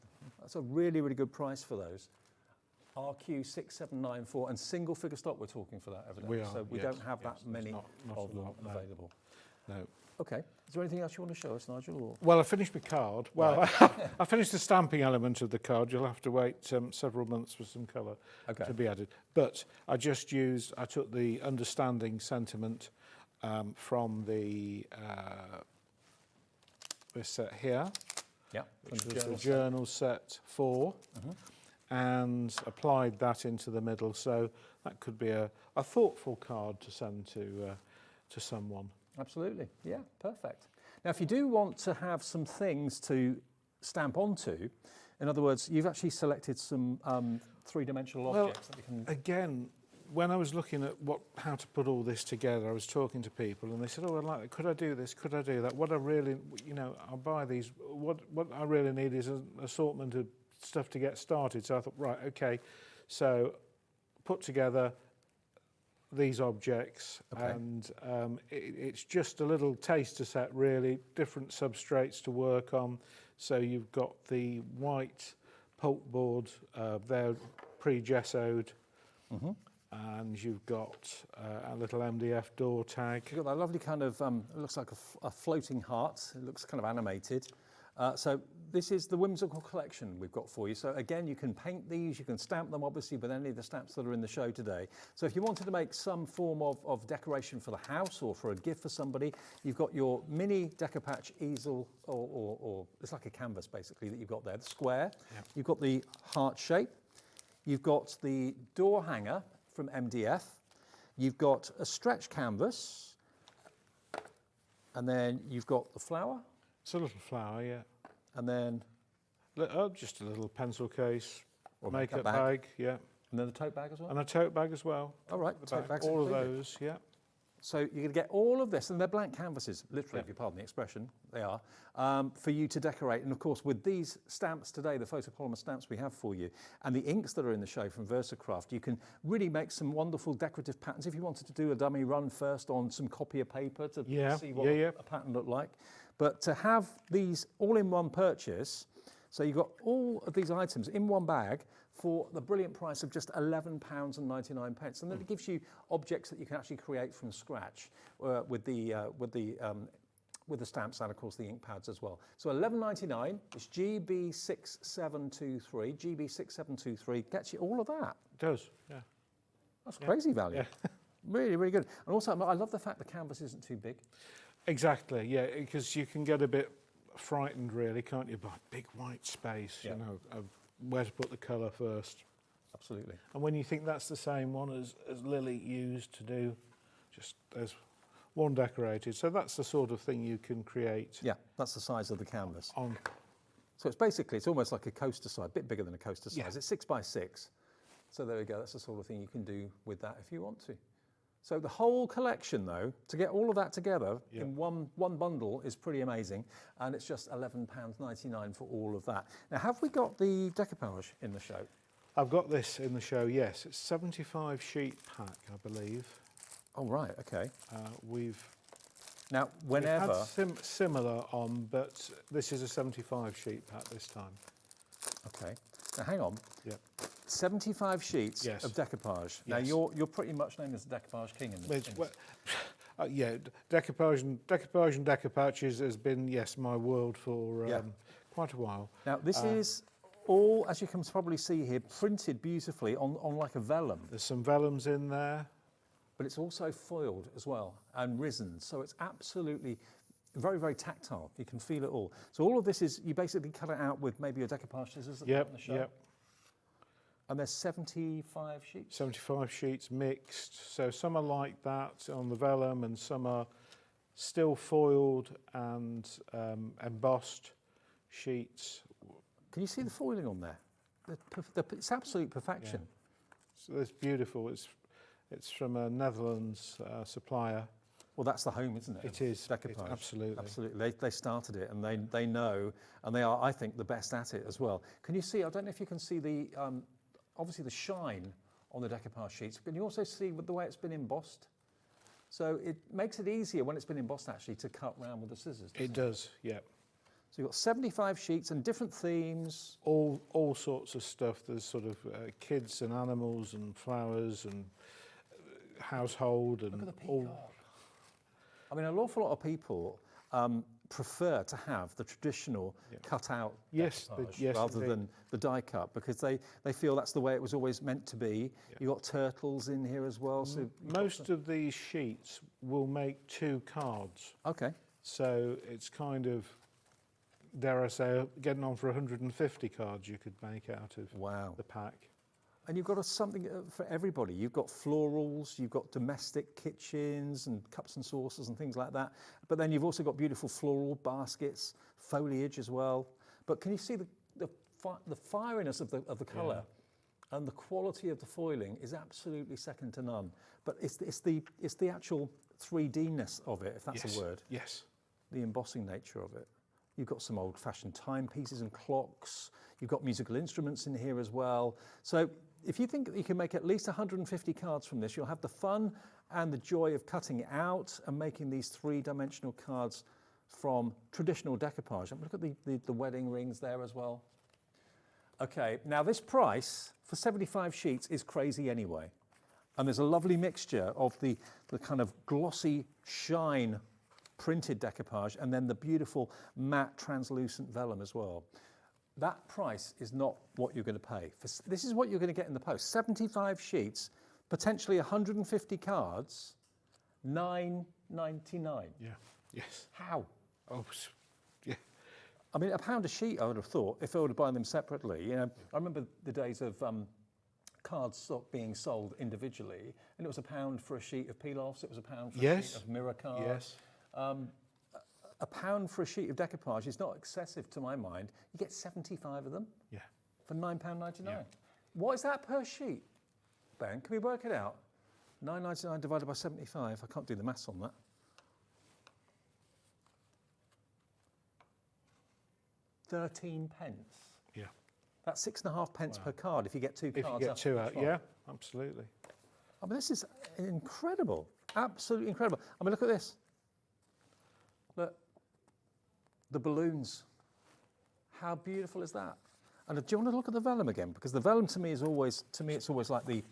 That's a really, really good price for those. RQ6794, and single figure stock we're talking for that, evidently. We are, so we don't have that many not of them no. available. No. Okay. Is there anything else you want to show us, Nigel? Or? Well, I finished my card. Well, right. I finished the stamping element of the card. You'll have to wait several months for some colour to be added. But I took the understanding sentiment from the this set here, which was the journal set 4, and applied that into the middle. So that could be a thoughtful card to send to someone. Absolutely, yeah, perfect. Now, if you do want to have some things to stamp onto, in other words, you've actually selected some 3-dimensional objects that you can... Again, when I was looking at how to put all this together, I was talking to people and they said, oh, I'd like, could I do this, could I do that? What I really, I'll buy these. What I really need is an assortment of stuff to get started. So I thought, right, okay, so put together these objects, and it's just a little taster set, really, different substrates to work on. So you've got the white pulp board, they're pre-gessoed, and you've got a little MDF door tag. You've got that lovely kind of, it looks like a floating heart. It looks kind of animated. So this is the whimsical collection we've got for you. So again, you can paint these, you can stamp them obviously with any of the stamps that are in the show today. So if you wanted to make some form of decoration for the house or for a gift for somebody, you've got your mini Decopatch easel, or it's like a canvas basically that you've got there, the square. Yep. You've got the heart shape. You've got the door hanger from MDF. You've got a stretch canvas. And then you've got the flower. It's a little flower, yeah. And then? Just a little pencil case, or makeup bag, yeah. And then the tote bag as well? And a tote bag as well. All right, the tote bag's all included. of those, yeah. So you're going to get all of this, and they're blank canvases, literally, if you pardon the expression, they are, for you to decorate. And of course, with these stamps today, the photopolymer stamps we have for you, and the inks that are in the show from VersaCraft, you can really make some wonderful decorative patterns. If you wanted to do a dummy run first on some copier paper to see what a pattern looked like. But to have these all in one purchase, so you've got all of these items in one bag for the brilliant price of just £11.99, and then it gives you objects that you can actually create from scratch with the stamps and of course the ink pads as well. So £11.99. It's GB6723. GB6723 gets you all of that. It does, yeah. That's crazy value. Yeah. Really, really good. And also, I love the fact the canvas isn't too big. Exactly, yeah, because you can get a bit frightened, really, can't you, by big white space, you know, of where to put the colour first. Absolutely. And when you think that's the same one as Lily used to do, just there's one decorated. So that's the sort of thing you can create. Yeah, that's the size of the canvas. On. So it's almost like a coaster size, a bit bigger than a coaster size. Yeah. It's 6 by 6. So there we go. That's the sort of thing you can do with that if you want to. So the whole collection, though, to get all of that together in one bundle is pretty amazing, and it's just £11.99 for all of that. Now, have we got the decoupage in the show? I've got this in the show, yes. It's 75 sheet pack, I believe. Oh, right, okay. Now, whenever... We've had similar on, but this is a 75 sheet pack this time. Okay. Now, hang on. Yep. 75 sheets of decoupage. Now, you're pretty much known as the decoupage king in this. Yeah, decoupage and decoupages has been, yes, my world for quite a while. Now, this is all, as you can probably see here, printed beautifully on like a vellum. There's some vellums in there. But it's also foiled as well and risen, so it's absolutely very, very tactile. You can feel it all. So all of this is, you basically cut it out with maybe your decoupage scissors at the show. Yep. And there's 75 sheets? 75 sheets mixed. So some are like that on the vellum and some are still foiled and embossed sheets. Can you see the foiling on there? It's absolute perfection. Yeah. So it's beautiful. It's from a Netherlands supplier. Well, that's the home, isn't it? It is. Decoupage. Absolutely. Absolutely. They started it and they know, and they are, I think, the best at it as well. Can you see, I don't know if you can see the, obviously the shine on the decoupage sheets. Can you also see the way it's been embossed? So it makes it easier when it's been embossed actually to cut round with the scissors. It does, yeah. So you've got 75 sheets and different themes. All sorts of stuff. There's sort of kids and animals and flowers and household and Look at the peacock. I mean, an awful lot of people prefer to have the traditional cut-out rather than the die-cut because they feel that's the way it was always meant to be. Yeah. You've got turtles in here as well. So most of these sheets will make 2 cards. Okay. So it's kind of, dare I say, getting on for 150 cards you could make out of the pack. And you've got something for everybody. You've got florals, you've got domestic kitchens and cups and saucers and things like that. But then you've also got beautiful floral baskets, foliage as well. But can you see the fieriness of the colour and the quality of the foiling is absolutely second to none. But it's the actual 3D-ness of it, if that's a word. Yes. The embossing nature of it. You've got some old-fashioned timepieces and clocks. You've got musical instruments in here as well. So if you think that you can make at least 150 cards from this, you'll have the fun and the joy of cutting it out and making these 3-dimensional cards from traditional decoupage. And look at the wedding rings there as well. Okay, now this price for 75 sheets is crazy anyway. And there's a lovely mixture of the kind of glossy shine printed decoupage and then the beautiful matte translucent vellum as well. That price is not what you're going to pay. This is what you're going to get in the post. 75 sheets, potentially 150 cards, £9.99. Yeah. Yes. How? Oh, yeah. I mean, £1 a sheet, I would have thought, if I were to buy them separately. You know, I remember the days of cards being sold individually, and it was £1 for a sheet of peel-offs, it was £1 for a sheet of mirror cards. Yes. £1 for a sheet of decoupage is not excessive to my mind. You get 75 of them for £9.99. Yeah. What is that per sheet, Ben? Can we work it out? £9.99 divided by 75. I can't do the maths on that. £13. Yeah. That's 6.5 per card if you get 2 cards. If you get 2 out, yeah, absolutely. I mean, this is incredible. Absolutely incredible. I mean, look at this. Look, the balloons. How beautiful is that? And do you want to look at the vellum again? Because the vellum to me is always, it's always like the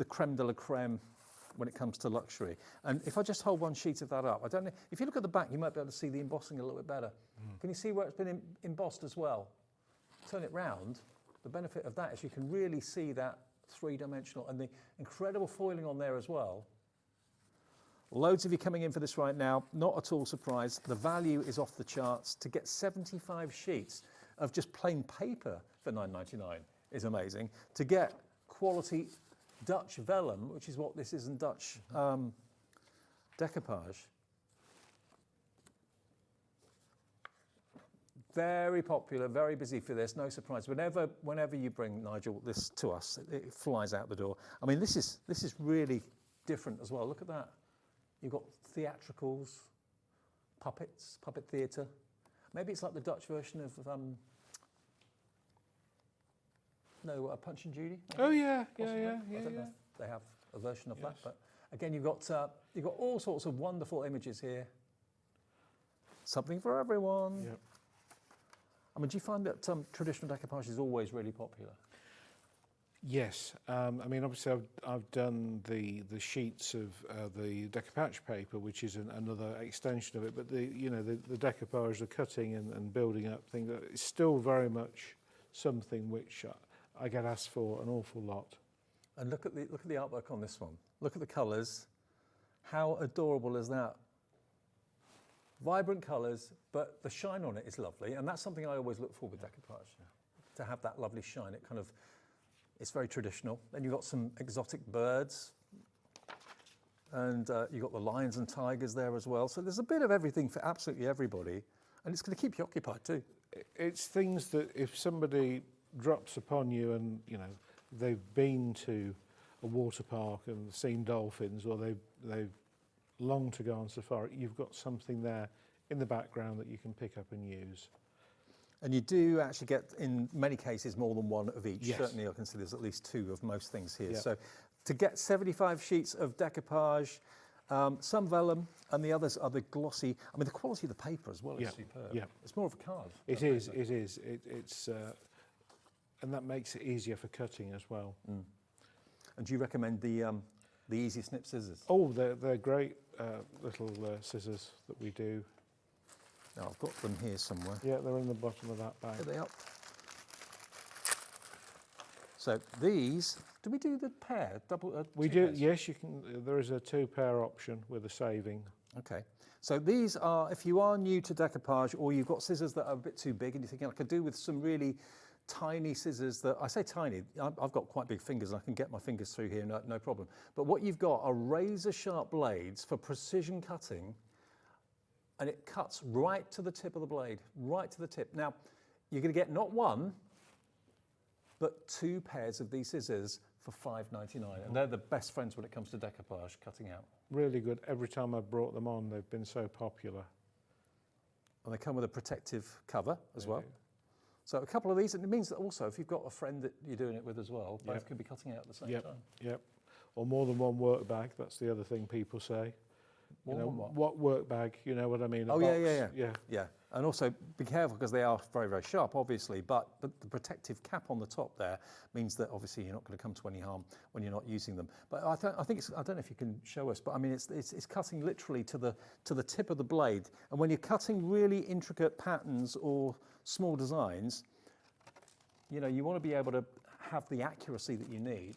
creme de la creme when it comes to luxury. And if I just hold one sheet of that up, I don't know, if you look at the back, you might be able to see the embossing a little bit better. Can you see where it's been embossed as well? Turn it round. The benefit of that is you can really see that three-dimensional and the incredible foiling on there as well. Loads of you coming in for this right now, not at all surprised. The value is off the charts. To get 75 sheets of just plain paper for £9.99 is amazing. To get quality Dutch vellum, which is what this is in Dutch decoupage. Very popular, very busy for this, no surprise. Whenever you bring, Nigel, this to us, it flies out the door. I mean, this is really different as well. Look at that. You've got theatricals, puppets, puppet theatre. Maybe it's like the Dutch version of Punch and Judy. Maybe? Oh yeah. I don't know if they have a version of that, but again, you've got all sorts of wonderful images here. Something for everyone. Yep. I mean, do you find that traditional decoupage is always really popular? Yes, I mean obviously I've done the sheets of the decoupage paper, which is another extension of it. But the decoupage, the cutting and building up thing, is still very much something which I get asked for an awful lot. And look at the artwork on this one. Look at the colours. How adorable is that? Vibrant colours, but the shine on it is lovely, and that's something I always look for with decoupage, to have that lovely shine. It's very traditional. Then you've got some exotic birds, and you've got the lions and tigers there as well. So there's a bit of everything for absolutely everybody, and it's going to keep you occupied too. It's things that if somebody drops upon you and they've been to a water park and seen dolphins, or they've long to go on safari, you've got something there in the background that you can pick up and use. And you do actually get, in many cases, more than one of each. Yes. Certainly I can see there's at least two of most things here. Yeah. So to get 75 sheets of decoupage, some vellum, and the others are the glossy. I mean, the quality of the paper as well is superb. Yeah. It's more of a card. It is. It's and that makes it easier for cutting as well. Mm. And do you recommend the Easy Snip scissors? Oh, they're great little scissors that we do. Now, I've got them here somewhere. Yeah, they're in the bottom of that bag. Here they are. So these, do we do the pair? We do, yes, you can. There is a 2-pair option with a saving. Okay. So these are, if you are new to decoupage, or you've got scissors that are a bit too big and you're thinking, I could do with some really tiny scissors that, I say tiny, I've got quite big fingers and I can get my fingers through here, no problem. But what you've got are razor sharp blades for precision cutting, and it cuts right to the tip of the blade, right to the tip. Now, you're going to get not one, but 2 pairs of these scissors for $5.99, and they're the best friends when it comes to decoupage, cutting out. Really good. Every time I've brought them on, they've been so popular. And they come with a protective cover as well. So a couple of these, and it means that also if you've got a friend that you're doing it with as well, both could be cutting out at the same time. Yep. Or more than one work bag. That's the other thing people say. What work bag? You know what I mean? Oh, yeah. And also be careful because they are very, very sharp, obviously. But the protective cap on the top there means that obviously you're not going to come to any harm when you're not using them. But I think it's, I don't know if you can show us, but I mean it's cutting literally to the tip of the blade. And when you're cutting really intricate patterns or small designs, you want to be able to have the accuracy that you need.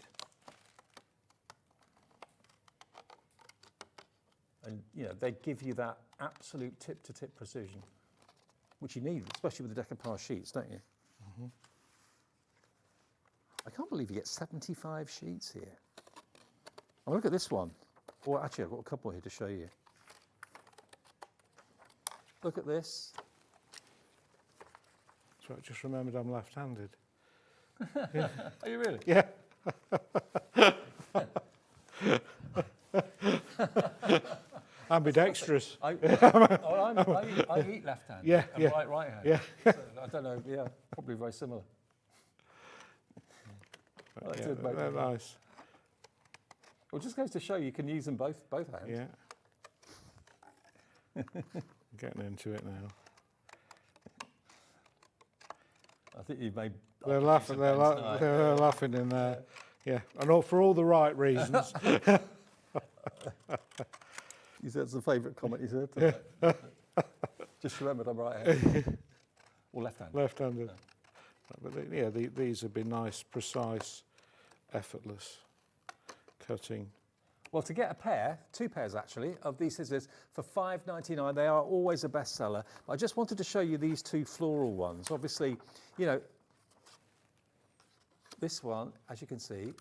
And they give you that absolute tip-to-tip precision, which you need, especially with the decoupage sheets, don't you? Mm-hmm. I can't believe you get 75 sheets here. Oh, look at this one. Well, actually, I've got a couple here to show you. Look at this. So I just remembered I'm left-handed. Yeah. Are you really? Yeah. Ambidextrous. I eat left-handed. Yeah, and right-handed. Yeah. So I don't know. Yeah, probably very similar. They're nice. Well, it just goes to show you can use them both hands. Yeah. Getting into it now. I think you made... They're laughing, they're laughing in there. Yeah, and all, for all the right reasons. You said it's the favourite comment you said. Just remembered I'm right-handed. Or left-handed. Left-handed. But yeah, these have been nice, precise, effortless cutting. Well, to get a pair, 2 pairs actually, of these scissors for $5.99, they are always a bestseller. I just wanted to show you these 2 floral ones. Obviously, you know, this one, as you can see,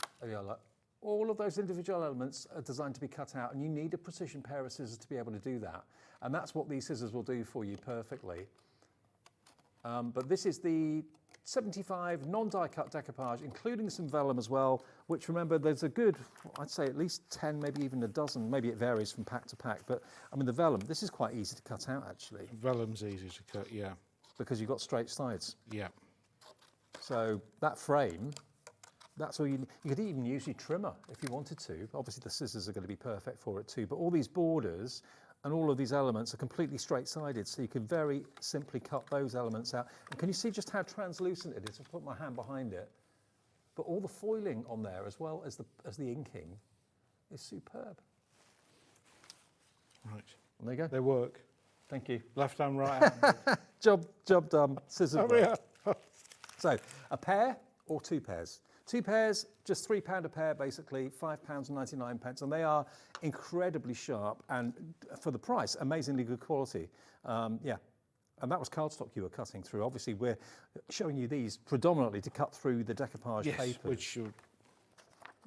all of those individual elements are designed to be cut out, and you need a precision pair of scissors to be able to do that. And that's what these scissors will do for you perfectly. But this is the 75 non-die cut decoupage, including some vellum as well, which, remember, there's a good, I'd say at least 10, maybe even a dozen, maybe it varies from pack to pack, but I mean the vellum, this is quite easy to cut out actually. Vellum's easy to cut, yeah. Because you've got straight sides. Yeah. So that frame, that's all you need. You could even use your trimmer if you wanted to. Obviously the scissors are going to be perfect for it too, but all these borders and all of these elements are completely straight-sided, so you can very simply cut those elements out. And can you see just how translucent it is? I'll put my hand behind it. But all the foiling on there, as well as the inking, is superb. Right. And there you go. They work. Thank you. Left hand, right hand. Job done. Scissors work. Yeah. So, a pair or 2 pairs? 2 pairs, just £3 a pair, basically, £5.99, and they are incredibly sharp and, for the price, amazingly good quality. Yeah, and that was cardstock you were cutting through. Obviously, we're showing you these predominantly to cut through the decoupage paper. Which should.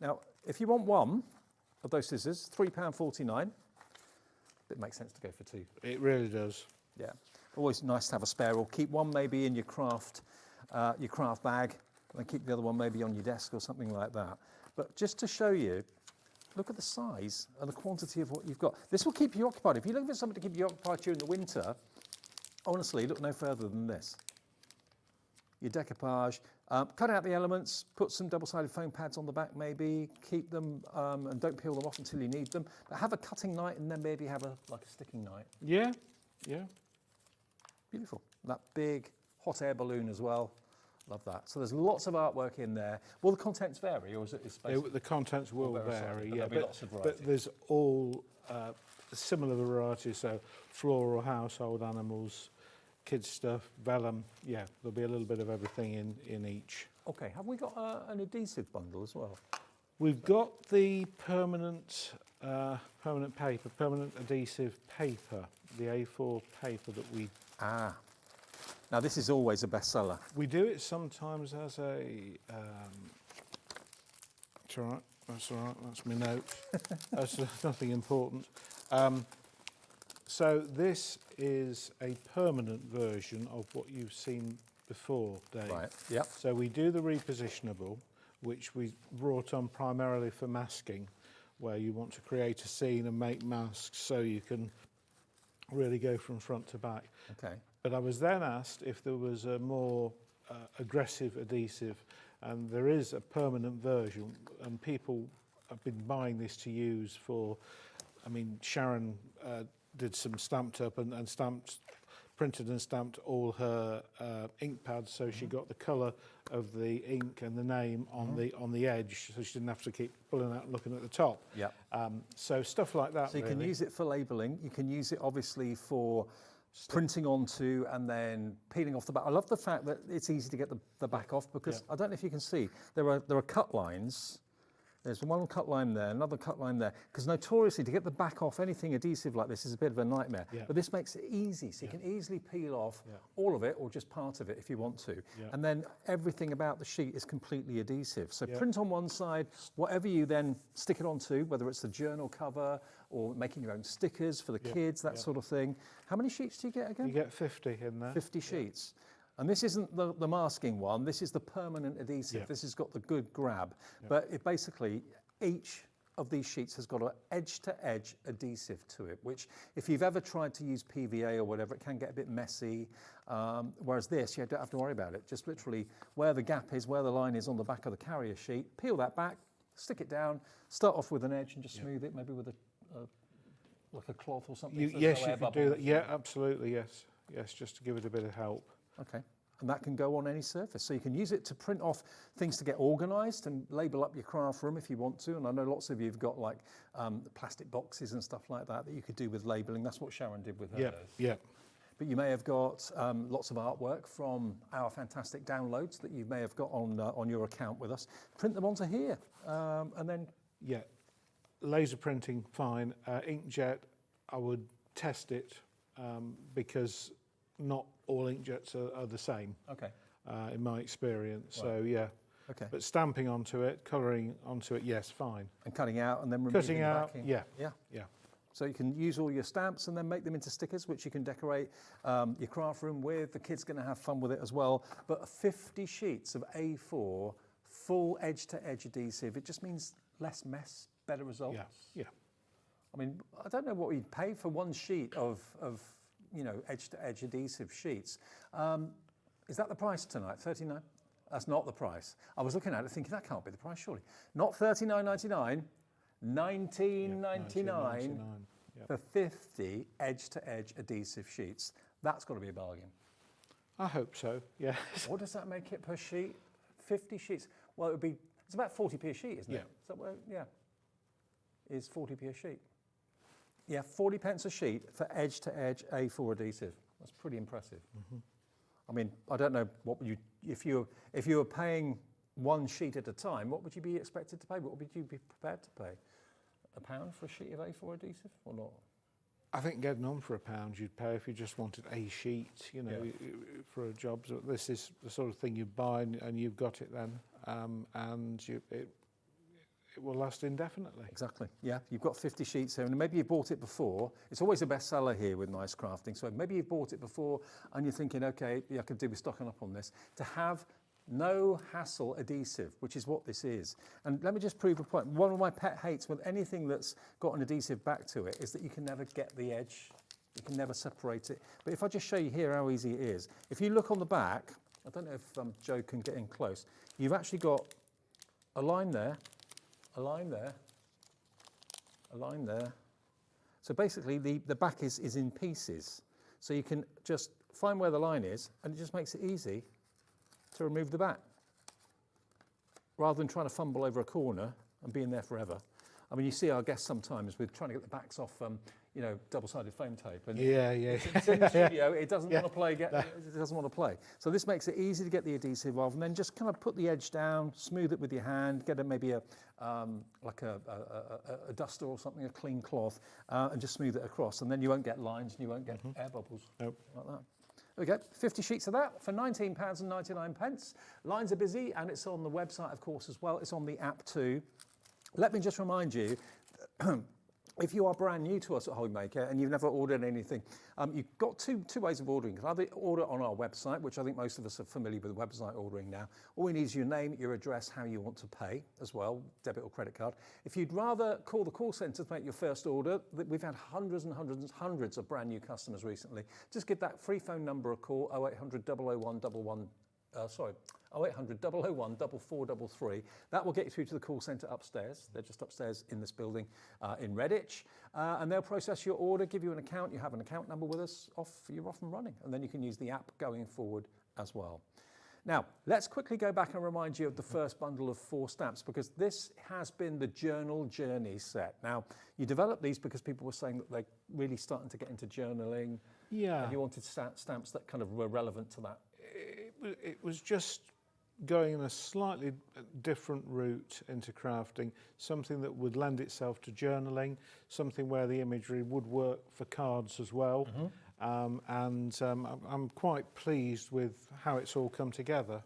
Now, if you want one of those scissors, £3.49. It makes sense to go for 2. It really does. Yeah, always nice to have a spare, or keep one maybe in your craft bag, and keep the other one maybe on your desk or something like that. But just to show you, look at the size and the quantity of what you've got. This will keep you occupied. If you're looking for something to keep you occupied during the winter, honestly, look no further than this. Your decoupage, cut out the elements, put some double-sided foam pads on the back maybe, keep them and don't peel them off until you need them. But have a cutting night and then maybe have like a sticking night. Yeah, yeah. Beautiful. That big hot air balloon as well. Love that. So there's lots of artwork in there. Will the contents vary, or is it the contents will vary, yeah. Lots of variety. But there's all similar varieties, so floral, household animals, kids stuff, vellum. Yeah, there'll be a little bit of everything in each. Okay, have we got an adhesive bundle as well? We've got the permanent paper, permanent adhesive paper, the A4 paper that we... Now this is always a bestseller. We do it sometimes as a... it's all right, that's my note. That's nothing important. So this is a permanent version of what you've seen before, Dave. Right, yep. So we do the repositionable, which we brought on primarily for masking, where you want to create a scene and make masks so you can really go from front to back. Okay. But I was then asked if there was a more aggressive adhesive, and there is a permanent version, and people have been buying this to use for, I mean, Sharon did some Stamped Up and printed and stamped all her ink pads, so she got the colour of the ink and the name on the edge, so she didn't have to keep pulling out and looking at the top. Yep. So stuff like that. So you can use it for labelling. You can use it obviously for printing onto and then peeling off the back. I love the fact that it's easy to get the back off, because I don't know if you can see, there are cut lines. There's one cut line there, another cut line there, because notoriously to get the back off anything adhesive like this is a bit of a nightmare. But this makes it easy, so you can easily peel off all of it or just part of it if you want to. And then everything about the sheet is completely adhesive. So print on one side, whatever you then stick it onto, whether it's the journal cover or making your own stickers for the kids, that sort of thing. How many sheets do you get again? You get 50 in there. 50 sheets. And this isn't the masking one, this is the permanent adhesive. This has got the good grab. But it basically, each of these sheets has got an edge-to-edge adhesive to it, which if you've ever tried to use PVA or whatever, it can get a bit messy. Whereas this, you don't have to worry about it. Just literally where the gap is, where the line is on the back of the carrier sheet, peel that back, stick it down, start off with an edge and just smooth it, maybe with like a cloth or something. Yes, you can do that. Yeah, absolutely, yes. Yes, just to give it a bit of help. Okay. and that can go on any surface. So you can use it to print off things to get organised and label up your craft room if you want to. And I know lots of you have got like plastic boxes and stuff like that you could do with labelling. That's what Sharon did with hers. Yeah. But you may have got lots of artwork from our fantastic downloads that you may have got on your account with us. Print them onto here, and then... Yeah, laser printing, fine. Inkjet, I would test it because not all inkjets are the same. Okay. In my experience, Right. so yeah. Okay. But stamping onto it, colouring onto it, yes, fine. And cutting out and then removing Cutting the out, backing. yeah. Yeah. Yeah. So you can use all your stamps and then make them into stickers, which you can decorate your craft room with. The kids are going to have fun with it as well. But 50 sheets of A4, full edge-to-edge adhesive, it just means less mess, better results. Yeah. I mean, I don't know what we'd pay for one sheet of you know, edge-to-edge adhesive sheets. Is that the price tonight, 39? That's not the price. I was looking at it thinking, that can't be the price, surely. Not $39.99, $19.99 for 50 edge-to-edge adhesive sheets. That's got to be a bargain. I hope so, yes. What does that make it per sheet? 50 sheets. Well, it's about 40p a sheet, isn't it? Yeah. Is that what, yeah. Is 40p a sheet. Yeah, 40 pence a sheet for edge-to-edge A4 adhesive. That's pretty impressive. I mean, I don't know what you if you were paying one sheet at a time, what would you be expected to pay? What would you be prepared to pay? £1 for a sheet of A4 adhesive or not? I think getting on for £1 you'd pay if you just wanted a sheet, you know, for a job. So this is the sort of thing you buy and you've got it then, and it will last indefinitely. Exactly, yeah. You've got 50 sheets here, and maybe you've bought it before. It's always a bestseller here with Nice Crafting. So maybe you've bought it before and you're thinking, okay, I could do with stocking up on this. To have no hassle adhesive, which is what this is. And let me just prove a point. One of my pet hates with anything that's got an adhesive back to it is that you can never get the edge. You can never separate it. But if I just show you here how easy it is. If you look on the back, I don't know if Joe can get in close. You've actually got a line there, a line there, a line there. So basically the back is in pieces. So you can just find where the line is and it just makes it easy to remove the back, rather than trying to fumble over a corner and being there forever. I mean, you see our guests sometimes with trying to get the backs off, you know, double-sided foam tape. And it's in the studio, it doesn't want to play. It doesn't want to play. So this makes it easy to get the adhesive off, and then just kind of put the edge down, smooth it with your hand, get maybe a duster or something, a clean cloth, and just smooth it across, and then you won't get lines and you won't get air bubbles like that. There we go, 50 sheets of that for £19.99. Lines are busy, and it's on the website, of course, as well. It's on the app too. Let me just remind you, if you are brand new to us at Hobby Maker and you've never ordered anything, you've got two ways of ordering. You can either order on our website, which I think most of us are familiar with website ordering now. All we need is your name, your address, how you want to pay as well, debit or credit card. If you'd rather call the call centre to make your first order, we've had hundreds and hundreds of brand new customers recently. Just give that free phone number a call, 0800 001 0800 001 4433. That will get you through to the call centre upstairs. They're just upstairs in this building in Redditch. And they'll process your order, give you an account. You have an account number with us, you're off and running. And then you can use the app going forward as well. Now, let's quickly go back and remind you of the first bundle of 4 stamps, because this has been the Journal Journey set. Now, you developed these because people were saying that they're really starting to get into journaling. Yeah. And you wanted stamps that kind of were relevant to that. It was just going in a slightly different route into crafting, something that would lend itself to journaling, something where the imagery would work for cards as well. I'm quite pleased with how it's all come together.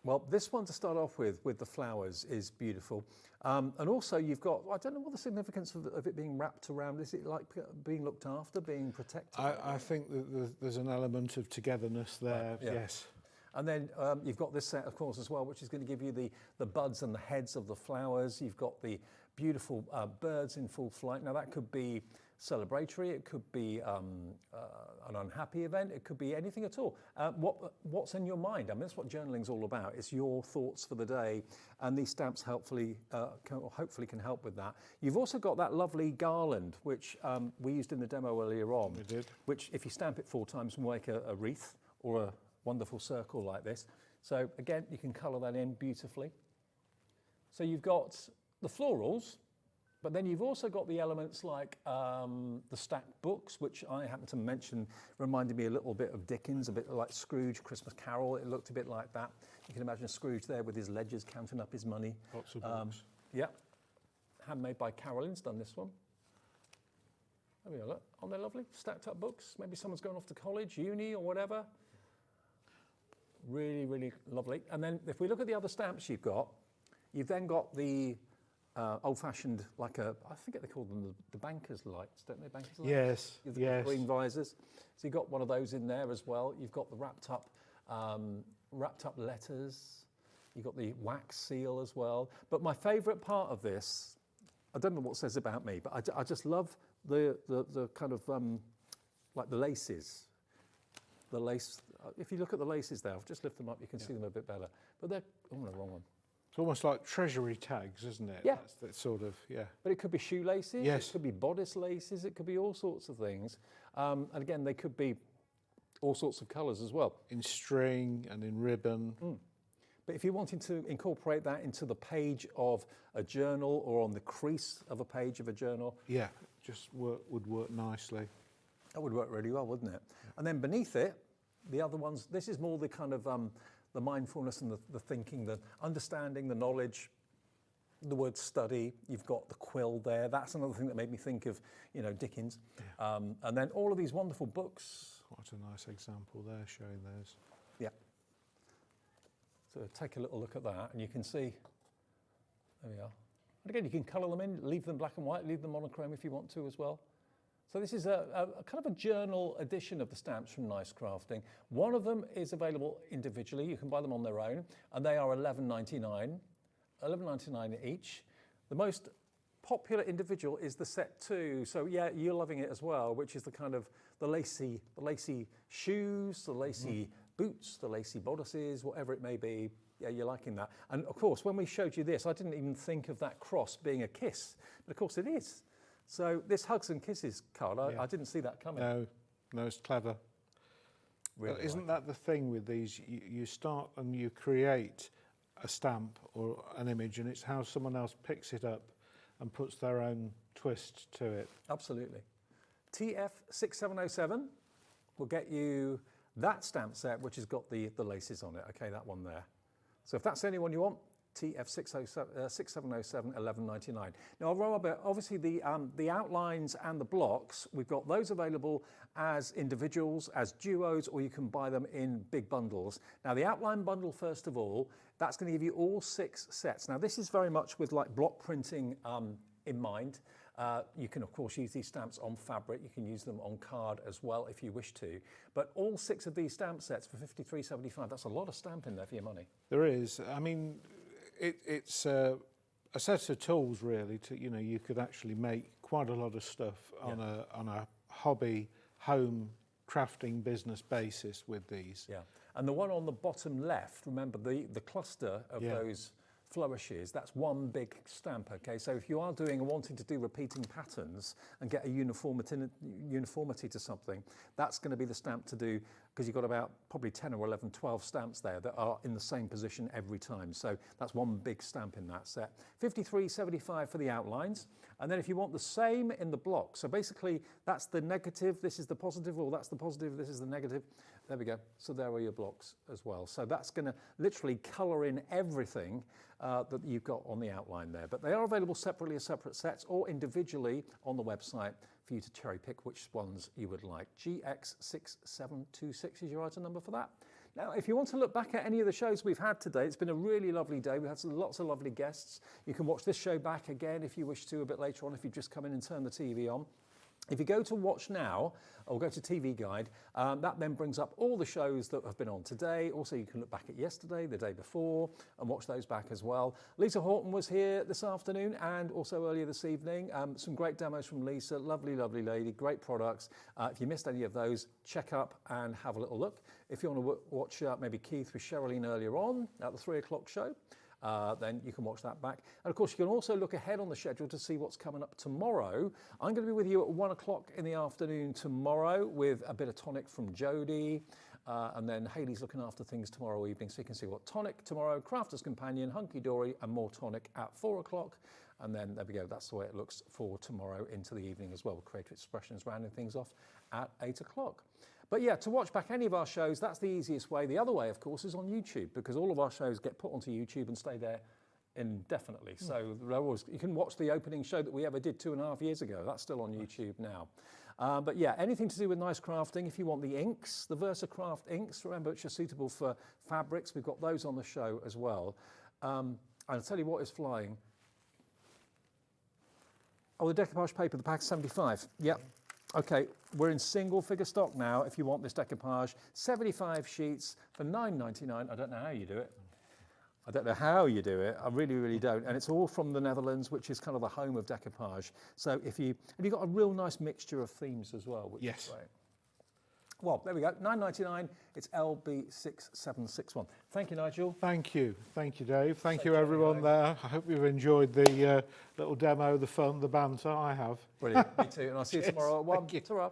Well, this one to start off with the flowers, is beautiful. And also you've got, I don't know what the significance of it being wrapped around. Is it like being looked after, being protected? I think that there's an element of togetherness there, yeah. Yes. And then you've got this set, of course, as well, which is going to give you the buds and the heads of the flowers. You've got the beautiful birds in full flight. Now, that could be celebratory. It could be an unhappy event. It could be anything at all. What's in your mind? I mean, that's what journaling's all about. It's your thoughts for the day. And these stamps hopefully can help with that. You've also got that lovely garland, which we used in the demo earlier on. We did. Which, if you stamp it 4 times, will make a wreath or wonderful circle like this. So again, you can colour that in beautifully. So you've got the florals, but then you've also got the elements like the stacked books, which I happen to mention reminded me a little bit of Dickens, a bit like Scrooge, Christmas Carol. It looked a bit like that. You can imagine Scrooge there with his ledgers counting up his money. Lots of books. Yeah. Handmade by Carolyn's done this one. There we go, look. Aren't they lovely? Stacked up books. Maybe someone's going off to college, uni or whatever. Really, really lovely. And then if we look at the other stamps you've then got the old-fashioned, like I think they call them the banker's lights, don't they? Banker's lights? Yes, You've got yes. green visors. So you've got one of those in there as well. You've got the wrapped up letters. You've got the wax seal as well. But my favourite part of this, I don't know what it says about me, but I just love the kind of like the laces. The lace. If you look at the laces there, I'll just lift them up. You can see them a bit better. But they're the wrong one. It's almost like treasury tags, isn't it? Yeah. That's sort of, yeah. But it could be shoelaces, yes. It could be bodice laces, it could be all sorts of things. And again, they could be all sorts of colours as well. In string and in ribbon. But if you're wanting to incorporate that into the page of a journal or on the crease of a page of a journal. Yeah, just would work nicely. That would work really well, wouldn't it? Yeah. And then beneath it, the other ones, this is more the kind of the mindfulness and the thinking, the understanding, the knowledge, the word study. You've got the quill there. That's another thing that made me think of, Dickens. Yeah. And then all of these wonderful books. Quite a nice example there, showing those. Yeah. So take a little look at that, and you can see, there we are. And again, you can colour them in, leave them black and white, leave them monochrome if you want to as well. So this is a kind of a journal edition of the stamps from Nice Crafting. One of them is available individually. You can buy them on their own, and they are $11.99 each. The most popular individual is the set 2. So yeah, you're loving it as well, which is the kind of the lacy shoes, the lacy boots, the lacy bodices, whatever it may be. Yeah, you're liking that. And of course, when we showed you this, I didn't even think of that cross being a kiss, but of course it is. So this Hugs and Kisses card, I didn't see that coming. No, it's clever. Really isn't that the thing with these? You start and you create a stamp or an image, and it's how someone else picks it up and puts their own twist to it. Absolutely. TF6707 will get you that stamp set, which has got the laces on it. Okay, that one there. So if that's the only one you want, TF6707, $11.99. Now, Robert, obviously the outlines and the blocks, we've got those available as individuals, as duos, or you can buy them in big bundles. Now, the outline bundle, first of all, that's going to give you all 6 sets. Now, this is very much with like block printing in mind. You can, of course, use these stamps on fabric. You can use them on card as well if you wish to. But all 6 of these stamp sets for $53.75, that's a lot of stamp in there for your money. There is. I mean, it's a set of tools, really. You could actually make quite a lot of stuff on a hobby, home crafting business basis with these. Yeah, and the one on the bottom left, remember the cluster of those flourishes, that's one big stamp, okay? So if you are wanting to do repeating patterns and get a uniformity to something, that's going to be the stamp to do, because you've got about probably 10 or 11, 12 stamps there that are in the same position every time. So that's one big stamp in that set. $53.75 for the outlines. And then if you want the same in the block, so basically that's the negative, this is the positive, or that's the positive, this is the negative. There we go. So there are your blocks as well. So that's going to literally colour in everything that you've got on the outline there. But they are available separately as separate sets or individually on the website for you to cherry pick which ones you would like. GX6726 is your item number for that. Now, if you want to look back at any of the shows we've had today, it's been a really lovely day. We've had lots of lovely guests. You can watch this show back again if you wish to a bit later on, if you've just come in and turned the TV on. If you go to Watch Now, or go to TV Guide, that then brings up all the shows that have been on today. Also, you can look back at yesterday, the day before, and watch those back as well. Lisa Horton was here this afternoon and also earlier this evening. Some great demos from Lisa, lovely, lovely lady, great products. If you missed any of those, check up and have a little look. If you want to watch maybe Keith with Sherilyn earlier on at the 3 o'clock show, then you can watch that back. And of course, you can also look ahead on the schedule to see what's coming up tomorrow. I'm going to be with you at 1 o'clock in the afternoon tomorrow with a bit of tonic from Jodie. And then Hayley's looking after things tomorrow evening, so you can see what Tonic tomorrow, Crafter's Companion, Hunky Dory, and more Tonic at 4 o'clock. And then there we go, that's the way it looks for tomorrow into the evening as well. Creative Expressions rounding things off at 8 o'clock. But yeah, to watch back any of our shows, that's the easiest way. The other way, of course, is on YouTube, because all of our shows get put onto YouTube and stay there indefinitely. So you can watch the opening show that we ever did 2.5 years ago. That's still on YouTube now. But yeah, anything to do with nice crafting, if you want the inks, the VersaCraft inks, remember, which are suitable for fabrics, we've got those on the show as well. I'll tell you what is flying. Oh, the decoupage paper, the pack 75. Yep. Okay, we're in single figure stock now if you want this decoupage. 75 sheets for £9.99. I don't know how you do it. I don't know how you do it. I really, really don't. And it's all from the Netherlands, which is kind of the home of decoupage. So if you've got a real nice mixture of themes as well, which is great. Well, there we go. £9.99. It's LB6761. Thank you, Nigel. Thank you. Thank you, Dave. Thank you, everyone there. I hope you've enjoyed the little demo, the fun, the banter. I have. Brilliant. Me too. And I'll see you tomorrow at 1. Thank you. Ta-ra.